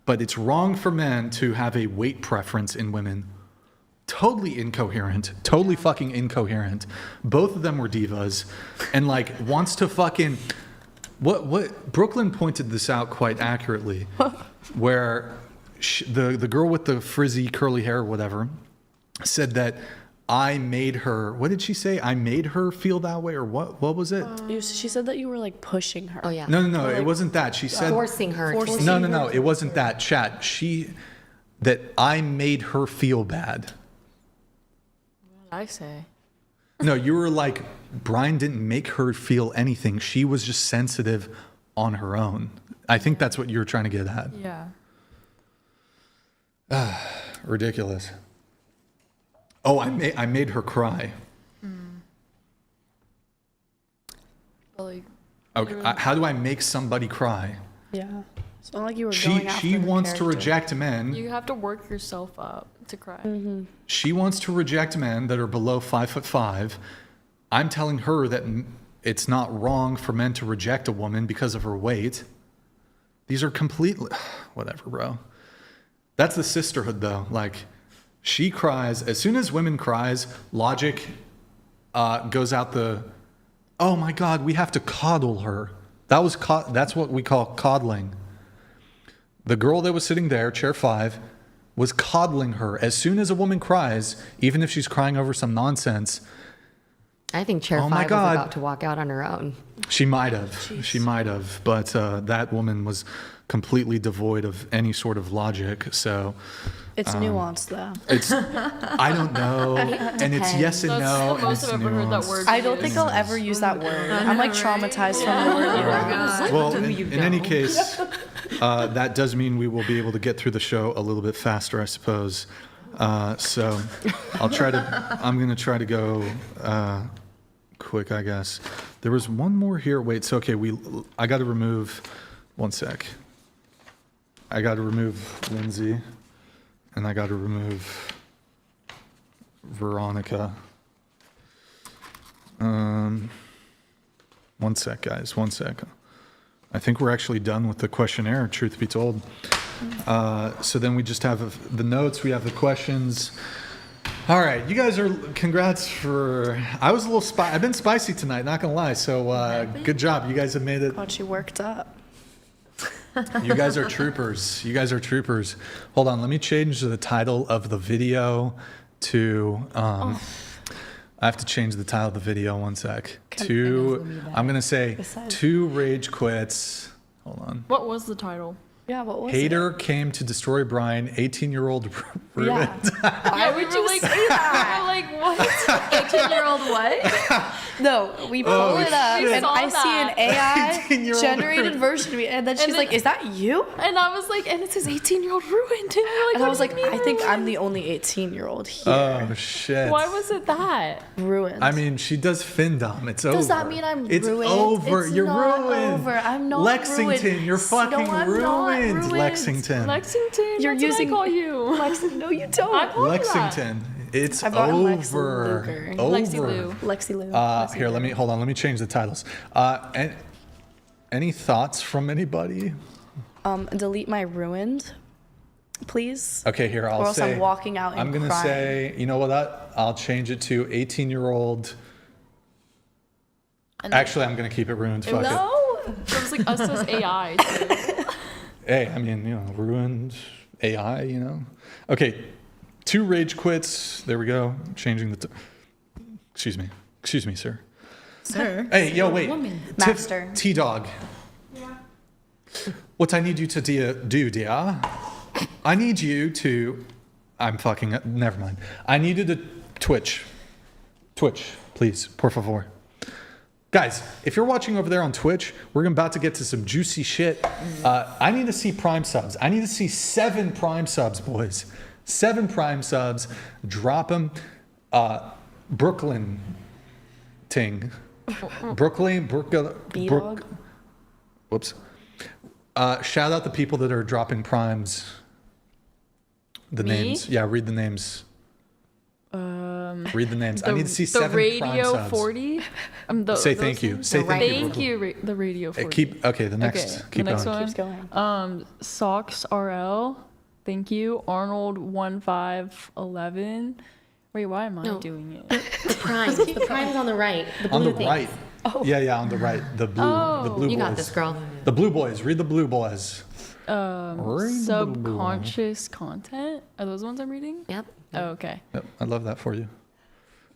but it's wrong for men to have a weight preference in women. Totally incoherent. Totally fucking incoherent. Both of them were divas, and like wants to fucking. What Brooklyn pointed this out quite accurately, where the girl with the frizzy curly hair or whatever said that I made her. What did she say? I made her feel that way, or what? What was it? She said that you were like pushing her. Oh yeah. No. It wasn't that. She said Forcing her. No. It wasn't that. Chat. That I made her feel bad. What did I say? No, you were like, Brian didn't make her feel anything. She was just sensitive on her own. I think that's what you were trying to get at. Yeah. Ridiculous. Oh, I made her cry. But like, Okay, how do I make somebody cry? Yeah. It's not like you were going after She her wants to character. reject men. you have to work yourself up to cry. She wants to reject men that are below 5'5". I'm telling her that it's not wrong for men to reject a woman because of her weight. These are completely whatever, bro. That's the sisterhood, though. Like, she cries as soon as women cries. Logic goes out the. Oh my God, we have to coddle her. That's what we call coddling. The girl that was sitting there, chair 5, was coddling her. As soon as a woman cries, even if she's crying over some nonsense. I think Chair 5 was about to walk out on her own. She might have. Jeez. She might have. But that woman was completely devoid of any sort of logic. So It's nuanced, though. it's, I don't know. And it's yes and That's no. the most and I've it's ever heard that nuanced. word. I don't think I'll ever use that word. I'm like traumatized from the word nuance. Well, in any case, that does mean we will be able to get through the show a little bit faster, I suppose. So I'm going to try to go quick, I guess. There was one more here. Wait, so okay, I got to remove, one sec. I got to remove Lindsay, and I got to remove Veronica. One sec, guys, one sec. I think we're actually done with the questionnaire, truth be told. So then we just have the notes, we have the questions. All right, you guys are, congrats for, I was a little I've been spicy tonight, not gonna lie, so good job. You guys have made it. Got you worked up. You guys are troopers. You guys are troopers. Hold on, let me change the title of the video to, I have to change the title of the video, one sec. I'm gonna say, 2 rage quits. Hold on. What was the title? Yeah, what was Hater came to destroy Brian, 18-year-old ruined. Why would you say that? Like, what? 18-year-old what? No, we pull it up, shit. and I Saw see an that. AI generated version of me, and then she's like, "Is that you?" And I was like, and it says 18-year-old ruined. And you're like, And I was like, what do you "I mean think I'm ruined? the only 18-year-old here." Oh, shit. Why was it that? Ruined. I mean, she does finndom. It's over. Does that mean I'm it's ruined? over. It's You're not ruined. over. I'm not Lexington, ruined. you're fucking No, I'm ruined. not ruined. Lexington. Lexington. You're That's using what I call you. Lexington. No, you don't. I call you that. Lexington. It's I brought him Lex over. Luger. Lexi Lou. Lexi Lou. Here, hold on. Let me change the titles. Any thoughts from anybody? Delete my ruined, please. Okay, here, Or I'll else say. I'm walking out and I'm going to crying. say, you know what? I'll change it to 18-year-old. Actually, I'm going to keep it ruined. Fuck it. No, it was like us as AI. Too. Hey, I mean, ruined AI, Okay, 2 rage quits. There we go. Changing the. Excuse me, sir. Sir. Hey, yo, wait. Master. T-Dog. Yeah. What I need you to do, dear? I need you to. Never mind. I need you to Twitch. Twitch, please, por favor. Guys, if you're watching over there on Twitch, we're about to get to some juicy shit. I need to see Prime subs. I need to see 7 Prime subs, boys. 7 Prime subs. Drop them. Brooklyn ting. Whoops. Shout out the people that are dropping primes. The Me? names. Yeah, read the names. Read the names. I need to see the 7 Radio prime subs. 40. Say thank you. Say thank you. Thank you, the Radio 40. The next. Keep the next going. one. Keeps going. Socks RL. Thank you. Arnold 1511. Wait, why am I doing it? The prime. The prime's on the right. The blue On the things. right. Oh. Yeah, on the right. The blue boys. You got this, girl. The blue boys. Read the blue boys. Subconscious content. Are those the ones I'm reading? Yep. Oh, okay. Yep, I love that for you.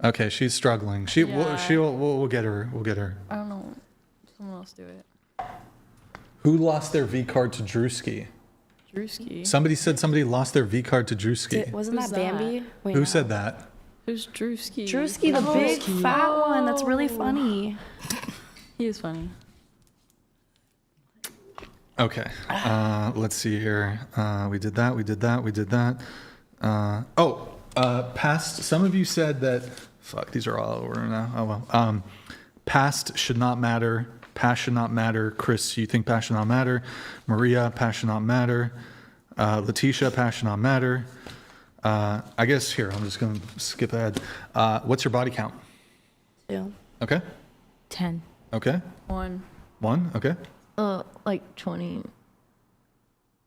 Okay, she's struggling. We'll get her. We'll get her. I don't know. Someone else do it. Who lost their V card to Drewski? Drewski. Somebody said somebody lost their V card to Drewski. Wasn't Who's that Bambi? Wait, Who no. said that? Who's Drewski? Drewski, the big fat one. That's really funny. He is funny. Okay. Let's see here. We did that. Past. Some of you said that. Fuck, these are all over now. Oh well. Past should not matter. Past should not matter. Chris, you think past should not matter? Maria, past should not matter. Letitia, past should not matter. I guess here, I'm just going to skip ahead. What's your body count? 2. Okay. 10. Okay. 1. 1. Okay. Like 20.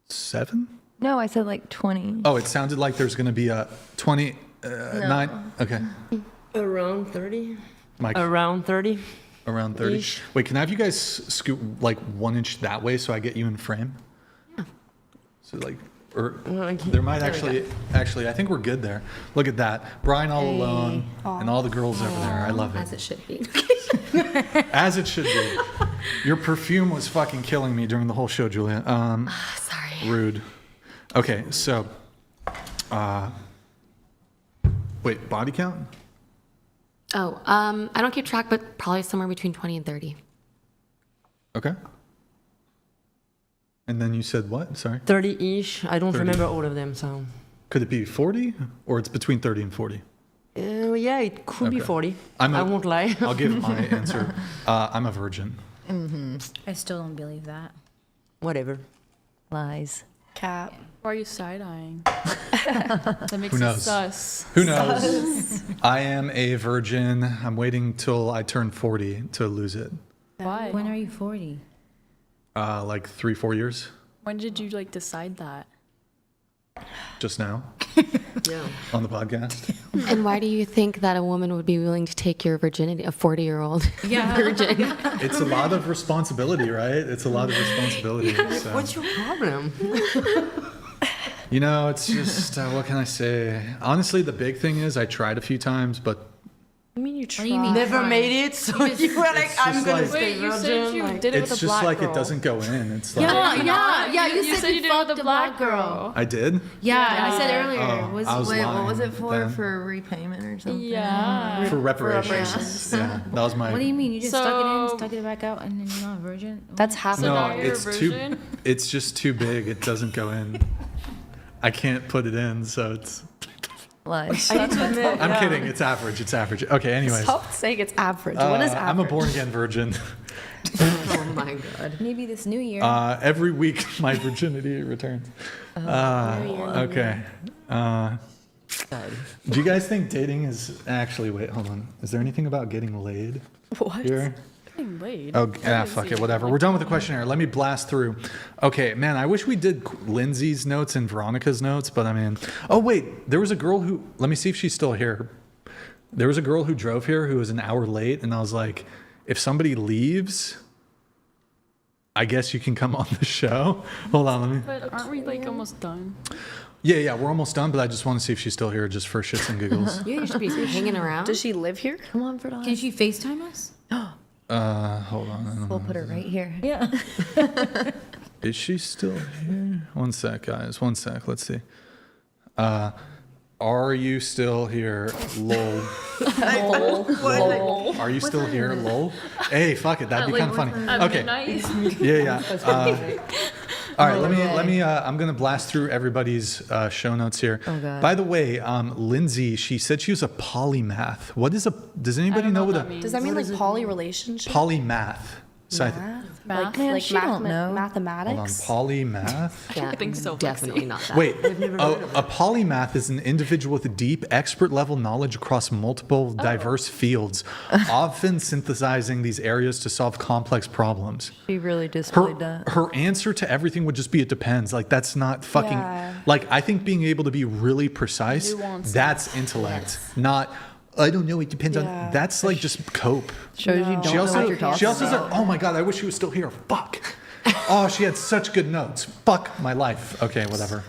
7? No, I said like 20. Oh, it sounded like there's going to be a 20, 9. Okay. Around 30. Mike. Around 30. Around 30. Ish. Wait, can I have you guys scoot like 1 inch that way so I get you in frame? Yeah. So like, or there might actually, I think we're good there. Look at that. Brian all alone and all the girls over there. I love it. As it should be. As it should be. Your perfume was fucking killing me during the whole show, Julia. Sorry. Rude. Okay, so, wait, body count? Oh, I don't keep track, but probably somewhere between 20 and 30. Okay. And then you said what? Sorry. 30-ish. I don't 30. remember all of them, so. Could it be 40 or it's between 30 and 40? Yeah, it could be Okay. 40. I won't lie. I'll give my answer. I'm a virgin. I still don't believe that. Whatever. Lies. Cap. Why are you side-eyeing? That makes Who knows? it sus. Who knows? I am a virgin. I'm waiting till I turn 40 to lose it. Why? When are you 40? Like 3-4 years. When did you decide that? Just now. Yeah. On the podcast. And why do you think that a woman would be willing to take your virginity, a 40-year-old virgin? It's a lot of responsibility, right? It's a lot of responsibility. So. What's your problem? It's just, what can I say? Honestly, the big thing is I tried a few times, but I mean, you tried. do you mean? Never made it, so you were like, It's I'm just gonna like- stay Wait, you said virgin. you like- did it with it's a just black like girl. it doesn't go in. It's like, You said you did it with a black girl. I did? Yeah, I said earlier. Oh, was I was Wait, lying what was it for? then. For repayment or something? Yeah. For reparations. Yeah, that was my. What do you mean? You just stuck it So- in, stuck it back out, and then you're not a virgin? That's half No, now you're a it's virgin? It's just too big. It doesn't go in. I can't put it in, so it's. Lies. I'm kidding. It's average. It's average. Okay. Anyways, Stop saying it's average. What is average? I'm a born again virgin. Oh my god. Maybe this new year. Every week my virginity returns. Okay. Do you guys think dating is actually? Wait, hold on. Is there anything about getting laid? What? Here? Getting laid. Oh, yeah, fuck it, whatever. We're done with the questionnaire. Let me blast through. Okay, man, I wish we did Lindsay's notes and Veronica's notes, but I mean, oh wait, there was a girl who. Let me see if she's still here. There was a girl who drove here who was an hour late, and I was like, if somebody leaves, I guess you can come on the show. Hold on, let me. But aren't we like almost done? Yeah, we're almost done, but I just want to see if she's still here just for shits and giggles. Yeah, you should be hanging around. Does she live here? Come on, Verdon. Can she FaceTime us? Hold on. I don't We'll know. put her right here. Yeah. Is she still here? One sec, guys. One sec. Let's see. Are you still here? Lol. Lol. Are you still here? Lol. Hey, fuck it. That'd be kind of funny. Okay. Nice. Yeah. All right. Let me. I'm gonna blast through everybody's show notes here. Oh, God. By the way, Lindsay, she said she was a polymath. What is a? Does anybody know what a means. Does that mean like poly relationship? polymath? So Like, Man, like she don't know. hold on, mathematics? polymath. Yeah, I think so. definitely not that. Wait, a polymath is an individual with deep, expert-level knowledge across multiple, diverse fields, often synthesizing these areas to solve complex problems. She really displayed that. Her answer to everything would just be, it depends. Like, that's not fucking... Yeah. Like, I think being able to be really precise, Nuances. that's intellect, not... I don't know, it depends on... That's like just cope. Shows you don't She know also, what you're talking she also about. said, oh my God, I wish she was still here. Fuck. Oh, she had such good notes. Fuck my life. Okay, whatever.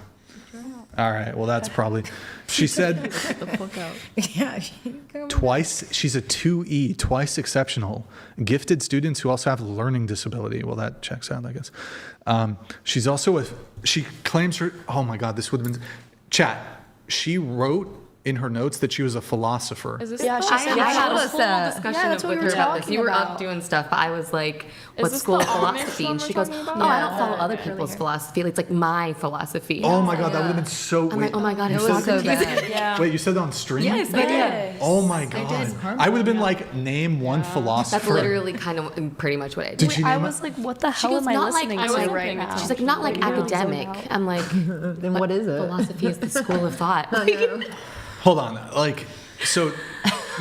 All right, well, that's probably... She said Get the fuck out. Yeah. twice, she's a 2E, twice exceptional. Gifted students who also have a learning disability. Well, that checks out, I guess. She's also she claims her... Oh my God, this would have been... Chat, she wrote... in her notes that she was a philosopher. Is this Yeah, she I said had a us whole that. discussion Yeah, that's what with we her were about this. talking You were about. up doing stuff, but I was like, what this school the of Amish philosophy? one And we're she goes, talking oh, about? I don't Yeah. follow other people's philosophy. It's like my philosophy. Oh my God, that would have been so... I'm like, oh my God, It it's was so Socrates. bad. Yeah. Wait, you said that on stream? Yes, I did. Oh my God. I would have been like, name one philosopher. That's literally kind of pretty much what I did. Did you I name was like, what the She hell goes, am I not like listening I to wasn't right paying now? She's like, not like academic. I'm like, Then what is it? philosophy is the school of thought. Hold on. Like, so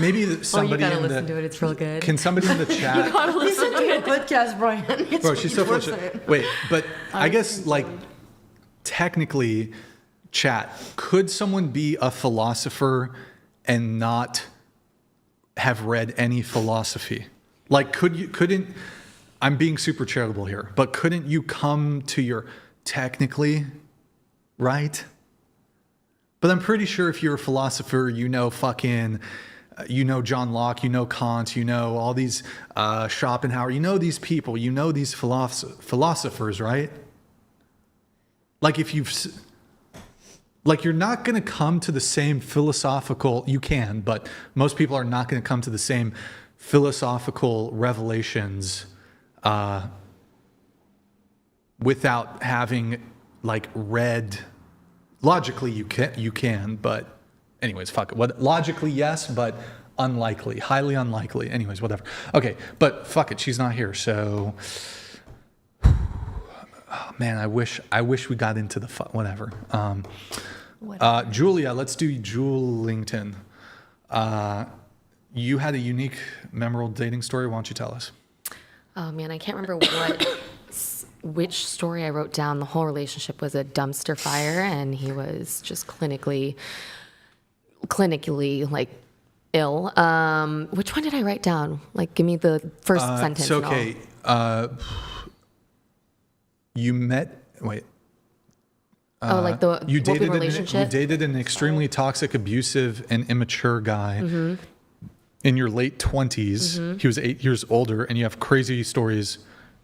maybe somebody gotta in listen the... to it. It's real good. Can somebody in the chat... Listen to your podcast, Brian. Bro, she's so full of shit. Wait, but I guess, like, technically, chat, could someone be a philosopher and not have read any philosophy? Like, couldn't, I'm being super charitable here, but couldn't you come to your, technically, right? But I'm pretty sure if you're a philosopher, you know fucking... You know John Locke, you know Kant, you know all these Schopenhauer, you know these people, you know these philosophers, right? Like if you've, like you're not going to come to the same philosophical, you can, but most people are not going to come to the same philosophical revelations without having like read, logically you can, but anyways, fuck it. What, logically, yes, but unlikely, highly unlikely. Anyways, whatever. Okay, but fuck it. She's not here, so oh, man, I wish we got into the whatever. Julia, let's do Julington. You had a unique, memorable dating story. Why don't you tell us? Oh man, I can't remember which story I wrote down. The whole relationship was a dumpster fire, and he was just clinically like ill. Which one did I write down? Like, give me the first sentence. It's okay. You met. Wait. Like the you dated relationship. you dated an extremely toxic, abusive, and immature guy in your late 20s. He was 8 years older, and you have crazy stories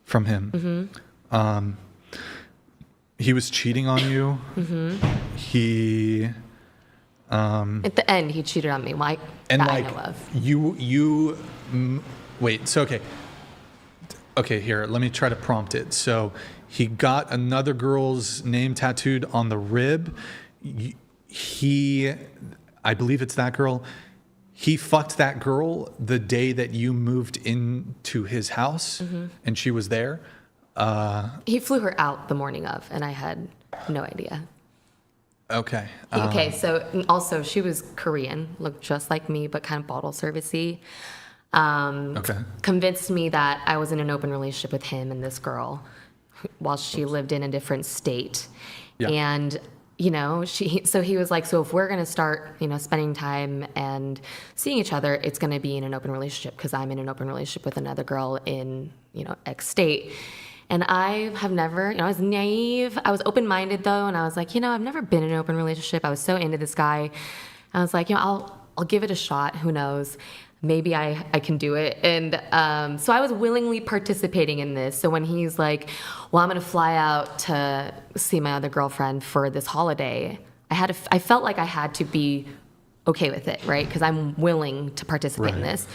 from him. He was cheating on you. He. At the end, he cheated on me. Like, And that like I know of. wait. So okay. Here, let me try to prompt it. So he got another girl's name tattooed on the rib. I believe it's that girl. He fucked that girl the day that you moved into his house, and she was there. He flew her out the morning of, and I had no idea. Okay. Okay, so also she was Korean, looked just like me, but kind of bottle servicey. Okay. Convinced me that I was in an open relationship with him and this girl while she lived in a different state. Yeah. And, so he was like, so if we're going to start, spending time and seeing each other, it's going to be in an open relationship because I'm in an open relationship with another girl in, X state. And I have never, I was naive. I was open-minded though. And I was like, I've never been in an open relationship. I was so into this guy. I was like, I'll give it a shot. Who knows? Maybe I can do it. And so I was willingly participating in this. So when he's like, well, I'm going to fly out to see my other girlfriend for this holiday, I felt like I had to be okay with it, right? Because I'm willing to participate in this.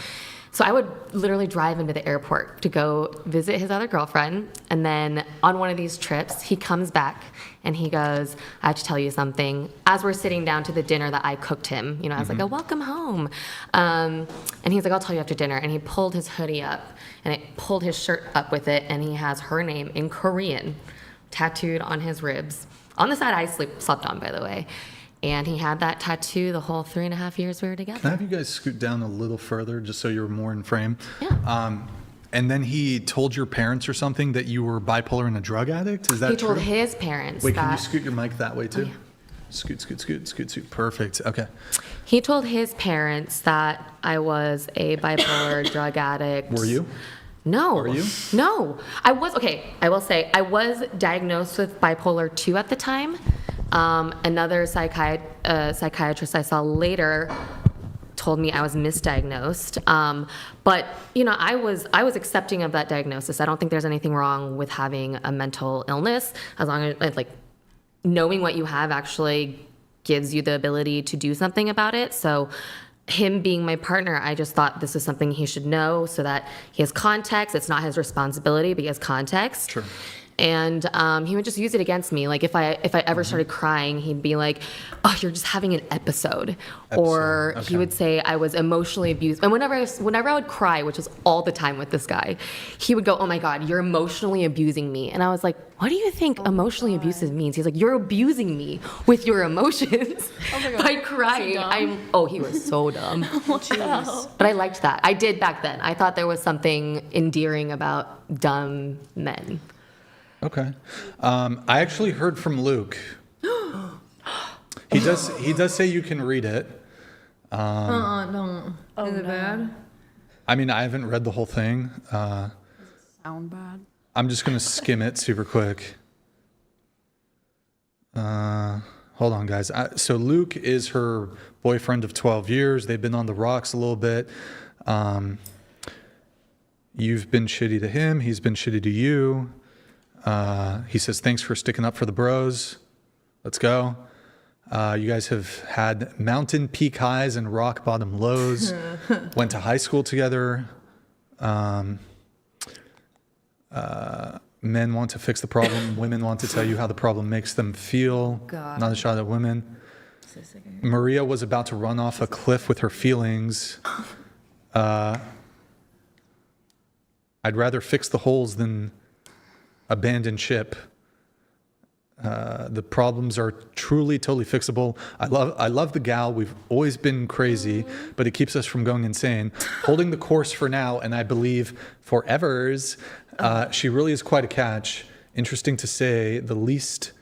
So I would literally drive him to the airport to go visit his other girlfriend. And then on one of these trips, he comes back and he goes, I have to tell you something. As we're sitting down to the dinner that I cooked him, I was like, oh, welcome home. And he's like, I'll tell you after dinner. And he pulled his hoodie up and it pulled his shirt up with it. And he has her name in Korean tattooed on his ribs. On the side I slept on, by the way. And he had that tattoo the whole 3.5 years we were together. Can I have you guys scoot down a little further just so you're more in frame? Yeah. And then he told your parents or something that you were bipolar and a drug addict? Is that He true? told his parents Wait, that... can you scoot your mic that way too? Oh, yeah. Scoot. Perfect. Okay. He told his parents that I was a bipolar drug addict. Were you? No. Were you? No. I will say, I was diagnosed with bipolar 2 at the time. Another psychiatrist I saw later told me I was misdiagnosed. But I was accepting of that diagnosis. I don't think there's anything wrong with having a mental illness, as long as knowing what you have actually gives you the ability to do something about it. So him being my partner, I just thought this is something he should know so that he has context. It's not his responsibility, but he has context. Sure. And he would just use it against me. Like if I ever started crying, he'd be like, "Oh, you're just having an episode," or he would say I was emotionally abused. And whenever I would cry, which was all the time with this guy, he would go, "Oh my God, you're emotionally abusing me." And I was like, "What do you think emotionally abusive means?" He's like, "You're abusing me with your emotions." Oh my God. By crying, he was so dumb. Jeez. But I liked that. I did back then. I thought there was something endearing about dumb men. Okay. I actually heard from Luke. He does say you can read it. Don't. Is it bad? I mean, I haven't read the whole thing. Sound bad. I'm just gonna skim it super quick. Hold on, guys. So Luke is her boyfriend of 12 years. They've been on the rocks a little bit. You've been shitty to him. He's been shitty to you. He says, thanks for sticking up for the bros. Let's go. You guys have had mountain peak highs and rock bottom lows. Went to high school together. Men want to fix the problem. Women want to tell you how the problem makes them feel. God. Not a shot at women. Maria was about to run off a cliff with her feelings. I'd rather fix the holes than abandon ship. The problems are truly, totally fixable. I love the gal. We've always been crazy, but it keeps us from going insane. Holding the course for now, and I believe forevers. She really is quite a catch. Interesting to say the least.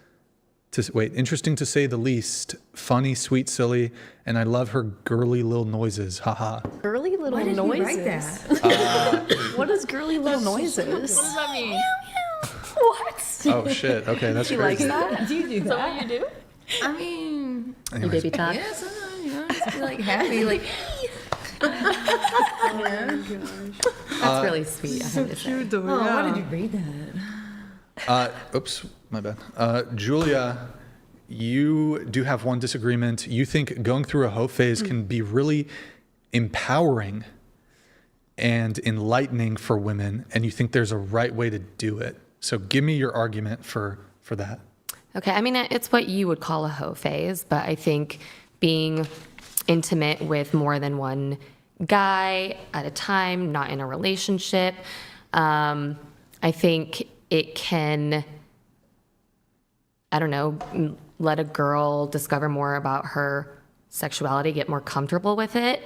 Funny, sweet, silly, and I love her girly little noises. Haha. Girly little noises. What is girly little noises? What does that mean? What? Oh shit. Okay, that's She crazy. likes that? Do you do Is that what you do? I mean, You baby talk. yeah, sometimes, just be like happy, like. That's really sweet. I have to say. Why did you read that? Oops, my bad. Julia, you do have one disagreement. You think going through a hoe phase can be really empowering and enlightening for women, and you think there's a right way to do it. So give me your argument for that. Okay, I mean, it's what you would call a hoe phase, but I think being intimate with more than one guy at a time, not in a relationship, I think it can, I don't know, let a girl discover more about her sexuality, get more comfortable with it.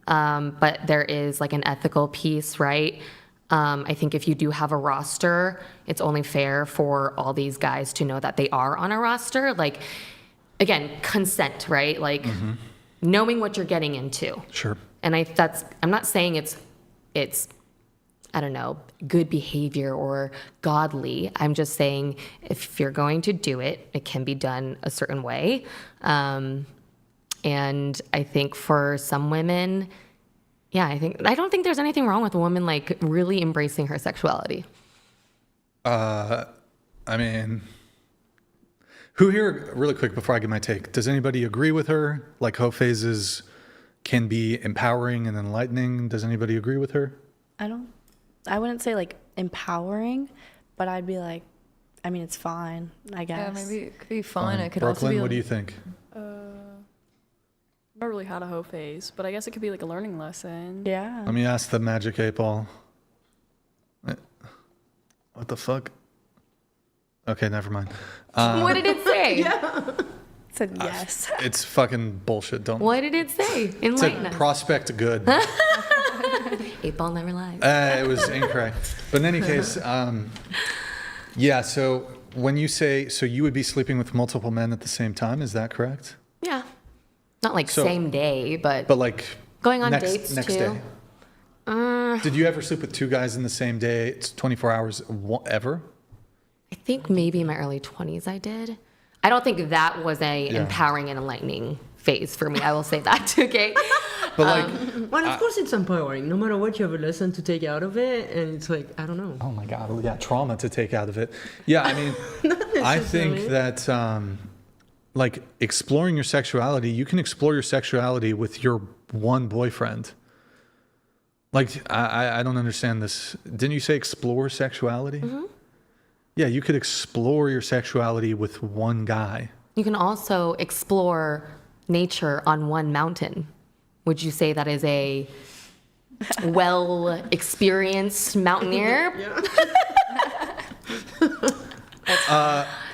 But there is like an ethical piece, right? I think if you do have a roster, it's only fair for all these guys to know that they are on a roster. Like, again, consent, right? Like knowing what you're getting into. Sure. And I'm not saying it's I don't know, good behavior or godly. I'm just saying if you're going to do it, it can be done a certain way. And I think for some women, I don't think there's anything wrong with a woman like really embracing her sexuality. I mean, who here, really quick before I give my take, does anybody agree with her? Like hoe phases can be empowering and enlightening. Does anybody agree with her? I wouldn't say like empowering, but I'd be like, I mean, it's fine, I guess. Yeah, maybe it could be fun. It could Brooklyn, also be. what do you think? I've never really had a hoe phase, but I guess it could be like a learning lesson. Yeah. Let me ask the Magic 8-Ball. What the fuck? Okay, never mind. What did it say? It said yes. It's fucking bullshit. Don't. What did it say? It Enlighten said us. prospect good. 8-Ball never lies. It was incorrect. But in any case, yeah, so when you say, so you would be sleeping with multiple men at the same time, is that correct? Yeah. Not like same day, but like going on next dates day. Did you ever sleep with two guys in the same day? It's 24 hours ever? I think maybe in my early 20s I did. I don't think that was a empowering and enlightening phase for me. I will say that, okay? But like, well, of course it's empowering. No matter what, you have a lesson to take out of it, and it's like, I don't know. oh my God, yeah, trauma to take out of it. Yeah, I mean, I think that like exploring your sexuality, you can explore your sexuality with your one boyfriend. Like, I don't understand this. Didn't you say explore sexuality? Mm-hmm. Yeah, you could explore your sexuality with one guy. You can also explore nature on one mountain. Would you say that is a well-experienced mountaineer?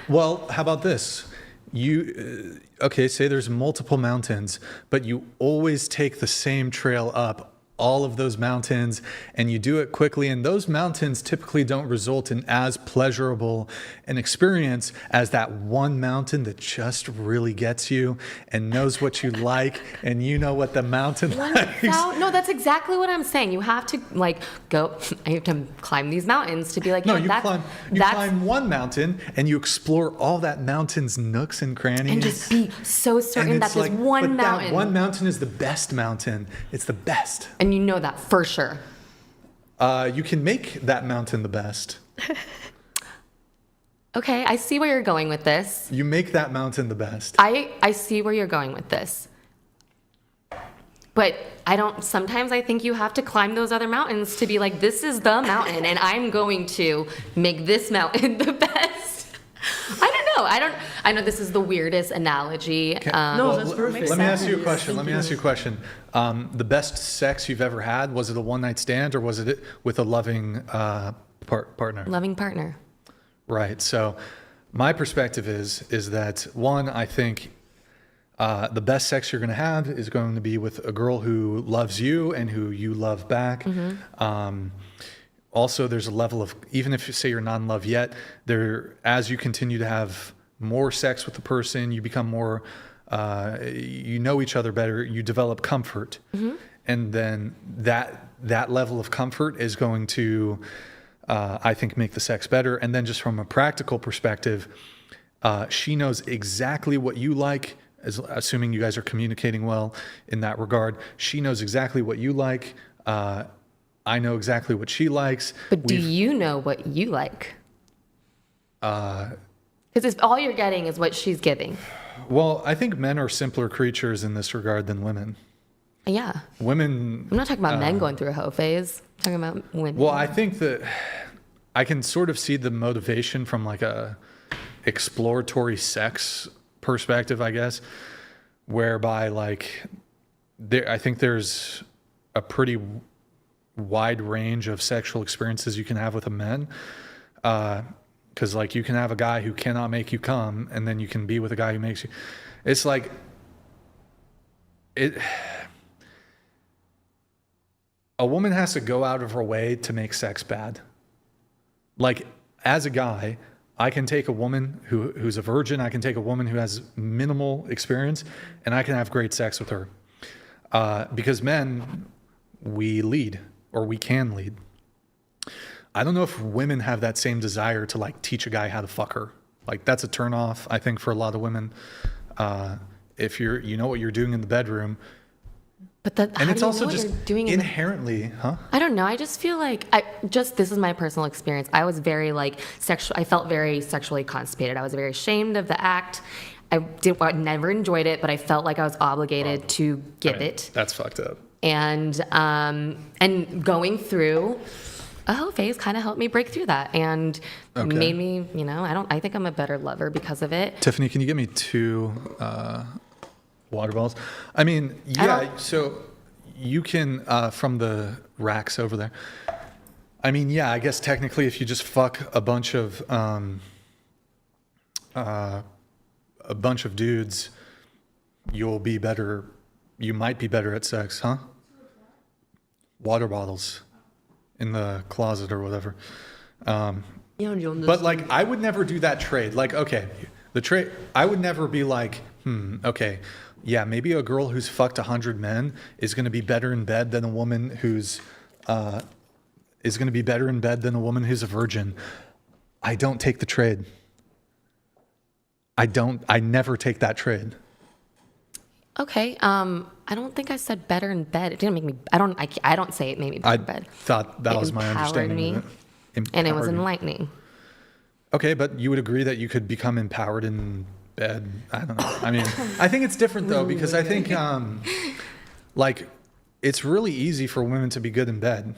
Well, how about this? You, okay, say there's multiple mountains, but you always take the same trail up all of those mountains, and you do it quickly, and those mountains typically don't result in as pleasurable an experience as that one mountain that just really gets you and knows what you like, and you know what the mountain likes. No, that's exactly what I'm saying. You have to like go. I have to climb these mountains to be like. No, you climb one mountain and you explore all that mountain's nooks and crannies, and just be so certain that this one mountain. That one mountain is the best mountain. It's the best. And you know that for sure. You can make that mountain the best. Okay, I see where you're going with this. You make that mountain the best. I see where you're going with this. But sometimes I think you have to climb those other mountains to be like, this is the mountain, and I'm going to make this mountain the best. I don't know. I know this is the weirdest analogy. No, that's perfect. Let me ask you a question. The best sex you've ever had, was it a one-night stand, or was it with a loving partner? Loving partner. Right. So my perspective is that, one, I think the best sex you're going to have is going to be with a girl who loves you and who you love back. Mm-hmm. Also, there's a level of, even if you say you're not in love yet, as you continue to have more sex with the person, you become more, you know each other better, you develop comfort. Mm-hmm. And then that level of comfort is going to, I think, make the sex better. And then just from a practical perspective, she knows exactly what you like, assuming you guys are communicating well in that regard. She knows exactly what you like. I know exactly what she likes. But do you know what you like? Because all you're getting is what she's giving. Well, I think men are simpler creatures in this regard than women. Yeah. Women... I'm not talking about men going through a hoe phase. I'm talking about women. Well, I think that I can sort of see the motivation from like a exploratory sex perspective, I guess, whereby like I think there's a pretty wide range of sexual experiences you can have with a man. Because like you can have a guy who cannot make you come, and then you can be with a guy who makes you. It's like it. A woman has to go out of her way to make sex bad. Like as a guy, I can take a woman who's a virgin. I can take a woman who has minimal experience, and I can have great sex with her. Because men, we lead, or we can lead. I don't know if women have that same desire to like teach a guy how to fuck her. Like that's a turn off, I think, for a lot of women. If you know what you're doing in the bedroom. But that, and how it's do you also know what just you're doing inherently, huh? I don't know. I just feel like this is my personal experience. I was very like I felt very sexually constipated. I was very ashamed of the act. I never enjoyed it, but I felt like I was obligated to give it. That's fucked up. And going through a hoe phase kind of helped me break through that and made me, I think I'm a better lover because of it. Tiffany, can you get me 2 water bottles? I mean, so you can, from the racks over there. I mean, yeah, I guess technically if you just fuck a bunch of dudes, you'll be better. You might be better at sex, huh? Water bottles in the closet or whatever. But like, I would never do that trade. Like, okay, the trade, I would never be like, okay, yeah, maybe a girl who's fucked 100 men is going to be better in bed than a woman who's a virgin. I don't take the trade. I never take that trade. Okay. I don't think I said better in bed. It didn't make me, I don't say it made me better in bed. I thought that was my understanding of it. And it was enlightening. Okay, but you would agree that you could become empowered in bed? I don't know. I mean, I think it's different though, because I think like it's really easy for women to be good in bed.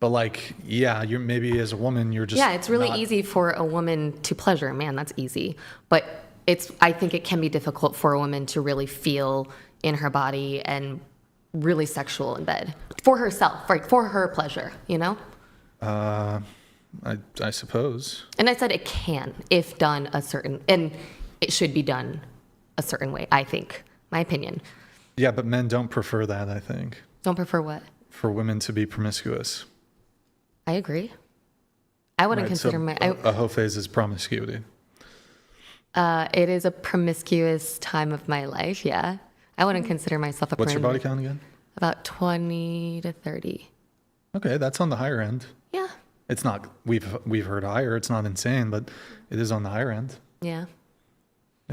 But like, yeah, you're maybe as a woman, you're just it's really easy for a woman to pleasure a man. That's easy. But I think it can be difficult for a woman to really feel in her body and really sexual in bed for herself, right? For her pleasure, I suppose. And I said it can, if done and it should be done a certain way, I think. My opinion. Yeah, but men don't prefer that, I think. Don't prefer what? For women to be promiscuous. I agree. I wouldn't consider a hoe phase is promiscuity. It is a promiscuous time of my life, yeah. I wouldn't consider myself a What's your body count again? About 20 to 30. Okay, that's on the higher end. Yeah. It's not, we've heard higher, it's not insane, but it is on the higher end. Yeah.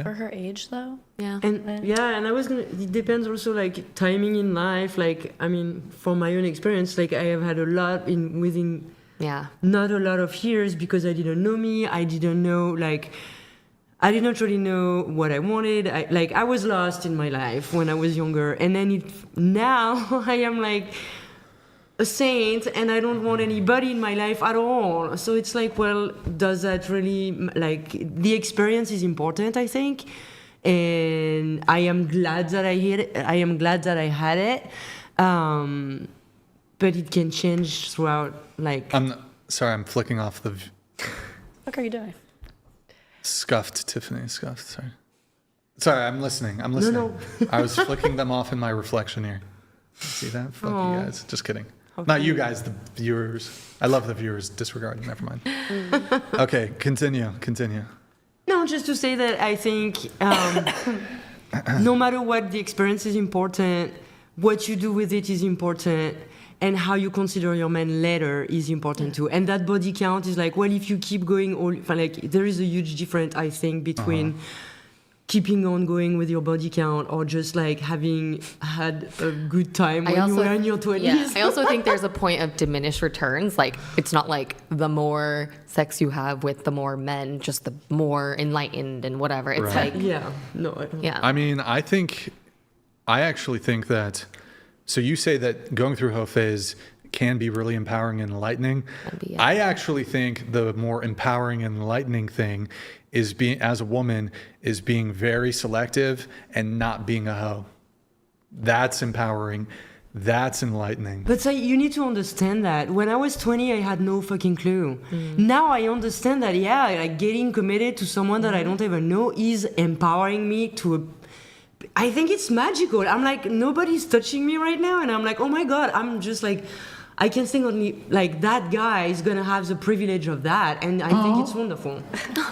For her age, though? Yeah. And I was gonna, it depends also like timing in life. Like, I mean, from my own experience, like I have had a lot within not a lot of years because I didn't know me. I didn't know, like, I did not really know what I wanted. I was lost in my life when I was younger. And then now I am like a saint and I don't want anybody in my life at all. So it's like, well, does that really, like, the experience is important, I think. And I am glad that I had it. I am glad that I had it. But it can change throughout, like. Sorry, I'm flicking off the. What are you doing? Scuffed, Tiffany. Scuffed. Sorry, I'm listening. No. I was flicking them off in my reflection here. See that? Fuck you guys. Just kidding. Okay. Not you guys, the viewers. I love the viewers. Disregard. Never mind. Okay, continue. No, just to say that I think no matter what, the experience is important. What you do with it is important. And how you consider your man later is important too. And that body count is like, well, if you keep going, there is a huge difference, I think, between keeping on going with your body count or just like having had a good time when you were in your 20s. Yeah. I also think there's a point of diminished returns. Like, it's not like the more sex you have with the more men, just the more enlightened and whatever. It's like... Yeah. No, I don't. Yeah. I mean, I actually think that... So you say that going through hoe phase can be really empowering and enlightening. I actually think the more empowering and enlightening thing is being, as a woman, is being very selective and not being a hoe. That's empowering. That's enlightening. But so you need to understand that when I was 20, I had no fucking clue. Now I understand that, yeah, like getting committed to someone that I don't even know is empowering me to I think it's magical. I'm like, nobody's touching me right now. And I'm like, oh my God, I'm just like, I can think only like that guy is going to have the privilege of that. And I think it's wonderful.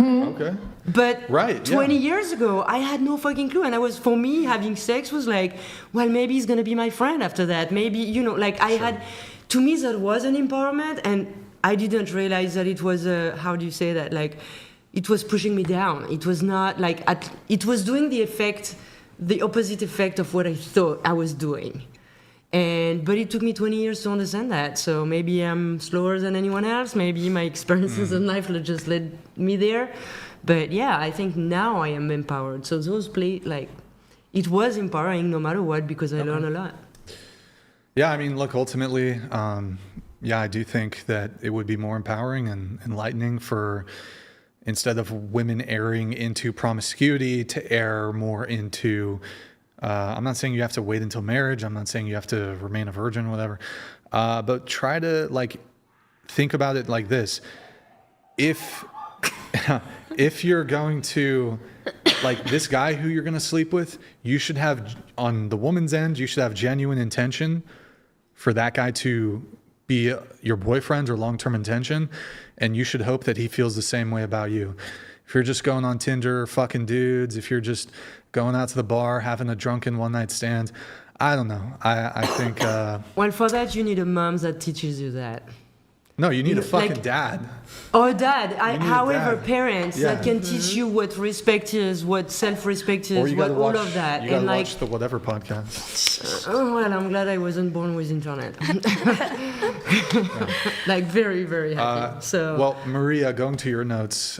Okay. But right, 20 years ago, I had no fucking clue. And for me, having sex was like, well, maybe he's going to be my friend after that. Maybe, you know, like I had, to me, that was an empowerment. And I didn't realize that it was how do you say that? Like, it was pushing me down. It was not like, it was doing the opposite effect of what I thought I was doing. But it took me 20 years to understand that. So maybe I'm slower than anyone else. Maybe my experiences in life just led me there. But yeah, I think now I am empowered. So those it was empowering no matter what, because I learned a lot. Yeah, I mean, look, ultimately, I do think that it would be more empowering and enlightening for, instead of women erring into promiscuity, to err more into, I'm not saying you have to wait until marriage. I'm not saying you have to remain a virgin, whatever. But try to think about it like this. If you're going to, this guy who you're going to sleep with, you should have, on the woman's end, you should have genuine intention for that guy to be your boyfriend or long-term intention. And you should hope that he feels the same way about you. If you're just going on Tinder, fucking dudes, if you're just going out to the bar, having a drunken one-night stand, I don't know. I think... well, for that, you need a mom that teaches you that. No, you need a fucking dad. Or a dad. However, dad. Parents that can teach you what respect is, what self-respect is, what all of that. You gotta watch the Whatever podcast. Oh, well, I'm glad I wasn't born with internet. Very, very happy. Well, Maria, going to your notes,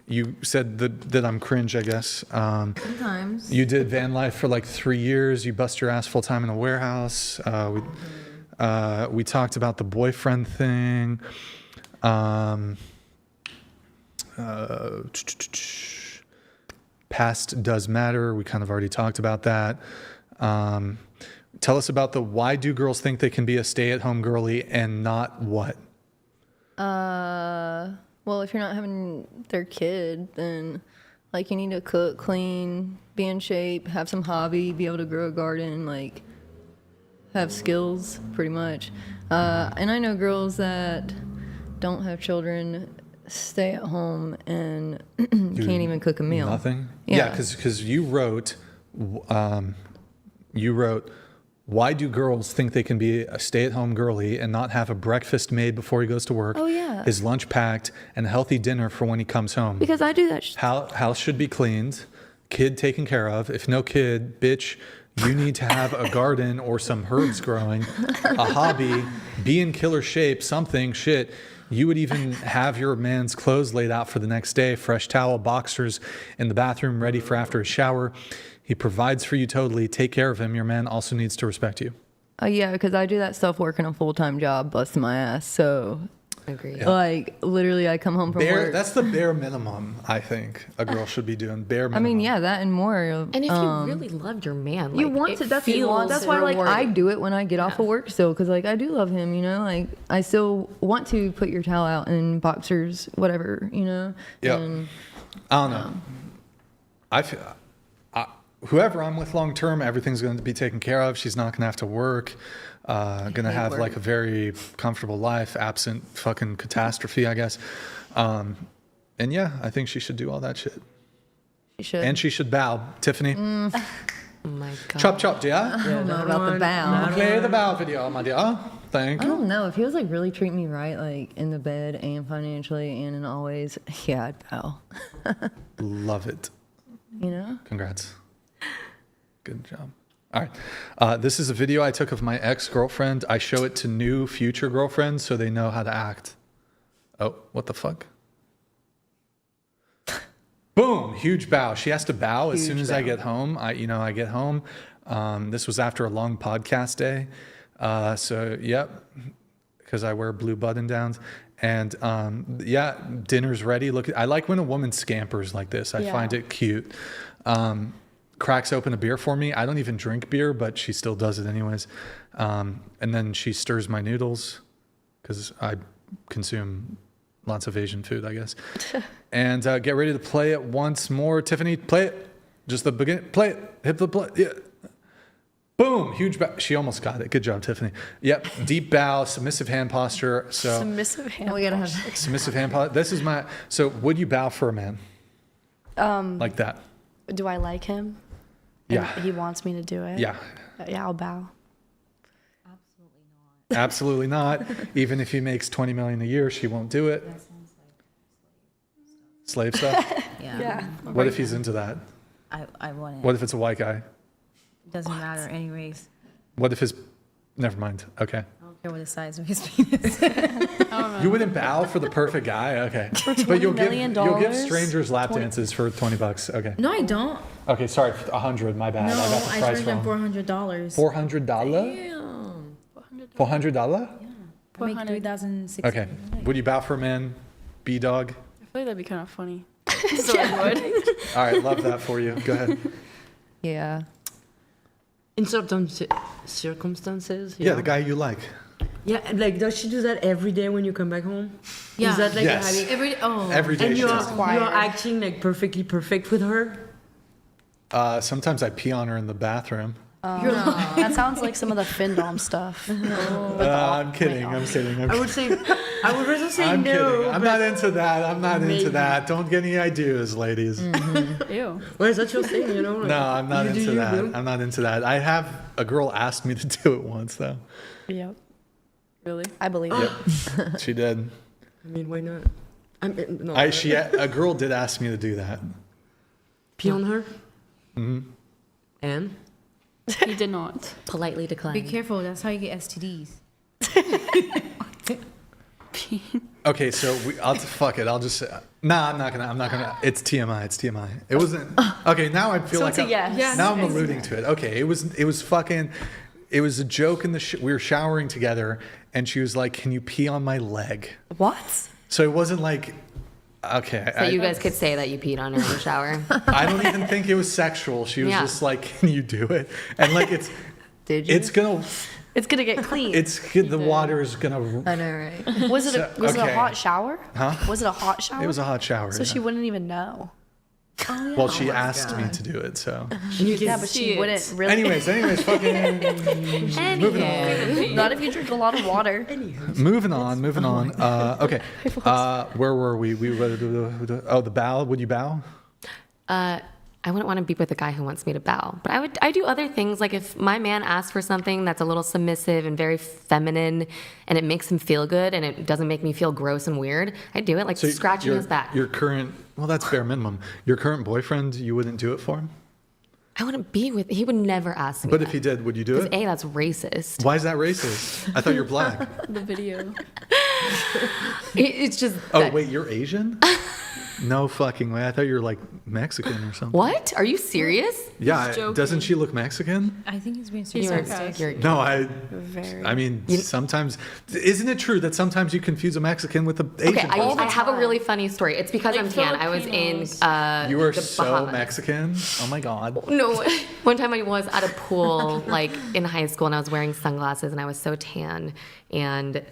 you said that I'm cringe, I guess. Sometimes. You did van life for 3 years. You bust your ass full time in a warehouse. We talked about the boyfriend thing. Past does matter. We kind of already talked about that. Tell us about why do girls think they can be a stay-at-home girly and not what? Well, if you're not having their kid, then you need to cook, clean, be in shape, have some hobby, be able to grow a garden, have skills, pretty much. And I know girls that don't have children, stay at home, and can't even cook a meal. Nothing? Yeah, because you wrote, why do girls think they can be a stay-at-home girly and not have a breakfast made before he goes to work? Oh, yeah. His lunch packed, and a healthy dinner for when he comes home? Because I do that. House should be cleaned, kid taken care of. If no kid, bitch, you need to have a garden or some herbs growing, a hobby, be in killer shape, something, shit. You would even have your man's clothes laid out for the next day, fresh towel, boxers in the bathroom, ready for after a shower. He provides for you totally. Take care of him. Your man also needs to respect you. Yeah, because I do that stuff working a full-time job, busting my ass. So, agree. Yeah. Literally, I come home from work. That's the bare minimum, I think, a girl should be doing. Bare minimum. I mean, yeah, that and more. And if you really love your man, you want to. That's why, I do it when I get off of work still, because I do love him. You know, I still want to put your towel out in boxers, whatever. You know. Yeah. And, I don't know. I feel. Whoever I'm with long term, everything's going to be taken care of. She's not going to have to work. Going to have a very comfortable life, absent fucking catastrophe, I guess. And yeah, I think she should do all that shit. She should. And she should bow. Tiffany. Oh my God. Chop chop, dear. I don't know about the bow. Play the bow video, my dear. Thank you. I don't know. If he was really treating me right, in the bed and financially and in always, yeah, I'd bow. Love it. You know? Congrats. Good job. All right. This is a video I took of my ex-girlfriend. I show it to new future girlfriends so they know how to act. Oh, what the fuck? Boom, huge bow. She has to bow as soon as I get home. I get home. This was after a long podcast day. So, yep, because I wear blue button downs. And yeah, dinner's ready. Look, I like when a woman scampers like this. I find it cute. cracks open a beer for me. I don't even drink beer, but she still does it anyways. And then she stirs my noodles because I consume lots of Asian food, I guess. And get ready to play it once more. Tiffany, play it. Just the beginning. Play it. Hit the play. Yeah. Boom. Huge bow. She almost got it. Good job, Tiffany. Yep. Deep bow, submissive hand posture. So Submissive hand. We gotta have. submissive hand posture. This is my. So would you bow for a man? Like that? Do I like him? Yeah. And he wants me to do it? Yeah. Yeah, I'll bow. Absolutely not. Even if he makes $20 million a year, she won't do it. Slave stuff? Yeah. What if he's into that? I wouldn't. What if it's a white guy? Doesn't matter any race. What if his... Never mind. Okay. I don't care what the size of his penis. You wouldn't bow for the perfect guy? Okay. But you'll give strangers lap dances for $20. Okay. No, I don't. Okay, sorry. 100. My bad. No, I got the I price charge them wrong. $400. $400? Damn. $400? I make 3,600. Okay. Would you bow for a man? B-dog? I feel like that'd be kind of funny. So I would. All right. Love that for you. Go ahead. Yeah. In certain circumstances. Yeah, the guy you like. Yeah, like does she do that every day when you come back home? Yeah. Is that like Yes. a habit? Every day And she you're does. acting like perfectly perfect with her? Sometimes I pee on her in the bathroom. That sounds like some of the finndom stuff. I'm kidding. I'm kidding. I would rather say I'm no. kidding. I'm not into that. I'm not into that. Don't get any ideas, ladies. Ew. Well, is that your thing, you know? Like, No, I'm not you do into you, that. boo. I'm not into that. I have a girl asked me to do it once, though. Yep. Really? I believe it. Yep. She did. I mean, why not? No. A girl did ask me to do that. Pee on her? Mm-hmm. And? He did not. Politely declined. Be careful. That's how you get STDs. Okay, so fuck it. I'll just say, nah, I'm not gonna. It's TMI. It's TMI. It wasn't. Okay, now I feel So like it's a yes. now I'm alluding to it. Okay, it was a joke in the we were showering together, and she was like, "Can you pee on my leg?" What? So it wasn't like, okay. So you guys could say that you peed on her in the shower. I don't even think it was sexual. She was Yeah. just like, "Can you do it?" And like Did you? it's gonna get clean. the water is gonna. I know, right? Was it a okay. hot shower? Huh? Was it a hot shower? It was a hot shower. So yeah. she wouldn't even know. Well, she asked me to do it, so. Yeah, but she wouldn't really. Anyways, fucking moving on. Not if you drink a lot of water. Moving on. Okay. Where were we? The bow. Would you bow? I wouldn't want to be with a guy who wants me to bow, but I do other things. Like if my man asks for something that's a little submissive and very feminine, and it makes him feel good, and it doesn't make me feel gross and weird, I do it. Like scratching his back. Your current, well, that's bare minimum. Your current boyfriend, you wouldn't do it for him? I wouldn't be with. He would never ask me. But if he did, would you do it? A, that's racist. Why is that racist? I thought you're black. The video. It's just. Oh wait, you're Asian? No fucking way. I thought you were like Mexican or something. What? Are you serious? Yeah. Doesn't she look Mexican? I think he's being You're sarcastic. No, Very. I mean, sometimes, isn't it true that sometimes you confuse a Mexican with an Asian? Okay, I have a really funny story. It's because I'm tan. I was in You are the so Bahamas. Mexican. Oh my god. No, one time I was at a pool, like in high school, and I was wearing sunglasses, and I was so tan, and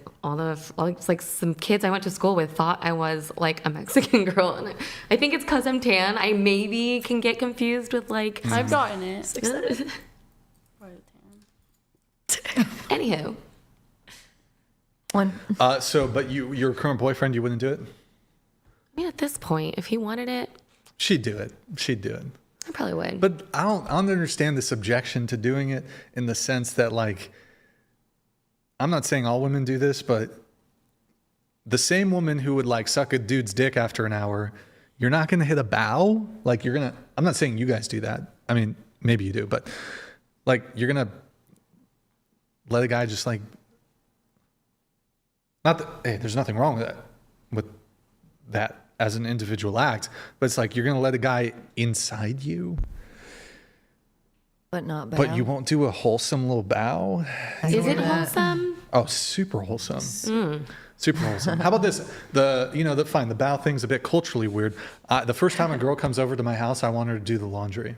like some kids I went to school with thought I was like a Mexican girl, and I think it's because I'm tan. I maybe can get confused with like. I've gotten it. Anywho. One. But your current boyfriend, you wouldn't do it? I mean, at this point, if he wanted it, She'd do it. I probably would. But I don't understand this objection to doing it in the sense that, like, I'm not saying all women do this, but the same woman who would like suck a dude's dick after an hour, you're not going to hit a bow. Like I'm not saying you guys do that. I mean, maybe you do, but like you're going to let a guy just like, not that, hey, there's nothing wrong with that as an individual act, but it's like, you're going to let a guy inside you. But not bow. But you won't do a wholesome little bow? Is it wholesome? Oh, super wholesome. Super wholesome. How about this? The bow thing's a bit culturally weird. The first time a girl comes over to my house, I want her to do the laundry.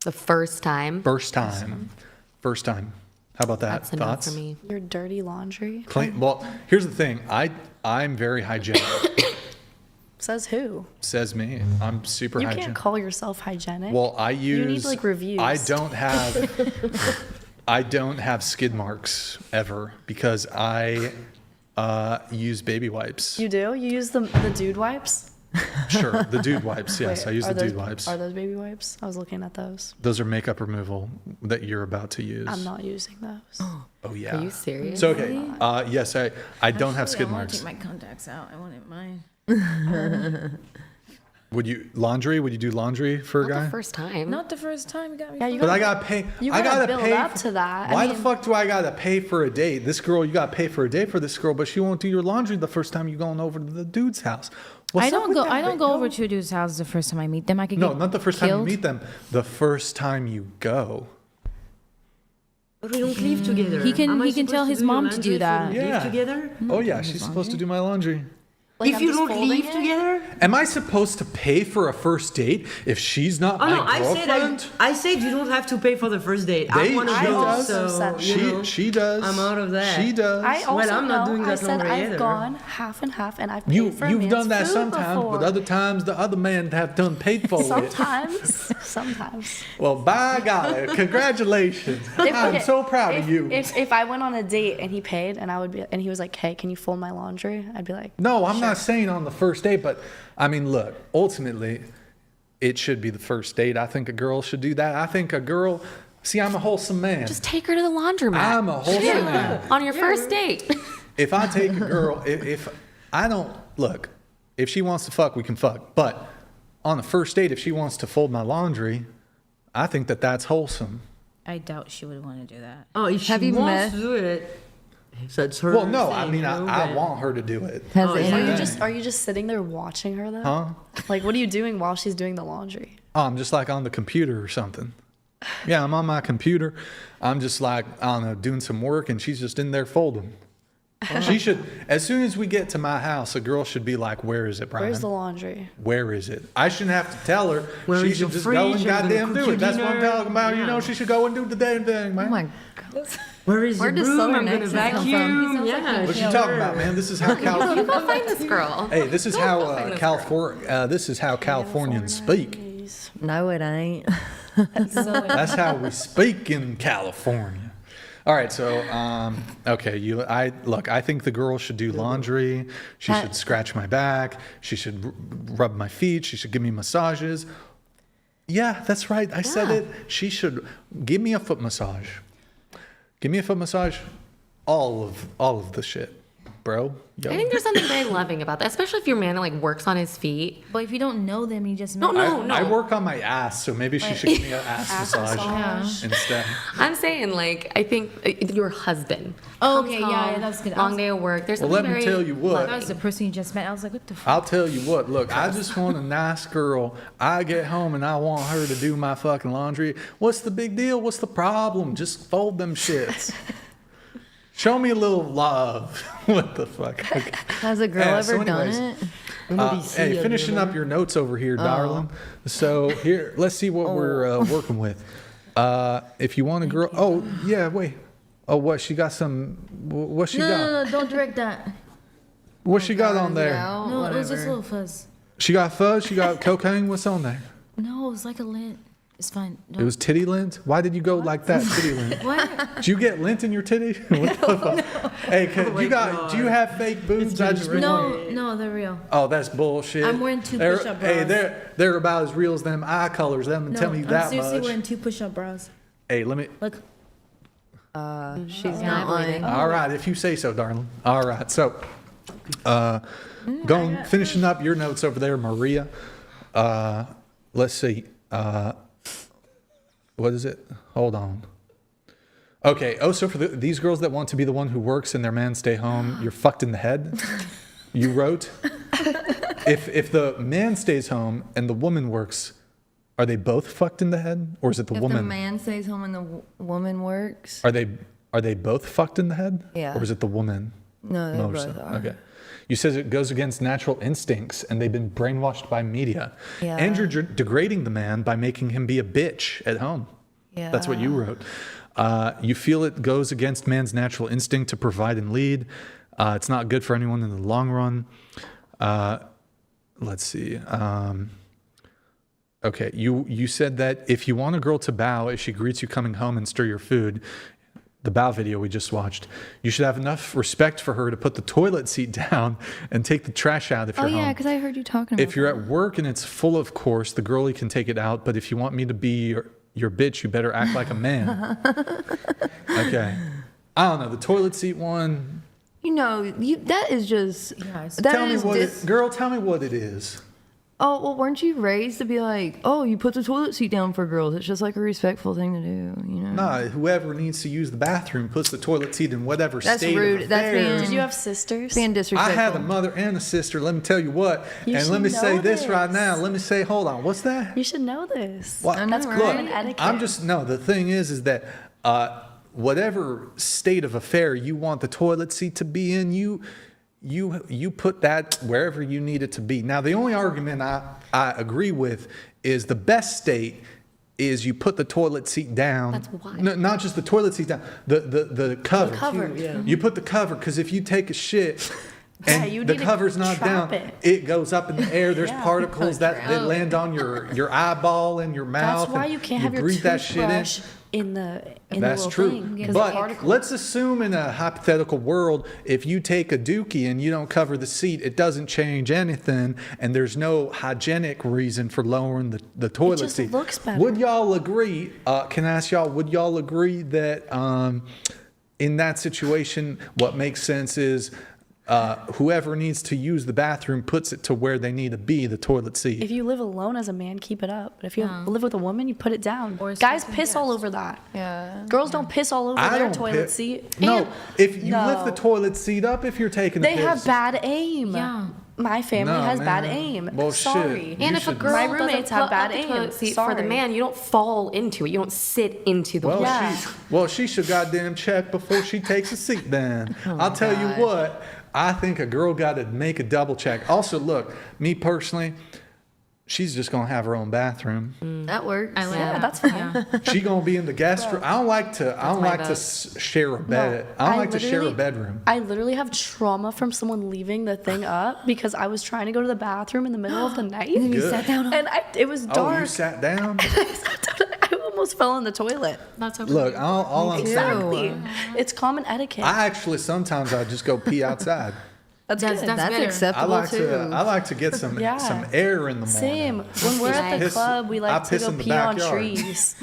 The first time. First time. First time. How about that? That's a no Thoughts? for me. Your dirty laundry. Clean. Well, here's the thing. I'm very hygienic. Says who? Says me. I'm super You hygienic. can't call yourself hygienic. Well, I use. You need like reviews. I don't have skid marks ever because I use baby wipes. You do? You use the dude wipes? Sure, the dude wipes. Yes, Wait, I use are the those- dude wipes. Are those baby wipes? I was looking at those. Those are makeup removal that you're about to use. I'm not using those. Oh yeah. Are you serious? So okay. Yes, I don't have skid I want marks. to take my contacts out. I wanted mine. Would you do laundry for a Not guy? the first time. Not the first time. You got me. Yeah, you But gotta, I gotta pay. you I gotta gotta build pay up for- to that. Why I the mean, fuck do I gotta pay for a date? This girl, you gotta pay for a date for this girl, but she won't do your laundry the first time you're going over to the dude's house. What's I up don't with go. that, I don't go yo? over to a dude's house the first time I meet them. I could No, get not the first time you killed. meet them. The first time you go. But we don't live together. He can- Am I he can supposed tell to his do your mom to do laundry if we that. don't Yeah. live together? Oh yeah, she's supposed to do my laundry. like, If I'm you just don't folding live it? together? Am I supposed to pay for a first date if she's not Oh my no, girlfriend? I said you don't have to pay for the first date. They- I'm one of she those, does. so you know, She does. I'm out of that. She does. I also Well, I'm not know, doing I that said laundry I've either. gone half and half, and I've paid You've for a man's done that food sometimes, before. but other times the other men have done paid for it. Sometimes. Well, by golly, congratulations! I'm so proud of you. If I went on a date and he paid and and he was like, "Hey, can you fold my laundry?" I'd be like, No, I'm not saying on the first date, but I mean, look, ultimately, it should be the first date. I think a girl should do that. I think a girl. See, I'm a wholesome man. Just take her to the laundromat. I'm a wholesome man. On your first date. If I take a girl, if I don't look, if she wants to fuck, we can fuck. But on the first date, if she wants to fold my laundry, I think that that's wholesome. I doubt she would want to do that. Oh, if Have she you wants met- to do it, so it's her Well, no, I thing, mean, you know, I but- want her to do it. Has Oh, any- yeah. Are you just sitting there watching her though? Huh? Like, what are you doing while she's doing the laundry? Oh, I'm just like on the computer or something. Yeah, I'm on my computer. I'm just like, I don't know, doing some work, and she's just in there folding. She should, as soon as we get to my house, a girl should be like, "Where is it, Brian? Where's the laundry? Where is it?" I shouldn't have to tell her. Where She is should your just go fridge? and Are you gonna goddamn cook do your it. That's what I'm dinner? talking about. You know, Yeah. she should go and do the damn thing, man. Oh my God. Where is Where your does broom? Southern I'm gonna accent come from? vacuum. Yeah. What's she talking about, man? This is how You California. go find this girl. Hey, this is how California. This is how Californians speak. No, it ain't. That's how we speak in California. All right, so okay, I think the girl should do laundry. She should scratch my back. She should rub my feet. She should give me massages. Yeah, that's right. I said it. She should give me a foot massage. Give me a foot massage. All of the shit, bro. Yo. I think there's something very loving about that, especially if your man like works on his feet. But if you don't know them, you just No, met no. I work on my ass, so maybe she should give me an ass massage instead. I'm saying like I think your husband. Oh, comes okay, yeah, home, that's good. Long day of work. There's Well, something let me very tell you what. That was the person you just met. I was like, what the fuck? I'll tell you what, look, I just want a nice girl. I get home and I want her to do my fucking laundry. What's the big deal? What's the problem? Just fold them shits. Show me a little love. What the fuck? Okay. Has a girl Yeah, ever so done anyways, it? Hey, finishing up your notes over here, darling. So here, let's see what we're working with. If you want a girl, oh yeah, wait. Oh, what she got some? What she got? No, don't direct that. What she got on there? No, it was just a little fuzz. She got fuzz. She got cocaine. What's on there? No, it was like a lint. It's fine. It was titty lint? Why did you go like that, titty lint? What? Did you get lint in your titty? What the fuck? Hey, do you have fake boobs? I just No, they're real. Oh, that's bullshit. I'm wearing two They're- push-up Hey, bras. they're about as real as them eye colors. Them tell me I'm that seriously much. wearing 2 push-up bras. Hey, let me. Look. She's not lying. All right, if you say so, darling. All right, so finishing up your notes over there, Maria. Let's see. What is it? Hold on. Okay. Oh, so for these girls that want to be the one who works and their man stay home, you're fucked in the head. You wrote. If the man stays home and the woman works, are they both fucked in the head, or is it the If woman? the man stays home and the woman works. Are they both fucked in the head? Yeah. Or is it the woman? No, they most? both are. Okay. You says it goes against natural instincts and they've been brainwashed by media. Yeah. And you're degrading the man by making him be a bitch at home. Yeah. That's what you wrote. You feel it goes against man's natural instinct to provide and lead. It's not good for anyone in the long run. Let's see. Okay, you said that if you want a girl to bow as she greets you coming home and stir your food, the bow video we just watched, you should have enough respect for her to put the toilet seat down and take the trash out if you're home. Oh, yeah, because I heard you talking about If you're at work and it's full, of course, the girlie can take it out, but if you want me to be your bitch, you better act like a man. Okay. I don't know, the toilet seat one. You know, that is just. Tell me what it is. Oh, well, weren't you raised to be like, oh, you put the toilet seat down for girls? It's just like a respectful thing to do, you know? Nah, whoever needs to use the bathroom puts the toilet seat in whatever That's state rude. of That's affairs. Did you have sisters? being I disrespectful. had a mother and a sister, let me tell you what. You and let should me say know this right this. now. Let me say, hold on, what's that? You should know this. What? That's Look, common etiquette. the thing is that whatever state of affair you want the toilet seat to be in, you put that wherever you need it to be. Now, the only argument I agree with is the best state is you put the toilet seat down. That's why. No, not just the toilet seat down, the cover. The cover. You put the cover, because if you take a shit Yeah, and you the need to cover's not trap down, it. it goes up in the air. There's particles that land on your eyeball and your mouth. That's why and you can't have your breathe that shit in. toothbrush in the That's little true. thing. 'cause the But particles- let's assume in a hypothetical world, if you take a dookie and you don't cover the seat, it doesn't change anything, and there's no hygienic reason for lowering the toilet just seat. looks better. Would y'all agree? Can I ask y'all? Would y'all agree that in that situation, what makes sense is whoever needs to use the bathroom puts it to where they need to be, the toilet seat. If you live alone as a man, keep it up. But if you live with a woman, you put it down. Or Guys second piss guess. all over that. Yeah. Girls don't piss all over I their don't toilet piss. seat. No, And- if you No. lift the toilet seat up, if you're taking They a piss. have bad aim. Yeah. My family No, has bad man. aim. Well, Sorry. shit. And You if a should- girl My doesn't roommates put have up bad the aim. toilet seat for the Sorry. man, you don't fall into it. You don't sit into the Well, Yeah. she should goddamn check before she takes a seat then. I'll tell you what, I think a girl got to make a double check. Also, look, me personally, she's just going to have her own bathroom. That works. I like Yeah, that. that's fine. She going to be in the guest room. I don't like to share a bed. I don't like to share a bedroom. I literally have trauma from someone leaving the thing up because I was trying to go to the bathroom in the middle of the night. You Good. sat down on And it was dark. Oh, you sat down? I almost fell in the toilet. That's okay. Look, all I'm saying, Exactly. It's common etiquette. I just go pee outside. That's That's- good. that's That's better. acceptable too. I like to get some Yeah. air in the morning. Same. When we're at the Piss- club, we I like to piss go in the pee on backyard. trees.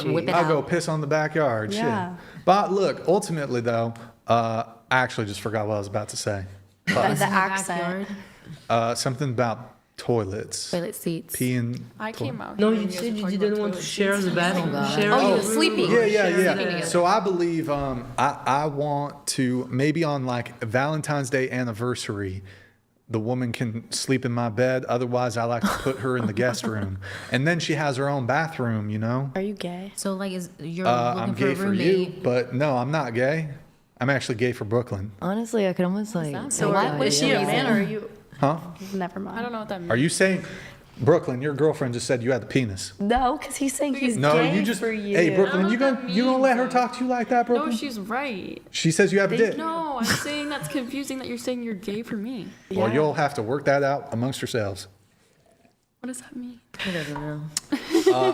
Whip it I'll out. go piss on the backyard. Yeah. Shit. But look, ultimately though, I actually just forgot what I was about to say. Like the accent. Something about toilets. Toilet seats. Peeing. I came out. No, here you and guys said were you talking didn't about want to toilet share seats. the bathroom. Share Oh, the you were room. sleeping. Yeah. So I believe I want to maybe on like Valentine's Day anniversary, the woman can sleep in my bed. Otherwise, I like to put her in the guest room, and then she has her own bathroom. You know. Are you gay? So like, you're I'm looking gay for a for roommate. you, but no, I'm not gay. I'm actually gay for Brooklyn. Honestly, I could almost like. So take was that. she a man or are you? Huh? Never mind. I don't know what that means. Are you saying, Brooklyn? Your girlfriend just said you had the penis. No, because he's saying he's No, gay you just. for you. Hey, Brooklyn, I you don't know gonna what you that gonna let her means. talk to you like that, Brooklyn? No, she's right. She says you have a dick. No, I'm saying that's confusing that you're saying you're gay for me. Well, you'll have to work that out amongst yourselves. What does that mean? He doesn't know.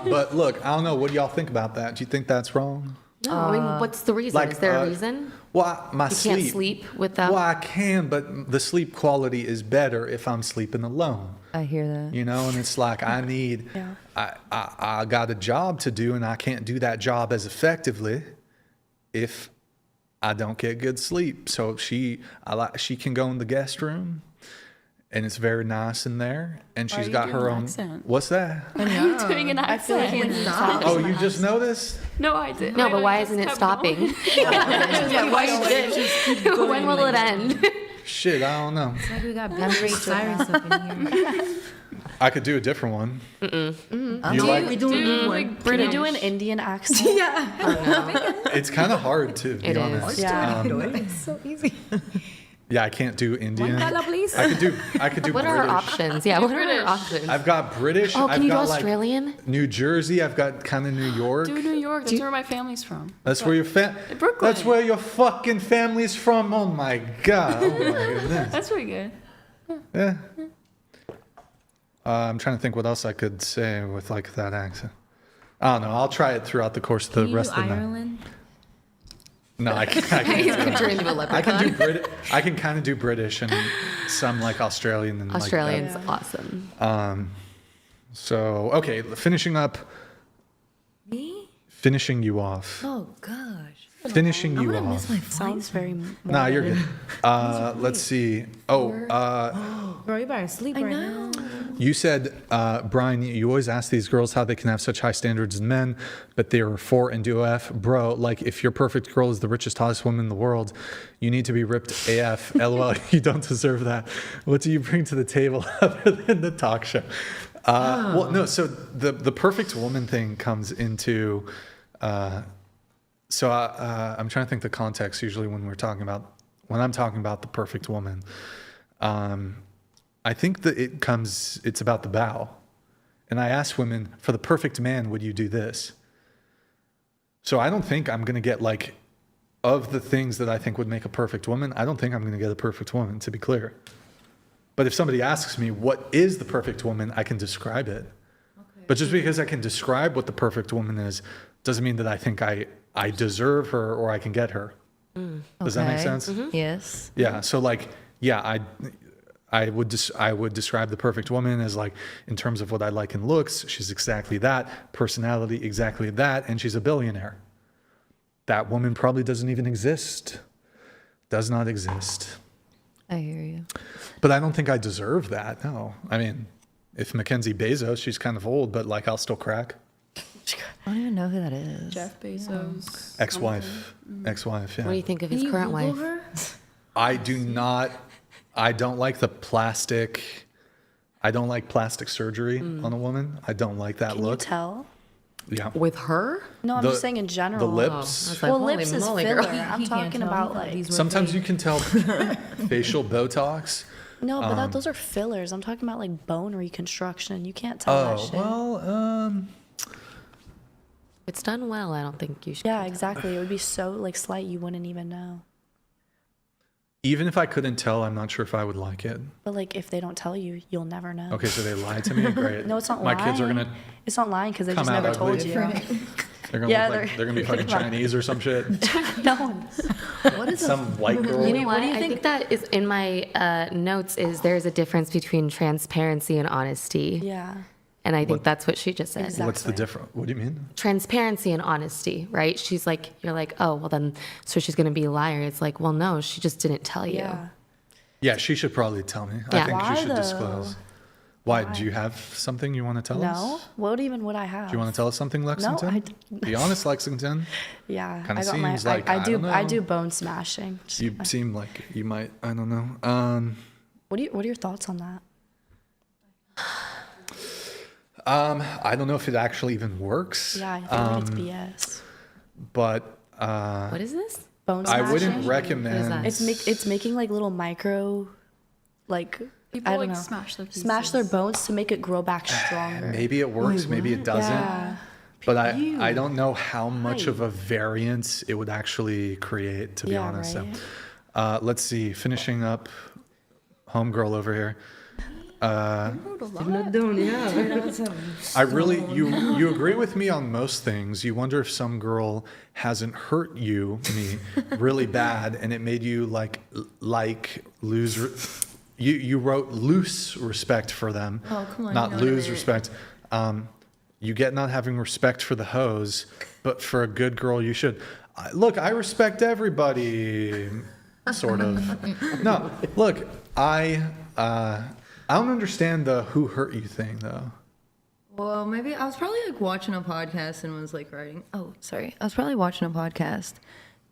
But look, I don't know. What do y'all think about that? Do you think that's wrong? No, I mean, what's the reason? like, Is there a reason? Well, my You sleep. can't sleep with them? Well, I can, but the sleep quality is better if I'm sleeping alone. I hear that. You know, and it's like I need. I got a job to do, and I can't do that job as effectively if I don't get good sleep. So she can go in the guest room, and it's very nice in there, and Why she's are you got doing her an own. accent? What's that? Are you doing an I feel like accent? when you talk. Oh, you just noticed? No, I didn't. No, I, but like, why just isn't it kept stopping? going. Yeah, why you did? When will it end? Shit, I don't know. It's like we got Billy Cyrus up in here. I could do a different one. You like? We don't need one. Can you do an Indian accent? It's kind of hard too. To be It is. honest. Yeah. It's so easy. Yeah, I can't do Indian. One color, please. I could do What British. are our options? Yeah, what are our options? I've got British. Oh, I've can you do got Australian? Like New Jersey. I've got kind of New York. Do New York. That's where my family's from. That's where your Brooklyn. That's where your fucking family's from. Oh my god. Oh my goodness. That's pretty good. Yeah. I'm trying to think what else I could say with like that accent. I don't know. I'll try it throughout the course of the rest of the night. Ireland? No, I can't. He's picturing the I can do leprechaun. I can kind of do British and some like Australian and Australian's like awesome. So okay, finishing up. Me? Finishing you off. Oh gosh. Finishing I'm you gonna miss off. my Sounds very. Nah, you're good. Let's see. Oh, Bro, you better sleep right now. you said, Brian, you always ask these girls how they can have such high standards in men, but they are 4 and do AF. Bro, like if your perfect girl is the richest, hottest woman in the world, you need to be ripped AF. LOL, you don't deserve that. What do you bring to the table other than the talk show? Well, no, so the perfect woman thing comes into... So I'm trying to think the context usually when I'm talking about the perfect woman. I think that it's about the bow. And I ask women, for the perfect man, would you do this? So I don't think I'm going to get like, of the things that I think would make a perfect woman, I don't think I'm going to get a perfect woman, to be clear. But if somebody asks me, what is the perfect woman, I can describe it. Okay. But just because I can describe what the perfect woman is, doesn't mean that I think I deserve her or I can get her. Does that make sense? Mm-hmm. Yes. Yeah. So like, yeah, I would describe the perfect woman as like, in terms of what I like in looks, she's exactly that, personality exactly that, and she's a billionaire. That woman probably doesn't even exist. Does not exist. I hear you. But I don't think I deserve that. No. I mean, if Mackenzie Bezos, she's kind of old, but like I'll still crack. I don't even know who that is. Jeff Bezos. Ex-wife, yeah. What do you think of his current wife? I don't like the plastic. I don't like plastic surgery on a woman. I don't like that Can look. you tell? Yeah. With her? No, I'm just saying in general. The lips. Like, Well, holy lips is moly, filler. girl. I'm talking about like. Sometimes you can tell facial Botox. No, but those are fillers. I'm talking about like bone reconstruction. You can't tell that shit. Well, If it's done well, I don't think you should. Yeah, exactly. It would be so like slight you wouldn't even know. even if I couldn't tell, I'm not sure if I would like it. But like if they don't tell you, you'll never know. Okay, so they lied to me. Great. No, it's not My lying. kids are gonna. It's not lying because they come just out never told ugly. you. They're gonna Yeah, look like they're gonna be fucking think about it. Chinese or some shit. No. What is Some white girl. You know what? I think that is in my notes. Is there's a difference between transparency and honesty. Yeah. And I think that's what she just said. What's the difference? What do you mean? Transparency and honesty, right? She's like, you're like, oh, well then, so she's going to be a liar. It's like, well, no, she just didn't tell you. Yeah. Yeah, she should probably tell me. I Yeah. think Why, she should though? disclose. Why? Do you have something you want to tell us? No. What even would I have? Do you want to tell us something, Lexington? Be honest, Lexington. Yeah. Kinda I got seems my. like, I I do. don't know. I do bone smashing. You seem like you might. I don't know. What are your thoughts on that? I don't know if it actually even works. Yeah, I feel like it's BS. But What is this? Bone I smashing. wouldn't recommend. It's making like little micro, like People I don't like know, smash their pieces. bones to make it grow back stronger. Maybe it works. Maybe it doesn't. Yeah. But I don't know how much of a variance it would actually create, to be Yeah, honest. right. So, let's see. Finishing up, homegirl over here. Not done, yeah. I really, you agree with me on most things. You wonder if some girl hasn't hurt me really bad, and it made you like lose. You wrote loose respect for them, Oh, come on, not you know what I lose meant. respect. You get not having respect for the hoes, but for a good girl, you should. Look, I respect everybody, sort of. No, look, I don't understand the who hurt you thing though. Well, maybe I was probably like watching a podcast and was like writing. Oh, sorry. I was probably watching a podcast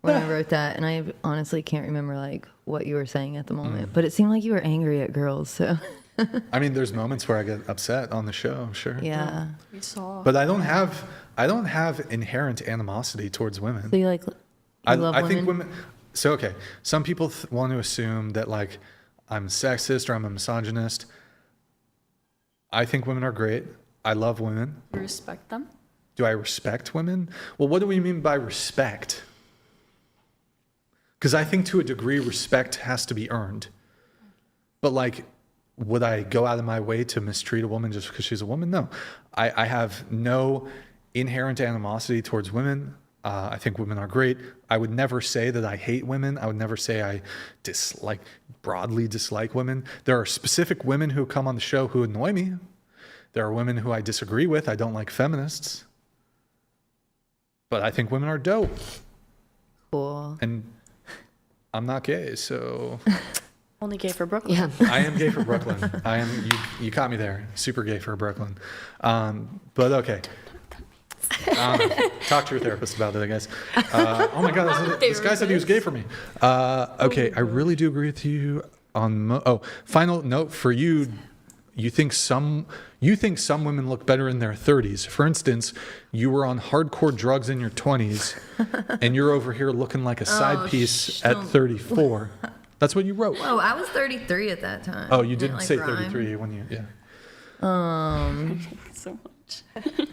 when I wrote that, and I honestly can't remember like what you were saying at the moment. But it seemed like you were angry at girls. So I mean, there's moments where I get upset on the show, sure. yeah. We saw. But I don't have inherent animosity towards women. So you like you love I women? think women. So, okay, some people want to assume that like I'm sexist or I'm a misogynist. I think women are great. I love women. You respect them? Do I respect women? Well, what do we mean by respect? Because I think to a degree, respect has to be earned. But like, would I go out of my way to mistreat a woman just because she's a woman? No. I have no inherent animosity towards women. I think women are great. I would never say that I hate women. I would never say I broadly dislike women. There are specific women who come on the show who annoy me. There are women who I disagree with. I don't like feminists. But I think women are dope. Cool. And I'm not gay, so... Only gay for Brooklyn. Yeah. I am gay for Brooklyn. I am. You caught me there. Super gay for Brooklyn. But okay. Talk to your therapist about it, I guess. Oh my God, this guy said he was gay for me. Okay, I really do agree with you on. Final note for you. You think some women look better in their 30s. For instance, you were on hardcore drugs in your 20s, and you're over here looking like a side piece at 34. That's what you wrote. Oh, I was 33 at that time. Oh, you didn't like say rhyme. 33 when you, yeah. So much.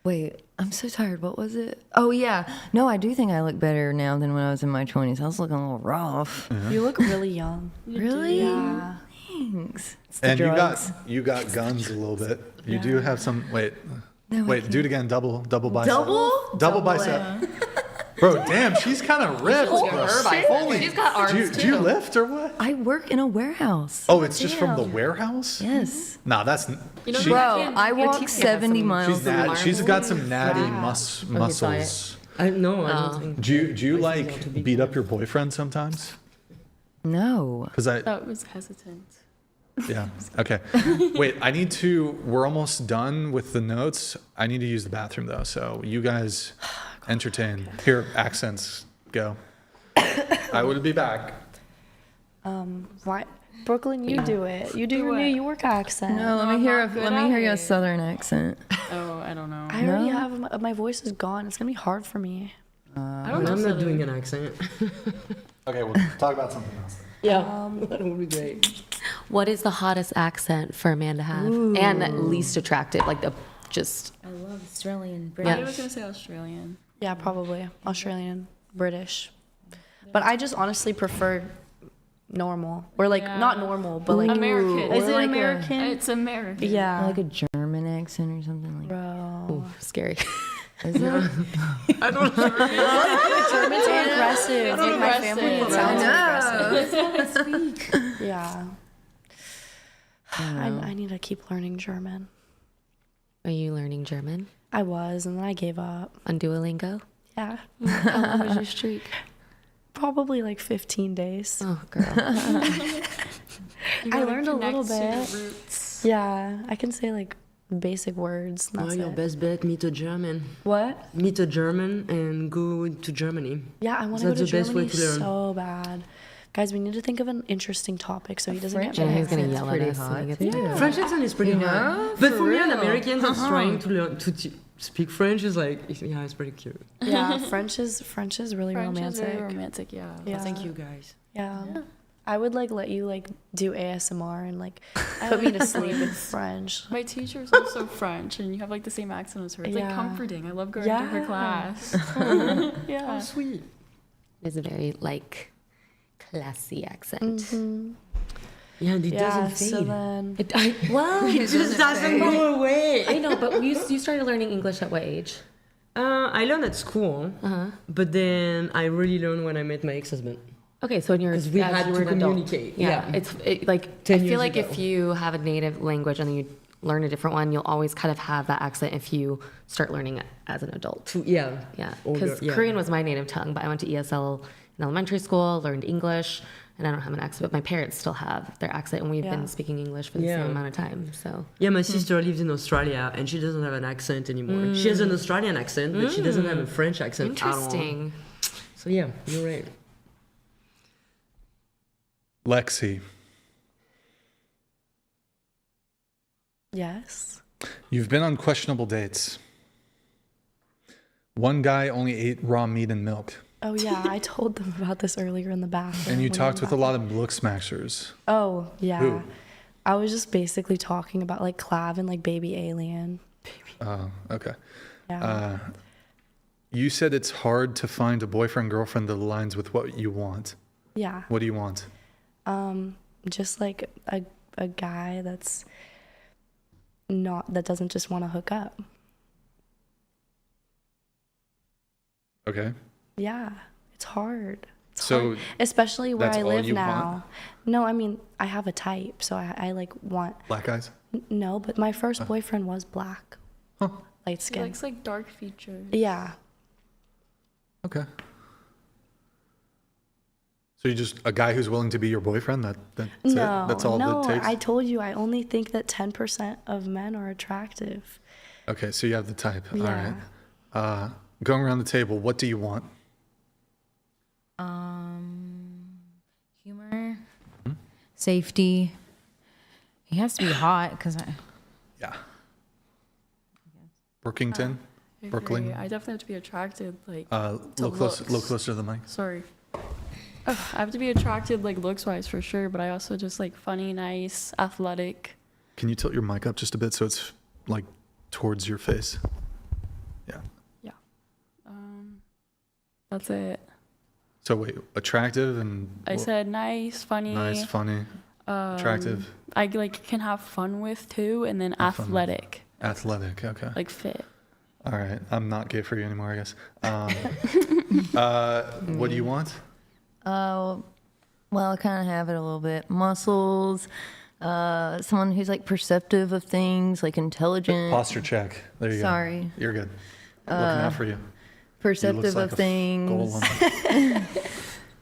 Wait, I'm so tired. What was it? Oh, yeah. No, I do think I look better now than when I was in my 20s. I was looking a little rough. You look really young. Really? Yeah. Thanks. And you got guns a little bit. You do have some, wait, do it again. Double bicep. Double bicep. Bro, damn, she's kind of ripped, bro. She's got arms Do you lift or what? I work in a warehouse. Oh, it's just from the warehouse? Yes. Nah, that's... Bro, I walk 70 miles a week. She's got some natty muscles. I don't think. Do you like beat up your boyfriend sometimes? No. Because That was hesitant. Yeah. Okay. Wait, we're almost done with the notes. I need to use the bathroom though. So you guys entertain. Here, accents, go. I will be back. Why? Brooklyn, you do it. You do your New York accent. No, let me hear your southern accent. Oh, I don't know. I already have, my voice is gone. It's going to be hard for me. I'm not doing an accent. Okay, we'll talk about something else. Yeah, that would be great. What is the hottest accent for a man to have? And least attractive, like I love Australian, I British. was gonna say Australian. Yeah, probably. Australian, British. But I just honestly prefer normal. Or like, not normal, but like... American. Is it like American? It's American. Yeah. Like a German accent or something like that. Bro. scary. Is it? I don't know. Germans are aggressive. Like my family, it sounds aggressive. Speak. Yeah. I need to keep learning German. Are you learning German I was, and then I gave up. on Duolingo? Yeah. How long was your streak? Probably like 15 days. Oh, girl. I learned a little bit. Yeah, I can say like basic words. Oh, That's your it. best bet, meet a German. What? Meet a German and go to Germany. Yeah, I want to go That's to the best way Germany to learn. so bad. Guys, we need to think of an interesting topic so he doesn't get And mad. he's going to Accent's yell at pretty us hot, when he gets too. mad. French accent is pretty hard. But for me, an American who's trying to learn to speak French is like, yeah, it's pretty cute. Yeah, French is really French is romantic. very romantic, yeah. Yeah. Thank you, guys. Yeah. I would like let you like do ASMR and like put me to sleep in French. My teacher's also French, and you have like the same accent as her. It's like Yeah. comforting. I love going to her Yeah. class. Yeah. Sweet. It's a very, like, classy accent. Yeah, and it Yeah, doesn't fade. so then It just doesn't go away. I know, but you started learning English at what age? I learned at school, but then I really learned when I met my ex-husband. Okay, so when you're Because we as had you were to an adult. communicate. Yeah, Yeah. like 10 I feel years like ago. if you have a native language and then you learn a different one, you'll always kind of have that accent if you start learning it as an adult. Yeah. Yeah, Older, because yeah. Korean was my native tongue, but I went to ESL in elementary school, learned English, and I don't have an accent, but my parents still have their accent, and we've Yeah. been speaking English for the Yeah. same amount of time. So Yeah, my sister lives in Australia and she doesn't have an accent anymore. She has an Australian accent, but she doesn't have a French accent at all. interesting. So yeah, you're right. Lexi, yes. you've been on questionable dates. One guy only ate raw meat and milk. Oh yeah, I told them about this earlier in the bathroom. And you when talked we with a were lot of looksmaxxers. Oh yeah. Who? I was just basically talking about like Clav and like Baby Alien. Oh, okay. Yeah. You said it's hard to find a boyfriend, girlfriend that aligns with what you want. Yeah. What do you want? Just like a guy that doesn't just want to hook up. Okay. Yeah, it's hard. It's So hard. Especially where that's I all live you now. want? No, I mean I have a type, so I like want. Black guys? No, but my first boyfriend was black, light He skin. likes like dark features. Yeah. Okay. So you just a guy who's willing to be your boyfriend? That's No, it? That's all no. it takes? I told you I only think that 10% of men are attractive. Okay, so you have the type. Yeah. All right. Going around the table, what do you want? Humor, safety. He has to be hot because Yeah. Brookington? I Brooklyn? agree. I definitely have to be attracted, like, Look closer to the mic. sorry. I have to be attracted, like, looks-wise for sure, but I also just like funny, nice, athletic. Can you tilt your mic up just a bit so it's like towards your face? Yeah. Yeah. That's it. So wait, attractive and I said nice, funny. nice, funny, attractive, I like can have fun with too, and then Have fun with. athletic, athletic. Okay. like fit. All right. I'm not gay for you anymore, I guess. What do you want? Well, I kind of have it a little bit. Muscles, someone who's like perceptive of things, like intelligent. Posture check. There you go. Sorry. You're good. Looking out for you. Perceptive like of a things. golem.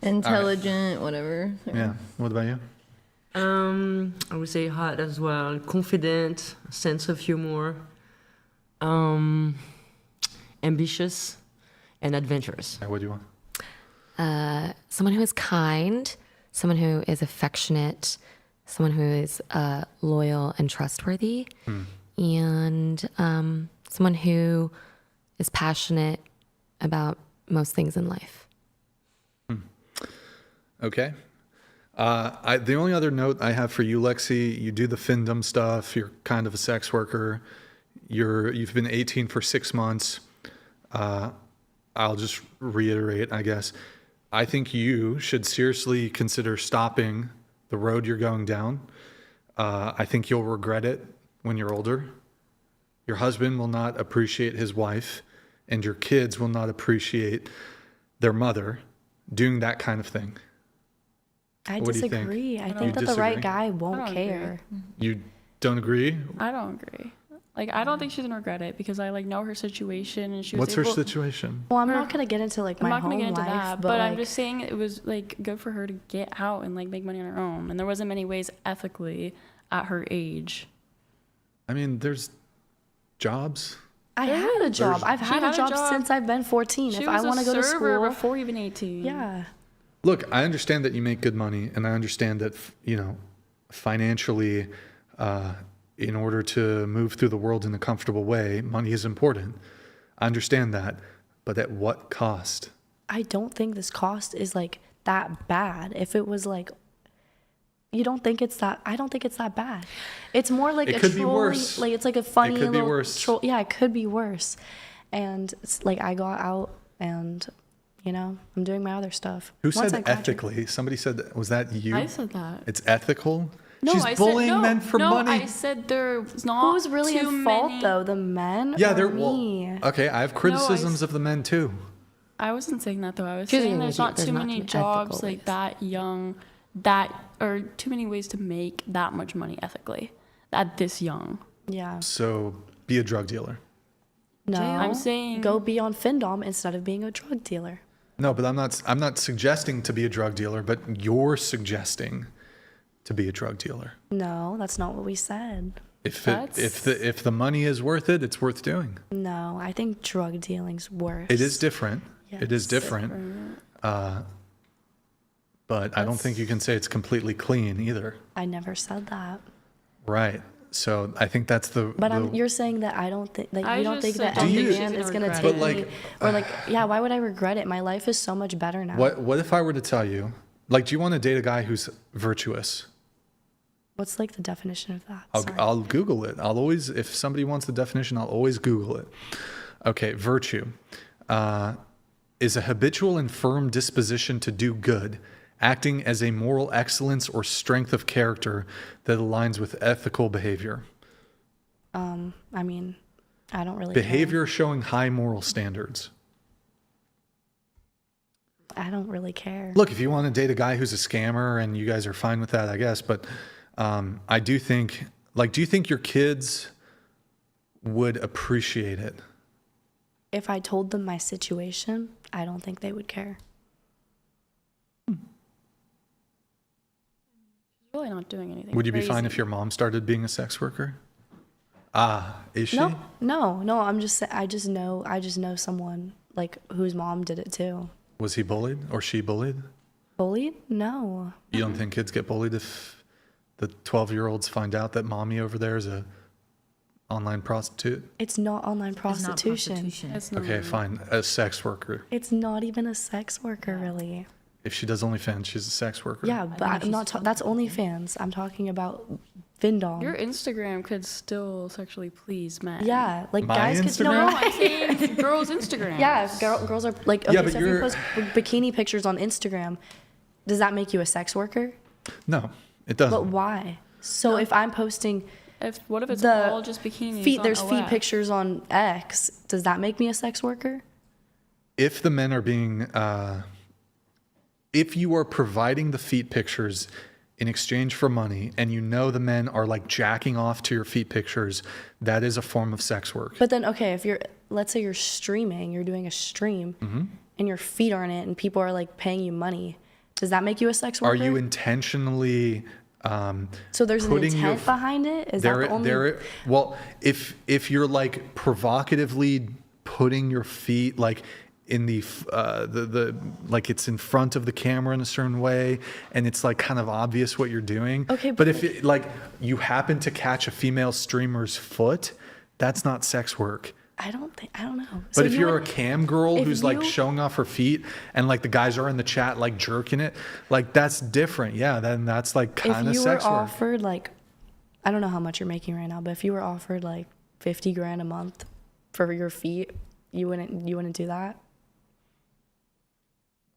Intelligent, whatever. Yeah. What about you? I would say hot as well. Confident, sense of humor, ambitious, and adventurous. What do you want? Someone who is kind, someone who is affectionate, someone who is loyal and trustworthy, and someone who is passionate about most things in life. Okay. The only other note I have for you, Lexi, you do the finndom stuff. You're kind of a sex worker. You've been 18 for 6 months. I'll just reiterate, I guess. I think you should seriously consider stopping the road you're going down. I think you'll regret it when you're older. Your husband will not appreciate his wife, and your kids will not appreciate their mother doing that kind of thing. I What do you think? disagree. I You think that the right disagree? guy I won't don't care. You don't agree? I don't agree. Like, I don't think she's gonna regret it because I like know her situation and she was What's her able. situation? Well, I'm not gonna get into like I'm my not gonna home get into life, that, but but I'm like, just saying it was like good for her to get out and like make money on her own, and there wasn't many ways ethically at her age. I mean, there's jobs. I had a job. I've She had had a a job job. since I've been 14. She If was I want to a go to server school, before even 18. yeah. Look, I understand that you make good money, and I understand that, financially, in order to move through the world in a comfortable way, money is important. I understand that, but at what cost? I don't think this cost is like that bad. If it was like, you don't think it's that? I don't think it's that bad. It's more like It a could be trolling, worse. like it's like a funny It could be little worse. troll. Yeah, it could be worse. And it's like I got out, and I'm doing my other stuff. Who Once I said graduate- ethically? Somebody said, was that you? I said that. It's ethical? No, She's I said bullying no. men for no, money. I said there's not. Who's really too in fault many- though? The men? Yeah, or they're me? okay. I have criticisms of the men too. I wasn't saying that though. I was She's saying agreeing there's with you. not There's too not many too many jobs ethical like ways. that young, or too many ways to make that much money ethically at this young. Yeah. So be a drug dealer. No, I'm saying go be on finndom instead of being a drug dealer. No, but I'm not suggesting to be a drug dealer, but you're suggesting to be a drug dealer. No, that's not what we said. If the money is worth it, it's worth doing. No, I think drug dealing's worse. It is different. It is Yes. different. But I don't think you can say it's completely clean either. I never said that. Right. So I think that's the. But you're saying that I don't think, like, I you don't just think said that don't any think she's man gonna is gonna regret take it. But, like, me, or like, yeah, why would I regret it? My life is so much better now. What if I were to tell you, like, do you want to date a guy who's virtuous? What's like the definition of that? I'll Google it. I'll always, if somebody wants the definition, I'll always Google it. Okay, virtue is a habitual and firm disposition to do good, acting as a moral excellence or strength of character that aligns with ethical behavior. I mean, I don't really Behavior showing high moral standards. I don't really care. Look, if you want to date a guy who's a scammer and you guys are fine with that, I guess. But I do think, like, do you think your kids would appreciate it? If I told them my situation, I don't think they would care. Really not doing anything. Would you be fine crazy. if your mom started being a sex worker? Is she? No. I just know someone like whose mom did it too. Was he bullied or she bullied? Bullied? No. You don't think kids get bullied if the 12-year-olds find out that mommy over there is a online prostitute? It's not online prostitution. It's not. Okay, fine. A sex worker. It's not even a sex worker, really. If she does OnlyFans, she's a sex worker. Yeah, but I'm not. That's OnlyFans. I'm talking about finndom. Your Instagram could still sexually please men. Yeah, like My guys could. Instagram? No, I'm saying girls' Instagram. yeah, girls are like. Okay, Yeah, but so if you post bikini pictures on Instagram, does that make you a sex worker? No, it doesn't. But why? So if I'm posting What if it's the all just bikinis? feet, on there's feet OF? pictures on X. Does that make me a sex worker? If the men are being, if you are providing the feet pictures in exchange for money and you know the men are like jacking off to your feet pictures, that is a form of sex work. But then, okay, if let's say you're streaming, you're doing a stream, and your feet are in it, and people are like paying you money, does that make you a sex worker? Are you intentionally so there's an putting your intent behind it? Is that the only? Well, if you're like provocatively putting your feet like in the like it's in front of the camera in a certain way and it's like kind of obvious what you're doing. Okay, but if it, like you happen to catch a female streamer's foot, that's not sex work. I don't know. But So if you you're would- a cam girl if who's like you- showing off her feet and like the guys are in the chat like jerking it, like that's different. Yeah, then that's like kind of if you sex were work. offered like, I don't know how much you're making right now, but if you were offered like $50,000 a month for your feet, you wouldn't do that?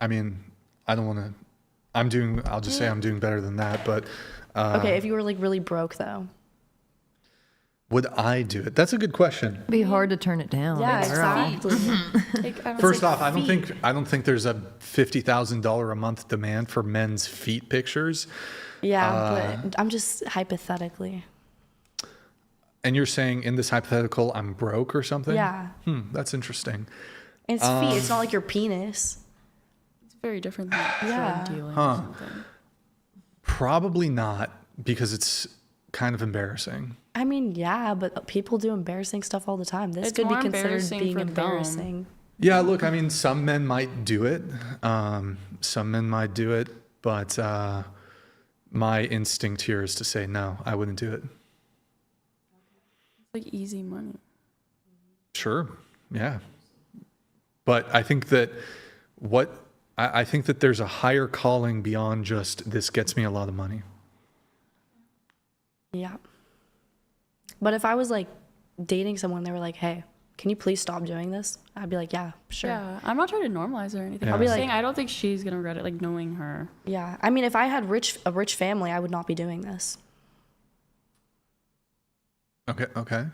I mean, I don't want to. I'll just say I'm doing better than that. But Okay, if you were like really broke though. would I do it? That's a good question. It'd be hard to turn it down. Yeah, girl. exactly. First off, I don't think there's a $50,000 a month demand for men's feet pictures. Yeah, but I'm just hypothetically. And you're saying in this hypothetical, I'm broke or something? Yeah. That's interesting. It's feet. It's not like your penis. It's very different than Yeah. drug dealing or something. Probably not, because it's kind of embarrassing. I mean, yeah, but people do embarrassing stuff all the time. This It's could be more considered embarrassing being for them. embarrassing. Yeah, look, I mean, some men might do it. Some men might do it, but my instinct here is to say no, I wouldn't do it. It's like easy money. Sure, yeah. But I think that I think that there's a higher calling beyond just this gets me a lot of money. Yeah. But if I was like dating someone, they were like, "Hey, can you please stop doing this?" I'd be like, "Yeah, sure." Yeah, I'm not trying to normalize her or anything. Yeah. I'm I'll be saying I don't think she's gonna regret it, like knowing her. Yeah. I mean, if I had a rich family, I would not be doing this. Okay.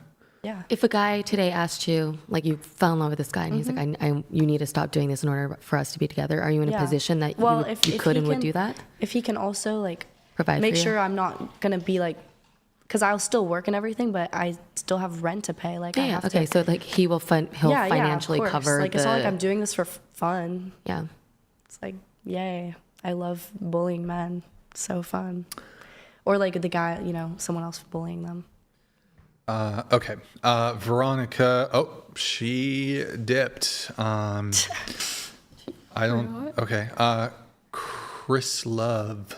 Yeah. If a guy today asked you, like you fell in love with this guy and he's like, you need to stop doing this in order for us to be together, are you in a Yeah. position that you could and would do that? If he can also like Provide make for you? sure I'm not gonna be like, because I'll still work and everything, but I still have rent to pay. Like I Yeah, have okay, to. so like he'll of financially course. cover Like it's not like I'm doing this for fun. Yeah. It's like, yay, I love bullying men. It's so fun. Or like the guy, someone else bullying them. Okay. Veronica. Oh, she dipped. I don't. Okay. Chris Love.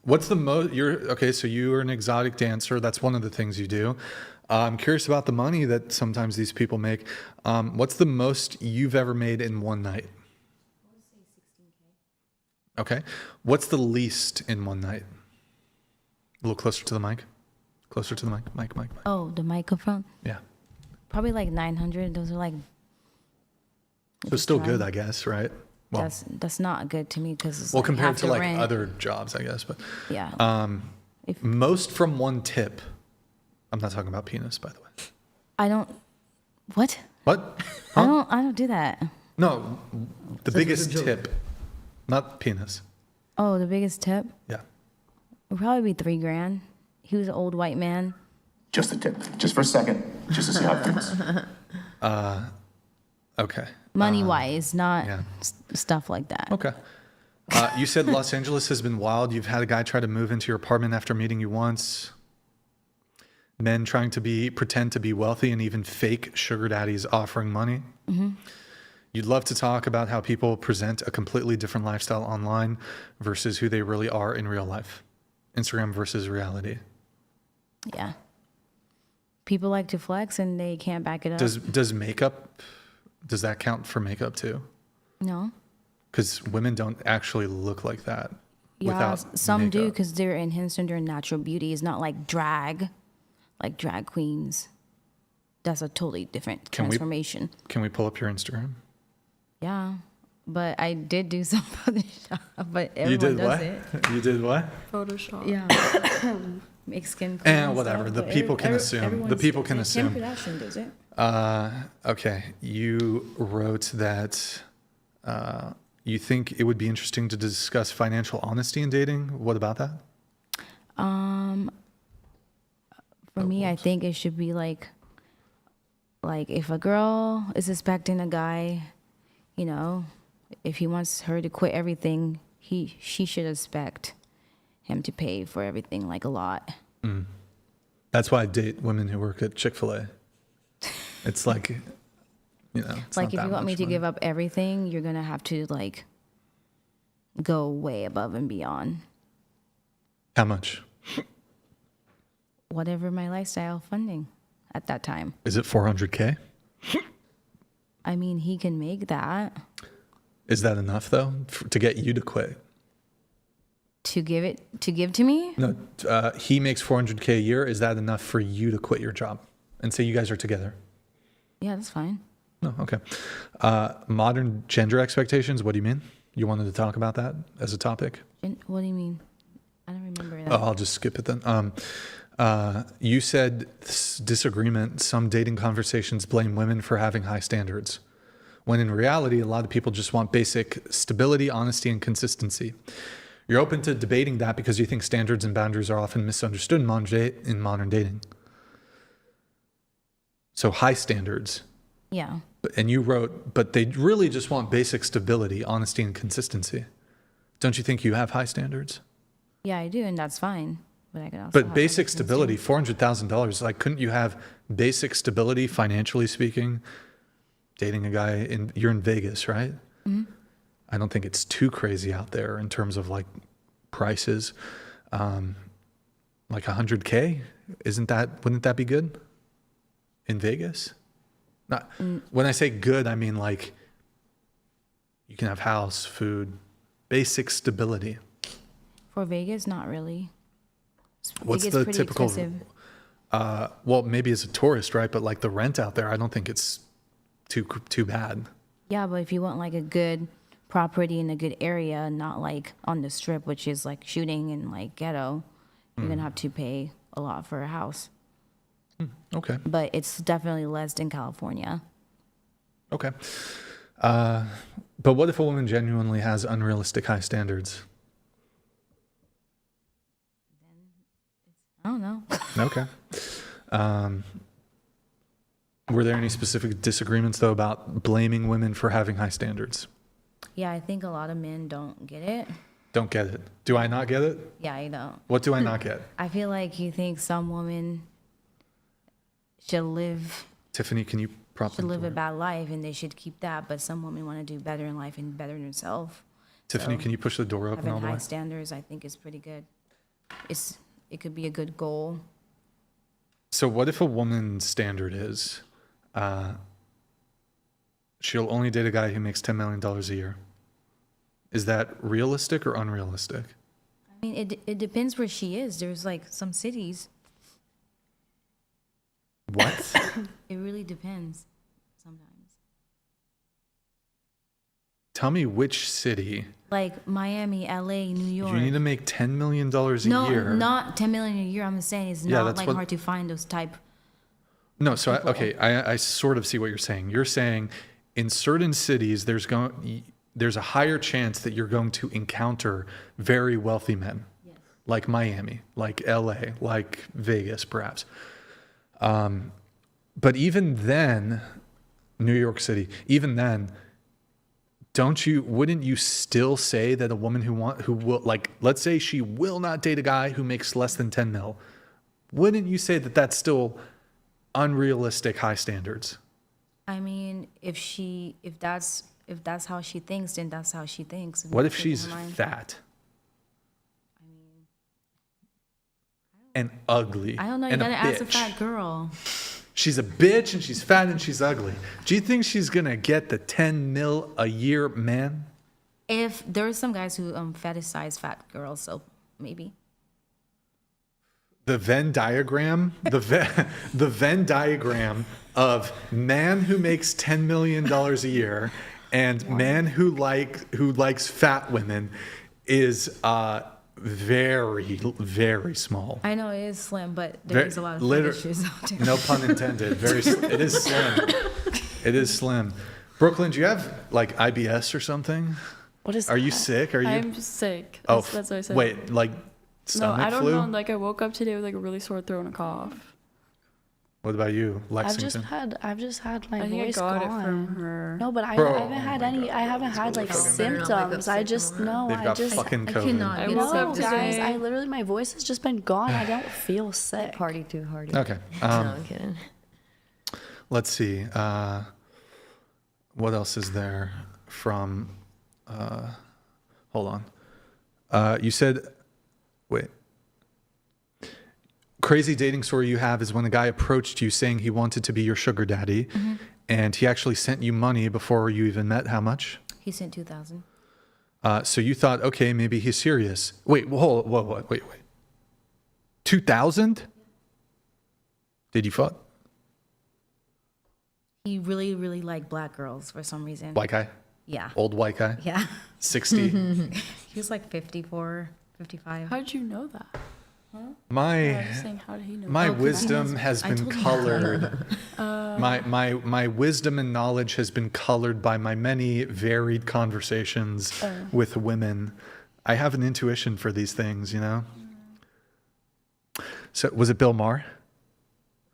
What's the most? So you're an exotic dancer. That's one of the things you do. I'm curious about the money that sometimes these people make. What's the most you've ever made in one night? I would say $16K. Okay. What's the least in one night? A little closer to the mic. Closer to the mic. Mic. Oh, the microphone? Yeah. Probably like 900. Those are like. So still good, I guess, right? Well, that's not good to me because it's compared to like rent. other jobs, I guess, but yeah. Most from one tip. I'm not talking about penis, by the way. I don't. What? What? Huh? I don't do that. No, the biggest tip, not penis. Oh, the biggest tip? Yeah. It'd probably be $3,000. He was an old white man. Just a tip. Just for a second. Just to see how it feels. Okay. Money wise, not stuff like that. Okay. You said Los Angeles has been wild. You've had a guy try to move into your apartment after meeting you once. Men trying to pretend to be wealthy, and even fake sugar daddies offering money. Mm-hmm. You'd love to talk about how people present a completely different lifestyle online versus who they really are in real life. Instagram versus reality. Yeah. People like to flex and they can't back it up. Does makeup, does that count for makeup too? No. Because women don't actually look like that. Yeah, without some makeup. do because they're enhanced in their natural beauty. It's not like drag queens. That's a totally different transformation. Can we pull up your Instagram? Yeah, but I did do some Photoshop, but everyone does it. You did what? Photoshop. Yeah. Make skin color And whatever. The people can assume. The people can assume. Kim Kardashian does it. Okay. You wrote that you think it would be interesting to discuss financial honesty in dating. What about that? For me, I think it should be like if a girl is expecting a guy, you know, if he wants her to quit everything, she should expect him to pay for everything, like a lot. Mm. That's why I date women who work at Chick-fil-A. It's like, you know, it's like not if you that want me much to money. give up everything, you're gonna have to like go way above and beyond. How much? Whatever my lifestyle funding at that time. Is it $400K? I mean, he can make that. Is that enough though to get you to quit? To give to me? No, he makes $400K a year. Is that enough for you to quit your job and say you guys are together? Yeah, that's fine. No, okay. Modern gender expectations. What do you mean? You wanted to talk about that as a topic? What do you mean? I don't remember that. Oh, I'll just skip it then. You said disagreement. Some dating conversations blame women for having high standards, when in reality, a lot of people just want basic stability, honesty, and consistency. You're open to debating that because you think standards and boundaries are often misunderstood in modern dating. So high standards. Yeah. And you wrote, but they really just want basic stability, honesty, and consistency. Don't you think you have high standards? Yeah, I do, and that's fine. But I could also. But basic stability, $400,000. Like, couldn't you have basic stability, financially speaking? Dating a guy you're in Vegas, right? Mm-hmm. I don't think it's too crazy out there in terms of like prices. Like $100K, wouldn't that be good in Vegas? Not, when I say good, I mean like you can have house, food, basic stability. For Vegas, not really. What's Vegas the pretty typical? expensive. Well, maybe as a tourist, right? But like the rent out there, I don't think it's too bad. Yeah, but if you want like a good property in a good area, not like on the strip, which is like shooting and like ghetto, you're gonna have to pay a lot for a house. Okay. But it's definitely less than California. Okay. But what if a woman genuinely has unrealistic high standards? I don't know. Okay. Were there any specific disagreements, though, about blaming women for having high standards? Yeah, I think a lot of men don't get it. Don't get it. Do I not get it? Yeah, I don't. What do I not get? I feel like you think some women should live Tiffany, can you prop them a forward? bad life and they should keep that, but some women want to do better in life and better themselves. Tiffany, So can you push the door open all having the way? high standards, I think, is pretty good. it could be a good goal. So what if a woman's standard is she'll only date a guy who makes $10 million a year? Is that realistic or unrealistic? I mean, it depends where she is. There's like some cities. What? It really depends sometimes. Tell me which city. Like Miami, LA, New York. You need to make $10 million a year. No, not 10 million a year. I'm saying it's not like hard to find those type. No, so I sort of see what you're saying. You're saying in certain cities there's a higher chance that you're going to encounter very wealthy men, like Miami, like LA, like Vegas, perhaps. But even then, New York City, even then, wouldn't you still say that a woman who will, like, let's say she will not date a guy who makes less than 10 mil, wouldn't you say that that's still unrealistic high standards? I mean, if that's how she thinks, then that's how she thinks. What if she's fat? And ugly. I don't know. You gotta ask a fat girl. She's a bitch and she's fat and she's ugly. Do you think she's gonna get the 10 mil a year man? If there are some guys who fetishize fat girls, so maybe. The Venn diagram, the Venn diagram of man who makes $10 million a year and man who likes fat women is very, very small. I know it is slim, but there's a lot of fetishes out there. No pun intended. It is slim. It is slim. Brooklyn, do you have like IBS or something? What is Are that? you sick? I'm sick. Oh, that's what I said. Wait, like stomach No, I don't flu? know. Like I woke up today with like a really sore throat and a cough. What about you, Lexington? I've just had my I think voice I got gone. it from her. No, but I haven't had any. I haven't had like symptoms. I just no. They've got fucking COVID. I woke up guys. today. I literally my voice has just been gone. I don't feel sick. Party too hard. Okay. No, I'm kidding. Let's see. What else is there from? Hold on. You said, wait. Crazy dating story you have is when a guy approached you saying he wanted to be your sugar daddy, and he actually sent you money before you even met. How much? He sent 2,000. So you thought, okay, maybe he's serious. Wait, wait. 2,000? Did you fuck? He really, really liked black girls for some reason. White guy? Yeah. Old white guy? Yeah. 60? He was like 54, 55. How did you know that? My How did he know my that? wisdom has been colored. My wisdom and knowledge has been colored by my many varied conversations with women. I have an intuition for these things, you know. So was it Bill Maher?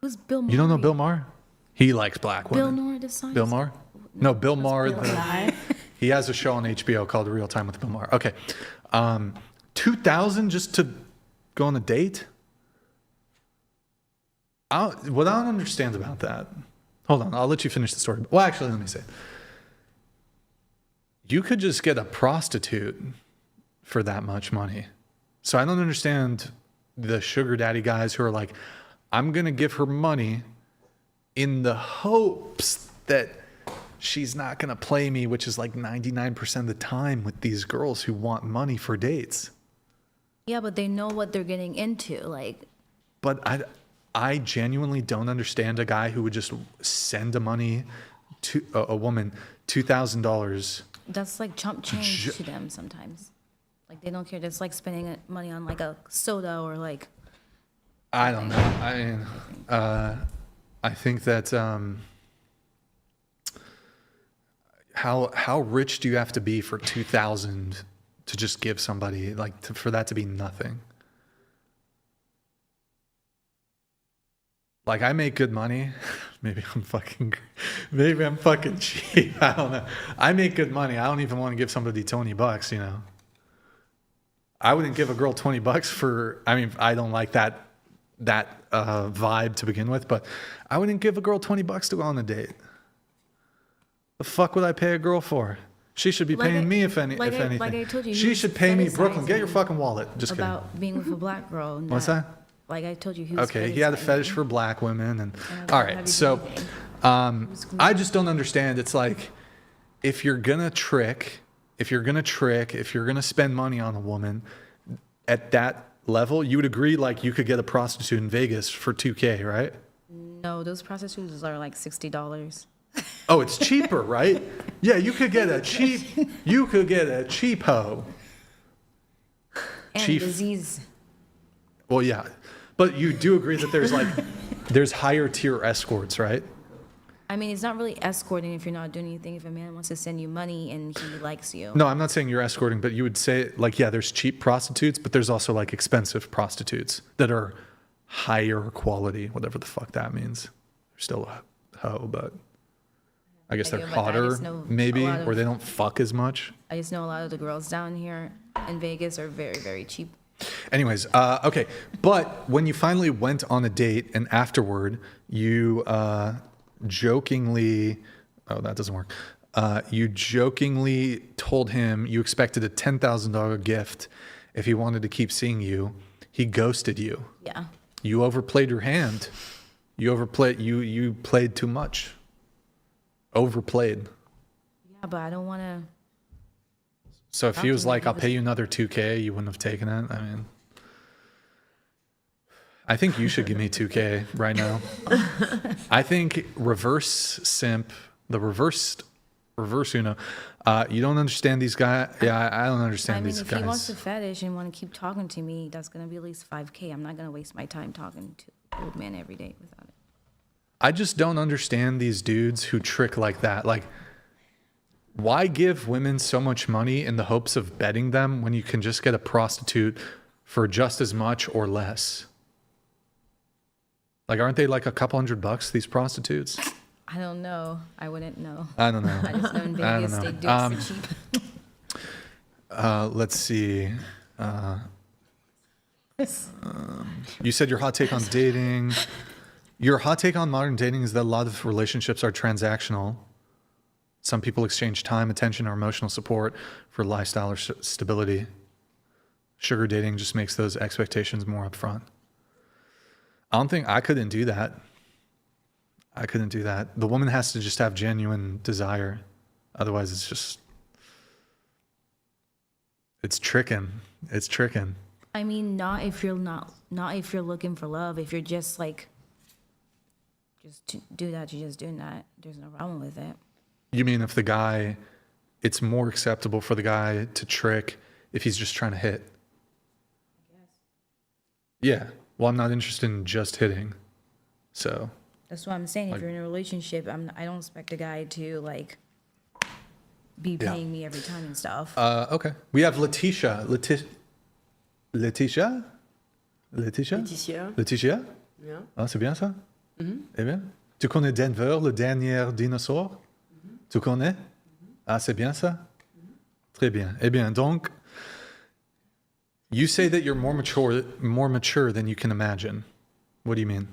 Who's Bill Maher? You don't know Bill Maher? He likes black women. Bill Maher, the science. Bill Maher? No, Bill Maher. He has a show on HBO called Real Time with Bill Maher. Okay, 2,000 just to go on a date? What I don't understand about that. Hold on, I'll let you finish the story. Well, actually, let me say. You could just get a prostitute for that much money. So I don't understand the sugar daddy guys who are like, I'm going to give her money in the hopes that she's not going to play me, which is like 99% of the time with these girls who want money for dates. Yeah, but they know what they're getting into. But I genuinely don't understand a guy who would just send money to a woman, $2,000. That's like chump change to them sometimes. Like they don't care. That's like spending money on like a soda or like. I don't know. I mean, I think that how rich do you have to be for 2,000 to just give somebody for that to be nothing? Like I make good money. Maybe I'm fucking cheap. I don't know. I make good money. I don't even want to give somebody $20, you know. I wouldn't give a girl $20 for, I mean, I don't like that vibe to begin with, but I wouldn't give a girl $20 to go on a date. The fuck would I pay a girl for? She should be Like paying I- me if like anything. like I told you, She he should was pay me. Brooklyn, get your fetishizing fucking wallet. Just kidding. about being with a black girl. What's that? Like I told you, he was Okay, he had a fetishizing. fetish for black women, and I all don't right. have So, anything. I just don't understand. It's like if you're gonna trick, if you're gonna spend money on a woman at that level, you would agree like you could get a prostitute in Vegas for $2K, right? No, those prostitutes are like $60. Oh, it's cheaper, right? Yeah, you could get a cheap hoe. And Chief. disease. Well, yeah, but you do agree that there's higher tier escorts, right? I mean, it's not really escorting if you're not doing anything. If a man wants to send you money and he likes you. No, I'm not saying you're escorting, but you would say like, yeah, there's cheap prostitutes, but there's also like expensive prostitutes that are higher quality, whatever the fuck that means. They're still a hoe, but I guess they're do, but I hotter, just know maybe, a lot of- or they don't fuck as much. I just know a lot of the girls down here in Vegas are very, very cheap. Anyways, okay. But when you finally went on a date and afterward, you jokingly, oh, that doesn't work. You jokingly told him you expected a $10,000 gift if he wanted to keep seeing you. He ghosted you. Yeah. You overplayed your hand. You played too much. Overplayed. Yeah, but I don't want to. So if he was like, I'll pay you another $2K, you wouldn't have taken it? I mean, I think you should give me $2K right now. I think reverse simp, the reverse Uno. You don't understand these guys. Yeah, I don't understand I mean, these if guys. he wants to fetish and want to keep talking to me, that's going to be at least $5K. I'm not going to waste my time talking to old men every day without it. I just don't understand these dudes who trick like that. Like, why give women so much money in the hopes of betting them when you can just get a prostitute for just as much or less? Like, aren't they like a couple $100, these prostitutes? I don't know. I wouldn't know. I don't know. I just know in I Vegas don't they know. do it so cheap. Let's see. You said your hot take on dating. Your hot take on modern dating is that a lot of relationships are transactional. Some people exchange time, attention, or emotional support for lifestyle or stability. Sugar dating just makes those expectations more upfront. I couldn't do that. I couldn't do that. The woman has to just have genuine desire. Otherwise, it's tricking. It's tricking. I mean, not if you're looking for love. If you're just like, just to do that, you're just doing that. There's no problem with it. You mean if it's more acceptable for the guy to trick if he's just trying to hit? I guess. Yeah. Well, I'm not interested in just hitting. So. That's what I'm saying. If you're in a relationship, I don't expect a guy to like be paying me every time and stuff. Okay. We have Letitia. Letitia? Yeah. Ah, c'est bien ça? Eh bien. Tu connais Denver, le dernier dinosaure? Tu connais? Ah, c'est bien ça? Très bien. Eh bien, donc, you say that you're more mature than you can imagine. What do you mean?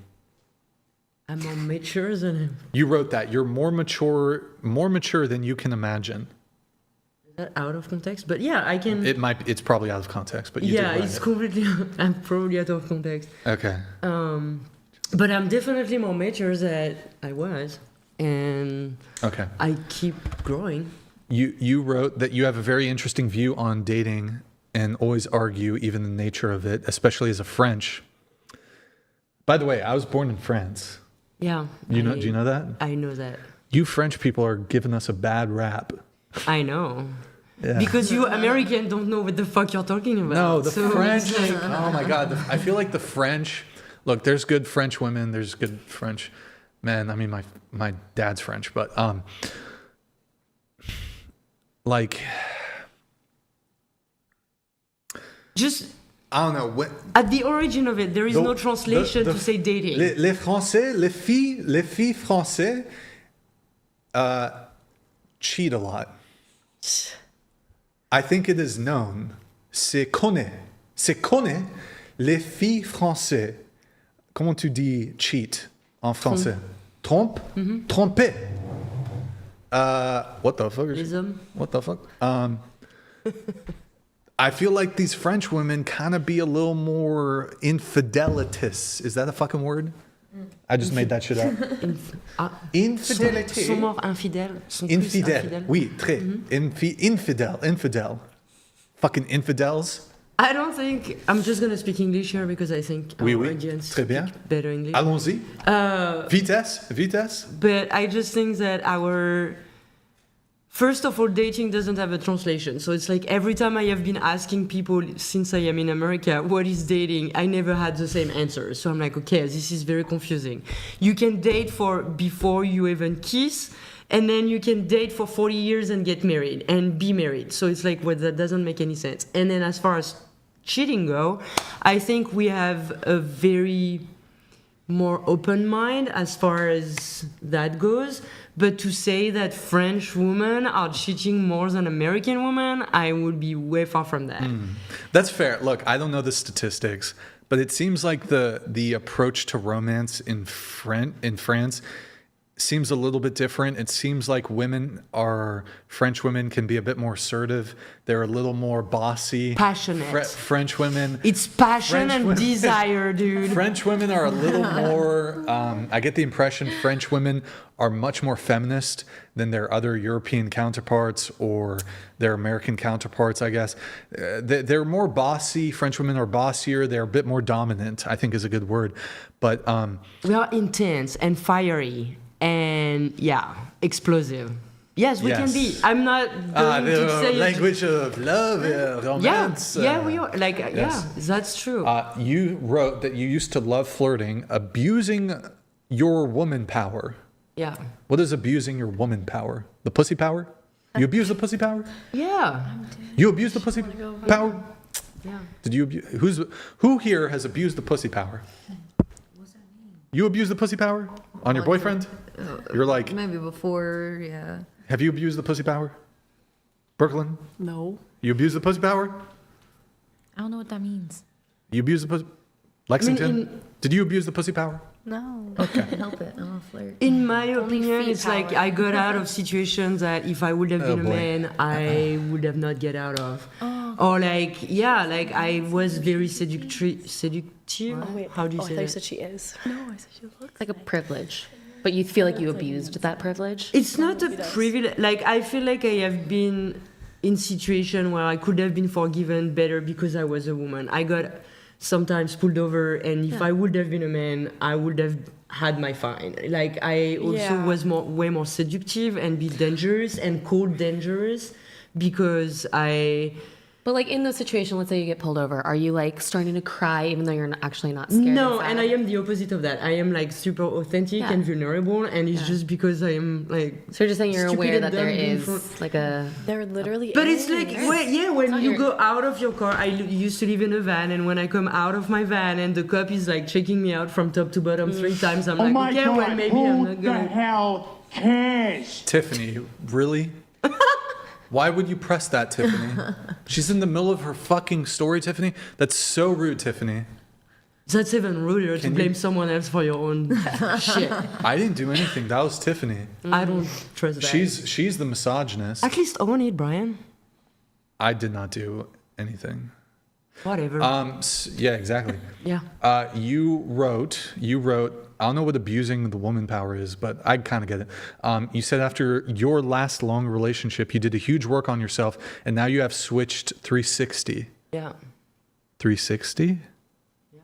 I'm more mature than him. You wrote that. You're more mature than you can imagine. Is that out of context? But yeah, I can. It's probably out of context, but you did write it's it. completely. I'm probably out of context. Okay. But I'm definitely more mature than I was, and okay. I keep growing. You wrote that you have a very interesting view on dating and always argue even the nature of it, especially as a French. By the way, I was born in France. Yeah. Do you know that? I know that. You French people are giving us a bad rap. I know. Yeah. Because you American don't know what the fuck you're talking about. No, the So French. it's like- Oh my God. I feel like the French. Look, there's good French women. There's good French men. I mean, my dad's French, but like, just I don't know. at the origin of it, there is no translation to say dating. Les Français, les filles français cheat a lot. I think it is known. C'est connu. Les filles français. Comment tu dis cheat en français? Tromper. What the fuck? What the fuck? I feel like these French women kind of be a little more infidelitis. Is that a fucking word? I just made that shit up. Infidélité. Sont more infidèles. Infidèle. Oui, très. Infidel. Fucking infidels. I don't think I'm just gonna speak English here because I think our audience Très bien. speak better English. Allons-y. Vitesse. But I just think that first of all, dating doesn't have a translation. So it's like every time I have been asking people since I am in America, what is dating? I never had the same answer. So I'm like, okay, this is very confusing. You can date for before you even kiss, and then you can date for 40 years and get married and be married. So it's like, well, that doesn't make any sense. And then as far as cheating go, I think we have a very more open mind as far as that goes. But to say that French women are cheating more than American women, I would be way far from that. That's fair. Look, I don't know the statistics, but it seems like the approach to romance in France seems a little bit different. It seems like French women can be a bit more assertive. They're a little more bossy. Passionate. French women. It's passion and desire, dude. French women are a little more, I get the impression French women are much more feminist than their other European counterparts or their American counterparts, I guess. They're more bossy. French women are bossier. They're a bit more dominant, I think is a good word. But we are intense and fiery. And explosive. Yes, we can be. I'm not going to say language of love, romance. We are. That's true. You wrote that you used to love flirting, abusing your woman power. Yeah. What is abusing your woman power? The pussy power? You abuse the pussy power? Yeah. You abuse the pussy power? Yeah. Did you abuse? Who here has abused the pussy power? You abuse the pussy power on your boyfriend? You're like... Maybe before, yeah. Have you abused the pussy power? Brooklyn? No. You abuse the pussy power? I don't know what that means. You abuse the pussy... Lexington? Did you abuse the pussy power? No. Okay. I can't help it. I'm a flirt. In my opinion, it's like I got out of situations that if I would have been a man, I would have not get out of. Or I was very seductive. How do you say I thought you that? said she is. No, I said she looks Like a privilege. But you feel like you abused that privilege? It's not a privilege. Like, I feel like I have been in situation where I could have been forgiven better because I was a woman. I got sometimes pulled over, and if I would have been a man, I would have had my fine. Like, I also was way more seductive and be dangerous and called dangerous because But like in those situations, let's say you get pulled over, are you like starting to cry even though you're actually not scared? No, and I am the opposite of that. I am like super authentic and vulnerable, and it's just because I am like. So you're just saying you're aware that there is like a. There literally But is. it's like, when you go out of your car, I used to live in a van, and when I come out of my van and the cop is like checking me out from top to bottom 3 times, I'm like, okay, well, maybe I'm not gonna. Who the hell cares? Tiffany, really? Why would you press that, Tiffany? She's in the middle of her fucking story, Tiffany. That's so rude, Tiffany. That's even ruder to blame someone else for your own shit. I didn't do anything. That was Tiffany. I don't trust that. She's the misogynist. At least own it, Brian. I did not do anything. Whatever. Yeah, exactly. Yeah. You wrote, I don't know what abusing the woman power is, but I kind of get it. You said after your last long relationship, you did a huge work on yourself, and now you have switched 360. Yeah. 360? Yeah.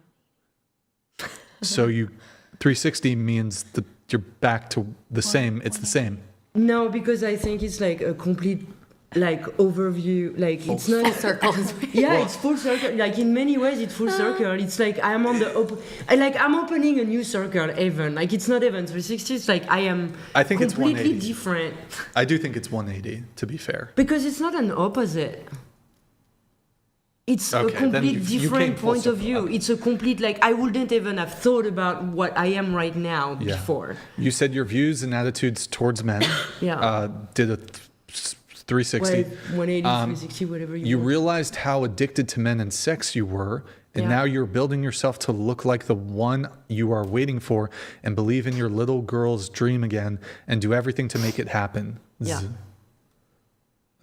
So 360 means that you're back to the same. It's the same. No, because I think it's like a complete overview, like it's not circle. It's full circle. Like in many ways, it's full circle. It's like I'm on the I'm opening a new circle. Even like it's not even 360. It's like I think it's completely 180. different. I do think it's 180. To be fair, because it's not an opposite. It's a complete different point of view. It's a complete I wouldn't even have thought about what I am right now before. You said your views and attitudes towards men. Did a 360. 180, 360, whatever you want. realized how addicted to men and sex you were, and now you're building yourself to look like the one you are waiting for and believe in your little girl's dream again and do everything to make it happen. Yeah.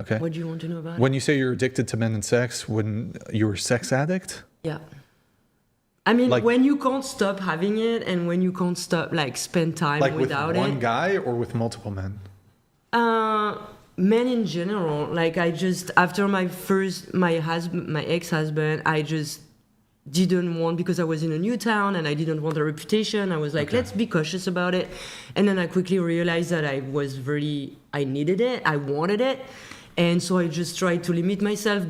Okay. What do you want to know about When it? you say you're addicted to men and sex, when you're a sex addict? Yeah. I mean, Like- when you can't stop having it and when you can't stop, like, spend time Like with without one it. guy or with multiple men? Men in general, like, I just, after my ex-husband, I just didn't want, because I was in a new town and I didn't want a reputation. I was like, let's be cautious about it. And then I quickly realized that I needed it, I wanted it. And so I just tried to limit myself,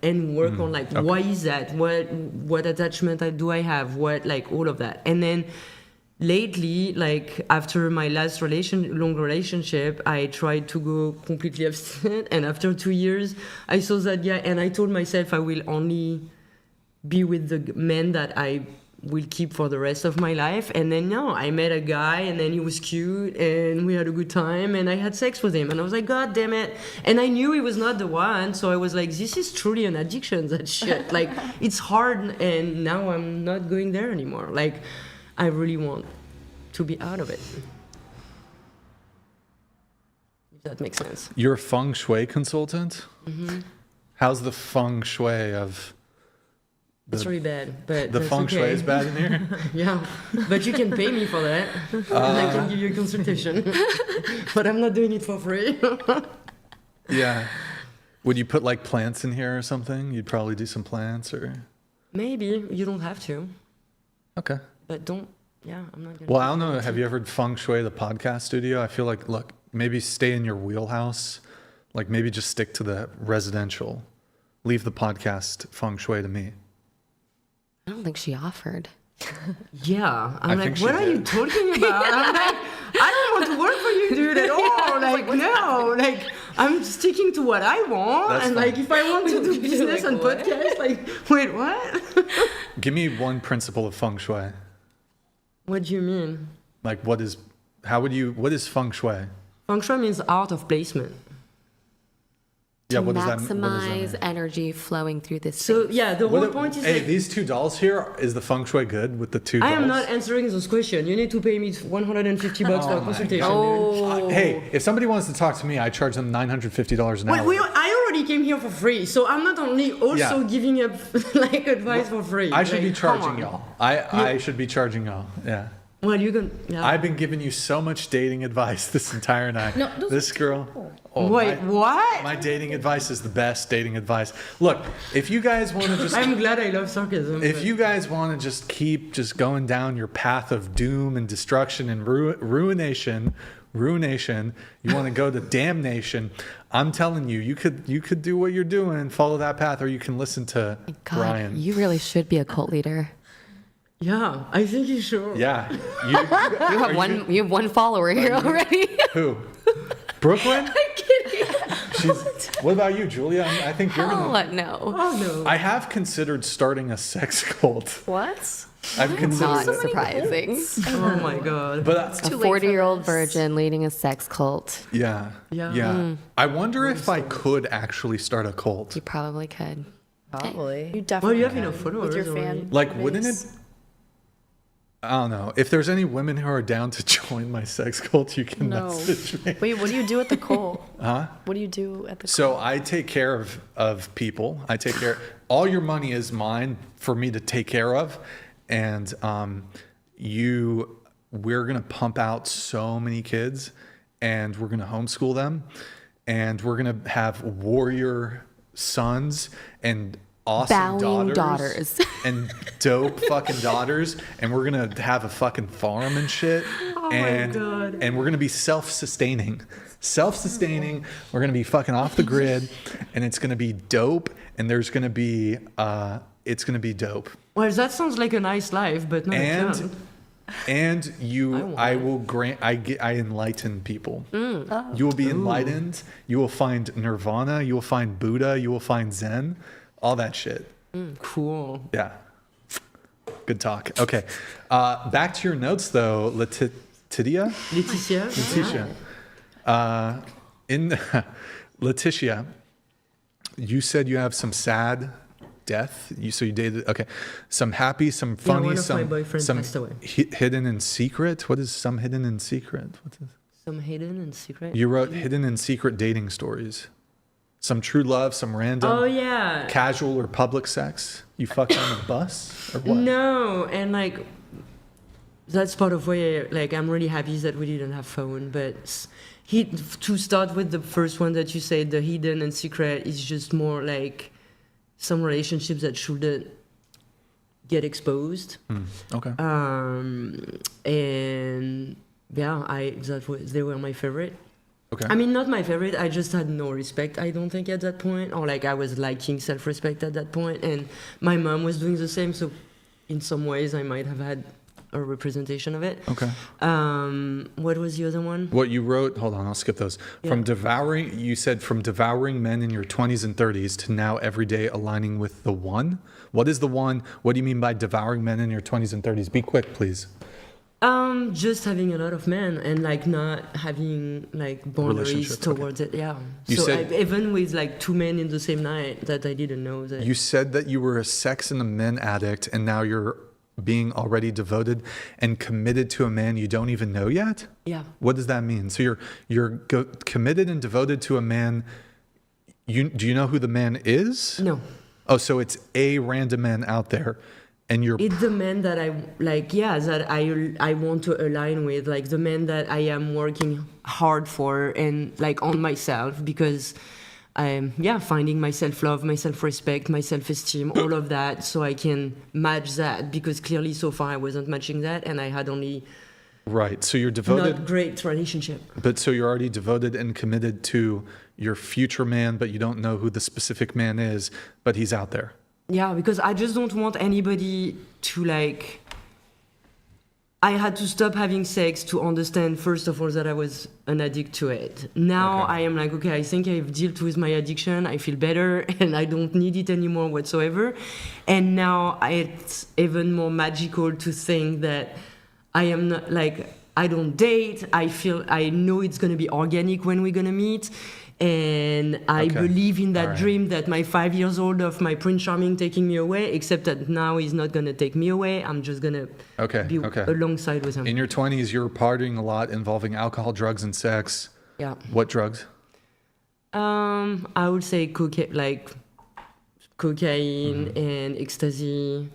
and work on like, why is that? What attachment do I have? What, like, all of that. And then lately, like, after my last long relationship, I tried to go completely abstinent. And after 2 years, I saw that, and I told myself I will only be with the men that I will keep for the rest of my life. And then I met a guy, and then he was cute, and we had a good time, and I had sex with him, and I was like, God damn it. And I knew he was not the one, so I was like, this is truly an addiction, that shit. Like, it's hard, and now I'm not going there anymore. Like, I really want to be out of it. If that makes sense. You're a feng shui consultant? Mm-hmm. How's the feng shui of... It's really bad, but the feng shui is bad in here? Yeah, but you can pay me for that. I can give you a consultation. But I'm not doing it for free. Yeah. Would you put like plants in here or something? You'd probably do some plants or... Maybe. You don't have to. Okay. But don't... Yeah, I'm not gonna... Well, I don't know. Have you ever feng shui the podcast studio? I feel like, look, maybe stay in your wheelhouse. Like maybe just stick to the residential. Leave the podcast feng shui to me. I don't think she offered. Yeah, I'm I like, think what she are you did. talking about? I'm like, I don't want to work for you, dude, at all. Like, no, like, I'm sticking to what I want. That's and fine. like, if I want to do business and podcast, like, wait, what? Give me one principle of feng shui. What do you mean? Like what is feng shui? Feng shui means art of placement. Yeah, To what does that maximize mean? energy flowing through this So, space. yeah, the whole point is Hey, like, these two dolls here, is the feng shui good with the two dolls? I am not answering those questions. You need to pay me $150 for a consultation, dude. Hey, if somebody wants to talk to me, I charge them $950 an hour. I already came here for free, so I'm not only also giving up like advice for free. I should be Like, come charging on. y'all. I should be charging y'all. Yeah. Well, you can. Yeah. I've been giving you so much dating advice this entire night. No, those This girl. Oh, Wait, what? My dating advice is the best dating advice. Look, if you guys want to just I'm glad I love sarcasm. if but- you guys want to just keep just going down your path of doom and destruction and ruination, you want to go to damnation, I'm telling you, you could do what you're doing, follow that path, or you can listen to God, Brian. you really should be a cult leader. Yeah, I think you should. Yeah. You have one follower here already. Who? Brooklyn? I'm kidding. What about you, Julia? I think you're gonna. No. Oh no. I have considered starting a sex cult. What? I've considered Not it. surprising. Oh my god. But A Too late for 40-year-old this. virgin leading a sex cult. yeah. I wonder if I could actually start a cult. You probably could. Probably. You definitely you have can enough followers with your already. fan. Like, wouldn't it? base. I don't know. If there's any women who are down to join my sex cult, you can No. message me. Wait, what do you do at the cult? Huh? What do you do at the So I take care of people. I take care. All your money is mine for me to take care of, and we're gonna pump out so many kids, and we're gonna homeschool them, and we're gonna have warrior sons and awesome Bowing daughters, daughters. and dope fucking daughters, and we're gonna have a fucking farm and shit, and we're gonna be self-sustaining. We're gonna be fucking off the grid, and it's gonna be dope, and there's gonna be it's gonna be dope. Well, that sounds like a nice life, but not a fun. And I enlighten people. You will be enlightened. You will find nirvana. You will find Buddha. You will find Zen. All that shit. Cool. Yeah. Good talk. Okay. Back to your notes though, Letitia. Letitia, you said you have some sad death. So you dated. Okay. Some happy, some funny, one of my boyfriends some passed away. hidden in secret. What is some hidden in secret? What is? Some hidden and secret. You wrote hidden and secret dating stories. Some true love, some random. Oh yeah. Casual or public sex. You fucked on a bus or what? No, and like that's part of why like I'm really happy that we didn't have phone. But to start with the first one that you said, the hidden and secret, is just more like some relationships that shouldn't get exposed. Okay. And yeah, they were my favorite. Okay. I mean, not my favorite. I just had no respect, I don't think, at that point. Or like I was lacking self-respect at that point. And my mom was doing the same. So in some ways, I might have had a representation of it. Okay. What was the other one? What you wrote, hold on, I'll skip those. You said from devouring men in your 20s and 30s to now every day aligning with the one. What is the one? What do you mean by devouring men in your 20s and 30s? Be quick, please. Just having a lot of men and like not having like boundaries towards it. Yeah. Even with like 2 men in the same night that I didn't know that. You said that you were a sex and a men addict, and now you're being already devoted and committed to a man you don't even know yet? Yeah. What does that mean? So you're committed and devoted to a man. Do you know who the man is? No. Oh, so it's a random man out there. And it's the man that I like, that I want to align with, like the man that I am working hard for and like on myself, because I'm finding my self-love, my self-respect, my self-esteem, all of that, so I can match that, because clearly so far I wasn't matching that, and I had only right. So you're devoted. Not great relationship. But so you're already devoted and committed to your future man, but you don't know who the specific man is, but he's out there. Yeah, because I just don't want anybody to like. I had to stop having sex to understand, first of all, that I was an addict to it. Now I am like, okay, I think I've dealt with my addiction. I feel better and I don't need it anymore whatsoever. And now it's even more magical to think that I am not like, I don't date. I know it's going to be organic when we're going to meet. And I believe in that dream that my 5 years old of my Prince Charming taking me away, except that now he's not going to take me away. I'm just going to be alongside with him. In your 20s, you were partying a lot involving alcohol, drugs, and sex. Yeah. What drugs? I would say cocaine and ecstasy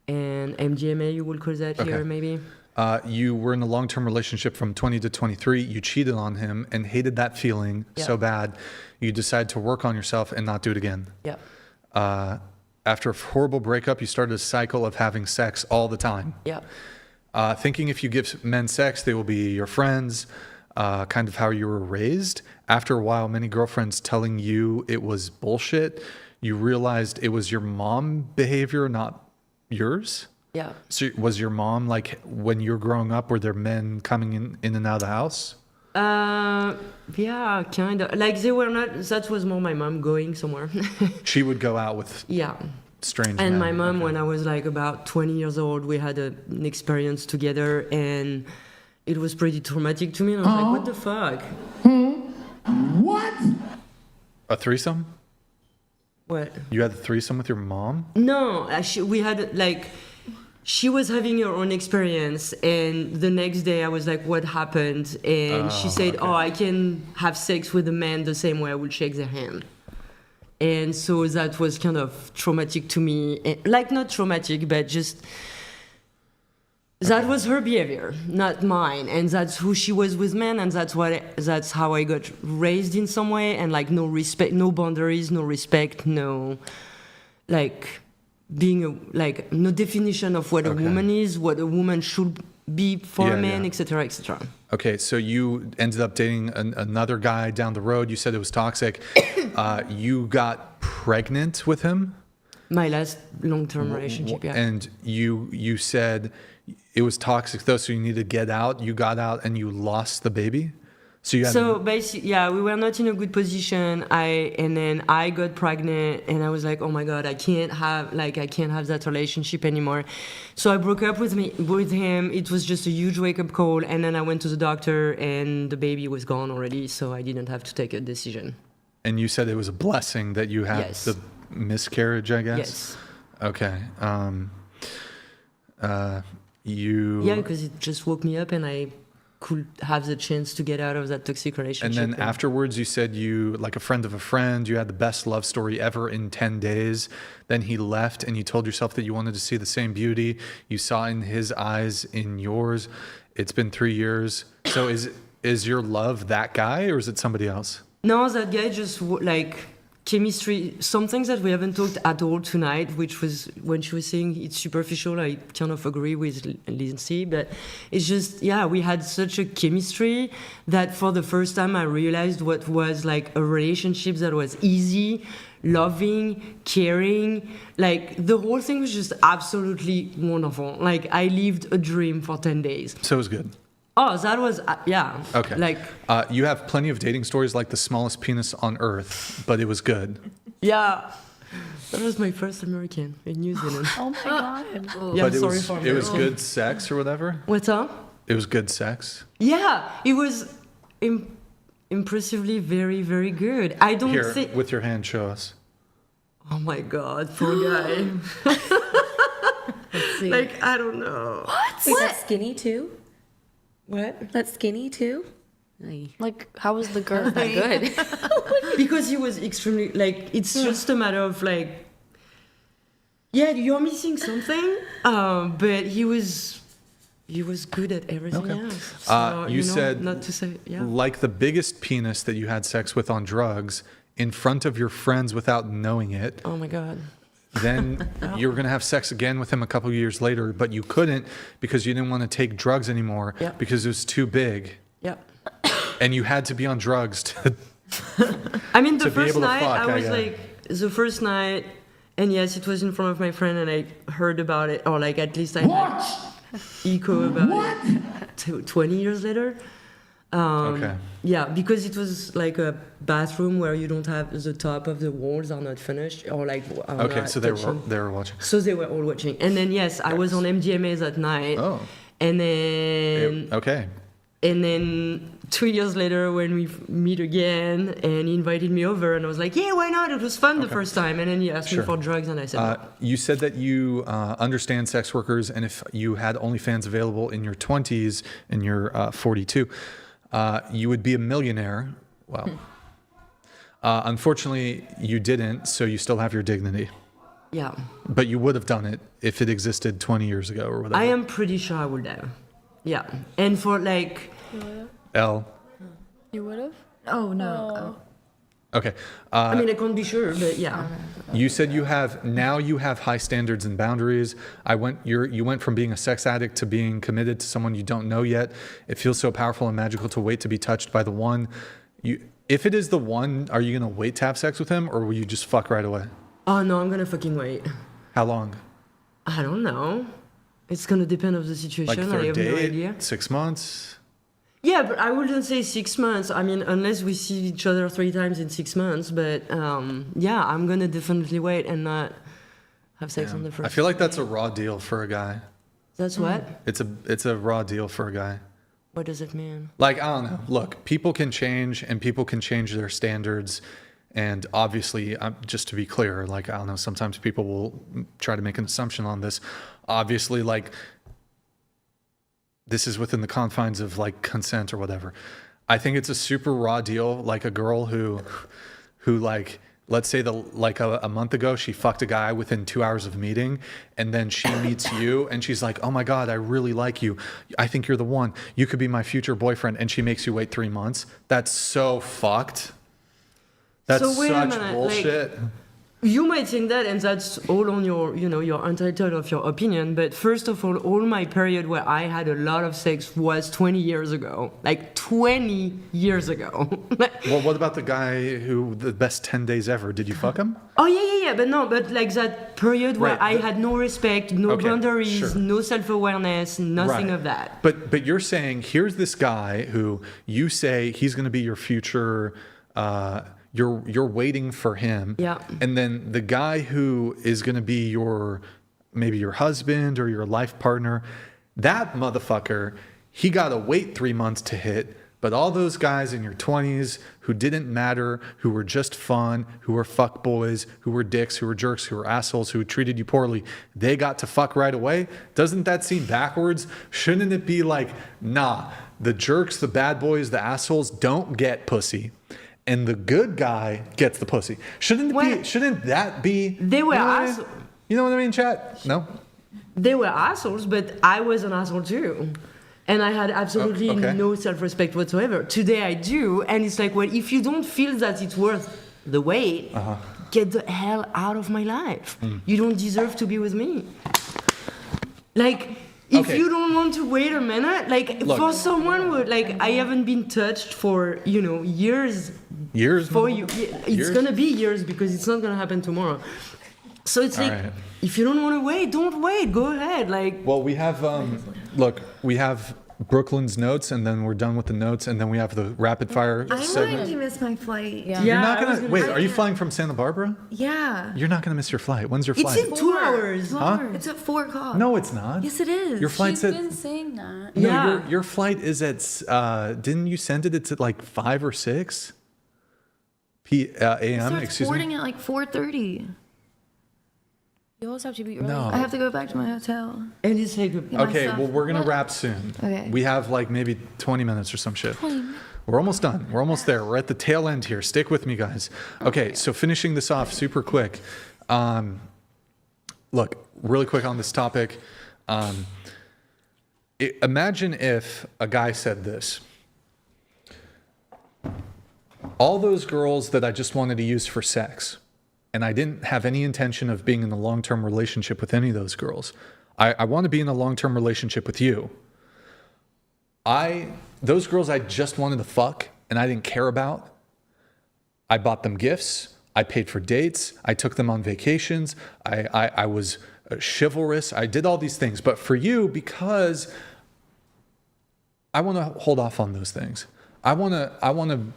and MDMA, you would call that here maybe. You were in a long-term relationship from 20 to 23. You cheated on him and hated that feeling so bad. You decided to work on yourself and not do it again. Yeah. After a horrible breakup, you started a cycle of having sex all the time. Yeah. Thinking if you give men sex, they will be your friends, kind of how you were raised. After a while, many girlfriends telling you it was bullshit, you realized it was your mom behavior, not yours. Yeah. So was your mom, like, when you were growing up, were there men coming in and out of the house? Yeah, kind of. Like, they were not, that was more my mom going somewhere. She would go out with strange men. And my mom, when I was like about 20 years old, we had an experience together, and it was pretty traumatic to me. And I was like, what the fuck? What? A threesome? What? You had a threesome with your mom? No, we had like... She was having her own experience, and the next day I was like, what happened? And she said, I can have sex with a man the same way I would shake their hand. And so that was kind of traumatic to me. Like, not traumatic, but just... That was her behavior, not mine. And that's who she was with men, and that's how I got raised in some way. And like, no respect, no boundaries, no respect, no... Like... being no definition of what a woman is, what a woman should be for a man, etc., etc. Okay, so you ended up dating another guy down the road. You said it was toxic. You got pregnant with him? My last long-term relationship, yeah. And you said it was toxic, though, so you needed to get out. You got out and you lost the baby? So basically, we were not in a good position. And then I got pregnant, and I was like, oh my god, I can't have that relationship anymore. So I broke up with him. It was just a huge wake-up call, and then I went to the doctor, and the baby was gone already, so I didn't have to take a decision. And you said it was a blessing that you had the miscarriage, I guess? Yes. Okay. Because it just woke me up, and I could have the chance to get out of that toxic relationship. And then afterwards, you said you, like a friend of a friend, you had the best love story ever in 10 days. Then he left and you told yourself that you wanted to see the same beauty you saw in his eyes in yours. It's been 3 years. So is your love that guy or is it somebody else? No, that guy just like chemistry, some things that we haven't talked at all tonight, which was when she was saying it's superficial, I kind of agree with Lindsay, but it's just, yeah, we had such a chemistry that for the first time I realized what was like a relationship that was easy, loving, caring. Like the whole thing was just absolutely wonderful. Like I lived a dream for 10 days. So it was good. Oh, that was, yeah. Okay. Like, you have plenty of dating stories like the smallest penis on earth, but it was good. yeah. That was my first American in New Zealand. Oh my God. Yeah, But sorry it was good sex or whatever? What's up? It was good sex? Yeah, it was impressively very, very good. I don't Here, think... with your hand, show us. Oh my God, poor guy. Let's see. Like, I don't know. Wait, that's skinny too? What? That's skinny too? Like, how was the girth that good? Because he was extremely, like, it's just a matter of, like, yeah, you're missing something, but he was good at everything else. So, You said, not to say, yeah. like the biggest penis that you had sex with on drugs in front of your friends without knowing it. Oh my God. Then you were going to have sex again with him a couple of years later, but you couldn't because you didn't want to take drugs anymore because it was too big. Yeah. And you had to be on drugs to. I mean, the to be first able to night, fuck, I was guess. like, the first night, and yes, it was in front of my friend, and I heard about it, or like at least I heard echo about it 20 years later. Okay. Yeah, because it was like a bathroom where you don't have the top of the walls are not finished, or like. Okay, so they touching. were watching. So they were all watching, and then yes, I was on MDMA that night. Oh. And then. Okay. And then 2 years later, when we meet again, and he invited me over, and I was like, yeah, why not? It was fun the first time. And then he asked me for drugs, and I said no. You said that you understand sex workers, and if you had OnlyFans available in your 20s and you're 42, you would be a millionaire. Well, unfortunately, you didn't, so you still have your dignity. Yeah. But you would have done it if it existed 20 years ago or whatever. I am pretty sure I would have. Yeah. And for like... L. You would have? Oh, no. Okay. I mean, I can't be sure, but yeah. You said you have high standards and boundaries. You went from being a sex addict to being committed to someone you don't know yet. It feels so powerful and magical to wait to be touched by the one. If it is the one, are you going to wait to have sex with him or will you just fuck right away? Oh, no, I'm going to fucking wait. How long? I don't know. It's going to depend on the situation. Like I third have date, no idea. 6 months? Yeah, but I wouldn't say 6 months. I mean, unless we see each other 3 times in 6 months. But yeah, I'm going to definitely wait and not have sex on the first I feel like that's a raw deal for a guy. That's what? It's a raw deal for a guy. What does it mean? Like, I don't know. Look, people can change and people can change their standards. And obviously, just to be clear, like, I don't know, sometimes people will try to make an assumption on this. Obviously, like, this is within the confines of like consent or whatever. I think it's a super raw deal. Like a girl who like, let's say a month ago, she fucked a guy within 2 hours of meeting, and then she meets you and she's like, oh my God, I really like you. I think you're the one. You could be my future boyfriend. And she makes you wait 3 months. That's so fucked. That's So wait a such minute, bullshit. like, you might think that, and that's all on your, you're entitled of your opinion. But first of all my period where I had a lot of sex was 20 years ago. Like 20 years ago. Well, what about the guy who the best 10 days ever? Did you fuck him? Oh yeah. But like that period where Right, I had no respect, no boundaries, sure. no self-awareness, nothing of that. But you're saying here's this guy who you say he's going to be your future. You're waiting for him. Yeah. And then the guy who is going to be maybe your husband or your life partner, that motherfucker, he got to wait 3 months to hit. But all those guys in your 20s who didn't matter, who were just fun, who were fuck boys, who were dicks, who were jerks, who were assholes, who treated you poorly, they got to fuck right away. Doesn't that seem backwards? Shouldn't it be like, nah, the jerks, the bad boys, the assholes don't get pussy, and the good guy gets the pussy? Shouldn't that be? They were assholes. You know what I mean, chat? No? They were assholes, but I was an asshole too. And I had absolutely no self-respect whatsoever. Today I do, and it's like, well, if you don't feel that it's worth the wait, get the hell out of my life. You don't deserve to be with me. Like, if you don't want to wait a minute, like, for someone who, like, I haven't been touched for, years. Years? For you. It's gonna be years because it's not gonna happen tomorrow. So it's like, if you don't want to wait, don't wait. Go ahead. Like, well, we have we have Brooklyn's notes, and then we're done with the notes, and then we have the rapid fire I'm going to miss my flight. You're not gonna wait. Are you flying from Santa Barbara? Yeah. You're not gonna miss your flight. When's your flight? It's in 2 hours. Huh? It's at 4 o'clock. No, it's not. Yes, it is. Your flight's She's been saying that. No, your flight is at. Didn't you send it? It's at like 5 or 6 a.m. Excuse boarding me. at like 4:30. You always have to be early. No. I have to go back to my hotel. And it's like, Okay, well, we're gonna wrap soon. Okay. We have like maybe 20 minutes or some shit. We're almost done. We're almost there. We're at the tail end here. Stick with me, guys. Okay, so finishing this off super quick. Look, really quick on this topic. Imagine if a guy said this. All those girls that I just wanted to use for sex, and I didn't have any intention of being in a long-term relationship with any of those girls. I want to be in a long-term relationship with you. Those girls I just wanted to fuck and I didn't care about, I bought them gifts, I paid for dates, I took them on vacations, I was chivalrous, I did all these things. But for you, because I want to hold off on those things. I want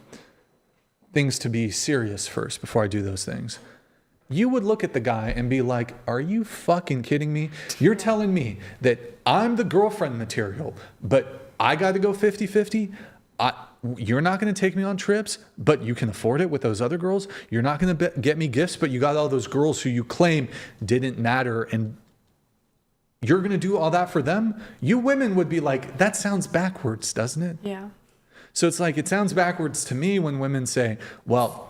things to be serious first before I do those things. You would look at the guy and be like, are you fucking kidding me? You're telling me that I'm the girlfriend material, but I got to go 50-50? You're not going to take me on trips, but you can afford it with those other girls? You're not going to get me gifts, but you got all those girls who you claim didn't matter, and you're going to do all that for them? You women would be like, that sounds backwards, doesn't it? Yeah. So it's like, it sounds backwards to me when women say, well,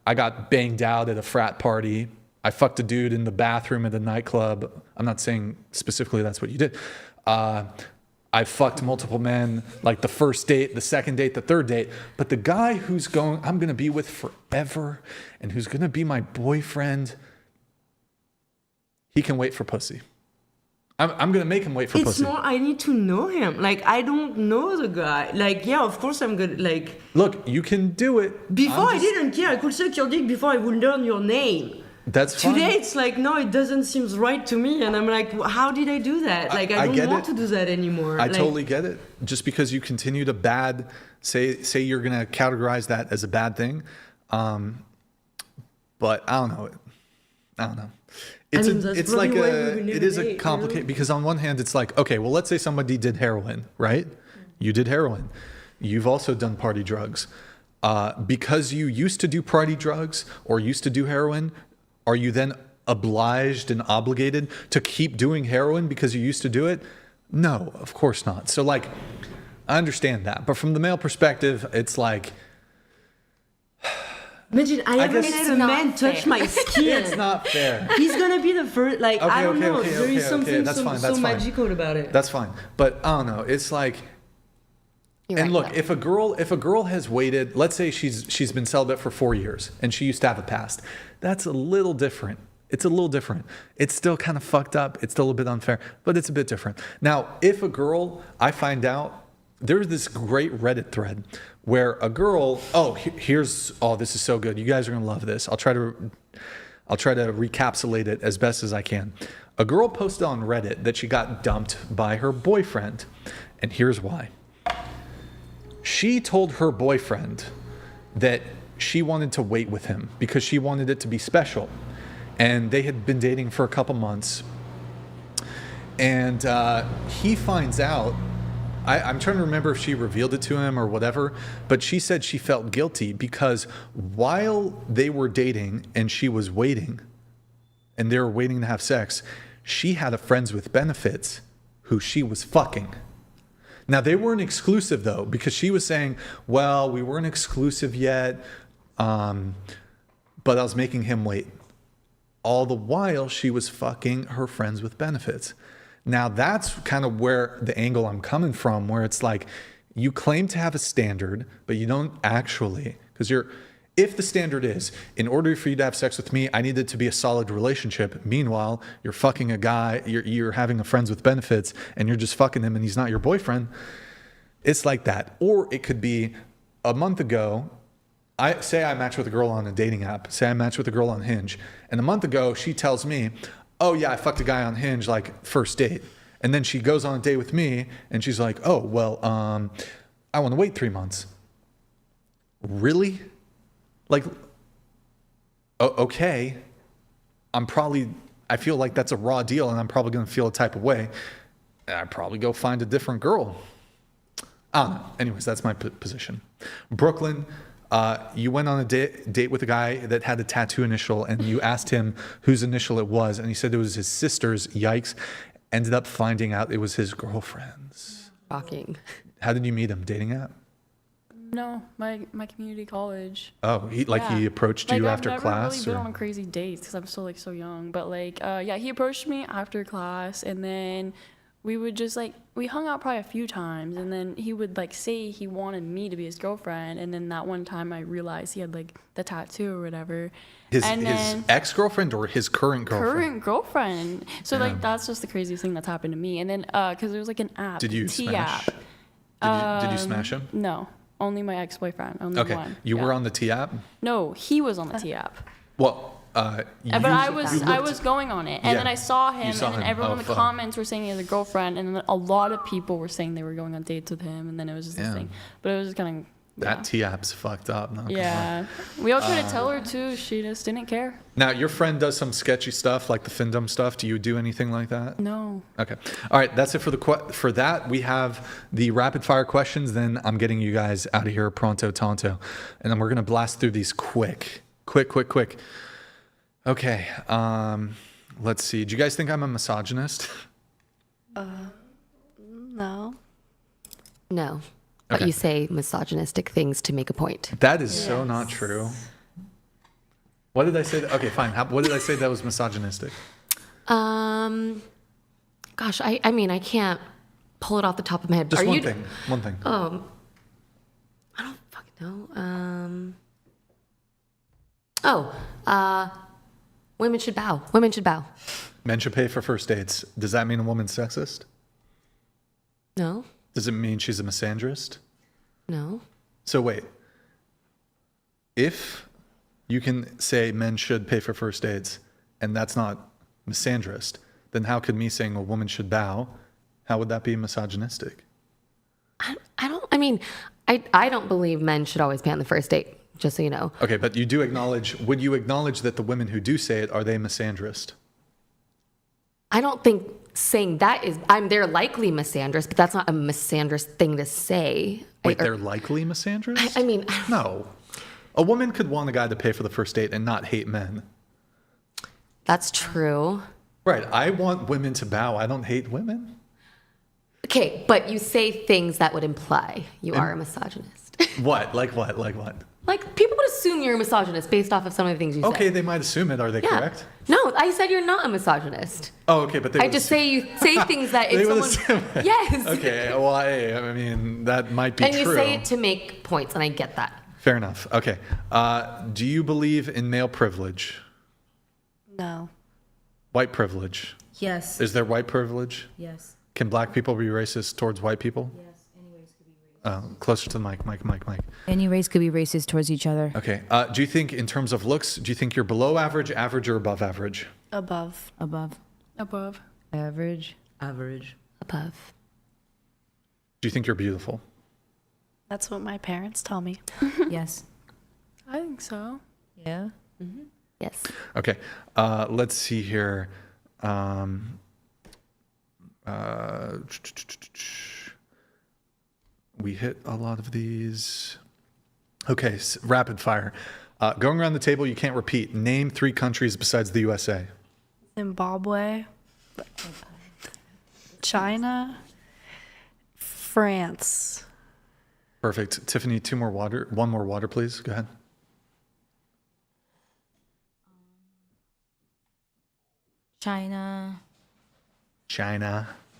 I got banged out at a frat party. I fucked a dude in the bathroom at a nightclub. I'm not saying specifically that's what you did. I fucked multiple men, like the first date, the second date, the third date. But the guy who's I'm going to be with forever and who's going to be my boyfriend, he can wait for pussy. I'm going to make him wait for pussy. It's more, I need to know him. Like, I don't know the guy. Like, yeah, of course I'm good. Like, look, you can do it. Before I didn't care. I could suck your dick before I would learn your name. That's fine. Today it's like, no, it doesn't seem right to me. And I'm like, how did I do that? Like, I don't want to do that anymore. I totally get it. Just because you continue to say you're going to categorize that as a bad thing. But I don't know. It is a complicated, because on one hand it's like, okay, well, let's say somebody did heroin, right? You did heroin. You've also done party drugs. Because you used to do party drugs or used to do heroin, are you then obliged and obligated to keep doing heroin because you used to do it? No, of course not. So like, I understand that. But from the male perspective, it's like, imagine, I haven't had a man touch my skin. It's not fair. He's gonna be the first, like, I don't know. There is something so magical about it. That's fine. But I don't know. It's like, look, if a girl has waited, let's say she's been celibate for 4 years and she used to have a past, that's a little different. It's a little different. It's still kind of fucked up. It's still a bit unfair, but it's a bit different. Now, if a girl, I find out, there's this great Reddit thread where a girl, this is so good. You guys are gonna love this. I'll try to recapsulate it as best as I can. A girl posted on Reddit that she got dumped by her boyfriend, and here's why. She told her boyfriend that she wanted to wait with him because she wanted it to be special, and they had been dating for a couple months, and he finds out I'm trying to remember if she revealed it to him or whatever, but she said she felt guilty because while they were dating and she was waiting and they were waiting to have sex, she had a friends with benefits who she was fucking. Now, they weren't exclusive, though, because she was saying, well, we weren't exclusive yet, but I was making him wait. All the while, she was fucking her friends with benefits. Now, that's kind of where the angle I'm coming from, where it's like, you claim to have a standard, but you don't actually, because if the standard is, in order for you to have sex with me, I need it to be a solid relationship. Meanwhile, you're fucking a guy, you're having a friends with benefits, and you're just fucking him and he's not your boyfriend. It's like that. Or it could be a month ago, I match with a girl on a dating app, say I match with a girl on Hinge, and a month ago she tells me, oh yeah, I fucked a guy on Hinge, like first date. And then she goes on a date with me and she's like, oh, well, I want to wait 3 months. Really? Like, okay, I feel like that's a raw deal and I'm probably going to feel a type of way. And I'd probably go find a different girl. I don't know. Anyways, that's my position. Brooklyn, you went on a date with a guy that had a tattoo initial and you asked him whose initial it was. And he said it was his sister's. Yikes. Ended up finding out it was his girlfriend's. Shocking. How did you meet him? Dating app? No, my community college. Oh, he approached you after class? I've never really been on crazy dates because I'm still so young. But he approached me after class, and then we would just we hung out probably a few times, and then he would say he wanted me to be his girlfriend, and then that one time I realized he had the tattoo or whatever. His ex-girlfriend or his current girlfriend? Current girlfriend. So that's just the craziest thing that's happened to me. And then because there was an app. Did you smash? Did you smash him? No. Only my ex-boyfriend. Only one. You were on the T app? No, he was on the T app. Well, but I was going on it, and then I saw him, and everyone in the comments were saying he had a girlfriend, and then a lot of people were saying they were going on dates with him, and then it was just this thing. But it was just kind of that T app's fucked up. Yeah, we all tried to tell her too. She just didn't care. Now, your friend does some sketchy stuff, like the finndom stuff. Do you do anything like that? No. Okay. All right. That's it for that. We have the rapid fire questions. Then I'm getting you guys out of here pronto tanto, and then we're gonna blast through these quick. Okay. Let's see. Do you guys think I'm a misogynist? No. No. But you say misogynistic things to make a point. That is so not true. What did I say? Okay, fine. What did I say that was misogynistic? Gosh, I mean, I can't pull it off the top of my head. Just one thing. I don't fucking know. Women should bow. Women should bow. Men should pay for first dates. Does that mean a woman's sexist? No. Does it mean she's a misandrist? No. So wait. If you can say men should pay for first dates and that's not misandrist, then how could me saying a woman should bow, how would that be misogynistic? I don't believe men should always pay on the first date, just so you know. Okay, but you do would you acknowledge that the women who do say it, are they misandrist? I don't think saying that is, they're likely misandrist, but that's not a misandrist thing to say. Wait, they're likely misandrist? I mean... No. A woman could want a guy to pay for the first date and not hate men. That's true. Right. I want women to bow. I don't hate women. Okay, but you say things that would imply you are a misogynist. What? Like what? Like what? Like, people would assume you're a misogynist based off of some of the things you say. Okay, they might assume it. Are they correct? No, I said you're not a misogynist. Oh, okay, but I just say you say things that if someone... Yes. Okay, well, I mean, that might be true. And you say it to make points, and I get that. Fair enough. Okay. Do you believe in male privilege? No. White privilege? Yes. Is there white privilege? Yes. Can black people be racist towards white people? Yes. Any race could be racist. Closer to the mic. Any race could be racist towards each other. Okay. Do you think, in terms of looks, do you think you're below average, or above average? Above. Above. Average. Above. Do you think you're beautiful? That's what my parents tell me. Yes. I think so. Yeah. Mm-hmm. Yes. Okay. Let's see here. We hit a lot of these. Okay, rapid fire. Going around the table, you can't repeat. Name 3 countries besides the USA. Zimbabwe, China, France. Perfect. Tiffany, 2 more water. 1 more water, please. Go ahead. China.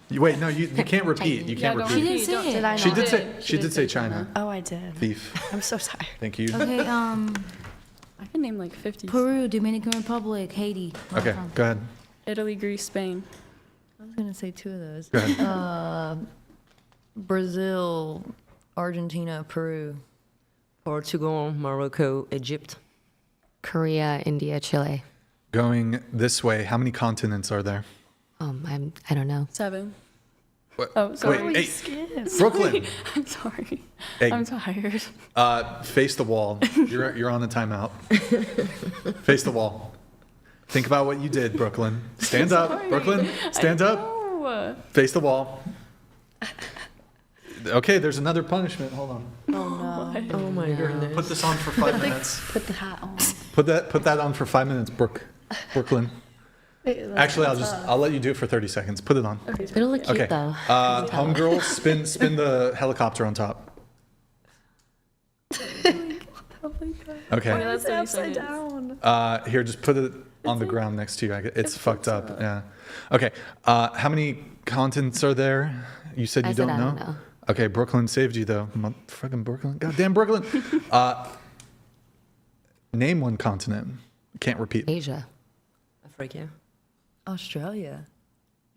Wait, no, you can't repeat. You can't repeat. She didn't say it. Did I She not? did say. She did say China. Oh, I did. Thief. I'm so tired. Thank you. Okay, I can name like 50. Peru, Dominican Republic, Haiti. Okay, go ahead. Italy, Greece, Spain. I was gonna say 2 of those. Go ahead. Brazil, Argentina, Peru. Portugal, Morocco, Egypt. Korea, India, Chile. Going this way, how many continents are there? I don't know. 7. What? Oh, sorry. Wait, hey, Skip. Brooklyn. I'm sorry. Hey. I'm tired. Face the wall. You're on a timeout. Face the wall. Think about what you did, Brooklyn. Stand up, Sorry. Brooklyn. Stand up. No. Face the wall. Okay, there's another punishment. Hold on. Oh my goodness. Put this on for 5 minutes. Put the hat on. Put that on for 5 minutes, Brooklyn. Actually, I'll let you do it for 30 seconds. Put it on. It'll look cute Okay. though. Homegirl, spin the helicopter on top. Okay. That's 30 Upside seconds. down. Here, just put it on the ground next to you. It's fucked up. Yeah. Okay. How many continents are there? You said you I said don't I know? don't know. Okay, Brooklyn saved you though. Fucking Brooklyn. Goddamn Brooklyn. Name 1 continent. Can't repeat. Asia. Africa. Australia.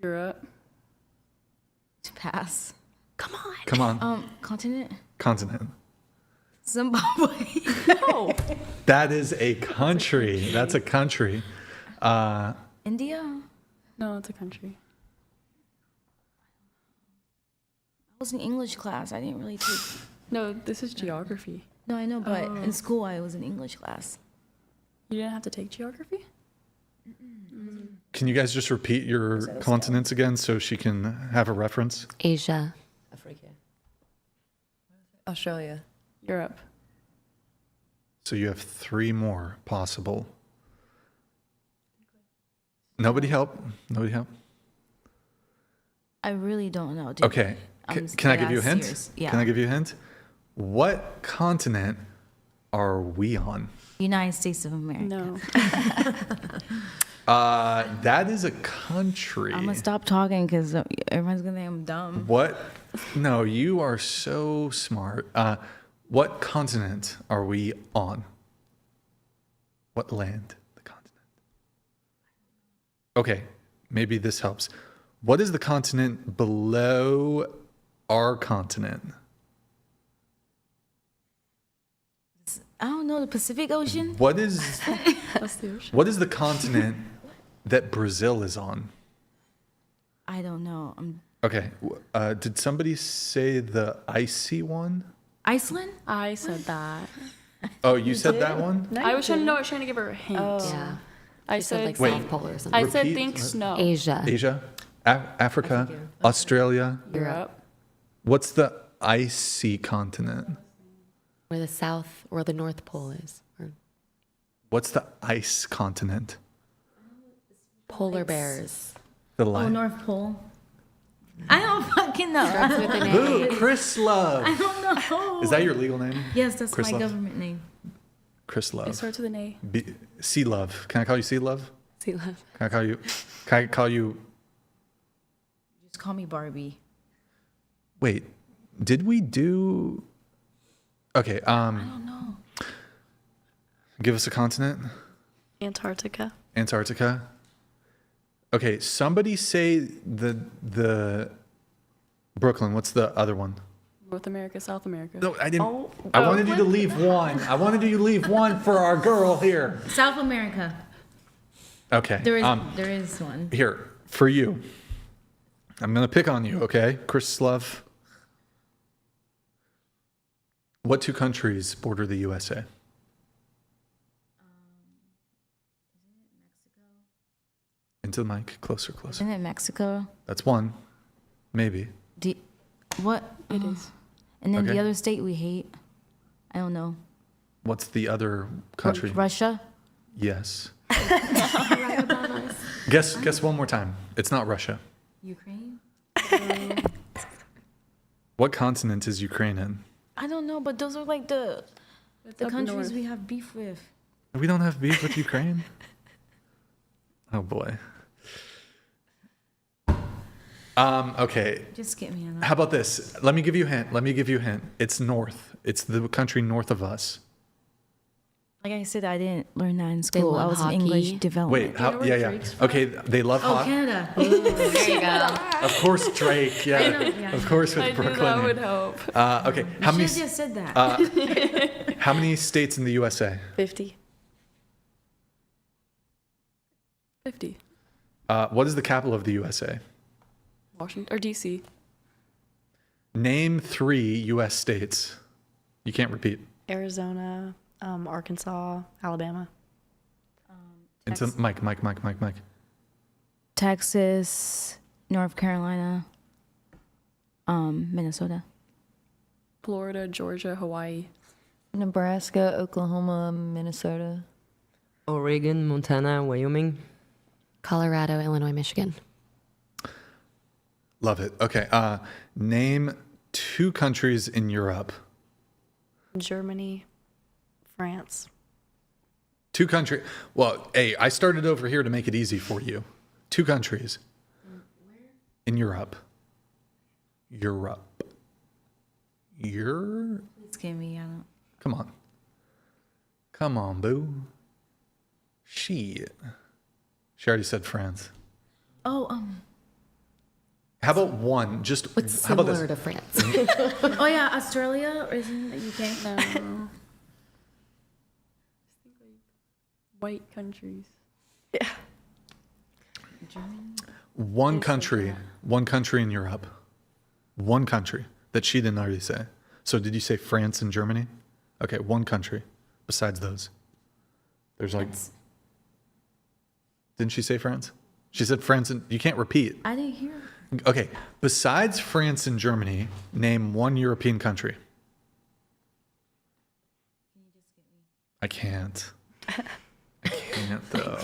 Europe. Pass. Come on. Continent. Continent. Zimbabwe. No. That is a country. That's a country. India. No, it's a country. I was in English class. I didn't really take. No, this is geography. No, I know, but in school I was in English class. You didn't have to take geography? Can you guys just repeat your continents again so she can have a reference? Asia. Africa. Australia. Europe. So you have 3 more possible. Nobody help. Nobody help. I really don't know. Dude. Okay. I'm Can I give you a hint? serious. Yeah. Can I give you a hint? What continent are we on? United States of America. No. That is a country. I'm gonna stop talking because everyone's gonna think I'm dumb. What? No, you are so smart. What continent are we on? What land? The continent. Okay, maybe this helps. What is the continent below our continent? I don't know, the Pacific Ocean. What is That's the ocean. what is the continent that Brazil is on? I don't know. Okay, did somebody say the icy one? Iceland. I said that. Oh, you said that one? I was trying to give her a hint. Yeah. I She said like Wait. South Pole or something. I said Repeat. think snow. Asia. Asia, Africa, Australia. Europe. What's the icy continent? Where the South or the North Pole is. Or What's the ice continent? polar bears. The Oh, line. North Pole. I don't fucking know. Starts with an A. Boo, Chris Love. I don't know. Is that your legal name? Yes, that's Chris my Love? government name. Chris It Love. starts with an A. Sea Love. Can I call you Sea Love? Sea love. Can I call you? Just call me Barbie. Wait, did we do? Okay. I don't know. Give us a continent. Antarctica. Antarctica. Okay. Somebody say the Brooklyn. What's the other one? North America, South America. No, I didn't. I wanted you to leave one. I wanted you to leave one for our girl here. South America. Okay. There is one. Here for you. I'm gonna pick on you. Okay, Chris Love. What 2 countries border the USA? Into the mic, closer, closer. Isn't it Mexico? That's one, maybe. What? It is. And then Okay. the other state we hate, I don't know. What's the other country? Russia? Yes. Guess one more time. It's not Russia. Ukraine? What continent is Ukraine in? I don't know, but those are like the up countries north. we have beef with. We don't have beef with Ukraine? Oh boy. Okay. Just get me on that. How about this? Let me give you a hint. It's north. It's the country north of us. Like I said, I didn't learn that in school. I love was hockey. in English development. Wait, how? Yeah. Okay, they love Oh, hockey. Canada. There you go. Of course, Drake. Yeah. Of course, with I knew Brooklyn. that would help. Okay. How You many? should have just said that. How many states in the USA? 50. 50. What is the capital of the USA? Washington or DC. Name 3 U.S. states. You can't repeat. Arizona, Arkansas, Alabama. Into Mike. Texas, North Carolina, Minnesota. Florida, Georgia, Hawaii. Nebraska, Oklahoma, Minnesota. Oregon, Montana, Wyoming. Colorado, Illinois, Michigan. Love it. Okay. Name 2 countries in Europe. Germany, France. 2 countries. Well, hey, I started over here to make it easy for you. 2 countries. In Europe. Europe. Please give me. I don't. Come on, boo. Shit. She already said France. Oh, How about one? Just What's how about similar this? to France? oh yeah, Australia or isn't it UK? No. White countries. Yeah. One country in Europe. One country that she didn't already say. So did you say France and Germany? Okay, one country besides those. There's like. Didn't she say France? She said France, and you can't repeat. I didn't hear. Okay, besides France and Germany, name one European country. I can't. I can't though.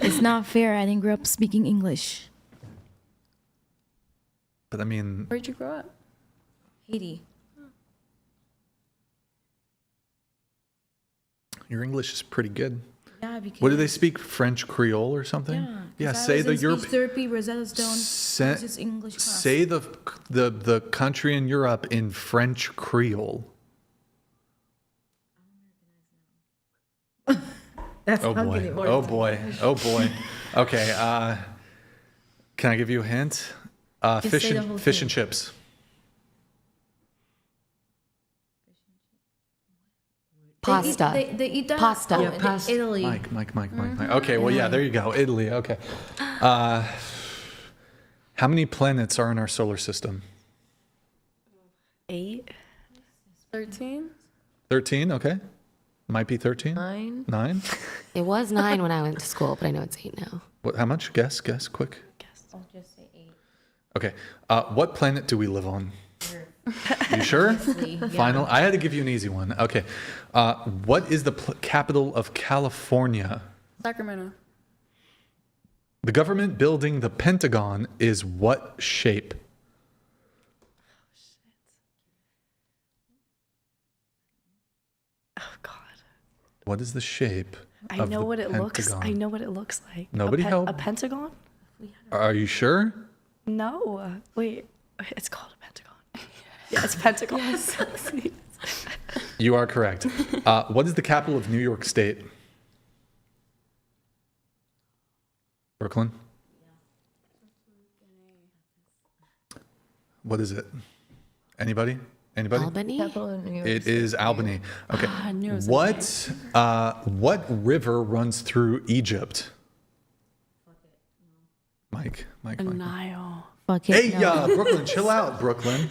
It's not fair. I didn't grow up speaking English. But I mean, Where'd you grow up? Haiti. your English is pretty good. Yeah, because. What do they speak? French Creole or something? Yeah. Yeah. 'cause I Say was the in Europe. speech therapy, Rosetta Stone. Say, It's just English class. say the country in Europe in French Creole. That's Oh I'm boy. getting more Oh boy. Oh boy. Okay. Can I give you a hint? Just Fish say the whole and fish thing. and chips. Pasta. They eat that. Pasta. Oh, Yeah, in pasta. Italy. Mike. Okay. Well, yeah. There you go. Italy. Okay. How many planets are in our solar system? 8. 13. 13. Okay. Might be 13. 9. 9. It was 9 when I went to school, but I know it's 8 now. What? How much? Guess. Quick. I'll just say 8. Okay. What planet do we live on? You sure? Yeah. Final. I had to give you an easy one. Okay. What is the capital of California? Sacramento. The government building the Pentagon is what shape? Oh God. What is the shape? I of know the what it looks. Pentagon? I know what it looks like. Nobody help. A pentagon? Are you sure? No. Wait. It's called a pentagon. Yeah, it's a pentagon. Yes. You are correct. What is the capital of New York State? Brooklyn? What is it? Anybody? Albany? Capital of New York. It is Albany. Okay. I knew it was What river runs through Egypt? Mike. Nile. Fuck it. Hey, no. Brooklyn, chill out, Brooklyn.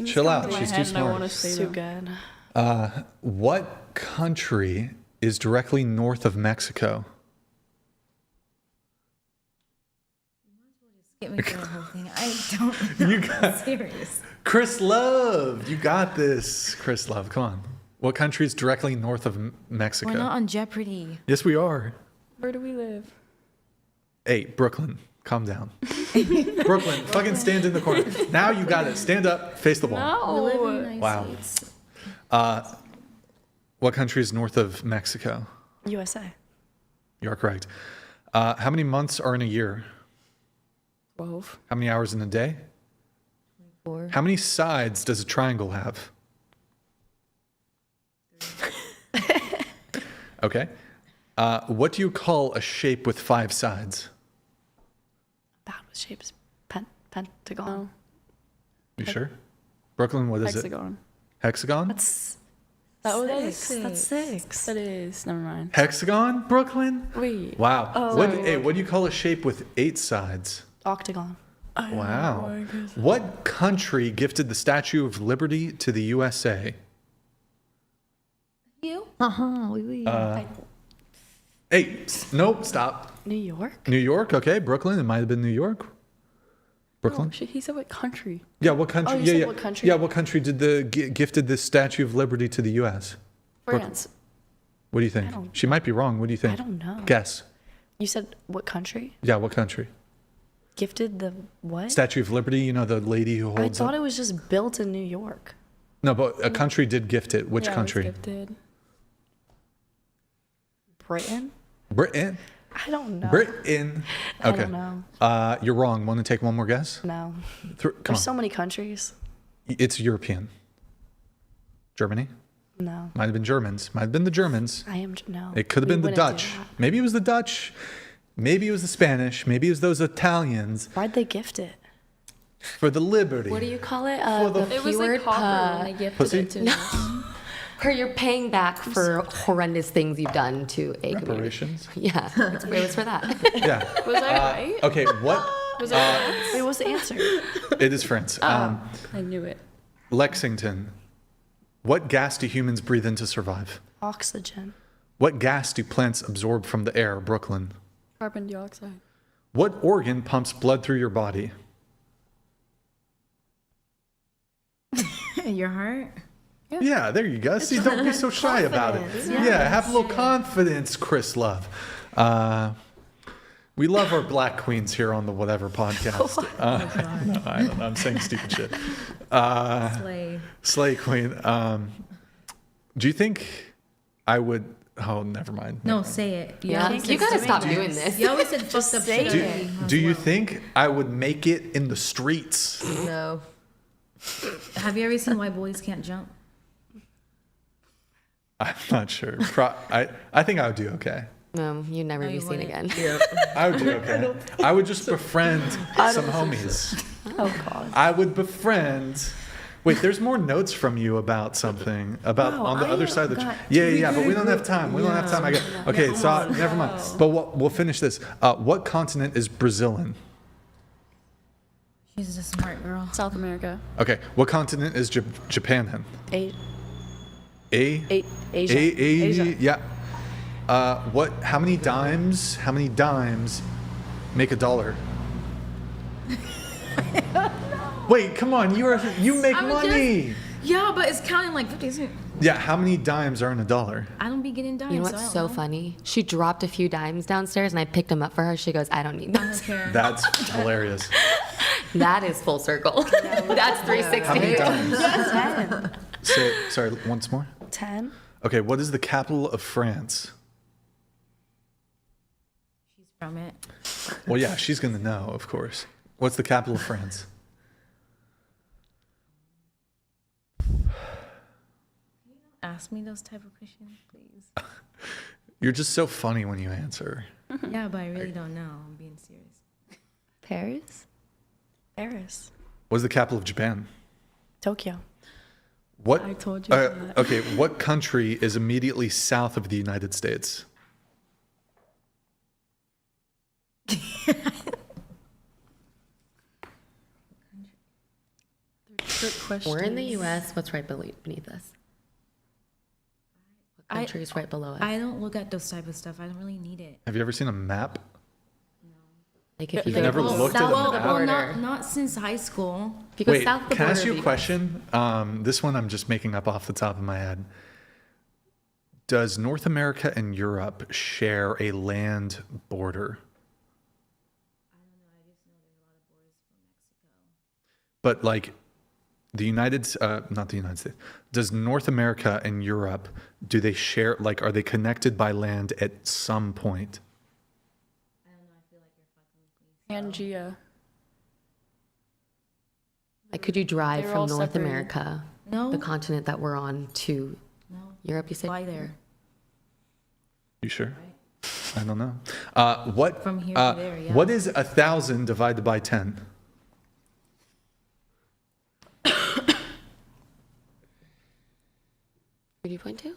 Chill out. She's too I smart. want to say Too that. good. What country is directly north of Mexico? Get me through the whole thing. I don't You got serious. Chris Love. You got this, Chris Love. Come on. What country is directly north of Mexico? We're not on Jeopardy. Yes, we are. Where do we live? Hey, Brooklyn, calm down. Brooklyn, fucking stand in the corner. Now you got it. Stand up, face the wall. We live in the United Wow. States. What country is north of Mexico? USA. You are correct. How many months are in a year? 12. How many hours in a day? 4. How many sides does a triangle have? Okay. What do you call a shape with 5 sides? Bad with shapes. Pentagon. No. You sure? Brooklyn, what is Hexagon. it? Hexagon? That's That was six. That's 6. That is. Never mind. Hexagon, Brooklyn? Wait. Wow. Oh. What do you call a shape with 8 sides? Octagon. Wow. What country gifted the Statue of Liberty to the USA? You? Oui. Hey, nope, stop. New York. New York, okay. Brooklyn, it might have been New York. Brooklyn? Oh, shit, he said what country? Yeah, what country? Oh, you yeah, said yeah. what country? Yeah, what country did gifted the Statue of Liberty to the U.S.? France. What do you think? She might be wrong. What do you think? I don't know. Guess. You said what country? Yeah, what country? Gifted the what? Statue of Liberty. You know the lady who I holds thought it. it was just built in New York. No, but a country did gift it. Which Yeah, it was country? gifted. Britain? Britain. I don't know. Britain. I Okay. don't know. You're wrong. Want to take one more guess? No. Come on. There's so many countries. It's European. Germany? No. Might have been Germans. Might have been the Germans. No. It could have We been the wouldn't do Dutch. that. Maybe it was the Dutch. Maybe it was the Spanish. Maybe it was those Italians Why'd they gift it? for the liberty. What do you call it? It was like copper when they gifted Pussy? it to us. Where you're paying back for horrendous things you've done to a community. Reparations? Yeah, it was for that. Yeah. Was I right? Okay, what? Was I right? Wait, what's the answer? It is France. I knew it. Lexington. What gas do humans breathe in to survive? Oxygen. What gas do plants absorb from the air? Brooklyn. Carbon dioxide. What organ pumps blood through your body? Your heart? Yeah, there you go. See, don't be so shy about it. Yeah, have a little confidence, Chris Love. We love our black queens here on the Whatever podcast. No, I don't know. I'm saying stupid shit. Slay. Slay Queen. Do you think I would? Oh, never mind. No, say it. Yeah, you gotta stop doing this. You always said fucked up shit. Do you think I would make it in the streets? No. Have you ever seen Why Boys Can't Jump? I'm not sure. I think I would do okay. No, you'd never be you seen wouldn't. again. I would do okay. I would just befriend some homies. Oh, God. I would befriend. Wait, there's more notes from you about something about Wow, on the I other side of the. got Yeah, but we don't have time. We don't have time. Okay, so never mind. But we'll finish this. What continent is Brazil in? She's a smart girl. South America. Okay, what continent is Japan in? Asia. Asia. Yeah. How many dimes make a dollar? Wait, come on. You make money. Yeah, but it's counting like 50 cents. Yeah, how many dimes are in a dollar? I don't be getting dimes. You know so I what's don't so know. funny? She dropped a few dimes downstairs and I picked them up for her. She goes, I don't need I those. don't care. That's hilarious. That is full circle. That's 360. How many dimes? 10. Sorry, once more. 10. Okay, what is the capital of France? She's from it. Well, yeah, she's gonna know, of course. What's the capital of France? Ask me those type of questions, please. You're just so funny when you answer. Yeah, but I really don't know. I'm being serious. Paris? Paris. What's the capital of Japan? Tokyo. What? I told you that. Okay, what country is immediately south of the United States? Trick question. We're in the U.S. What's right beneath us? What country is right below us? I don't look at those type of stuff. I don't really need it. Have you ever seen a map? A Like if You've you never looked at Well, the map? well, not since high school. if you go Wait, south of the can I border, ask you a you- question? This one I'm just making up off the top of my head. Does North America and Europe share a land border? But like not the United States. Does North America and Europe, do they share, like, are they connected by land at some point? Pangea. Like, could you drive They're all from North separated. America, No. the continent that we're on, to No. Europe? You said Fly there. You sure? I don't know. What From here to there, yeah. What is 1,000 divided by 10? Who do you point to?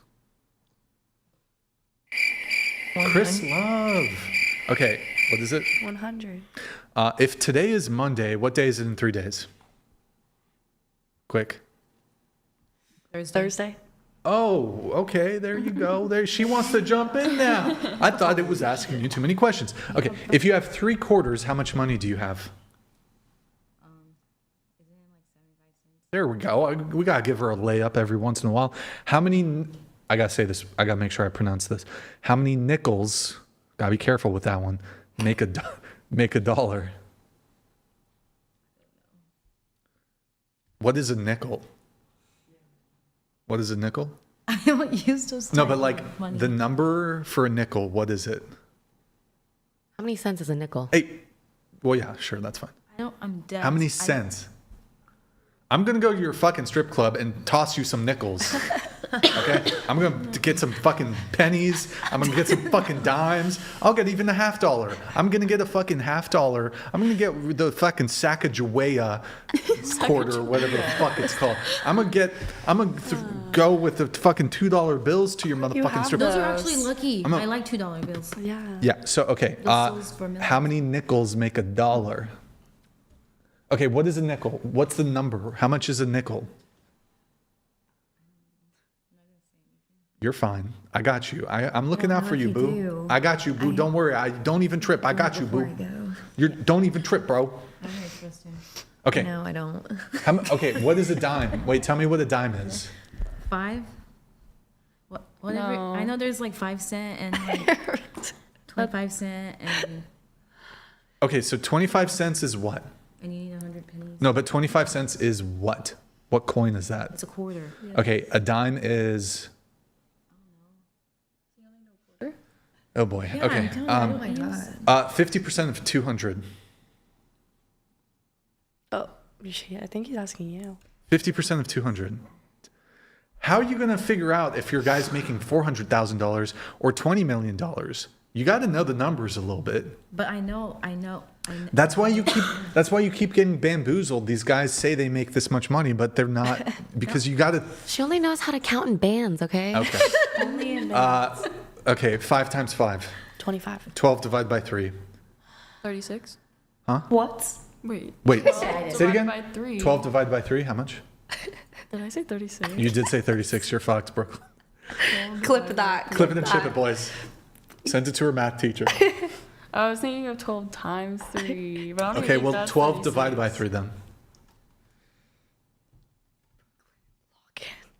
Chris Love. Okay, what is it? 100. If today is Monday, what day is it in 3 days? Quick. Thursday. Oh, okay, there you go. There, she wants to jump in now. I thought it was asking you too many questions. Okay, if you have 3/4, how much money do you have? There we go. We gotta give her a layup every once in a while. How many? I gotta say this. I gotta make sure I pronounce this. How many nickels? Gotta be careful with that one. Make a dollar. What is a nickel? What is a nickel? I don't use those. No, type but of like money. the number for a nickel, what is it? How many cents is a nickel? Hey, well, yeah, sure, that's fine. I'm dead. How many cents? I'm gonna go to your fucking strip club and toss you some nickels. Okay? I'm gonna get some fucking pennies. I'm gonna get some fucking dimes. I'll get even a $50. I'm gonna get a fucking $50. I'm gonna get the fucking Sacagawea quarter, or whatever the fuck it's called. I'm gonna go with the fucking $2 bills to your motherfucking strip Those club. are actually lucky. I'm a- I like $2 bills. Yeah. Yeah. So okay. Those for millions. How many nickels make a dollar? Okay. What is a nickel? What's the number? How much is a nickel? You're fine. I got you. I'm looking out for you, boo. I got you, boo. Don't worry. I don't even trip. I got you, boo. Don't even trip, bro. Okay. No, I don't. Okay. What is a dime? Wait. Tell me what a dime is. 5? Whatever. No. I know there's like 5 cent and like 25 cent and Okay. So 25 cents is what? you need 100 pennies. No, but 25 cents is what? What coin is that? It's a quarter. Okay. A dime is. Oh boy. Yeah, Okay. I'm telling you, I don't 50% of 200. Oh, I think he's asking you. 50% of 200. How are you going to figure out if your guy's making $400,000 or $20 million? You got to know the numbers a little bit. But I know. That's why you keep getting bamboozled. These guys say they make this much money, but they're not, because you got to. She only knows how to count in bands, okay? Okay. Only in Okay. 5 times 5. 25. 12 divided by 3. 36? What? Wait. Wait. Say it again. By 3. 12 divided by 3. How much? Did I say 36? You did say 36. You're fucked, Brooklyn. Clip that. Clip it and ship it, boys. Send it to her math teacher. I was thinking of 12 times 3. But I don't Okay, think well, that's 12 36. divided by 3 then.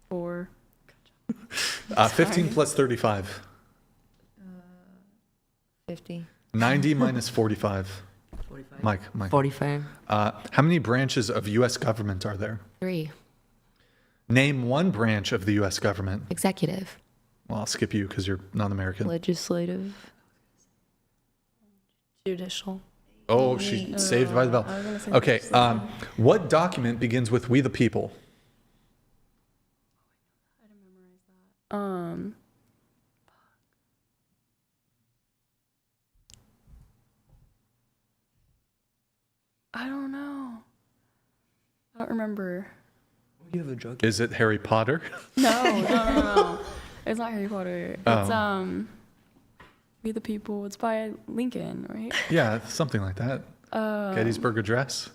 4. 15 plus 35. 50. 90 minus 45. 45. Mike. 45. How many branches of U.S. government are there? 3. Name one branch of the U.S. government. Executive. Well, I'll skip you because you're not American. Legislative. Judicial. Oh, she saved by the bell. I was gonna say Okay. legislative. What document begins with "We the People"? I don't know. I don't remember. You have a joke. Is it Harry Potter? No. It's not Harry Potter. It's Oh. We the People. It's by Lincoln, right? Yeah, something like that. Gettysburg Address.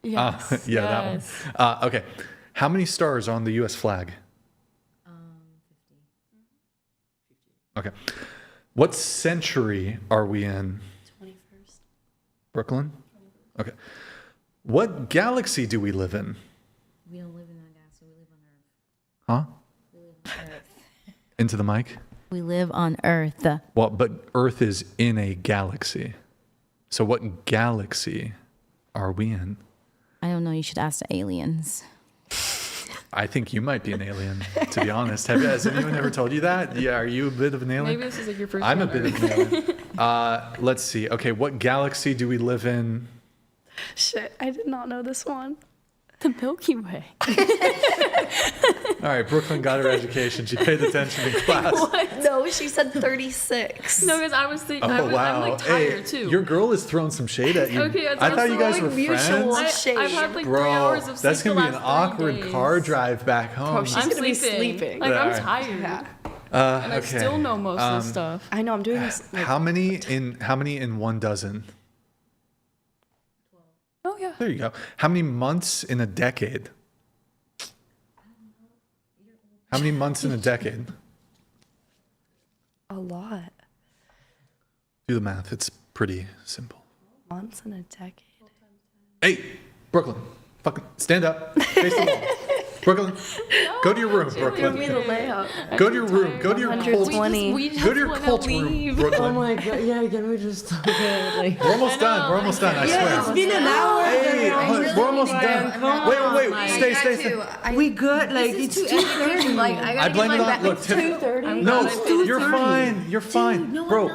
Yes. Yeah, yes. that one. Okay. How many stars are on the U.S. flag? 50. Okay. What century are we in? 21st. Brooklyn? Okay. What galaxy do we live in? We don't live in that galaxy. We live on Earth. Huh? We live on Earth. Into the mic? We live on Earth. Well, but Earth is in a galaxy. So what galaxy are we in? I don't know. You should ask the aliens. I think you might be an alien, to be honest. Has anyone ever told you that? Yeah, are you a bit of an alien? Maybe this is like your first I'm a time. bit of an alien. Let's see. Okay, what galaxy do we live in? Shit, I did not know this one. The Milky Way. All right, Brooklyn got her education. She paid attention in class. No, she said 36. No, because I was thinking, Oh, I'm wow. like tired Hey, too. your girl is throwing some shade at you. Okay, it's I thought you guys also were like mutual friends. shade. I've had like 3 Bro, hours of sleep that's going to be the an last 3 awkward days. car drive back home. Bro, she's I'm gonna be sleeping. sleeping. Like, I'm Alright. tired. Yeah. And I Okay. still know most of the stuff. I know, I'm doing this. Like, How many in 1 dozen? Oh, yeah. There you go. How many months in a decade? How many months in a decade? a lot. Do the math. It's pretty simple. Months in a decade. Hey, Brooklyn, fucking stand up. Face the wall. Brooklyn, go to your room, Brooklyn. Give me the layup. Go to your room. Go to your cult. 120. Go to your cult room, Oh Brooklyn. my god, yeah, can we just okay, like We're almost done. We're almost done. I yeah, it's swear. been an hour. Hey, we're almost done. Wait. Stay. We good, like it's 2:30. Like, I gotta I blame get it my on. Look, Tiff. 2:30. No, It's you're 2:30. fine. You're fine, bro.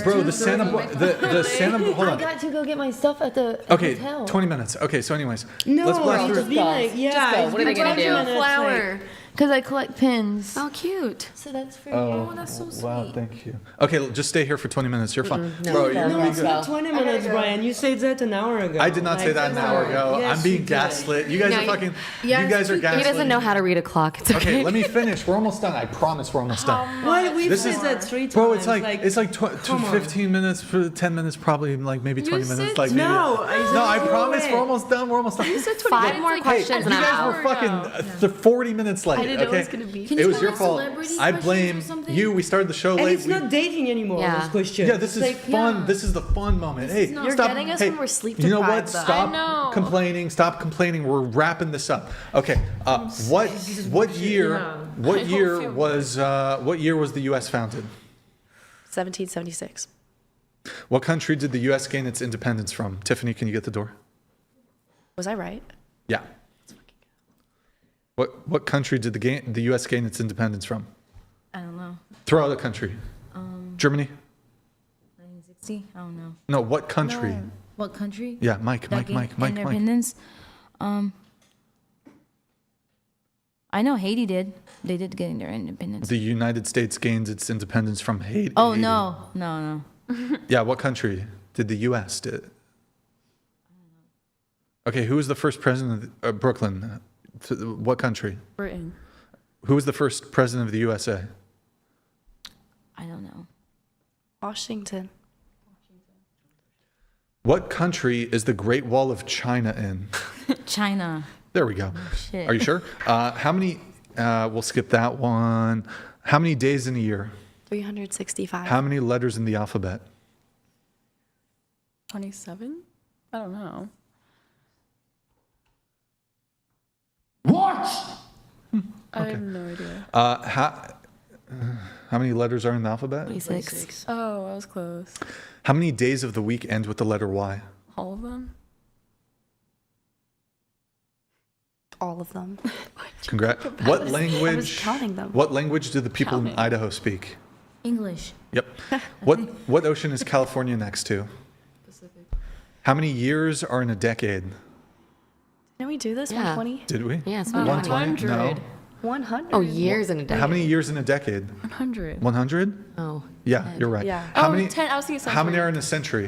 Bro, the Santa. The Santa. Hold I on. got to go get my stuff at the Okay, hotel. 20 minutes. Okay, so anyways, No, let's blast it's through. been like yeah. What are they gonna do? A flower. Because I collect pins. Oh, cute. So that's for Oh, you. That's so sweet. wow, thank you. Okay, just stay here for 20 minutes. You're fine. No, Bro, no, you're No, gonna it's be good. not 20 minutes, Brian. You said that an hour ago. I did not say that an hour ago. Yes, I'm being you did. gaslit. You guys No, are you- fucking. Yes, you guys are he gaslit. He doesn't know how to read a clock. It's okay. Okay, let me finish. We're almost done. I promise we're almost done. Why we This said is- that 3 times? Bro, it's like come on. 15 minutes for 10 minutes, probably like maybe 20 minutes. said Like no, maybe, I I said promise no we're way. almost done. We're almost done. You said 20 5 minutes, more like, questions You and I'm guys were out. fucking 40 minutes late. I didn't know okay? it was gonna be. Can It you was spell your like fault. celebrity I questions blame or something? you. We started the show And late. it's not dating anymore. Yeah. This question. Yeah, this is It's like, fun. yeah. This is the fun moment. Hey, You're stop. getting us hey, when we're sleep You know what? deprived, though. Stop I know. complaining. Stop complaining. We're wrapping this up. Okay. What year? Yeah. What year was the U.S. founded? 1776. What country did the U.S. gain its independence from? Tiffany, can you get the door? Was I right? Yeah. What country did the U.S. gain its independence from? I don't know. Throw out a country. Germany? 1960? I don't know. No, what country? What country? Yeah, Mike. Independence. I know Haiti did. They did get their independence. The United States gained its independence from Haiti. Oh Haiti. no. Yeah, what country did the U.S. did? Okay, who was the first president of Brooklyn? What country? Britain. Who was the first president of the USA? I don't know. Washington. What country is the Great Wall of China in? China. There we go. shit. Are you sure? How many? We'll skip that one. How many days in a year? 365. How many letters in the alphabet? 27? I don't know. What? I have no idea. How many letters are in the alphabet? 26. Oh, I was close. How many days of the week end with the letter Y? All of them? All of them. Congrats. What I language? was counting them. What language do the people in Counting. Idaho speak? English. Yep. What ocean is California next to? Pacific. How many years are in a decade? Didn't we do this? Yeah. 120? Did we? Yes, 120? No. 100. 100. Oh, years in a decade. How many years in a decade? 100. 100? Oh. Yeah, you're right. Yeah. How Oh, many? 10. I was thinking How many century. are in a century?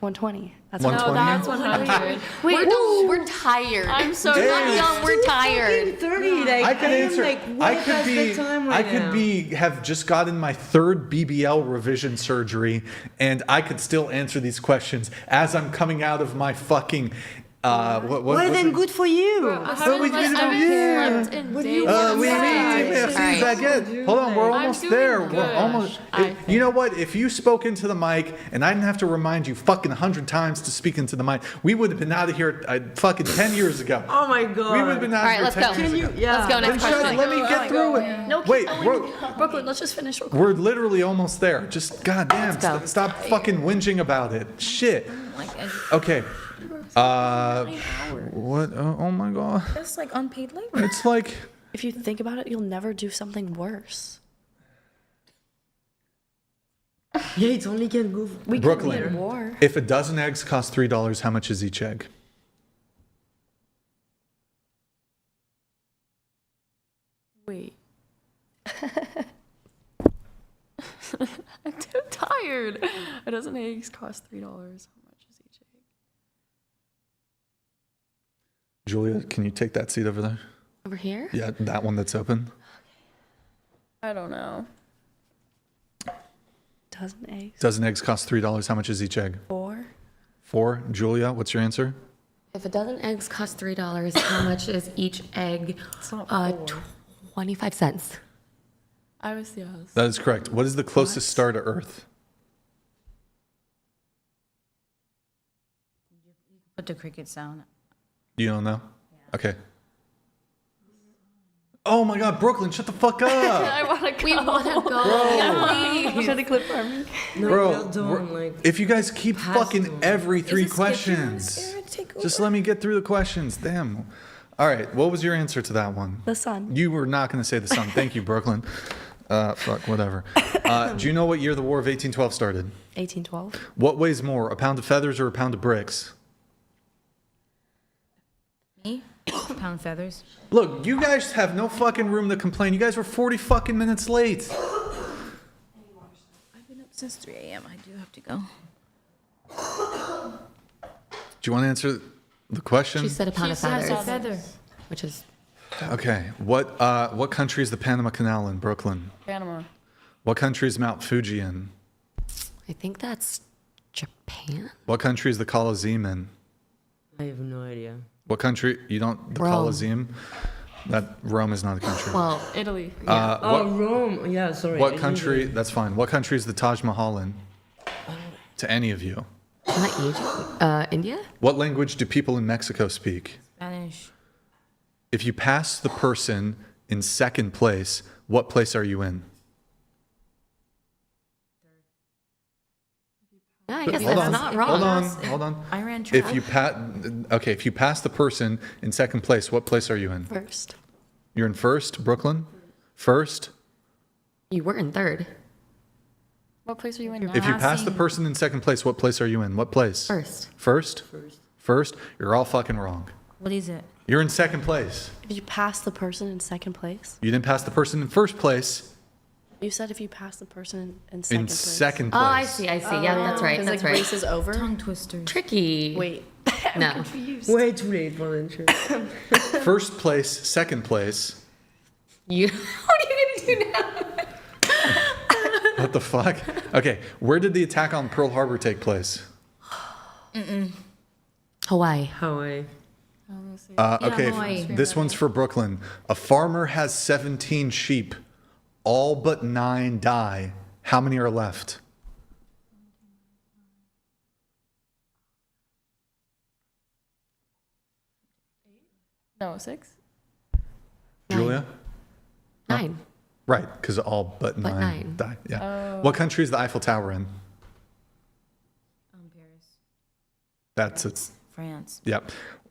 120. That's 120? No, that's 100. We're tired. I'm so Hey. not young. We're tired. 30. Like, I could answer. Am, like, I way could past be. the time I right could now. be. Have just gotten my 3rd BBL revision surgery, and I could still answer these questions as I'm coming out of my fucking Well, then good for you. What we did over here? Baguette. Hold on, we're almost there. We're almost. You know what? If you spoke into the mic and I didn't have to remind you fucking 100 times to speak into the mic, we would have been out of here fucking 10 years ago. Oh my god. We would have been out of here 10 years ago. Let's go. Next question. Let me get through it. No, Wait, Brooklyn, let's just finish. we're literally almost there. Just goddamn, stop fucking whinging about it. Shit. Okay. What? Oh my god. That's like unpaid labor. It's like. If you think about it, you'll never do something worse. Yeah, it's only can go. Brooklyn. War. If a dozen eggs cost $3, how much is each egg? Wait. I'm too tired. A dozen eggs cost $3. How much is each egg? Julia, can you take that seat over there? Over here? Yeah, that one that's open. I don't know. Dozen eggs. Dozen eggs cost $3. How much is each egg? 4. 4. Julia, what's your answer? If a dozen eggs cost $3, how much is each egg? 25 cents. I was yes. That is correct. What is the closest star to Earth? Put the cricket sound. You don't know? Okay. Oh my God, Brooklyn, shut the fuck up. I want to go. We want to go. Please. Should I clip for me? Bro, if you guys keep fucking every 3 questions, just let me get through the questions. Damn. All right, what was your answer to that one? The sun. You were not going to say the sun. Thank you, Brooklyn. Fuck, whatever. Do you know what year the War of 1812 started? 1812. What weighs more, a pound of feathers or a pound of bricks? Me? Pound feathers. Look, you guys have no fucking room to complain. You guys were 40 fucking minutes late. I've been up since 3 a.m. I do have to go. Do you want to answer the question? She said a pound of feathers. Feather. Which is Okay. What country is the Panama Canal in, Brooklyn? Panama. What country is Mount Fuji in? I think that's Japan. What country is the Colosseum in? I have no idea. What country? You don't. The Rome. Colosseum. That Rome is not a country. Well, Italy. Rome. Yeah, sorry. What country? That's fine. What country is the Taj Mahal in? To any of you. not Egypt. India? What language do people in Mexico speak? Spanish. If you pass the person in second place, what place are you in? Yeah, I guess Hold that's on, not wrong. Hold on. I ran track. If you pass the person in second place, what place are you in? First. You're in first, Brooklyn? First? You were in third. What place are you in now? If you pass the person in second place, what place are you in? What place? First. First? First? You're all fucking wrong. What is it? You're in second place. If you pass the person in second place? You didn't pass the person in first place. You said if you pass the person in second place. Second place. Oh, I see. Yeah, that's right. That's right. Race is over. Tongue twisters. Tricky. Wait. No. Confused. Way too late for the intro. First place, second place. What are you gonna do now? What the fuck? Okay, where did the attack on Pearl Harbor take place? Hawaii. Hawaii. Okay, Hawaii. this one's for Brooklyn. A farmer has 17 sheep. All but 9 die. How many are left? No, 6. Julia? 9. Right, because all but 9 die. Yeah. What country is the Eiffel Tower in? Paris. That's it. France. Yep.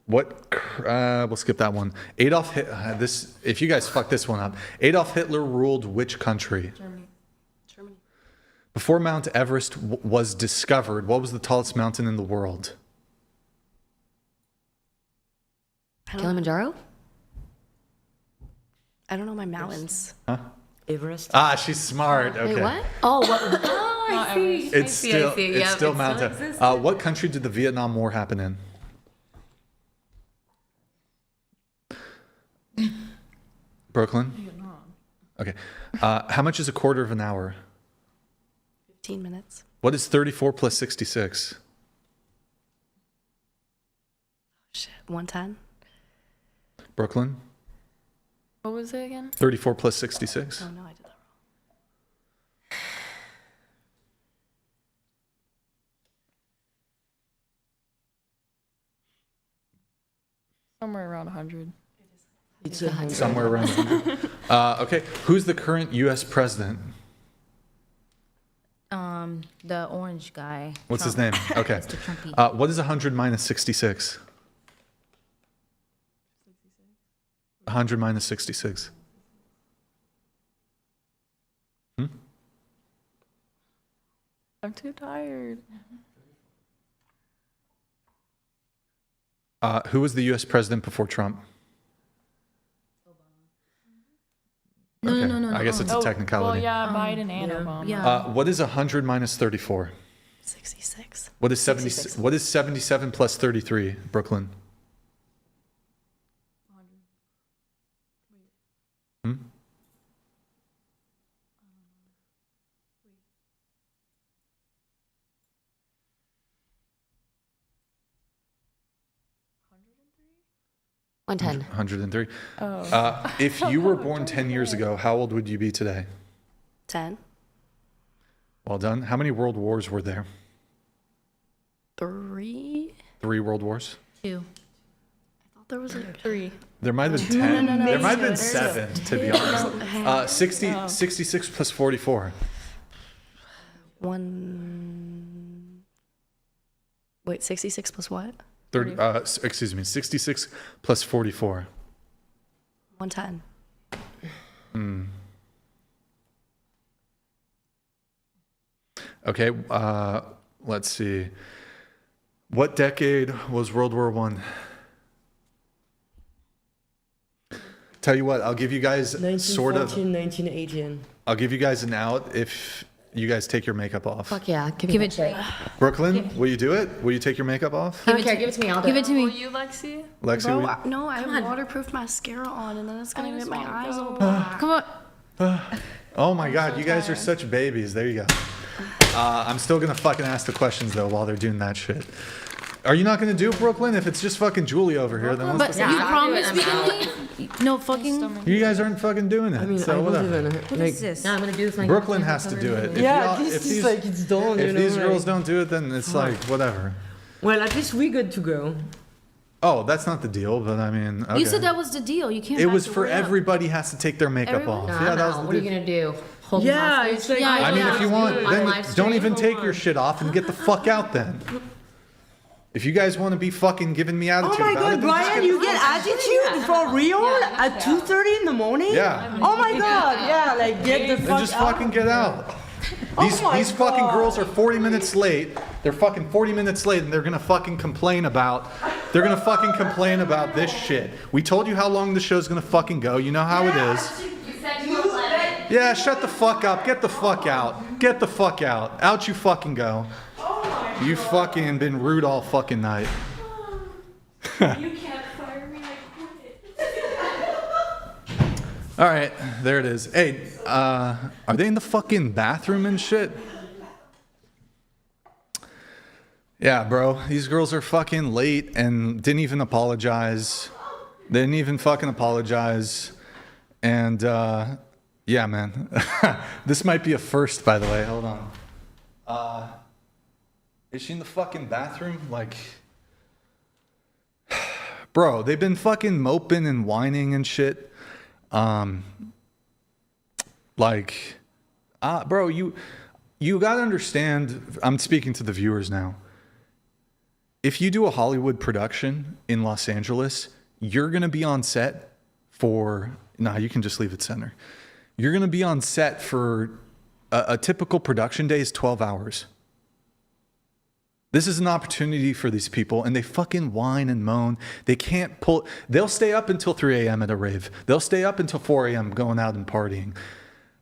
We'll skip that one. If you guys fuck this one up, Adolf Hitler ruled which country? Germany. Before Mount Everest was discovered, what was the tallest mountain in the world? Kilimanjaro? I don't know my mountains. Huh? Everest. Ah, she's smart. Okay. Wait, what? Oh, what? Oh, I see. It's still Yep, Mount Everest. What country did the Vietnam War happen in? Brooklyn? Okay. How much is a quarter of an hour? 15 minutes. What is 34 plus 66? Shit, 110. Brooklyn? What was it again? 34 plus 66. Oh no, I did that wrong. Somewhere around 100. It's Somewhere around 100. Okay, who's the current U.S. president? The orange guy. What's his Trump. name? Okay. Mr. Trumpy. What is 100 minus 66? 100 minus 66. I'm too tired. Who was the U.S. president before Trump? No. I guess it's a technicality. Well, yeah, Biden and Obama. Yeah. What is 100 minus 34? 66. What is 70? What is 77 plus 33? Brooklyn. Hmm? One 10. 103. Oh. If you were born 10 years ago, how old would you be today? 10. Well done. How many world wars were there? 3. 3 world wars? 2. I thought there was like 3. There might have been 10. no, There might have been there's 7, to be honest. 66 plus 44. 1. Wait, 66 plus what? 66 plus 44. 110. Okay, let's see. What decade was World War One? Tell you what, I'll give you guys sort of. 1918. I'll give you guys an out if you guys take your makeup off. Fuck yeah. Give it to me. Brooklyn, will you do it? Will you take your makeup off? I don't care. Give it to me. I'll do Give it. it to me. Will you, Lexi? Lexi, Bro, will you? no, I have waterproof mascara on, and then it's gonna I get just my wanna eyes go. all black. Come on. Oh my God, you guys are such babies. There you go. I'm still gonna fucking ask the questions though while they're doing that shit. Are you not gonna do it, Brooklyn? If it's just fucking Julie over here, then what's But the you I'll promised do me it. to me? No fucking. You guys aren't fucking doing it. I mean, so I don't whatever. even What like. is this? No, I'm gonna do this. Like, Brooklyn has to do it. If Yeah, y'all- this if is these- like it's done. If you know, these girls like- don't do it, then it's like whatever. Well, at least we good to go. Oh, that's not the deal, but I mean, okay. You said that was the deal. You can't. It back was the for word up. everybody has to take their makeup Everyone? off. No, Yeah, that was no. the What are you deal. gonna do? Hold me Yeah, hostage? it's like. Yeah, I mean, yeah. if you want, On then live don't stream? even Hold take on. your shit off and get the fuck out then. If you guys want to be fucking giving me Oh attitude my about God, it, then just Brian, get you the get fuck- attitude for real at 2:30 in the morning? Yeah. Oh my God, yeah, like get the Then fuck just out. fucking get out. Oh my These fucking God. girls are 40 minutes late. They're fucking 40 minutes late, and they're gonna fucking complain about. They're gonna fucking complain about this shit. We told you how long the show's gonna fucking go. You know how it is. Yeah, shut the fuck up. Get the fuck out. Get the fuck out. Out you fucking go. You fucking been rude all fucking night. You can't fire me. I quit. All right, there it is. Hey, are they in the fucking bathroom and shit? Yeah, bro. These girls are fucking late and didn't even apologize. They didn't even fucking apologize. And yeah, man. This might be a first, by the way. Hold on. Is she in the fucking bathroom? Like, bro, they've been fucking moping and whining and shit. Bro, you gotta understand, I'm speaking to the viewers now. If you do a Hollywood production in Los Angeles, you're gonna be on set for, you can just leave it center. You're gonna be on set for a typical production day is 12 hours. This is an opportunity for these people, and they fucking whine and moan. They can't pull. They'll stay up until 3 a.m. at a rave. They'll stay up until 4 a.m. going out and partying.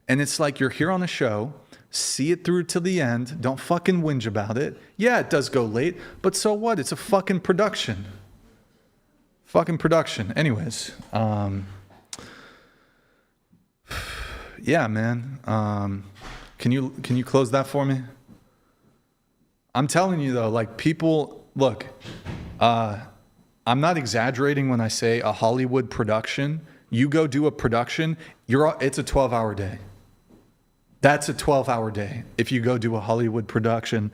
And it's like you're here on a show, see it through to the end. Don't fucking whinge about it. Yeah, it does go late, but so what? It's a fucking production. Fucking production. Anyways, yeah, man. Can you close that for me? I'm telling you though, like people, look, I'm not exaggerating when I say a Hollywood production. You go do a production, it's a 12-hour day. That's a 12-hour day if you go do a Hollywood production.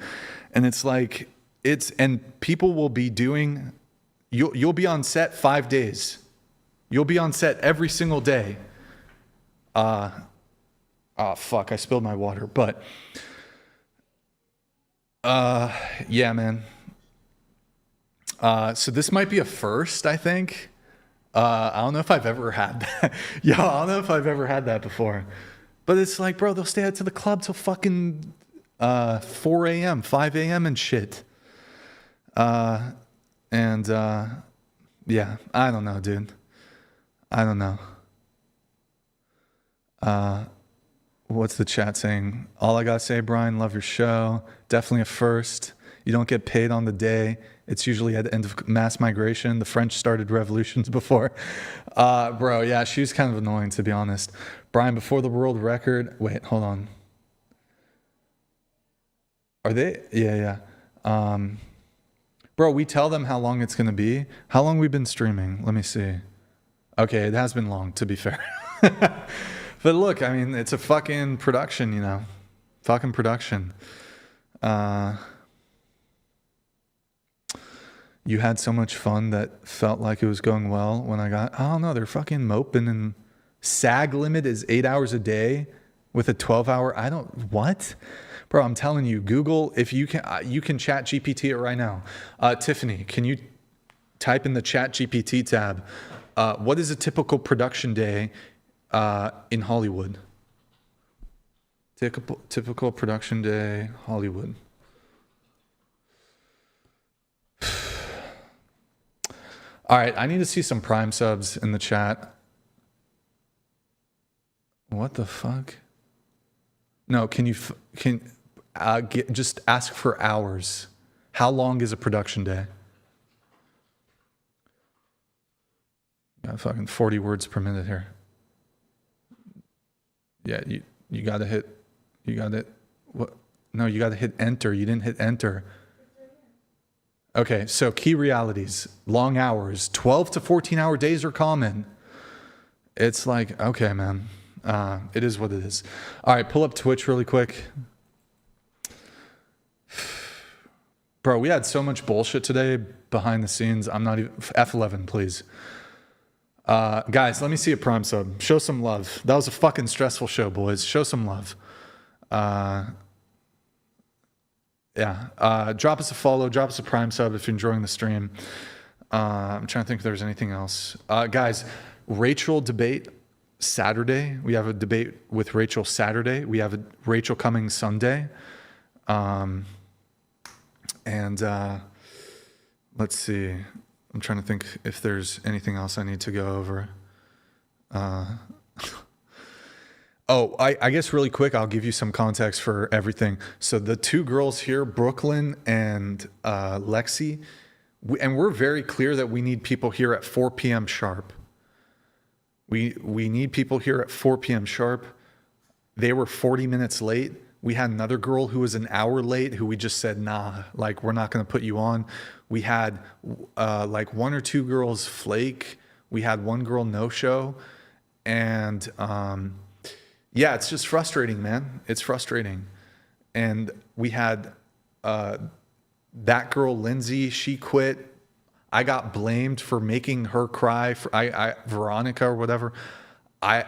And it's like, and people will be doing, you'll be on set 5 days. You'll be on set every single day. Oh, fuck, I spilled my water. But, yeah, man. So this might be a first, I think. I don't know if I've ever had that. Yeah, I don't know if I've ever had that before. But it's like, bro, they'll stay out to the club till fucking 4 a.m., 5 a.m. and shit. Yeah, I don't know, dude. I don't know. What's the chat saying? All I gotta say, Brian, love your show. Definitely a first. You don't get paid on the day. It's usually at the end of mass migration. The French started revolutions before. Bro, yeah, she was kind of annoying, to be honest. Brian, before the world record... Wait, hold on. Are they? Yeah. Bro, we tell them how long it's going to be. How long we've been streaming? Let me see. Okay, it has been long, to be fair. But look, I mean, it's a fucking production, you know. Fucking production. You had so much fun that felt like it was going well when I don't know, they're fucking moping, and SAG limit is 8 hours a day with a 12-hour. What? Bro, I'm telling you, Google, if you can chat GPT it right now. Tiffany, can you type in the chat GPT tab, what is a typical production day in Hollywood? Typical production day, Hollywood. All right, I need to see some Prime subs in the chat. What the fuck? No, just ask for hours. How long is a production day? Got fucking 40 words per minute here. Yeah, you gotta hit. What? No, you gotta hit enter. You didn't hit enter. Okay, so key realities, long hours, 12 to 14 hour days are common. It's like, okay, man, it is what it is. All right, pull up Twitch really quick. Bro, we had so much bullshit today behind the scenes. I'm not even, F11, please. Guys, let me see a Prime sub. Show some love. That was a fucking stressful show, boys. Show some love. Yeah, drop us a follow, drop us a Prime sub if you're enjoying the stream. I'm trying to think if there's anything else. Guys, Rachel debate Saturday. We have a debate with Rachel Saturday. We have a Rachel coming Sunday. Let's see. I'm trying to think if there's anything else I need to go over. I guess really quick, I'll give you some context for everything. So the two girls here, Brooklyn and Lexi, and we're very clear that we need people here at 4 p.m. sharp. We need people here at 4 p.m. sharp. They were 40 minutes late. We had another girl who was an hour late who we just said, nah, like, we're not going to put you on. We had like one or two girls flake. We had one girl no-show. And yeah, it's just frustrating, man. It's frustrating. And we had that girl, Lindsay, she quit. I got blamed for making her cry. Veronica or whatever. I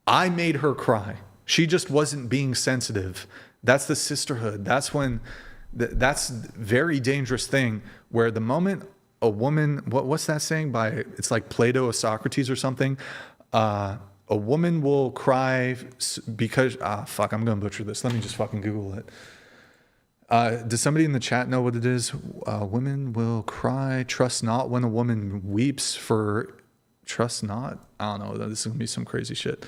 made her cry. She just wasn't being sensitive. That's the sisterhood. That's when, that's a very dangerous thing where the moment a woman, what's that saying by, it's like Plato or Socrates or something. A woman will cry because, fuck, I'm going to butcher this. Let me just fucking Google it. Does somebody in the chat know what it is? Women will cry, trust not when a woman weeps for, trust not? I don't know. This is going to be some crazy shit.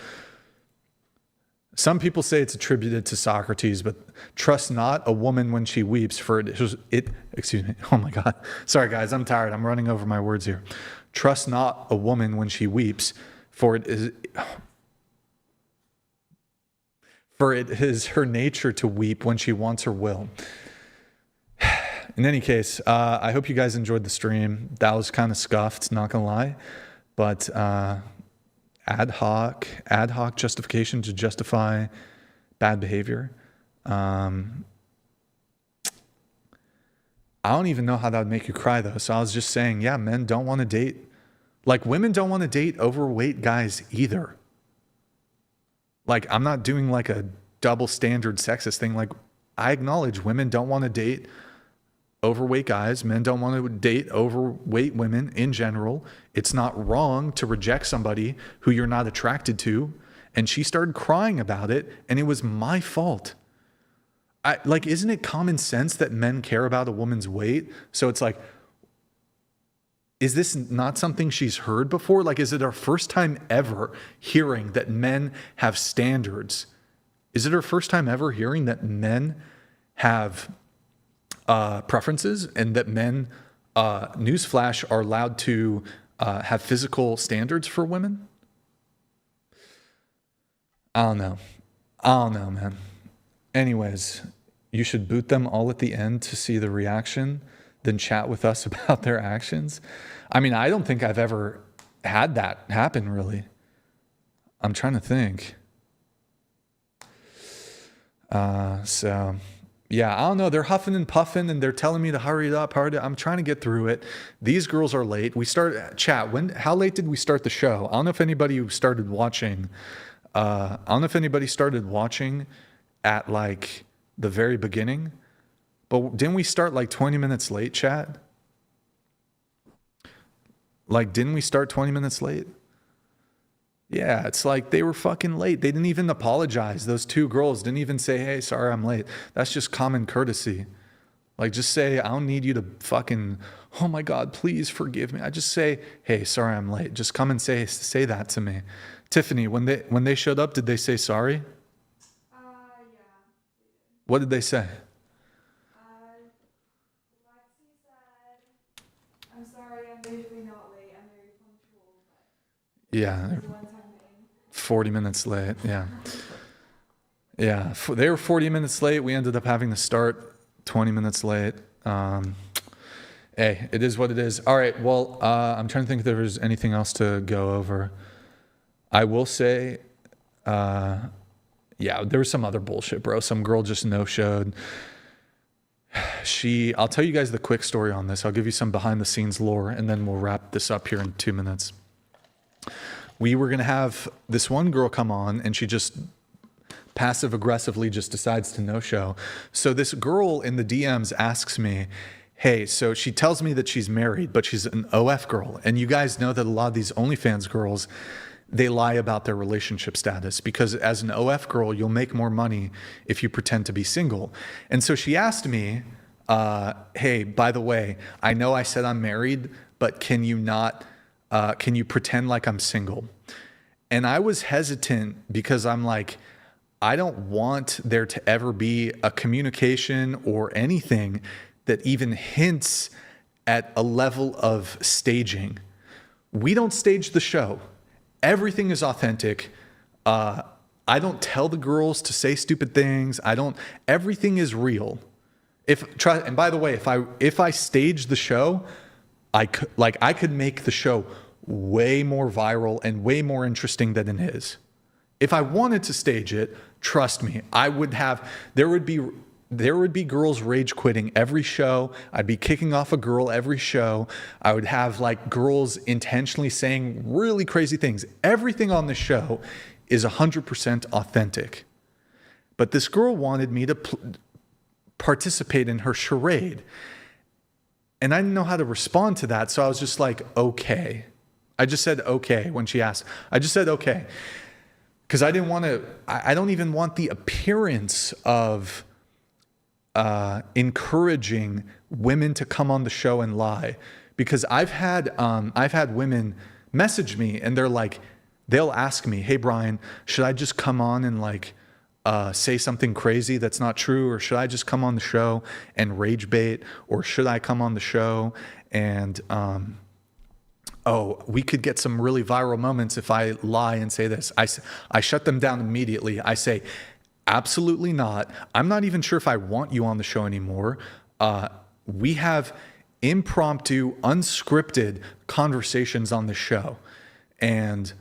Some people say it's attributed to Socrates, but trust not a woman when she weeps for it. Excuse me. Oh my God. Sorry guys, I'm tired. I'm running over my words here. Trust not a woman when she weeps, for it is her nature to weep when she wants her will. In any case, I hope you guys enjoyed the stream. That was kind of scuffed, not gonna lie, but ad hoc justification to justify bad behavior. I don't even know how that would make you cry though. So I was just saying, yeah, men don't want to date. Like women don't want to date overweight guys either. Like I'm not doing like a double standard sexist thing. Like I acknowledge women don't want to date overweight guys. Men don't want to date overweight women in general. It's not wrong to reject somebody who you're not attracted to. And she started crying about it, and it was my fault. Like, isn't it common sense that men care about a woman's weight? So it's like, is this not something she's heard before? Like, is it our first time ever hearing that men have standards? Is it our first time ever hearing that men have preferences and that men, newsflash, are allowed to have physical standards for women? I don't know, man. Anyways, you should boot them all at the end to see the reaction, then chat with us about their actions. I mean, I don't think I've ever had that happen, really. I'm trying to think. So, yeah, I don't know. They're huffing and puffing, and they're telling me to hurry it up. I'm trying to get through it. These girls are late. We start chat. How late did we start the show? I don't know if anybody started watching. I don't know if anybody started watching at like the very beginning, but didn't we start like 20 minutes late, chat? Like, didn't we start 20 minutes late? Yeah, it's like they were fucking late. They didn't even apologize. Those two girls didn't even say, hey, sorry, I'm late. That's just common courtesy. Like, just say, I don't need you to fucking, oh my God, please forgive me. I just say, hey, sorry, I'm late. Just come and say that to me. Tiffany, when they showed up, did they say sorry? Yeah. What did they say? Lexi said, I'm sorry, I'm usually not late. I'm very punctual. Yeah, 40 minutes late. Yeah. Yeah, they were 40 minutes late. We ended up having to start 20 minutes late. Hey, it is what it is. All right, well, I'm trying to think if there was anything else to go over. I will say, yeah, there was some other bullshit, bro. Some girl just no-showed. I'll tell you guys the quick story on this. I'll give you some behind-the-scenes lore, and then we'll wrap this up here in 2 minutes. We were going to have this one girl come on, and she just passive-aggressively just decides to no-show. So this girl in the DMs asks me, hey, so she tells me that she's married, but she's an OF girl. And you guys know that a lot of these OnlyFans girls, they lie about their relationship status, because as an OF girl, you'll make more money if you pretend to be single. And so she asked me, hey, by the way, I know I said I'm married, but can you pretend like I'm single? And I was hesitant because I'm like, I don't want there to ever be a communication or anything that even hints at a level of staging. We don't stage the show. Everything is authentic. I don't tell the girls to say stupid things. Everything is real. And by the way, if I stage the show, I could make the show way more viral and way more interesting than it is. If I wanted to stage it, trust me, there would be girls rage quitting every show. I'd be kicking off a girl every show. I would have like girls intentionally saying really crazy things. Everything on the show is 100% authentic. But this girl wanted me to participate in her charade. And I didn't know how to respond to that. So I was just like, okay. I just said okay when she asked. I just said okay. Because I don't even want the appearance of encouraging women to come on the show and lie. Because I've had women message me and they'll ask me, hey Brian, should I just come on and say something crazy that's not true? Or should I just come on the show and rage bait? Or should I come on the show and we could get some really viral moments if I lie and say this. I shut them down immediately. I say, absolutely not. I'm not even sure if I want you on the show anymore. we have impromptu, unscripted conversations on the show. And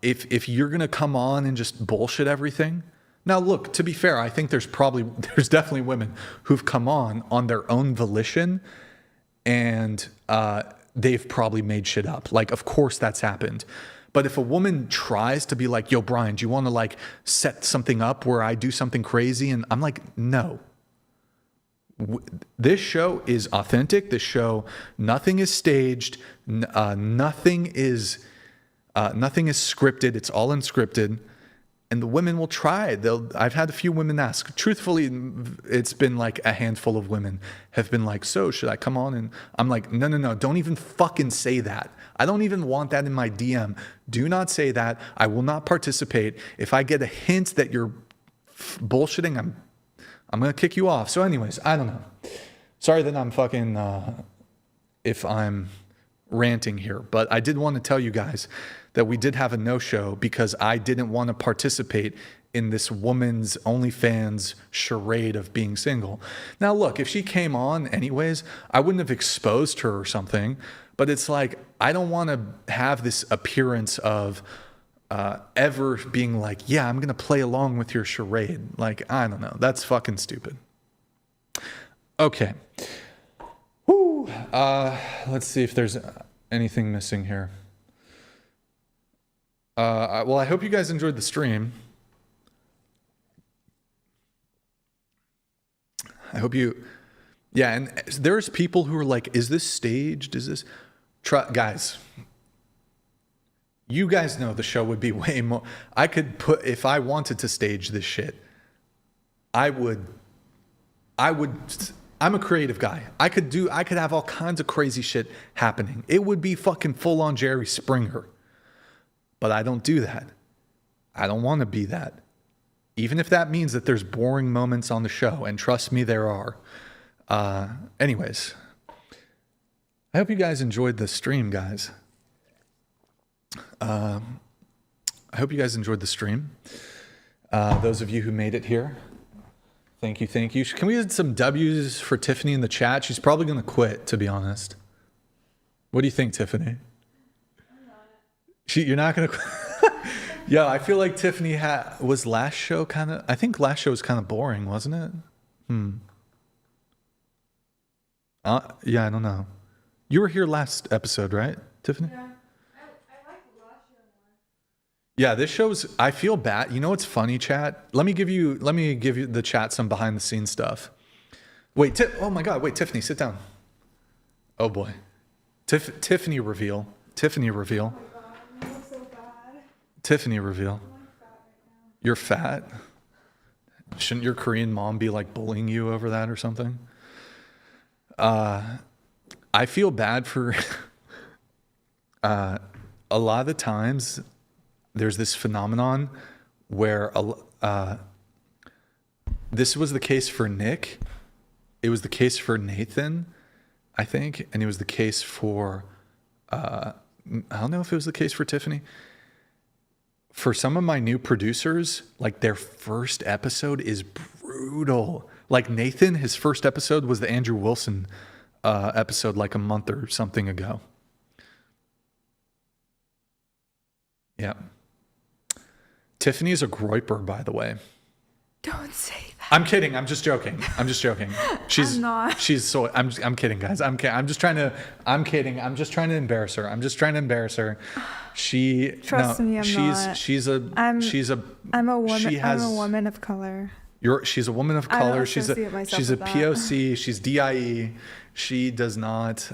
if you're going to come on and just bullshit everything. Now, look, to be fair, I think there's definitely women who've come on their own volition, and they've probably made shit up. Like, of course that's happened. But if a woman tries to be like, yo, Brian, do you want to like set something up where I do something crazy? And I'm like, no. This show is authentic. This show, nothing is staged. Nothing is scripted. It's all unscripted. And the women will try. I've had a few women ask. Truthfully, it's been like a handful of women have been like, so should I come on? And I'm like, no. Don't even fucking say that. I don't even want that in my DM. Do not say that. I will not participate. If I get a hint that you're bullshitting, I'm going to kick you off. So anyways, I don't know. Sorry that I'm fucking, if I'm ranting here, but I did want to tell you guys that we did have a no-show because I didn't want to participate in this woman's OnlyFans charade of being single. Now, look, if she came on anyways, I wouldn't have exposed her or something, but it's like, I don't want to have this appearance of ever being like, yeah, I'm going to play along with your charade. Like, I don't know. That's fucking stupid. Okay. Woo. Let's see if there's anything missing here. Well, I hope you guys enjoyed the stream. I hope you, yeah, and there's people who are like, is this staged? Is this, guys, you guys know the show would be way more, I could put, if I wanted to stage this shit, I would, I'm a creative guy. I could have all kinds of crazy shit happening. It would be fucking full on Jerry Springer. But I don't do that. I don't want to be that. Even if that means that there's boring moments on the show, and trust me, there are. Anyways, I hope you guys enjoyed the stream, guys. I hope you guys enjoyed the stream. Those of you who made it here, thank you. Can we get some W's for Tiffany in the chat? She's probably going to quit, to be honest. What do you think, Tiffany? You're not going to quit? Yeah, I feel like Tiffany was last show kind of, I think last show was kind of boring, wasn't it? Yeah, I don't know. You were here last episode, right, Tiffany? Yeah. I like the last show more. Yeah, this show's, I feel bad. You know what's funny, chat? Let me give you the chat some behind the scenes stuff. Wait, oh my God, wait, Tiffany, sit down. Oh boy. Tiffany reveal. Tiffany reveal. Tiffany reveal. You're fat? Shouldn't your Korean mom be like bullying you over that or something? I feel bad for a lot of the times there's this phenomenon where this was the case for Nick. It was the case for Nathan, I think. And it was the case for, I don't know if it was the case for Tiffany. For some of my new producers, like their first episode is brutal. Like Nathan, his first episode was the Andrew Wilson episode like a month or something ago. Yeah. Tiffany's a groiper, by the way. Don't say that. I'm kidding. I'm just joking. She's I'm not. She's so. I'm kidding, guys. I'm kidding. I'm just trying to embarrass her. Trust me, I'm not. She's a woman. I'm a woman of color. She's a woman of color. I don't She's associate myself a with that. POC. She's DIE. She does not.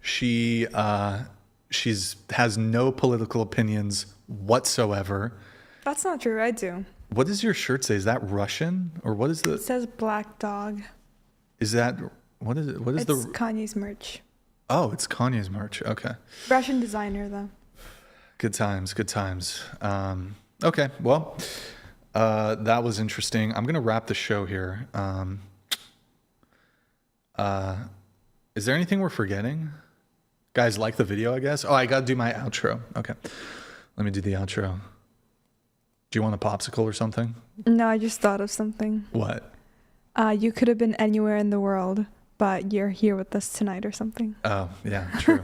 She has no political opinions whatsoever. That's not true. I do. What does your shirt say? Is that Russian or what is the? It says Black Dog. Is that what is it? What is It's Kanye's merch. Oh, it's Kanye's merch. Okay. Russian designer though. Good times. Okay. Well, that was interesting. I'm gonna wrap the show here. Is there anything we're forgetting? Guys, like the video, I guess. Oh, I gotta do my outro. Okay. Let me do the outro. Do you want a popsicle or something? No, I just thought of something. What? You could have been anywhere in the world, but you're here with us tonight or something. Oh, yeah, true.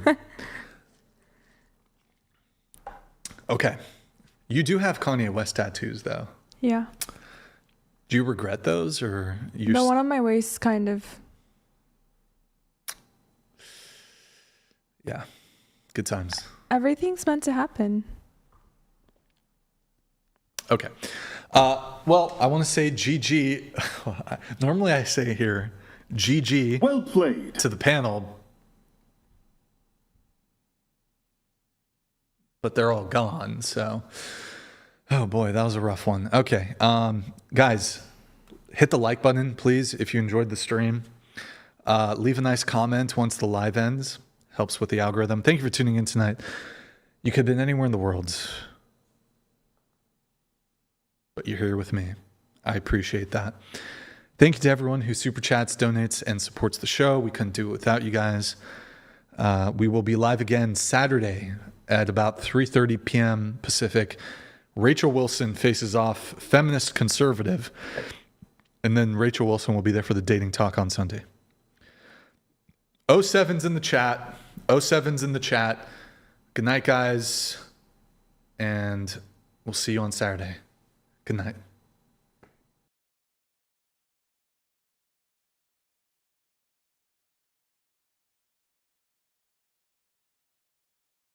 Okay. You do have Kanye West tattoos, though. Yeah. Do you regret those, or you? The one on my waist, kind of. Yeah. Good times. Everything's meant to happen. Okay. Well, I want to say GG. Normally I say here, GG. Well played. To the panel. But they're all gone, so. Oh boy, that was a rough one. Okay. Guys, hit the like button, please, if you enjoyed the stream. Leave a nice comment once the live ends. Helps with the algorithm. Thank you for tuning in tonight. You could have been anywhere in the world, but you're here with me. I appreciate that. Thank you to everyone who super chats, donates, and supports the show. We couldn't do it without you guys. We will be live again Saturday at about 3:30 p.m. Pacific. Rachel Wilson faces off feminist conservative, and then Rachel Wilson will be there for the dating talk on Sunday. 07's in the chat. 07's in the chat. Good night, guys, and we'll see you on Saturday. Good night.